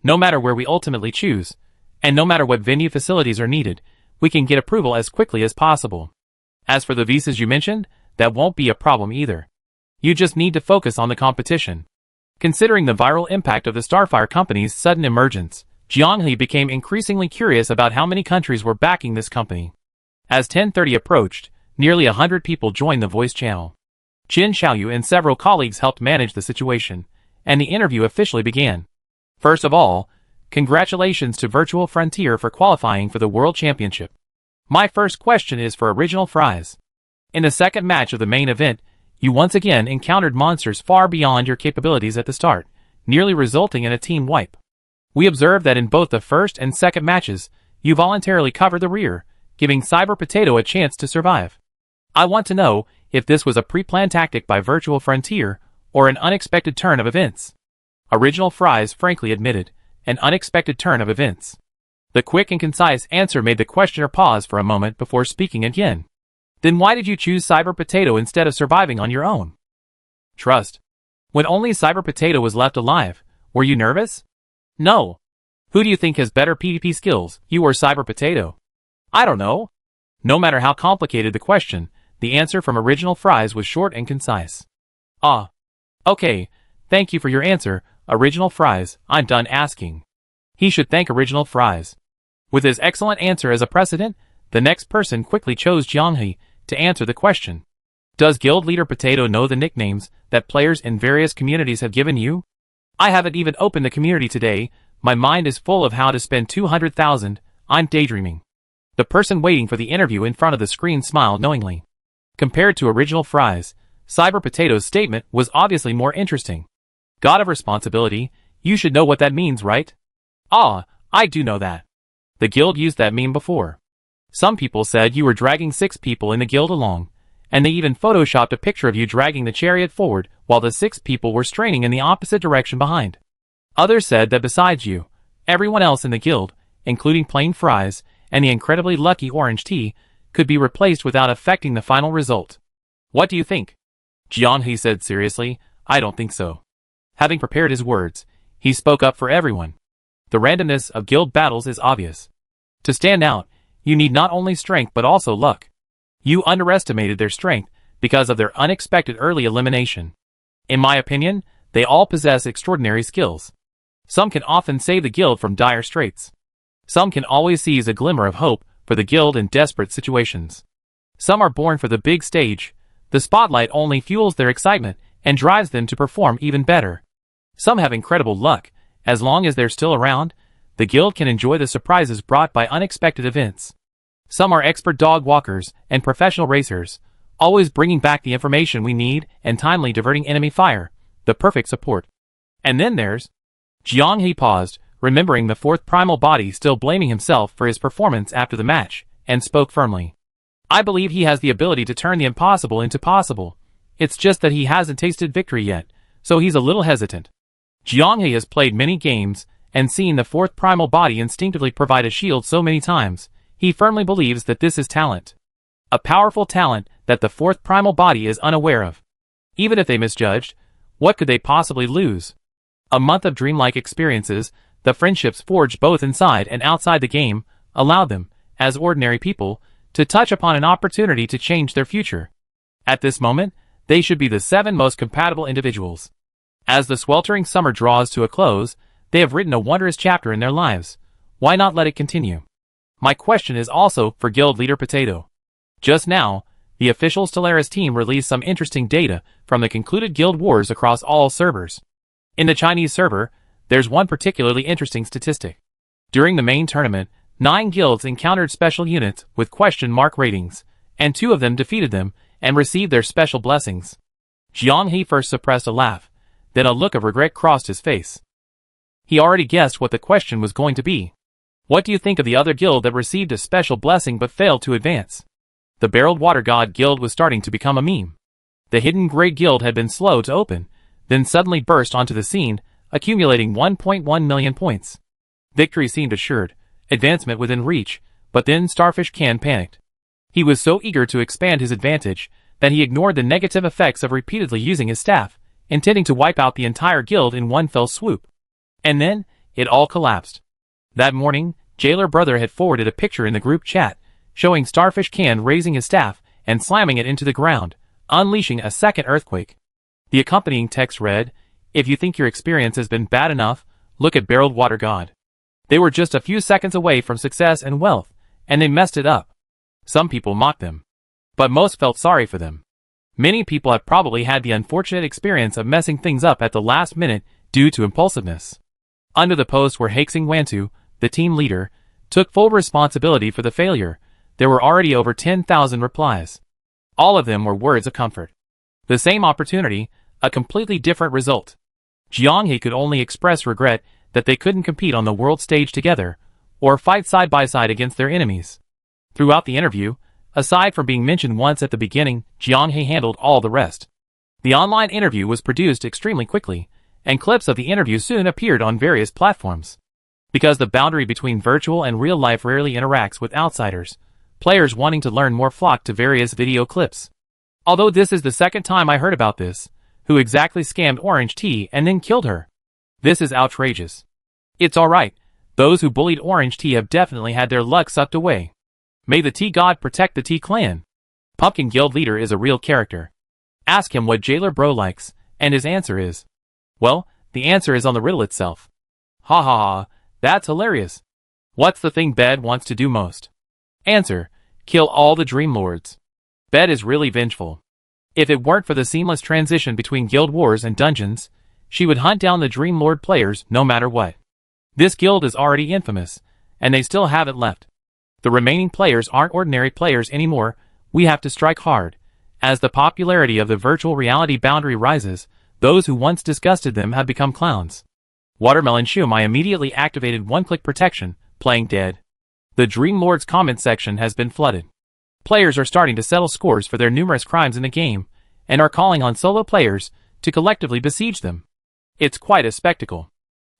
[SPEAKER 1] No matter where we ultimately choose, and no matter what venue facilities are needed, we can get approval as quickly as possible. As for the visas you mentioned, that won't be a problem either. You just need to focus on the competition. Considering the viral impact of the Starfire company's sudden emergence, Jiang He became increasingly curious about how many countries were backing this company. As 10:30 approached, nearly 100 people joined the voice channel. Qin Xiaoyu and several colleagues helped manage the situation, and the interview officially began. First of all, congratulations to Virtual Frontier for qualifying for the World Championship. My first question is for Original Fries. In the second match of the main event, you once again encountered monsters far beyond your capabilities at the start, nearly resulting in a team wipe. We observed that in both the first and second matches, you voluntarily covered the rear, giving Cyber Potato a chance to survive. I want to know if this was a pre-planned tactic by Virtual Frontier or an unexpected turn of events. Original Fries frankly admitted, an unexpected turn of events. The quick and concise answer made the questioner pause for a moment before speaking again. Then why did you choose Cyber Potato instead of surviving on your own? Trust. When only Cyber Potato was left alive, were you nervous? No. Who do you think has better PvP skills, you or Cyber Potato? I don't know. No matter how complicated the question, the answer from Original Fries was short and concise. Ah. Okay, thank you for your answer, Original Fries, I'm done asking. He should thank Original Fries. With his excellent answer as a precedent, the next person quickly chose Jiang He to answer the question. Does Guild Leader Potato know the nicknames that players in various communities have given you? I haven't even opened the community today, my mind is full of how to spend 200,000, I'm daydreaming. The person waiting for the interview in front of the screen smiled knowingly. Compared to Original Fries, Cyber Potato's statement was obviously more interesting. God of Responsibility, you should know what that means, right? Ah, I do know that. The guild used that meme before. Some people said you were dragging 6 people in the guild along, and they even photoshopped a picture of you dragging the chariot forward while the 6 people were straining in the opposite direction behind. Others said that besides you, everyone else in the guild, including Plain Fries and the incredibly lucky Orange Tea, could be replaced without affecting the final result. What do you think? Jiang He said seriously, I don't think so. Having prepared his words, he spoke up for everyone. The randomness of guild battles is obvious. To stand out, you need not only strength but also luck. You underestimated their strength because of their unexpected early elimination. In my opinion, they all possess extraordinary skills. Some can often save the guild from dire straits. Some can always seize a glimmer of hope for the guild in desperate situations. Some are born for the big stage. The spotlight only fuels their excitement and drives them to perform even better. Some have incredible luck. As long as they're still around, the guild can enjoy the surprises brought by unexpected events. Some are expert dog walkers and professional racers, always bringing back the information we need and timely diverting enemy fire, the perfect support. And then there's... Jiang He paused, remembering the 4th primal body still blaming himself for his performance after the match, and spoke firmly. I believe he has the ability to turn the impossible into possible. It's just that he hasn't tasted victory yet, so he's a little hesitant. Jiang He has played many games and seen the 4th primal body instinctively provide a shield so many times, He firmly believes that this is talent. A powerful talent that the fourth primal body is unaware of. Even if they misjudged, what could they possibly lose? A month of dreamlike experiences, the friendships forged both inside and outside the game, allowed them, as ordinary people, to touch upon an opportunity to change their future. At this moment, they should be the 7 most compatible individuals. As the sweltering summer draws to a close, they have written a wondrous chapter in their lives. Why not let it continue? My question is also for Guild Leader Potato. Just now, the official Stellaris team released some interesting data from the concluded guild wars across all servers. In the Chinese server, there's one particularly interesting statistic. During the main tournament, 9 guilds encountered special units with question mark ratings, and 2 of them defeated them and received their special blessings. Jiang He first suppressed a laugh, then a look of regret crossed his face. He already guessed what the question was going to be. What do you think of the other guild that received a special blessing but failed to advance? The Barreled Water God Guild was starting to become a meme. The Hidden Grey Guild had been slow to open, then suddenly burst onto the scene, accumulating 1.1 million points. Victory seemed assured, advancement within reach, but then Starfish Can panicked. He was so eager to expand his advantage that he ignored the negative effects of repeatedly using his staff, intending to wipe out the entire guild in one fell swoop. And then, it all collapsed. That morning, Jailer Brother had forwarded a picture in the group chat, showing Starfish Can raising his staff and slamming it into the ground, unleashing a second earthquake. The accompanying text read, "If you think your experience has been bad enough, look at Barreled Water God." They were just a few seconds away from success and wealth, and they messed it up. Some people mocked them, but most felt sorry for them. Many people have probably had the unfortunate experience of messing things up at the last minute due to impulsiveness. Under the post where Haixing Wantu, the team leader, took full responsibility for the failure, there were already over 10,000 replies. All of them were words of comfort. The same opportunity, a completely different result. Jiang He could only express regret that they couldn't compete on the world stage together, or fight side by side against their enemies. Throughout the interview, aside from being mentioned once at the beginning, Jiang He handled all the rest. The online interview was produced extremely quickly, and clips of the interview soon appeared on various platforms. Because the boundary between virtual and real life rarely interacts with outsiders, players wanting to learn more flock to various video clips. Although this is the second time I heard about this, who exactly scammed Orange Tea and then killed her? This is outrageous. It's alright, those who bullied Orange Tea have definitely had their luck sucked away. May the Tea God protect the Tea Clan. Pumpkin Guild Leader is a real character. Ask him what Jailer Bro likes, and his answer is, well, the answer is on the riddle itself. Ha ha ha, that's hilarious. What's the thing Bed wants to do most? Answer, kill all the Dream Lords. Bed is really vengeful. If it weren't for the seamless transition between guild wars and dungeons, she would hunt down the Dream Lord players no matter what. This guild is already infamous, and they still haven't left. The remaining players aren't ordinary players anymore. We have to strike hard. As the popularity of the virtual reality boundary rises, those who once disgusted them have become clowns. Watermelon Shumai immediately activated one-click protection, playing dead. The Dream Lord's comment section has been flooded. Players are starting to settle scores for their numerous crimes in the game, and are calling on solo players to collectively besiege them. It's quite a spectacle.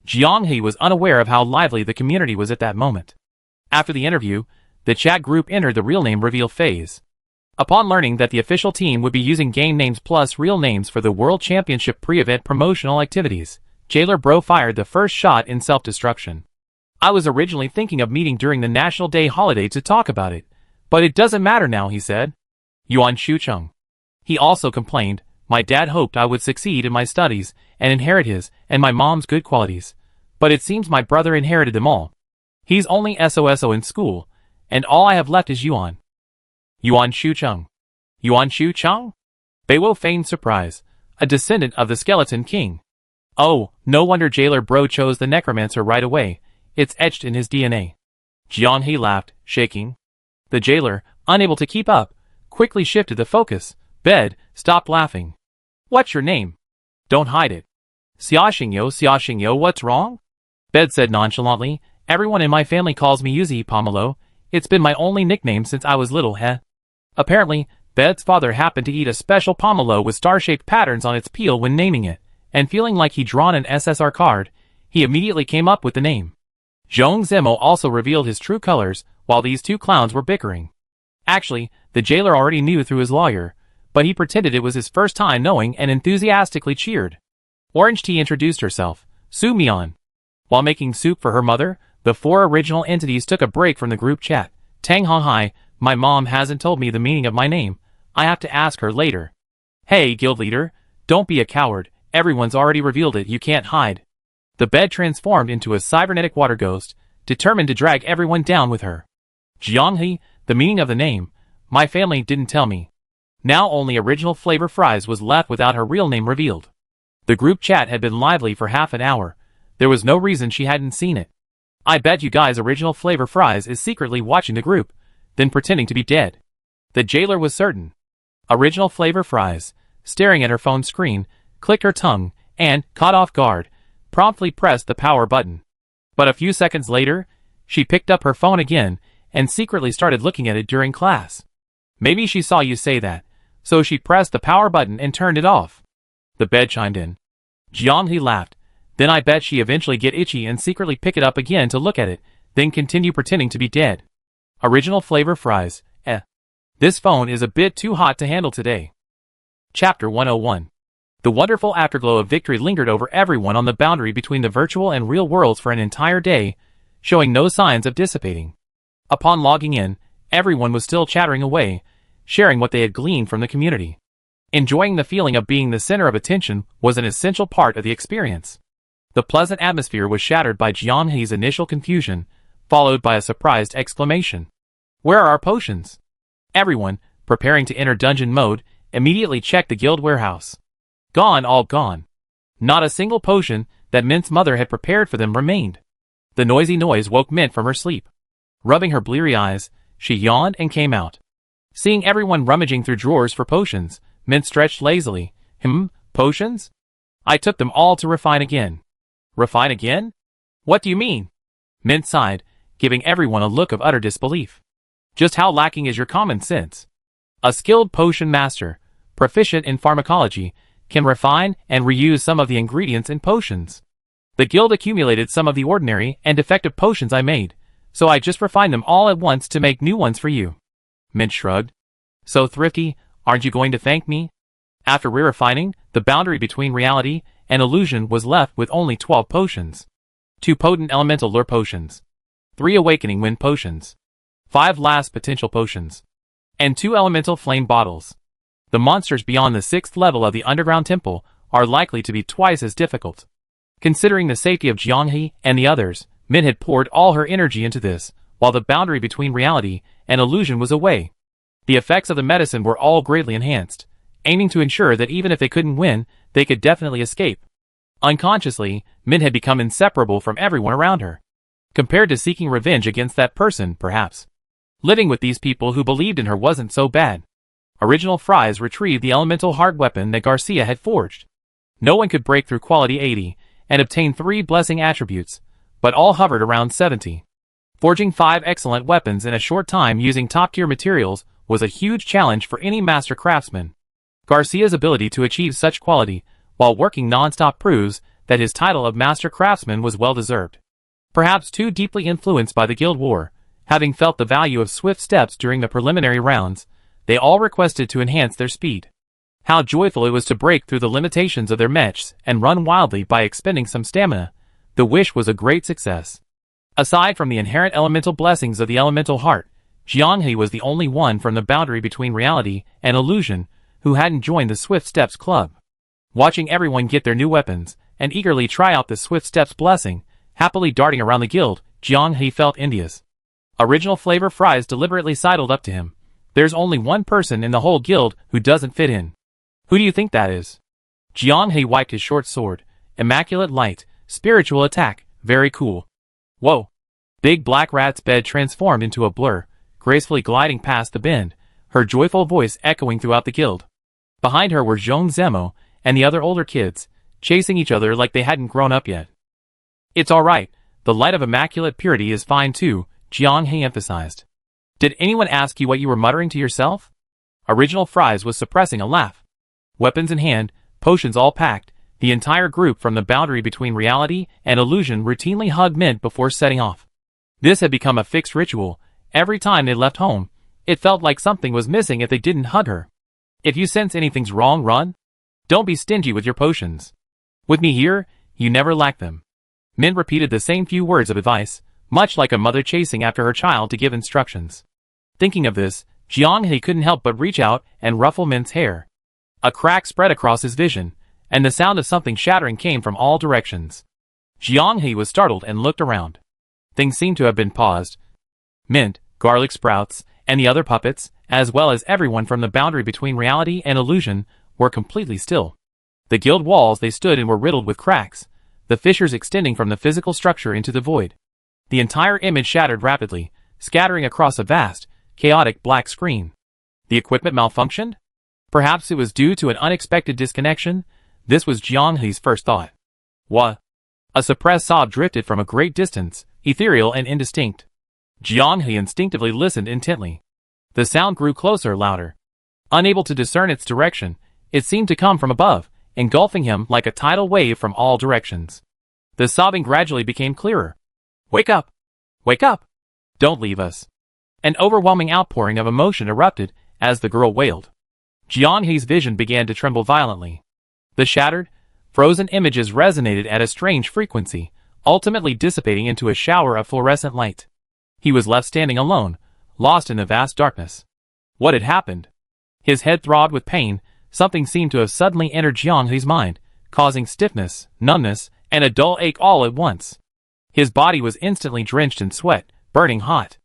[SPEAKER 1] Jiang He was unaware of how lively the community was at that moment. After the interview, the chat group entered the real name reveal phase. Upon learning that the official team would be using game names plus real names for the World Championship pre-event promotional activities, Jailer Bro fired the first shot in self-destruction. I was originally thinking of meeting during the National Day holiday to talk about it, but it doesn't matter now, he said. Yuan Shucheng. He also complained, my dad hoped I would succeed in my studies and inherit his and my mom's good qualities, but it seems my brother inherited them all. He's only SOSO in school, and all I have left is Yuan. Yuan Shucheng. Yuan Shucheng? Beiwo feigned surprise, a descendant of the Skeleton King. Oh, no wonder Jailer Bro chose the Necromancer right away. It's etched in his DNA. Jiang He laughed, shaking. The jailer, unable to keep up, quickly shifted the focus. Bed, stop laughing. What's your name? Don't hide it. Xiaxingyo, what's wrong? Bed said nonchalantly, everyone in my family calls me Yuzi Pomelo. It's been my only nickname since I was little, heh? Apparently, Bed's father happened to eat a special pomelo with star-shaped patterns on its peel when naming it, and feeling like he'd drawn an SSR card, he immediately came up with the name. Zhong Zemo also revealed his true colors, while these two clowns were bickering. Actually, the jailer already knew through his lawyer, but he pretended it was his first time knowing and enthusiastically cheered. Orange Tea introduced herself, Su Mian. While making soup for her mother, the four original entities took a break from the group chat. Tang Hong Hai, my mom hasn't told me the meaning of my name. I have to ask her later. Hey, guild leader, don't be a coward. Everyone's already revealed it, you can't hide. The bed transformed into a cybernetic water ghost, determined to drag everyone down with her. Jianghe, the meaning of the name, my family didn't tell me. Now only original flavor fries was left without her real name revealed. The group chat had been lively for half an hour. There was no reason she hadn't seen it. I bet you guys original flavor fries is secretly watching the group, then pretending to be dead. The jailer was certain. Original flavor fries, staring at her phone screen, clicked her tongue, and, caught off guard, promptly pressed the power button. But a few seconds later, she picked up her phone again, and secretly started looking at it during class. Maybe she saw you say that, so she pressed the power button and turned it off. The bed chimed in. Jianghe laughed. Then I bet she eventually get itchy and secretly pick it up again to look at it, then continue pretending to be dead. Original flavor fries, This phone is a bit too hot to handle today. Chapter 101. The wonderful afterglow of victory lingered over everyone on the boundary between the virtual and real worlds for an entire day, showing no signs of dissipating. Upon logging in, everyone was still chattering away, sharing what they had gleaned from the community. Enjoying the feeling of being the center of attention was an essential part of the experience. The pleasant atmosphere was shattered by Jianghe's initial confusion, followed by a surprised exclamation. Where are our potions? Everyone, preparing to enter dungeon mode, immediately checked the guild warehouse. Gone, all gone. Not a single potion that Mint's mother had prepared for them remained. The noisy noise woke Mint from her sleep. Rubbing her bleary eyes, she yawned and came out. Seeing everyone rummaging through drawers for potions, Mint stretched lazily. Potions? I took them all to refine again. Refine again? What do you mean? Mint sighed, giving everyone a look of utter disbelief. Just how lacking is your common sense? A skilled potion master, proficient in pharmacology, can refine and reuse some of the ingredients in potions. The guild accumulated some of the ordinary and defective potions I made, so I just refined them all at once to make new ones for you. Mint shrugged. So thrifty, aren't you going to thank me? After re-refining, the boundary between reality and illusion was left with only 12 potions. 2 potent elemental lure potions. 3 awakening wind potions. 5 last potential potions. And 2 elemental flame bottles. The monsters beyond the 6th level of the underground temple are likely to be twice as difficult. Considering the safety of Jianghe and the others, Min had poured all her energy into this, while the boundary between reality and illusion was away. The effects of the medicine were all greatly enhanced, aiming to ensure that even if they couldn't win, they could definitely escape. Unconsciously, Min had become inseparable from everyone around her. Compared to seeking revenge against that person, perhaps. Living with these people who believed in her wasn't so bad. Original Fries retrieved the elemental hard weapon that Garcia had forged. No one could break through quality 80 and obtain 3 blessing attributes, but all hovered around 70. Forging 5 excellent weapons in a short time using top-tier materials was a huge challenge for any master craftsman. Garcia's ability to achieve such quality while working non-stop proves that his title of master craftsman was well-deserved. Perhaps too deeply influenced by the guild war, having felt the value of swift steps during the preliminary rounds, they all requested to enhance their speed. How joyful it was to break through the limitations of their mechs and run wildly by expending some stamina. The wish was a great success. Aside from the inherent elemental blessings of the elemental heart, Jianghe was the only one from the boundary between reality and illusion who hadn't joined the Swift Steps Club. Watching everyone get their new weapons and eagerly try out the Swift Steps blessing, happily darting around the guild, Jianghe felt envious. Original Flavor Fries deliberately sidled up to him. There's only one person in the whole guild who doesn't fit in. Who do you think that is? Jianghe wiped his short sword. Immaculate light, spiritual attack, very cool. Whoa. Big Black Rat's bed transformed into a blur, gracefully gliding past the bend, her joyful voice echoing throughout the guild. Behind her were Zhong Zemo and the other older kids, chasing each other like they hadn't grown up yet. It's alright, the light of immaculate purity is fine too, Jianghe emphasized. Did anyone ask you what you were muttering to yourself? Original Fries was suppressing a laugh. Weapons in hand, potions all packed, the entire group from the boundary between reality and illusion routinely hugged Mint before setting off. This had become a fixed ritual, Every time they left home, it felt like something was missing if they didn't hug her. If you sense anything's wrong, run. Don't be stingy with your potions. With me here, you never lack them. Min repeated the same few words of advice, much like a mother chasing after her child to give instructions. Thinking of this, Jiang He couldn't help but reach out and ruffle Min's hair. A crack spread across his vision, and the sound of something shattering came from all directions. Jiang He was startled and looked around. Things seemed to have been paused. Mint, garlic sprouts, and the other puppets, as well as everyone from the boundary between reality and illusion, were completely still. The guild walls they stood in were riddled with cracks, the fissures extending from the physical structure into the void. The entire image shattered rapidly, scattering across a vast, chaotic black screen. The equipment malfunctioned? Perhaps it was due to an unexpected disconnection. This was Jiang He's first thought. What? A suppressed sob drifted from a great distance, ethereal and indistinct. Jiang He instinctively listened intently. The sound grew closer, louder. Unable to discern its direction, it seemed to come from above, engulfing him like a tidal wave from all directions. The sobbing gradually became clearer. Wake up! Wake up! Don't leave us. An overwhelming outpouring of emotion erupted as the girl wailed. Jiang He's vision began to tremble violently. The shattered, frozen images resonated at a strange frequency, ultimately dissipating into a shower of fluorescent light. He was left standing alone, lost in the vast darkness. What had happened? His head throbbed with pain. Something seemed to have suddenly entered Jiang He's mind, causing stiffness, numbness, and a dull ache all at once. His body was instantly drenched in sweat, burning hot.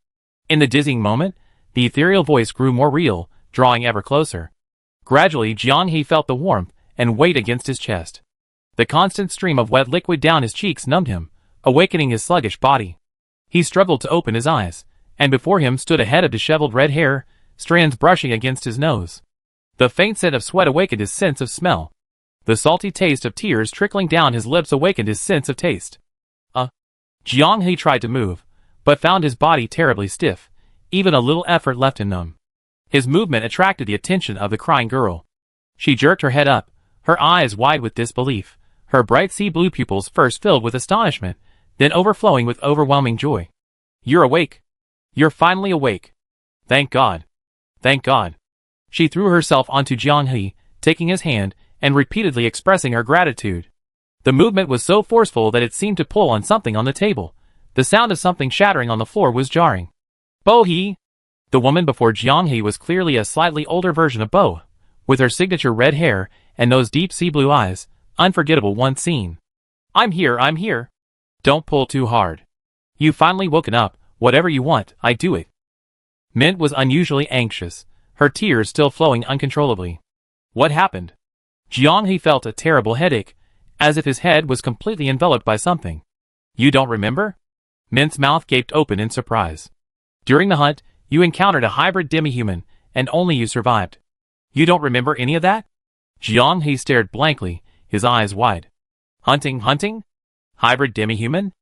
[SPEAKER 1] In the dizzying moment, the ethereal voice grew more real, drawing ever closer. Gradually, Jiang He felt the warmth and weight against his chest. The constant stream of wet liquid down his cheeks numbed him, awakening his sluggish body. He struggled to open his eyes, and before him stood a head of disheveled red hair, strands brushing against his nose. The faint scent of sweat awakened his sense of smell. The salty taste of tears trickling down his lips awakened his sense of taste. Jiang He tried to move, but found his body terribly stiff. Even a little effort left him numb. His movement attracted the attention of the crying girl. She jerked her head up, her eyes wide with disbelief, her bright sea-blue pupils first filled with astonishment, then overflowing with overwhelming joy. You're awake. You're finally awake. Thank God. Thank God. She threw herself onto Jiang He, taking his hand, and repeatedly expressing her gratitude. The movement was so forceful that it seemed to pull on something on the table. The sound of something shattering on the floor was jarring. Bo He! The woman before Jiang He was clearly a slightly older version of Bo, with her signature red hair and those deep sea-blue eyes, unforgettable once seen. I'm here. Don't pull too hard. You've finally woken up. Whatever you want, I do it. Mint was unusually anxious, her tears still flowing uncontrollably. What happened? Jiang He felt a terrible headache, as if his head was completely enveloped by something. You don't remember? Mint's mouth gaped open in surprise. During the hunt, you encountered a hybrid demi-human, and only you survived. You don't remember any of that? Jiang He stared blankly, his eyes wide. Hunting? Hybrid demi-human?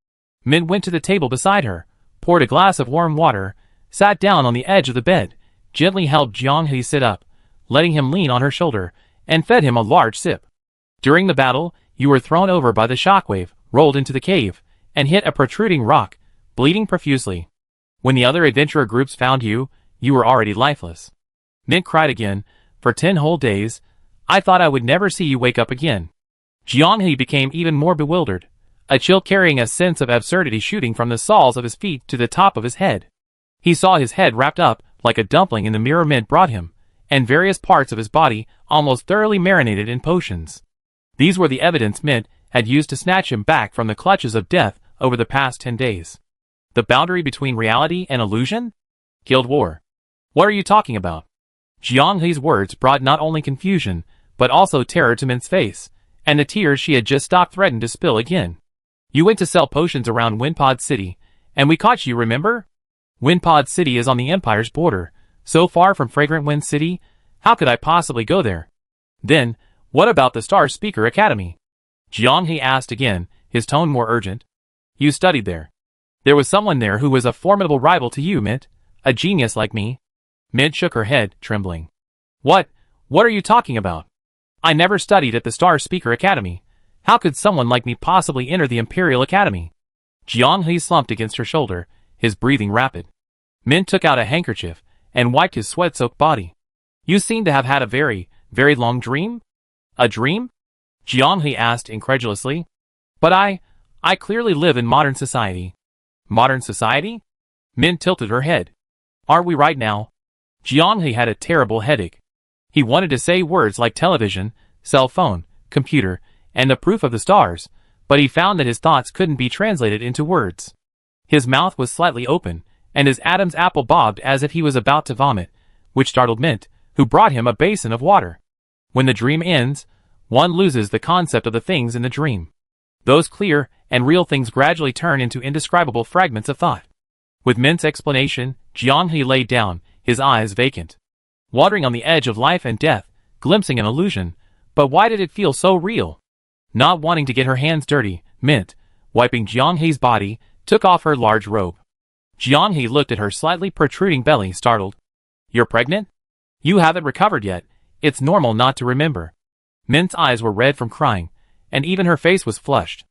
[SPEAKER 1] Mint went to the table beside her, poured a glass of warm water, sat down on the edge of the bed, gently helped Jiang He sit up, letting him lean on her shoulder, and fed him a large sip. During the battle, you were thrown over by the shockwave, rolled into the cave, and hit a protruding rock, bleeding profusely. When the other adventurer groups found you, you were already lifeless. Mint cried again. For 10 whole days, I thought I would never see you wake up again. Jiang He became even more bewildered, a chill carrying a sense of absurdity shooting from the soles of his feet to the top of his head. He saw his head wrapped up like a dumpling in the mirror Mint brought him, and various parts of his body almost thoroughly marinated in potions. These were the evidence Mint had used to snatch him back from the clutches of death over the past 10 days. The boundary between reality and illusion? Guild War. What are you talking about? Jiang He's words brought not only confusion, but also terror to Mint's face, and the tears she had just stopped threatened to spill again. You went to sell potions around Windpod City, and we caught you, remember? Windpod City is on the Empire's border, so far from Fragrant Wind City. How could I possibly go there? Then, what about the Star Speaker Academy? Jiang He asked again, his tone more urgent. You studied there. There was someone there who was a formidable rival to you, Mint, a genius like me. Mint shook her head, trembling. What are you talking about? I never studied at the Star Speaker Academy. How could someone like me possibly enter the Imperial Academy? Jiang He slumped against her shoulder, his breathing rapid. Mint took out a handkerchief and wiped his sweat-soaked body. You seem to have had a very, very long dream? A dream? Jianghe asked incredulously. But I clearly live in modern society. Modern society? Mint tilted her head. Aren't we right now? Jianghe had a terrible headache. He wanted to say words like television, cell phone, computer, and the proof of the stars, but he found that his thoughts couldn't be translated into words. His mouth was slightly open, and his Adam's apple bobbed as if he was about to vomit, which startled Mint, who brought him a basin of water. When the dream ends, one loses the concept of the things in the dream. Those clear and real things gradually turn into indescribable fragments of thought. With Mint's explanation, Jianghe lay down, his eyes vacant. Wandering on the edge of life and death, glimpsing an illusion, but why did it feel so real? Not wanting to get her hands dirty, Mint, wiping Jianghe's body, took off her large robe. Jianghe looked at her slightly protruding belly, startled. You're pregnant? You haven't recovered yet. It's normal not to remember. Mint's eyes were red from crying, and even her face was flushed.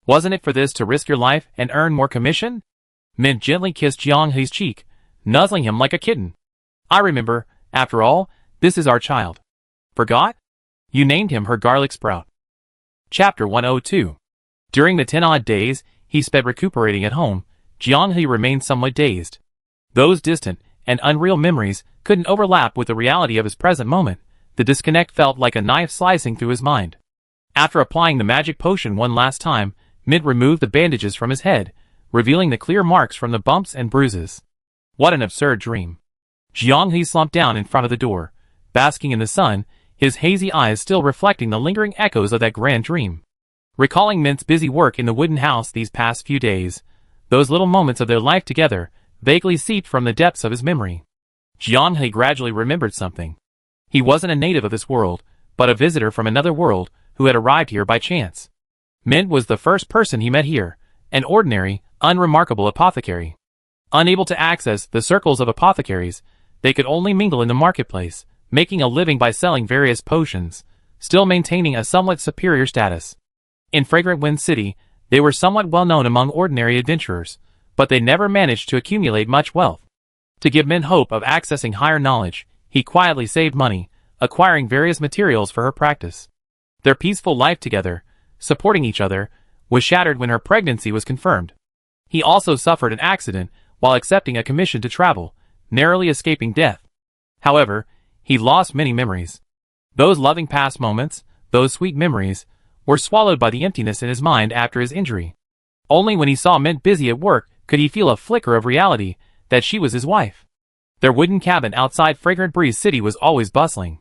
[SPEAKER 1] Wasn't it for this to risk your life and earn more commission? Mint gently kissed Jianghe's cheek, nuzzling him like a kitten. I remember, after all, this is our child. Forgot? You named him her garlic sprout. Chapter 102. During the 10 odd days he spent recuperating at home, Jianghe remained somewhat dazed. Those distant and unreal memories couldn't overlap with the reality of his present moment. The disconnect felt like a knife slicing through his mind. After applying the magic potion one last time, Mint removed the bandages from his head, revealing the clear marks from the bumps and bruises. What an absurd dream. Jianghe slumped down in front of the door, basking in the sun, his hazy eyes still reflecting the lingering echoes of that grand dream. Recalling Mint's busy work in the wooden house these past few days, those little moments of their life together vaguely seeped from the depths of his memory. Jianghe gradually remembered something. He wasn't a native of this world, but a visitor from another world who had arrived here by chance. Mint was the first person he met here, an ordinary, unremarkable apothecary. Unable to access the circles of apothecaries, they could only mingle in the marketplace, making a living by selling various potions, still maintaining a somewhat superior status. In Fragrant Wind City, they were somewhat well known among ordinary adventurers, but they never managed to accumulate much wealth. To give Mint hope of accessing higher knowledge, he quietly saved money, acquiring various materials for her practice. Their peaceful life together, supporting each other, was shattered when her pregnancy was confirmed. He also suffered an accident while accepting a commission to travel, narrowly escaping death. However, he lost many memories. Those loving past moments, those sweet memories, were swallowed by the emptiness in his mind after his injury. Only when he saw Mint busy at work could he feel a flicker of reality that she was his wife. Their wooden cabin outside Fragrant Breeze City was always bustling.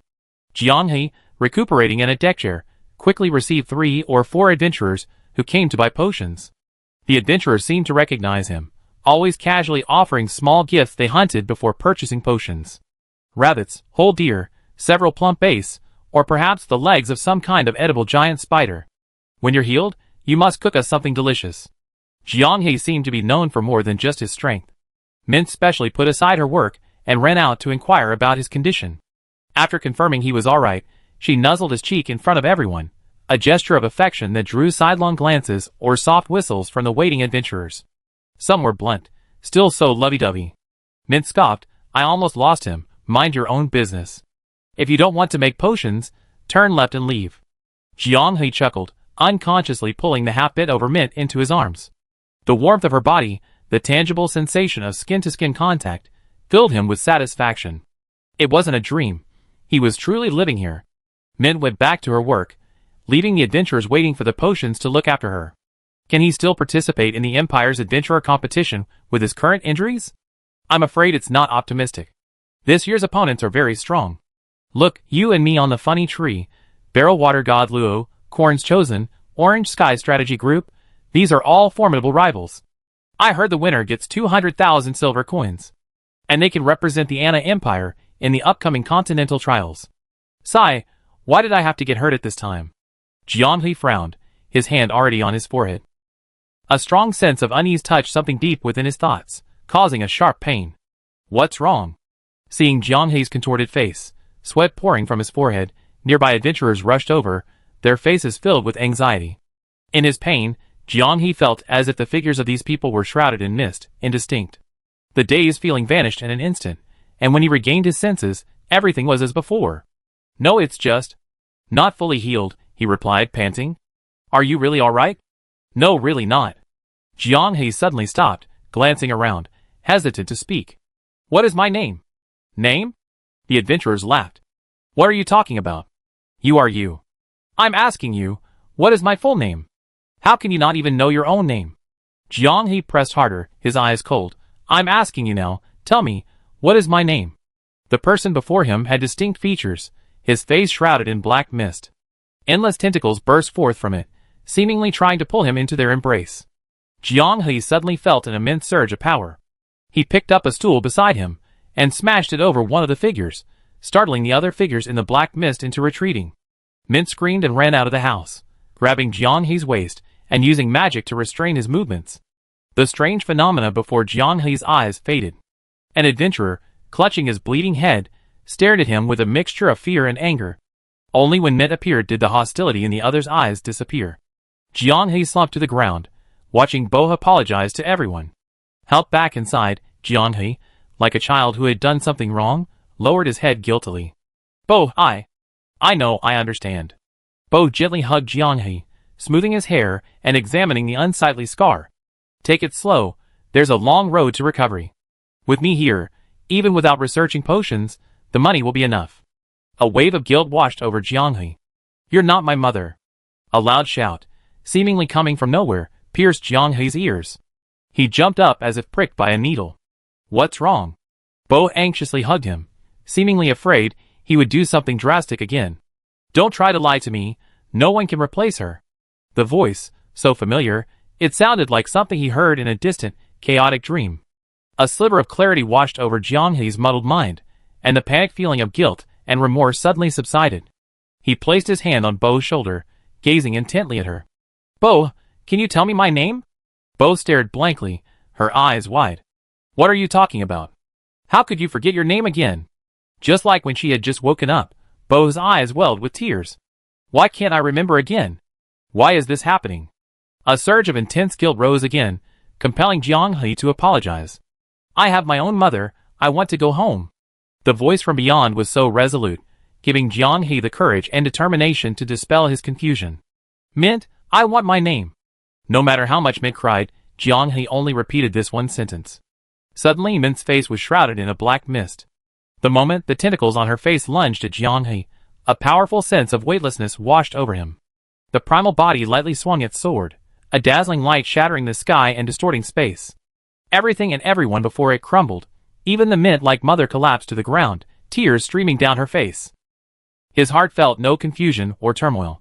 [SPEAKER 1] Jianghe, recuperating in a deck chair, quickly received 3 or 4 adventurers who came to buy potions. The adventurers seemed to recognize him, always casually offering small gifts they hunted before purchasing potions. Rabbits, whole deer, several plump base, or perhaps the legs of some kind of edible giant spider. When you're healed, you must cook us something delicious. Jianghe seemed to be known for more than just his strength. Mint specially put aside her work and ran out to inquire about his condition. After confirming he was alright, she nuzzled his cheek in front of everyone, a gesture of affection that drew sidelong glances or soft whistles from the waiting adventurers. Some were blunt, still so lovey-dovey. Mint scoffed, I almost lost him, mind your own business. If you don't want to make potions, turn left and leave. Jianghe chuckled, unconsciously pulling the half-bit over Mint into his arms. The warmth of her body, the tangible sensation of skin-to-skin contact, filled him with satisfaction. It wasn't a dream. He was truly living here. Mint went back to her work, leaving the adventurers waiting for the potions to look after her. Can he still participate in the Empire's adventurer competition with his current injuries? I'm afraid it's not optimistic. This year's opponents are very strong. Look, you and me on the funny tree, Barrel Water God Luo, Corn's Chosen, Orange Sky Strategy Group, these are all formidable rivals. I heard the winner gets 200,000 silver coins. And they can represent the Anna Empire in the upcoming continental trials. Sigh, why did I have to get hurt at this time? Jianghe frowned, his hand already on his forehead. A strong sense of unease touched something deep within his thoughts, causing a sharp pain. What's wrong? Seeing Jianghe's contorted face, sweat pouring from his forehead, nearby adventurers rushed over, their faces filled with anxiety. In his pain, Jianghe felt as if the figures of these people were shrouded in mist, indistinct. The dazed feeling vanished in an instant, and when he regained his senses, everything was as before. No, it's just not fully healed, he replied, panting. Are you really alright? No, really not. Jiang He suddenly stopped, glancing around, hesitant to speak. What is my name? Name? The adventurers laughed. What are you talking about? You are you. I'm asking you, what is my full name? How can you not even know your own name? Jiang He pressed harder, his eyes cold. I'm asking you now, tell me, what is my name? The person before him had distinct features, his face shrouded in black mist. Endless tentacles burst forth from it, seemingly trying to pull him into their embrace. Jiang He suddenly felt an immense surge of power. He picked up a stool beside him, and smashed it over one of the figures, startling the other figures in the black mist into retreating. Mint screamed and ran out of the house, grabbing Jiang He's waist, and using magic to restrain his movements. The strange phenomena before Jiang He's eyes faded. An adventurer, clutching his bleeding head, stared at him with a mixture of fear and anger. Only when Mint appeared did the hostility in the other's eyes disappear. Jiang He slumped to the ground, watching Bo apologize to everyone. Helped back inside, Jiang He, like a child who had done something wrong, lowered his head guiltily. Bo, I know, I understand. Bo gently hugged Jiang He, smoothing his hair and examining the unsightly scar. Take it slow, there's a long road to recovery. With me here, even without researching potions, the money will be enough. A wave of guilt washed over Jiang He. You're not my mother. A loud shout, seemingly coming from nowhere, pierced Jiang He's ears. He jumped up as if pricked by a needle. What's wrong? Bo anxiously hugged him, seemingly afraid he would do something drastic again. Don't try to lie to me, no one can replace her. The voice, so familiar, it sounded like something he heard in a distant, chaotic dream. A sliver of clarity washed over Jiang He's muddled mind, and the panic feeling of guilt and remorse suddenly subsided. He placed his hand on Bo's shoulder, gazing intently at her. Bo, can you tell me my name? Bo stared blankly, her eyes wide. What are you talking about? How could you forget your name again? Just like when she had just woken up, Bo's eyes welled with tears. Why can't I remember again? Why is this happening? A surge of intense guilt rose again, compelling Jiang He to apologize. I have my own mother, I want to go home. The voice from beyond was so resolute, giving Jiang He the courage and determination to dispel his confusion. Mint, I want my name. No matter how much Mint cried, Jiang He only repeated this one sentence. Suddenly Mint's face was shrouded in a black mist. The moment the tentacles on her face lunged at Jiang He, a powerful sense of weightlessness washed over him. The primal body lightly swung its sword, a dazzling light shattering the sky and distorting space. Everything and everyone before it crumbled. Even the Mint-like mother collapsed to the ground, tears streaming down her face. His heart felt no confusion or turmoil.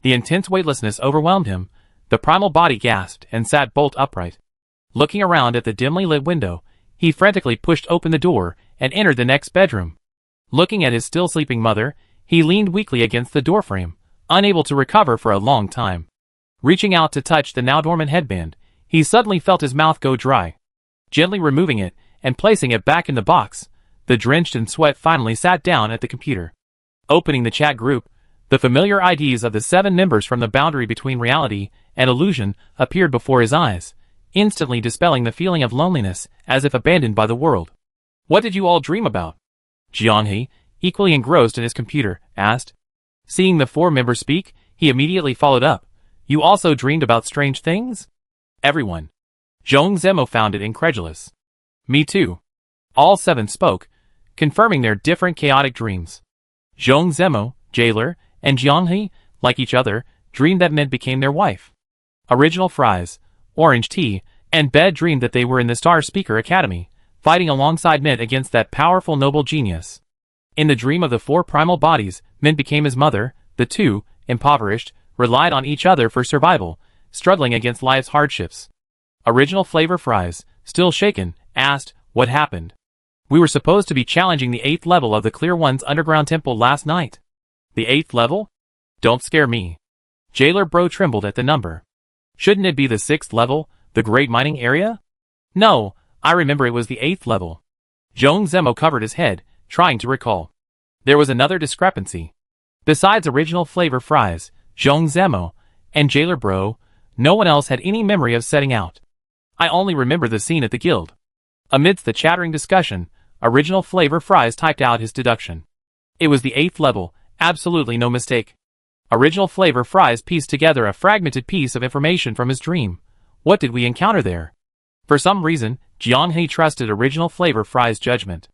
[SPEAKER 1] The intense weightlessness overwhelmed him. The primal body gasped and sat bolt upright. Looking around at the dimly lit window, he frantically pushed open the door and entered the next bedroom. Looking at his still sleeping mother, he leaned weakly against the doorframe, unable to recover for a long time. Reaching out to touch the now dormant headband, he suddenly felt his mouth go dry. Gently removing it and placing it back in the box, the drenched in sweat finally sat down at the computer. Opening the chat group, the familiar IDs of the 7 members from the boundary between reality and illusion appeared before his eyes, instantly dispelling the feeling of loneliness as if abandoned by the world. What did you all dream about? Jiang He, equally engrossed in his computer, asked. Seeing the 4 members speak, he immediately followed up. You also dreamed about strange things? Everyone. Zhong Zemo found it incredulous. Me too. All 7 spoke, confirming their different chaotic dreams. Zhong Zemo, Jailer, and Jiang He, like each other, dreamed that Mint became their wife. Original Fries, Orange Tea, and Bed dreamed that they were in the Star Speaker Academy, fighting alongside Mint against that powerful noble genius. In the dream of the 4 primal bodies, Mint became his mother. The 2, impoverished, relied on each other for survival, struggling against life's hardships. Original Flavor Fries, still shaken, asked, what happened? We were supposed to be challenging the 8th level of the Clear One's underground temple last night. The 8th level? Don't scare me. Jailer Bro trembled at the number. Shouldn't it be the 6th level, the Great Mining Area? No, I remember it was the 8th level. Zhong Zemo covered his head, trying to recall. There was another discrepancy. Besides Original Flavor Fries, Zhong Zemo, and Jailer Bro, no one else had any memory of setting out. I only remember the scene at the guild. Amidst the chattering discussion, Original Flavor Fries typed out his deduction. It was the 8th level, absolutely no mistake. Original Flavor Fries pieced together a fragmented piece of information from his dream. What did we encounter there? For some reason, Jiang trusted Original Flavor Fries' judgment.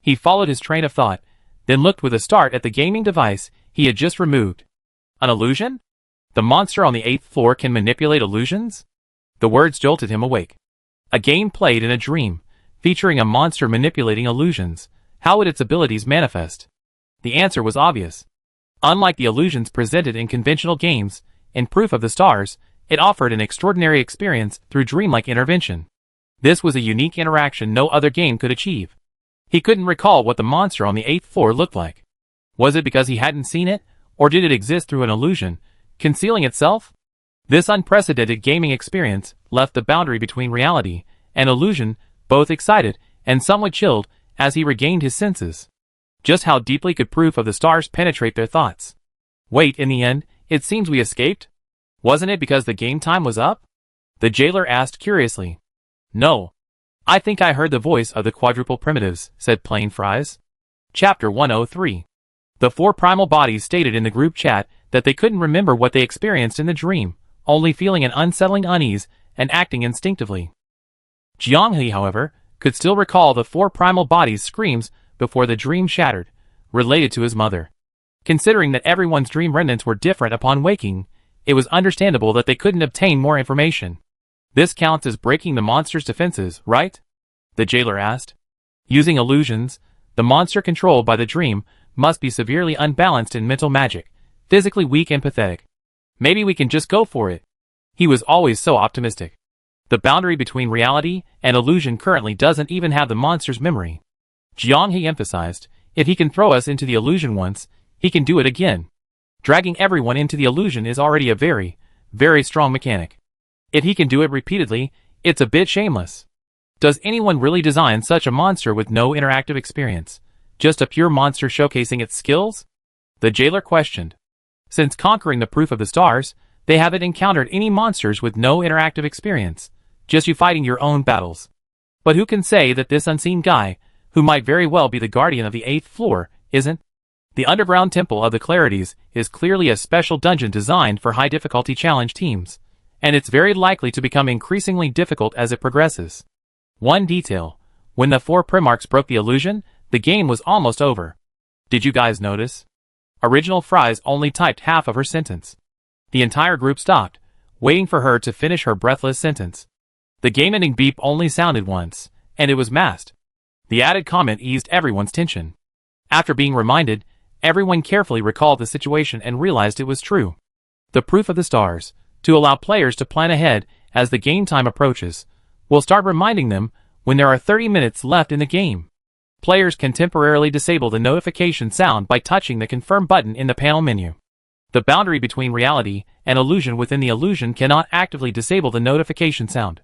[SPEAKER 1] He followed his train of thought, then looked with a start at the gaming device he had just removed. An illusion? The monster on the 8th floor can manipulate illusions? The words jolted him awake. A game played in a dream, featuring a monster manipulating illusions. How would its abilities manifest? The answer was obvious. Unlike the illusions presented in conventional games, in Proof of the Stars, it offered an extraordinary experience through dreamlike intervention. This was a unique interaction no other game could achieve. He couldn't recall what the monster on the 8th floor looked like. Was it because he hadn't seen it, or did it exist through an illusion, concealing itself? This unprecedented gaming experience left the boundary between reality and illusion both excited and somewhat chilled as he regained his senses. Just how deeply could Proof of the Stars penetrate their thoughts? Wait, in the end, it seems we escaped? Wasn't it because the game time was up? The jailer asked curiously. No. I think I heard the voice of the quadruple primitives, said Plain Fries. Chapter 103. The 4 primal bodies stated in the group chat that they couldn't remember what they experienced in the dream, only feeling an unsettling unease and acting instinctively. Jianghe, however, could still recall the 4 primal bodies' screams before the dream shattered, related to his mother. Considering that everyone's dream remnants were different upon waking, it was understandable that they couldn't obtain more information. This counts as breaking the monster's defenses, right? The jailer asked. Using illusions, the monster controlled by the dream must be severely unbalanced in mental magic, physically weak and pathetic. Maybe we can just go for it. He was always so optimistic. The boundary between reality and illusion currently doesn't even have the monster's memory. Jianghe emphasized, if he can throw us into the illusion once, he can do it again. Dragging everyone into the illusion is already a very, very strong mechanic. If he can do it repeatedly, it's a bit shameless. Does anyone really design such a monster with no interactive experience? Just a pure monster showcasing its skills? The jailer questioned. Since conquering the Proof of the Stars, they haven't encountered any monsters with no interactive experience, just you fighting your own battles. But who can say that this unseen guy, who might very well be the guardian of the 8th floor, isn't? The underground temple of the Clarities is clearly a special dungeon designed for high-difficulty challenge teams, and it's very likely to become increasingly difficult as it progresses. One detail: when the 4 Primarchs broke the illusion, the game was almost over. Did you guys notice? Original Fries only typed half of her sentence. The entire group stopped, waiting for her to finish her breathless sentence. The game-ending beep only sounded once, and it was masked. The added comment eased everyone's tension. After being reminded, everyone carefully recalled the situation and realized it was true. The Proof of the Stars, to allow players to plan ahead as the game time approaches, will start reminding them when there are 30 minutes left in the game. Players can temporarily disable the notification sound by touching the confirm button in the panel menu. The boundary between reality and illusion within the illusion cannot actively disable the notification sound.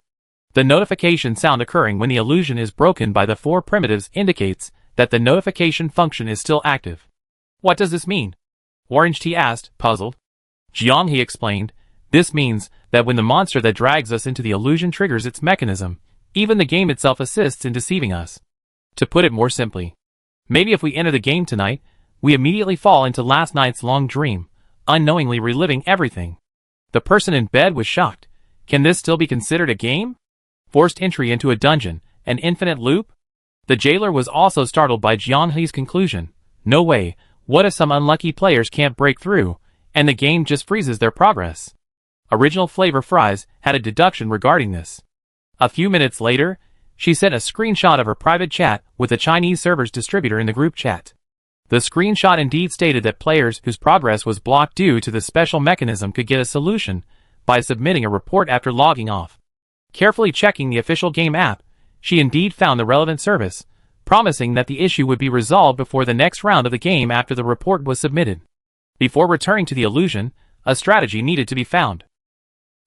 [SPEAKER 1] The notification sound occurring when the illusion is broken by the 4 primitives indicates that the notification function is still active. What does this mean? Orange Tea asked, puzzled. Jianghe explained, this means that when the monster that drags us into the illusion triggers its mechanism, even the game itself assists in deceiving us. To put it more simply, maybe if we enter the game tonight, we immediately fall into last night's long dream, unknowingly reliving everything. The person in bed was shocked. Can this still be considered a game? Forced entry into a dungeon, an infinite loop? The jailer was also startled by Jianghe's conclusion. No way, what if some unlucky players can't break through, and the game just freezes their progress? Original Flavor Fries had a deduction regarding this. A few minutes later, she sent a screenshot of her private chat with the Chinese server's distributor in the group chat. The screenshot indeed stated that players whose progress was blocked due to the special mechanism could get a solution by submitting a report after logging off. Carefully checking the official game app, she indeed found the relevant service, promising that the issue would be resolved before the next round of the game after the report was submitted. Before returning to the illusion, a strategy needed to be found.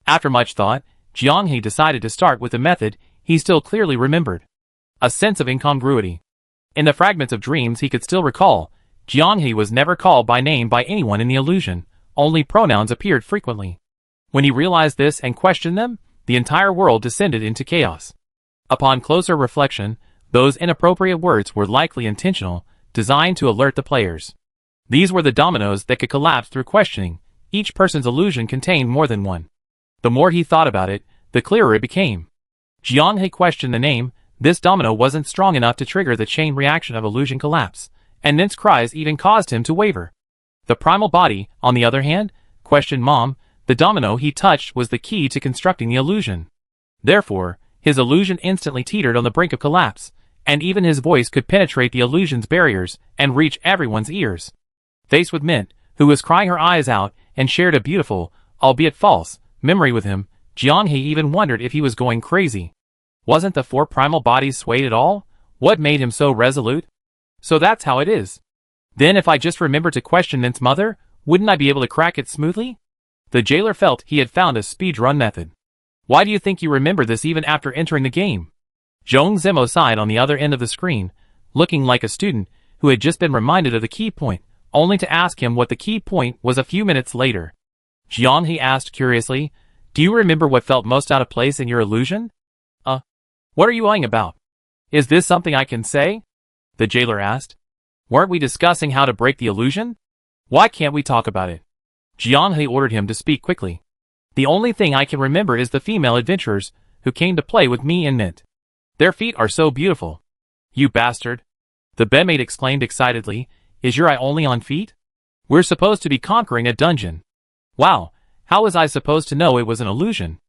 [SPEAKER 1] After much thought, Jianghe decided to start with a method he still clearly remembered. A sense of incongruity. In the fragments of dreams he could still recall, Jianghe was never called by name by anyone in the illusion, only pronouns appeared frequently. When he realized this and questioned them, the entire world descended into chaos. Upon closer reflection, those inappropriate words were likely intentional, designed to alert the players. These were the dominoes that could collapse through questioning. Each person's illusion contained more than one. The more he thought about it, the clearer it became. Jiang He questioned the name. This domino wasn't strong enough to trigger the chain reaction of illusion collapse, and Nint's cries even caused him to waver. The primal body, on the other hand, questioned Mom. The domino he touched was the key to constructing the illusion. Therefore, his illusion instantly teetered on the brink of collapse, and even his voice could penetrate the illusion's barriers and reach everyone's ears. Faced with Mint, who was crying her eyes out and shared a beautiful, albeit false, memory with him, Jiang He even wondered if he was going crazy. Wasn't the four primal bodies swayed at all? What made him so resolute? So that's how it is. Then if I just remember to question Nint's mother, wouldn't I be able to crack it smoothly? The jailer felt he had found a speedrun method. Why do you think you remember this even after entering the game? Zhong Zimo sighed on the other end of the screen, looking like a student who had just been reminded of the key point, only to ask him what the key point was a few minutes later. Jiang He asked curiously, do you remember what felt most out of place in your illusion? What are you lying about? Is this something I can say? The jailer asked. Weren't we discussing how to break the illusion? Why can't we talk about it? Jiang He ordered him to speak quickly. The only thing I can remember is the female adventurers who came to play with me and Mint. Their feet are so beautiful. You bastard. The bedmate exclaimed excitedly, is your eye only on feet? We're supposed to be conquering a dungeon. Wow, how was I supposed to know it was an illusion?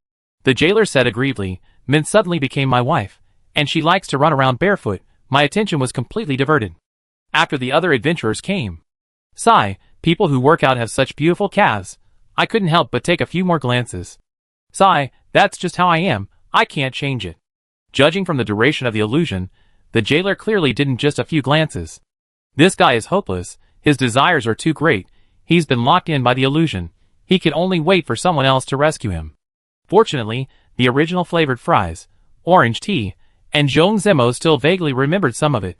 [SPEAKER 1] The jailer said aggrievedly, Mint suddenly became my wife, and she likes to run around barefoot. My attention was completely diverted. After the other adventurers came. Sigh, people who work out have such beautiful calves. I couldn't help but take a few more glances. Sigh, that's just how I am, I can't change it. Judging from the duration of the illusion, the jailer clearly didn't just a few glances. This guy is hopeless, his desires are too great, he's been locked in by the illusion, he can only wait for someone else to rescue him. Fortunately, the original flavored fries, orange tea, and Zhong Zimo still vaguely remembered some of it.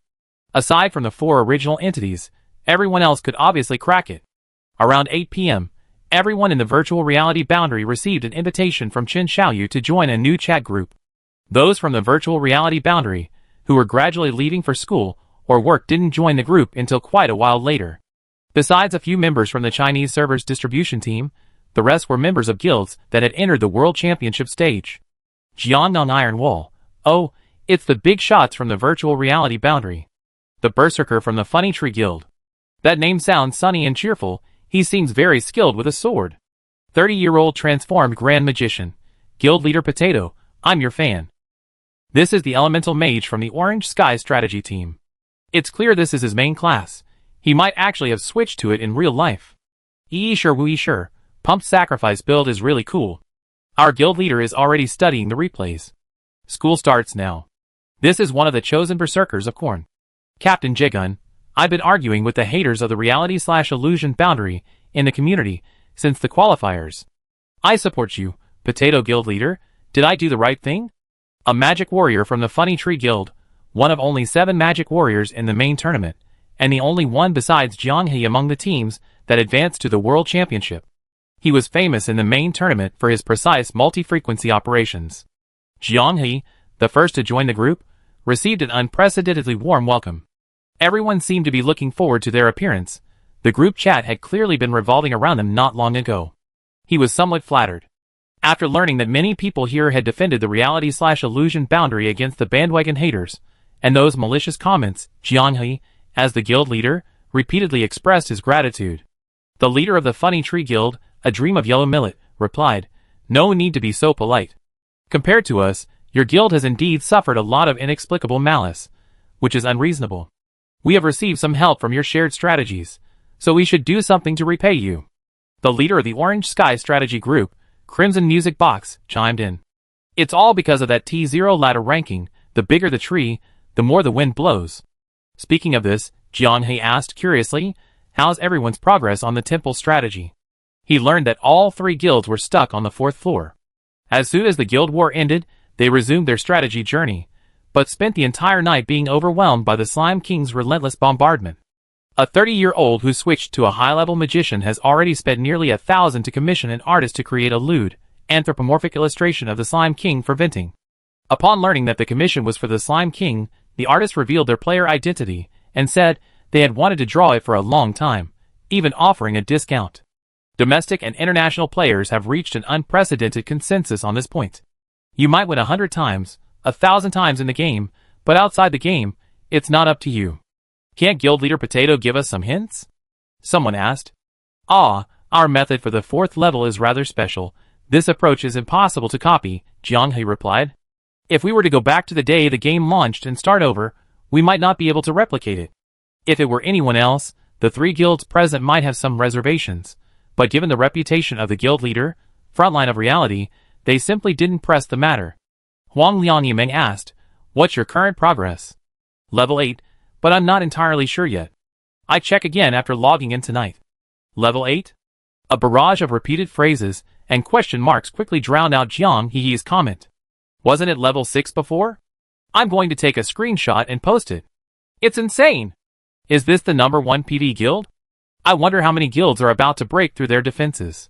[SPEAKER 1] Aside from the four original entities, everyone else could obviously crack it. Around 8 p.m., everyone in the virtual reality boundary received an invitation from Chen Xiaoyu to join a new chat group. Those from the virtual reality boundary, who were gradually leaving for school or work, didn't join the group until quite a while later. Besides a few members from the Chinese server's distribution team, the rest were members of guilds that had entered the World Championship stage. Jiangnan Iron Wall. Oh, it's the big shots from the virtual reality boundary. The Berserker from the Funny Tree Guild. That name sounds sunny and cheerful, he seems very skilled with a sword. 30-year-old transformed Grand Magician. Guild Leader Potato, I'm your fan. This is the Elemental Mage from the Orange Sky Strategy Team. It's clear this is his main class. He might actually have switched to it in real life. Sure. Pumped Sacrifice build is really cool. Our guild leader is already studying the replays. School starts now. This is one of the chosen berserkers of Korn. Captain Jigun, I've been arguing with the haters of the reality/illusion boundary in the community since the qualifiers. I support you, Potato Guild Leader. Did I do the right thing? A magic warrior from the Funny Tree Guild, one of only 7 magic warriors in the main tournament, and the only one besides Jiang He among the teams that advanced to the World Championship. He was famous in the main tournament for his precise multi-frequency operations. Jiang He, the first to join the group, received an unprecedentedly warm welcome. Everyone seemed to be looking forward to their appearance. The group chat had clearly been revolving around them not long ago. He was somewhat flattered. After learning that many people here had defended the reality/illusion boundary against the bandwagon haters, and those malicious comments, Jiang He, as the guild leader, repeatedly expressed his gratitude. The leader of the Funny Tree Guild, a dream of yellow millet, replied, no need to be so polite. Compared to us, your guild has indeed suffered a lot of inexplicable malice, which is unreasonable. We have received some help from your shared strategies, so we should do something to repay you. The leader of the Orange Sky Strategy Group, Crimson Music Box, chimed in. It's all because of that T0 ladder ranking. The bigger the tree, the more the wind blows. Speaking of this, Jiang He asked curiously, how's everyone's progress on the temple strategy? He learned that all 3 guilds were stuck on the 4th floor. As soon as the guild war ended, they resumed their strategy journey, but spent the entire night being overwhelmed by the Slime King's relentless bombardment. A 30-year-old who switched to a high-level magician has already spent nearly 1,000 to commission an artist to create a lewd, anthropomorphic illustration of the Slime King for venting. Upon learning that the commission was for the Slime King, the artists revealed their player identity and said they had wanted to draw it for a long time, even offering a discount. Domestic and international players have reached an unprecedented consensus on this point. You might win 100 times, 1,000 times in the game, but outside the game, it's not up to you. Can't Guild Leader Potato give us some hints? Someone asked. Our method for the 4th level is rather special. This approach is impossible to copy, Jianghe replied. If we were to go back to the day the game launched and start over, we might not be able to replicate it. If it were anyone else, the 3 guilds present might have some reservations, but given the reputation of the guild leader, frontline of reality, they simply didn't press the matter. Huang Liangyimeng asked, "What's your current progress?" Level 8, but I'm not entirely sure yet. I check again after logging in tonight. Level 8? A barrage of repeated phrases and question marks quickly drowned out Jiang He's comment. Wasn't it level 6 before? I'm going to take a screenshot and post it. It's insane! Is this the #1 PV guild? I wonder how many guilds are about to break through their defenses.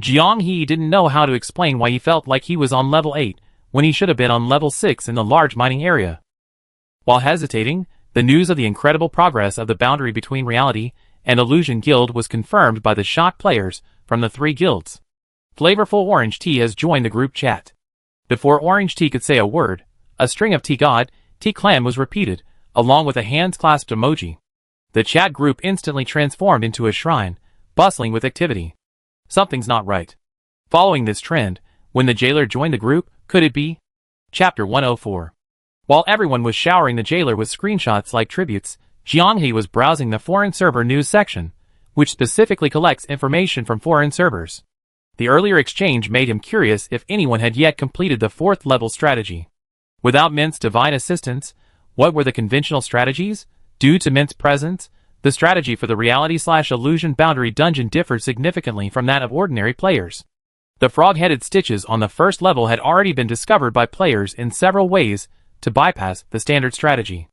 [SPEAKER 1] Jiang He didn't know how to explain why he felt like he was on level 8 when he should have been on level 6 in the large mining area. While hesitating, the news of the incredible progress of the boundary between reality and illusion guild was confirmed by the shocked players from the 3 guilds. Flavorful Orange Tea has joined the group chat. Before Orange Tea could say a word, a string of Tea God, Tea Clan was repeated, along with a hands-clasped emoji. The chat group instantly transformed into a shrine, bustling with activity. Something's not right. Following this trend, when the jailer joined the group, could it be? Chapter 104. While everyone was showering the jailer with screenshots like tributes, Jianghe was browsing the foreign server news section, which specifically collects information from foreign servers. The earlier exchange made him curious if anyone had yet completed the 4th level strategy. Without Mint's divine assistance, what were the conventional strategies? Due to Mint's presence, the strategy for the reality/illusion boundary dungeon differed significantly from that of ordinary players. The frog-headed stitches on the 1st level had already been discovered by players in several ways to bypass the standard strategy.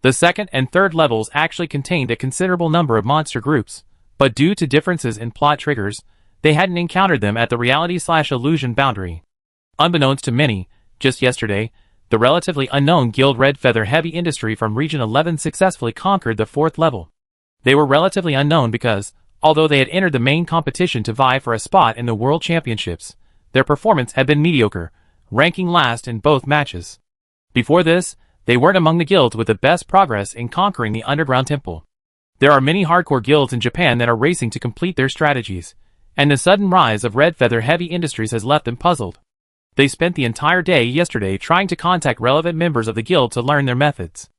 [SPEAKER 1] The 2nd and 3rd levels actually contained a considerable number of monster groups, but due to differences in plot triggers, they hadn't encountered them at the reality/illusion boundary. Unbeknownst to many, just yesterday, the relatively unknown guild Red Feather Heavy Industry from Region 11 successfully conquered the 4th level. They were relatively unknown because, although they had entered the main competition to vie for a spot in the World Championships, their performance had been mediocre, ranking last in both matches. Before this, they weren't among the guilds with the best progress in conquering the Underground Temple. There are many hardcore guilds in Japan that are racing to complete their strategies, and the sudden rise of Red Feather Heavy Industries has left them puzzled. They spent the entire day yesterday trying to contact relevant members of the guild to learn their methods.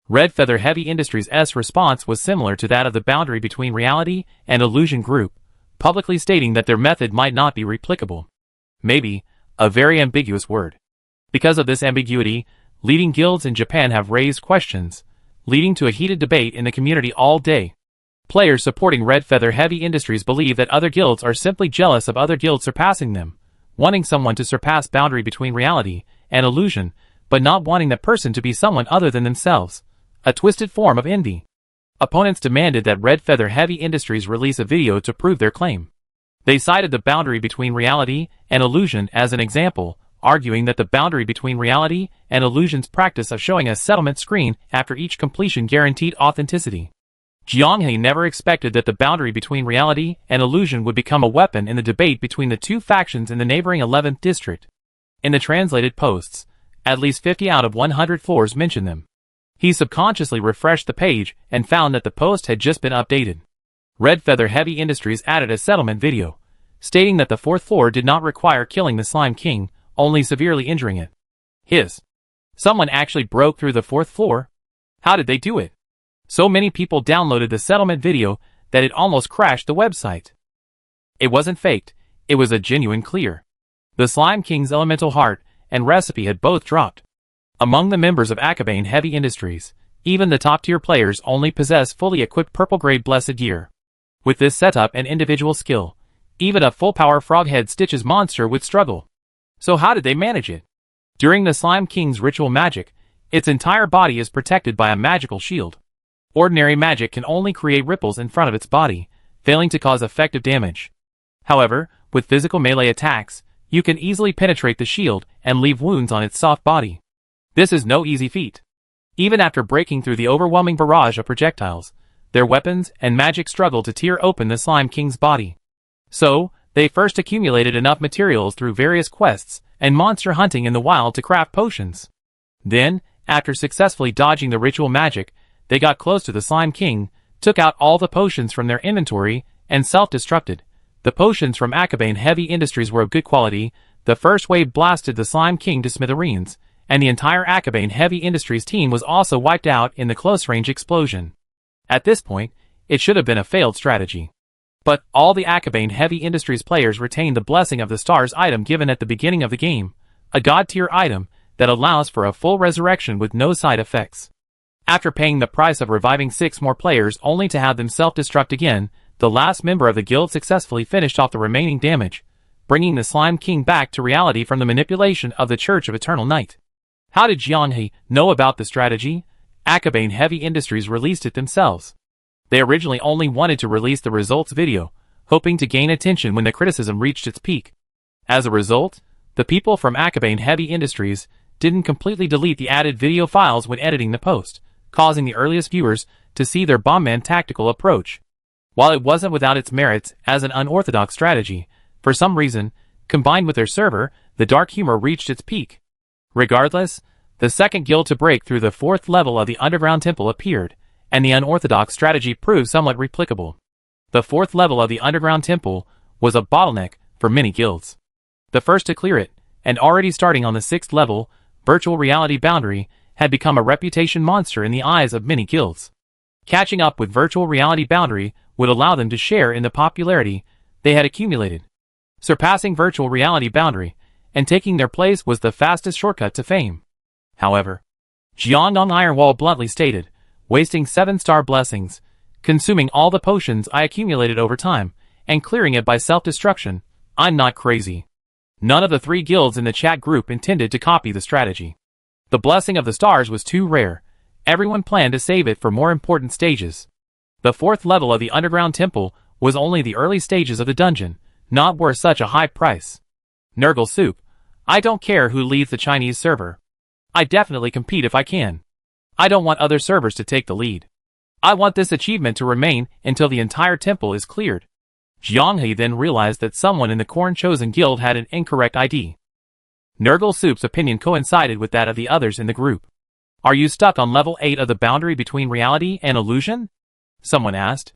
[SPEAKER 1] Red Feather Heavy Industries' response was similar to that of the boundary between reality and illusion group, publicly stating that their method might not be replicable. Maybe, a very ambiguous word. Because of this ambiguity, leading guilds in Japan have raised questions, leading to a heated debate in the community all day. Players supporting Red Feather Heavy Industries believe that other guilds are simply jealous of other guilds surpassing them, wanting someone to surpass boundary between reality and illusion, but not wanting that person to be someone other than themselves, a twisted form of envy. Opponents demanded that Red Feather Heavy Industries release a video to prove their claim. They cited the boundary between reality and illusion as an example, arguing that the boundary between reality and illusion's practice of showing a settlement screen after each completion guaranteed authenticity. Jianghe never expected that the boundary between reality and illusion would become a weapon in the debate between the two factions in the neighboring 11th district. In the translated posts, at least 50 out of 100 floors mention them. He subconsciously refreshed the page and found that the post had just been updated. Red Feather Heavy Industries added a settlement video, stating that the 4th floor did not require killing the Slime King, only severely injuring it. Someone actually broke through the 4th floor? How did they do it? So many people downloaded the settlement video that it almost crashed the website. It wasn't faked, it was a genuine clear. The Slime King's elemental heart and recipe had both dropped. Among the members of Akabane Heavy Industries, even the top-tier players only possess fully equipped purple-grade blessed gear. With this setup and individual skill, even a full-power Froghead Stitches monster would struggle. So how did they manage it? During the Slime King's ritual magic, its entire body is protected by a magical shield. Ordinary magic can only create ripples in front of its body, failing to cause effective damage. However, with physical melee attacks, you can easily penetrate the shield and leave wounds on its soft body. This is no easy feat. Even after breaking through the overwhelming barrage of projectiles, their weapons and magic struggled to tear open the Slime King's body. So, they first accumulated enough materials through various quests and monster hunting in the wild to craft potions. Then, after successfully dodging the ritual magic, they got close to the Slime King, took out all the potions from their inventory, and self-destructed. The potions from Akabane Heavy Industries were of good quality. The first wave blasted the Slime King to smithereens, and the entire Akabane Heavy Industries team was also wiped out in the close-range explosion. At this point, it should have been a failed strategy. But all the Akabane Heavy Industries players retained the Blessing of the Stars item given at the beginning of the game, a god-tier item that allows for a full resurrection with no side effects. After paying the price of reviving 6 more players only to have them self-destruct again, the last member of the guild successfully finished off the remaining damage, bringing the Slime King back to reality from the manipulation of the Church of Eternal Night. How did Jianghe know about the strategy? Akabane Heavy Industries released it themselves. They originally only wanted to release the results video, hoping to gain attention when the criticism reached its peak. As a result, the people from Akabane Heavy Industries didn't completely delete the added video files when editing the post, causing the earliest viewers to see their bombman tactical approach. While it wasn't without its merits as an unorthodox strategy, for some reason, combined with their server, the dark humor reached its peak. Regardless, the second guild to break through the 4th level of the underground temple appeared, and the unorthodox strategy proved somewhat replicable. The 4th level of the underground temple was a bottleneck for many guilds. The first to clear it, and already starting on the 6th level, virtual reality boundary, had become a reputation monster in the eyes of many guilds. Catching up with virtual reality boundary would allow them to share in the popularity they had accumulated. Surpassing virtual reality boundary and taking their place was the fastest shortcut to fame. However, Jiangdong Ironwall bluntly stated, wasting 7-star blessings, consuming all the potions I accumulated over time, and clearing it by self-destruction, I'm not crazy. None of the 3 guilds in the chat group intended to copy the strategy. The Blessing of the Stars was too rare. Everyone planned to save it for more important stages. The 4th level of the underground temple was only the early stages of the dungeon, not worth such a high price. Nurgle Soup, I don't care who leads the Chinese server. I definitely compete if I can. I don't want other servers to take the lead. I want this achievement to remain until the entire temple is cleared. Jianghe then realized that someone in the Corn Chosen Guild had an incorrect ID. Nurgle Soup's opinion coincided with that of the others in the group. Are you stuck on level 8 of the boundary between reality and illusion? Someone asked.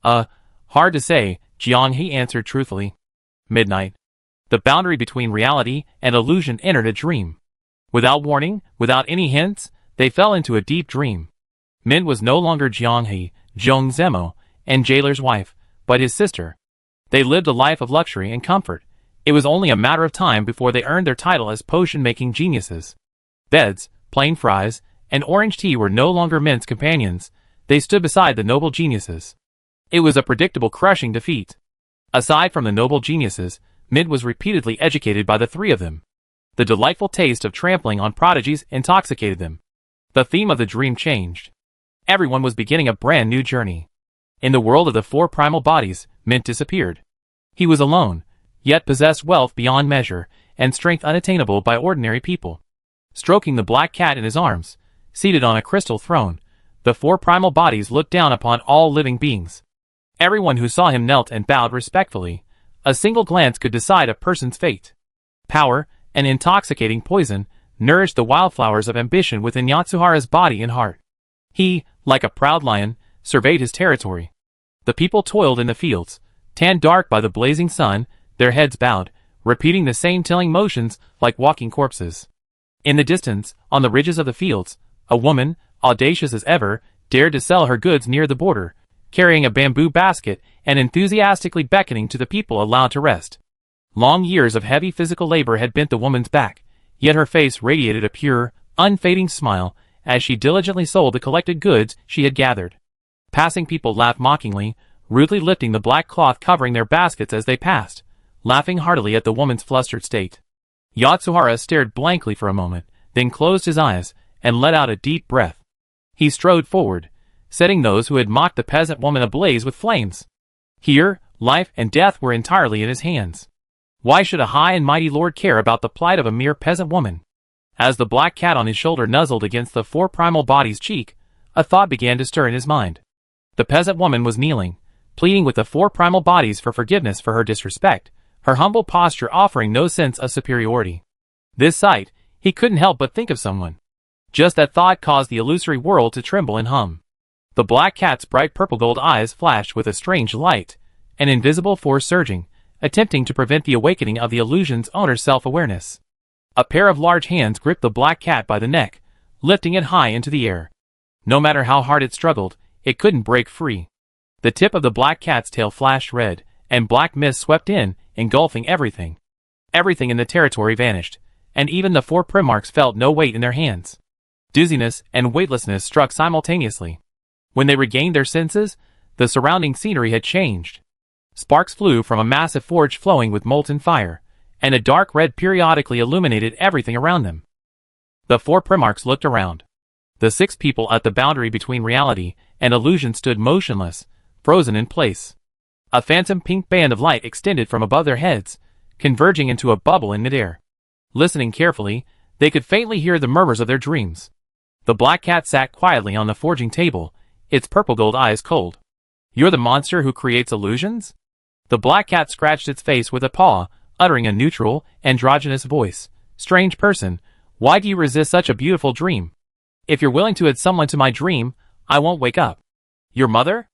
[SPEAKER 1] Hard to say, Jianghe answered truthfully. Midnight. The boundary between reality and illusion entered a dream. Without warning, without any hints, they fell into a deep dream. Min was no longer Jianghe, Zhong Zemo, and Jailer's wife, but his sister. They lived a life of luxury and comfort. It was only a matter of time before they earned their title as potion-making geniuses. Beds, plain fries, and orange tea were no longer Min's companions. They stood beside the noble geniuses. It was a predictable crushing defeat. Aside from the noble geniuses, Min was repeatedly educated by the 3 of them. The delightful taste of trampling on prodigies intoxicated them. The theme of the dream changed. Everyone was beginning a brand new journey. In the world of the 4 primal bodies, Mint disappeared. He was alone, yet possessed wealth beyond measure, and strength unattainable by ordinary people. Stroking the black cat in his arms, seated on a crystal throne, the 4 primal bodies looked down upon all living beings. Everyone who saw him knelt and bowed respectfully. A single glance could decide a person's fate. Power, an intoxicating poison, nourished the wildflowers of ambition within Yatsuhara's body and heart. He, like a proud lion, surveyed his territory. The people toiled in the fields, tanned dark by the blazing sun, their heads bowed, repeating the same telling motions like walking corpses. In the distance, on the ridges of the fields, a woman, audacious as ever, dared to sell her goods near the border, carrying a bamboo basket and enthusiastically beckoning to the people allowed to rest. Long years of heavy physical labor had bent the woman's back, yet her face radiated a pure, unfading smile as she diligently sold the collected goods she had gathered. Passing people laughed mockingly, rudely lifting the black cloth covering their baskets as they passed, laughing heartily at the woman's flustered state. Yatsuhara stared blankly for a moment, then closed his eyes and let out a deep breath. He strode forward, setting those who had mocked the peasant woman ablaze with flames. Here, life and death were entirely in his hands. Why should a high and mighty lord care about the plight of a mere peasant woman? As the black cat on his shoulder nuzzled against the four primal body's cheek, a thought began to stir in his mind. The peasant woman was kneeling, pleading with the four primal bodies for forgiveness for her disrespect, her humble posture offering no sense of superiority. This sight, he couldn't help but think of someone. Just that thought caused the illusory world to tremble and hum. The black cat's bright purple-gold eyes flashed with a strange light, an invisible force surging, attempting to prevent the awakening of the illusion's owner's self-awareness. A pair of large hands gripped the black cat by the neck, lifting it high into the air. No matter how hard it struggled, it couldn't break free. The tip of the black cat's tail flashed red, and black mist swept in, engulfing everything. Everything in the territory vanished, and even the four Primarchs felt no weight in their hands. Dizziness and weightlessness struck simultaneously. When they regained their senses, the surrounding scenery had changed. Sparks flew from a massive forge flowing with molten fire, and a dark red periodically illuminated everything around them. The four Primarchs looked around. The 6 people at the boundary between reality and illusion stood motionless, frozen in place. A phantom pink band of light extended from above their heads, converging into a bubble in midair. Listening carefully, they could faintly hear the murmurs of their dreams. The black cat sat quietly on the forging table, its purple-gold eyes cold. "You're the monster who creates illusions?" The black cat scratched its face with a paw, uttering a neutral, androgynous voice. "Strange person, why do you resist such a beautiful dream? If you're willing to add someone to my dream, I won't wake up." "Your mother?"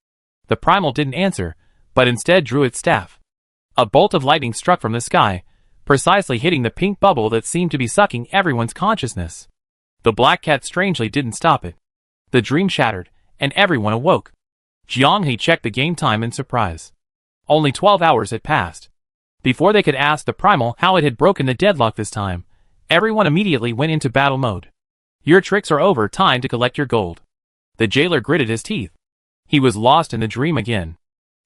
[SPEAKER 1] The primal didn't answer, but instead drew its staff. A bolt of lightning struck from the sky, precisely hitting the pink bubble that seemed to be sucking everyone's consciousness. The black cat strangely didn't stop it. The dream shattered, and everyone awoke. Jianghe checked the game time in surprise. Only 12 hours had passed. Before they could ask the primal how it had broken the deadlock this time, everyone immediately went into battle mode. "Your tricks are over, time to collect your gold." The jailer gritted his teeth. He was lost in the dream again.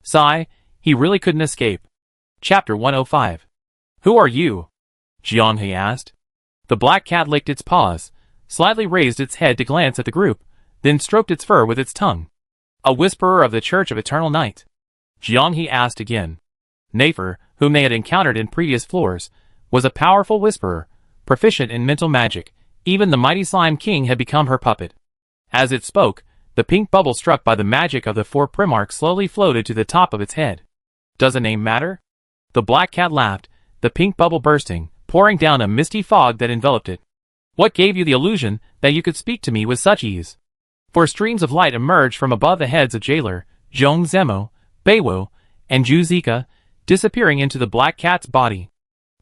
[SPEAKER 1] Sigh, he really couldn't escape. Chapter 105. "Who are you?" Jianghe asked. The black cat licked its paws, slightly raised its head to glance at the group, then stroked its fur with its tongue. "A whisperer of the Church of Eternal Night?" Jianghe asked again. Nafer, whom they had encountered in previous floors, was a powerful whisperer, proficient in mental magic. Even the mighty Slime King had become her puppet. As it spoke, the pink bubble struck by the magic of the four Primarchs slowly floated to the top of its head. "Does a name matter?" The black cat laughed, the pink bubble bursting, pouring down a misty fog that enveloped it. "What gave you the illusion that you could speak to me with such ease?" For streams of light emerged from above the heads of Jailer, Zhong Zemo, Beiwo, and Zhu Zika, disappearing into the black cat's body.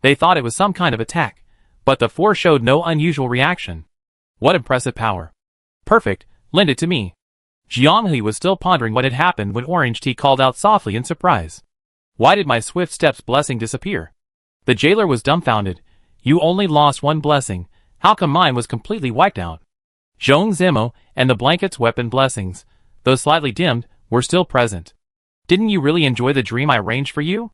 [SPEAKER 1] They thought it was some kind of attack, but the four showed no unusual reaction. "What impressive power. Perfect, lend it to me." Jianghe was still pondering what had happened when Orange Tea called out softly in surprise. "Why did my swift steps blessing disappear?" The jailer was dumbfounded. "You only lost one blessing, how come mine was completely wiped out?" Zhong Zemo and the blanket's weapon blessings, though slightly dimmed, were still present. "Didn't you really enjoy the dream I arranged for you?"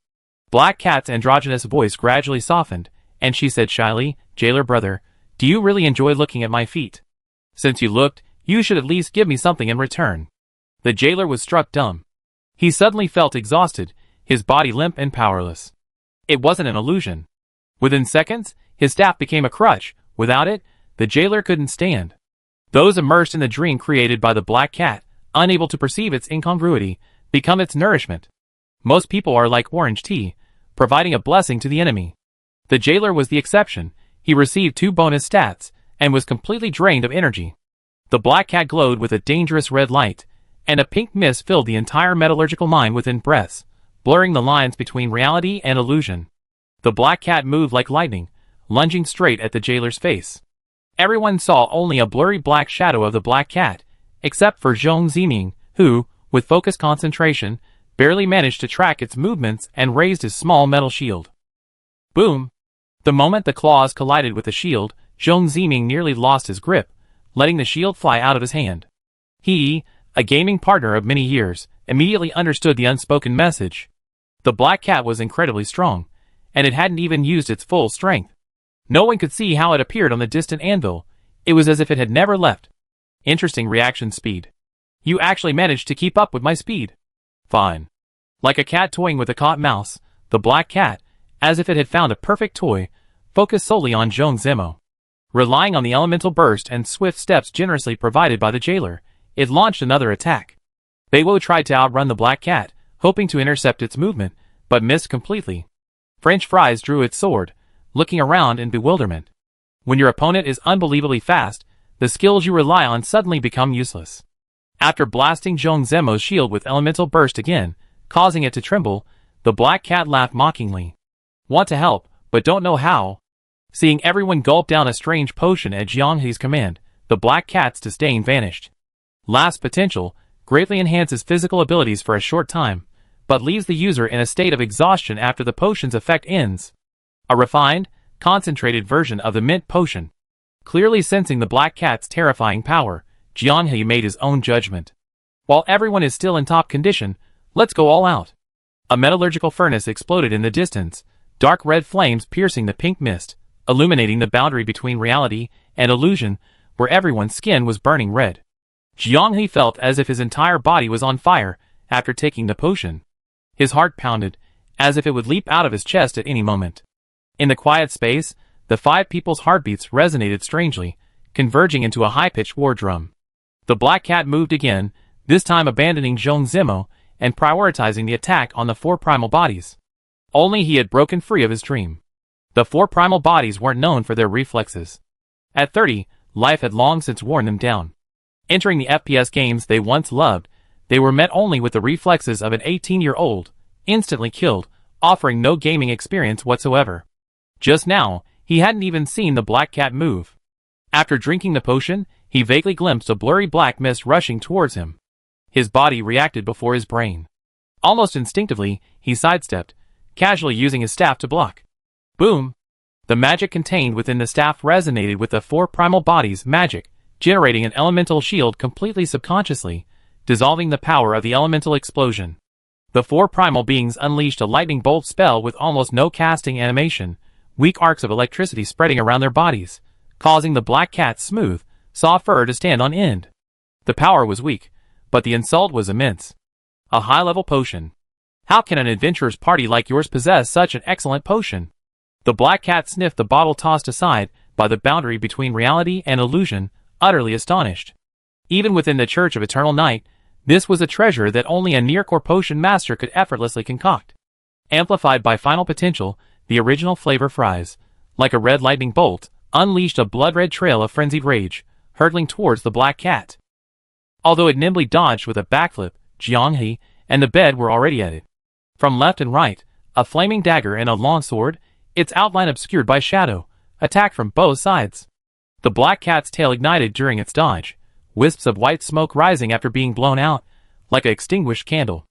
[SPEAKER 1] Black Cat's androgynous voice gradually softened, and she said shyly, "Jailer brother, do you really enjoy looking at my feet? Since you looked, you should at least give me something in return." The jailer was struck dumb. He suddenly felt exhausted, his body limp and powerless. It wasn't an illusion. Within seconds, his staff became a crutch. Without it, the jailer couldn't stand. Those immersed in the dream created by the black cat, unable to perceive its incongruity, become its nourishment. Most people are like Orange Tea, providing a blessing to the enemy. The jailer was the exception. He received 2 bonus stats, and was completely drained of energy. The black cat glowed with a dangerous red light, and a pink mist filled the entire metallurgical mine within breaths, blurring the lines between reality and illusion. The black cat moved like lightning, lunging straight at the jailer's face. Everyone saw only a blurry black shadow of the black cat, except for Zhong Ziming, who, with focused concentration, barely managed to track its movements and raised his small metal shield. Boom! The moment the claws collided with the shield, Zhong Ziming nearly lost his grip, letting the shield fly out of his hand. He, a gaming partner of many years, immediately understood the unspoken message. The black cat was incredibly strong, and it hadn't even used its full strength. No one could see how it appeared on the distant anvil. It was as if it had never left. Interesting reaction speed. You actually managed to keep up with my speed. Fine. Like a cat toying with a caught mouse, the black cat, as if it had found a perfect toy, focused solely on Zhong Zemo. Relying on the elemental burst and swift steps generously provided by the jailer, it launched another attack. Beiwo tried to outrun the black cat, hoping to intercept its movement, but missed completely. French Fries drew its sword, looking around in bewilderment. When your opponent is unbelievably fast, the skills you rely on suddenly become useless. After blasting Zhong Zemo's shield with elemental burst again, causing it to tremble, the black cat laughed mockingly. Want to help, but don't know how? Seeing everyone gulp down a strange potion at Jiang He's command, the black cat's disdain vanished. Last potential greatly enhances physical abilities for a short time, but leaves the user in a state of exhaustion after the potion's effect ends. A refined, concentrated version of the mint potion. Clearly sensing the black cat's terrifying power, Jiang He made his own judgment. While everyone is still in top condition, let's go all out. A metallurgical furnace exploded in the distance, dark red flames piercing the pink mist, illuminating the boundary between reality and illusion, where everyone's skin was burning red. Jiang He felt as if his entire body was on fire after taking the potion. His heart pounded, as if it would leap out of his chest at any moment. In the quiet space, the 5 people's heartbeats resonated strangely, converging into a high-pitched war drum. The black cat moved again, this time abandoning Zhong Zemo and prioritizing the attack on the 4 primal bodies. Only he had broken free of his dream. The 4 primal bodies weren't known for their reflexes. At 30, life had long since worn them down. Entering the FPS games they once loved, they were met only with the reflexes of an 18-year-old, instantly killed, offering no gaming experience whatsoever. Just now, he hadn't even seen the black cat move. After drinking the potion, he vaguely glimpsed a blurry black mist rushing towards him. His body reacted before his brain. Almost instinctively, he sidestepped, casually using his staff to block. Boom! The magic contained within the staff resonated with the 4 primal bodies' magic, generating an elemental shield completely subconsciously, dissolving the power of the elemental explosion. The 4 primal beings unleashed a lightning bolt spell with almost no casting animation, weak arcs of electricity spreading around their bodies, causing the black cat's smooth, soft fur to stand on end. The power was weak, but the insult was immense. A high-level potion. How can an adventurer's party like yours possess such an excellent potion? The black cat sniffed the bottle tossed aside by the boundary between reality and illusion, utterly astonished. Even within the Church of Eternal Night, this was a treasure that only a near-core potion master could effortlessly concoct. Amplified by final potential, the original flavor fries, like a red lightning bolt, unleashed a blood-red trail of frenzied rage, hurtling towards the black cat. Although it nimbly dodged with a backflip, Jiang He and the bed were already at it. From left and right, a flaming dagger and a long sword, its outline obscured by shadow, attacked from both sides. The black cat's tail ignited during its dodge, wisps of white smoke rising after being blown out, like an extinguished candle.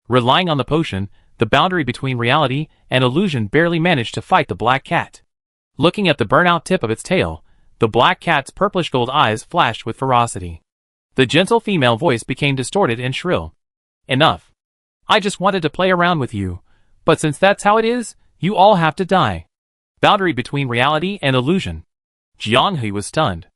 [SPEAKER 1] Relying on the potion, the boundary between reality and illusion barely managed to fight the black cat. Looking at the burnout tip of its tail, the black cat's purplish-gold eyes flashed with ferocity. The gentle female voice became distorted and shrill. Enough. I just wanted to play around with you, but since that's how it is, you all have to die. Boundary between reality and illusion. Jiang He was stunned.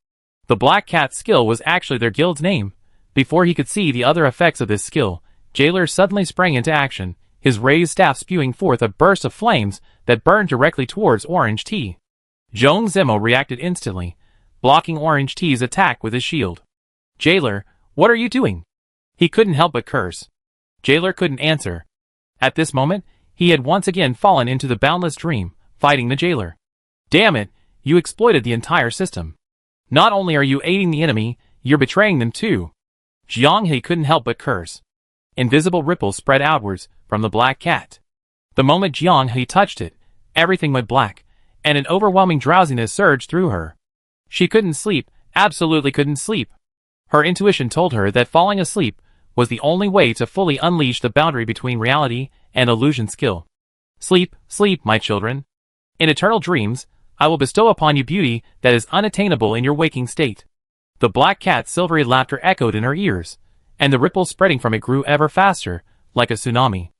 [SPEAKER 1] The black cat's skill was actually their guild's name. Before he could see the other effects of this skill, Jailer suddenly sprang into action, his raised staff spewing forth a burst of flames that burned directly towards Orange Tea. Zhong Zemo reacted instantly, blocking Orange Tea's attack with his shield. Jailer, what are you doing? He couldn't help but curse. Jailer couldn't answer. At this moment, he had once again fallen into the boundless dream, fighting the jailer. Damn it, you exploited the entire system. Not only are you aiding the enemy, you're betraying them too. Jiang He couldn't help but curse. Invisible ripples spread outwards from the black cat. The moment Jiang He touched it, everything went black, and an overwhelming drowsiness surged through her. She couldn't sleep, absolutely couldn't sleep. Her intuition told her that falling asleep was the only way to fully unleash the boundary between reality and illusion skill. Sleep, sleep, my children. In eternal dreams, I will bestow upon you beauty that is unattainable in your waking state. The black cat's silvery laughter echoed in her ears, and the ripples spreading from it grew ever faster, like a tsunami.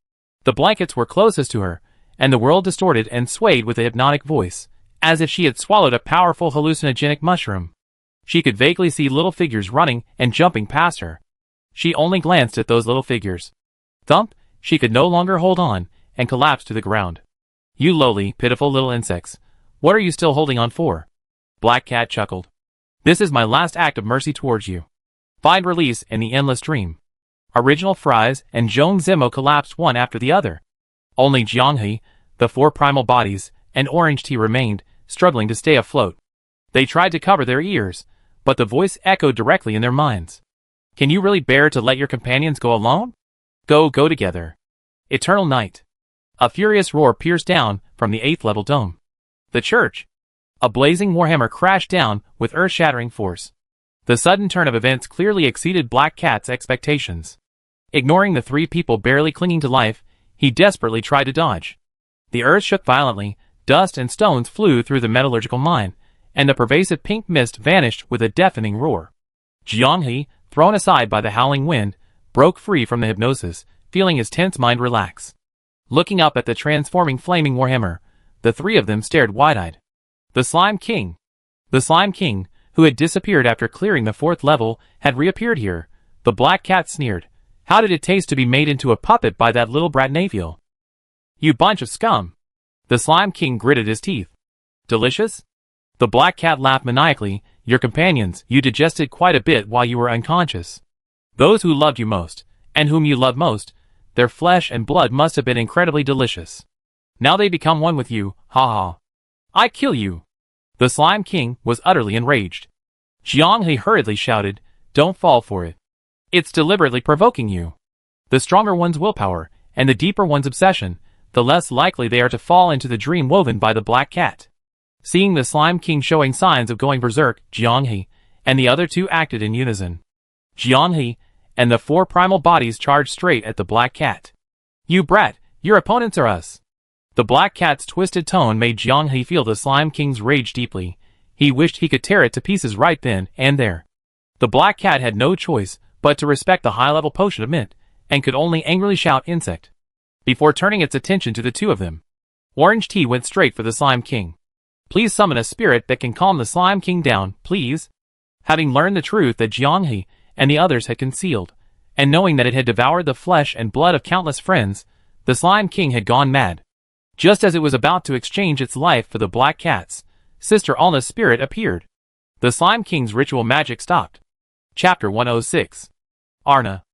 [SPEAKER 1] The blankets were closest to her, and the world distorted and swayed with a hypnotic voice, as if she had swallowed a powerful hallucinogenic mushroom. She could vaguely see little figures running and jumping past her. She only glanced at those little figures. Thump, she could no longer hold on, and collapsed to the ground. You lowly, pitiful little insects. What are you still holding on for? Black Cat chuckled. This is my last act of mercy towards you. Find release in the endless dream. Original Fries and Joan Zimo collapsed one after the other. Only Jianghe, the four primal bodies, and Orange Tea remained, struggling to stay afloat. They tried to cover their ears, but the voice echoed directly in their minds. Can you really bear to let your companions go alone? Go together. Eternal night. A furious roar pierced down from the 8th level dome. The church. A blazing warhammer crashed down with earth-shattering force. The sudden turn of events clearly exceeded Black Cat's expectations. Ignoring the three people barely clinging to life, he desperately tried to dodge. The earth shook violently, dust and stones flew through the metallurgical mine, and the pervasive pink mist vanished with a deafening roar. Jianghe, thrown aside by the howling wind, broke free from the hypnosis, feeling his tense mind relax. Looking up at the transforming flaming warhammer, the three of them stared wide-eyed. The Slime King. The Slime King, who had disappeared after clearing the 4th level, had reappeared here. The Black Cat sneered. How did it taste to be made into a puppet by that little brat Naviel? You bunch of scum. The Slime King gritted his teeth. Delicious? The Black Cat laughed maniacally. Your companions, you digested quite a bit while you were unconscious. Those who loved you most, and whom you loved most, their flesh and blood must have been incredibly delicious. Now they become one with you, ha ha. I kill you. The Slime King was utterly enraged. Jianghe hurriedly shouted, don't fall for it. It's deliberately provoking you. The stronger one's willpower, and the deeper one's obsession, the less likely they are to fall into the dream woven by the Black Cat. Seeing the Slime King showing signs of going berserk, Jianghe and the other two acted in unison. Jianghe and the four primal bodies charged straight at the Black Cat. You brat, your opponents are us. The Black Cat's twisted tone made Jianghe feel the Slime King's rage deeply. He wished he could tear it to pieces right then and there. The Black Cat had no choice but to respect the high-level potion of mint, and could only angrily shout insect, before turning its attention to the two of them. Orange Tea went straight for the Slime King. Please summon a spirit that can calm the Slime King down, please. Having learned the truth that Jianghe and the others had concealed, and knowing that it had devoured the flesh and blood of countless friends, the Slime King had gone mad. Just as it was about to exchange its life for the Black Cat's, Sister Alna's spirit appeared. The Slime King's ritual magic stopped. Chapter 106. Arna.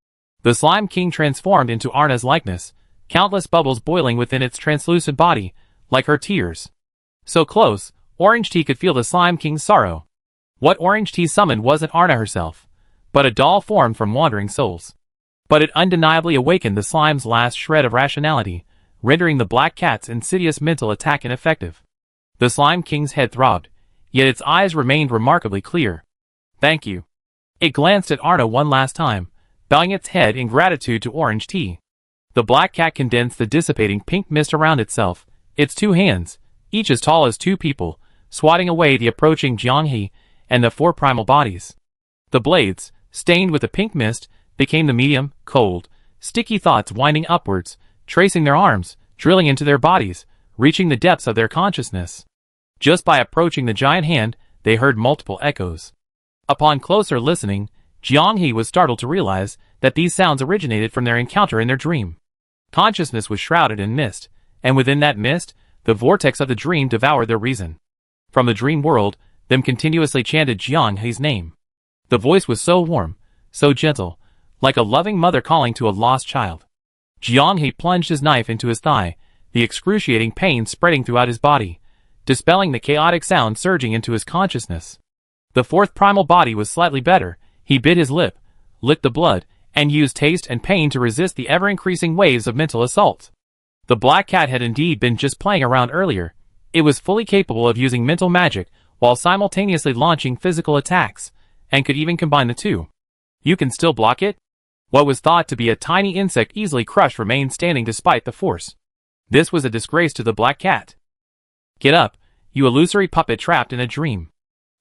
[SPEAKER 1] The Slime King transformed into Arna's likeness, countless bubbles boiling within its translucent body, like her tears. So close, Orange Tea could feel the Slime King's sorrow. What Orange Tea summoned wasn't Arna herself, but a doll formed from wandering souls. But it undeniably awakened the slime's last shred of rationality, rendering the Black Cat's insidious mental attack ineffective. The Slime King's head throbbed, yet its eyes remained remarkably clear. Thank you. It glanced at Arna one last time, bowing its head in gratitude to Orange Tea. The Black Cat condensed the dissipating pink mist around itself, its two hands, each as tall as two people, swatting away the approaching Jianghe and the four primal bodies. The blades, stained with the pink mist, became the medium, cold, sticky thoughts winding upwards, tracing their arms, drilling into their bodies, reaching the depths of their consciousness. Just by approaching the giant hand, they heard multiple echoes. Upon closer listening, Jianghe was startled to realize that these sounds originated from their encounter in their dream. Consciousness was shrouded in mist, and within that mist, the vortex of the dream devoured their reason. From the dream world, them continuously chanted Jianghe's name. The voice was so warm, so gentle, like a loving mother calling to a lost child. Jianghe plunged his knife into his thigh, the excruciating pain spreading throughout his body, dispelling the chaotic sound surging into his consciousness. The fourth primal body was slightly better. He bit his lip, licked the blood, and used taste and pain to resist the ever-increasing waves of mental assault. The Black Cat had indeed been just playing around earlier. It was fully capable of using mental magic while simultaneously launching physical attacks, and could even combine the two. You can still block it? What was thought to be a tiny insect easily crushed remained standing despite the force. This was a disgrace to the Black Cat. Get up, you illusory puppet trapped in a dream.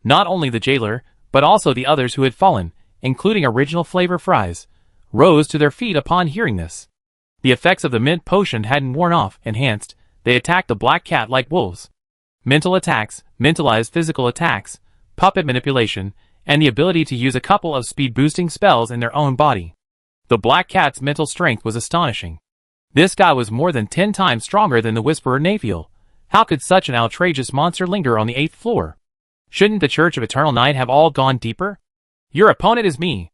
[SPEAKER 1] Not only the jailer, but also the others who had fallen, including Original Flavor Fries, rose to their feet upon hearing this. The effects of the mint potion hadn't worn off. Enhanced, they attacked the Black Cat like wolves. Mental attacks, mentalized physical attacks, puppet manipulation, and the ability to use a couple of speed-boosting spells in their own body. The Black Cat's mental strength was astonishing. This guy was more than 10 times stronger than the Whisperer Naviel, How could such an outrageous monster linger on the 8th floor? Shouldn't the Church of Eternal Night have all gone deeper? Your opponent is me.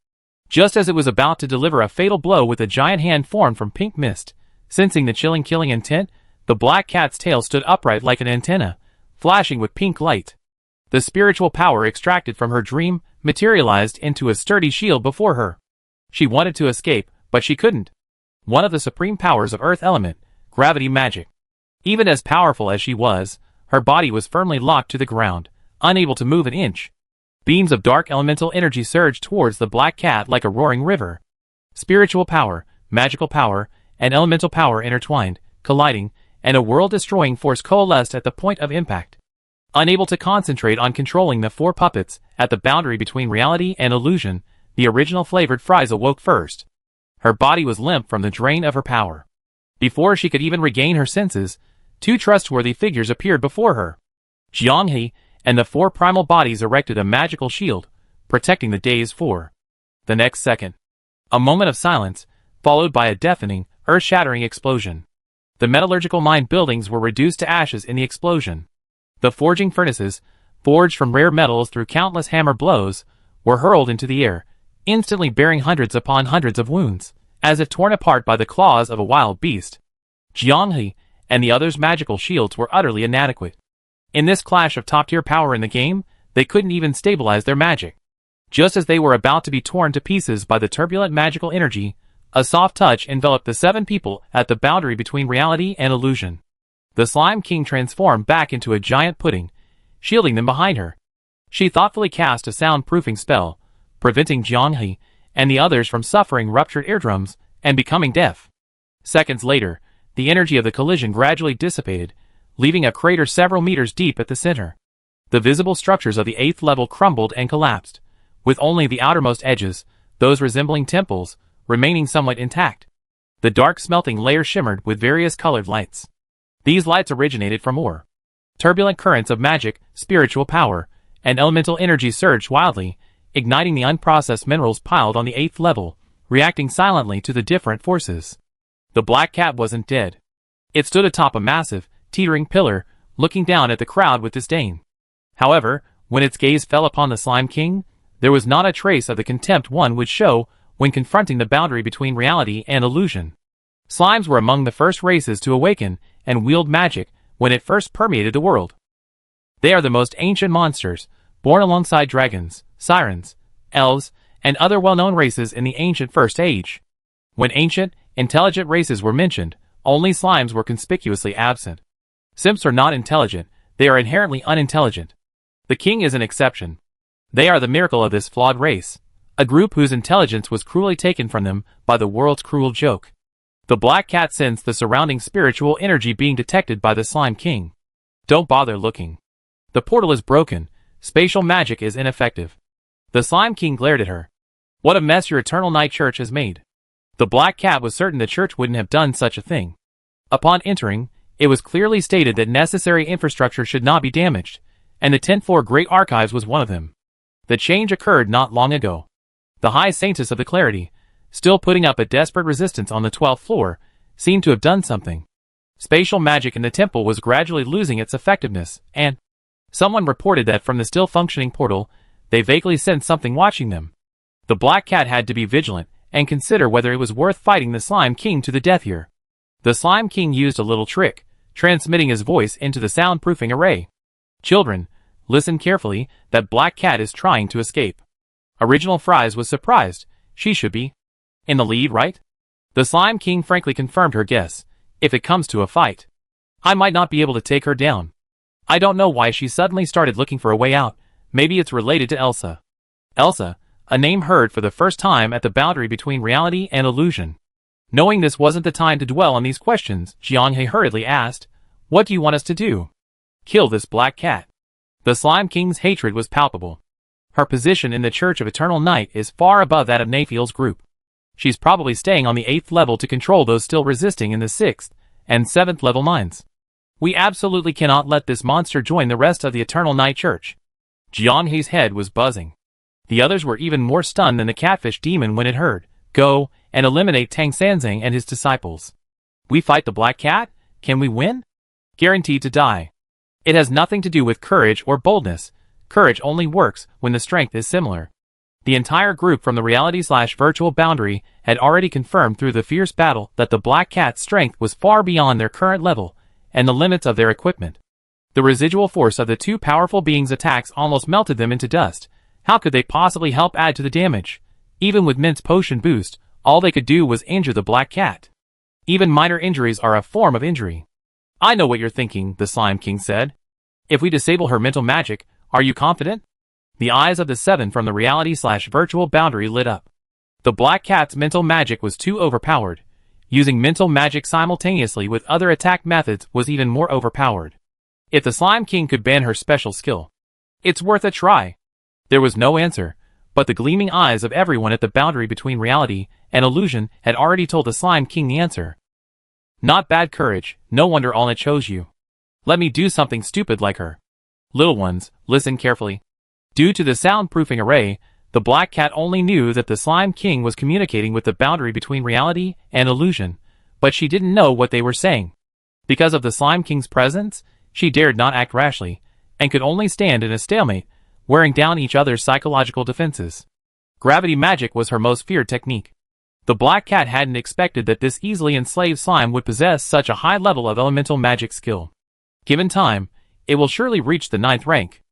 [SPEAKER 1] Just as it was about to deliver a fatal blow with a giant hand formed from pink mist, sensing the chilling killing intent, the black cat's tail stood upright like an antenna, flashing with pink light. The spiritual power extracted from her dream materialized into a sturdy shield before her. She wanted to escape, but she couldn't. One of the supreme powers of Earth element, gravity magic. Even as powerful as she was, her body was firmly locked to the ground, unable to move an inch. Beams of dark elemental energy surged towards the black cat like a roaring river. Spiritual power, magical power, and elemental power intertwined, colliding, and a world-destroying force coalesced at the point of impact. Unable to concentrate on controlling the 4 puppets at the boundary between reality and illusion, the original flavored fries awoke first. Her body was limp from the drain of her power. Before she could even regain her senses, 2 trustworthy figures appeared before her. Jianghe and the 4 primal bodies erected a magical shield, protecting the day's 4. The next second, a moment of silence, followed by a deafening, earth-shattering explosion. The metallurgical mine buildings were reduced to ashes in the explosion. The forging furnaces, forged from rare metals through countless hammer blows, were hurled into the air, instantly bearing hundreds upon hundreds of wounds, as if torn apart by the claws of a wild beast. Jianghe and the others' magical shields were utterly inadequate. In this clash of top-tier power in the game, they couldn't even stabilize their magic. Just as they were about to be torn to pieces by the turbulent magical energy, a soft touch enveloped the 7 people at the boundary between reality and illusion. The Slime King transformed back into a giant pudding, shielding them behind her. She thoughtfully cast a soundproofing spell, preventing Jianghe and the others from suffering ruptured eardrums and becoming deaf. Seconds later, the energy of the collision gradually dissipated, leaving a crater several meters deep at the center. The visible structures of the 8th level crumbled and collapsed, with only the outermost edges, those resembling temples, remaining somewhat intact. The dark smelting layer shimmered with various colored lights. These lights originated from ore. Turbulent currents of magic, spiritual power, and elemental energy surged wildly, igniting the unprocessed minerals piled on the 8th level, reacting silently to the different forces. The black cat wasn't dead. It stood atop a massive, teetering pillar, looking down at the crowd with disdain. However, when its gaze fell upon the Slime King, there was not a trace of the contempt one would show when confronting the boundary between reality and illusion. Slimes were among the first races to awaken and wield magic when it first permeated the world. They are the most ancient monsters, born alongside dragons, sirens, elves, and other well-known races in the ancient First Age. When ancient, intelligent races were mentioned, only slimes were conspicuously absent. Simps are not intelligent, they are inherently unintelligent. The king is an exception. They are the miracle of this flawed race, a group whose intelligence was cruelly taken from them by the world's cruel joke. The black cat sensed the surrounding spiritual energy being detected by the Slime King. Don't bother looking. The portal is broken, spatial magic is ineffective. The Slime King glared at her. What a mess your Eternal Night Church has made. The black cat was certain the church wouldn't have done such a thing. Upon entering, it was clearly stated that necessary infrastructure should not be damaged, and the 10th floor Great Archives was one of them. The change occurred not long ago. The High Saintess of the Clarity, still putting up a desperate resistance on the 12th floor, seemed to have done something. Spatial magic in the temple was gradually losing its effectiveness, and someone reported that from the still functioning portal, they vaguely sensed something watching them. The black cat had to be vigilant and consider whether it was worth fighting the Slime King to the death here. The Slime King used a little trick, transmitting his voice into the soundproofing array. Children, listen carefully, that black cat is trying to escape. Original Fries was surprised. She should be in the lead, right? The Slime King frankly confirmed her guess. If it comes to a fight, I might not be able to take her down. I don't know why she suddenly started looking for a way out. Maybe it's related to Elsa. Elsa, a name heard for the first time at the boundary between reality and illusion. Knowing this wasn't the time to dwell on these questions, Jianghe hurriedly asked, "What do you want us to do?" "Kill this black cat." The Slime King's hatred was palpable. Her position in the Church of Eternal Night is far above that of Nephiel's group. She's probably staying on the 8th level to control those still resisting in the 6th and 7th level mines. We absolutely cannot let this monster join the rest of the Eternal Night Church. Jianghe's head was buzzing. The others were even more stunned than the catfish demon when it heard, "Go and eliminate Tang Sanzang and his disciples." We fight the black cat? Can we win? Guaranteed to die. It has nothing to do with courage or boldness. Courage only works when the strength is similar. The entire group from the reality/virtual boundary had already confirmed through the fierce battle that the Black Cat's strength was far beyond their current level and the limits of their equipment. The residual force of the two powerful beings' attacks almost melted them into dust. How could they possibly help add to the damage? Even with Mint's potion boost, all they could do was injure the Black Cat. Even minor injuries are a form of injury. I know what you're thinking, the Slime King said. If we disable her mental magic, are you confident? The eyes of the seven from the reality/virtual boundary lit up. The Black Cat's mental magic was too overpowered. Using mental magic simultaneously with other attack methods was even more overpowered. If the Slime King could ban her special skill, it's worth a try. There was no answer, but the gleaming eyes of everyone at the boundary between reality and illusion had already told the Slime King the answer. Not bad courage, no wonder Allnet chose you. Let me do something stupid like her. Little ones, listen carefully. Due to the soundproofing array, the Black Cat only knew that the Slime King was communicating with the boundary between reality and illusion, but she didn't know what they were saying. Because of the Slime King's presence, she dared not act rashly, and could only stand in a stalemate, wearing down each other's psychological defenses. Gravity magic was her most feared technique. The Black Cat hadn't expected that this easily enslaved slime would possess such a high level of elemental magic skill. Given time, it will surely reach the 9th rank.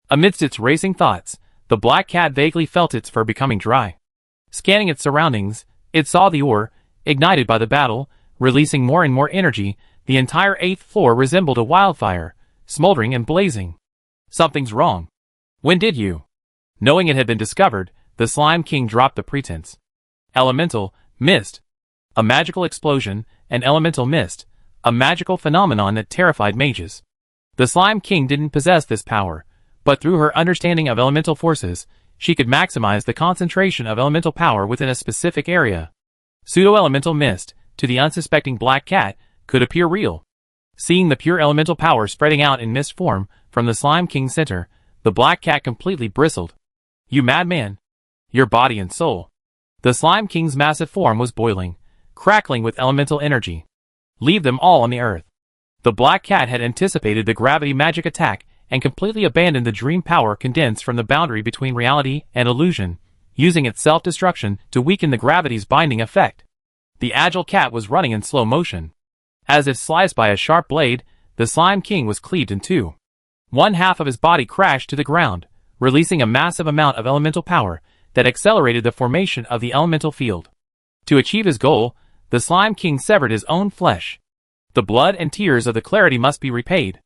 [SPEAKER 1] Amidst its racing thoughts, the Black Cat vaguely felt its fur becoming dry. Scanning its surroundings, it saw the ore, ignited by the battle, releasing more and more energy. The entire 8th floor resembled a wildfire, smoldering and blazing. Something's wrong. When did you? Knowing it had been discovered, the Slime King dropped the pretense. Elemental mist. A magical explosion, an elemental mist, a magical phenomenon that terrified mages. The Slime King didn't possess this power, but through her understanding of elemental forces, she could maximize the concentration of elemental power within a specific area. Pseudo-elemental mist, to the unsuspecting Black Cat, could appear real. Seeing the pure elemental power spreading out in mist form from the Slime King's center, the Black Cat completely bristled. You madman! Your body and soul. The Slime King's massive form was boiling, crackling with elemental energy. Leave them all on the earth. The Black Cat had anticipated the gravity magic attack and completely abandoned the dream power condensed from the boundary between reality and illusion, using its self-destruction to weaken the gravity's binding effect. The agile cat was running in slow motion. As if sliced by a sharp blade, the Slime King was cleaved in two. One half of his body crashed to the ground, releasing a massive amount of elemental power that accelerated the formation of the elemental field. To achieve his goal, the Slime King severed his own flesh. The blood and tears of the clarity must be repaid.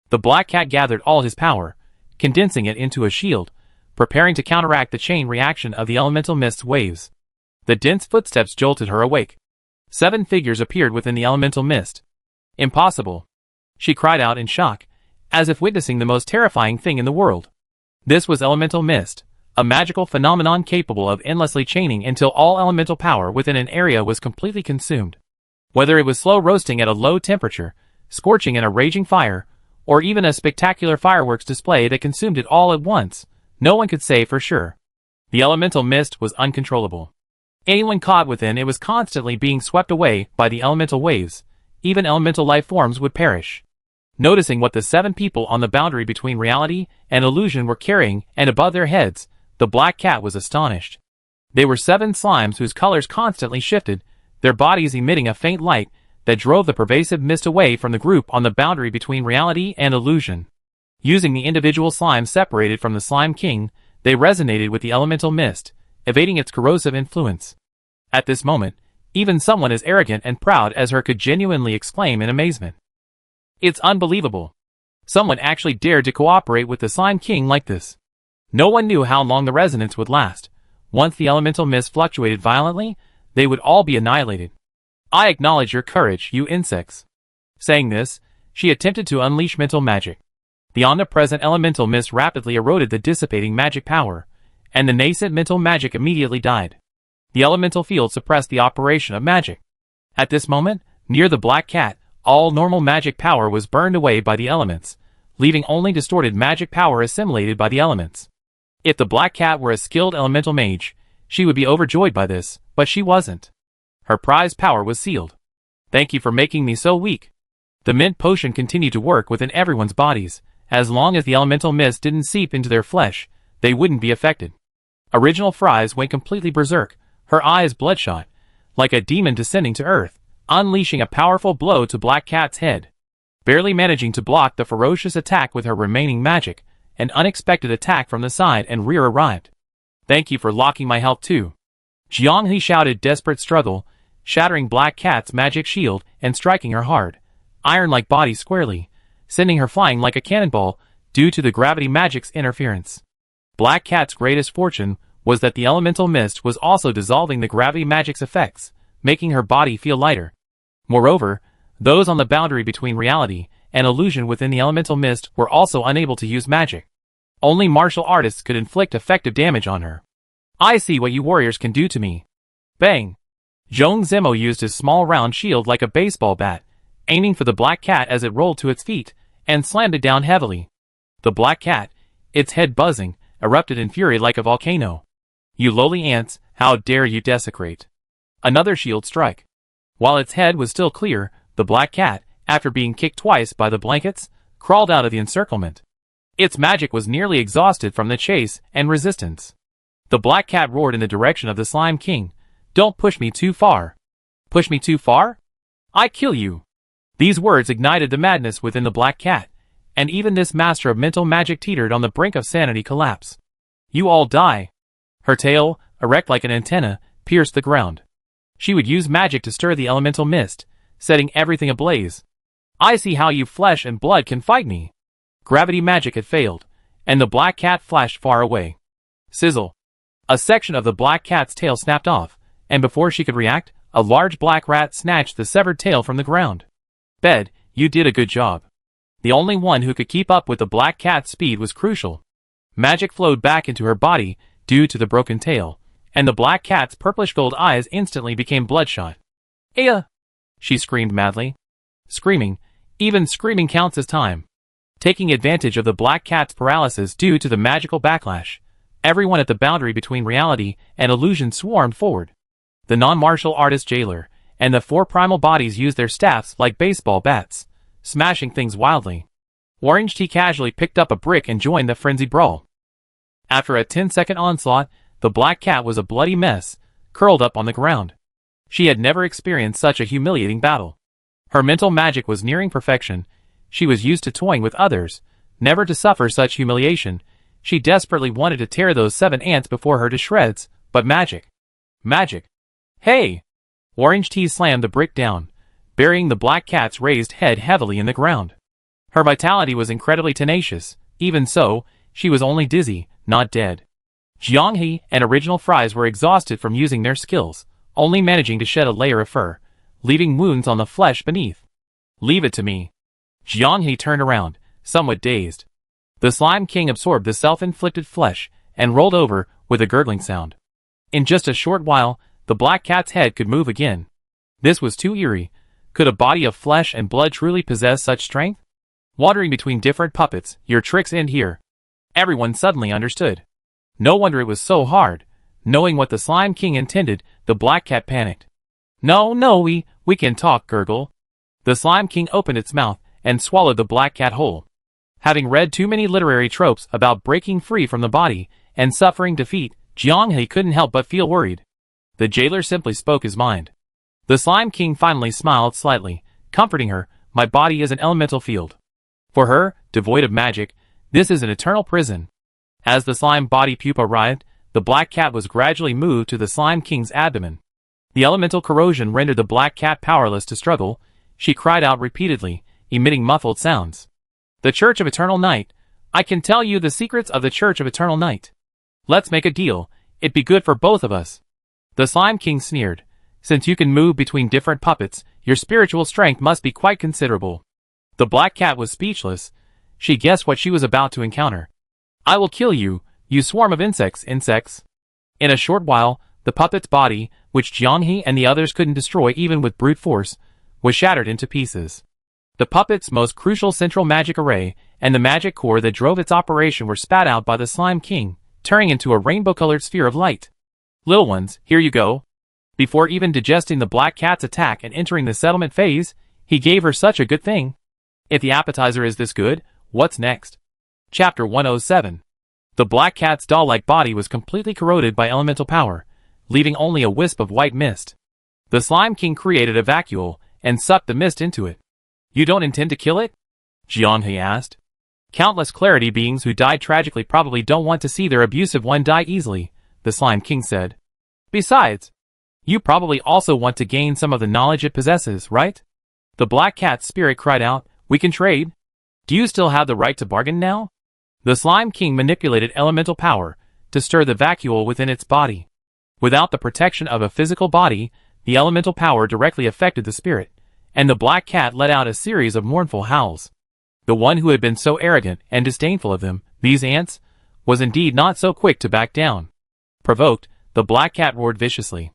[SPEAKER 1] The Black Cat gathered all his power, condensing it into a shield, preparing to counteract the chain reaction of the elemental mist's waves. The dense footsteps jolted her awake. 7 figures appeared within the elemental mist. Impossible! She cried out in shock, as if witnessing the most terrifying thing in the world. This was elemental mist, a magical phenomenon capable of endlessly chaining until all elemental power within an area was completely consumed. Whether it was slow roasting at a low temperature, scorching in a raging fire, or even a spectacular fireworks display that consumed it all at once, no one could say for sure. The elemental mist was uncontrollable. Anyone caught within it was constantly being swept away by the elemental waves. Even elemental life forms would perish. Noticing what the 7 people on the boundary between reality and illusion were carrying and above their heads, the Black Cat was astonished. They were 7 slimes whose colors constantly shifted, their bodies emitting a faint light that drove the pervasive mist away from the group on the boundary between reality and illusion. Using the individual slimes separated from the Slime King, they resonated with the elemental mist, evading its corrosive influence. At this moment, even someone as arrogant and proud as her could genuinely exclaim in amazement. It's unbelievable. Someone actually dared to cooperate with the Slime King like this. No one knew how long the resonance would last. Once the elemental mist fluctuated violently, they would all be annihilated. I acknowledge your courage, you insects. Saying this, she attempted to unleash mental magic. The omnipresent elemental mist rapidly eroded the dissipating magic power, and the nascent mental magic immediately died. The elemental field suppressed the operation of magic. At this moment, near the Black Cat, all normal magic power was burned away by the elements, leaving only distorted magic power assimilated by the elements. If the Black Cat were a skilled elemental mage, she would be overjoyed by this, but she wasn't. Her prized power was sealed. Thank you for making me so weak. The mint potion continued to work within everyone's bodies. As long as the elemental mist didn't seep into their flesh, they wouldn't be affected. Original Fries went completely berserk, her eyes bloodshot, like a demon descending to earth, unleashing a powerful blow to Black Cat's head. Barely managing to block the ferocious attack with her remaining magic, an unexpected attack from the side and rear arrived. "Thank you for locking my health too." Jianghe shouted desperate struggle, shattering Black Cat's magic shield and striking her hard, iron-like body squarely, sending her flying like a cannonball due to the gravity magic's interference. Black Cat's greatest fortune was that the elemental mist was also dissolving the gravity magic's effects, making her body feel lighter. Moreover, those on the boundary between reality and illusion within the elemental mist were also unable to use magic. Only martial artists could inflict effective damage on her. "I see what you warriors can do to me." Bang! Zhong Zimo used his small round shield like a baseball bat, aiming for the Black Cat as it rolled to its feet, and slammed it down heavily. The Black Cat, its head buzzing, erupted in fury like a volcano. "You lowly ants, how dare you desecrate!" Another shield strike. While its head was still clear, the Black Cat, after being kicked twice by the blankets, crawled out of the encirclement. Its magic was nearly exhausted from the chase and resistance. The Black Cat roared in the direction of the Slime King. "Don't push me too far." "Push me too far? I kill you." These words ignited the madness within the Black Cat, and even this master of mental magic teetered on the brink of sanity collapse. "You all die." Her tail, erect like an antenna, pierced the ground. She would use magic to stir the elemental mist, setting everything ablaze. "I see how you flesh and blood can fight me." Gravity magic had failed, and the Black Cat flashed far away. Sizzle. A section of the Black Cat's tail snapped off, and before she could react, a large black rat snatched the severed tail from the ground. "Bed, you did a good job." The only one who could keep up with the Black Cat's speed was crucial. Magic flowed back into her body due to the broken tail, and the Black Cat's purplish-gold eyes instantly became bloodshot. "Aya!" she screamed madly. Screaming, even screaming counts as time. Taking advantage of the Black Cat's paralysis due to the magical backlash, everyone at the boundary between reality and illusion swarmed forward. The non-martial artist jailer and the four primal bodies used their staffs like baseball bats, smashing things wildly. Orange Tea casually picked up a brick and joined the frenzied brawl. After a 10-second onslaught, the Black Cat was a bloody mess, curled up on the ground. She had never experienced such a humiliating battle. Her mental magic was nearing perfection. She was used to toying with others, never to suffer such humiliation. She desperately wanted to tear those 7 ants before her to shreds, but magic. Magic. "Hey!" Orange Tea slammed the brick down, burying the Black Cat's raised head heavily in the ground. Her vitality was incredibly tenacious. Even so, she was only dizzy, not dead. Jianghe and Original Fries were exhausted from using their skills, only managing to shed a layer of fur, leaving wounds on the flesh beneath. "Leave it to me." Jianghe turned around, somewhat dazed. The Slime King absorbed the self-inflicted flesh and rolled over with a gurgling sound. In just a short while, the Black Cat's head could move again. This was too eerie. Could a body of flesh and blood truly possess such strength? Wandering between different puppets, your tricks end here. Everyone suddenly understood. No wonder it was so hard. Knowing what the Slime King intended, the Black Cat panicked. No, we can talk, gurgle." The Slime King opened its mouth and swallowed the Black Cat whole. Having read too many literary tropes about breaking free from the body and suffering defeat, Jianghe couldn't help but feel worried. The jailer simply spoke his mind. The Slime King finally smiled slightly, comforting her. "My body is an elemental field. For her, devoid of magic, this is an eternal prison." As the slime body pupa writhed, the Black Cat was gradually moved to the Slime King's abdomen. The elemental corrosion rendered the Black Cat powerless to struggle. She cried out repeatedly, emitting muffled sounds. "The Church of Eternal Night. I can tell you the secrets of the Church of Eternal Night. Let's make a deal. It'd be good for both of us." The Slime King sneered. "Since you can move between different puppets, your spiritual strength must be quite considerable." The Black Cat was speechless. She guessed what she was about to encounter. "I will kill you, you swarm of insects." In a short while, the puppet's body, which Jianghe and the others couldn't destroy even with brute force, was shattered into pieces. The puppet's most crucial central magic array and the magic core that drove its operation were spat out by the Slime King, turning into a rainbow-colored sphere of light. "Little ones, here you go." Before even digesting the Black Cat's attack and entering the settlement phase, He gave her such a good thing. If the appetizer is this good, what's next? Chapter 107. The black cat's doll-like body was completely corroded by elemental power, leaving only a wisp of white mist. The Slime King created a vacuole and sucked the mist into it. You don't intend to kill it? Jianghe asked. Countless clarity beings who died tragically probably don't want to see their abusive one die easily, the Slime King said. Besides, you probably also want to gain some of the knowledge it possesses, right? The black cat's spirit cried out, we can trade. Do you still have the right to bargain now? The Slime King manipulated elemental power to stir the vacuole within its body. Without the protection of a physical body, the elemental power directly affected the spirit, and the black cat let out a series of mournful howls. The one who had been so arrogant and disdainful of them, these ants, was indeed not so quick to back down. Provoked, the black cat roared viciously.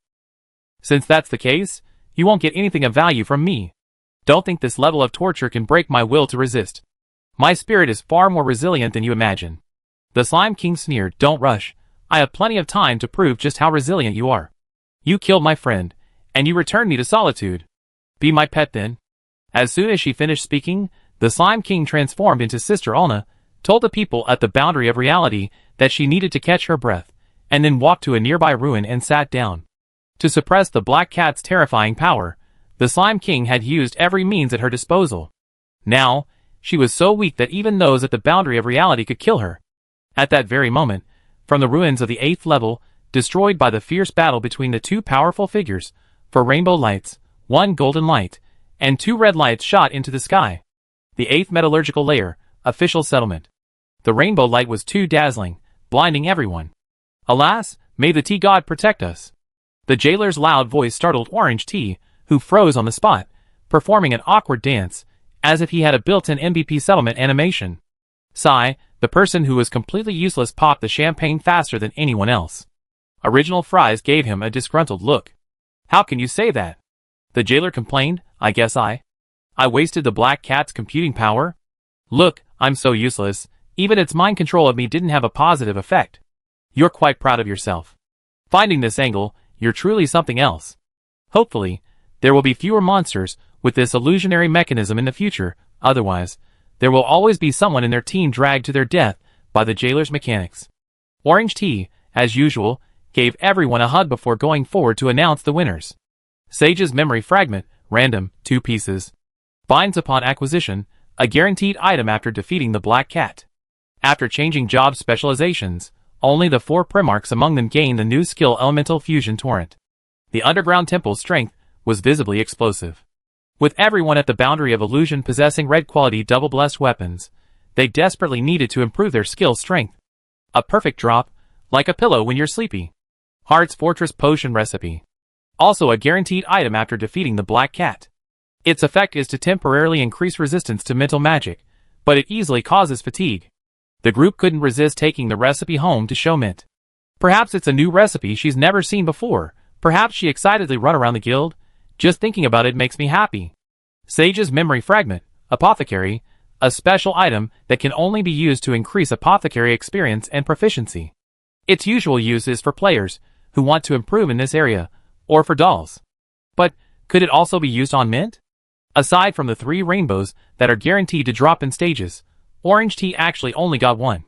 [SPEAKER 1] Since that's the case, you won't get anything of value from me. Don't think this level of torture can break my will to resist. My spirit is far more resilient than you imagine. The Slime King sneered, don't rush. I have plenty of time to prove just how resilient you are. You killed my friend, and you returned me to solitude. Be my pet then. As soon as she finished speaking, the Slime King transformed into Sister Alna, told the people at the boundary of reality that she needed to catch her breath, and then walked to a nearby ruin and sat down. To suppress the black cat's terrifying power, the Slime King had used every means at her disposal. Now, she was so weak that even those at the boundary of reality could kill her. At that very moment, from the ruins of the 8th level, destroyed by the fierce battle between the two powerful figures, 4 rainbow lights, 1 golden light, and 2 red lights shot into the sky. The 8th metallurgical layer, official settlement. The rainbow light was too dazzling, blinding everyone. Alas, may the tea god protect us. The jailer's loud voice startled Orange Tea, who froze on the spot, performing an awkward dance, as if he had a built-in MVP settlement animation. Sai, the person who was completely useless, popped the champagne faster than anyone else. Original Fries gave him a disgruntled look. How can you say that? The jailer complained, I guess I wasted the black cat's computing power? Look, I'm so useless, even its mind control of me didn't have a positive effect. You're quite proud of yourself. Finding this angle, you're truly something else. Hopefully, there will be fewer monsters with this illusionary mechanism in the future, otherwise, there will always be someone in their team dragged to their death by the jailer's mechanics. Orange Tea, as usual, gave everyone a hug before going forward to announce the winners. Sage's memory fragment, random, 2 pieces. Binds upon acquisition, a guaranteed item after defeating the black cat. After changing job specializations, only the 4 Primarchs among them gained the new skill Elemental Fusion Torrent. The underground temple's strength was visibly explosive. With everyone at the boundary of illusion possessing red-quality double-blessed weapons, they desperately needed to improve their skill strength. A perfect drop, like a pillow when you're sleepy. Heart's Fortress Potion Recipe. Also a guaranteed item after defeating the black cat. Its effect is to temporarily increase resistance to mental magic, but it easily causes fatigue. The group couldn't resist taking the recipe home to show Mint. Perhaps it's a new recipe she's never seen before. Perhaps she excitedly run around the guild. Just thinking about it makes me happy. Sage's memory fragment, Apothecary, a special item that can only be used to increase apothecary experience and proficiency. Its usual use is for players who want to improve in this area, or for dolls. But could it also be used on Mint? Aside from the 3 rainbows that are guaranteed to drop in stages, Orange Tea actually only got 1.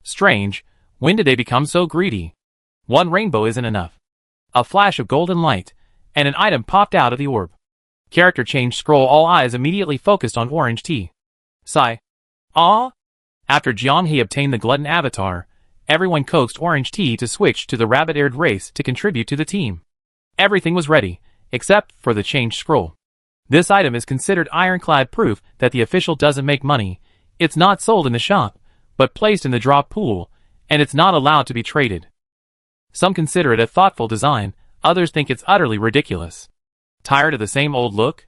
[SPEAKER 1] Strange, when did they become so greedy? 1 rainbow isn't enough. A flash of golden light, and an item popped out of the orb. Character change scroll, all eyes immediately focused on Orange Tea. Sigh. Ah? After Jianghe obtained the glutton avatar, everyone coaxed Orange Tea to switch to the rabbit-eared race to contribute to the team. Everything was ready, except for the change scroll. This item is considered ironclad proof that the official doesn't make money. It's not sold in the shop, but placed in the drop pool, and it's not allowed to be traded. Some consider it a thoughtful design, others think it's utterly ridiculous. Tired of the same old look?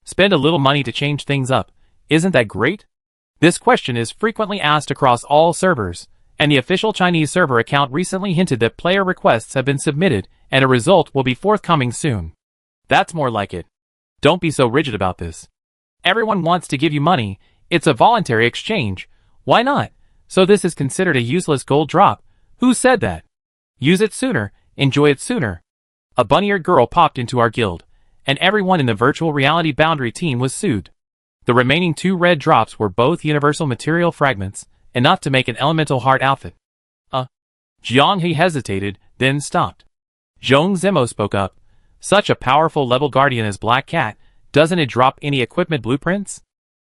[SPEAKER 1] Spend a little money to change things up. Isn't that great? This question is frequently asked across all servers, and the official Chinese server account recently hinted that player requests have been submitted and a result will be forthcoming soon. That's more like it. Don't be so rigid about this. Everyone wants to give you money. It's a voluntary exchange. Why not? So this is considered a useless gold drop. Who said that? Use it sooner. Enjoy it sooner. A bunny-eared girl popped into our guild, and everyone in the virtual reality boundary team was soothed. The remaining 2 red drops were both universal material fragments, enough to make an elemental heart outfit. Jiang He hesitated, then stopped. Zhong Zimo spoke up. Such a powerful level guardian as Black Cat, doesn't it drop any equipment blueprints?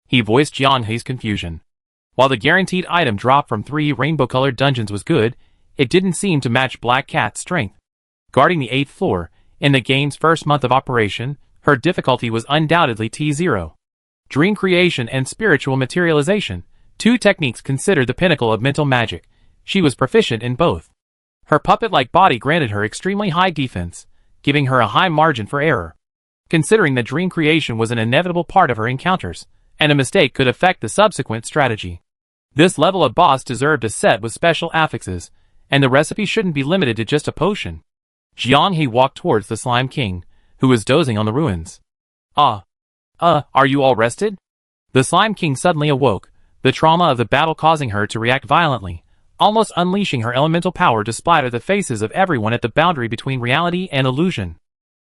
[SPEAKER 1] He voiced Jiang He's confusion. While the guaranteed item drop from 3 rainbow-colored dungeons was good, it didn't seem to match Black Cat's strength. Guarding the 8th floor, in the game's first month of operation, her difficulty was undoubtedly T0. Dream creation and spiritual materialization, 2 techniques considered the pinnacle of mental magic. She was proficient in both. Her puppet-like body granted her extremely high defense, giving her a high margin for error. Considering that dream creation was an inevitable part of her encounters, and a mistake could affect the subsequent strategy. This level of boss deserved a set with special affixes, and the recipe shouldn't be limited to just a potion. Jiang He walked towards the Slime King, who was dozing on the ruins. Are you all rested? The Slime King suddenly awoke, the trauma of the battle causing her to react violently, almost unleashing her elemental power to splatter the faces of everyone at the boundary between reality and illusion.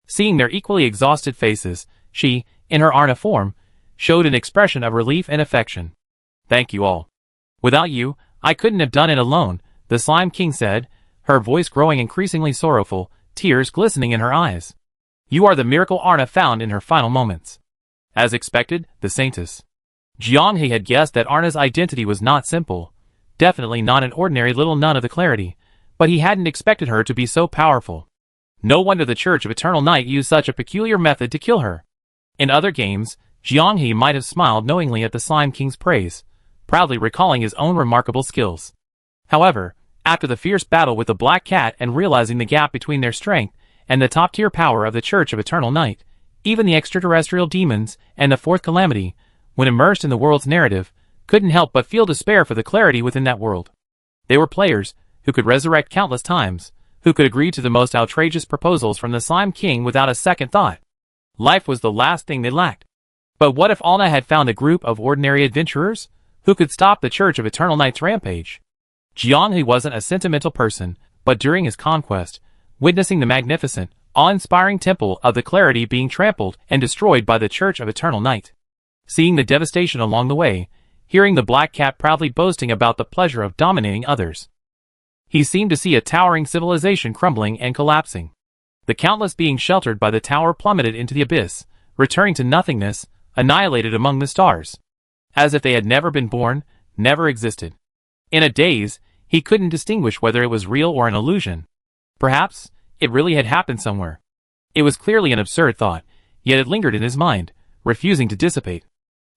[SPEAKER 1] Seeing their equally exhausted faces, she, in her Arna form, showed an expression of relief and affection. Thank you all. Without you, I couldn't have done it alone, the Slime King said, her voice growing increasingly sorrowful, tears glistening in her eyes. You are the miracle Arna found in her final moments. As expected, the Saintess. Jiang He had guessed that Arna's identity was not simple, definitely not an ordinary little nun of the Clarity, but he hadn't expected her to be so powerful. No wonder the Church of Eternal Night used such a peculiar method to kill her. In other games, Jiang He might have smiled knowingly at the Slime King's praise, proudly recalling his own remarkable skills. However, after the fierce battle with the Black Cat and realizing the gap between their strength and the top-tier power of the Church of Eternal Night, even the extraterrestrial demons and the Fourth Calamity, when immersed in the world's narrative, couldn't help but feel despair for the Clarity within that world. They were players who could resurrect countless times, who could agree to the most outrageous proposals from the Slime King without a second thought. Life was the last thing they lacked. But what if Alna had found a group of ordinary adventurers who could stop the Church of Eternal Night's rampage? Jiang He wasn't a sentimental person, but during his conquest, witnessing the magnificent, awe-inspiring temple of the Clarity being trampled and destroyed by the Church of Eternal Night, seeing the devastation along the way, hearing the Black Cat proudly boasting about the pleasure of dominating others, he seemed to see a towering civilization crumbling and collapsing. The countless beings sheltered by the tower plummeted into the abyss, returning to nothingness, annihilated among the stars. As if they had never been born, never existed. In a daze, he couldn't distinguish whether it was real or an illusion. Perhaps, it really had happened somewhere. It was clearly an absurd thought, yet it lingered in his mind, refusing to dissipate.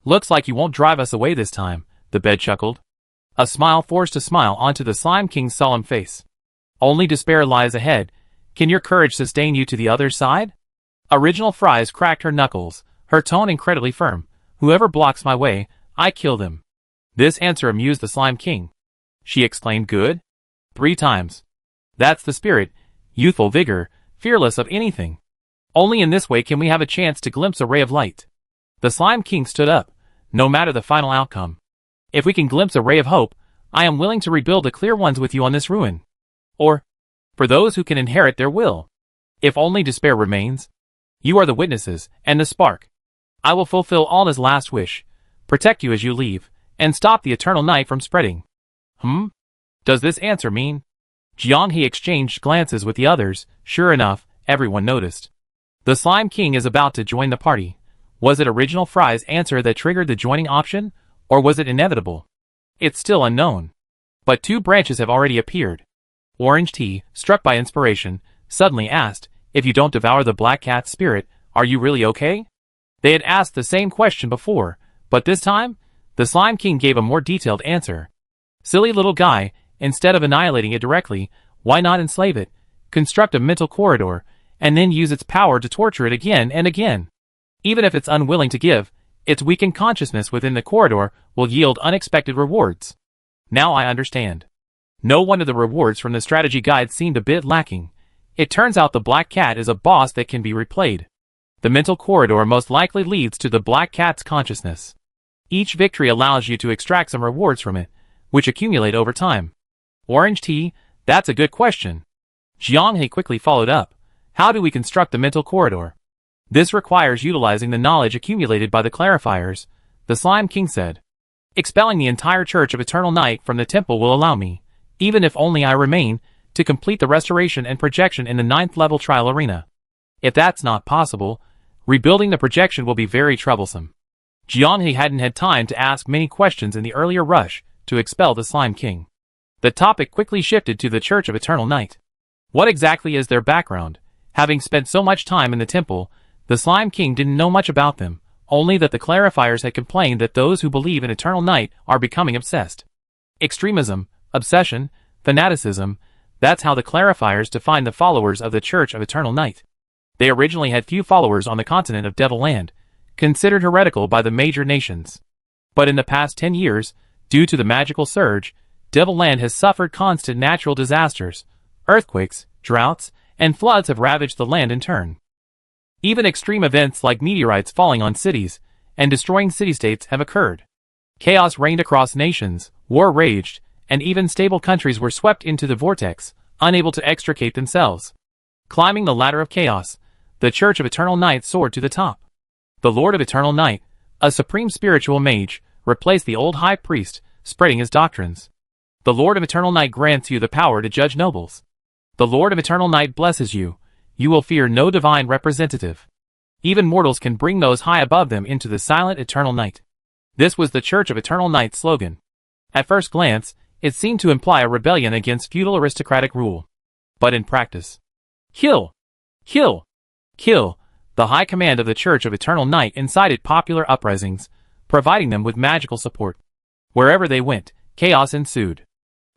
[SPEAKER 1] Looks like you won't drive us away this time, the bed chuckled. A smile forced a smile onto the Slime King's solemn face. Only despair lies ahead. Can your courage sustain you to the other side? Original Fries cracked her knuckles, her tone incredibly firm. Whoever blocks my way, I kill them. This answer amused the Slime King. She exclaimed good? 3 times. That's the spirit, youthful vigor, fearless of anything. Only in this way can we have a chance to glimpse a ray of light. The Slime King stood up, no matter the final outcome. If we can glimpse a ray of hope, I am willing to rebuild the clear ones with you on this ruin. Or, for those who can inherit their will. If only despair remains. You are the witnesses, and the spark. I will fulfill Alna's last wish, protect you as you leave, and stop the eternal night from spreading. Does this answer mean? Jiang He exchanged glances with the others. Sure enough, everyone noticed. The Slime King is about to join the party. Was it Original Fry's answer that triggered the joining option, or was it inevitable? It's still unknown. But 2 branches have already appeared. Orange Tea, struck by inspiration, suddenly asked, if you don't devour the Black Cat's spirit, are you really okay? They had asked the same question before, but this time, the Slime King gave a more detailed answer. Silly little guy, instead of annihilating it directly, why not enslave it, construct a mental corridor, and then use its power to torture it again and again? Even if it's unwilling to give, its weakened consciousness within the corridor will yield unexpected rewards. Now I understand. No wonder the rewards from the strategy guide seemed a bit lacking. It turns out the Black Cat is a boss that can be replayed. The mental corridor most likely leads to the Black Cat's consciousness. Each victory allows you to extract some rewards from it, which accumulate over time. Orange Tea, that's a good question. Jiang He quickly followed up. How do we construct the mental corridor? This requires utilizing the knowledge accumulated by the clarifiers, the Slime King said. Expelling the entire Church of Eternal Night from the temple will allow me, even if only I remain, to complete the restoration and projection in the 9th level trial arena. If that's not possible, rebuilding the projection will be very troublesome. Jianghe hadn't had time to ask many questions in the earlier rush to expel the Slime King. The topic quickly shifted to the Church of Eternal Night. What exactly is their background? Having spent so much time in the temple, the Slime King didn't know much about them, only that the clarifiers had complained that those who believe in Eternal Night are becoming obsessed. Extremism, obsession, fanaticism, that's how the clarifiers define the followers of the Church of Eternal Night. They originally had few followers on the continent of Devil Land, considered heretical by the major nations. But in the past 10 years, due to the magical surge, Devil Land has suffered constant natural disasters. Earthquakes, droughts, and floods have ravaged the land in turn. Even extreme events like meteorites falling on cities and destroying city-states have occurred. Chaos reigned across nations, war raged, and even stable countries were swept into the vortex, unable to extricate themselves. Climbing the ladder of chaos, the Church of Eternal Night soared to the top. The Lord of Eternal Night, a supreme spiritual mage, replaced the old high priest, spreading his doctrines. The Lord of Eternal Night grants you the power to judge nobles. The Lord of Eternal Night blesses you. You will fear no divine representative. Even mortals can bring those high above them into the silent eternal night. This was the Church of Eternal Night's slogan. At first glance, it seemed to imply a rebellion against feudal aristocratic rule. But in practice, kill! Kill! Kill! The high command of the Church of Eternal Night incited popular uprisings, providing them with magical support. Wherever they went, chaos ensued.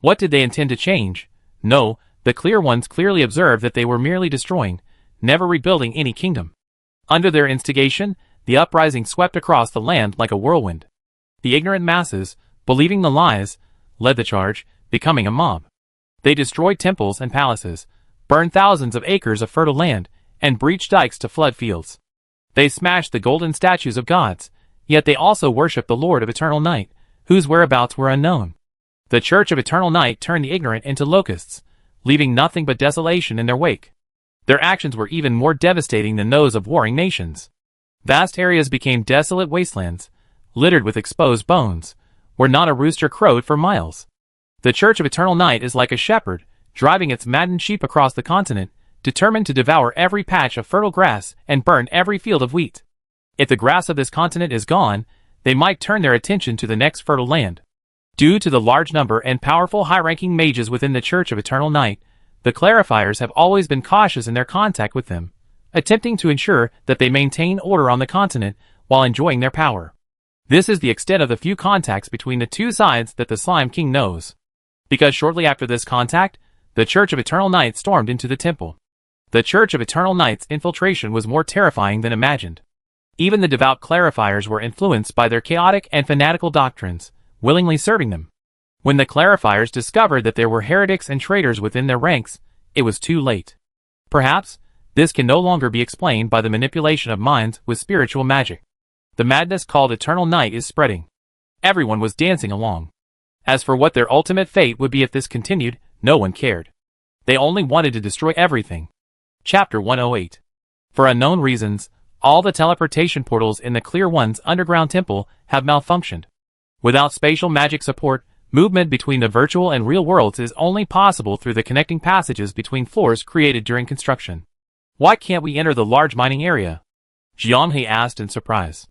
[SPEAKER 1] What did they intend to change? No, the clear ones clearly observed that they were merely destroying, never rebuilding any kingdom. Under their instigation, the uprising swept across the land like a whirlwind. The ignorant masses, believing the lies, led the charge, becoming a mob. They destroyed temples and palaces, burned thousands of acres of fertile land, and breached dikes to flood fields. They smashed the golden statues of gods, yet they also worshipped the Lord of Eternal Night, whose whereabouts were unknown. The Church of Eternal Night turned the ignorant into locusts, leaving nothing but desolation in their wake. Their actions were even more devastating than those of warring nations. Vast areas became desolate wastelands, littered with exposed bones, where not a rooster crowed for miles. The Church of Eternal Night is like a shepherd, driving its maddened sheep across the continent, determined to devour every patch of fertile grass and burn every field of wheat. If the grass of this continent is gone, they might turn their attention to the next fertile land. Due to the large number and powerful high-ranking mages within the Church of Eternal Night, the clarifiers have always been cautious in their contact with them, attempting to ensure that they maintain order on the continent while enjoying their power. This is the extent of the few contacts between the two sides that the Slime King knows. Because shortly after this contact, the Church of Eternal Night stormed into the temple. The Church of Eternal Night's infiltration was more terrifying than imagined. Even the devout clarifiers were influenced by their chaotic and fanatical doctrines, willingly serving them. When the clarifiers discovered that there were heretics and traitors within their ranks, it was too late. Perhaps, this can no longer be explained by the manipulation of minds with spiritual magic. The madness called Eternal Night is spreading. Everyone was dancing along. As for what their ultimate fate would be if this continued, no one cared. They only wanted to destroy everything. Chapter 108. For unknown reasons, all the teleportation portals in the Clear One's underground temple have malfunctioned. Without spatial magic support, movement between the virtual and real worlds is only possible through the connecting passages between floors created during construction. Why can't we enter the large mining area? Jianghe asked in surprise.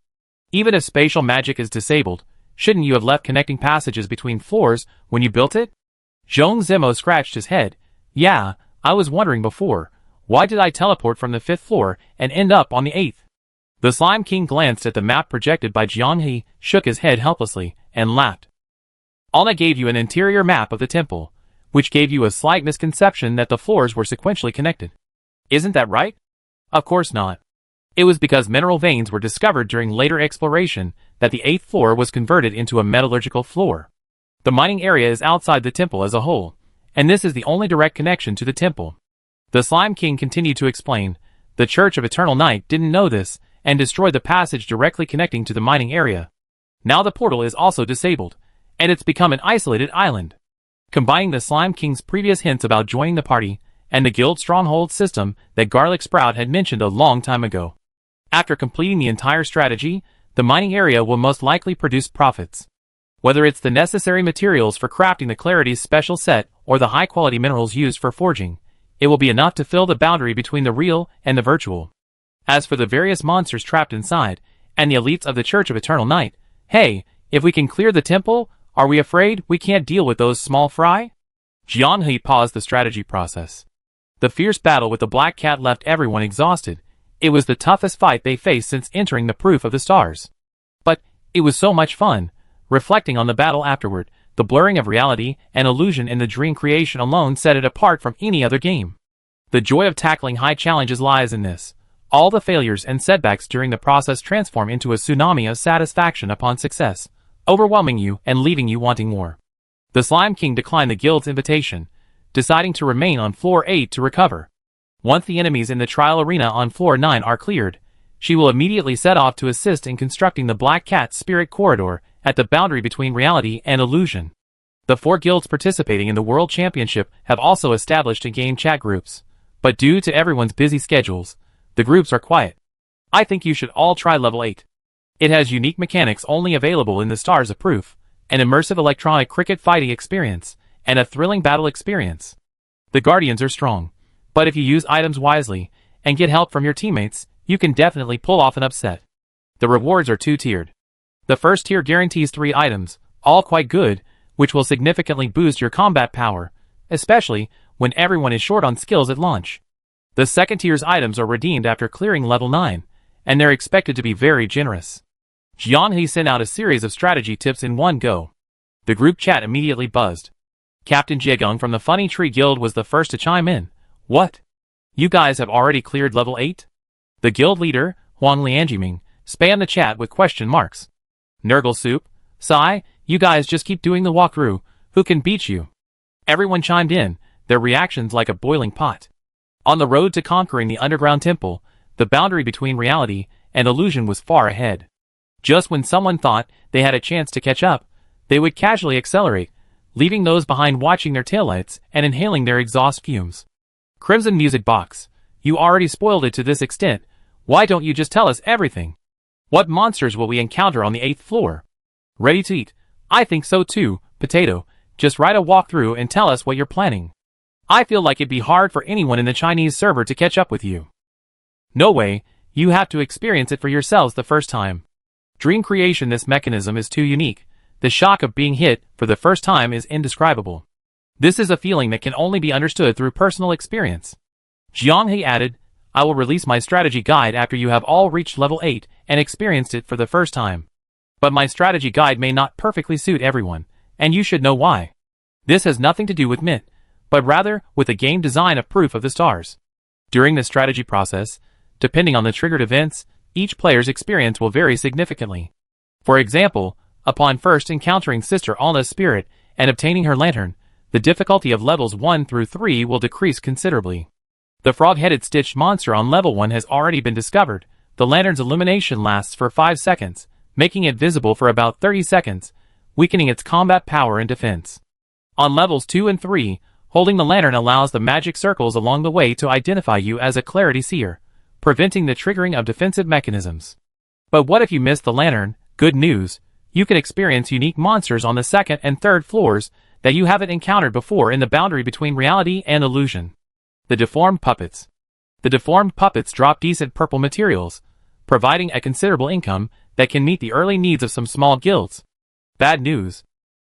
[SPEAKER 1] Even if spatial magic is disabled, shouldn't you have left connecting passages between floors when you built it? Zhong Zimo scratched his head. Yeah, I was wondering before, why did I teleport from the 5th floor and end up on the 8th? The Slime King glanced at the map projected by Jianghe, shook his head helplessly, and laughed. Alna gave you an interior map of the temple, which gave you a slight misconception that the floors were sequentially connected. Isn't that right? Of course not. It was because mineral veins were discovered during later exploration that the 8th floor was converted into a metallurgical floor. The mining area is outside the temple as a whole, and this is the only direct connection to the temple. The Slime King continued to explain. The Church of Eternal Night didn't know this, and destroyed the passage directly connecting to the mining area. Now the portal is also disabled, and it's become an isolated island. Combining the Slime King's previous hints about joining the party, and the guild stronghold system that Garlic Sprout had mentioned a long time ago, After completing the entire strategy, the mining area will most likely produce profits. Whether it's the necessary materials for crafting the Clarity's special set or the high-quality minerals used for forging, it will be enough to fill the boundary between the real and the virtual. As for the various monsters trapped inside, and the elites of the Church of Eternal Night, hey, if we can clear the temple, are we afraid we can't deal with those small fry? Jianghe paused the strategy process. The fierce battle with the Black Cat left everyone exhausted. It was the toughest fight they faced since entering the Proof of the Stars. But it was so much fun. Reflecting on the battle afterward, the blurring of reality and illusion in the dream creation alone set it apart from any other game. The joy of tackling high challenges lies in this. All the failures and setbacks during the process transform into a tsunami of satisfaction upon success, overwhelming you and leaving you wanting more. The Slime King declined the guild's invitation, deciding to remain on floor 8 to recover. Once the enemies in the trial arena on floor 9 are cleared, she will immediately set off to assist in constructing the Black Cat's spirit corridor at the boundary between reality and illusion. The 4 guilds participating in the World Championship have also established in-game chat groups, but due to everyone's busy schedules, the groups are quiet. I think you should all try level 8. It has unique mechanics only available in the Stars of Proof, an immersive electronic cricket fighting experience, and a thrilling battle experience. The Guardians are strong, but if you use items wisely and get help from your teammates, you can definitely pull off an upset. The rewards are 2-tiered. The first tier guarantees 3 items, all quite good, which will significantly boost your combat power, especially when everyone is short on skills at launch. The second tier's items are redeemed after clearing level 9, and they're expected to be very generous. Jianghe sent out a series of strategy tips in one go. The group chat immediately buzzed. Captain Jigung from the Funny Tree Guild was the first to chime in. What? You guys have already cleared level 8? The guild leader, Huang Lianjiming, spammed the chat with question marks. Nurgle Soup, Sai, you guys just keep doing the walkthrough, who can beat you? Everyone chimed in, their reactions like a boiling pot. On the road to conquering the underground temple, the boundary between reality and illusion was far ahead. Just when someone thought they had a chance to catch up, they would casually accelerate, leaving those behind watching their taillights and inhaling their exhaust fumes. Crimson Music Box, you already spoiled it to this extent, why don't you just tell us everything? What monsters will we encounter on the 8th floor? Ready to eat? I think so too, Potato, just write a walkthrough and tell us what you're planning. I feel like it'd be hard for anyone in the Chinese server to catch up with you. No way, you have to experience it for yourselves the first time. Dream creation, this mechanism is too unique. The shock of being hit for the first time is indescribable. This is a feeling that can only be understood through personal experience. Jianghe added, I will release my strategy guide after you have all reached level 8 and experienced it for the first time. But my strategy guide may not perfectly suit everyone, and you should know why. This has nothing to do with Mint, but rather with the game design of Proof of the Stars. During the strategy process, depending on the triggered events, each player's experience will vary significantly. For example, upon first encountering Sister Alna's spirit and obtaining her lantern, the difficulty of levels 1 through 3 will decrease considerably. The frog-headed stitched monster on level 1 has already been discovered. The lantern's illumination lasts for 5 seconds, making it visible for about 30 seconds, weakening its combat power and defense. On levels 2 and 3, holding the lantern allows the magic circles along the way to identify you as a Clarity Seer, preventing the triggering of defensive mechanisms. But what if you miss the lantern? Good news, you can experience unique monsters on the 2nd and 3rd floors that you haven't encountered before in the boundary between reality and illusion. The Deformed Puppets. The deformed puppets drop decent purple materials, providing a considerable income that can meet the early needs of some small guilds. Bad news.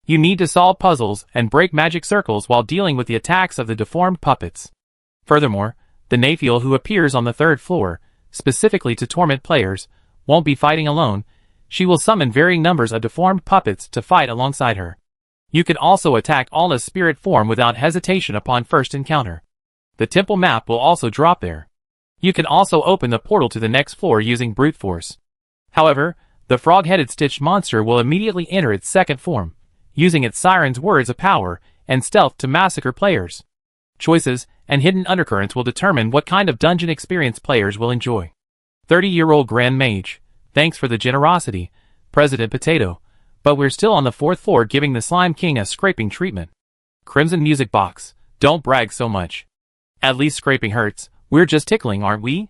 [SPEAKER 1] You need to solve puzzles and break magic circles while dealing with the attacks of the deformed puppets. Furthermore, the Naphiel who appears on the 3rd floor, specifically to torment players, won't be fighting alone. She will summon varying numbers of deformed puppets to fight alongside her. You can also attack Alna's spirit form without hesitation upon first encounter. The temple map will also drop there. You can also open the portal to the next floor using brute force. However, the frog-headed stitched monster will immediately enter its 2nd form, using its siren's words of power and stealth to massacre players. Choices and hidden undercurrents will determine what kind of dungeon experience players will enjoy. 30-year-old Grand Mage, thanks for the generosity, President Potato, but we're still on the 4th floor giving the Slime King a scraping treatment. Crimson Music Box, don't brag so much. At least scraping hurts, we're just tickling, aren't we?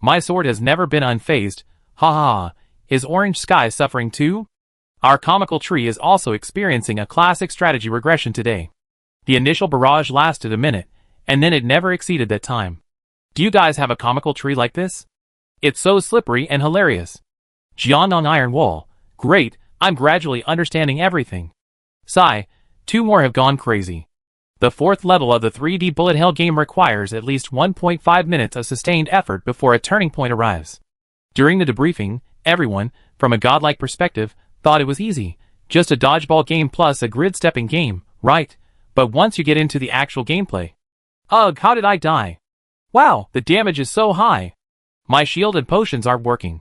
[SPEAKER 1] My sword has never been unfazed. Ha ha ha. Is Orange Sky suffering too? Our comical tree is also experiencing a classic strategy regression today. The initial barrage lasted a minute, and then it never exceeded that time. Do you guys have a comical tree like this? It's so slippery and hilarious. Jian on iron wall. Great, I'm gradually understanding everything. Sigh, 2 more have gone crazy. The 4th level of the 3D bullet hell game requires at least 1.5 minutes of sustained effort before a turning point arrives. During the debriefing, everyone, from a godlike perspective, thought it was easy. Just a dodgeball game plus a grid-stepping game, right? But once you get into the actual gameplay. Ugh, how did I die? Wow, the damage is so high. My shield and potions aren't working.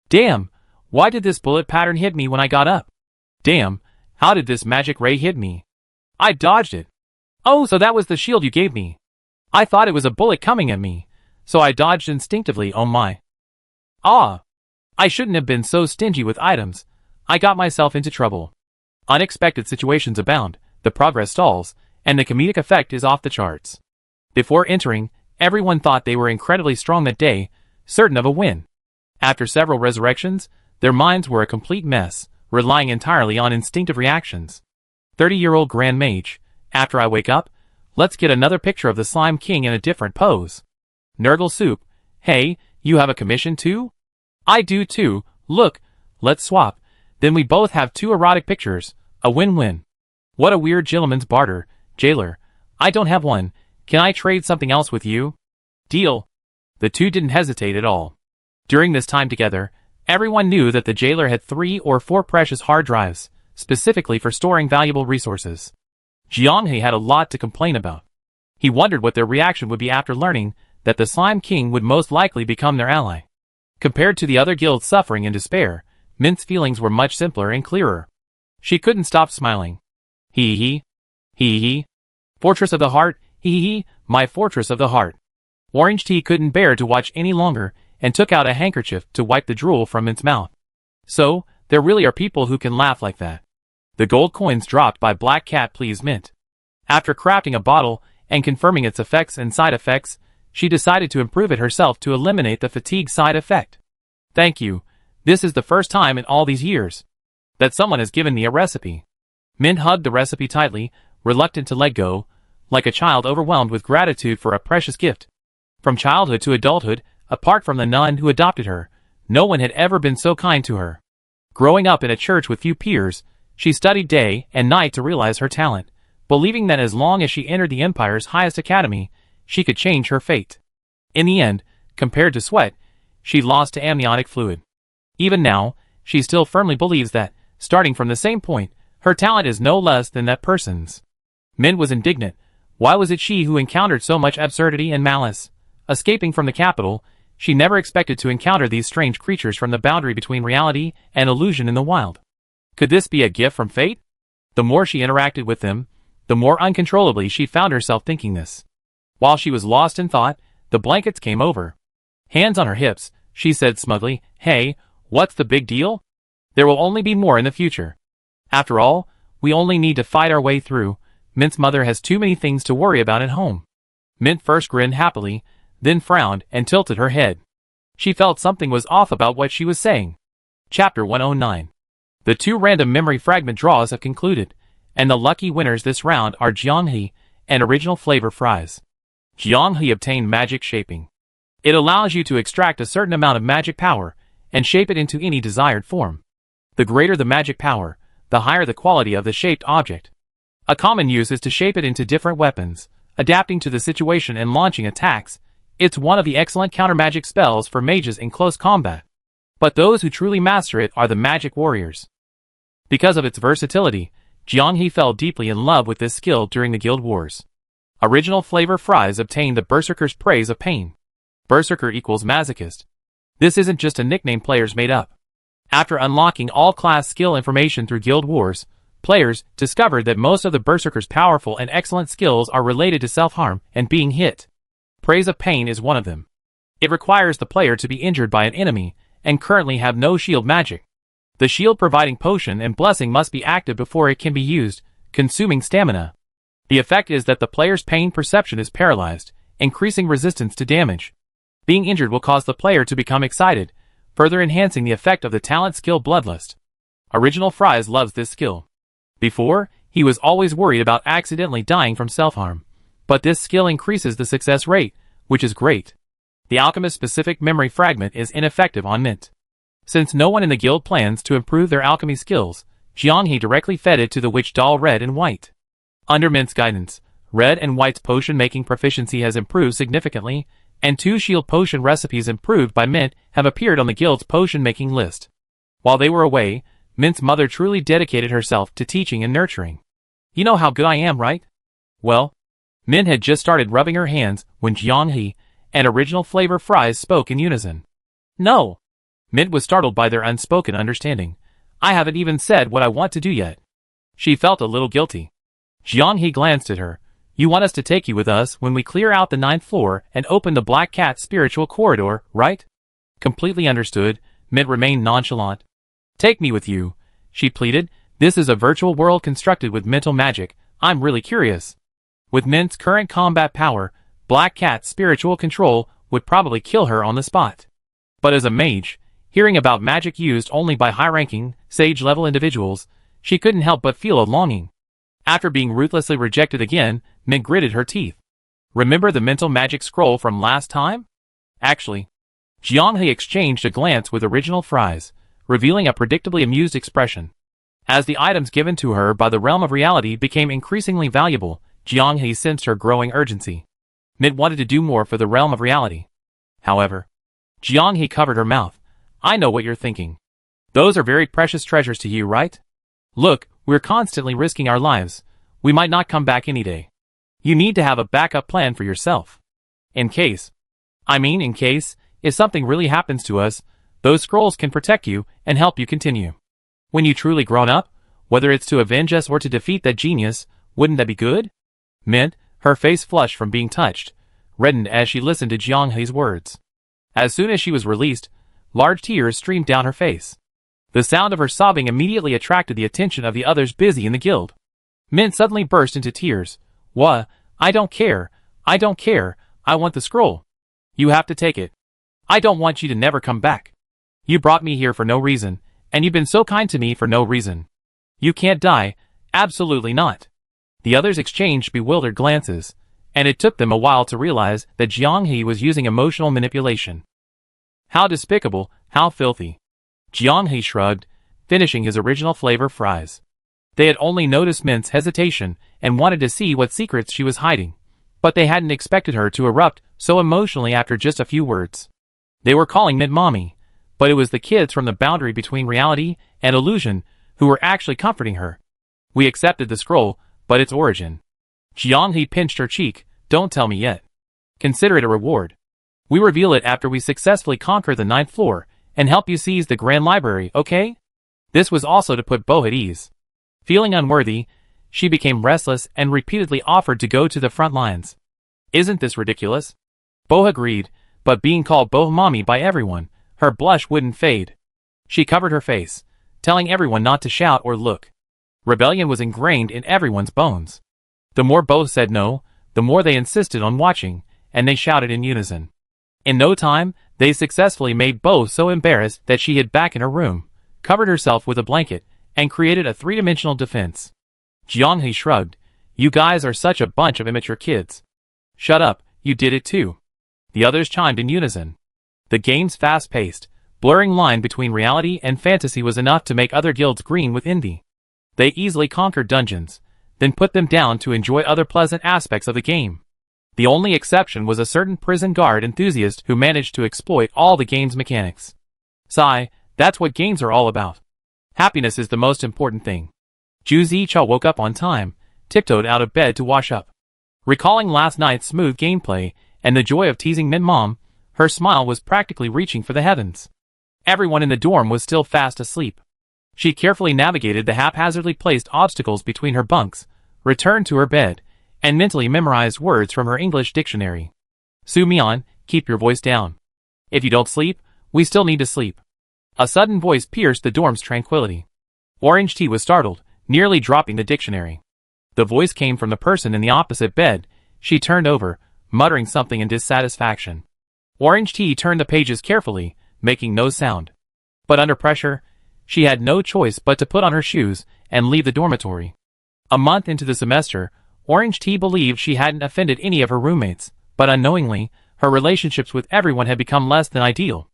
[SPEAKER 1] Damn, why did this bullet pattern hit me when I got up? Damn, how did this magic ray hit me? I dodged it. Oh, so that was the shield you gave me. I thought it was a bullet coming at me, so I dodged instinctively, oh my. Ah, I shouldn't have been so stingy with items. I got myself into trouble. Unexpected situations abound, the progress stalls, and the comedic effect is off the charts. Before entering, everyone thought they were incredibly strong that day, certain of a win. After several resurrections, their minds were a complete mess, relying entirely on instinctive reactions. 30-year-old Grand Mage, after I wake up, let's get another picture of the Slime King in a different pose. Nurgle Soup, hey, you have a commission too? I do too, look, let's swap, then we both have 2 erotic pictures, a win-win. What a weird gentleman's barter, jailer. I don't have one, can I trade something else with you? Deal. The 2 didn't hesitate at all. During this time together, everyone knew that the jailer had 3 or 4 precious hard drives, specifically for storing valuable resources. Jianghe had a lot to complain about. He wondered what their reaction would be after learning that the Slime King would most likely become their ally. Compared to the other guilds suffering in despair, Mint's feelings were much simpler and clearer. She couldn't stop smiling. Hee hee. Hee hee. Fortress of the Heart, hee hee, my Fortress of the Heart. Orange Tea couldn't bear to watch any longer, and took out a handkerchief to wipe the drool from Mint's mouth. So, there really are people who can laugh like that. The gold coins dropped by Black Cat pleased Mint. After crafting a bottle, and confirming its effects and side effects, she decided to improve it herself to eliminate the fatigue side effect. Thank you. This is the first time in all these years that someone has given me a recipe. Mint hugged the recipe tightly, reluctant to let go, like a child overwhelmed with gratitude for a precious gift. From childhood to adulthood, apart from the nun who adopted her, no one had ever been so kind to her. Growing up in a church with few peers, she studied day and night to realize her talent, believing that as long as she entered the Empire's highest academy, she could change her fate. In the end, compared to sweat, she lost to amniotic fluid. Even now, she still firmly believes that, starting from the same point, her talent is no less than that person's. Min was indignant. Why was it she who encountered so much absurdity and malice? Escaping from the capital, she never expected to encounter these strange creatures from the boundary between reality and illusion in the wild. Could this be a gift from fate? The more she interacted with them, the more uncontrollably she found herself thinking this. While she was lost in thought, the blankets came over. Hands on her hips, she said smugly, "Hey, what's the big deal? There will only be more in the future. After all, we only need to fight our way through. Mint's mother has too many things to worry about at home." Mint first grinned happily, then frowned and tilted her head. She felt something was off about what she was saying. Chapter 109. The 2 random memory fragment draws have concluded, and the lucky winners this round are Jianghe and Original Flavor Fries. Jianghe obtained magic shaping. It allows you to extract a certain amount of magic power and shape it into any desired form. The greater the magic power, the higher the quality of the shaped object. A common use is to shape it into different weapons, adapting to the situation and launching attacks. It's one of the excellent counter-magic spells for mages in close combat. But those who truly master it are the magic warriors. Because of its versatility, Jianghe fell deeply in love with this skill during the guild wars. Original Flavor Fries obtained the Berserker's Praise of Pain. Berserker equals masochist. This isn't just a nickname players made up. After unlocking all class skill information through guild wars, players discovered that most of the Berserker's powerful and excellent skills are related to self-harm and being hit. Praise of Pain is one of them. It requires the player to be injured by an enemy and currently have no shield magic. The shield-providing potion and blessing must be active before it can be used, consuming stamina. The effect is that the player's pain perception is paralyzed, increasing resistance to damage. Being injured will cause the player to become excited, further enhancing the effect of the talent skill Bloodlust. Original Fries loves this skill. Before, he was always worried about accidentally dying from self-harm. But this skill increases the success rate, which is great. The Alchemist-specific memory fragment is ineffective on Mint. Since no one in the guild plans to improve their alchemy skills, Jianghe directly fed it to the witch doll Red and White. Under Mint's guidance, Red and White's potion-making proficiency has improved significantly, and 2 shield potion recipes improved by Mint have appeared on the guild's potion-making list. While they were away, Mint's mother truly dedicated herself to teaching and nurturing. You know how good I am, right? Well, Mint had just started rubbing her hands when Jianghe and Original Flavor Fries spoke in unison. No! Mint was startled by their unspoken understanding. I haven't even said what I want to do yet. She felt a little guilty. Jianghe glanced at her. You want us to take you with us when we clear out the 9th floor and open the Black Cat spiritual corridor, right? Completely understood, Mint remained nonchalant. Take me with you, she pleaded. This is a virtual world constructed with mental magic. I'm really curious. With Mint's current combat power, Black Cat's spiritual control would probably kill her on the spot. But as a mage, hearing about magic used only by high-ranking, sage-level individuals, she couldn't help but feel a longing. After being ruthlessly rejected again, Mint gritted her teeth. Remember the mental magic scroll from last time? Actually, Jianghe exchanged a glance with Original Fries, revealing a predictably amused expression. As the items given to her by the realm of reality became increasingly valuable, Jianghe sensed her growing urgency. Mint wanted to do more for the realm of reality. However, Jianghe covered her mouth. I know what you're thinking. Those are very precious treasures to you, right? Look, we're constantly risking our lives. We might not come back any day. You need to have a backup plan for yourself. In case, if something really happens to us, those scrolls can protect you and help you continue. When you truly grown up, whether it's to avenge us or to defeat that genius, wouldn't that be good? Mint, her face flushed from being touched, reddened as she listened to Jianghe's words. As soon as she was released, large tears streamed down her face. The sound of her sobbing immediately attracted the attention of the others busy in the guild. Mint suddenly burst into tears. What? I don't care. I don't care. I want the scroll. You have to take it. I don't want you to never come back. You brought me here for no reason, and you've been so kind to me for no reason. You can't die. Absolutely not. The others exchanged bewildered glances, and it took them a while to realize that Jianghe was using emotional manipulation. How despicable, how filthy. Jianghe shrugged, finishing his Original Flavor Fries. They had only noticed Mint's hesitation and wanted to see what secrets she was hiding, but they hadn't expected her to erupt so emotionally after just a few words. They were calling Mint Mommy, but it was the kids from the boundary between reality and illusion who were actually comforting her. We accepted the scroll, but its origin. Jianghe pinched her cheek. Don't tell me yet. Consider it a reward. We reveal it after we successfully conquer the 9th floor and help you seize the Grand Library, okay? This was also to put Bo at ease. Feeling unworthy, she became restless and repeatedly offered to go to the front lines. Isn't this ridiculous? Bo agreed, but being called Bo Mommy by everyone, her blush wouldn't fade. She covered her face, telling everyone not to shout or look. Rebellion was ingrained in everyone's bones. The more Bo said no, the more they insisted on watching, and they shouted in unison. In no time, they successfully made Bo so embarrassed that she hid back in her room, covered herself with a blanket, and created a three-dimensional defense. Jianghe shrugged. You guys are such a bunch of immature kids. Shut up, you did it too. The others chimed in unison. The game's fast-paced, blurring line between reality and fantasy was enough to make other guilds green with envy. They easily conquered dungeons, then put them down to enjoy other pleasant aspects of the game. The only exception was a certain prison guard enthusiast who managed to exploit all the game's mechanics. Sigh, that's what games are all about. Happiness is the most important thing. Ju Zicha woke up on time, tiptoed out of bed to wash up. Recalling last night's smooth gameplay and the joy of teasing Mint Mom, her smile was practically reaching for the heavens. Everyone in the dorm was still fast asleep. She carefully navigated the haphazardly placed obstacles between her bunks, returned to her bed, and mentally memorized words from her English dictionary. Su Mian, keep your voice down. If you don't sleep, we still need to sleep. A sudden voice pierced the dorm's tranquility. Orange Tea was startled, nearly dropping the dictionary. The voice came from the person in the opposite bed. She turned over, muttering something in dissatisfaction. Orange Tea turned the pages carefully, making no sound. But under pressure, she had no choice but to put on her shoes and leave the dormitory. A month into the semester, Orange Tea believed she hadn't offended any of her roommates, but unknowingly, her relationships with everyone had become less than ideal.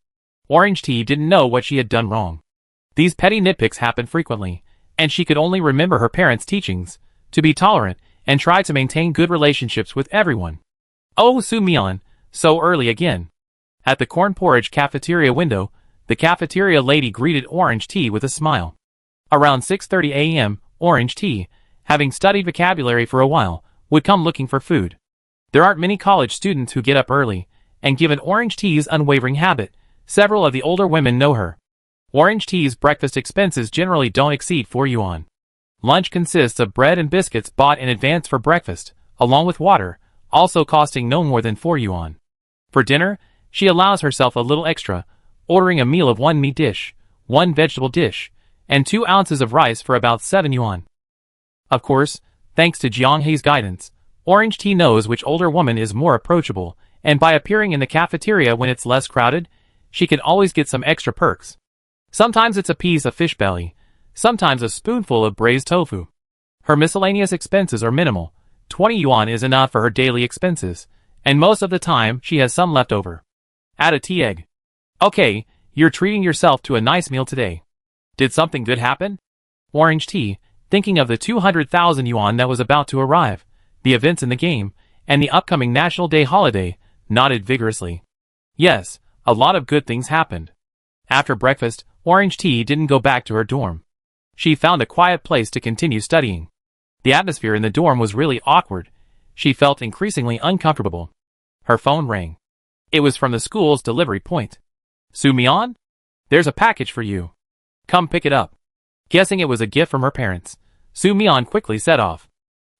[SPEAKER 1] Orange Tea didn't know what she had done wrong. These petty nitpicks happened frequently, and she could only remember her parents' teachings, to be tolerant and try to maintain good relationships with everyone. Oh, Soo-mi-an, so early again. At the corn porridge cafeteria window, the cafeteria lady greeted Orange Tea with a smile. Around 6:30 a.m., Orange Tea, having studied vocabulary for a while, would come looking for food. There aren't many college students who get up early, and given Orange Tea's unwavering habit, several of the older women know her. Orange Tea's breakfast expenses generally don't exceed 4 yuan. Lunch consists of bread and biscuits bought in advance for breakfast, along with water, also costing no more than 4 yuan. For dinner, she allows herself a little extra, ordering a meal of 1 meat dish, 1 vegetable dish, and 2 ounces of rice for about 7 yuan. Of course, thanks to Jiang Hei's guidance, Orange Tea knows which older woman is more approachable, and by appearing in the cafeteria when it's less crowded, she can always get some extra perks. Sometimes it's a piece of fish belly, sometimes a spoonful of braised tofu. Her miscellaneous expenses are minimal. 20 yuan is enough for her daily expenses, and most of the time she has some left over. Add a tea egg. Okay, you're treating yourself to a nice meal today. Did something good happen? Orange Tea, thinking of the 200,000 yuan that was about to arrive, the events in the game, and the upcoming National Day holiday, nodded vigorously. Yes, a lot of good things happened. After breakfast, Orange Tea didn't go back to her dorm. She found a quiet place to continue studying. The atmosphere in the dorm was really awkward. She felt increasingly uncomfortable. Her phone rang. It was from the school's delivery point. Soo-mi-an? There's a package for you. Come pick it up. Guessing it was a gift from her parents, Soo-mi-an quickly set off.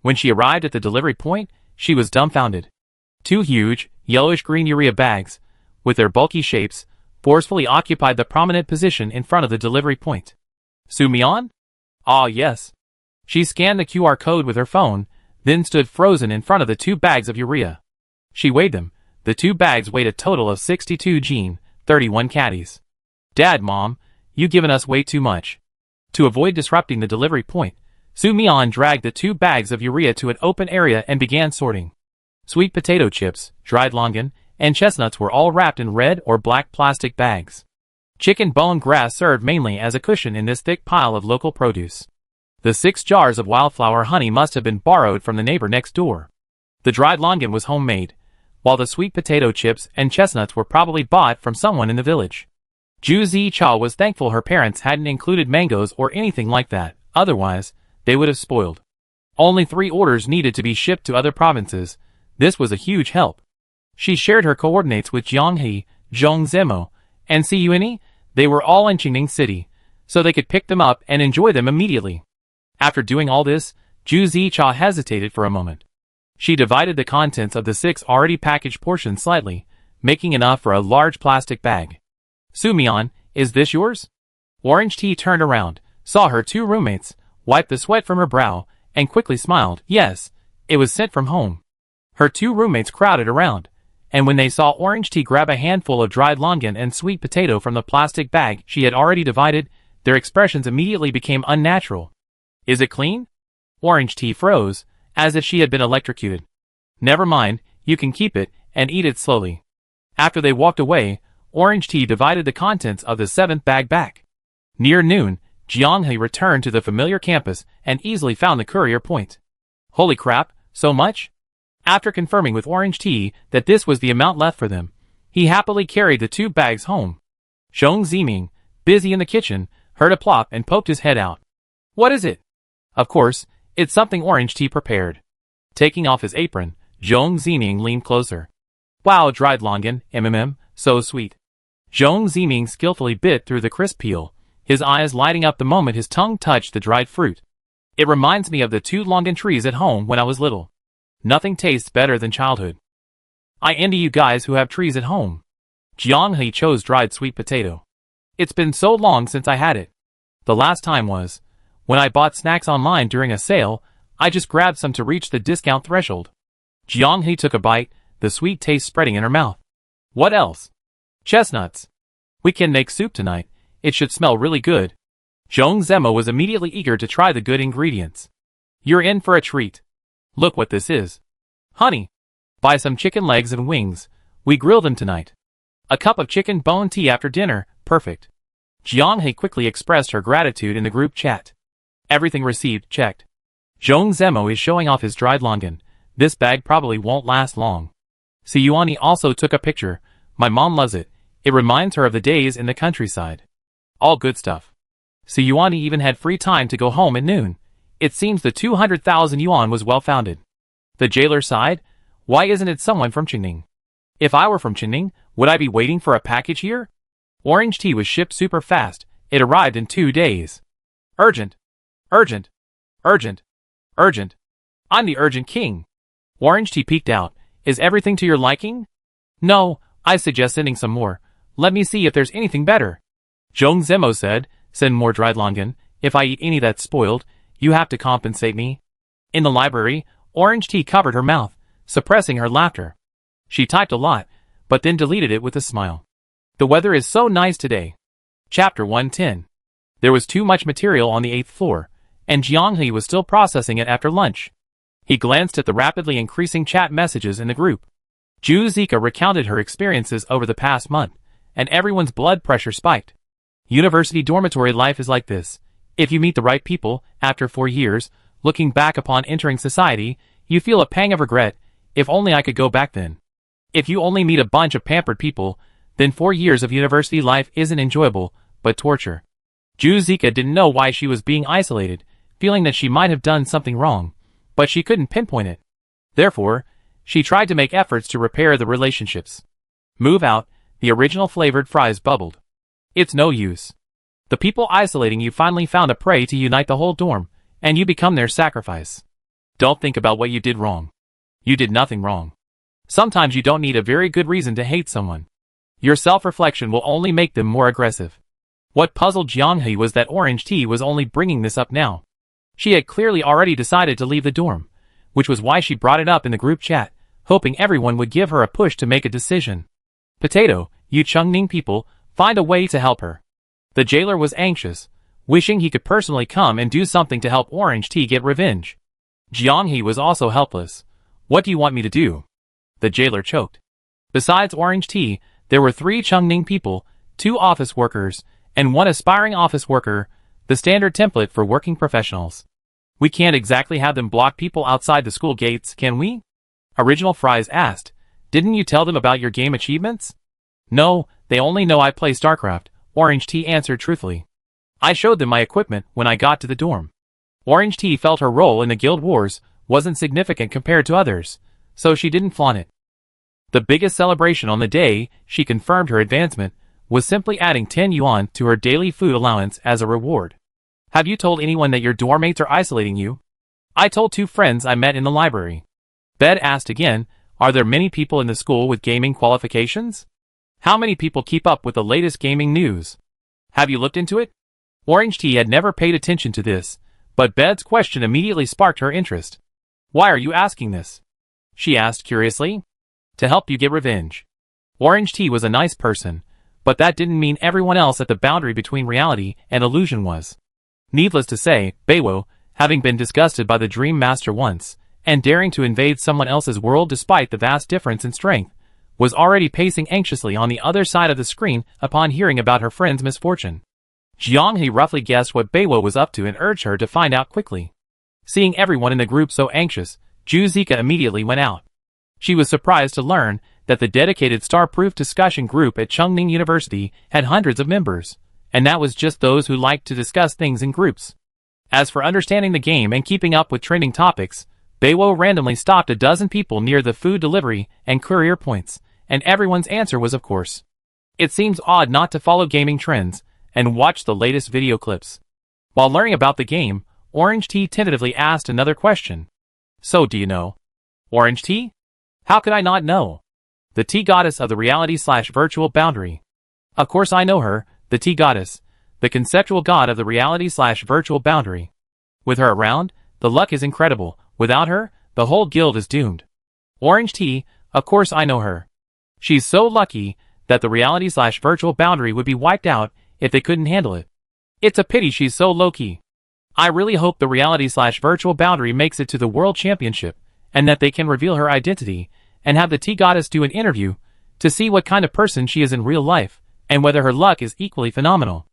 [SPEAKER 1] When she arrived at the delivery point, she was dumbfounded. 2 huge, yellowish-green urea bags, with their bulky shapes, forcefully occupied the prominent position in front of the delivery point. Soo-mi-an? Ah, yes. She scanned the QR code with her phone, then stood frozen in front of the 2 bags of urea. She weighed them. The 2 bags weighed a total of 62 jin, 31 caddies. Dad, Mom, you've given us way too much. To avoid disrupting the delivery point, Soo-mi-an dragged the 2 bags of urea to an open area and began sorting. Sweet potato chips, dried longan, and chestnuts were all wrapped in red or black plastic bags. Chicken bone grass served mainly as a cushion in this thick pile of local produce. The 6 jars of wildflower honey must have been borrowed from the neighbor next door. The dried longan was homemade, while the sweet potato chips and chestnuts were probably bought from someone in the village. Ju Zi-cha was thankful her parents hadn't included mangoes or anything like that, otherwise, they would have spoiled. Only 3 orders needed to be shipped to other provinces. This was a huge help. She shared her coordinates with Jiang Hei, Zhong Zemo, and Siuni. They were all in Qingning City, so they could pick them up and enjoy them immediately. After doing all this, Ju Zi-cha hesitated for a moment. She divided the contents of the 6 already packaged portions slightly, making enough for a large plastic bag. Soo-mi-an, is this yours? Orange Tea turned around, saw her 2 roommates, wiped the sweat from her brow, and quickly smiled. Yes, it was sent from home. Her 2 roommates crowded around, and when they saw Orange Tea grab a handful of dried longan and sweet potato from the plastic bag she had already divided, their expressions immediately became unnatural. Is it clean? Orange Tea froze, as if she had been electrocuted. Never mind, you can keep it, and eat it slowly. After they walked away, Orange Tea divided the contents of the 7th bag back. Near noon, Jiang Hei returned to the familiar campus and easily found the courier point. Holy crap, so much? After confirming with Orange Tea that this was the amount left for them, he happily carried the 2 bags home. Zhong Ziming, busy in the kitchen, heard a plop and poked his head out. What is it? Of course, it's something Orange Tea prepared. Taking off his apron, Zhong Ziming leaned closer. Wow, dried longan, so sweet. Zhong Ziming skillfully bit through the crisp peel, his eyes lighting up the moment his tongue touched the dried fruit. It reminds me of the 2 longan trees at home when I was little. Nothing tastes better than childhood. I envy you guys who have trees at home. Jiang Hei chose dried sweet potato. It's been so long since I had it. The last time was when I bought snacks online during a sale. I just grabbed some to reach the discount threshold. Jiang Hei took a bite, the sweet taste spreading in her mouth. What else? Chestnuts. We can make soup tonight. It should smell really good. Zhong Zemo was immediately eager to try the good ingredients. You're in for a treat. Look what this is. Honey. Buy some chicken legs and wings. We grill them tonight. A cup of chicken bone tea after dinner, perfect. Jiang He quickly expressed her gratitude in the group chat. Everything received, checked. Zhong Zemo is showing off his dried longan. This bag probably won't last long. Siyuani also took a picture. My mom loves it. It reminds her of the days in the countryside. All good stuff. Siyuani even had free time to go home at noon. It seems the 200,000 yuan was well founded. The jailer sighed. Why isn't it someone from Qingning? If I were from Qingning, would I be waiting for a package here? Orange tea was shipped super fast. It arrived in 2 days. Urgent. Urgent. Urgent. Urgent. I'm the urgent king. Orange tea peeked out. Is everything to your liking? No, I suggest sending some more. Let me see if there's anything better. Zhong Zemo said, send more dried longan. If I eat any that's spoiled, you have to compensate me. In the library, Orange tea covered her mouth, suppressing her laughter. She typed a lot, but then deleted it with a smile. The weather is so nice today. Chapter 110. There was too much material on the 8th floor, and Jiang He was still processing it after lunch. He glanced at the rapidly increasing chat messages in the group. Ju Zika recounted her experiences over the past month, and everyone's blood pressure spiked. University dormitory life is like this. If you meet the right people, after 4 years, looking back upon entering society, you feel a pang of regret. If only I could go back then. If you only meet a bunch of pampered people, then 4 years of university life isn't enjoyable, but torture. Ju Zika didn't know why she was being isolated, feeling that she might have done something wrong, but she couldn't pinpoint it. Therefore, she tried to make efforts to repair the relationships. Move out, the original flavored fries bubbled. It's no use. The people isolating you finally found a prey to unite the whole dorm, and you become their sacrifice. Don't think about what you did wrong. You did nothing wrong. Sometimes you don't need a very good reason to hate someone. Your self-reflection will only make them more aggressive. What puzzled Jiang He was that Orange Tea was only bringing this up now. She had clearly already decided to leave the dorm, which was why she brought it up in the group chat, hoping everyone would give her a push to make a decision. Potato, you Chungning people, find a way to help her. The jailer was anxious, wishing he could personally come and do something to help Orange Tea get revenge. Jiang He was also helpless. What do you want me to do? The jailer choked. Besides Orange Tea, there were 3 Chungning people, 2 office workers, and 1 aspiring office worker, the standard template for working professionals. We can't exactly have them block people outside the school gates, can we? Original Fries asked. Didn't you tell them about your game achievements? No, they only know I play StarCraft, Orange Tea answered truthfully. I showed them my equipment when I got to the dorm. Orange Tea felt her role in the guild wars wasn't significant compared to others, so she didn't flaunt it. The biggest celebration on the day she confirmed her advancement was simply adding 10 yuan to her daily food allowance as a reward. Have you told anyone that your dorm mates are isolating you? I told 2 friends I met in the library. Bed asked again, are there many people in the school with gaming qualifications? How many people keep up with the latest gaming news? Have you looked into it? Orange Tea had never paid attention to this, but Bed's question immediately sparked her interest. Why are you asking this? She asked curiously. To help you get revenge. Orange Tea was a nice person, but that didn't mean everyone else at the boundary between reality and illusion was. Needless to say, Beiwo, having been disgusted by the Dream Master once, and daring to invade someone else's world despite the vast difference in strength, was already pacing anxiously on the other side of the screen upon hearing about her friend's misfortune. Jiang He roughly guessed what Beiwo was up to and urged her to find out quickly. Seeing everyone in the group so anxious, Ju Zika immediately went out. She was surprised to learn that the dedicated star-proof discussion group at Chungning University had hundreds of members, and that was just those who liked to discuss things in groups. As for understanding the game and keeping up with trending topics, Beiwo randomly stopped a dozen people near the food delivery and courier points, and everyone's answer was of course. It seems odd not to follow gaming trends and watch the latest video clips. While learning about the game, Orange Tea tentatively asked another question. So do you know Orange Tea? How could I not know? The tea goddess of the reality/virtual boundary. Of course I know her, the tea goddess, the conceptual god of the reality/virtual boundary. With her around, the luck is incredible. Without her, the whole guild is doomed. Orange Tea, of course I know her. She's so lucky that the reality/virtual boundary would be wiped out if they couldn't handle it. It's a pity she's so low-key. I really hope the reality/virtual boundary makes it to the World Championship, and that they can reveal her identity, and have the tea goddess do an interview, to see what kind of person she is in real life, and whether her luck is equally phenomenal.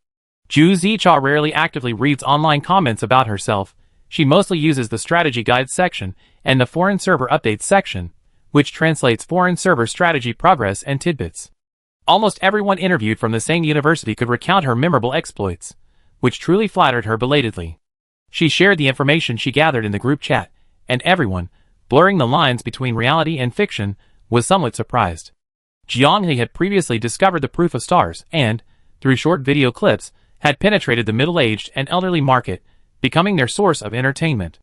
[SPEAKER 1] Zhu Zicha rarely actively reads online comments about herself. She mostly uses the strategy guides section, and the foreign server updates section, which translates foreign server strategy progress and tidbits. Almost everyone interviewed from the same university could recount her memorable exploits, which truly flattered her belatedly. She shared the information she gathered in the group chat, and everyone, blurring the lines between reality and fiction, was somewhat surprised. Jiang He had previously discovered the proof of stars and, through short video clips, had penetrated the middle-aged and elderly market, becoming their source of entertainment.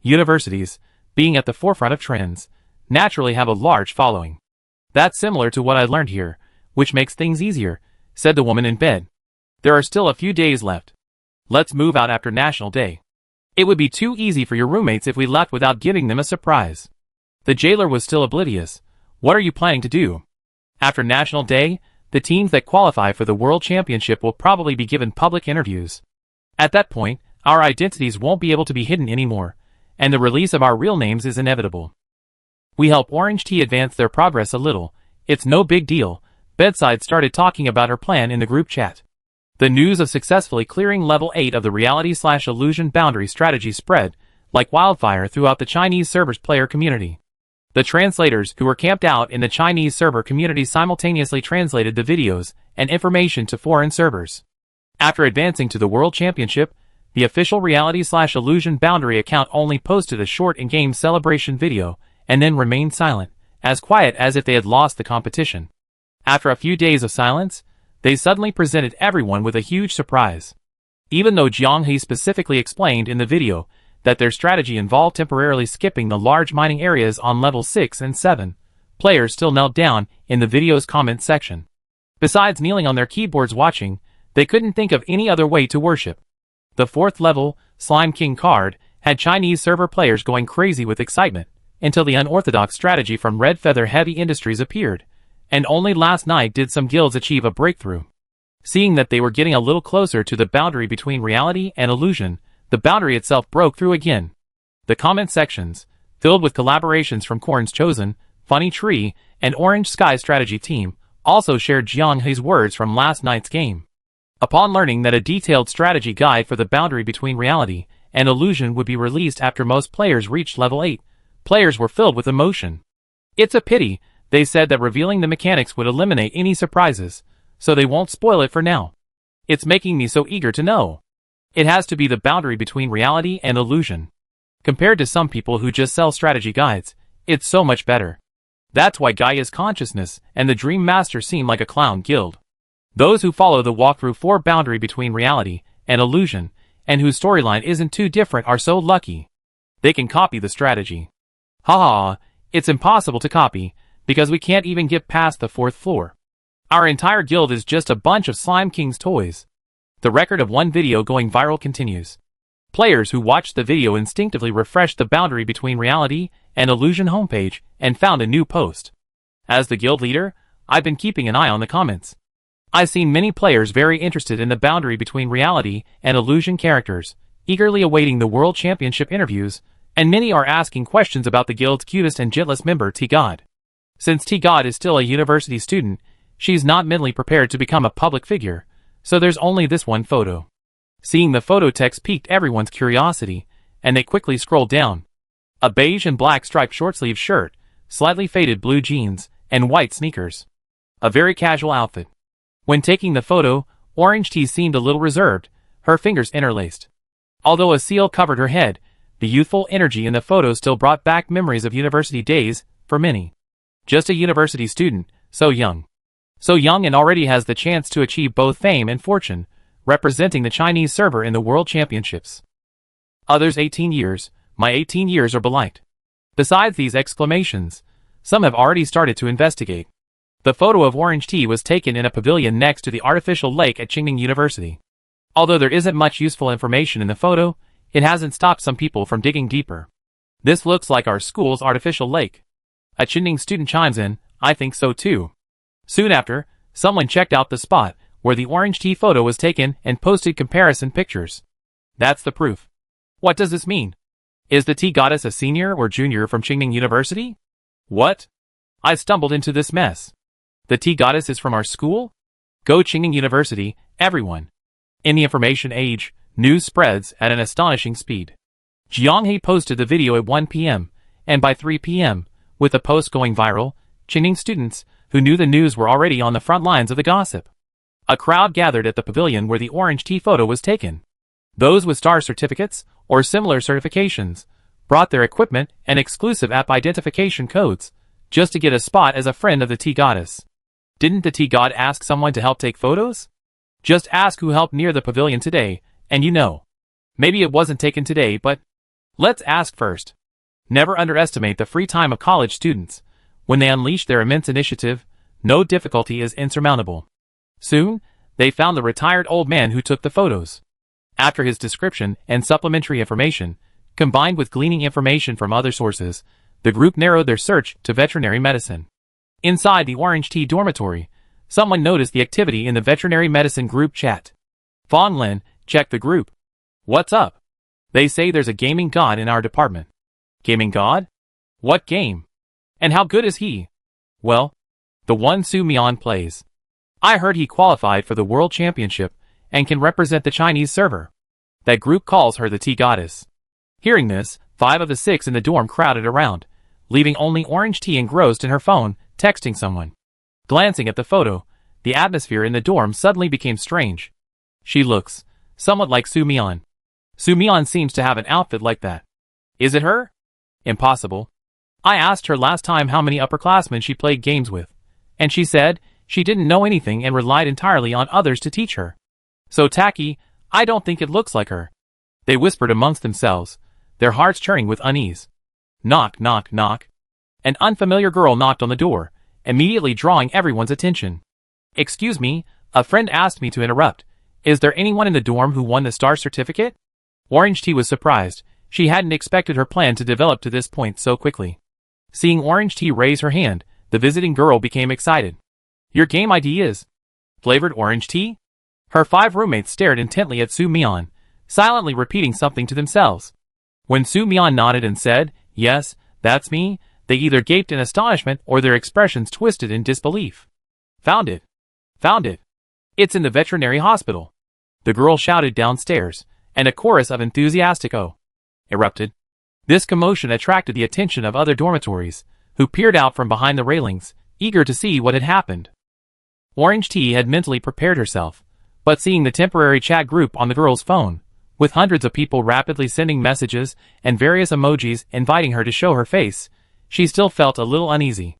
[SPEAKER 1] Universities, being at the forefront of trends, naturally have a large following. That's similar to what I learned here, which makes things easier, said the woman in bed. There are still a few days left. Let's move out after National Day. It would be too easy for your roommates if we left without giving them a surprise. The jailer was still oblivious. What are you planning to do? After National Day, the teams that qualify for the World Championship will probably be given public interviews. At that point, our identities won't be able to be hidden anymore, and the release of our real names is inevitable. We help Orange Tea advance their progress a little. It's no big deal. Bedside started talking about her plan in the group chat. The news of successfully clearing level 8 of the reality/illusion boundary strategy spread like wildfire throughout the Chinese server's player community. The translators who were camped out in the Chinese server community simultaneously translated the videos and information to foreign servers. After advancing to the World Championship, the official reality/illusion boundary account only posted a short in-game celebration video and then remained silent, as quiet as if they had lost the competition. After a few days of silence, they suddenly presented everyone with a huge surprise. Even though Jiang He specifically explained in the video that their strategy involved temporarily skipping the large mining areas on level 6 and 7, players still knelt down in the video's comment section. Besides kneeling on their keyboards watching, they couldn't think of any other way to worship. The 4th level, Slime King card, had Chinese server players going crazy with excitement, until the unorthodox strategy from Red Feather Heavy Industries appeared, and only last night did some guilds achieve a breakthrough. Seeing that they were getting a little closer to the boundary between reality and illusion, the boundary itself broke through again. The comment sections, filled with collaborations from Corn's Chosen, Funny Tree, and Orange Sky strategy team, also shared Jiang He's words from last night's game. Upon learning that a detailed strategy guide for the boundary between reality and illusion would be released after most players reached level 8, players were filled with emotion. It's a pity, they said, that revealing the mechanics would eliminate any surprises, so they won't spoil it for now. It's making me so eager to know. It has to be the boundary between reality and illusion. Compared to some people who just sell strategy guides, it's so much better. That's why Gaia's Consciousness and the Dream Master seem like a clown guild. Those who follow the walkthrough for boundary between reality and illusion, and whose storyline isn't too different, are so lucky. They can copy the strategy. Haha, it's impossible to copy, because we can't even get past the 4th floor. Our entire guild is just a bunch of Slime King's toys. The record of one video going viral continues. Players who watched the video instinctively refreshed the boundary between reality and illusion homepage and found a new post. As the guild leader, I've been keeping an eye on the comments. I've seen many players very interested in the boundary between reality and illusion characters, eagerly awaiting the World Championship interviews, and many are asking questions about the guild's cutest and gentlest member, T-God. Since T-God is still a university student, she's not mentally prepared to become a public figure, so there's only this one photo. Seeing the photo text piqued everyone's curiosity, and they quickly scrolled down. A beige and black striped short-sleeved shirt, slightly faded blue jeans, and white sneakers. A very casual outfit. When taking the photo, Orange Tea seemed a little reserved, her fingers interlaced. Although a seal covered her head, the youthful energy in the photo still brought back memories of university days, for many. Just a university student, so young. So young, and already has the chance to achieve both fame and fortune, representing the Chinese server in the World Championships. Others 18 years, my 18 years are beliked. Besides these exclamations, some have already started to investigate. The photo of Orange Tea was taken in a pavilion next to the artificial lake at Qingning University. Although there isn't much useful information in the photo, it hasn't stopped some people from digging deeper. This looks like our school's artificial lake. A Qingning student chimes in, I think so too. Soon after, someone checked out the spot where the orange tea photo was taken and posted comparison pictures. That's the proof. What does this mean? Is the tea goddess a senior or junior from Qingning University? What? I stumbled into this mess. The tea goddess is from our school? Go Qingning University, everyone. In the information age, news spreads at an astonishing speed. Jiang He posted the video at 1 p.m., and by 3 p.m., with the post going viral, Qingning students who knew the news were already on the front lines of the gossip. A crowd gathered at the pavilion where the orange tea photo was taken. Those with star certificates or similar certifications brought their equipment and exclusive app identification codes just to get a spot as a friend of the tea goddess. Didn't the tea god ask someone to help take photos? Just ask who helped near the pavilion today, and you know. Maybe it wasn't taken today, but let's ask first. Never underestimate the free time of college students. When they unleash their immense initiative, no difficulty is insurmountable. Soon, they found the retired old man who took the photos. After his description and supplementary information, combined with gleaning information from other sources, the group narrowed their search to veterinary medicine. Inside the orange tea dormitory, someone noticed the activity in the veterinary medicine group chat. Fong Lin checked the group. What's up? They say there's a gaming god in our department. Gaming god? What game? And how good is he? Well, the one Su Mian plays. I heard he qualified for the World Championship and can represent the Chinese server. That group calls her the tea goddess. Hearing this, 5 of the 6 in the dorm crowded around, leaving only orange tea engrossed in her phone, texting someone. Glancing at the photo, the atmosphere in the dorm suddenly became strange. She looks somewhat like Su Mian. Su Mian seems to have an outfit like that. Is it her? Impossible. I asked her last time how many upperclassmen she played games with, and she said she didn't know anything and relied entirely on others to teach her. So tacky, I don't think it looks like her. They whispered amongst themselves, their hearts churning with unease. Knock, knock, knock. An unfamiliar girl knocked on the door, immediately drawing everyone's attention. Excuse me, a friend asked me to interrupt. Is there anyone in the dorm who won the star certificate? Orange Tea was surprised. She hadn't expected her plan to develop to this point so quickly. Seeing Orange Tea raise her hand, the visiting girl became excited. Your game ID is flavored orange tea? Her 5 roommates stared intently at Su Mian, silently repeating something to themselves. When Su Mian nodded and said, yes, that's me, they either gaped in astonishment or their expressions twisted in disbelief. Found it. Found it. It's in the veterinary hospital. The girl shouted downstairs, and a chorus of enthusiastic "oh" erupted. This commotion attracted the attention of other dormitories, who peered out from behind the railings, eager to see what had happened. Orange Tea had mentally prepared herself, but seeing the temporary chat group on the girl's phone, with hundreds of people rapidly sending messages and various emojis inviting her to show her face, she still felt a little uneasy.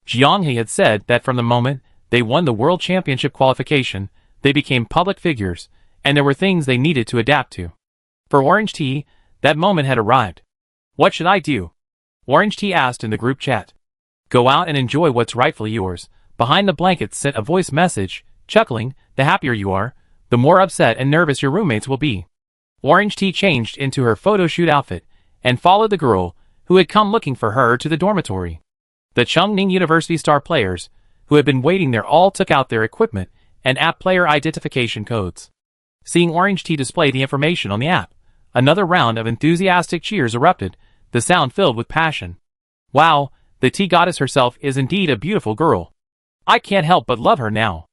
[SPEAKER 1] Jiang He had said that from the moment they won the World Championship qualification, they became public figures, and there were things they needed to adapt to. For Orange Tea, that moment had arrived. What should I do? Orange Tea asked in the group chat. Go out and enjoy what's rightfully yours. Behind the blankets sent a voice message, chuckling, the happier you are, the more upset and nervous your roommates will be. Orange Tea changed into her photo shoot outfit, and followed the girl, who had come looking for her to the dormitory. The Chongning University star players, who had been waiting there all took out their equipment and app player identification codes. Seeing Orange Tea display the information on the app, another round of enthusiastic cheers erupted, the sound filled with passion. Wow, the tea goddess herself is indeed a beautiful girl. I can't help but love her now.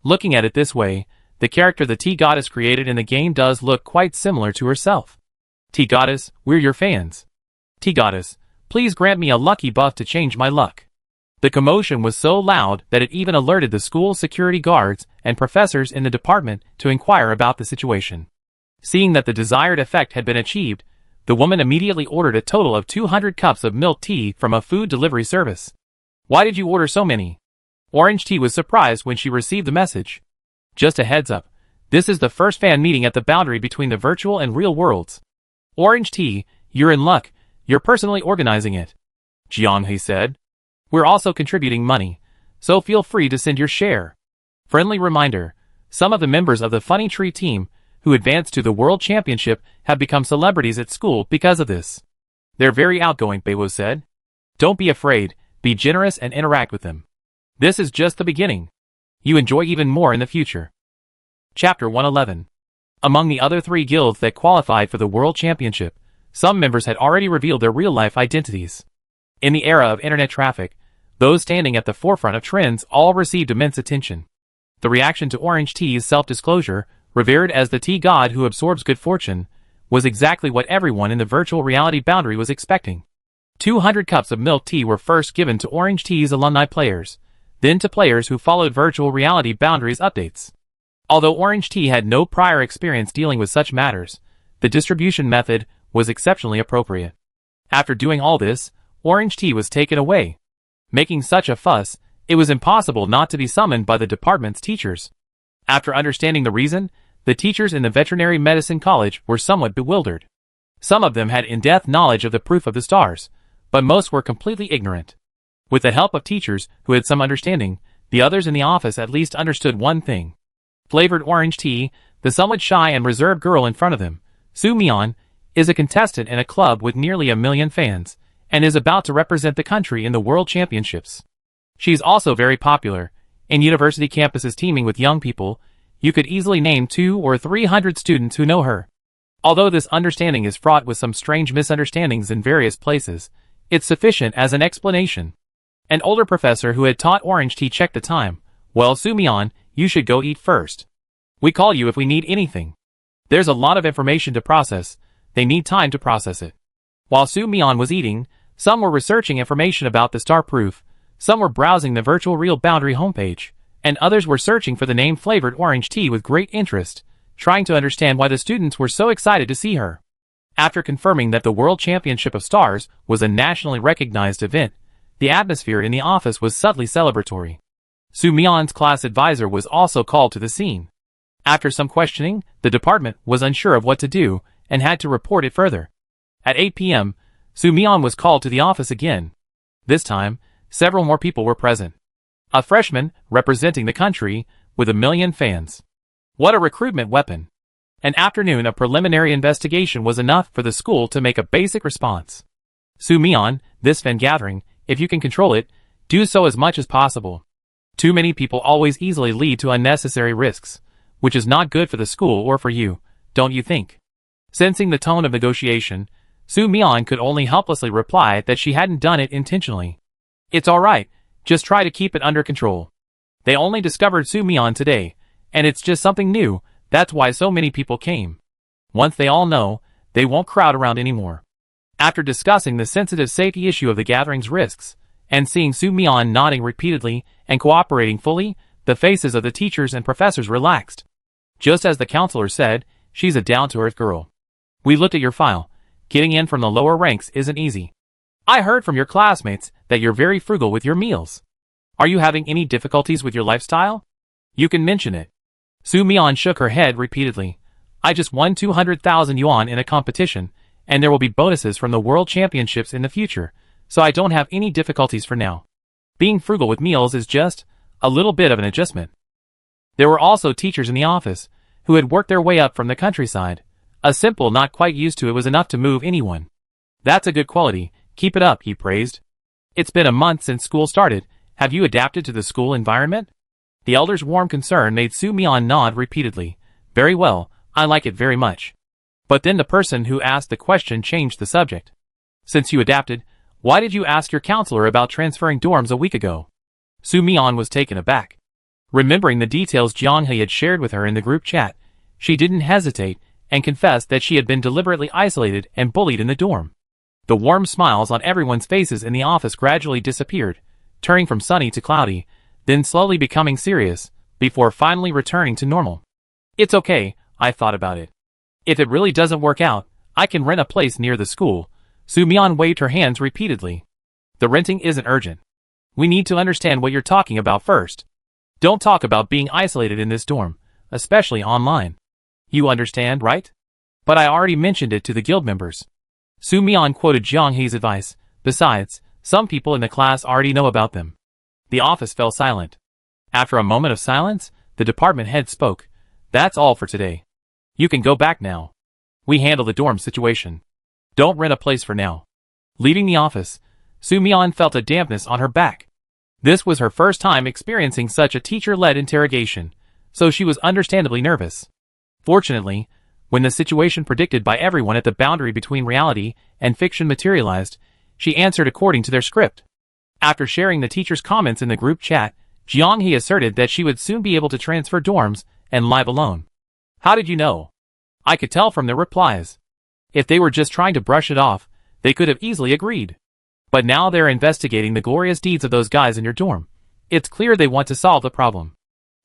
[SPEAKER 1] Looking at it this way, the character the tea goddess created in the game does look quite similar to herself. Tea goddess, we're your fans. Tea goddess, please grant me a lucky buff to change my luck. The commotion was so loud that it even alerted the school's security guards and professors in the department to inquire about the situation. Seeing that the desired effect had been achieved, the woman immediately ordered a total of 200 cups of milk tea from a food delivery service. Why did you order so many? Orange Tea was surprised when she received the message. Just a heads up, this is the first fan meeting at the boundary between the virtual and real worlds. Orange Tea, you're in luck, you're personally organizing it. Jiang He said. We're also contributing money, so feel free to send your share. Friendly reminder, some of the members of the Funny Tree team, who advanced to the World Championship, have become celebrities at school because of this. They're very outgoing, Beiwo said. Don't be afraid, be generous and interact with them. This is just the beginning. You enjoy even more in the future. Chapter 111. Among the other 3 guilds that qualified for the World Championship, some members had already revealed their real-life identities. In the era of internet traffic, those standing at the forefront of trends all received immense attention. The reaction to Orange Tea's self-disclosure, revered as the tea god who absorbs good fortune, was exactly what everyone in the virtual reality boundary was expecting. 200 cups of milk tea were first given to Orange Tea's alumni players, then to players who followed virtual reality boundaries updates. Although Orange Tea had no prior experience dealing with such matters, the distribution method was exceptionally appropriate. After doing all this, Orange Tea was taken away. Making such a fuss, it was impossible not to be summoned by the department's teachers. After understanding the reason, the teachers in the veterinary medicine college were somewhat bewildered. Some of them had in-depth knowledge of the proof of the stars, but most were completely ignorant. With the help of teachers who had some understanding, the others in the office at least understood one thing. Flavored Orange Tea, the somewhat shy and reserved girl in front of them, Su Mian, is a contestant in a club with nearly 1 million fans, and is about to represent the country in the World Championships. She's also very popular. In university campuses teeming with young people, you could easily name 200 or 300 students who know her. Although this understanding is fraught with some strange misunderstandings in various places, it's sufficient as an explanation. An older professor who had taught Orange Tea checked the time. Well, Su Mian, you should go eat first. We call you if we need anything. There's a lot of information to process. They need time to process it. While Su Mian was eating, some were researching information about the star proof, some were browsing the virtual real boundary homepage, and others were searching for the name Flavored Orange Tea with great interest, trying to understand why the students were so excited to see her. After confirming that the World Championship of Stars was a nationally recognized event, the atmosphere in the office was subtly celebratory. Su Mian's class advisor was also called to the scene. After some questioning, the department was unsure of what to do and had to report it further. At 8 p.m., Su Mian was called to the office again. This time, several more people were present. A freshman, representing the country, with 1 million fans. What a recruitment weapon! An afternoon of preliminary investigation was enough for the school to make a basic response. Su Mian, this fan gathering, if you can control it, do so as much as possible. Too many people always easily lead to unnecessary risks, which is not good for the school or for you, don't you think? Sensing the tone of negotiation, Su Mian could only helplessly reply that she hadn't done it intentionally. It's alright, just try to keep it under control. They only discovered Su Mian today, and it's just something new, that's why so many people came. Once they all know, they won't crowd around anymore. After discussing the sensitive safety issue of the gathering's risks, and seeing Su Mian nodding repeatedly and cooperating fully, the faces of the teachers and professors relaxed. Just as the counselor said, she's a down-to-earth girl. We looked at your file. Getting in from the lower ranks isn't easy. I heard from your classmates that you're very frugal with your meals. Are you having any difficulties with your lifestyle? You can mention it. Su Mian shook her head repeatedly. I just won 200,000 yuan in a competition, and there will be bonuses from the World Championships in the future, so I don't have any difficulties for now. Being frugal with meals is just a little bit of an adjustment. There were also teachers in the office who had worked their way up from the countryside. A simple not quite used to it was enough to move anyone. That's a good quality, keep it up, he praised. It's been a month since school started, have you adapted to the school environment? The elder's warm concern made Su Mian nod repeatedly. Very well, I like it very much. But then the person who asked the question changed the subject. Since you adapted, why did you ask your counselor about transferring dorms a week ago? Su Mian was taken aback. Remembering the details Jiang He had shared with her in the group chat, she didn't hesitate and confessed that she had been deliberately isolated and bullied in the dorm. The warm smiles on everyone's faces in the office gradually disappeared, turning from sunny to cloudy, then slowly becoming serious, before finally returning to normal. It's okay, I thought about it. If it really doesn't work out, I can rent a place near the school. Su Mian waved her hands repeatedly. The renting isn't urgent. We need to understand what you're talking about first. Don't talk about being isolated in this dorm, especially online. You understand, right? But I already mentioned it to the guild members. Su Mian quoted Jiang He's advice. Besides, some people in the class already know about them. The office fell silent. After a moment of silence, the department head spoke. That's all for today. You can go back now. We handle the dorm situation. Don't rent a place for now. Leaving the office, Su Mian felt a dampness on her back. This was her first time experiencing such a teacher-led interrogation, so she was understandably nervous. Fortunately, when the situation predicted by everyone at the boundary between reality and fiction materialized, she answered according to their script. After sharing the teacher's comments in the group chat, Jiang-hee asserted that she would soon be able to transfer dorms and live alone. How did you know? I could tell from their replies. If they were just trying to brush it off, they could have easily agreed. But now they're investigating the glorious deeds of those guys in your dorm. It's clear they want to solve the problem.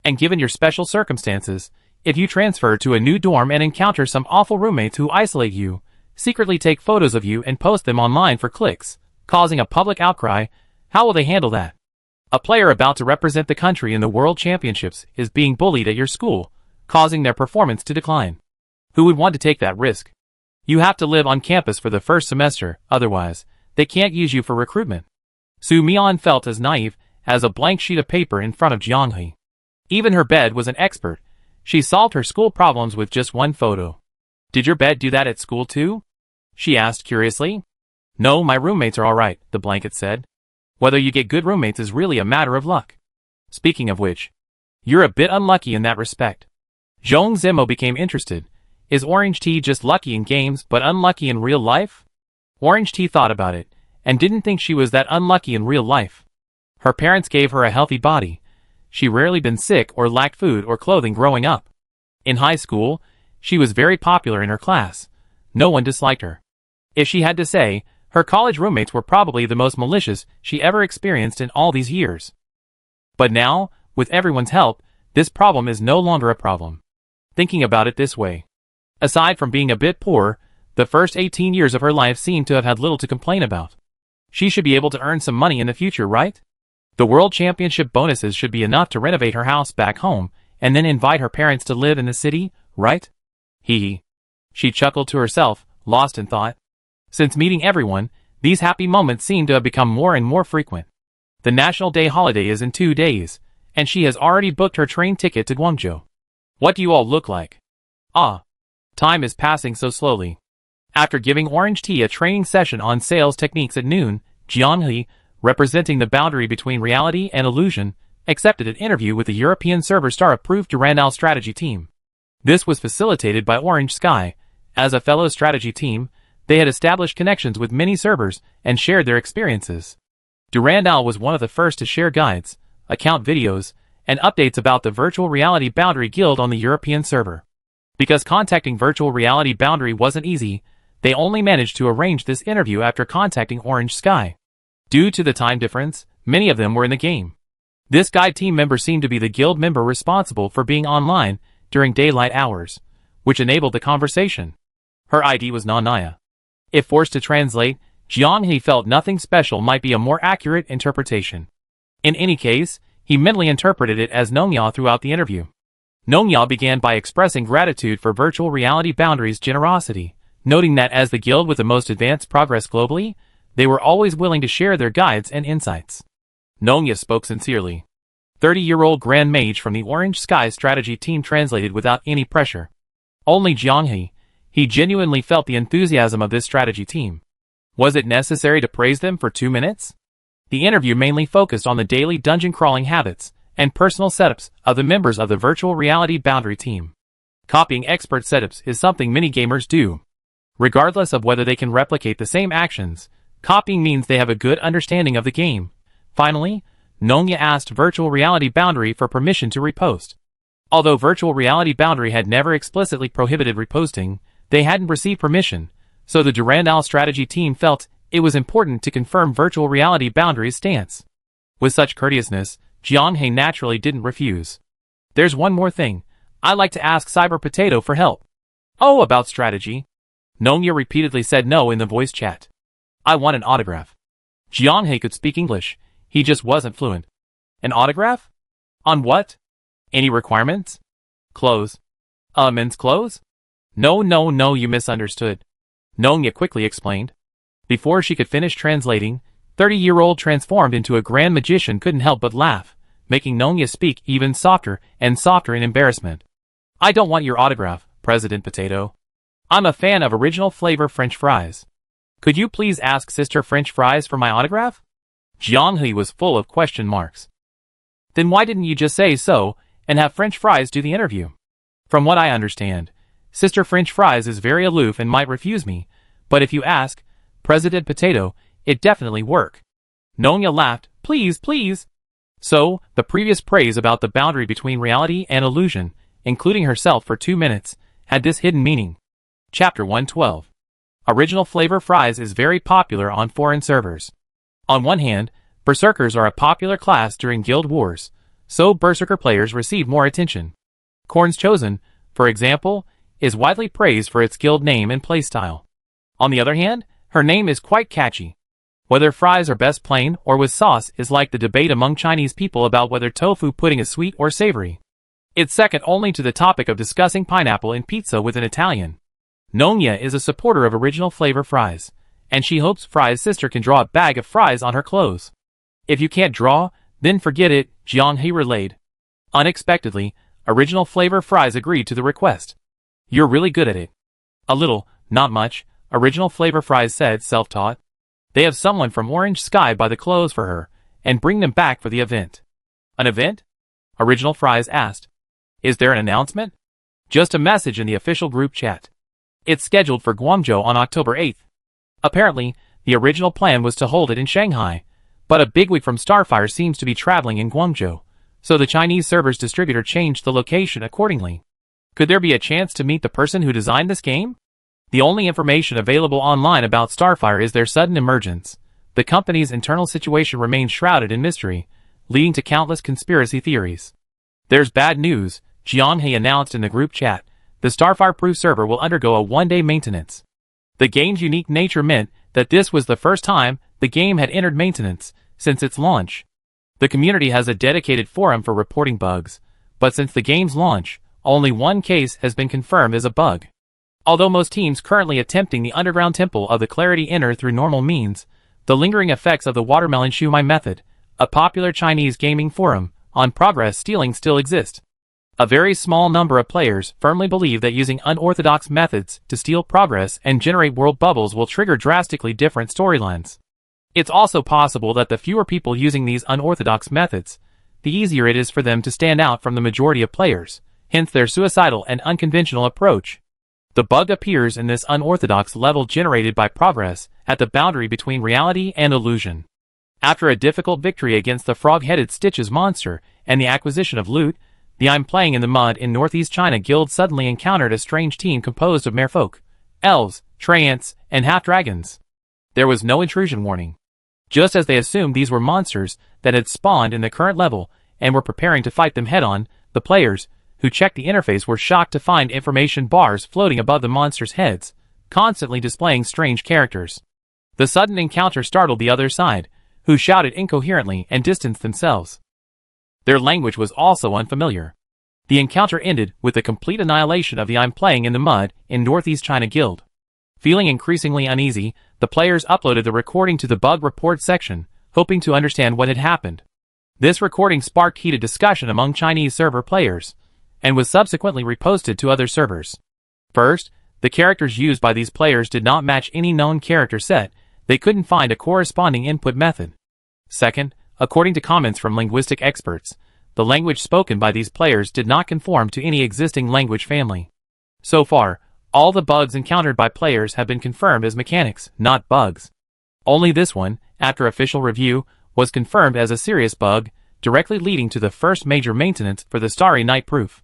[SPEAKER 1] And given your special circumstances, if you transfer to a new dorm and encounter some awful roommates who isolate you, secretly take photos of you and post them online for clicks, causing a public outcry, how will they handle that? A player about to represent the country in the World Championships is being bullied at your school, causing their performance to decline. Who would want to take that risk? You have to live on campus for the first semester, otherwise, they can't use you for recruitment. Su Mian felt as naive as a blank sheet of paper in front of Jiang-hee. Even her bed was an expert. She solved her school problems with just one photo. Did your bed do that at school too? She asked curiously. No, my roommates are alright, the blanket said. Whether you get good roommates is really a matter of luck. Speaking of which, you're a bit unlucky in that respect. Zhong Zimo became interested. Is Orange Tea just lucky in games but unlucky in real life? Orange Tea thought about it, and didn't think she was that unlucky in real life. Her parents gave her a healthy body. She rarely been sick or lacked food or clothing growing up. In high school, she was very popular in her class. No one disliked her. If she had to say, her college roommates were probably the most malicious she ever experienced in all these years. But now, with everyone's help, this problem is no longer a problem. Thinking about it this way. Aside from being a bit poor, the first 18 years of her life seemed to have had little to complain about. She should be able to earn some money in the future, right? The World Championship bonuses should be enough to renovate her house back home, and then invite her parents to live in the city, right? Hee. She chuckled to herself, lost in thought. Since meeting everyone, these happy moments seem to have become more and more frequent. The National Day holiday is in 2 days, and she has already booked her train ticket to Guangzhou. What do you all look like? Ah. Time is passing so slowly. After giving Orange Tea a training session on sales techniques at noon, Jiang-hee, representing the boundary between reality and illusion, accepted an interview with the European server star-approved Durandal strategy team. This was facilitated by Orange Sky. As a fellow strategy team, they had established connections with many servers and shared their experiences. Durandal was one of the first to share guides, account videos, and updates about the Virtual Reality Boundary Guild on the European server. Because contacting Virtual Reality Boundary wasn't easy, they only managed to arrange this interview after contacting Orange Sky. Due to the time difference, many of them were in the game. This guide team member seemed to be the guild member responsible for being online during daylight hours, which enabled the conversation. Her ID was Nanaya. If forced to translate, Jiang-hee felt nothing special might be a more accurate interpretation. In any case, he mentally interpreted it as Nongya throughout the interview. Nongya began by expressing gratitude for Virtual Reality Boundary's generosity, noting that as the guild with the most advanced progress globally, they were always willing to share their guides and insights. Nongya spoke sincerely. 30-year-old Grand Mage from the Orange Sky strategy team translated without any pressure. Only Jiang-hee, he genuinely felt the enthusiasm of this strategy team. Was it necessary to praise them for 2 minutes? The interview mainly focused on the daily dungeon crawling habits and personal setups of the members of the Virtual Reality Boundary team. Copying expert setups is something many gamers do. Regardless of whether they can replicate the same actions, copying means they have a good understanding of the game. Finally, Nongya asked Virtual Reality Boundary for permission to repost. Although Virtual Reality Boundary had never explicitly prohibited reposting, they hadn't received permission, so the Durandal strategy team felt it was important to confirm Virtual Reality Boundary's stance. With such courteousness, Jiang-hee naturally didn't refuse. There's one more thing. I'd like to ask Cyber Potato for help. Oh, about strategy? Nongya repeatedly said no in the voice chat. I want an autograph. Jiang-hee could speak English, he just wasn't fluent. An autograph? On what? Any requirements? Clothes. Men's clothes? No, you misunderstood. Nongya quickly explained. Before she could finish translating, 30-year-old transformed into a grand magician couldn't help but laugh, making Nongya speak even softer and softer in embarrassment. I don't want your autograph, President Potato. I'm a fan of original flavor French fries. Could you please ask Sister French Fries for my autograph? Jiang He was full of question marks. Then why didn't you just say so, and have French Fries do the interview? From what I understand, Sister French Fries is very aloof and might refuse me, but if you ask, President Potato, it definitely work. Nongya laughed, please, please. So, the previous praise about the boundary between reality and illusion, including herself for 2 minutes, had this hidden meaning. Chapter 112. Original flavor fries is very popular on foreign servers. On one hand, berserkers are a popular class during guild wars, so berserker players receive more attention. Korn's Chosen, for example, is widely praised for its guild name and playstyle. On the other hand, her name is quite catchy. Whether fries are best plain or with sauce is like the debate among Chinese people about whether tofu pudding is sweet or savory. It's second only to the topic of discussing pineapple in pizza with an Italian. Nongya is a supporter of original flavor fries, and she hopes Fry's sister can draw a bag of fries on her clothes. If you can't draw, then forget it, Jiang He relayed. Unexpectedly, original flavor fries agreed to the request. You're really good at it. A little, not much, original flavor fries said, self-taught. They have someone from Orange Sky buy the clothes for her, and bring them back for the event. An event? Original Fries asked. Is there an announcement? Just a message in the official group chat. It's scheduled for Guangzhou on October 8th. Apparently, the original plan was to hold it in Shanghai, but a bigwig from Starfire seems to be traveling in Guangzhou, so the Chinese server's distributor changed the location accordingly. Could there be a chance to meet the person who designed this game? The only information available online about Starfire is their sudden emergence. The company's internal situation remains shrouded in mystery, leading to countless conspiracy theories. There's bad news, Jiang He announced in the group chat. The Starfire-proof server will undergo a one-day maintenance. The game's unique nature meant that this was the first time the game had entered maintenance since its launch. The community has a dedicated forum for reporting bugs, but since the game's launch, only one case has been confirmed as a bug. Although most teams currently attempting the underground temple of the Clarity enter through normal means, the lingering effects of the watermelon shumai method, a popular Chinese gaming forum, on progress stealing still exist. A very small number of players firmly believe that using unorthodox methods to steal progress and generate world bubbles will trigger drastically different storylines. It's also possible that the fewer people using these unorthodox methods, the easier it is for them to stand out from the majority of players, hence their suicidal and unconventional approach. The bug appears in this unorthodox level generated by progress at the boundary between reality and illusion. After a difficult victory against the frog-headed Stitches monster and the acquisition of loot, the I'm Playing in the Mud in Northeast China guild suddenly encountered a strange team composed of merfolk, elves, treants, and half-dragons. There was no intrusion warning. Just as they assumed these were monsters that had spawned in the current level and were preparing to fight them head-on, the players, who checked the interface, were shocked to find information bars floating above the monsters' heads, constantly displaying strange characters. The sudden encounter startled the other side, who shouted incoherently and distanced themselves. Their language was also unfamiliar. The encounter ended with the complete annihilation of the I'm Playing in the Mud in Northeast China guild. Feeling increasingly uneasy, the players uploaded the recording to the bug report section, hoping to understand what had happened. This recording sparked heated discussion among Chinese server players, and was subsequently reposted to other servers. First, the characters used by these players did not match any known character set. They couldn't find a corresponding input method. Second, according to comments from linguistic experts, the language spoken by these players did not conform to any existing language family. So far, all the bugs encountered by players have been confirmed as mechanics, not bugs. Only this one, after official review, was confirmed as a serious bug, directly leading to the first major maintenance for the Starry Night proof.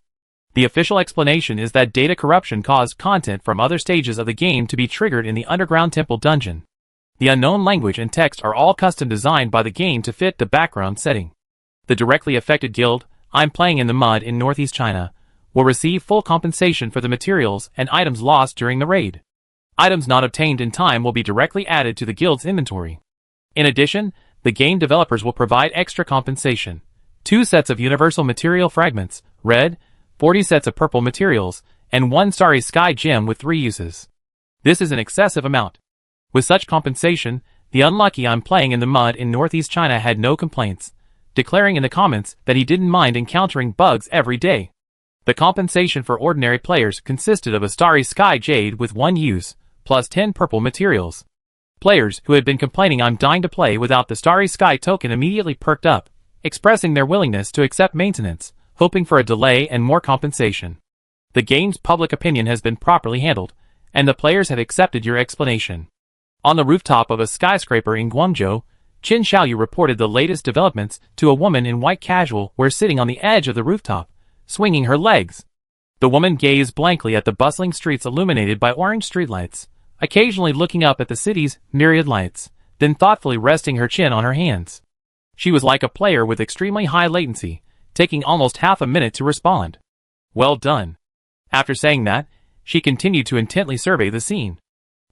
[SPEAKER 1] The official explanation is that data corruption caused content from other stages of the game to be triggered in the underground temple dungeon. The unknown language and text are all custom designed by the game to fit the background setting. The directly affected guild, I'm Playing in the Mud in Northeast China, will receive full compensation for the materials and items lost during the raid. Items not obtained in time will be directly added to the guild's inventory. In addition, the game developers will provide extra compensation. 2 sets of universal material fragments, red, 40 sets of purple materials, and 1 Starry Sky gem with 3 uses. This is an excessive amount. With such compensation, the unlucky I'm Playing in the Mud in Northeast China had no complaints, declaring in the comments that he didn't mind encountering bugs every day. The compensation for ordinary players consisted of a Starry Sky jade with 1 use, plus 10 purple materials. Players who had been complaining "I'm dying to play" without the Starry Sky token immediately perked up, expressing their willingness to accept maintenance, hoping for a delay and more compensation. The game's public opinion has been properly handled, and the players have accepted your explanation. On the rooftop of a skyscraper in Guangzhou, Qin Xiaoyu reported the latest developments to a woman in white casual wear sitting on the edge of the rooftop, swinging her legs. The woman gazed blankly at the bustling streets illuminated by orange streetlights, occasionally looking up at the city's myriad lights, then thoughtfully resting her chin on her hands. She was like a player with extremely high latency, taking almost half a minute to respond. Well done. After saying that, she continued to intently survey the scene.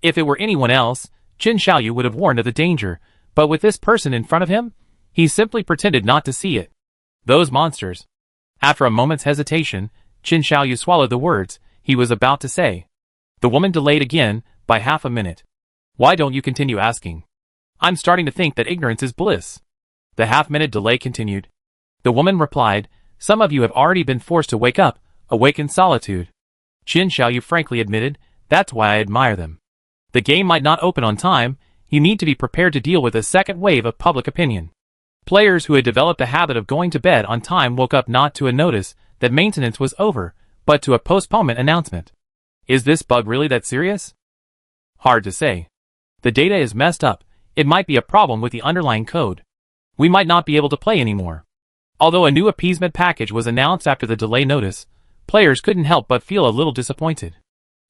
[SPEAKER 1] If it were anyone else, Qin Xiaoyu would have warned of the danger, but with this person in front of him, he simply pretended not to see it. Those monsters. After a moment's hesitation, Qin Xiaoyu swallowed the words he was about to say. The woman delayed again, by half a minute. Why don't you continue asking? I'm starting to think that ignorance is bliss. The half-minute delay continued. The woman replied, some of you have already been forced to wake up, awake in solitude. Qin Xiaoyu frankly admitted, that's why I admire them. The game might not open on time, you need to be prepared to deal with a second wave of public opinion. Players who had developed the habit of going to bed on time woke up not to a notice that maintenance was over, but to a postponement announcement. Is this bug really that serious? Hard to say. The data is messed up, it might be a problem with the underlying code. We might not be able to play anymore. Although a new appeasement package was announced after the delay notice, players couldn't help but feel a little disappointed.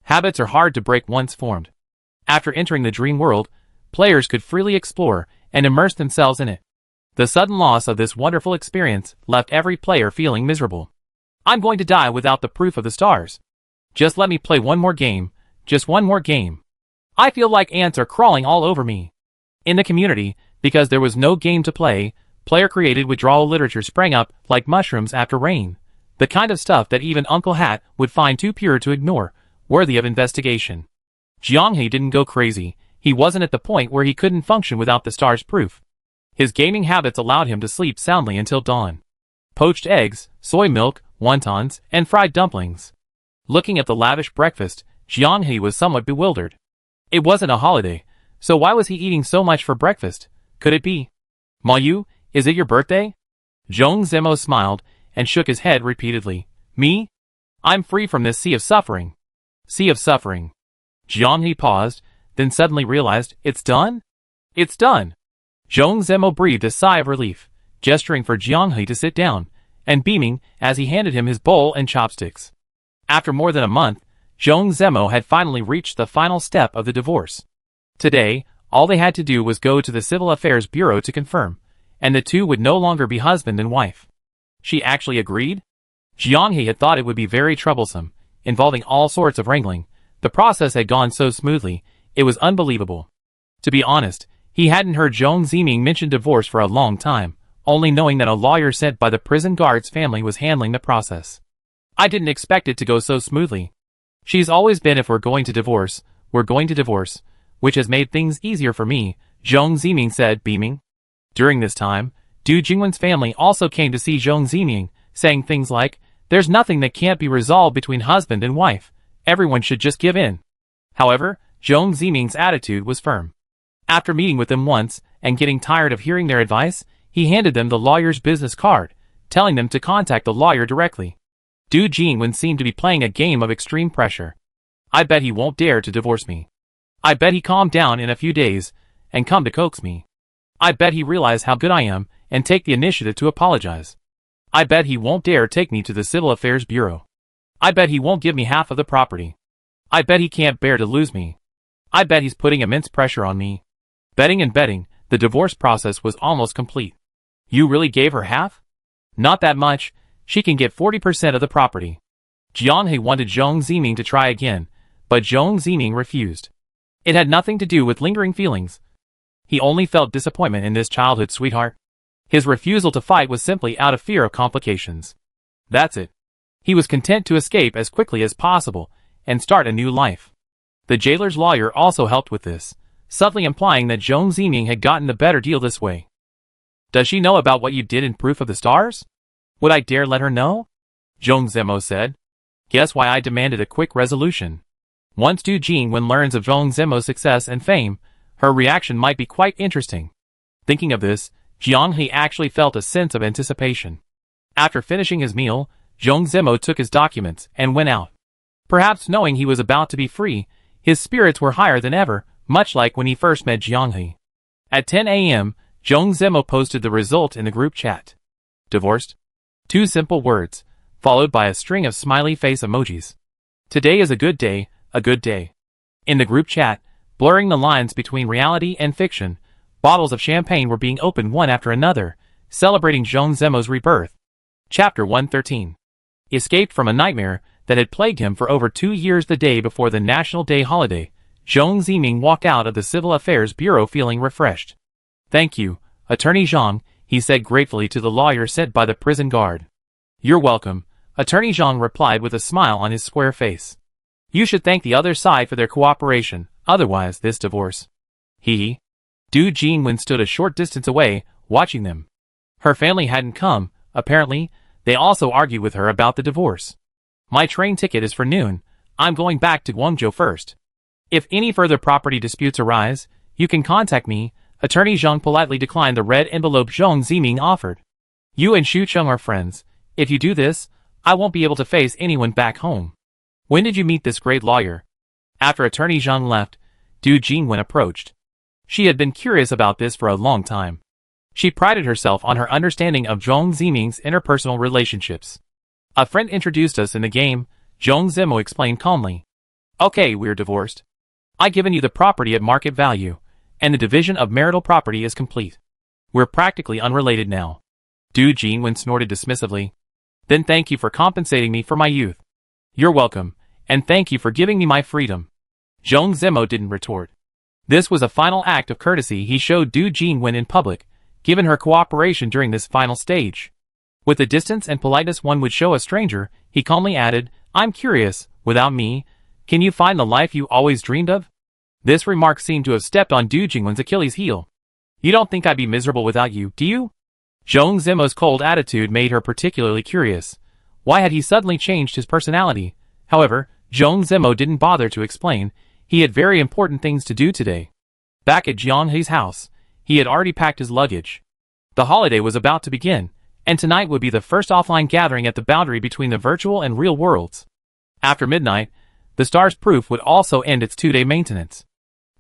[SPEAKER 1] Habits are hard to break once formed. After entering the dream world, players could freely explore and immerse themselves in it. The sudden loss of this wonderful experience left every player feeling miserable. I'm going to die without the proof of the stars. Just let me play one more game, just one more game. I feel like ants are crawling all over me. In the community, because there was no game to play, player-created withdrawal literature sprang up like mushrooms after rain. The kind of stuff that even Uncle Hat would find too pure to ignore, worthy of investigation. Jianghe didn't go crazy, he wasn't at the point where he couldn't function without the stars proof. His gaming habits allowed him to sleep soundly until dawn. Poached eggs, soy milk, wontons, and fried dumplings. Looking at the lavish breakfast, Jianghe was somewhat bewildered. It wasn't a holiday, so why was he eating so much for breakfast? Could it be? Ma Yu, is it your birthday? Zhong Zemo smiled and shook his head repeatedly. Me? I'm free from this sea of suffering. Sea of suffering. Jianghe paused, then suddenly realized, it's done? It's done. Zhong Zemo breathed a sigh of relief, gesturing for Jianghe to sit down, and beaming as he handed him his bowl and chopsticks. After more than a month, Zhong Zemo had finally reached the final step of the divorce. Today, all they had to do was go to the Civil Affairs Bureau to confirm, and the two would no longer be husband and wife. She actually agreed? Jianghe had thought it would be very troublesome, involving all sorts of wrangling. The process had gone so smoothly, it was unbelievable. To be honest, he hadn't heard Zhong Ziming mention divorce for a long time, only knowing that a lawyer sent by the prison guard's family was handling the process. I didn't expect it to go so smoothly. She's always been if we're going to divorce, we're going to divorce, which has made things easier for me, Zhong Ziming said, beaming. During this time, Du Jingwen's family also came to see Zhong Ziming, saying things like, there's nothing that can't be resolved between husband and wife, everyone should just give in. However, Zhong Ziming's attitude was firm. After meeting with them once, and getting tired of hearing their advice, he handed them the lawyer's business card, telling them to contact the lawyer directly. Du Jingwen seemed to be playing a game of extreme pressure. I bet he won't dare to divorce me. I bet he calmed down in a few days, and come to coax me. I bet he realized how good I am, and take the initiative to apologize. I bet he won't dare take me to the Civil Affairs Bureau. I bet he won't give me half of the property. I bet he can't bear to lose me. I bet he's putting immense pressure on me. Betting and betting, the divorce process was almost complete. You really gave her half? Not that much, she can get 40% of the property. Jianghe wanted Zhong Ziming to try again, but Zhong Ziming refused. It had nothing to do with lingering feelings. He only felt disappointment in this childhood sweetheart. His refusal to fight was simply out of fear of complications. That's it. He was content to escape as quickly as possible and start a new life. The jailer's lawyer also helped with this, subtly implying that Zhong Ziming had gotten the better deal this way. Does she know about what you did in Proof of the Stars? Would I dare let her know? Zhong Zemo said. Guess why I demanded a quick resolution. Once Du Jingwen learns of Zhong Zemo's success and fame, her reaction might be quite interesting. Thinking of this, Jiang He actually felt a sense of anticipation. After finishing his meal, Zhong Zimo took his documents and went out. Perhaps knowing he was about to be free, his spirits were higher than ever, much like when he first met Jiang He. At 10 a.m., Zhong Zimo posted the result in the group chat. Divorced? 2 simple words, followed by a string of smiley face emojis. Today is a good day, a good day. In the group chat, blurring the lines between reality and fiction, bottles of champagne were being opened one after another, celebrating Zhong Zimo's rebirth. Chapter 113. Escaped from a nightmare that had plagued him for over 2 years. The day before the National Day holiday, Zhong Ziming walked out of the Civil Affairs Bureau feeling refreshed. Thank you, Attorney Zhang, he said gratefully to the lawyer sent by the prison guard. You're welcome, Attorney Zhang replied with a smile on his square face. You should thank the other side for their cooperation, otherwise this divorce. Hee. Du Jinwen stood a short distance away, watching them. Her family hadn't come, apparently. They also argued with her about the divorce. My train ticket is for noon. I'm going back to Guangzhou first. If any further property disputes arise, you can contact me. Attorney Zhang politely declined the red envelope Zhong Ziming offered. You and Xu Cheng are friends. If you do this, I won't be able to face anyone back home. When did you meet this great lawyer? After Attorney Zhang left, Du Jinwen approached. She had been curious about this for a long time. She prided herself on her understanding of Zhong Ziming's interpersonal relationships. A friend introduced us in the game, Zhong Zimo explained calmly. Okay, we're divorced. I've given you the property at market value, and the division of marital property is complete. We're practically unrelated now. Du Jinwen snorted dismissively. Then thank you for compensating me for my youth. You're welcome, and thank you for giving me my freedom. Zhong Zimo didn't retort. This was a final act of courtesy he showed Du Jinwen in public, given her cooperation during this final stage. With the distance and politeness one would show a stranger, he calmly added, I'm curious, without me, can you find the life you always dreamed of? This remark seemed to have stepped on Du Jinwen's Achilles heel. You don't think I'd be miserable without you, do you? Zhong Zimo's cold attitude made her particularly curious. Why had he suddenly changed his personality? However, Zhong Zimo didn't bother to explain. He had very important things to do today. Back at Jiang He's house, he had already packed his luggage. The holiday was about to begin, and tonight would be the first offline gathering at the boundary between the virtual and real worlds. After midnight, the Stars Proof would also end its 2-day maintenance.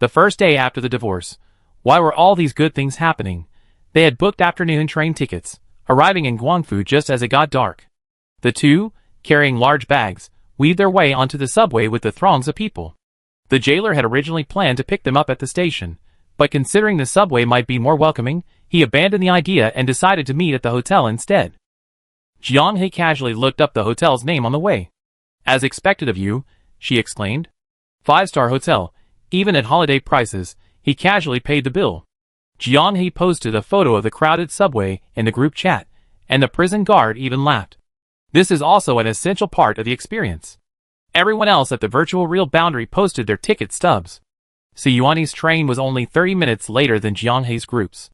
[SPEAKER 1] The first day after the divorce. Why were all these good things happening? They had booked afternoon train tickets, arriving in Guangzhou just as it got dark. The two, carrying large bags, weaved their way onto the subway with the throngs of people. The jailer had originally planned to pick them up at the station, but considering the subway might be more welcoming, he abandoned the idea and decided to meet at the hotel instead. Jiang He casually looked up the hotel's name on the way. As expected of you, she exclaimed. 5-star hotel, even at holiday prices. He casually paid the bill. Jiang He posted a photo of the crowded subway in the group chat, and the prison guard even laughed. This is also an essential part of the experience. Everyone else at the virtual real boundary posted their ticket stubs. Yuani's train was only 30 minutes later than Jiang He's group's.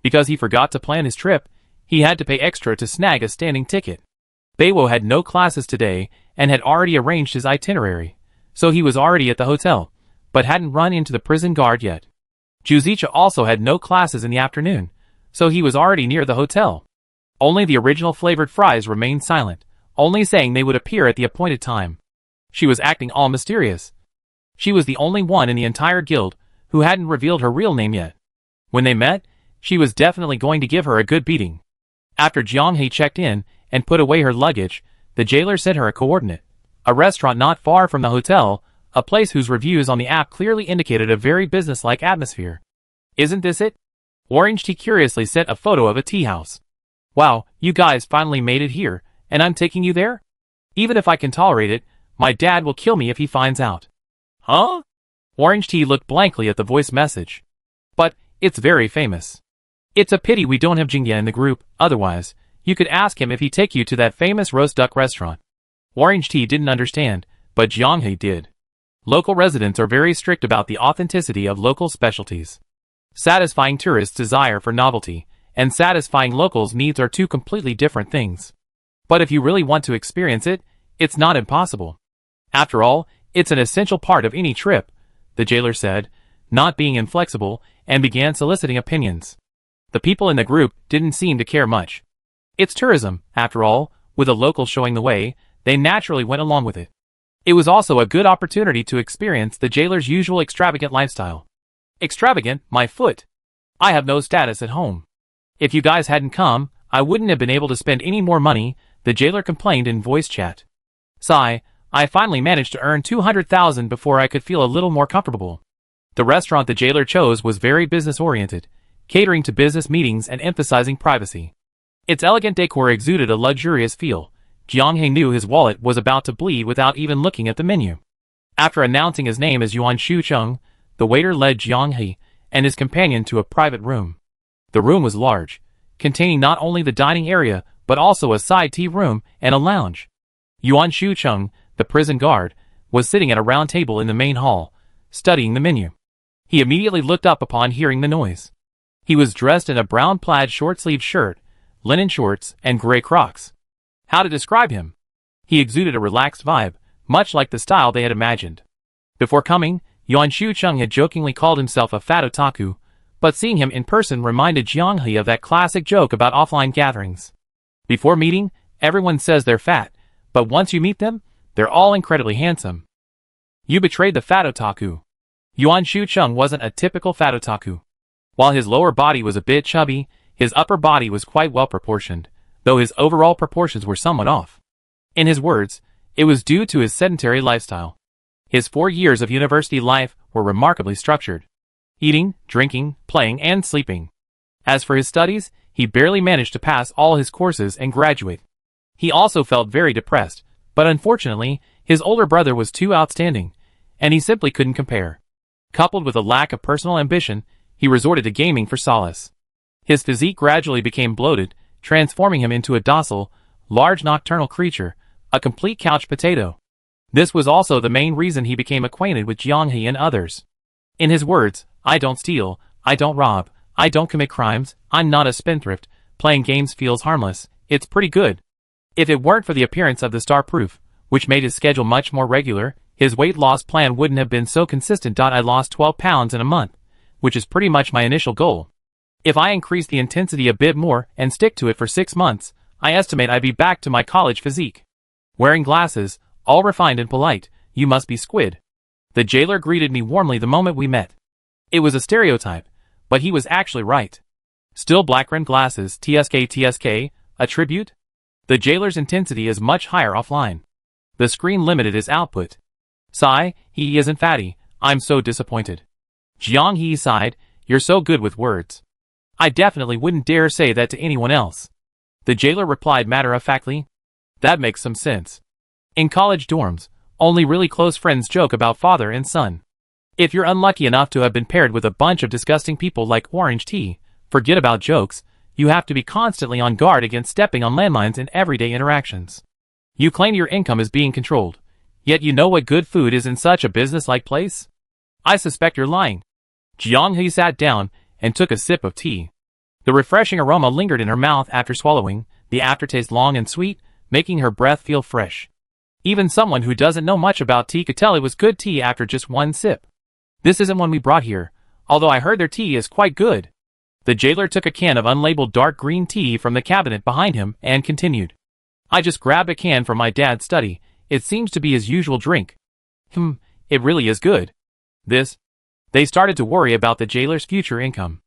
[SPEAKER 1] Because he forgot to plan his trip, he had to pay extra to snag a standing ticket. Beiwo had no classes today and had already arranged his itinerary, so he was already at the hotel, but hadn't run into the prison guard yet. Juzicha also had no classes in the afternoon, so he was already near the hotel. Only the original flavored fries remained silent, only saying they would appear at the appointed time. She was acting all mysterious. She was the only one in the entire guild who hadn't revealed her real name yet. When they met, she was definitely going to give her a good beating. After Jiang He checked in and put away her luggage, the jailer sent her a coordinate. A restaurant not far from the hotel, a place whose reviews on the app clearly indicated a very business-like atmosphere. Isn't this it? Orange Tea curiously sent a photo of a tea house. Wow, you guys finally made it here, and I'm taking you there? Even if I can tolerate it, my dad will kill me if he finds out. Huh? Orange Tea looked blankly at the voice message. But, it's very famous. It's a pity we don't have Jingya in the group, otherwise, you could ask him if he'd take you to that famous roast duck restaurant. Orange Tea didn't understand, but Jiang He did. Local residents are very strict about the authenticity of local specialties. Satisfying tourists' desire for novelty, and satisfying locals' needs are two completely different things. But if you really want to experience it, it's not impossible. After all, it's an essential part of any trip, the jailer said, not being inflexible, and began soliciting opinions. The people in the group didn't seem to care much. It's tourism, after all, with a local showing the way, they naturally went along with it. It was also a good opportunity to experience the jailer's usual extravagant lifestyle. Extravagant, my foot. I have no status at home. If you guys hadn't come, I wouldn't have been able to spend any more money, the jailer complained in voice chat. Sigh, I finally managed to earn 200,000 before I could feel a little more comfortable. The restaurant the jailer chose was very business-oriented, catering to business meetings and emphasizing privacy. Its elegant decor exuded a luxurious feel. Jiang He knew his wallet was about to bleed without even looking at the menu. After announcing his name as Yuan Shucheng, the waiter led Jiang He and his companion to a private room. The room was large, containing not only the dining area but also a side tea room and a lounge. Yuan Shucheng, the prison guard, was sitting at a round table in the main hall, studying the menu. He immediately looked up upon hearing the noise. He was dressed in a brown plaid short-sleeved shirt, linen shorts, and gray Crocs. How to describe him? He exuded a relaxed vibe, much like the style they had imagined. Before coming, Yuan Shucheng had jokingly called himself a fat otaku, but seeing him in person reminded Jiang He of that classic joke about offline gatherings. Before meeting, everyone says they're fat, but once you meet them, they're all incredibly handsome. You betrayed the fat otaku. Yuan Shucheng wasn't a typical fat otaku. While his lower body was a bit chubby, his upper body was quite well proportioned, though his overall proportions were somewhat off. In his words, it was due to his sedentary lifestyle. His 4 years of university life were remarkably structured. Eating, drinking, playing, and sleeping. As for his studies, he barely managed to pass all his courses and graduate. He also felt very depressed, but unfortunately, his older brother was too outstanding, and he simply couldn't compare. Coupled with a lack of personal ambition, he resorted to gaming for solace. His physique gradually became bloated, transforming him into a docile, large nocturnal creature, a complete couch potato. This was also the main reason he became acquainted with Jiang He and others. In his words, I don't steal, I don't rob, I don't commit crimes, I'm not a spendthrift, playing games feels harmless, it's pretty good. If it weren't for the appearance of the star proof, which made his schedule much more regular, his weight loss plan wouldn't have been so consistent. I lost 12 pounds in a month, which is pretty much my initial goal. If I increase the intensity a bit more and stick to it for 6 months, I estimate I'd be back to my college physique. Wearing glasses, all refined and polite, you must be Squid. The jailer greeted me warmly the moment we met. It was a stereotype, but he was actually right. Still black-rimmed glasses, TSK, a tribute? The jailer's intensity is much higher offline. The screen limited his output. Sigh, he isn't fatty, I'm so disappointed. Jiang He sighed, you're so good with words. I definitely wouldn't dare say that to anyone else. The jailer replied matter-of-factly. That makes some sense. In college dorms, only really close friends joke about father and son. If you're unlucky enough to have been paired with a bunch of disgusting people like orange tea, forget about jokes, you have to be constantly on guard against stepping on landmines in everyday interactions. You claim your income is being controlled, yet you know what good food is in such a business-like place? I suspect you're lying. Jiang He sat down and took a sip of tea. The refreshing aroma lingered in her mouth after swallowing, the aftertaste long and sweet, making her breath feel fresh. Even someone who doesn't know much about tea could tell it was good tea after just one sip. This isn't one we brought here, although I heard their tea is quite good. The jailer took a can of unlabeled dark green tea from the cabinet behind him and continued. I just grabbed a can from my dad's study, it seems to be his usual drink. It really is good. They started to worry about the jailer's future income.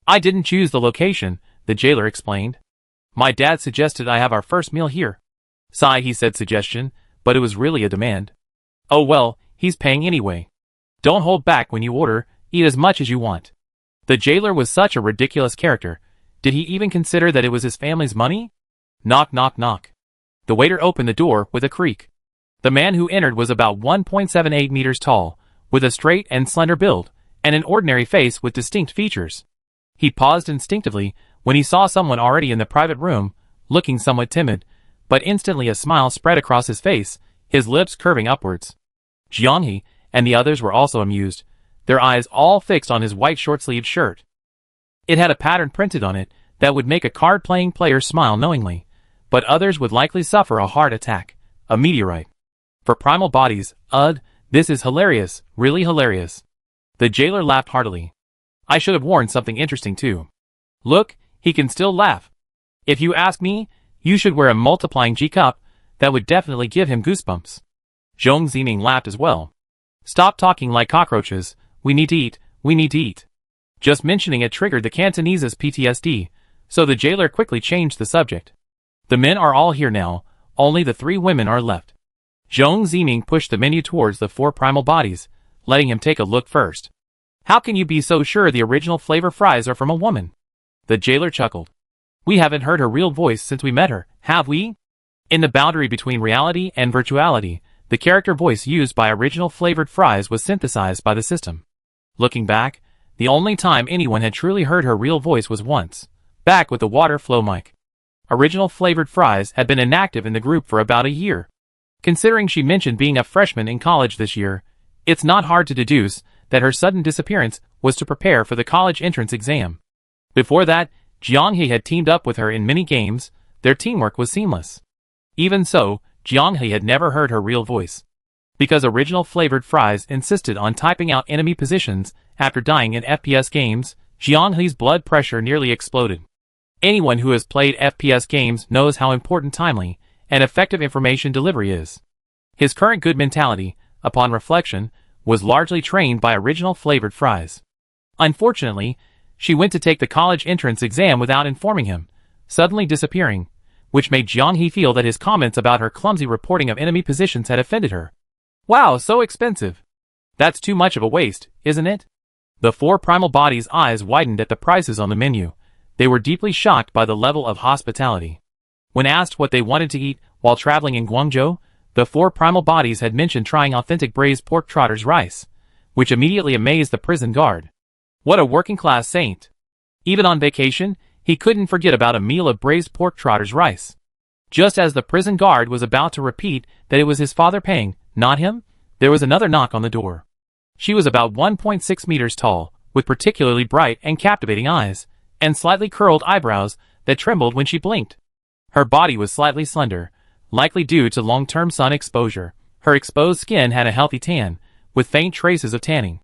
[SPEAKER 1] I didn't choose the location, the jailer explained. My dad suggested I have our first meal here. Sigh, he said suggestion, but it was really a demand. Oh well, he's paying anyway. Don't hold back when you order, eat as much as you want. The jailer was such a ridiculous character. Did he even consider that it was his family's money? Knock, knock, knock. The waiter opened the door with a creak. The man who entered was about 1.78 meters tall, with a straight and slender build, and an ordinary face with distinct features. He paused instinctively when he saw someone already in the private room, looking somewhat timid, but instantly a smile spread across his face, his lips curving upwards. Jiang He and the others were also amused, their eyes all fixed on his white short-sleeved shirt. It had a pattern printed on it that would make a card-playing player smile knowingly, but others would likely suffer a heart attack, a meteorite. For primal bodies, this is hilarious, really hilarious. The jailer laughed heartily. I should have worn something interesting too. Look, he can still laugh. If you ask me, you should wear a multiplying G-cup. That would definitely give him goosebumps. Zhong Ziming laughed as well. Stop talking like cockroaches. We need to eat. We need to eat. Just mentioning it triggered the Cantonese's PTSD, so the jailer quickly changed the subject. The men are all here now, only the 3 women are left. Zhong Ziming pushed the menu towards the 4 primal bodies, letting him take a look first. How can you be so sure the original flavor fries are from a woman? The jailer chuckled. We haven't heard her real voice since we met her, have we? In the boundary between reality and virtuality, the character voice used by original flavored fries was synthesized by the system. Looking back, the only time anyone had truly heard her real voice was once, back with the water flow mic. Original flavored fries had been inactive in the group for about a year. Considering she mentioned being a freshman in college this year, it's not hard to deduce that her sudden disappearance was to prepare for the college entrance exam. Before that, Jianghe had teamed up with her in many games. Their teamwork was seamless. Even so, Jianghe had never heard her real voice. Because original flavored fries insisted on typing out enemy positions after dying in FPS games, Jianghe's blood pressure nearly exploded. Anyone who has played FPS games knows how important timely and effective information delivery is. His current good mentality, upon reflection, was largely trained by original flavored fries. Unfortunately, she went to take the college entrance exam without informing him, suddenly disappearing, which made Jianghe feel that his comments about her clumsy reporting of enemy positions had offended her. Wow, so expensive. That's too much of a waste, isn't it? The 4 primal bodies' eyes widened at the prices on the menu. They were deeply shocked by the level of hospitality. When asked what they wanted to eat while traveling in Guangzhou, the 4 primal bodies had mentioned trying authentic braised pork trotter's rice, which immediately amazed the prison guard. What a working-class saint. Even on vacation, he couldn't forget about a meal of braised pork trotter's rice. Just as the prison guard was about to repeat that it was his father paying, not him, there was another knock on the door. She was about 1.6 meters tall, with particularly bright and captivating eyes, and slightly curled eyebrows that trembled when she blinked. Her body was slightly slender, likely due to long-term sun exposure. Her exposed skin had a healthy tan, with faint traces of tanning.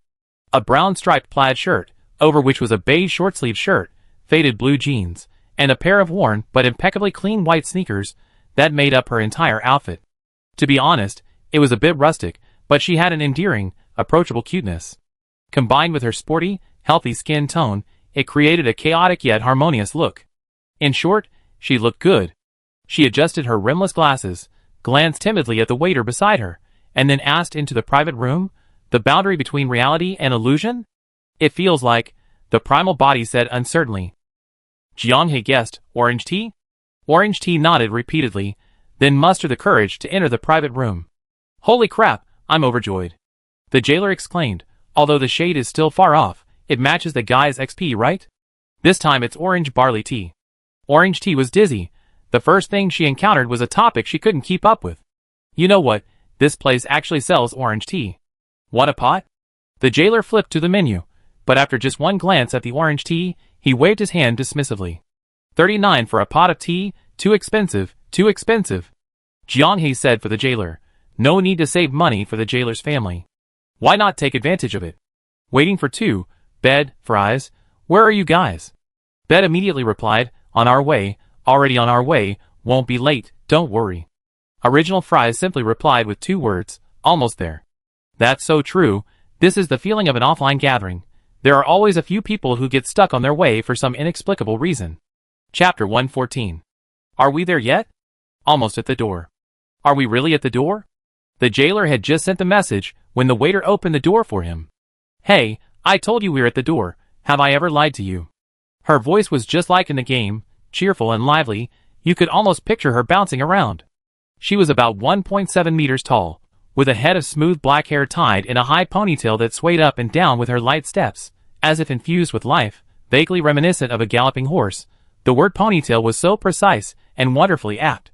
[SPEAKER 1] A brown striped plaid shirt, over which was a beige short-sleeved shirt, faded blue jeans, and a pair of worn but impeccably clean white sneakers that made up her entire outfit. To be honest, it was a bit rustic, but she had an endearing, approachable cuteness. Combined with her sporty, healthy skin tone, it created a chaotic yet harmonious look. In short, she looked good. She adjusted her rimless glasses, glanced timidly at the waiter beside her, and then asked into the private room, the boundary between reality and illusion? It feels like, the primal body said uncertainly. Jianghe guessed, orange tea? Orange tea nodded repeatedly, then mustered the courage to enter the private room. Holy crap, I'm overjoyed. The jailer exclaimed, although the shade is still far off, it matches the guy's XP, right? This time it's orange barley tea. Orange tea was dizzy. The first thing she encountered was a topic she couldn't keep up with. You know what, this place actually sells orange tea. Want a pot? The jailer flipped to the menu, but after just one glance at the orange tea, he waved his hand dismissively. 39 for a pot of tea, too expensive, too expensive. Jianghe said for the jailer. No need to save money for the jailer's family. Why not take advantage of it? Waiting for 2, Bed, fries, where are you guys? Bed immediately replied, on our way, already on our way, won't be late, don't worry. Original Fries simply replied with 2 words, almost there. That's so true, this is the feeling of an offline gathering. There are always a few people who get stuck on their way for some inexplicable reason. Chapter 114. Are we there yet? Almost at the door. Are we really at the door? The jailer had just sent the message when the waiter opened the door for him. Hey, I told you we're at the door, have I ever lied to you? Her voice was just like in the game, cheerful and lively, you could almost picture her bouncing around. She was about 1.7 meters tall, with a head of smooth black hair tied in a high ponytail that swayed up and down with her light steps, as if infused with life, vaguely reminiscent of a galloping horse. The word ponytail was so precise and wonderfully apt.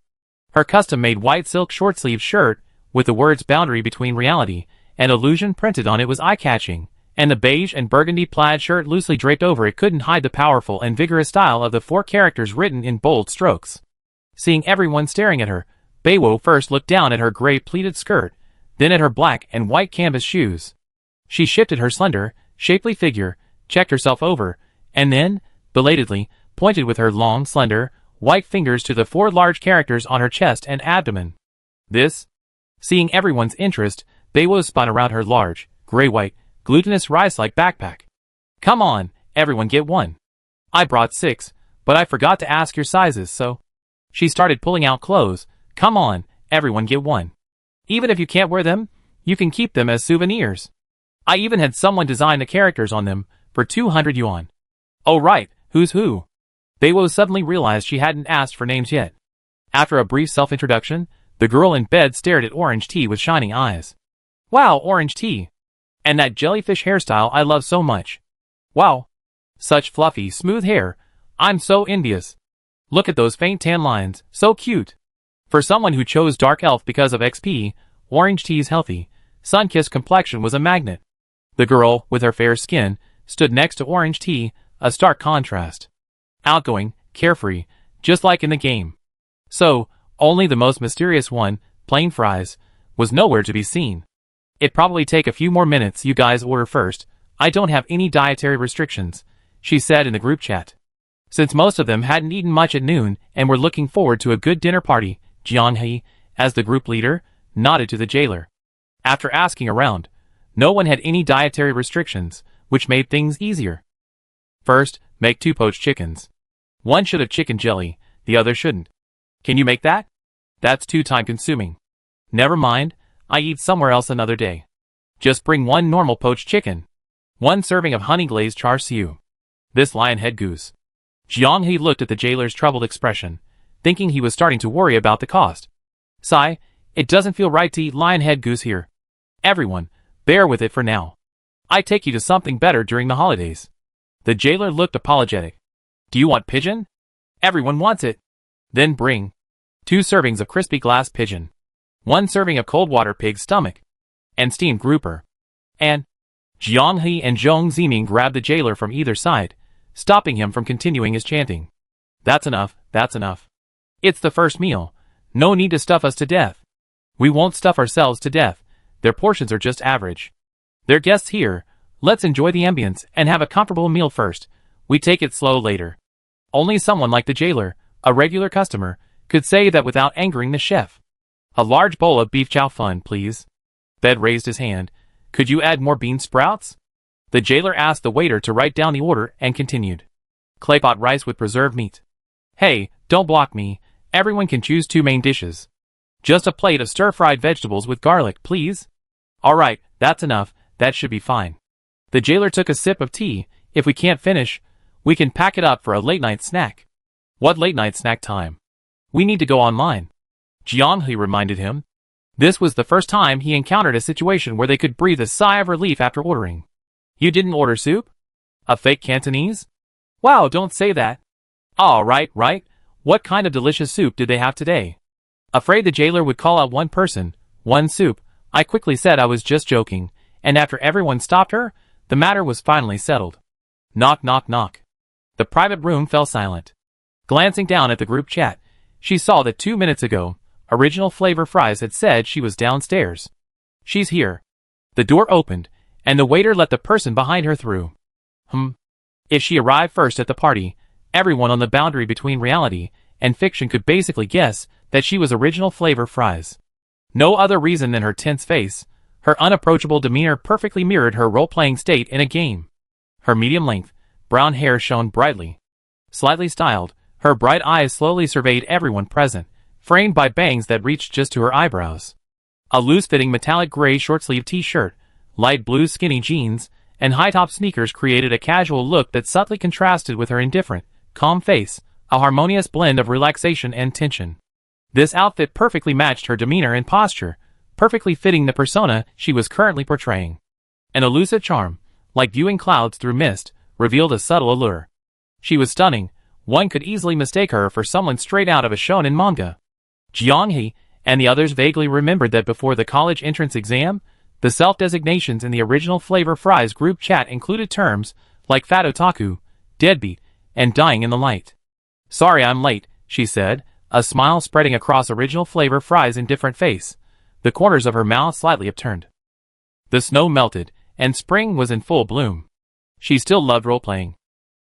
[SPEAKER 1] Her custom-made white silk short-sleeved shirt, with the words boundary between reality and illusion printed on it was eye-catching, and the beige and burgundy plaid shirt loosely draped over it couldn't hide the powerful and vigorous style of the 4 characters written in bold strokes. Seeing everyone staring at her, Beiwo first looked down at her gray pleated skirt, then at her black and white canvas shoes. She shifted her slender, shapely figure, checked herself over, and then, belatedly, pointed with her long, slender, white fingers to the 4 large characters on her chest and abdomen. This? Seeing everyone's interest, Beiwo spun around her large, gray-white, glutinous rice-like backpack. Come on, everyone get one. I brought 6, but I forgot to ask your sizes, so. She started pulling out clothes. Come on, everyone get one. Even if you can't wear them, you can keep them as souvenirs. I even had someone design the characters on them, for 200 yuan. Oh right, who's who? Beiwo suddenly realized she hadn't asked for names yet. After a brief self-introduction, the girl in bed stared at Orange Tea with shining eyes. Wow, Orange Tea. And that jellyfish hairstyle I love so much. Wow. Such fluffy, smooth hair. I'm so envious. Look at those faint tan lines, so cute. For someone who chose Dark Elf because of XP, Orange Tea's healthy, sun-kissed complexion was a magnet. The girl, with her fair skin, stood next to Orange Tea, a stark contrast. Outgoing, carefree, just like in the game. So, only the most mysterious one, plain fries, was nowhere to be seen. It'd probably take a few more minutes. You guys order first. I don't have any dietary restrictions, she said in the group chat. Since most of them hadn't eaten much at noon and were looking forward to a good dinner party, Jianhe, as the group leader, nodded to the jailer. After asking around, no one had any dietary restrictions, which made things easier. First, make 2 poached chickens. One should have chicken jelly, the other shouldn't. Can you make that? That's too time-consuming. Never mind, I eat somewhere else another day. Just bring 1 normal poached chicken. 1 serving of honey-glazed char siu. This lion-head goose. Jianghe looked at the jailer's troubled expression, thinking he was starting to worry about the cost. Sigh, it doesn't feel right to eat lion-head goose here. Everyone, bear with it for now. I take you to something better during the holidays. The jailer looked apologetic. Do you want pigeon? Everyone wants it. Then bring 2 servings of crispy glass pigeon. 1 serving of cold water pig's stomach. And steamed grouper. And Jianghe and Zhong Ziming grabbed the jailer from either side, stopping him from continuing his chanting. That's enough, that's enough. It's the first meal. No need to stuff us to death. We won't stuff ourselves to death. Their portions are just average. They're guests here. Let's enjoy the ambience and have a comfortable meal first. We take it slow later. Only someone like the jailer, a regular customer, could say that without angering the chef. A large bowl of beef chow fun, please. Bed raised his hand. Could you add more bean sprouts? The jailer asked the waiter to write down the order and continued. Claypot rice with preserved meat. Hey, don't block me. Everyone can choose 2 main dishes. Just a plate of stir-fried vegetables with garlic, please. Alright, that's enough. That should be fine. The jailer took a sip of tea. If we can't finish, we can pack it up for a late-night snack. What late-night snack time? We need to go online. Jianghe reminded him. This was the first time he encountered a situation where they could breathe a sigh of relief after ordering. You didn't order soup? A fake Cantonese? Wow, don't say that. Oh, right. What kind of delicious soup did they have today? Afraid the jailer would call out one person, one soup, I quickly said I was just joking, and after everyone stopped her, the matter was finally settled. Knock, knock, knock. The private room fell silent. Glancing down at the group chat, she saw that 2 minutes ago, Original Flavor Fries had said she was downstairs. She's here. The door opened, and the waiter let the person behind her through. If she arrived first at the party, everyone on the boundary between reality and fiction could basically guess that she was Original Flavor Fries. No other reason than her tense face. Her unapproachable demeanor perfectly mirrored her role-playing state in a game. Her medium-length, brown hair shone brightly. Slightly styled, her bright eyes slowly surveyed everyone present, framed by bangs that reached just to her eyebrows. A loose-fitting metallic gray short-sleeved t-shirt, light blue skinny jeans, and high-top sneakers created a casual look that subtly contrasted with her indifferent, calm face, a harmonious blend of relaxation and tension. This outfit perfectly matched her demeanor and posture, perfectly fitting the persona she was currently portraying. An elusive charm, like viewing clouds through mist, revealed a subtle allure. She was stunning. One could easily mistake her for someone straight out of a shonen manga. Jianghe and the others vaguely remembered that before the college entrance exam, the self-designations in the Original Flavor Fries group chat included terms like fat otaku, deadbeat, and dying in the light. Sorry I'm late, she said, a smile spreading across Original Flavor Fries' indifferent face, the corners of her mouth slightly upturned. The snow melted, and spring was in full bloom. She still loved role-playing.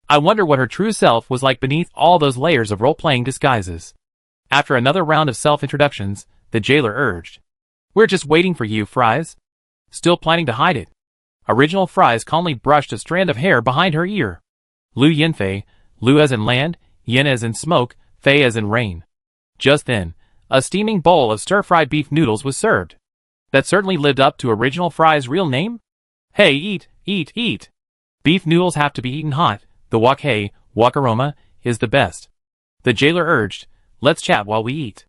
[SPEAKER 1] I wonder what her true self was like beneath all those layers of role-playing disguises. After another round of self-introductions, the jailer urged, "We're just waiting for you, Fries." Still planning to hide it. Original Fries calmly brushed a strand of hair behind her ear. Lu Yinfei, Lu as in land, Yin as in smoke, Fei as in rain. Just then, a steaming bowl of stir-fried beef noodles was served. That certainly lived up to Original Fries' real name. Hey, eat, eat, eat. Beef noodles have to be eaten hot. The wok aroma, is the best. The jailer urged, "Let's chat while we eat."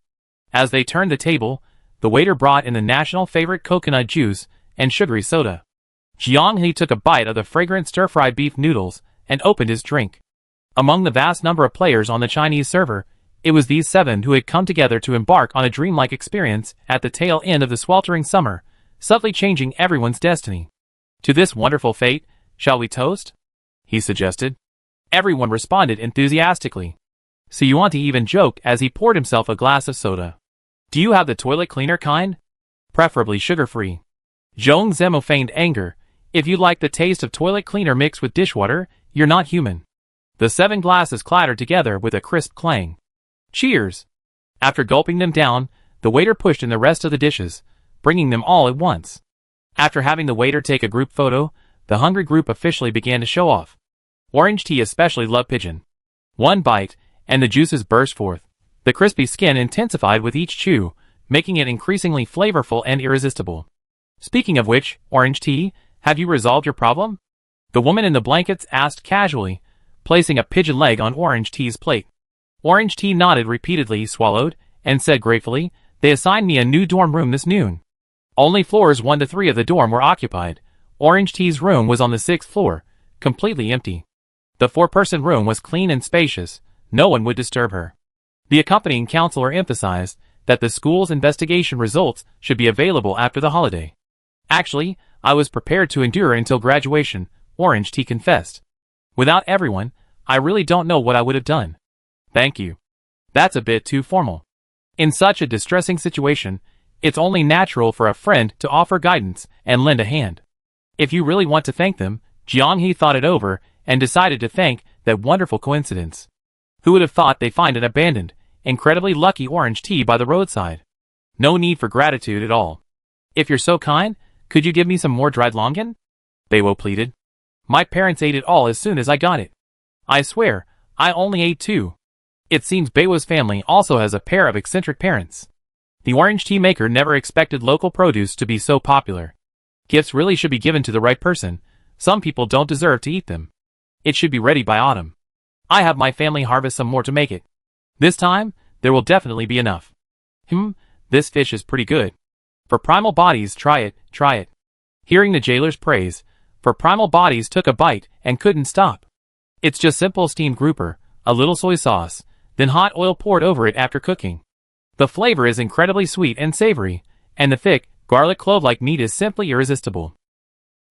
[SPEAKER 1] As they turned the table, the waiter brought in the national favorite coconut juice and sugary soda. Jiang He took a bite of the fragrant stir-fried beef noodles and opened his drink. Among the vast number of players on the Chinese server, it was these 7 who had come together to embark on a dreamlike experience at the tail end of the sweltering summer, subtly changing everyone's destiny. "To this wonderful fate, shall we toast?" he suggested. Everyone responded enthusiastically. So Yuan-Ti even joked as he poured himself a glass of soda. "Do you have the toilet cleaner kind? Preferably sugar-free." Zhong Zemo feigned anger. "If you like the taste of toilet cleaner mixed with dishwater, you're not human." The 7 glasses clattered together with a crisp clang. "Cheers!" After gulping them down, the waiter pushed in the rest of the dishes, bringing them all at once. After having the waiter take a group photo, the hungry group officially began to show off. Orange tea especially loved pigeon. One bite, and the juices burst forth. The crispy skin intensified with each chew, making it increasingly flavorful and irresistible. "Speaking of which, orange tea, have you resolved your problem?" The woman in the blankets asked casually, placing a pigeon leg on Orange Tea's plate. Orange Tea nodded repeatedly, swallowed, and said gratefully, "They assigned me a new dorm room this noon. Only floors 1 to 3 of the dorm were occupied. Orange Tea's room was on the 6th floor, completely empty. The 4-person room was clean and spacious. No one would disturb her." The accompanying counselor emphasized that the school's investigation results should be available after the holiday. "Actually, I was prepared to endure until graduation," Orange Tea confessed. "Without everyone, I really don't know what I would have done." "Thank you. That's a bit too formal. In such a distressing situation, it's only natural for a friend to offer guidance and lend a hand. If you really want to thank them," Jiang He thought it over and decided to thank that wonderful coincidence. Who would have thought they'd find an abandoned, incredibly lucky orange tea by the roadside? No need for gratitude at all. "If you're so kind, could you give me some more dried longan?" Beiwo pleaded. "My parents ate it all as soon as I got it. I swear, I only ate 2. It seems Beiwo's family also has a pair of eccentric parents. The orange tea maker never expected local produce to be so popular. Gifts really should be given to the right person. Some people don't deserve to eat them. It should be ready by autumn. I have my family harvest some more to make it. This time, there will definitely be enough. This fish is pretty good. For primal bodies, try it, try it." Hearing the jailer's praise, For primal bodies took a bite and couldn't stop. "It's just simple steamed grouper, a little soy sauce, then hot oil poured over it after cooking. The flavor is incredibly sweet and savory, and the thick, garlic clove-like meat is simply irresistible.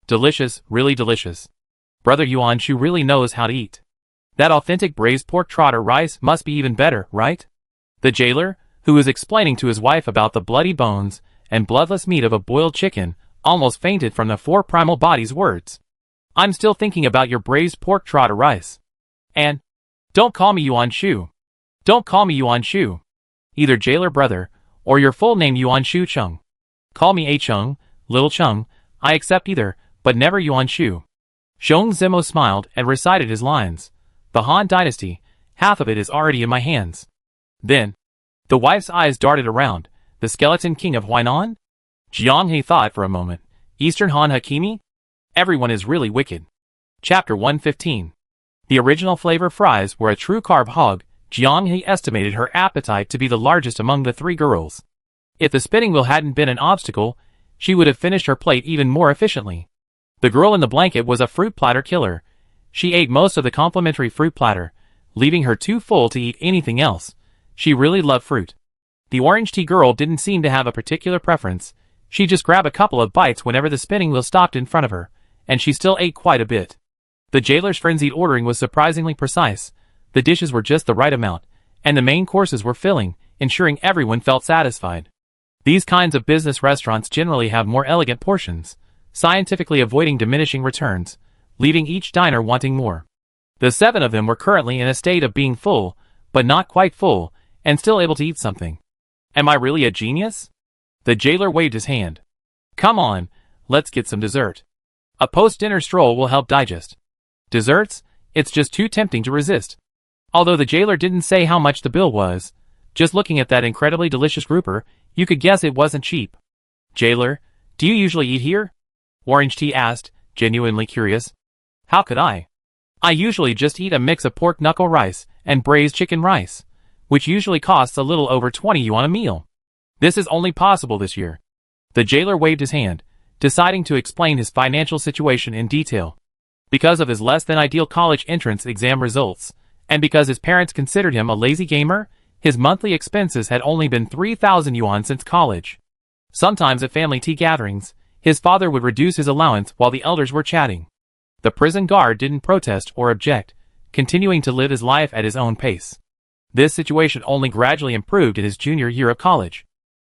[SPEAKER 1] Delicious, really delicious. Brother Yuan Shu really knows how to eat. That authentic braised pork trotter rice must be even better, right?" The jailer, who was explaining to his wife about the bloody bones and bloodless meat of a boiled chicken, almost fainted from the 4 primal bodies' words. "I'm still thinking about your braised pork trotter rice. And don't call me Yuan Shu. Don't call me Yuan Shu. Either jailer brother, or your full name Yuan Shu Chung. Call me A Chung, Little Chung, I accept either, but never Yuan Shu." Zhong Zemo smiled and recited his lines. "The Han Dynasty, half of it is already in my hands." Then, the wife's eyes darted around. "The Skeleton King of Huainan?" Jiang He thought for a moment. "Eastern Han Hakimi? Everyone is really wicked." Chapter 115. The original flavor fries were a true carb hog. Jiang He estimated her appetite to be the largest among the 3 girls. If the spinning wheel hadn't been an obstacle, she would have finished her plate even more efficiently. The girl in the blanket was a fruit platter killer. She ate most of the complimentary fruit platter, leaving her too full to eat anything else. She really loved fruit. The orange tea girl didn't seem to have a particular preference. She just grabbed a couple of bites whenever the spinning wheel stopped in front of her, and she still ate quite a bit. The jailer's frenzied ordering was surprisingly precise. The dishes were just the right amount, and the main courses were filling, ensuring everyone felt satisfied. These kinds of business restaurants generally have more elegant portions, scientifically avoiding diminishing returns, leaving each diner wanting more. The 7 of them were currently in a state of being full, but not quite full, and still able to eat something. Am I really a genius? The jailer waved his hand. Come on, let's get some dessert. A post-dinner stroll will help digest. Desserts? It's just too tempting to resist. Although the jailer didn't say how much the bill was, just looking at that incredibly delicious grouper, you could guess it wasn't cheap. Jailer, do you usually eat here? Orange Tea asked, genuinely curious. How could I? I usually just eat a mix of pork knuckle rice and braised chicken rice, which usually costs a little over 20 yuan a meal. This is only possible this year. The jailer waved his hand, deciding to explain his financial situation in detail. Because of his less-than-ideal college entrance exam results, and because his parents considered him a lazy gamer, his monthly expenses had only been 3,000 yuan since college. Sometimes at family tea gatherings, his father would reduce his allowance while the elders were chatting. The prison guard didn't protest or object, continuing to live his life at his own pace. This situation only gradually improved in his junior year of college.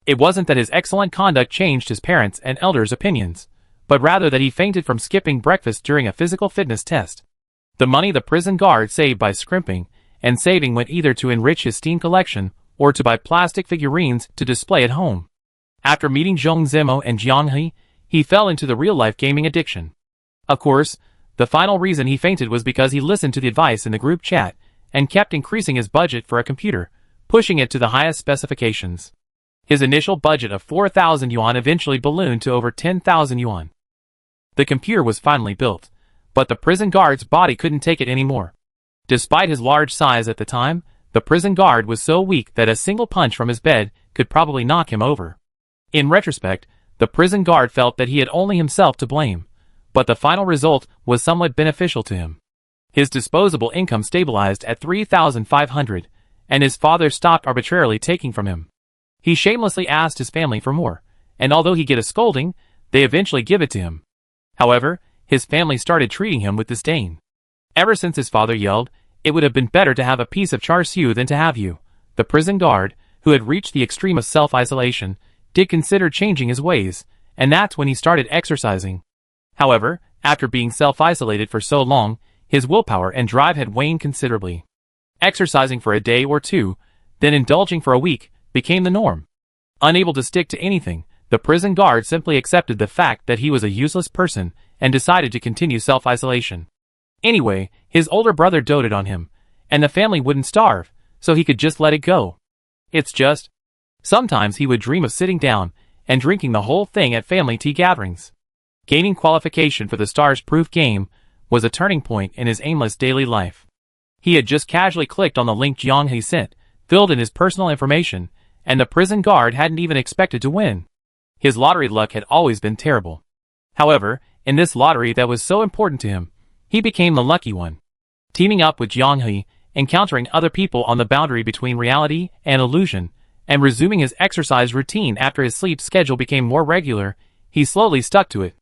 [SPEAKER 1] It wasn't that his excellent conduct changed his parents' and elders' opinions, but rather that he fainted from skipping breakfast during a physical fitness test. The money the prison guard saved by scrimping and saving went either to enrich his Steam collection or to buy plastic figurines to display at home. After meeting Zhong Zimo and Jiang He, he fell into the real-life gaming addiction. Of course, the final reason he fainted was because he listened to the advice in the group chat and kept increasing his budget for a computer, pushing it to the highest specifications. His initial budget of 4,000 yuan eventually ballooned to over 10,000 yuan. The computer was finally built, but the prison guard's body couldn't take it anymore. Despite his large size at the time, the prison guard was so weak that a single punch from his bed could probably knock him over. In retrospect, the prison guard felt that he had only himself to blame, but the final result was somewhat beneficial to him. His disposable income stabilized at 3,500, and his father stopped arbitrarily taking from him. He shamelessly asked his family for more, and although he get a scolding, they eventually give it to him. However, his family started treating him with disdain. Ever since his father yelled, "It would have been better to have a piece of char siu than to have you," the prison guard, who had reached the extreme of self-isolation, did consider changing his ways, and that's when he started exercising. However, after being self-isolated for so long, his willpower and drive had waned considerably. Exercising for a day or two, then indulging for a week, became the norm. Unable to stick to anything, the prison guard simply accepted the fact that he was a useless person and decided to continue self-isolation. Anyway, his older brother doted on him, and the family wouldn't starve, so he could just let it go. It's just, sometimes he would dream of sitting down and drinking the whole thing at family tea gatherings. Gaining qualification for the Stars-proof game was a turning point in his aimless daily life. He had just casually clicked on the link Jiang He sent, filled in his personal information, and the prison guard hadn't even expected to win. His lottery luck had always been terrible. However, in this lottery that was so important to him, he became the lucky one. Teaming up with Jiang He, encountering other people on the boundary between reality and illusion, and resuming his exercise routine after his sleep schedule became more regular, he slowly stuck to it.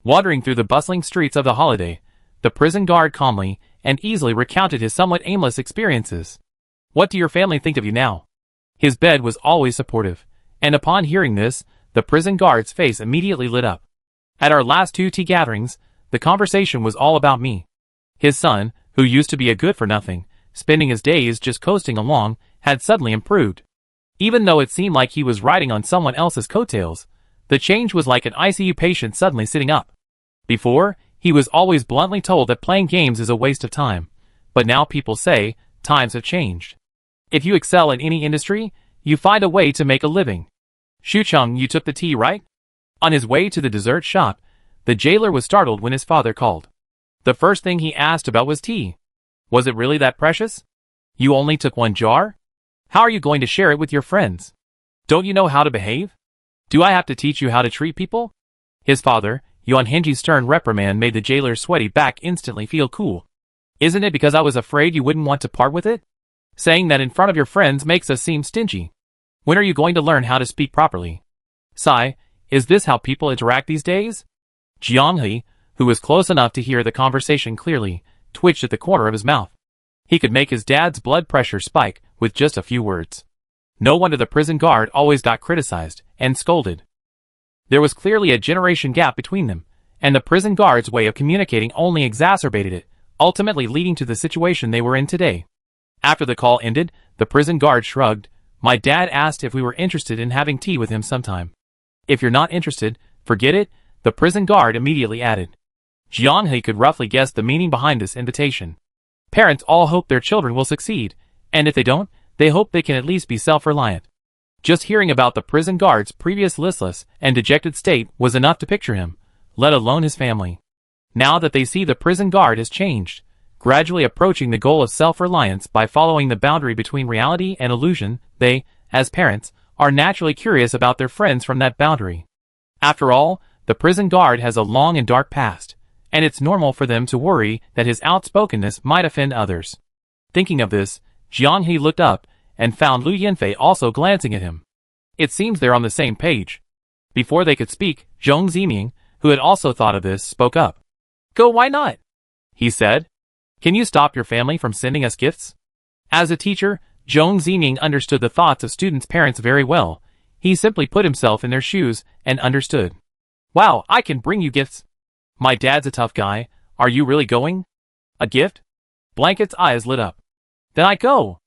[SPEAKER 1] Wandering through the bustling streets of the holiday, the prison guard calmly and easily recounted his somewhat aimless experiences. "What do your family think of you now?" His bed was always supportive, and upon hearing this, the prison guard's face immediately lit up. "At our last 2 tea gatherings, the conversation was all about me." His son, who used to be a good-for-nothing, spending his days just coasting along, had suddenly improved. Even though it seemed like he was riding on someone else's coattails, the change was like an ICU patient suddenly sitting up. Before, he was always bluntly told that playing games is a waste of time, but now people say, times have changed. If you excel in any industry, you find a way to make a living. "Shucheng, you took the tea, right?" On his way to the dessert shop, the jailer was startled when his father called. The first thing he asked about was tea. Was it really that precious? You only took 1 jar? How are you going to share it with your friends? Don't you know how to behave? Do I have to teach you how to treat people? His father, Yuan Henji's stern reprimand made the jailer's sweaty back instantly feel cool. "Isn't it because I was afraid you wouldn't want to part with it? Saying that in front of your friends makes us seem stingy. When are you going to learn how to speak properly?" "Sai, is this how people interact these days?" Jiang He, who was close enough to hear the conversation clearly, twitched at the corner of his mouth. He could make his dad's blood pressure spike with just a few words. No wonder the prison guard always got criticized and scolded. There was clearly a generation gap between them, and the prison guard's way of communicating only exacerbated it, ultimately leading to the situation they were in today. After the call ended, the prison guard shrugged. My dad asked if we were interested in having tea with him sometime. If you're not interested, forget it, the prison guard immediately added. Jiang-hee could roughly guess the meaning behind this invitation. Parents all hope their children will succeed, and if they don't, they hope they can at least be self-reliant. Just hearing about the prison guard's previous listless and dejected state was enough to picture him, let alone his family. Now that they see the prison guard has changed, gradually approaching the goal of self-reliance by following the boundary between reality and illusion, they, as parents, are naturally curious about their friends from that boundary. After all, the prison guard has a long and dark past, and it's normal for them to worry that his outspokenness might offend others. Thinking of this, Jiang-hee looked up and found Liu Yanfei also glancing at him. It seems they're on the same page. Before they could speak, Zhong Ziming, who had also thought of this, spoke up. Go, why not? He said. Can you stop your family from sending us gifts? As a teacher, Zhong Ziming understood the thoughts of students' parents very well. He simply put himself in their shoes and understood. Wow, I can bring you gifts. My dad's a tough guy. Are you really going? A gift? Blanket's eyes lit up. Then I go.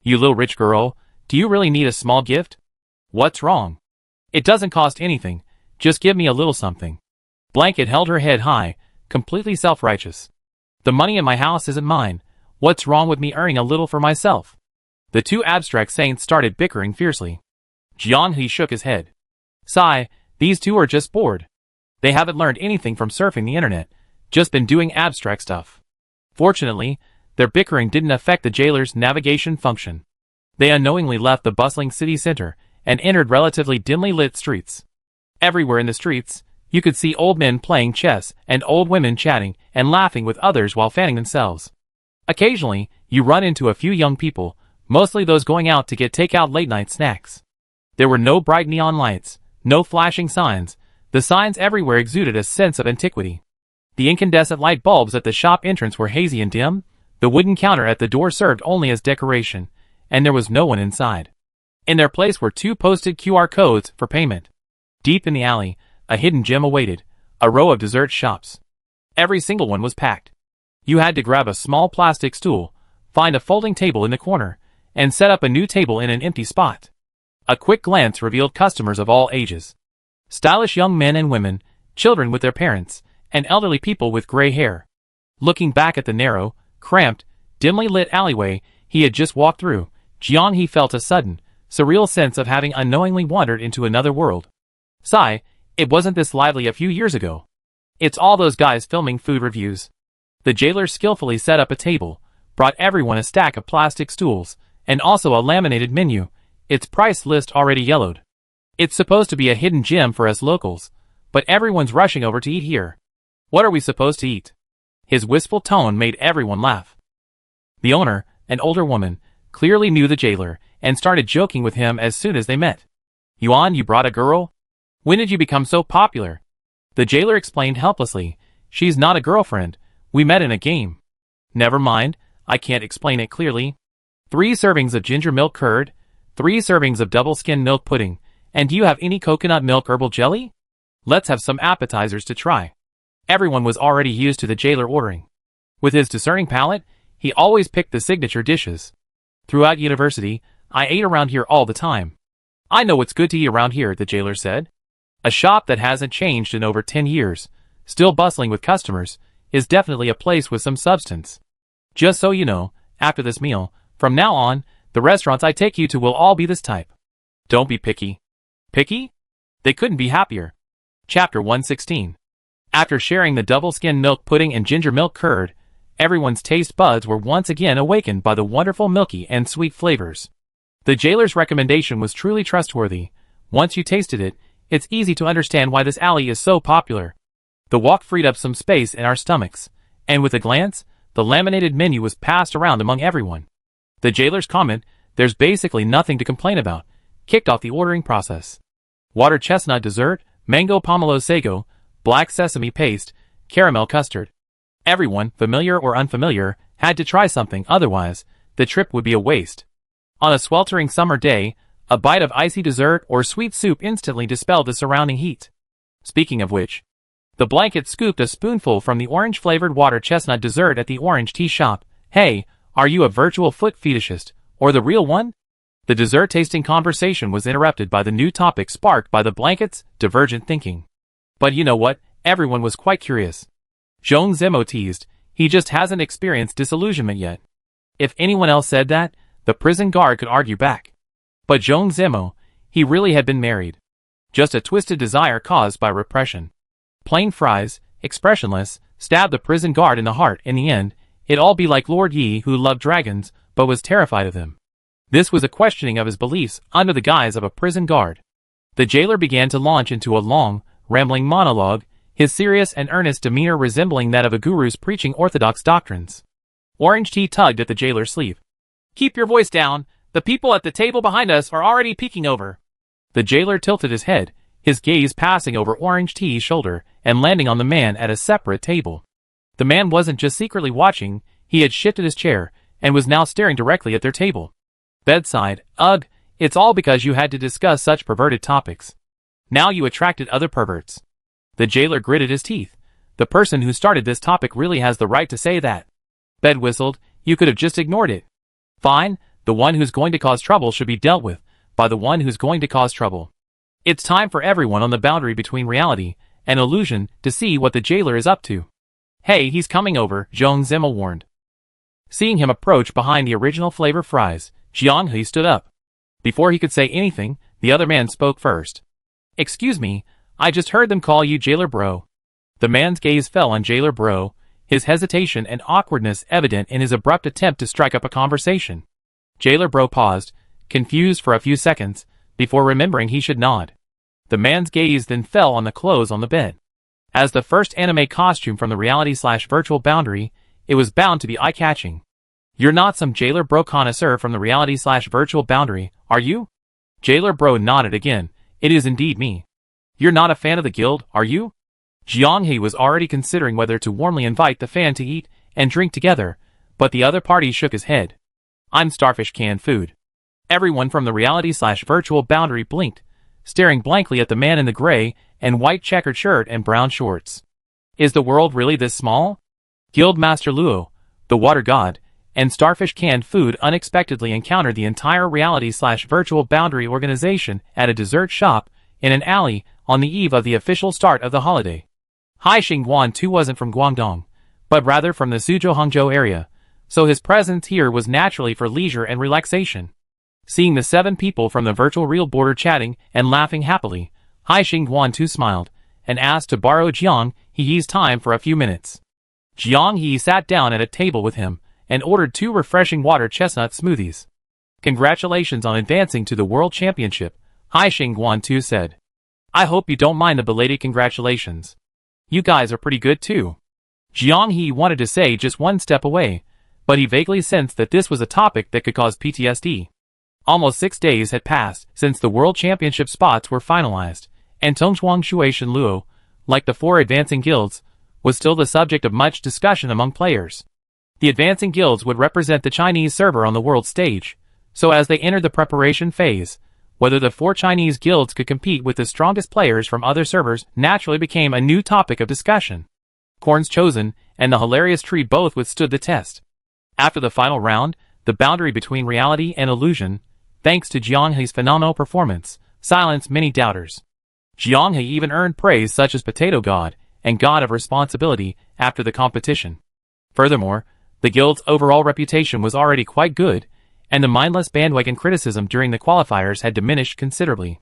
[SPEAKER 1] You little rich girl, do you really need a small gift? What's wrong? It doesn't cost anything. Just give me a little something. Blanket held her head high, completely self-righteous. The money in my house isn't mine. What's wrong with me earning a little for myself? The two abstract saints started bickering fiercely. Jiang-hee shook his head. Sigh, these two are just bored. They haven't learned anything from surfing the internet, just been doing abstract stuff. Fortunately, their bickering didn't affect the jailer's navigation function. They unknowingly left the bustling city center and entered relatively dimly lit streets. Everywhere in the streets, you could see old men playing chess and old women chatting and laughing with others while fanning themselves. Occasionally, you run into a few young people, mostly those going out to get takeout late-night snacks. There were no bright neon lights, no flashing signs. The signs everywhere exuded a sense of antiquity. The incandescent light bulbs at the shop entrance were hazy and dim. The wooden counter at the door served only as decoration, and there was no one inside. In their place were two posted QR codes for payment. Deep in the alley, a hidden gem awaited, a row of dessert shops. Every single one was packed. You had to grab a small plastic stool, find a folding table in the corner, and set up a new table in an empty spot. A quick glance revealed customers of all ages. Stylish young men and women, children with their parents, and elderly people with gray hair. Looking back at the narrow, cramped, dimly lit alleyway he had just walked through, Jiang-hee felt a sudden, surreal sense of having unknowingly wandered into another world. Sigh, it wasn't this lively a few years ago. It's all those guys filming food reviews. The jailer skillfully set up a table, brought everyone a stack of plastic stools, and also a laminated menu, its price list already yellowed. It's supposed to be a hidden gem for us locals, but everyone's rushing over to eat here. What are we supposed to eat? His wistful tone made everyone laugh. The owner, an older woman, clearly knew the jailer, and started joking with him as soon as they met. Yuan, you brought a girl? When did you become so popular? The jailer explained helplessly. She's not a girlfriend. We met in a game. Never mind, I can't explain it clearly. 3 servings of ginger milk curd, 3 servings of double skin milk pudding, and do you have any coconut milk herbal jelly? Let's have some appetizers to try. Everyone was already used to the jailer ordering. With his discerning palate, he always picked the signature dishes. Throughout university, I ate around here all the time. I know what's good to eat around here, the jailer said. A shop that hasn't changed in over 10 years, still bustling with customers, is definitely a place with some substance. Just so you know, after this meal, from now on, the restaurants I take you to will all be this type. Don't be picky. Picky? They couldn't be happier. Chapter 116. After sharing the double-skin milk pudding and ginger milk curd, everyone's taste buds were once again awakened by the wonderful milky and sweet flavors. The jailer's recommendation was truly trustworthy. Once you tasted it, it's easy to understand why this alley is so popular. The walk freed up some space in our stomachs, and with a glance, the laminated menu was passed around among everyone. The jailer's comment, "There's basically nothing to complain about," kicked off the ordering process. Water chestnut dessert, mango pomelo sago, black sesame paste, caramel custard. Everyone, familiar or unfamiliar, had to try something, otherwise, the trip would be a waste. On a sweltering summer day, a bite of icy dessert or sweet soup instantly dispelled the surrounding heat. Speaking of which, The blanket scooped a spoonful from the orange-flavored water chestnut dessert at the orange tea shop. Hey, are you a virtual foot fetishist, or the real one? The dessert-tasting conversation was interrupted by the new topic sparked by the blanket's divergent thinking. But you know what? Everyone was quite curious. Zhong Zimo teased, he just hasn't experienced disillusionment yet. If anyone else said that, the prison guard could argue back. But Zhong Zimo, he really had been married. Just a twisted desire caused by repression. Plain fries, expressionless, stabbed the prison guard in the heart. In the end, it'd all be like Lord Yi, who loved dragons, but was terrified of them. This was a questioning of his beliefs under the guise of a prison guard. The jailer began to launch into a long, rambling monologue, his serious and earnest demeanor resembling that of a guru's preaching orthodox doctrines. Orange Tea tugged at the jailer's sleeve. Keep your voice down, the people at the table behind us are already peeking over. The jailer tilted his head, his gaze passing over Orange Tea's shoulder and landing on the man at a separate table. The man wasn't just secretly watching, he had shifted his chair and was now staring directly at their table. Bedside, ugh, it's all because you had to discuss such perverted topics. Now you attracted other perverts. The jailer gritted his teeth. The person who started this topic really has the right to say that. Bed whistled, you could have just ignored it. Fine, the one who's going to cause trouble should be dealt with by the one who's going to cause trouble. It's time for everyone on the boundary between reality and illusion to see what the jailer is up to. Hey, he's coming over, Zhong Zimo warned. Seeing him approach behind the original flavor fries, Jiang He stood up. Before he could say anything, the other man spoke first. Excuse me, I just heard them call you Jailer Bro. The man's gaze fell on Jailer Bro, his hesitation and awkwardness evident in his abrupt attempt to strike up a conversation. Jailer Bro paused, confused for a few seconds, before remembering he should nod. The man's gaze then fell on the clothes on the bed. As the first anime costume from the reality/virtual boundary, it was bound to be eye-catching. You're not some Jailer Bro connoisseur from the reality/virtual boundary, are you? Jailer Bro nodded again. It is indeed me. You're not a fan of the guild, are you? Jiang He was already considering whether to warmly invite the fan to eat and drink together, but the other party shook his head. I'm Starfish Canned Food. Everyone from the reality/virtual boundary blinked, staring blankly at the man in the gray and white checkered shirt and brown shorts. Is the world really this small? Guild Master Luo, the water god, and Starfish Canned Food unexpectedly encountered the entire reality/virtual boundary organization at a dessert shop in an alley on the eve of the official start of the holiday. Hai Xingguan too wasn't from Guangdong, but rather from the Suzhou-Hangzhou area, so his presence here was naturally for leisure and relaxation. Seeing the 7 people from the virtual real border chatting and laughing happily, Hai Xingguan too smiled, and asked to borrow Jiang He's time for a few minutes. Jiang He sat down at a table with him, and ordered 2 refreshing water chestnut smoothies. Congratulations on advancing to the World Championship, Hai Xingguan too said. I hope you don't mind the belated congratulations. You guys are pretty good too. Jiang He wanted to say just one step away, but he vaguely sensed that this was a topic that could cause PTSD. Almost 6 days had passed since the World Championship spots were finalized, and Tongchuang Shueishan Luo, like the 4 advancing guilds, was still the subject of much discussion among players. The advancing guilds would represent the Chinese server on the world stage, so as they entered the preparation phase, whether the 4 Chinese guilds could compete with the strongest players from other servers naturally became a new topic of discussion. Corn's Chosen and the Hilarious Tree both withstood the test. After the final round, the boundary between reality and illusion, thanks to Jiang He's phenomenal performance, silenced many doubters. Jiang He even earned praise such as Potato God and God of Responsibility after the competition. Furthermore, the guild's overall reputation was already quite good, and the mindless bandwagon criticism during the qualifiers had diminished considerably.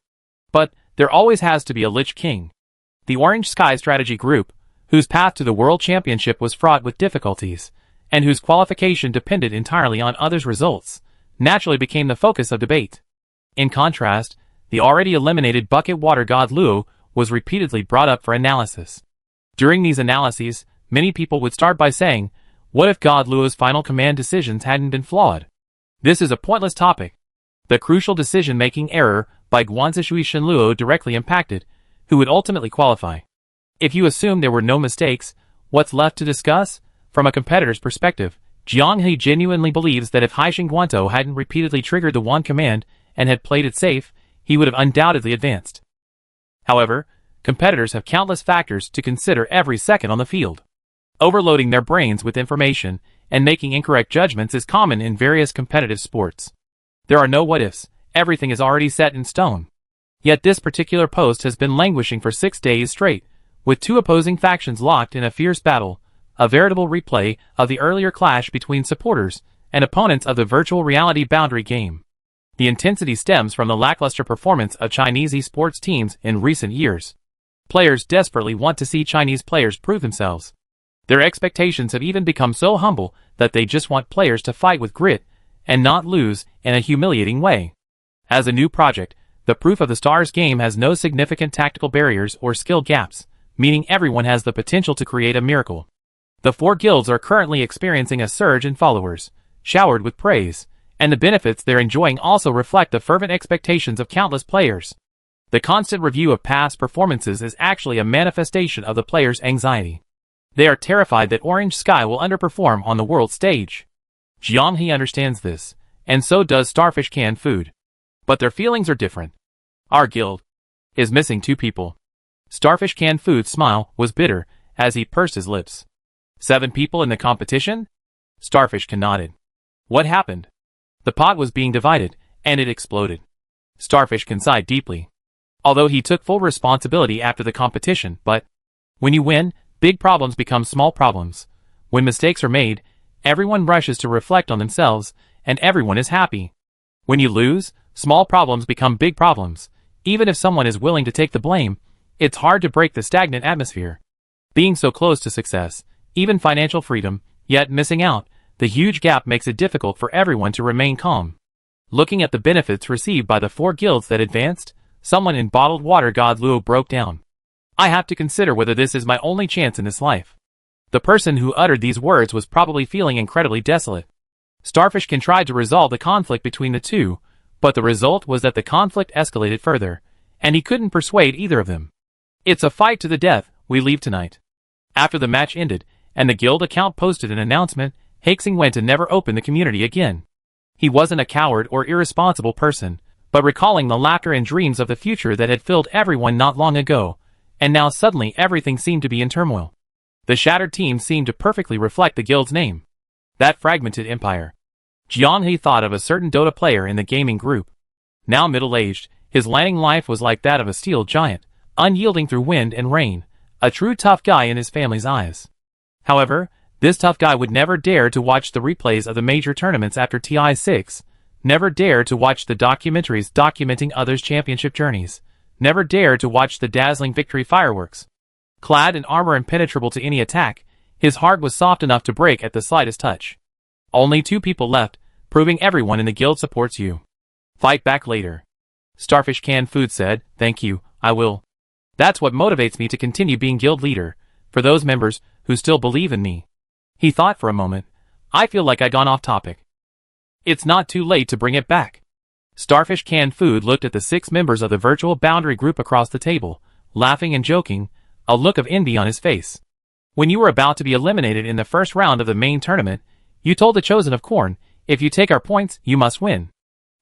[SPEAKER 1] But there always has to be a Lich King. The Orange Sky Strategy Group, whose path to the World Championship was fraught with difficulties, and whose qualification depended entirely on others' results, naturally became the focus of debate. In contrast, the already eliminated Bucket Water God Luo was repeatedly brought up for analysis. During these analyses, many people would start by saying, what if God Luo's final command decisions hadn't been flawed? This is a pointless topic. The crucial decision-making error by Guanzishui Shenluo directly impacted who would ultimately qualify. If you assume there were no mistakes, what's left to discuss? From a competitor's perspective, Jiang He genuinely believes that if Hai Xingguantou hadn't repeatedly triggered the one command and had played it safe, he would have undoubtedly advanced. However, competitors have countless factors to consider every second on the field. Overloading their brains with information and making incorrect judgments is common in various competitive sports. There are no what-ifs, everything is already set in stone. Yet this particular post has been languishing for 6 days straight, with two opposing factions locked in a fierce battle, a veritable replay of the earlier clash between supporters and opponents of the virtual reality boundary game. The intensity stems from the lackluster performance of Chinese esports teams in recent years. Players desperately want to see Chinese players prove themselves. Their expectations have even become so humble that they just want players to fight with grit and not lose in a humiliating way. As a new project, the Proof of the Stars game has no significant tactical barriers or skill gaps, meaning everyone has the potential to create a miracle. The four guilds are currently experiencing a surge in followers, showered with praise, and the benefits they're enjoying also reflect the fervent expectations of countless players. The constant review of past performances is actually a manifestation of the players' anxiety. They are terrified that Orange Sky will underperform on the world stage. Jianghe understands this, and so does Starfish Canned Food. But their feelings are different. Our guild is missing 2 people. Starfish Canned Food's smile was bitter as he pursed his lips. 7 people in the competition? Starfish Can nodded. What happened? The pot was being divided, and it exploded. Starfish Can sighed deeply. Although he took full responsibility after the competition, but when you win, big problems become small problems. When mistakes are made, everyone rushes to reflect on themselves, and everyone is happy. When you lose, small problems become big problems. Even if someone is willing to take the blame, it's hard to break the stagnant atmosphere. Being so close to success, even financial freedom, yet missing out, the huge gap makes it difficult for everyone to remain calm. Looking at the benefits received by the 4 guilds that advanced, someone in bottled water god Luo broke down. I have to consider whether this is my only chance in this life. The person who uttered these words was probably feeling incredibly desolate. Starfish Can tried to resolve the conflict between the two, but the result was that the conflict escalated further, and he couldn't persuade either of them. It's a fight to the death, we leave tonight. After the match ended, and the guild account posted an announcement, Haixing went to never open the community again. He wasn't a coward or irresponsible person, but recalling the laughter and dreams of the future that had filled everyone not long ago, and now suddenly everything seemed to be in turmoil. The shattered team seemed to perfectly reflect the guild's name. That fragmented empire. Jianghe thought of a certain Dota player in the gaming group. Now middle-aged, his landing life was like that of a steel giant, unyielding through wind and rain, a true tough guy in his family's eyes. However, this tough guy would never dare to watch the replays of the major tournaments after TI6, never dare to watch the documentaries documenting others' championship journeys, never dare to watch the dazzling victory fireworks. Clad in armor impenetrable to any attack, his heart was soft enough to break at the slightest touch. Only 2 people left, proving everyone in the guild supports you. Fight back later. Starfish Canned Food said, thank you, I will. That's what motivates me to continue being guild leader, for those members who still believe in me. He thought for a moment. I feel like I'd gone off topic. It's not too late to bring it back. Starfish Canned Food looked at the 6 members of the virtual boundary group across the table, laughing and joking, a look of envy on his face. When you were about to be eliminated in the first round of the main tournament, you told the Chosen of Corn, if you take our points, you must win.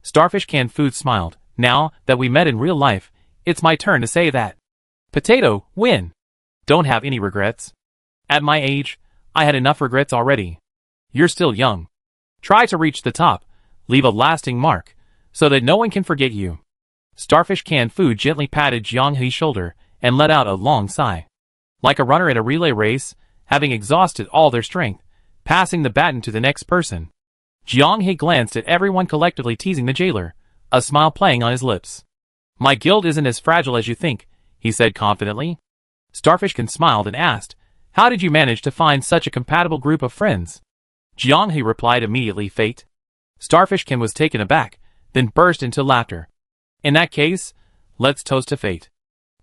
[SPEAKER 1] Starfish Canned Food smiled. Now that we met in real life, it's my turn to say that. Potato, win. Don't have any regrets. At my age, I had enough regrets already. You're still young. Try to reach the top, leave a lasting mark, so that no one can forget you. Starfish Canned Food gently patted Jianghe's shoulder and let out a long sigh. Like a runner in a relay race, having exhausted all their strength, passing the baton to the next person. Jianghe glanced at everyone collectively teasing the jailer, a smile playing on his lips. My guild isn't as fragile as you think, he said confidently. Starfish Can smiled and asked, how did you manage to find such a compatible group of friends? Jianghe replied immediately, fate. Starfish Can was taken aback, then burst into laughter. In that case, let's toast to fate.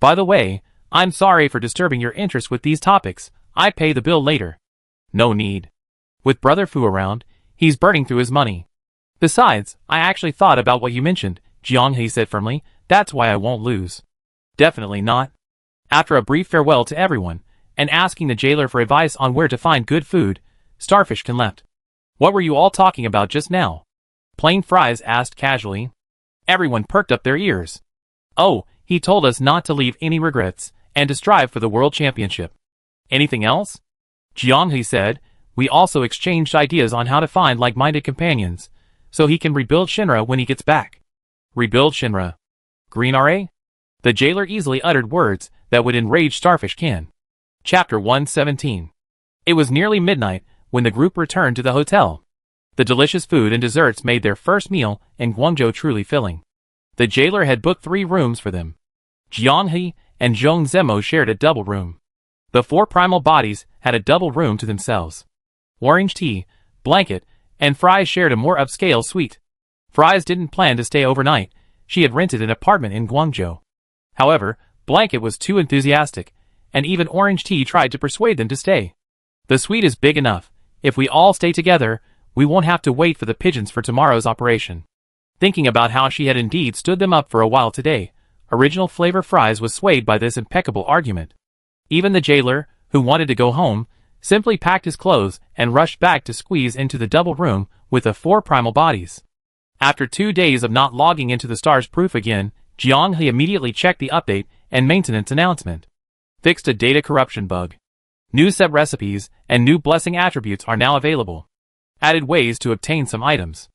[SPEAKER 1] By the way, I'm sorry for disturbing your interest with these topics, I pay the bill later. No need. With Brother Fu around, he's burning through his money. Besides, I actually thought about what you mentioned, Jianghe said firmly, that's why I won't lose. Definitely not. After a brief farewell to everyone, and asking the jailer for advice on where to find good food, Starfish Can left. What were you all talking about just now? Plain Fries asked casually. Everyone perked up their ears. Oh, he told us not to leave any regrets, and to strive for the world championship. Anything else? Jianghe said. We also exchanged ideas on how to find like-minded companions, so he can rebuild Shinra when he gets back. Rebuild Shinra. Green RA? The jailer easily uttered words that would enrage Starfish Kin. Chapter 117. It was nearly midnight when the group returned to the hotel. The delicious food and desserts made their first meal in Guangzhou truly filling. The jailer had booked 3 rooms for them. Jianghe and Zhong Zemo shared a double room. The 4 primal bodies had a double room to themselves. Orange tea, blanket, and Fries shared a more upscale suite. Fries didn't plan to stay overnight. She had rented an apartment in Guangzhou. However, Blanket was too enthusiastic, and even Orange Tea tried to persuade them to stay. The suite is big enough. If we all stay together, we won't have to wait for the pigeons for tomorrow's operation. Thinking about how she had indeed stood them up for a while today, Original Flavor Fries was swayed by this impeccable argument. Even the jailer, who wanted to go home, simply packed his clothes and rushed back to squeeze into the double room with the 4 primal bodies. After 2 days of not logging into the Stars Proof again, Jianghe immediately checked the update and maintenance announcement. Fixed a data corruption bug. New set recipes and new blessing attributes are now available. Added ways to obtain some items.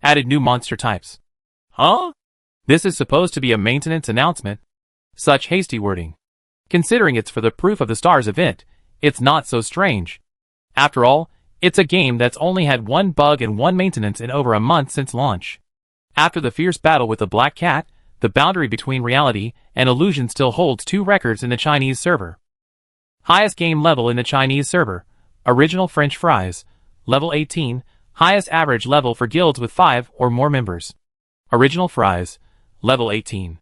[SPEAKER 1] Added new monster types. Huh? This is supposed to be a maintenance announcement? Such hasty wording. Considering it's for the Proof of the Stars event, it's not so strange. After all, it's a game that's only had 1 bug and 1 maintenance in over a month since launch. After the fierce battle with the Black Cat, the boundary between reality and illusion still holds 2 records in the Chinese server. Highest game level in the Chinese server, Original French Fries, level 18, highest average level for guilds with 5 or more members. Original Fries, level 18.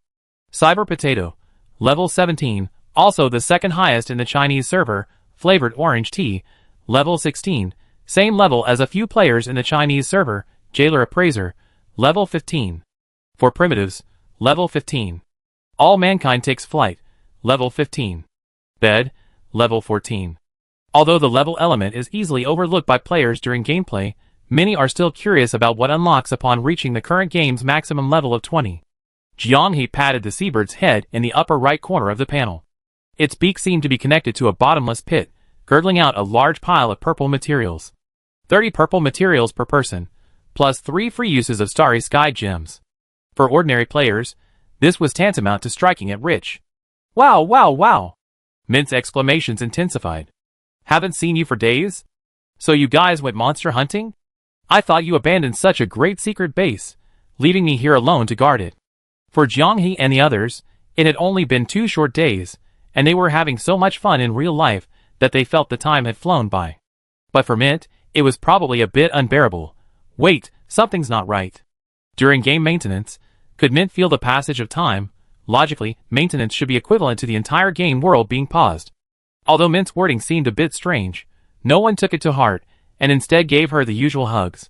[SPEAKER 1] Cyber Potato, level 17, also the second highest in the Chinese server, Flavored Orange Tea, level 16, same level as a few players in the Chinese server, Jailer Appraiser, level 15. For Primitives, level 15. All Mankind Takes Flight, level 15. Bed, level 14. Although the level element is easily overlooked by players during gameplay, many are still curious about what unlocks upon reaching the current game's maximum level of 20. Jianghe patted the seabird's head in the upper right corner of the panel. Its beak seemed to be connected to a bottomless pit, gurgling out a large pile of purple materials. 30 purple materials per person, plus 3 free uses of Starry Sky gems. For ordinary players, this was tantamount to striking it rich. Wow, wow, wow! Mint's exclamations intensified. Haven't seen you for days? So you guys went monster hunting? I thought you abandoned such a great secret base, leaving me here alone to guard it. For Jianghe and the others, it had only been 2 short days, and they were having so much fun in real life that they felt the time had flown by. But for Mint, it was probably a bit unbearable. Wait, something's not right. During game maintenance, could Mint feel the passage of time? Logically, maintenance should be equivalent to the entire game world being paused. Although Mint's wording seemed a bit strange, no one took it to heart, and instead gave her the usual hugs.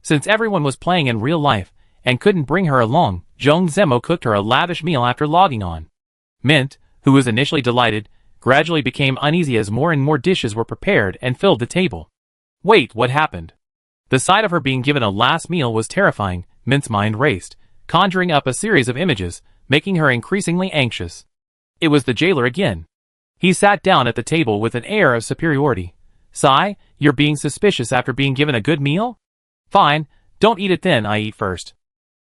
[SPEAKER 1] Since everyone was playing in real life, and couldn't bring her along, Zhong Zemo cooked her a lavish meal after logging on. Mint, who was initially delighted, gradually became uneasy as more and more dishes were prepared and filled the table. Wait, what happened? The sight of her being given a last meal was terrifying. Mint's mind raced, conjuring up a series of images, making her increasingly anxious. It was the jailer again. He sat down at the table with an air of superiority. Sigh, you're being suspicious after being given a good meal? Fine, don't eat it then, I eat first.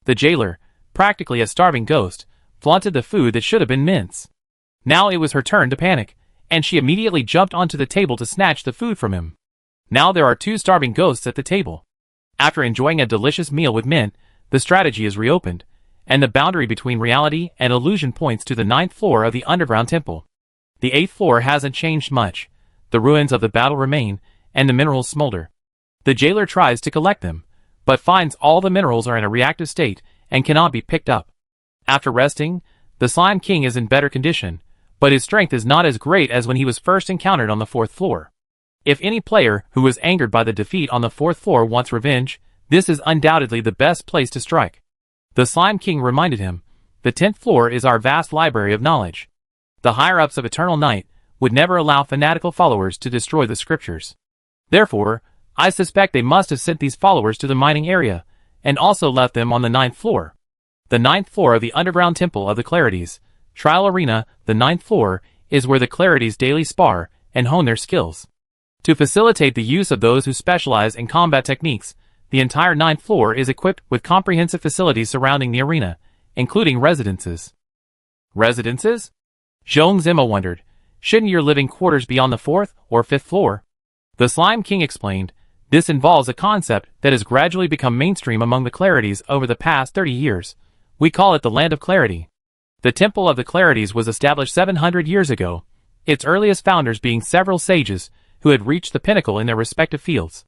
[SPEAKER 1] The jailer, practically a starving ghost, flaunted the food that should have been Mint's. Now it was her turn to panic, and she immediately jumped onto the table to snatch the food from him. Now there are 2 starving ghosts at the table. After enjoying a delicious meal with Mint, the strategy is reopened, and the boundary between reality and illusion points to the 9th floor of the underground temple. The 8th floor hasn't changed much. The ruins of the battle remain, and the minerals smolder. The jailer tries to collect them, but finds all the minerals are in a reactive state and cannot be picked up. After resting, the Slime King is in better condition, but his strength is not as great as when he was first encountered on the 4th floor. If any player who was angered by the defeat on the 4th floor wants revenge, this is undoubtedly the best place to strike. The Slime King reminded him, the 10th floor is our vast library of knowledge. The higher-ups of Eternal Night would never allow fanatical followers to destroy the scriptures. Therefore, I suspect they must have sent these followers to the mining area, and also left them on the 9th floor. The 9th floor of the underground temple of the Clarities, Trial Arena, the 9th floor, is where the Clarities daily spar and hone their skills. To facilitate the use of those who specialize in combat techniques, the entire 9th floor is equipped with comprehensive facilities surrounding the arena, including residences. Residences? Zhong Zimo wondered. Shouldn't your living quarters be on the 4th or 5th floor? The Slime King explained, this involves a concept that has gradually become mainstream among the Clarities over the past 30 years. We call it the Land of Clarity. The Temple of the Clarities was established 700 years ago, its earliest founders being several sages who had reached the pinnacle in their respective fields.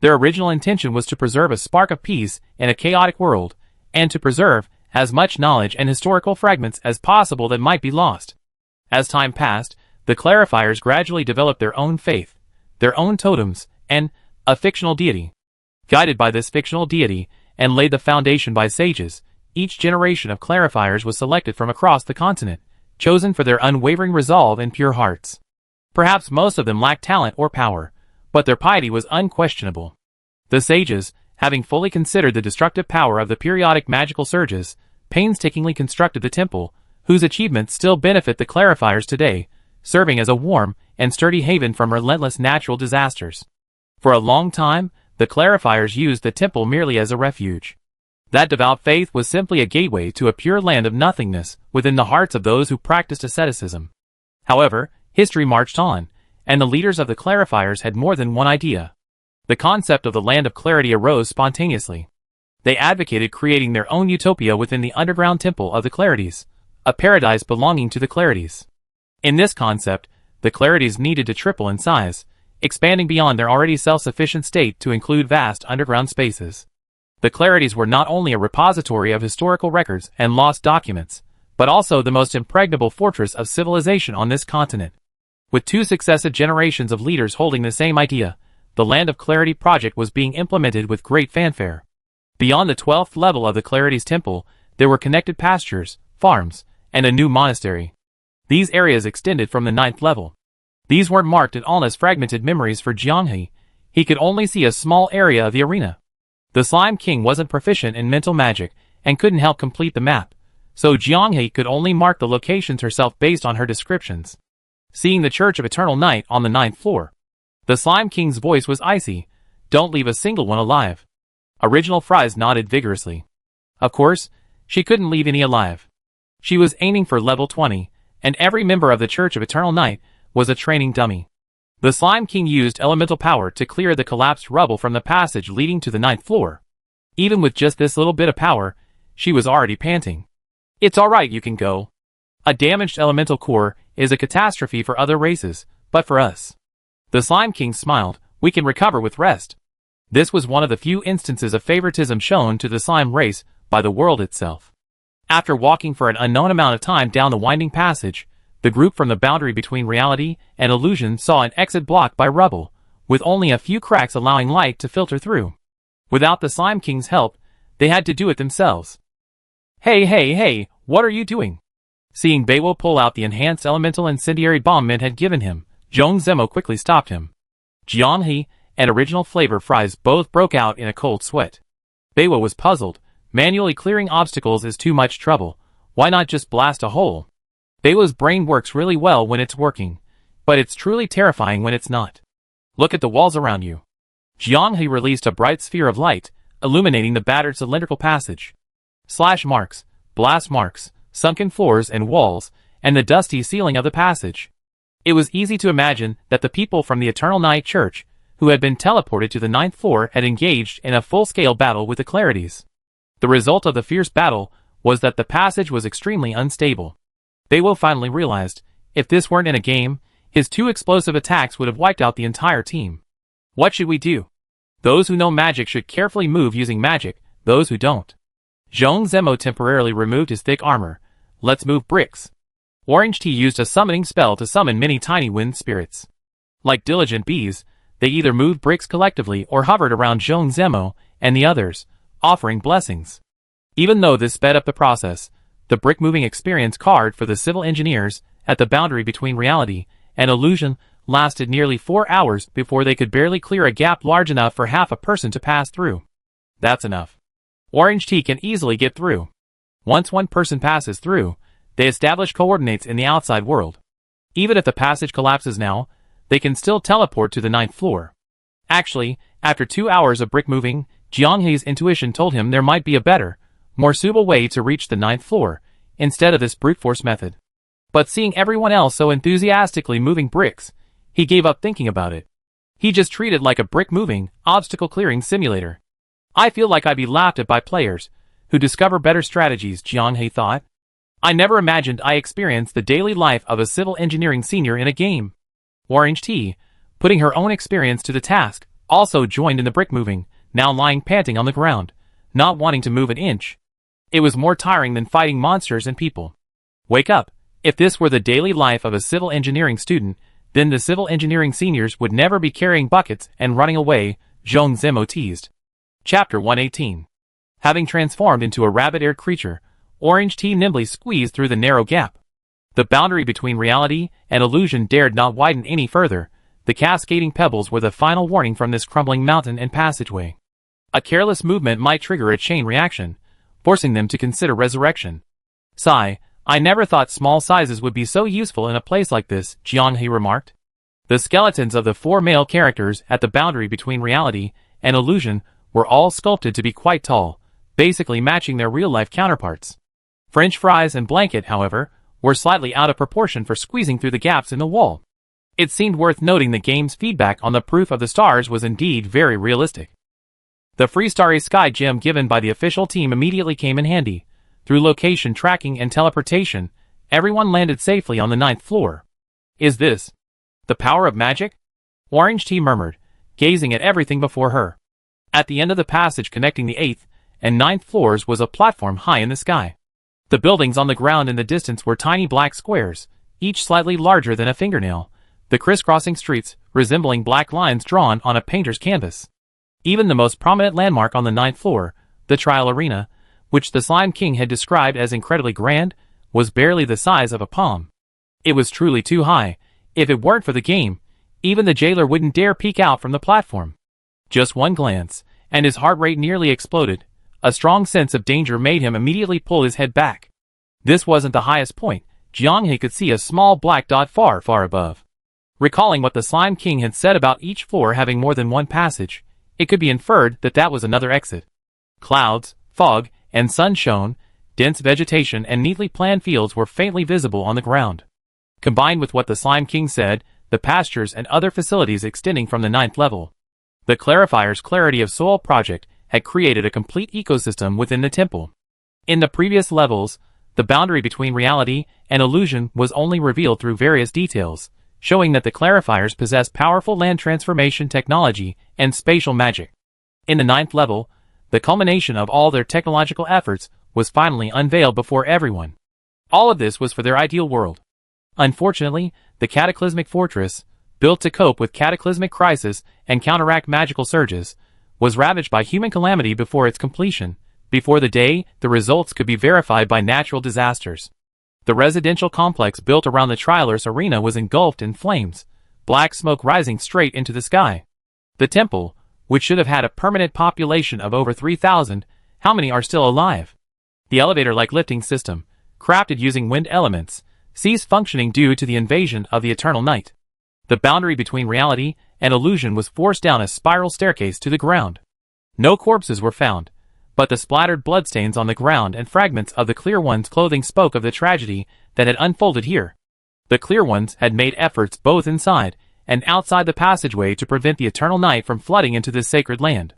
[SPEAKER 1] Their original intention was to preserve a spark of peace in a chaotic world, and to preserve as much knowledge and historical fragments as possible that might be lost. As time passed, the clarifiers gradually developed their own faith, their own totems, and a fictional deity. Guided by this fictional deity, and laid the foundation by sages, each generation of clarifiers was selected from across the continent, chosen for their unwavering resolve and pure hearts. Perhaps most of them lacked talent or power, but their piety was unquestionable. The sages, having fully considered the destructive power of the periodic magical surges, painstakingly constructed the temple, whose achievements still benefit the clarifiers today, serving as a warm and sturdy haven from relentless natural disasters. For a long time, the clarifiers used the temple merely as a refuge. That devout faith was simply a gateway to a pure land of nothingness within the hearts of those who practiced asceticism. However, history marched on, and the leaders of the clarifiers had more than one idea. The concept of the Land of Clarity arose spontaneously. They advocated creating their own utopia within the underground temple of the Clarities, a paradise belonging to the Clarities. In this concept, the Clarities needed to triple in size, expanding beyond their already self-sufficient state to include vast underground spaces. The Clarities were not only a repository of historical records and lost documents, but also the most impregnable fortress of civilization on this continent. With 2 successive generations of leaders holding the same idea, the Land of Clarity project was being implemented with great fanfare. Beyond the 12th level of the Clarities Temple, there were connected pastures, farms, and a new monastery. These areas extended from the 9th level. These weren't marked at all as fragmented memories for Jianghe. He could only see a small area of the arena. The Slime King wasn't proficient in mental magic and couldn't help complete the map, so Jianghe could only mark the locations herself based on her descriptions. Seeing the Church of Eternal Night on the 9th floor, the Slime King's voice was icy. Don't leave a single one alive. Original Fries nodded vigorously. Of course, she couldn't leave any alive. She was aiming for level 20, and every member of the Church of Eternal Night was a training dummy. The Slime King used elemental power to clear the collapsed rubble from the passage leading to the 9th floor. Even with just this little bit of power, she was already panting. It's alright, you can go. A damaged elemental core is a catastrophe for other races, but for us. The Slime King smiled. We can recover with rest. This was one of the few instances of favoritism shown to the slime race by the world itself. After walking for an unknown amount of time down the winding passage, the group from the boundary between reality and illusion saw an exit blocked by rubble, with only a few cracks allowing light to filter through. Without the Slime King's help, they had to do it themselves. Hey, what are you doing? Seeing Beiwo pull out the enhanced elemental incendiary bomb Mint had given him, Zhong Zimo quickly stopped him. Jianghe and Original Flavor Fries both broke out in a cold sweat. Beiwo was puzzled. Manually clearing obstacles is too much trouble. Why not just blast a hole? Beiwo's brain works really well when it's working, but it's truly terrifying when it's not. Look at the walls around you. Jianghe released a bright sphere of light, illuminating the battered cylindrical passage. Slash marks, blast marks, sunken floors and walls, and the dusty ceiling of the passage. It was easy to imagine that the people from the Eternal Night Church, who had been teleported to the 9th floor, had engaged in a full-scale battle with the Clarities. The result of the fierce battle was that the passage was extremely unstable. Beiwo finally realized, if this weren't in a game, his 2 explosive attacks would have wiped out the entire team. What should we do? Those who know magic should carefully move using magic, those who don't. Zhong Zemo temporarily removed his thick armor. Let's move bricks. Orange Tea used a summoning spell to summon many tiny wind spirits. Like diligent bees, they either moved bricks collectively or hovered around Zhong Zemo and the others, offering blessings. Even though this sped up the process, the brick-moving experience card for the civil engineers at the boundary between reality and illusion lasted nearly 4 hours before they could barely clear a gap large enough for half a person to pass through. That's enough. Orange Tea can easily get through. Once one person passes through, they establish coordinates in the outside world. Even if the passage collapses now, they can still teleport to the 9th floor. Actually, after 2 hours of brick moving, Jianghei's intuition told him there might be a better, more suitable way to reach the 9th floor, instead of this brute force method. But seeing everyone else so enthusiastically moving bricks, he gave up thinking about it. He just treated like a brick-moving, obstacle-clearing simulator. I feel like I'd be laughed at by players who discover better strategies, Jianghei thought. I never imagined I experienced the daily life of a civil engineering senior in a game. Orange Tea, putting her own experience to the task, also joined in the brick-moving, now lying panting on the ground, not wanting to move an inch. It was more tiring than fighting monsters and people. Wake up. If this were the daily life of a civil engineering student, then the civil engineering seniors would never be carrying buckets and running away, Zhong Zimo teased. Chapter 118. Having transformed into a rabbit-eared creature, Orange Tea nimbly squeezed through the narrow gap. The boundary between reality and illusion dared not widen any further. The cascading pebbles were the final warning from this crumbling mountain and passageway. A careless movement might trigger a chain reaction, forcing them to consider resurrection. Sigh, I never thought small sizes would be so useful in a place like this, Jianghei remarked. The skeletons of the 4 male characters at the boundary between reality and illusion were all sculpted to be quite tall, basically matching their real-life counterparts. French fries and blanket, however, were slightly out of proportion for squeezing through the gaps in the wall. It seemed worth noting the game's feedback on the proof of the stars was indeed very realistic. The free Starry Sky gem given by the official team immediately came in handy. Through location tracking and teleportation, everyone landed safely on the 9th floor. Is this the power of magic? Orange Tea murmured, gazing at everything before her. At the end of the passage connecting the 8th and 9th floors was a platform high in the sky. The buildings on the ground in the distance were tiny black squares, each slightly larger than a fingernail, the crisscrossing streets resembling black lines drawn on a painter's canvas. Even the most prominent landmark on the 9th floor, the trial arena, which the Slime King had described as incredibly grand, was barely the size of a palm. It was truly too high. If it weren't for the game, even the jailer wouldn't dare peek out from the platform. Just one glance, and his heart rate nearly exploded. A strong sense of danger made him immediately pull his head back. This wasn't the highest point. Jianghei could see a small black dot far, far above. Recalling what the Slime King had said about each floor having more than one passage, it could be inferred that that was another exit. Clouds, fog, and sun shone, dense vegetation and neatly planned fields were faintly visible on the ground. Combined with what the Slime King said, the pastures and other facilities extending from the 9th level. The Clarifier's Clarity of Soul project had created a complete ecosystem within the temple. In the previous levels, the boundary between reality and illusion was only revealed through various details, showing that the Clarifiers possessed powerful land transformation technology and spatial magic. In the 9th level, the culmination of all their technological efforts was finally unveiled before everyone. All of this was for their ideal world. Unfortunately, the Cataclysmic Fortress, built to cope with cataclysmic crisis and counteract magical surges, was ravaged by human calamity before its completion, before the day the results could be verified by natural disasters. The residential complex built around the Trialers Arena was engulfed in flames, black smoke rising straight into the sky. The temple, which should have had a permanent population of over 3,000, how many are still alive? The elevator-like lifting system, crafted using wind elements, ceased functioning due to the invasion of the eternal night. The boundary between reality and illusion was forced down a spiral staircase to the ground. No corpses were found, but the splattered bloodstains on the ground and fragments of the Clear One's clothing spoke of the tragedy that had unfolded here. The Clear Ones had made efforts both inside and outside the passageway to prevent the eternal night from flooding into this sacred land.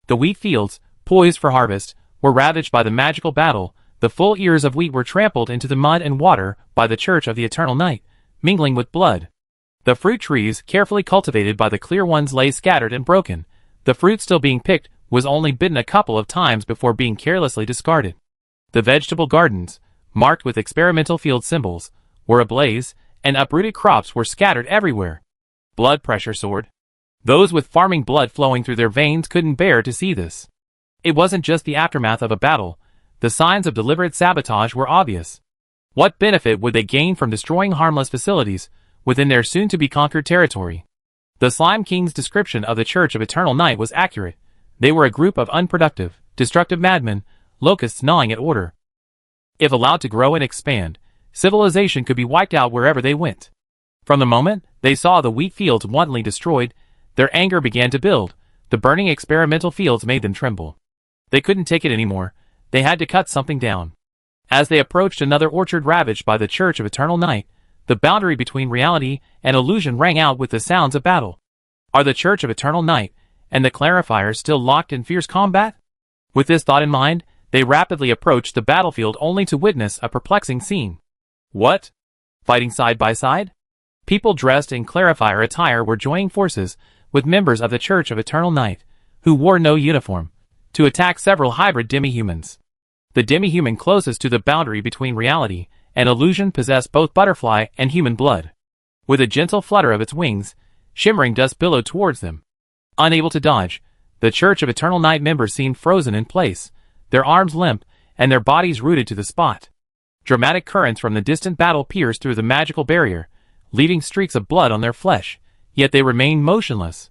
[SPEAKER 1] The wheat fields, poised for harvest, were ravaged by the magical battle. The full ears of wheat were trampled into the mud and water by the Church of the Eternal Night, mingling with blood. The fruit trees, carefully cultivated by the Clear Ones, lay scattered and broken. The fruit still being picked was only bitten a couple of times before being carelessly discarded. The vegetable gardens, marked with experimental field symbols, were ablaze, and uprooted crops were scattered everywhere. Blood pressure soared. Those with farming blood flowing through their veins couldn't bear to see this. It wasn't just the aftermath of a battle. The signs of deliberate sabotage were obvious. What benefit would they gain from destroying harmless facilities within their soon-to-be-conquered territory? The Slime King's description of the Church of Eternal Night was accurate. They were a group of unproductive, destructive madmen, locusts gnawing at order. If allowed to grow and expand, civilization could be wiped out wherever they went. From the moment they saw the wheat fields wantonly destroyed, their anger began to build. The burning experimental fields made them tremble. They couldn't take it anymore. They had to cut something down. As they approached another orchard ravaged by the Church of Eternal Night, the boundary between reality and illusion rang out with the sounds of battle. Are the Church of Eternal Night and the Clarifiers still locked in fierce combat? With this thought in mind, they rapidly approached the battlefield only to witness a perplexing scene. What? Fighting side by side? People dressed in Clarifier attire were joining forces with members of the Church of Eternal Night, who wore no uniform, to attack several hybrid demi-humans. The demi-human closest to the boundary between reality and illusion possessed both butterfly and human blood. With a gentle flutter of its wings, shimmering dust billowed towards them. Unable to dodge, the Church of Eternal Night members seemed frozen in place, their arms limp, and their bodies rooted to the spot. Dramatic currents from the distant battle pierced through the magical barrier, leaving streaks of blood on their flesh, yet they remained motionless.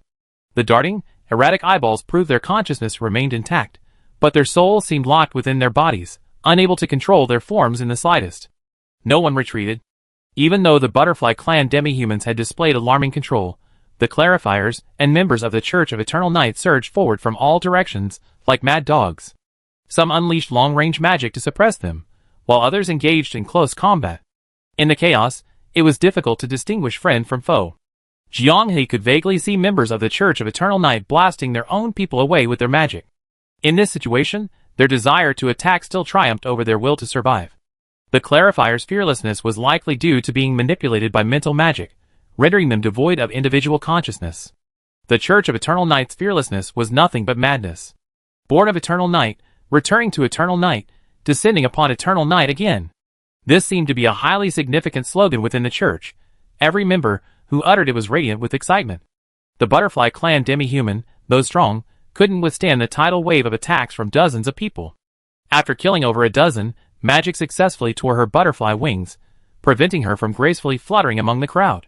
[SPEAKER 1] The darting, erratic eyeballs proved their consciousness remained intact, but their souls seemed locked within their bodies, unable to control their forms in the slightest. No one retreated. Even though the Butterfly Clan demi-humans had displayed alarming control, the Clarifiers and members of the Church of Eternal Night surged forward from all directions, like mad dogs. Some unleashed long-range magic to suppress them, while others engaged in close combat. In the chaos, it was difficult to distinguish friend from foe. Jianghe could vaguely see members of the Church of Eternal Night blasting their own people away with their magic. In this situation, their desire to attack still triumphed over their will to survive. The Clarifier's fearlessness was likely due to being manipulated by mental magic, rendering them devoid of individual consciousness. The Church of Eternal Night's fearlessness was nothing but madness. Born of Eternal Night, returning to Eternal Night, descending upon Eternal Night again. This seemed to be a highly significant slogan within the church. Every member who uttered it was radiant with excitement. The Butterfly Clan demi-human, though strong, couldn't withstand the tidal wave of attacks from dozens of people. After killing over a dozen, magic successfully tore her butterfly wings, preventing her from gracefully fluttering among the crowd.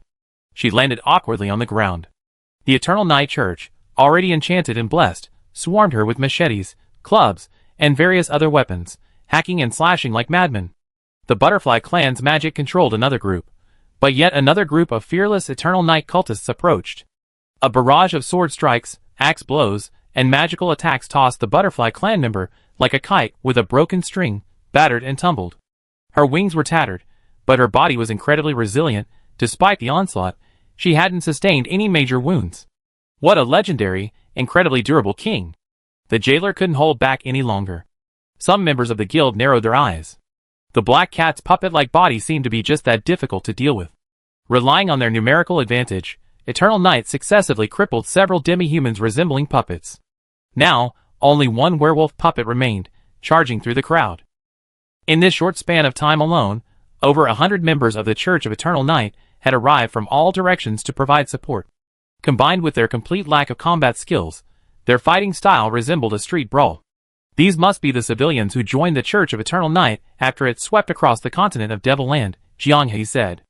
[SPEAKER 1] She landed awkwardly on the ground. The Eternal Night Church, already enchanted and blessed, swarmed her with machetes, clubs, and various other weapons, hacking and slashing like madmen. The Butterfly Clan's magic controlled another group, but yet another group of fearless Eternal Night cultists approached. A barrage of sword strikes, axe blows, and magical attacks tossed the Butterfly Clan member like a kite with a broken string, battered and tumbled. Her wings were tattered, but her body was incredibly resilient. Despite the onslaught, she hadn't sustained any major wounds. What a legendary, incredibly durable king! The jailer couldn't hold back any longer. Some members of the guild narrowed their eyes. The Black Cat's puppet-like body seemed to be just that difficult to deal with. Relying on their numerical advantage, Eternal Night successively crippled several demi-humans resembling puppets. Now, only one werewolf puppet remained, charging through the crowd. In this short span of time alone, over 100 members of the Church of Eternal Night had arrived from all directions to provide support. Combined with their complete lack of combat skills, their fighting style resembled a street brawl. These must be the civilians who joined the Church of Eternal Night after it swept across the continent of Devil Land, Jianghe said.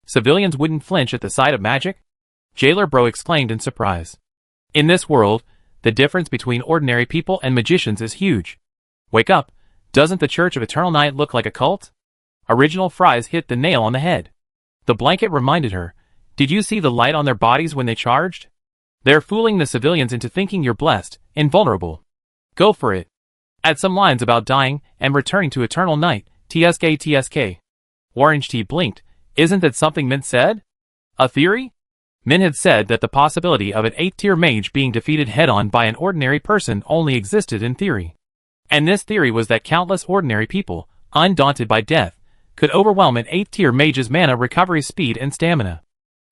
[SPEAKER 1] Civilians wouldn't flinch at the sight of magic? Jailer Bro exclaimed in surprise. In this world, the difference between ordinary people and magicians is huge. Wake up, doesn't the Church of Eternal Night look like a cult? Original Fries hit the nail on the head. The blanket reminded her, did you see the light on their bodies when they charged? They're fooling the civilians into thinking you're blessed, invulnerable. Go for it. Add some lines about dying and returning to Eternal Night, TSK. Orange Tea blinked. Isn't that something Mint said? A theory? Mint had said that the possibility of an 8th-tier mage being defeated head-on by an ordinary person only existed in theory. And this theory was that countless ordinary people, undaunted by death, could overwhelm an 8th-tier mage's mana recovery speed and stamina.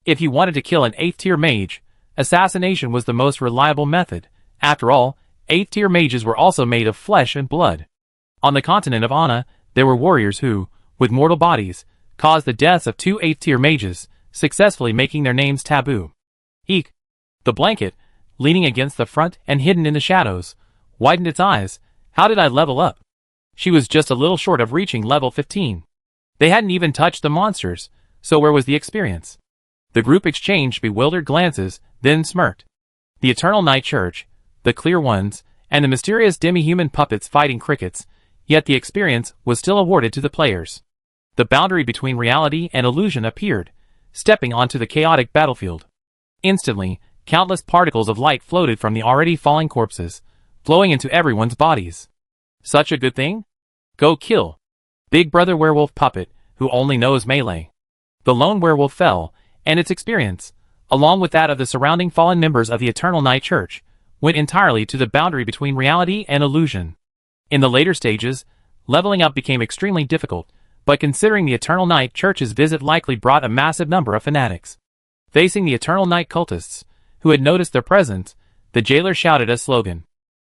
[SPEAKER 1] If you wanted to kill an 8th-tier mage, assassination was the most reliable method. After all, 8th-tier mages were also made of flesh and blood. On the continent of Anna, there were warriors who, with mortal bodies, caused the deaths of 2 8th-tier mages, successfully making their names taboo. Eek! The blanket, leaning against the front and hidden in the shadows, widened its eyes. How did I level up? She was just a little short of reaching level 15. They hadn't even touched the monsters, so where was the experience? The group exchanged bewildered glances, then smirked. The Eternal Night Church, the Clear Ones, and the mysterious demi-human puppets fighting crickets, yet the experience was still awarded to the players. The boundary between reality and illusion appeared, stepping onto the chaotic battlefield. Instantly, countless particles of light floated from the already falling corpses, flowing into everyone's bodies. Such a good thing? Go kill. Big Brother Werewolf Puppet, who only knows melee. The lone werewolf fell, and its experience, along with that of the surrounding fallen members of the Eternal Night Church, went entirely to the boundary between reality and illusion. In the later stages, leveling up became extremely difficult, but considering the Eternal Night Church's visit likely brought a massive number of fanatics. Facing the Eternal Night cultists, who had noticed their presence, the jailer shouted a slogan.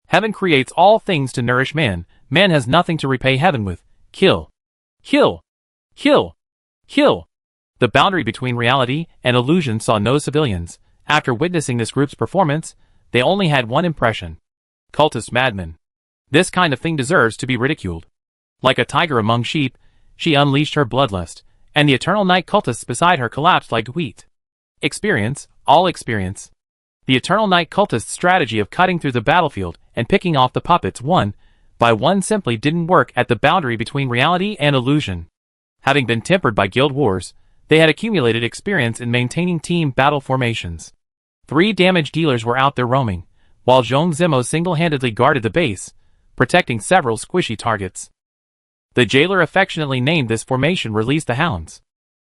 [SPEAKER 1] Heaven creates all things to nourish man, man has nothing to repay heaven with. Kill. Kill. Kill. Kill. The boundary between reality and illusion saw no civilians. After witnessing this group's performance, they only had one impression. Cultist madmen. This kind of thing deserves to be ridiculed. Like a tiger among sheep, she unleashed her bloodlust, and the Eternal Night cultists beside her collapsed like wheat. Experience, all experience. The Eternal Night cultists' strategy of cutting through the battlefield and picking off the puppets one by one simply didn't work at the boundary between reality and illusion. Having been tempered by guild wars, they had accumulated experience in maintaining team battle formations. 3 damage dealers were out there roaming, while Zhong Zimo single-handedly guarded the base, protecting several squishy targets. The jailer affectionately named this formation Release the Hounds.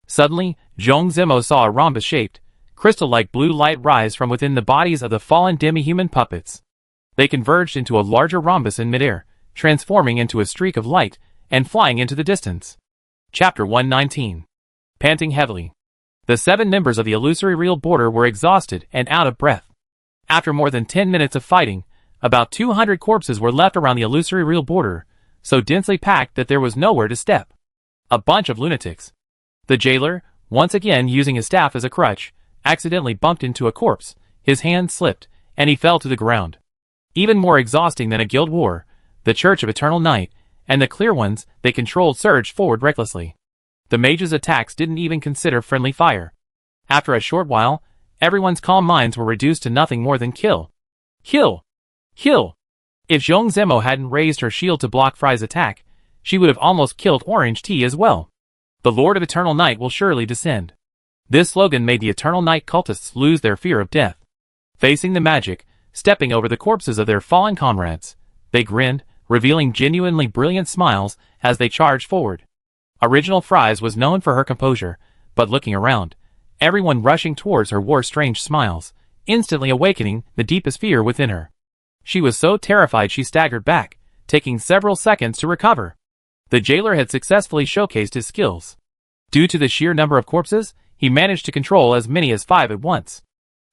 [SPEAKER 1] Suddenly, Zhong Zimo saw a rhombus-shaped, crystal-like blue light rise from within the bodies of the fallen demi-human puppets. They converged into a larger rhombus in midair, transforming into a streak of light and flying into the distance. Chapter 119. Panting heavily. The 7 members of the illusory real border were exhausted and out of breath. After more than 10 minutes of fighting, about 200 corpses were left around the illusory real border, so densely packed that there was nowhere to step. A bunch of lunatics. The jailer, once again using his staff as a crutch, accidentally bumped into a corpse, his hand slipped, and he fell to the ground. Even more exhausting than a guild war, the Church of Eternal Night, and the clear ones they controlled surged forward recklessly. The mage's attacks didn't even consider friendly fire. After a short while, everyone's calm minds were reduced to nothing more than kill. Kill! Kill! If Zhong Zemo hadn't raised her shield to block Fry's attack, she would have almost killed Orange Tea as well. The Lord of Eternal Night will surely descend. This slogan made the Eternal Night cultists lose their fear of death. Facing the magic, stepping over the corpses of their fallen comrades, they grinned, revealing genuinely brilliant smiles as they charged forward. Original Fries was known for her composure, but looking around, everyone rushing towards her wore strange smiles, instantly awakening the deepest fear within her. She was so terrified she staggered back, taking several seconds to recover. The jailer had successfully showcased his skills. Due to the sheer number of corpses, he managed to control as many as 5 at once.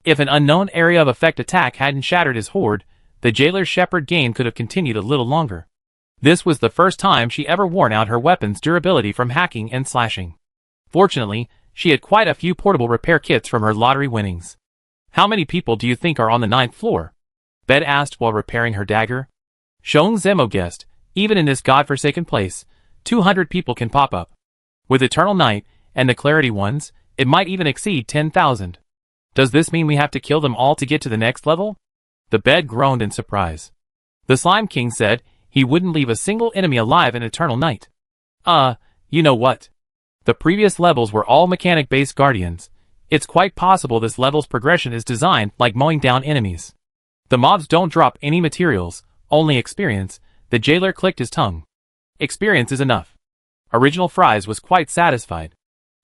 [SPEAKER 1] If an unknown area of effect attack hadn't shattered his horde, the jailer's shepherd game could have continued a little longer. This was the first time she ever worn out her weapon's durability from hacking and slashing. Fortunately, she had quite a few portable repair kits from her lottery winnings. How many people do you think are on the 9th floor? Bet asked while repairing her dagger. Zhong Zemo guessed, even in this godforsaken place, 200 people can pop up. With Eternal Night and the Clarity ones, it might even exceed 10,000. Does this mean we have to kill them all to get to the next level? The bed groaned in surprise. The Slime King said he wouldn't leave a single enemy alive in Eternal Night. You know what? The previous levels were all mechanic-based guardians. It's quite possible this level's progression is designed like mowing down enemies. The mobs don't drop any materials, only experience. The jailer clicked his tongue. Experience is enough. Original Fries was quite satisfied.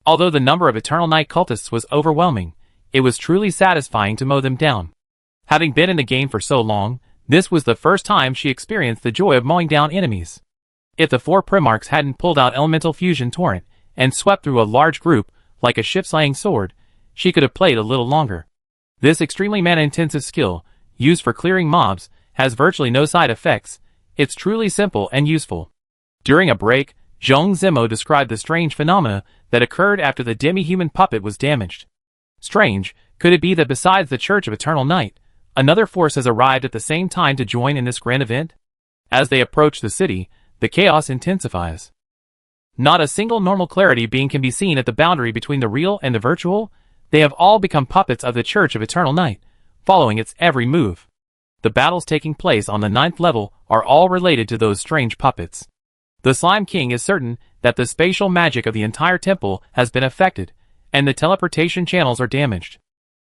[SPEAKER 1] Although the number of Eternal Night cultists was overwhelming, it was truly satisfying to mow them down. Having been in the game for so long, this was the first time she experienced the joy of mowing down enemies. If the 4 Primarchs hadn't pulled out Elemental Fusion Torrent and swept through a large group like a ship-slaying sword, she could have played a little longer. This extremely mana-intensive skill, used for clearing mobs, has virtually no side effects. It's truly simple and useful. During a break, Zhong Zemo described the strange phenomena that occurred after the demi-human puppet was damaged. Strange, could it be that besides the Church of Eternal Night, another force has arrived at the same time to join in this grand event? As they approach the city, the chaos intensifies. Not a single normal clarity being can be seen at the boundary between the real and the virtual. They have all become puppets of the Church of Eternal Night, following its every move. The battles taking place on the 9th level are all related to those strange puppets. The Slime King is certain that the spatial magic of the entire temple has been affected, and the teleportation channels are damaged.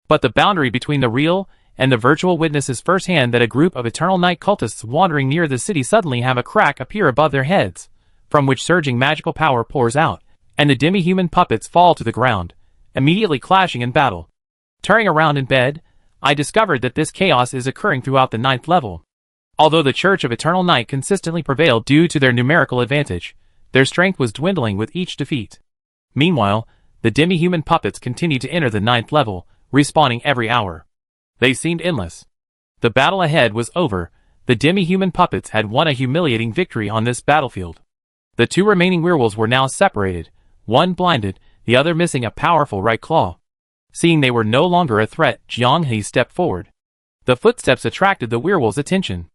[SPEAKER 1] But the boundary between the real and the virtual witnesses firsthand that a group of Eternal Night cultists wandering near the city suddenly have a crack appear above their heads, from which surging magical power pours out, and the demi-human puppets fall to the ground, immediately clashing in battle. Turning around in bed, I discovered that this chaos is occurring throughout the 9th level. Although the Church of Eternal Night consistently prevailed due to their numerical advantage, their strength was dwindling with each defeat. Meanwhile, the demi-human puppets continued to enter the 9th level, respawning every hour. They seemed endless. The battle ahead was over. The demi-human puppets had won a humiliating victory on this battlefield. The two remaining werewolves were now separated, one blinded, the other missing a powerful right claw. Seeing they were no longer a threat, Jianghe stepped forward. The footsteps attracted the werewolves' attention.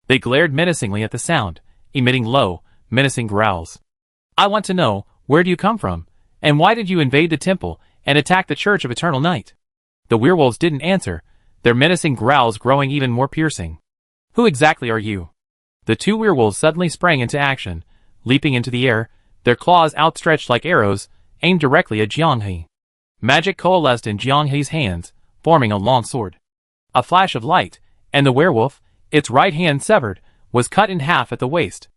[SPEAKER 1] They glared menacingly at the sound, emitting low, menacing growls. "I want to know, where do you come from? And why did you invade the temple and attack the Church of Eternal Night?" The werewolves didn't answer, their menacing growls growing even more piercing. "Who exactly are you?" The two werewolves suddenly sprang into action, leaping into the air, their claws outstretched like arrows, aimed directly at Jianghe. Magic coalesced in Jianghe's hands, forming a long sword. A flash of light, and the werewolf, its right hand severed, was cut in half at the waist.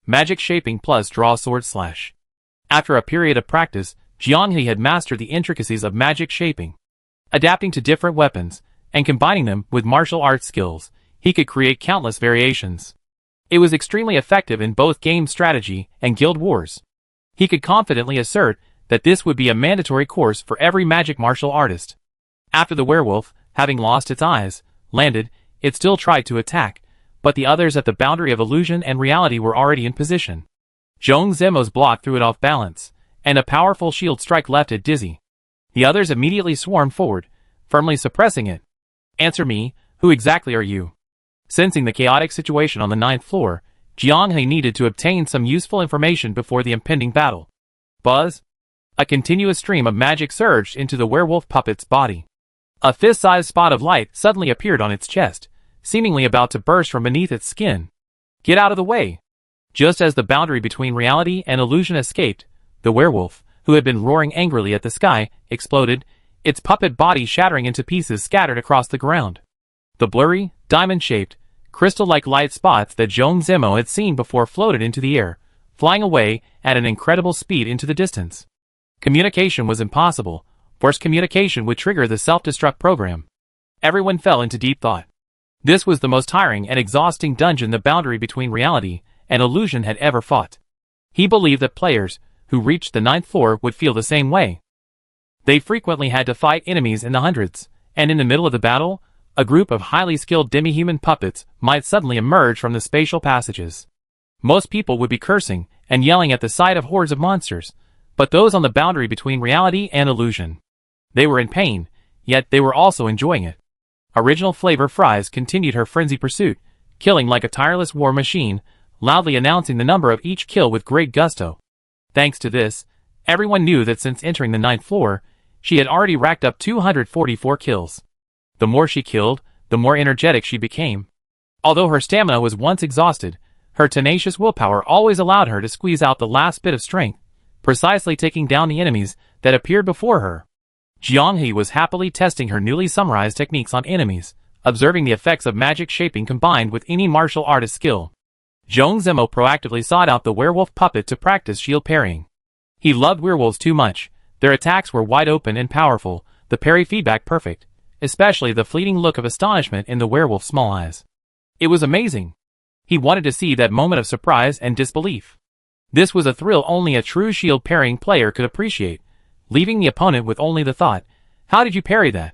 [SPEAKER 1] Magic shaping plus draw sword slash. After a period of practice, Jianghe had mastered the intricacies of magic shaping. Adapting to different weapons, and combining them with martial arts skills, he could create countless variations. It was extremely effective in both game strategy and guild wars. He could confidently assert that this would be a mandatory course for every magic martial artist. After the werewolf, having lost its eyes, landed, it still tried to attack, but the others at the boundary of illusion and reality were already in position. Zhong Zemo's block threw it off balance, and a powerful shield strike left it dizzy. The others immediately swarmed forward, firmly suppressing it. "Answer me, who exactly are you?" Sensing the chaotic situation on the 9th floor, Jianghe needed to obtain some useful information before the impending battle. Buzz! A continuous stream of magic surged into the werewolf puppet's body. A fist-sized spot of light suddenly appeared on its chest, seemingly about to burst from beneath its skin. "Get out of the way!" Just as the boundary between reality and illusion escaped, the werewolf, who had been roaring angrily at the sky, exploded, its puppet body shattering into pieces scattered across the ground. The blurry, diamond-shaped, crystal-like light spots that Zhong Zemo had seen before floated into the air, flying away at an incredible speed into the distance. Communication was impossible. Forced communication would trigger the self-destruct program. Everyone fell into deep thought. This was the most tiring and exhausting dungeon the boundary between reality and illusion had ever fought. He believed that players who reached the 9th floor would feel the same way. They frequently had to fight enemies in the hundreds, and in the middle of the battle, a group of highly skilled demi-human puppets might suddenly emerge from the spatial passages. Most people would be cursing and yelling at the sight of hordes of monsters, but those on the boundary between reality and illusion. They were in pain, yet they were also enjoying it. Original Flavor Fries continued her frenzied pursuit, killing like a tireless war machine, loudly announcing the number of each kill with great gusto. Thanks to this, everyone knew that since entering the 9th floor, she had already racked up 244 kills. The more she killed, the more energetic she became. Although her stamina was once exhausted, her tenacious willpower always allowed her to squeeze out the last bit of strength, precisely taking down the enemies that appeared before her. Jianghe was happily testing her newly summarized techniques on enemies, observing the effects of magic shaping combined with any martial artist skill. Zhong Zemo proactively sought out the werewolf puppet to practice shield parrying. He loved werewolves too much. Their attacks were wide open and powerful, the parry feedback perfect, especially the fleeting look of astonishment in the werewolf's small eyes. It was amazing. He wanted to see that moment of surprise and disbelief. This was a thrill only a true shield parrying player could appreciate, leaving the opponent with only the thought, "How did you parry that?"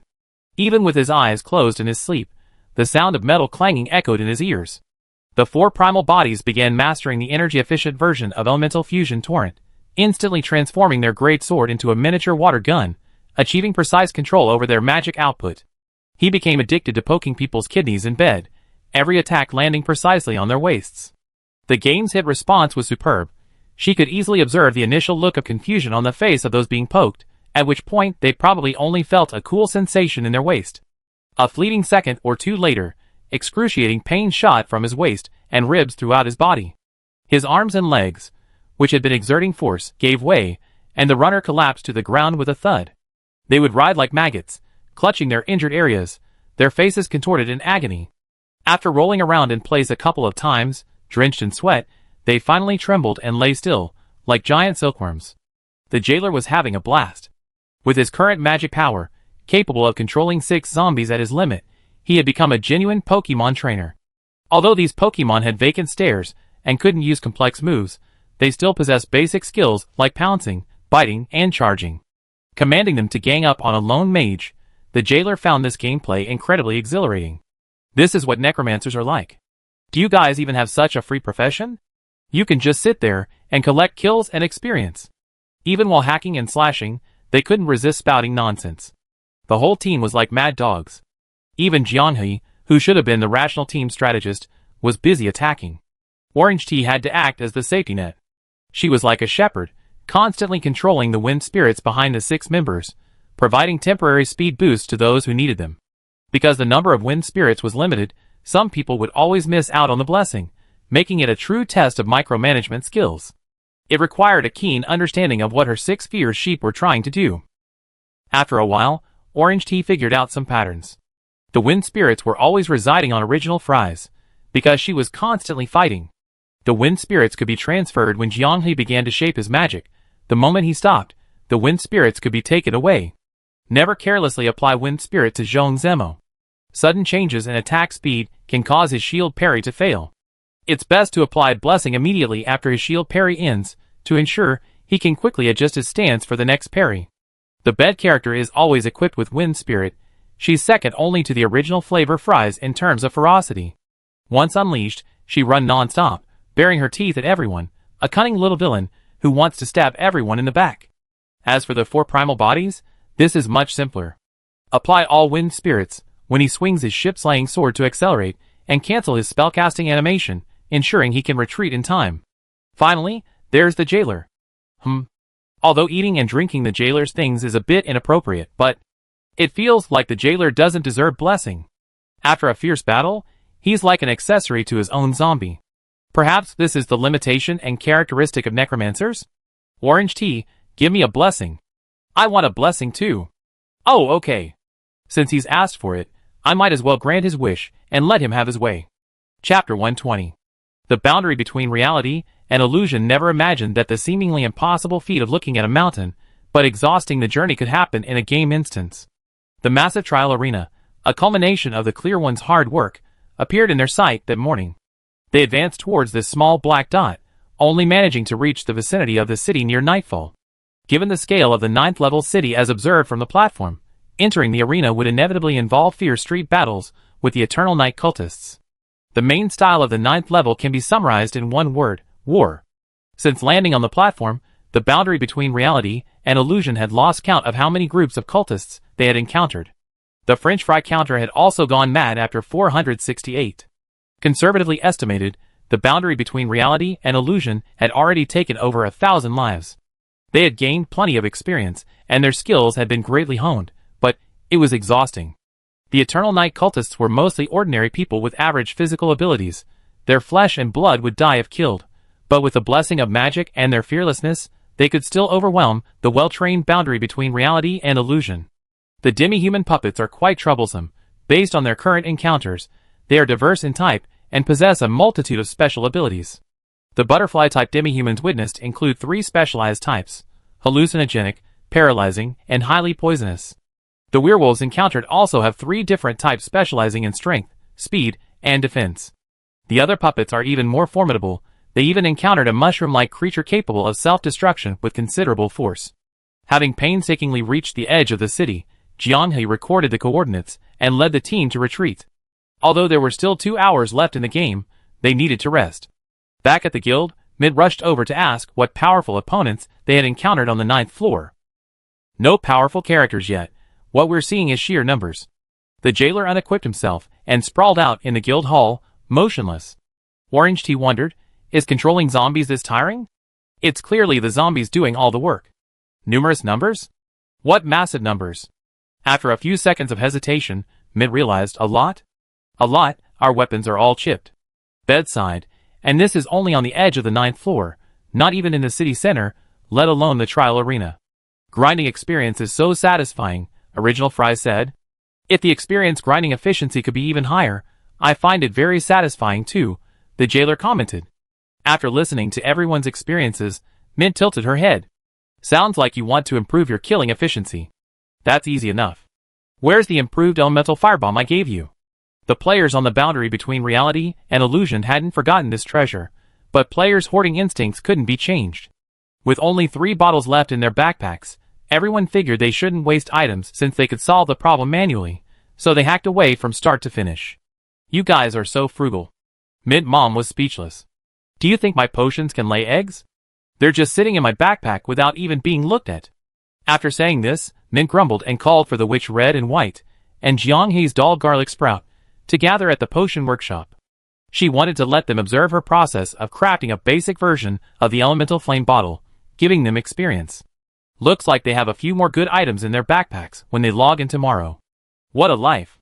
[SPEAKER 1] Even with his eyes closed in his sleep, the sound of metal clanging echoed in his ears. The four primal bodies began mastering the energy-efficient version of Elemental Fusion Torrent, instantly transforming their great sword into a miniature water gun, achieving precise control over their magic output. He became addicted to poking people's kidneys in bed, every attack landing precisely on their waists. The game's hit response was superb. She could easily observe the initial look of confusion on the face of those being poked, at which point they probably only felt a cool sensation in their waist. A fleeting second or two later, excruciating pain shot from his waist and ribs throughout his body. His arms and legs, which had been exerting force, gave way, and the runner collapsed to the ground with a thud. They would writhe like maggots, clutching their injured areas, their faces contorted in agony. After rolling around in place a couple of times, drenched in sweat, they finally trembled and lay still, like giant silkworms. The jailer was having a blast. With his current magic power, capable of controlling 6 zombies at his limit, he had become a genuine Pokemon trainer. Although these Pokemon had vacant stares and couldn't use complex moves, they still possessed basic skills like pouncing, biting, and charging. Commanding them to gang up on a lone mage, the jailer found this gameplay incredibly exhilarating. This is what necromancers are like. Do you guys even have such a free profession? You can just sit there and collect kills and experience. Even while hacking and slashing, they couldn't resist spouting nonsense. The whole team was like mad dogs. Even Jianhui, who should have been the rational team strategist, was busy attacking. Orange Tea had to act as the safety net. She was like a shepherd, constantly controlling the wind spirits behind the 6 members, providing temporary speed boosts to those who needed them. Because the number of wind spirits was limited, some people would always miss out on the blessing, making it a true test of micromanagement skills. It required a keen understanding of what her 6 fierce sheep were trying to do. After a while, Orange Tea figured out some patterns. The wind spirits were always residing on original fries, because she was constantly fighting. The wind spirits could be transferred when Jianghe began to shape his magic. The moment he stopped, the wind spirits could be taken away. Never carelessly apply wind spirit to Zhong Zemo. Sudden changes in attack speed can cause his shield parry to fail. It's best to apply blessing immediately after his shield parry ends, to ensure he can quickly adjust his stance for the next parry. The bed character is always equipped with wind spirit. She's second only to the original flavor fries in terms of ferocity. Once unleashed, she run non-stop, baring her teeth at everyone, a cunning little villain who wants to stab everyone in the back. As for the 4 primal bodies, this is much simpler. Apply all wind spirits when he swings his ship-slaying sword to accelerate and cancel his spellcasting animation, ensuring he can retreat in time. Finally, there's the jailer. Although eating and drinking the jailer's things is a bit inappropriate, but it feels like the jailer doesn't deserve blessing. After a fierce battle, he's like an accessory to his own zombie. Perhaps this is the limitation and characteristic of necromancers? Orange Tea, give me a blessing. I want a blessing too. Oh, okay. Since he's asked for it, I might as well grant his wish and let him have his way. Chapter 120. The boundary between reality and illusion never imagined that the seemingly impossible feat of looking at a mountain, but exhausting the journey could happen in a game instance. The massive trial arena, a culmination of the Clear One's hard work, appeared in their sight that morning. They advanced towards this small black dot, only managing to reach the vicinity of the city near nightfall. Given the scale of the 9th level city as observed from the platform, entering the arena would inevitably involve fierce street battles with the Eternal Night cultists. The main style of the 9th level can be summarized in one word: war. Since landing on the platform, the boundary between reality and illusion had lost count of how many groups of cultists they had encountered. The French fry counter had also gone mad after 468. Conservatively estimated, the boundary between reality and illusion had already taken over 1,000 lives. They had gained plenty of experience, and their skills had been greatly honed, but it was exhausting. The Eternal Night cultists were mostly ordinary people with average physical abilities. Their flesh and blood would die if killed, but with the blessing of magic and their fearlessness, they could still overwhelm the well-trained boundary between reality and illusion. The demi-human puppets are quite troublesome. Based on their current encounters, they are diverse in type and possess a multitude of special abilities. The butterfly-type demi-humans witnessed include 3 specialized types: hallucinogenic, paralyzing, and highly poisonous. The werewolves encountered also have 3 different types specializing in strength, speed, and defense. The other puppets are even more formidable. They even encountered a mushroom-like creature capable of self-destruction with considerable force. Having painstakingly reached the edge of the city, Jianghe recorded the coordinates and led the team to retreat. Although there were still 2 hours left in the game, they needed to rest. Back at the guild, Mid rushed over to ask what powerful opponents they had encountered on the 9th floor. No powerful characters yet. What we're seeing is sheer numbers. The jailer unequipped himself and sprawled out in the guild hall, motionless. Orange Tea wondered, is controlling zombies this tiring? It's clearly the zombies doing all the work. Numerous numbers? What massive numbers? After a few seconds of hesitation, Mid realized a lot? A lot, our weapons are all chipped. Bedside, and this is only on the edge of the 9th floor, not even in the city center, let alone the trial arena. Grinding experience is so satisfying, Original Fries said. If the experience grinding efficiency could be even higher, I find it very satisfying too, the jailer commented. After listening to everyone's experiences, Mint tilted her head. Sounds like you want to improve your killing efficiency. That's easy enough. Where's the improved elemental firebomb I gave you? The players on the boundary between reality and illusion hadn't forgotten this treasure, but players' hoarding instincts couldn't be changed. With only 3 bottles left in their backpacks, everyone figured they shouldn't waste items since they could solve the problem manually, so they hacked away from start to finish. You guys are so frugal. Mint Mom was speechless. Do you think my potions can lay eggs? They're just sitting in my backpack without even being looked at. After saying this, Mint grumbled and called for the witch Red and White, and Jianghei's doll Garlic Sprout, to gather at the potion workshop. She wanted to let them observe her process of crafting a basic version of the elemental flame bottle, giving them experience. Looks like they have a few more good items in their backpacks when they log in tomorrow. What a life.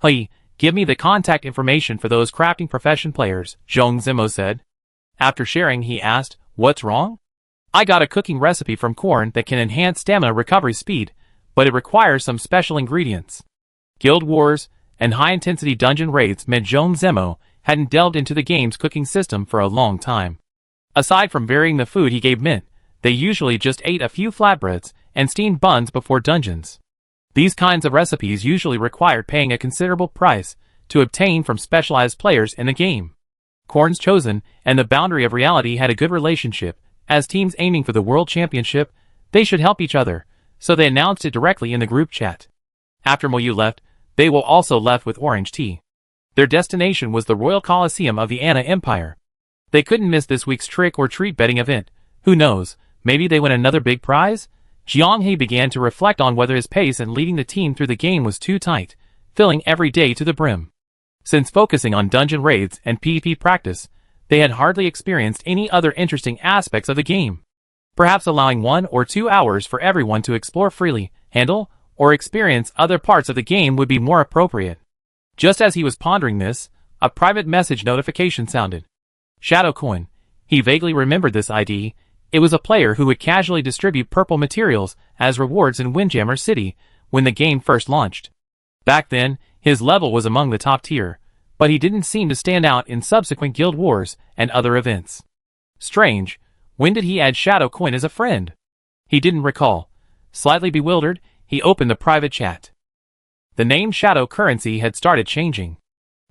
[SPEAKER 1] Hey, give me the contact information for those crafting profession players, Zhong Zimo said. After sharing, he asked, what's wrong? I got a cooking recipe from corn that can enhance stamina recovery speed, but it requires some special ingredients. Guild wars and high-intensity dungeon raids meant Zhong Zimo hadn't delved into the game's cooking system for a long time. Aside from varying the food he gave Mint, they usually just ate a few flatbreads and steamed buns before dungeons. These kinds of recipes usually required paying a considerable price to obtain from specialized players in the game. Corn's Chosen and the Boundary of Reality had a good relationship. As teams aiming for the World Championship, they should help each other, so they announced it directly in the group chat. After Moyu left, they were also left with Orange Tea. Their destination was the Royal Colosseum of the Anna Empire. They couldn't miss this week's trick or treat betting event. Who knows, maybe they win another big prize? Jianghei began to reflect on whether his pace in leading the team through the game was too tight, filling every day to the brim. Since focusing on dungeon raids and PvP practice, they had hardly experienced any other interesting aspects of the game. Perhaps allowing 1 or 2 hours for everyone to explore freely, handle, or experience other parts of the game would be more appropriate. Just as he was pondering this, a private message notification sounded. Shadow Coin. He vaguely remembered this ID. It was a player who would casually distribute purple materials as rewards in Windjammer City when the game first launched. Back then, his level was among the top tier, but he didn't seem to stand out in subsequent guild wars and other events. Strange, when did he add Shadow Coin as a friend? He didn't recall. Slightly bewildered, he opened the private chat. The name Shadow Currency had started changing.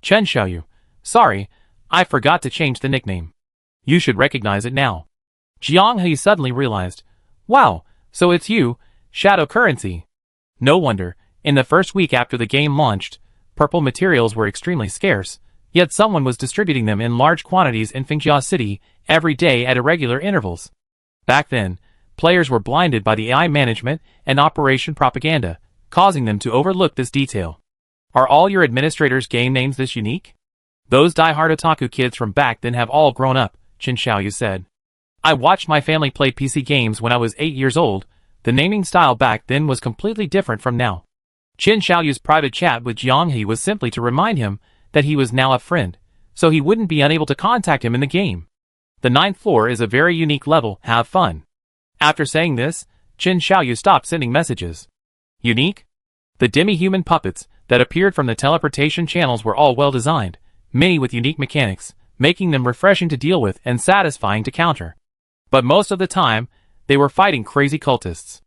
[SPEAKER 1] Chen Xiaoyu. Sorry, I forgot to change the nickname. You should recognize it now. Jianghei suddenly realized. Wow, so it's you, Shadow Currency. No wonder, in the first week after the game launched, purple materials were extremely scarce, yet someone was distributing them in large quantities in Fingjia City every day at irregular intervals. Back then, players were blinded by the AI management and operation propaganda, causing them to overlook this detail. Are all your administrators' game names this unique? Those die-hard otaku kids from back then have all grown up, Qin Xiaoyu said. I watched my family play PC games when I was 8 years old. The naming style back then was completely different from now. Qin Xiaoyu's private chat with Jianghei was simply to remind him that he was now a friend, so he wouldn't be unable to contact him in the game. The 9th floor is a very unique level, have fun. After saying this, Qin Xiaoyu stopped sending messages. Unique? The demi-human puppets that appeared from the teleportation channels were all well designed, many with unique mechanics, making them refreshing to deal with and satisfying to counter. But most of the time, they were fighting crazy cultists.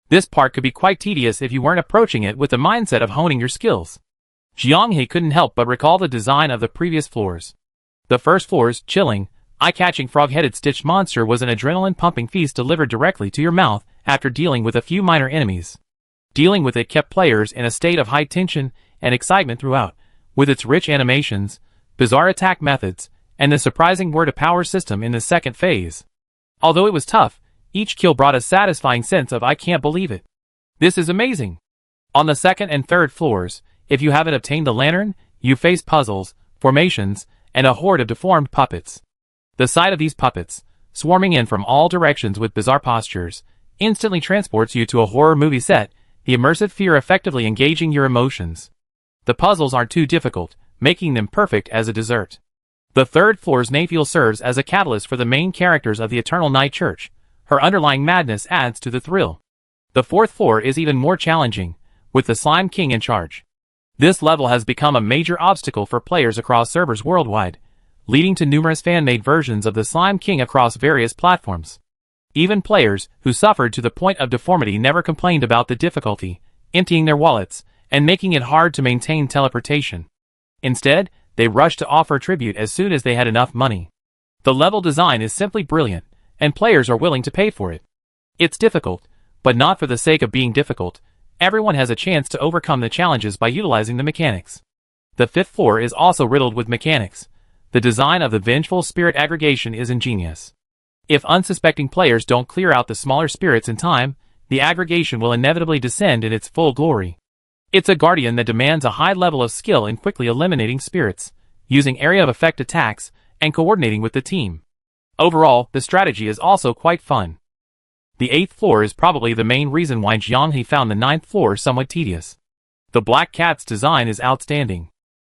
[SPEAKER 1] This part could be quite tedious if you weren't approaching it with the mindset of honing your skills. Jianghei couldn't help but recall the design of the previous floors. The first floor's chilling, eye-catching frog-headed stitched monster was an adrenaline-pumping feast delivered directly to your mouth after dealing with a few minor enemies. Dealing with it kept players in a state of high tension and excitement throughout, with its rich animations, bizarre attack methods, and the surprising word-to-power system in the second phase. Although it was tough, each kill brought a satisfying sense of I can't believe it. This is amazing. On the second and third floors, if you haven't obtained the lantern, you face puzzles, formations, and a horde of deformed puppets. The sight of these puppets, swarming in from all directions with bizarre postures, instantly transports you to a horror movie set, the immersive fear effectively engaging your emotions. The puzzles aren't too difficult, making them perfect as a dessert. The third floor's Naphiel serves as a catalyst for the main characters of the Eternal Night Church. Her underlying madness adds to the thrill. The fourth floor is even more challenging, with the Slime King in charge. This level has become a major obstacle for players across servers worldwide, leading to numerous fan-made versions of the Slime King across various platforms. Even players who suffered to the point of deformity never complained about the difficulty, emptying their wallets, and making it hard to maintain teleportation. Instead, they rushed to offer tribute as soon as they had enough money. The level design is simply brilliant, and players are willing to pay for it. It's difficult, but not for the sake of being difficult. Everyone has a chance to overcome the challenges by utilizing the mechanics. The fifth floor is also riddled with mechanics. The design of the Vengeful Spirit aggregation is ingenious. If unsuspecting players don't clear out the smaller spirits in time, the aggregation will inevitably descend in its full glory. It's a guardian that demands a high level of skill in quickly eliminating spirits, using area of effect attacks, and coordinating with the team. Overall, the strategy is also quite fun. The 8th floor is probably the main reason why Jianghe found the 9th floor somewhat tedious. The Black Cat's design is outstanding.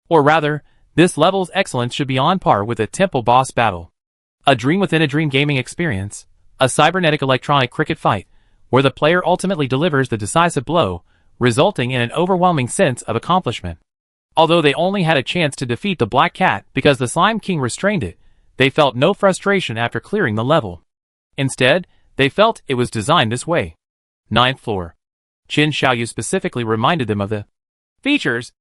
[SPEAKER 1] Or rather, this level's excellence should be on par with a temple boss battle. A dream within a dream gaming experience, a cybernetic electronic cricket fight, where the player ultimately delivers the decisive blow, resulting in an overwhelming sense of accomplishment. Although they only had a chance to defeat the Black Cat because the Slime King restrained it, they felt no frustration after clearing the level. Instead, they felt it was designed this way. 9th floor. Qin Xiaoyu specifically reminded them of the features.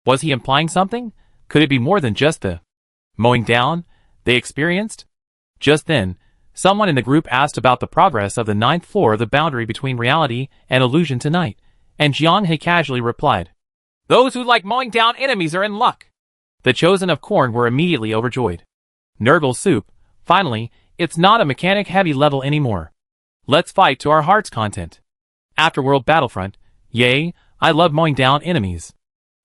[SPEAKER 1] Was he implying something? Could it be more than just the mowing down they experienced? Just then, someone in the group asked about the progress of the 9th floor of the boundary between reality and illusion tonight, and Jianghe casually replied, "Those who like mowing down enemies are in luck." The Chosen of Corn were immediately overjoyed. Nurgle soup, finally, it's not a mechanic-heavy level anymore. Let's fight to our heart's content. Afterworld Battlefront, yay, I love mowing down enemies.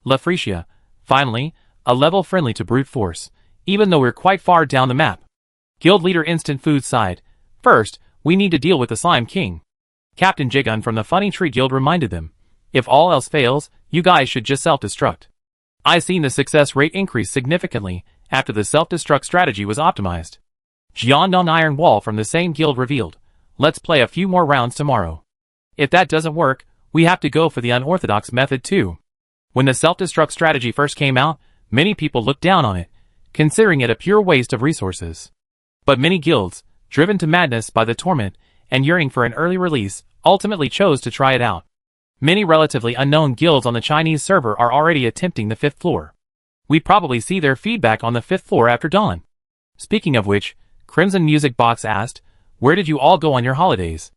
[SPEAKER 1] La Freesia, finally, a level friendly to brute force, even though we're quite far down the map. Guild Leader Instant Food sighed, first, we need to deal with the Slime King. Captain Jigun from the Funny Tree Guild reminded them, if all else fails, you guys should just self-destruct. I seen the success rate increase significantly after the self-destruct strategy was optimized. Jiandong Iron Wall from the same guild revealed, let's play a few more rounds tomorrow. If that doesn't work, we have to go for the unorthodox method too. When the self-destruct strategy first came out, many people looked down on it, considering it a pure waste of resources. But many guilds, driven to madness by the torment and yearning for an early release, ultimately chose to try it out. Many relatively unknown guilds on the Chinese server are already attempting the 5th floor. We probably see their feedback on the 5th floor after dawn. Speaking of which, Crimson Music Box asked, where did you all go on your holidays?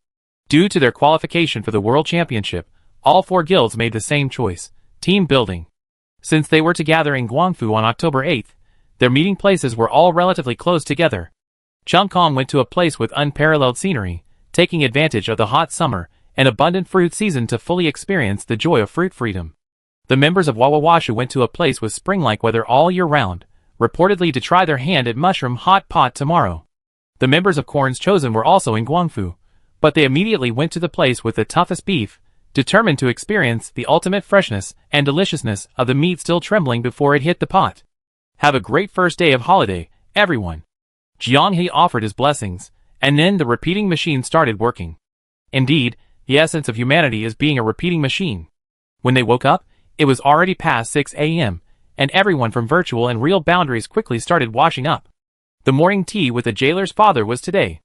[SPEAKER 1] Due to their qualification for the World Championship, all 4 guilds made the same choice, team building. Since they were to gather in Guangfu on October 8th, their meeting places were all relatively close together. Chung Kong went to a place with unparalleled scenery, taking advantage of the hot summer and abundant fruit season to fully experience the joy of fruit freedom. The members of Wawawashu went to a place with spring-like weather all year round, reportedly to try their hand at mushroom hot pot tomorrow. The members of Corn's Chosen were also in Guangfu, but they immediately went to the place with the toughest beef, determined to experience the ultimate freshness and deliciousness of the meat still trembling before it hit the pot. Have a great first day of holiday, everyone. Jianghe offered his blessings, and then the repeating machine started working. Indeed, the essence of humanity is being a repeating machine. When they woke up, it was already past 6 a.m., and everyone from virtual and real boundaries quickly started washing up. The morning tea with the jailer's father was today.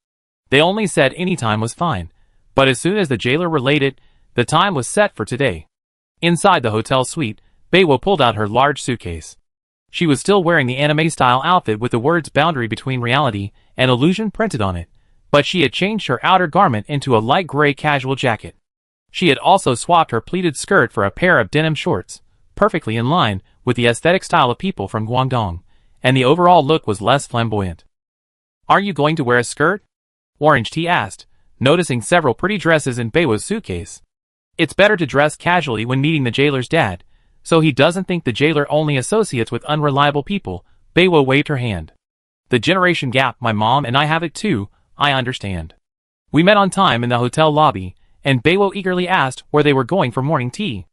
[SPEAKER 1] They only said any time was fine, but as soon as the jailer relayed it, the time was set for today. Inside the hotel suite, Beiwo pulled out her large suitcase. She was still wearing the anime-style outfit with the words boundary between reality and illusion printed on it, but she had changed her outer garment into a light gray casual jacket. She had also swapped her pleated skirt for a pair of denim shorts, perfectly in line with the aesthetic style of people from Guangdong, and the overall look was less flamboyant. "Are you going to wear a skirt?" Orange Tea asked, noticing several pretty dresses in Beiwo's suitcase. It's better to dress casually when meeting the jailer's dad, so he doesn't think the jailer only associates with unreliable people. Beiwo waved her hand. "The generation gap, my mom and I have it too, I understand." We met on time in the hotel lobby, and Beiwo eagerly asked where they were going for morning tea.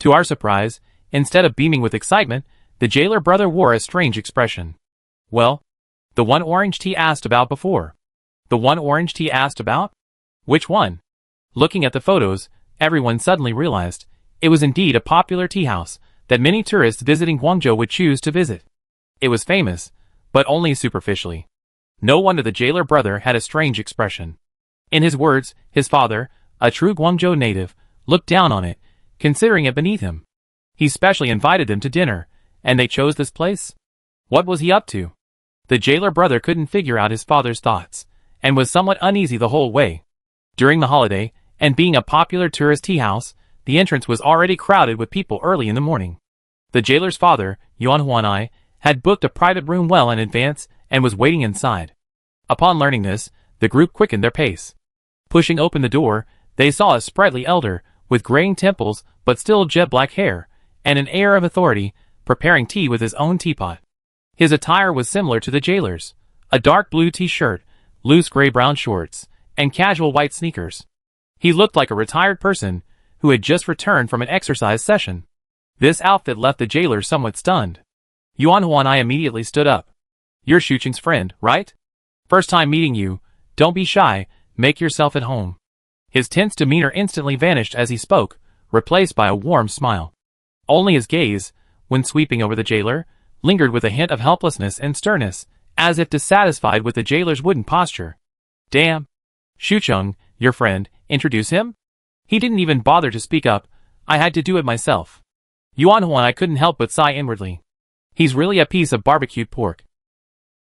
[SPEAKER 1] To our surprise, instead of beaming with excitement, the jailer brother wore a strange expression. "Well, the one Orange Tea asked about before." "The one Orange Tea asked about? Which one?" Looking at the photos, Everyone suddenly realized it was indeed a popular tea house that many tourists visiting Guangzhou would choose to visit. It was famous, but only superficially. No wonder the jailer brother had a strange expression. In his words, his father, a true Guangzhou native, looked down on it, considering it beneath him. He specially invited them to dinner, and they chose this place? What was he up to? The jailer brother couldn't figure out his father's thoughts, and was somewhat uneasy the whole way. During the holiday, and being a popular tourist tea house, the entrance was already crowded with people early in the morning. The jailer's father, Yuan Huanai, had booked a private room well in advance and was waiting inside. Upon learning this, the group quickened their pace. Pushing open the door, they saw a sprightly elder, with graying temples but still jet-black hair, and an air of authority, preparing tea with his own teapot. His attire was similar to the jailer's, a dark blue t-shirt, loose gray-brown shorts, and casual white sneakers. He looked like a retired person who had just returned from an exercise session. This outfit left the jailer somewhat stunned. Yuan Huanai immediately stood up. "You're Shuqing's friend, right? First time meeting you, don't be shy, make yourself at home." His tense demeanor instantly vanished as he spoke, replaced by a warm smile. Only his gaze, when sweeping over the jailer, lingered with a hint of helplessness and sternness, as if dissatisfied with the jailer's wooden posture. "Damn. Shuqing, your friend, introduce him?" He didn't even bother to speak up. "I had to do it myself." Yuan Huanai couldn't help but sigh inwardly. "He's really a piece of barbecued pork.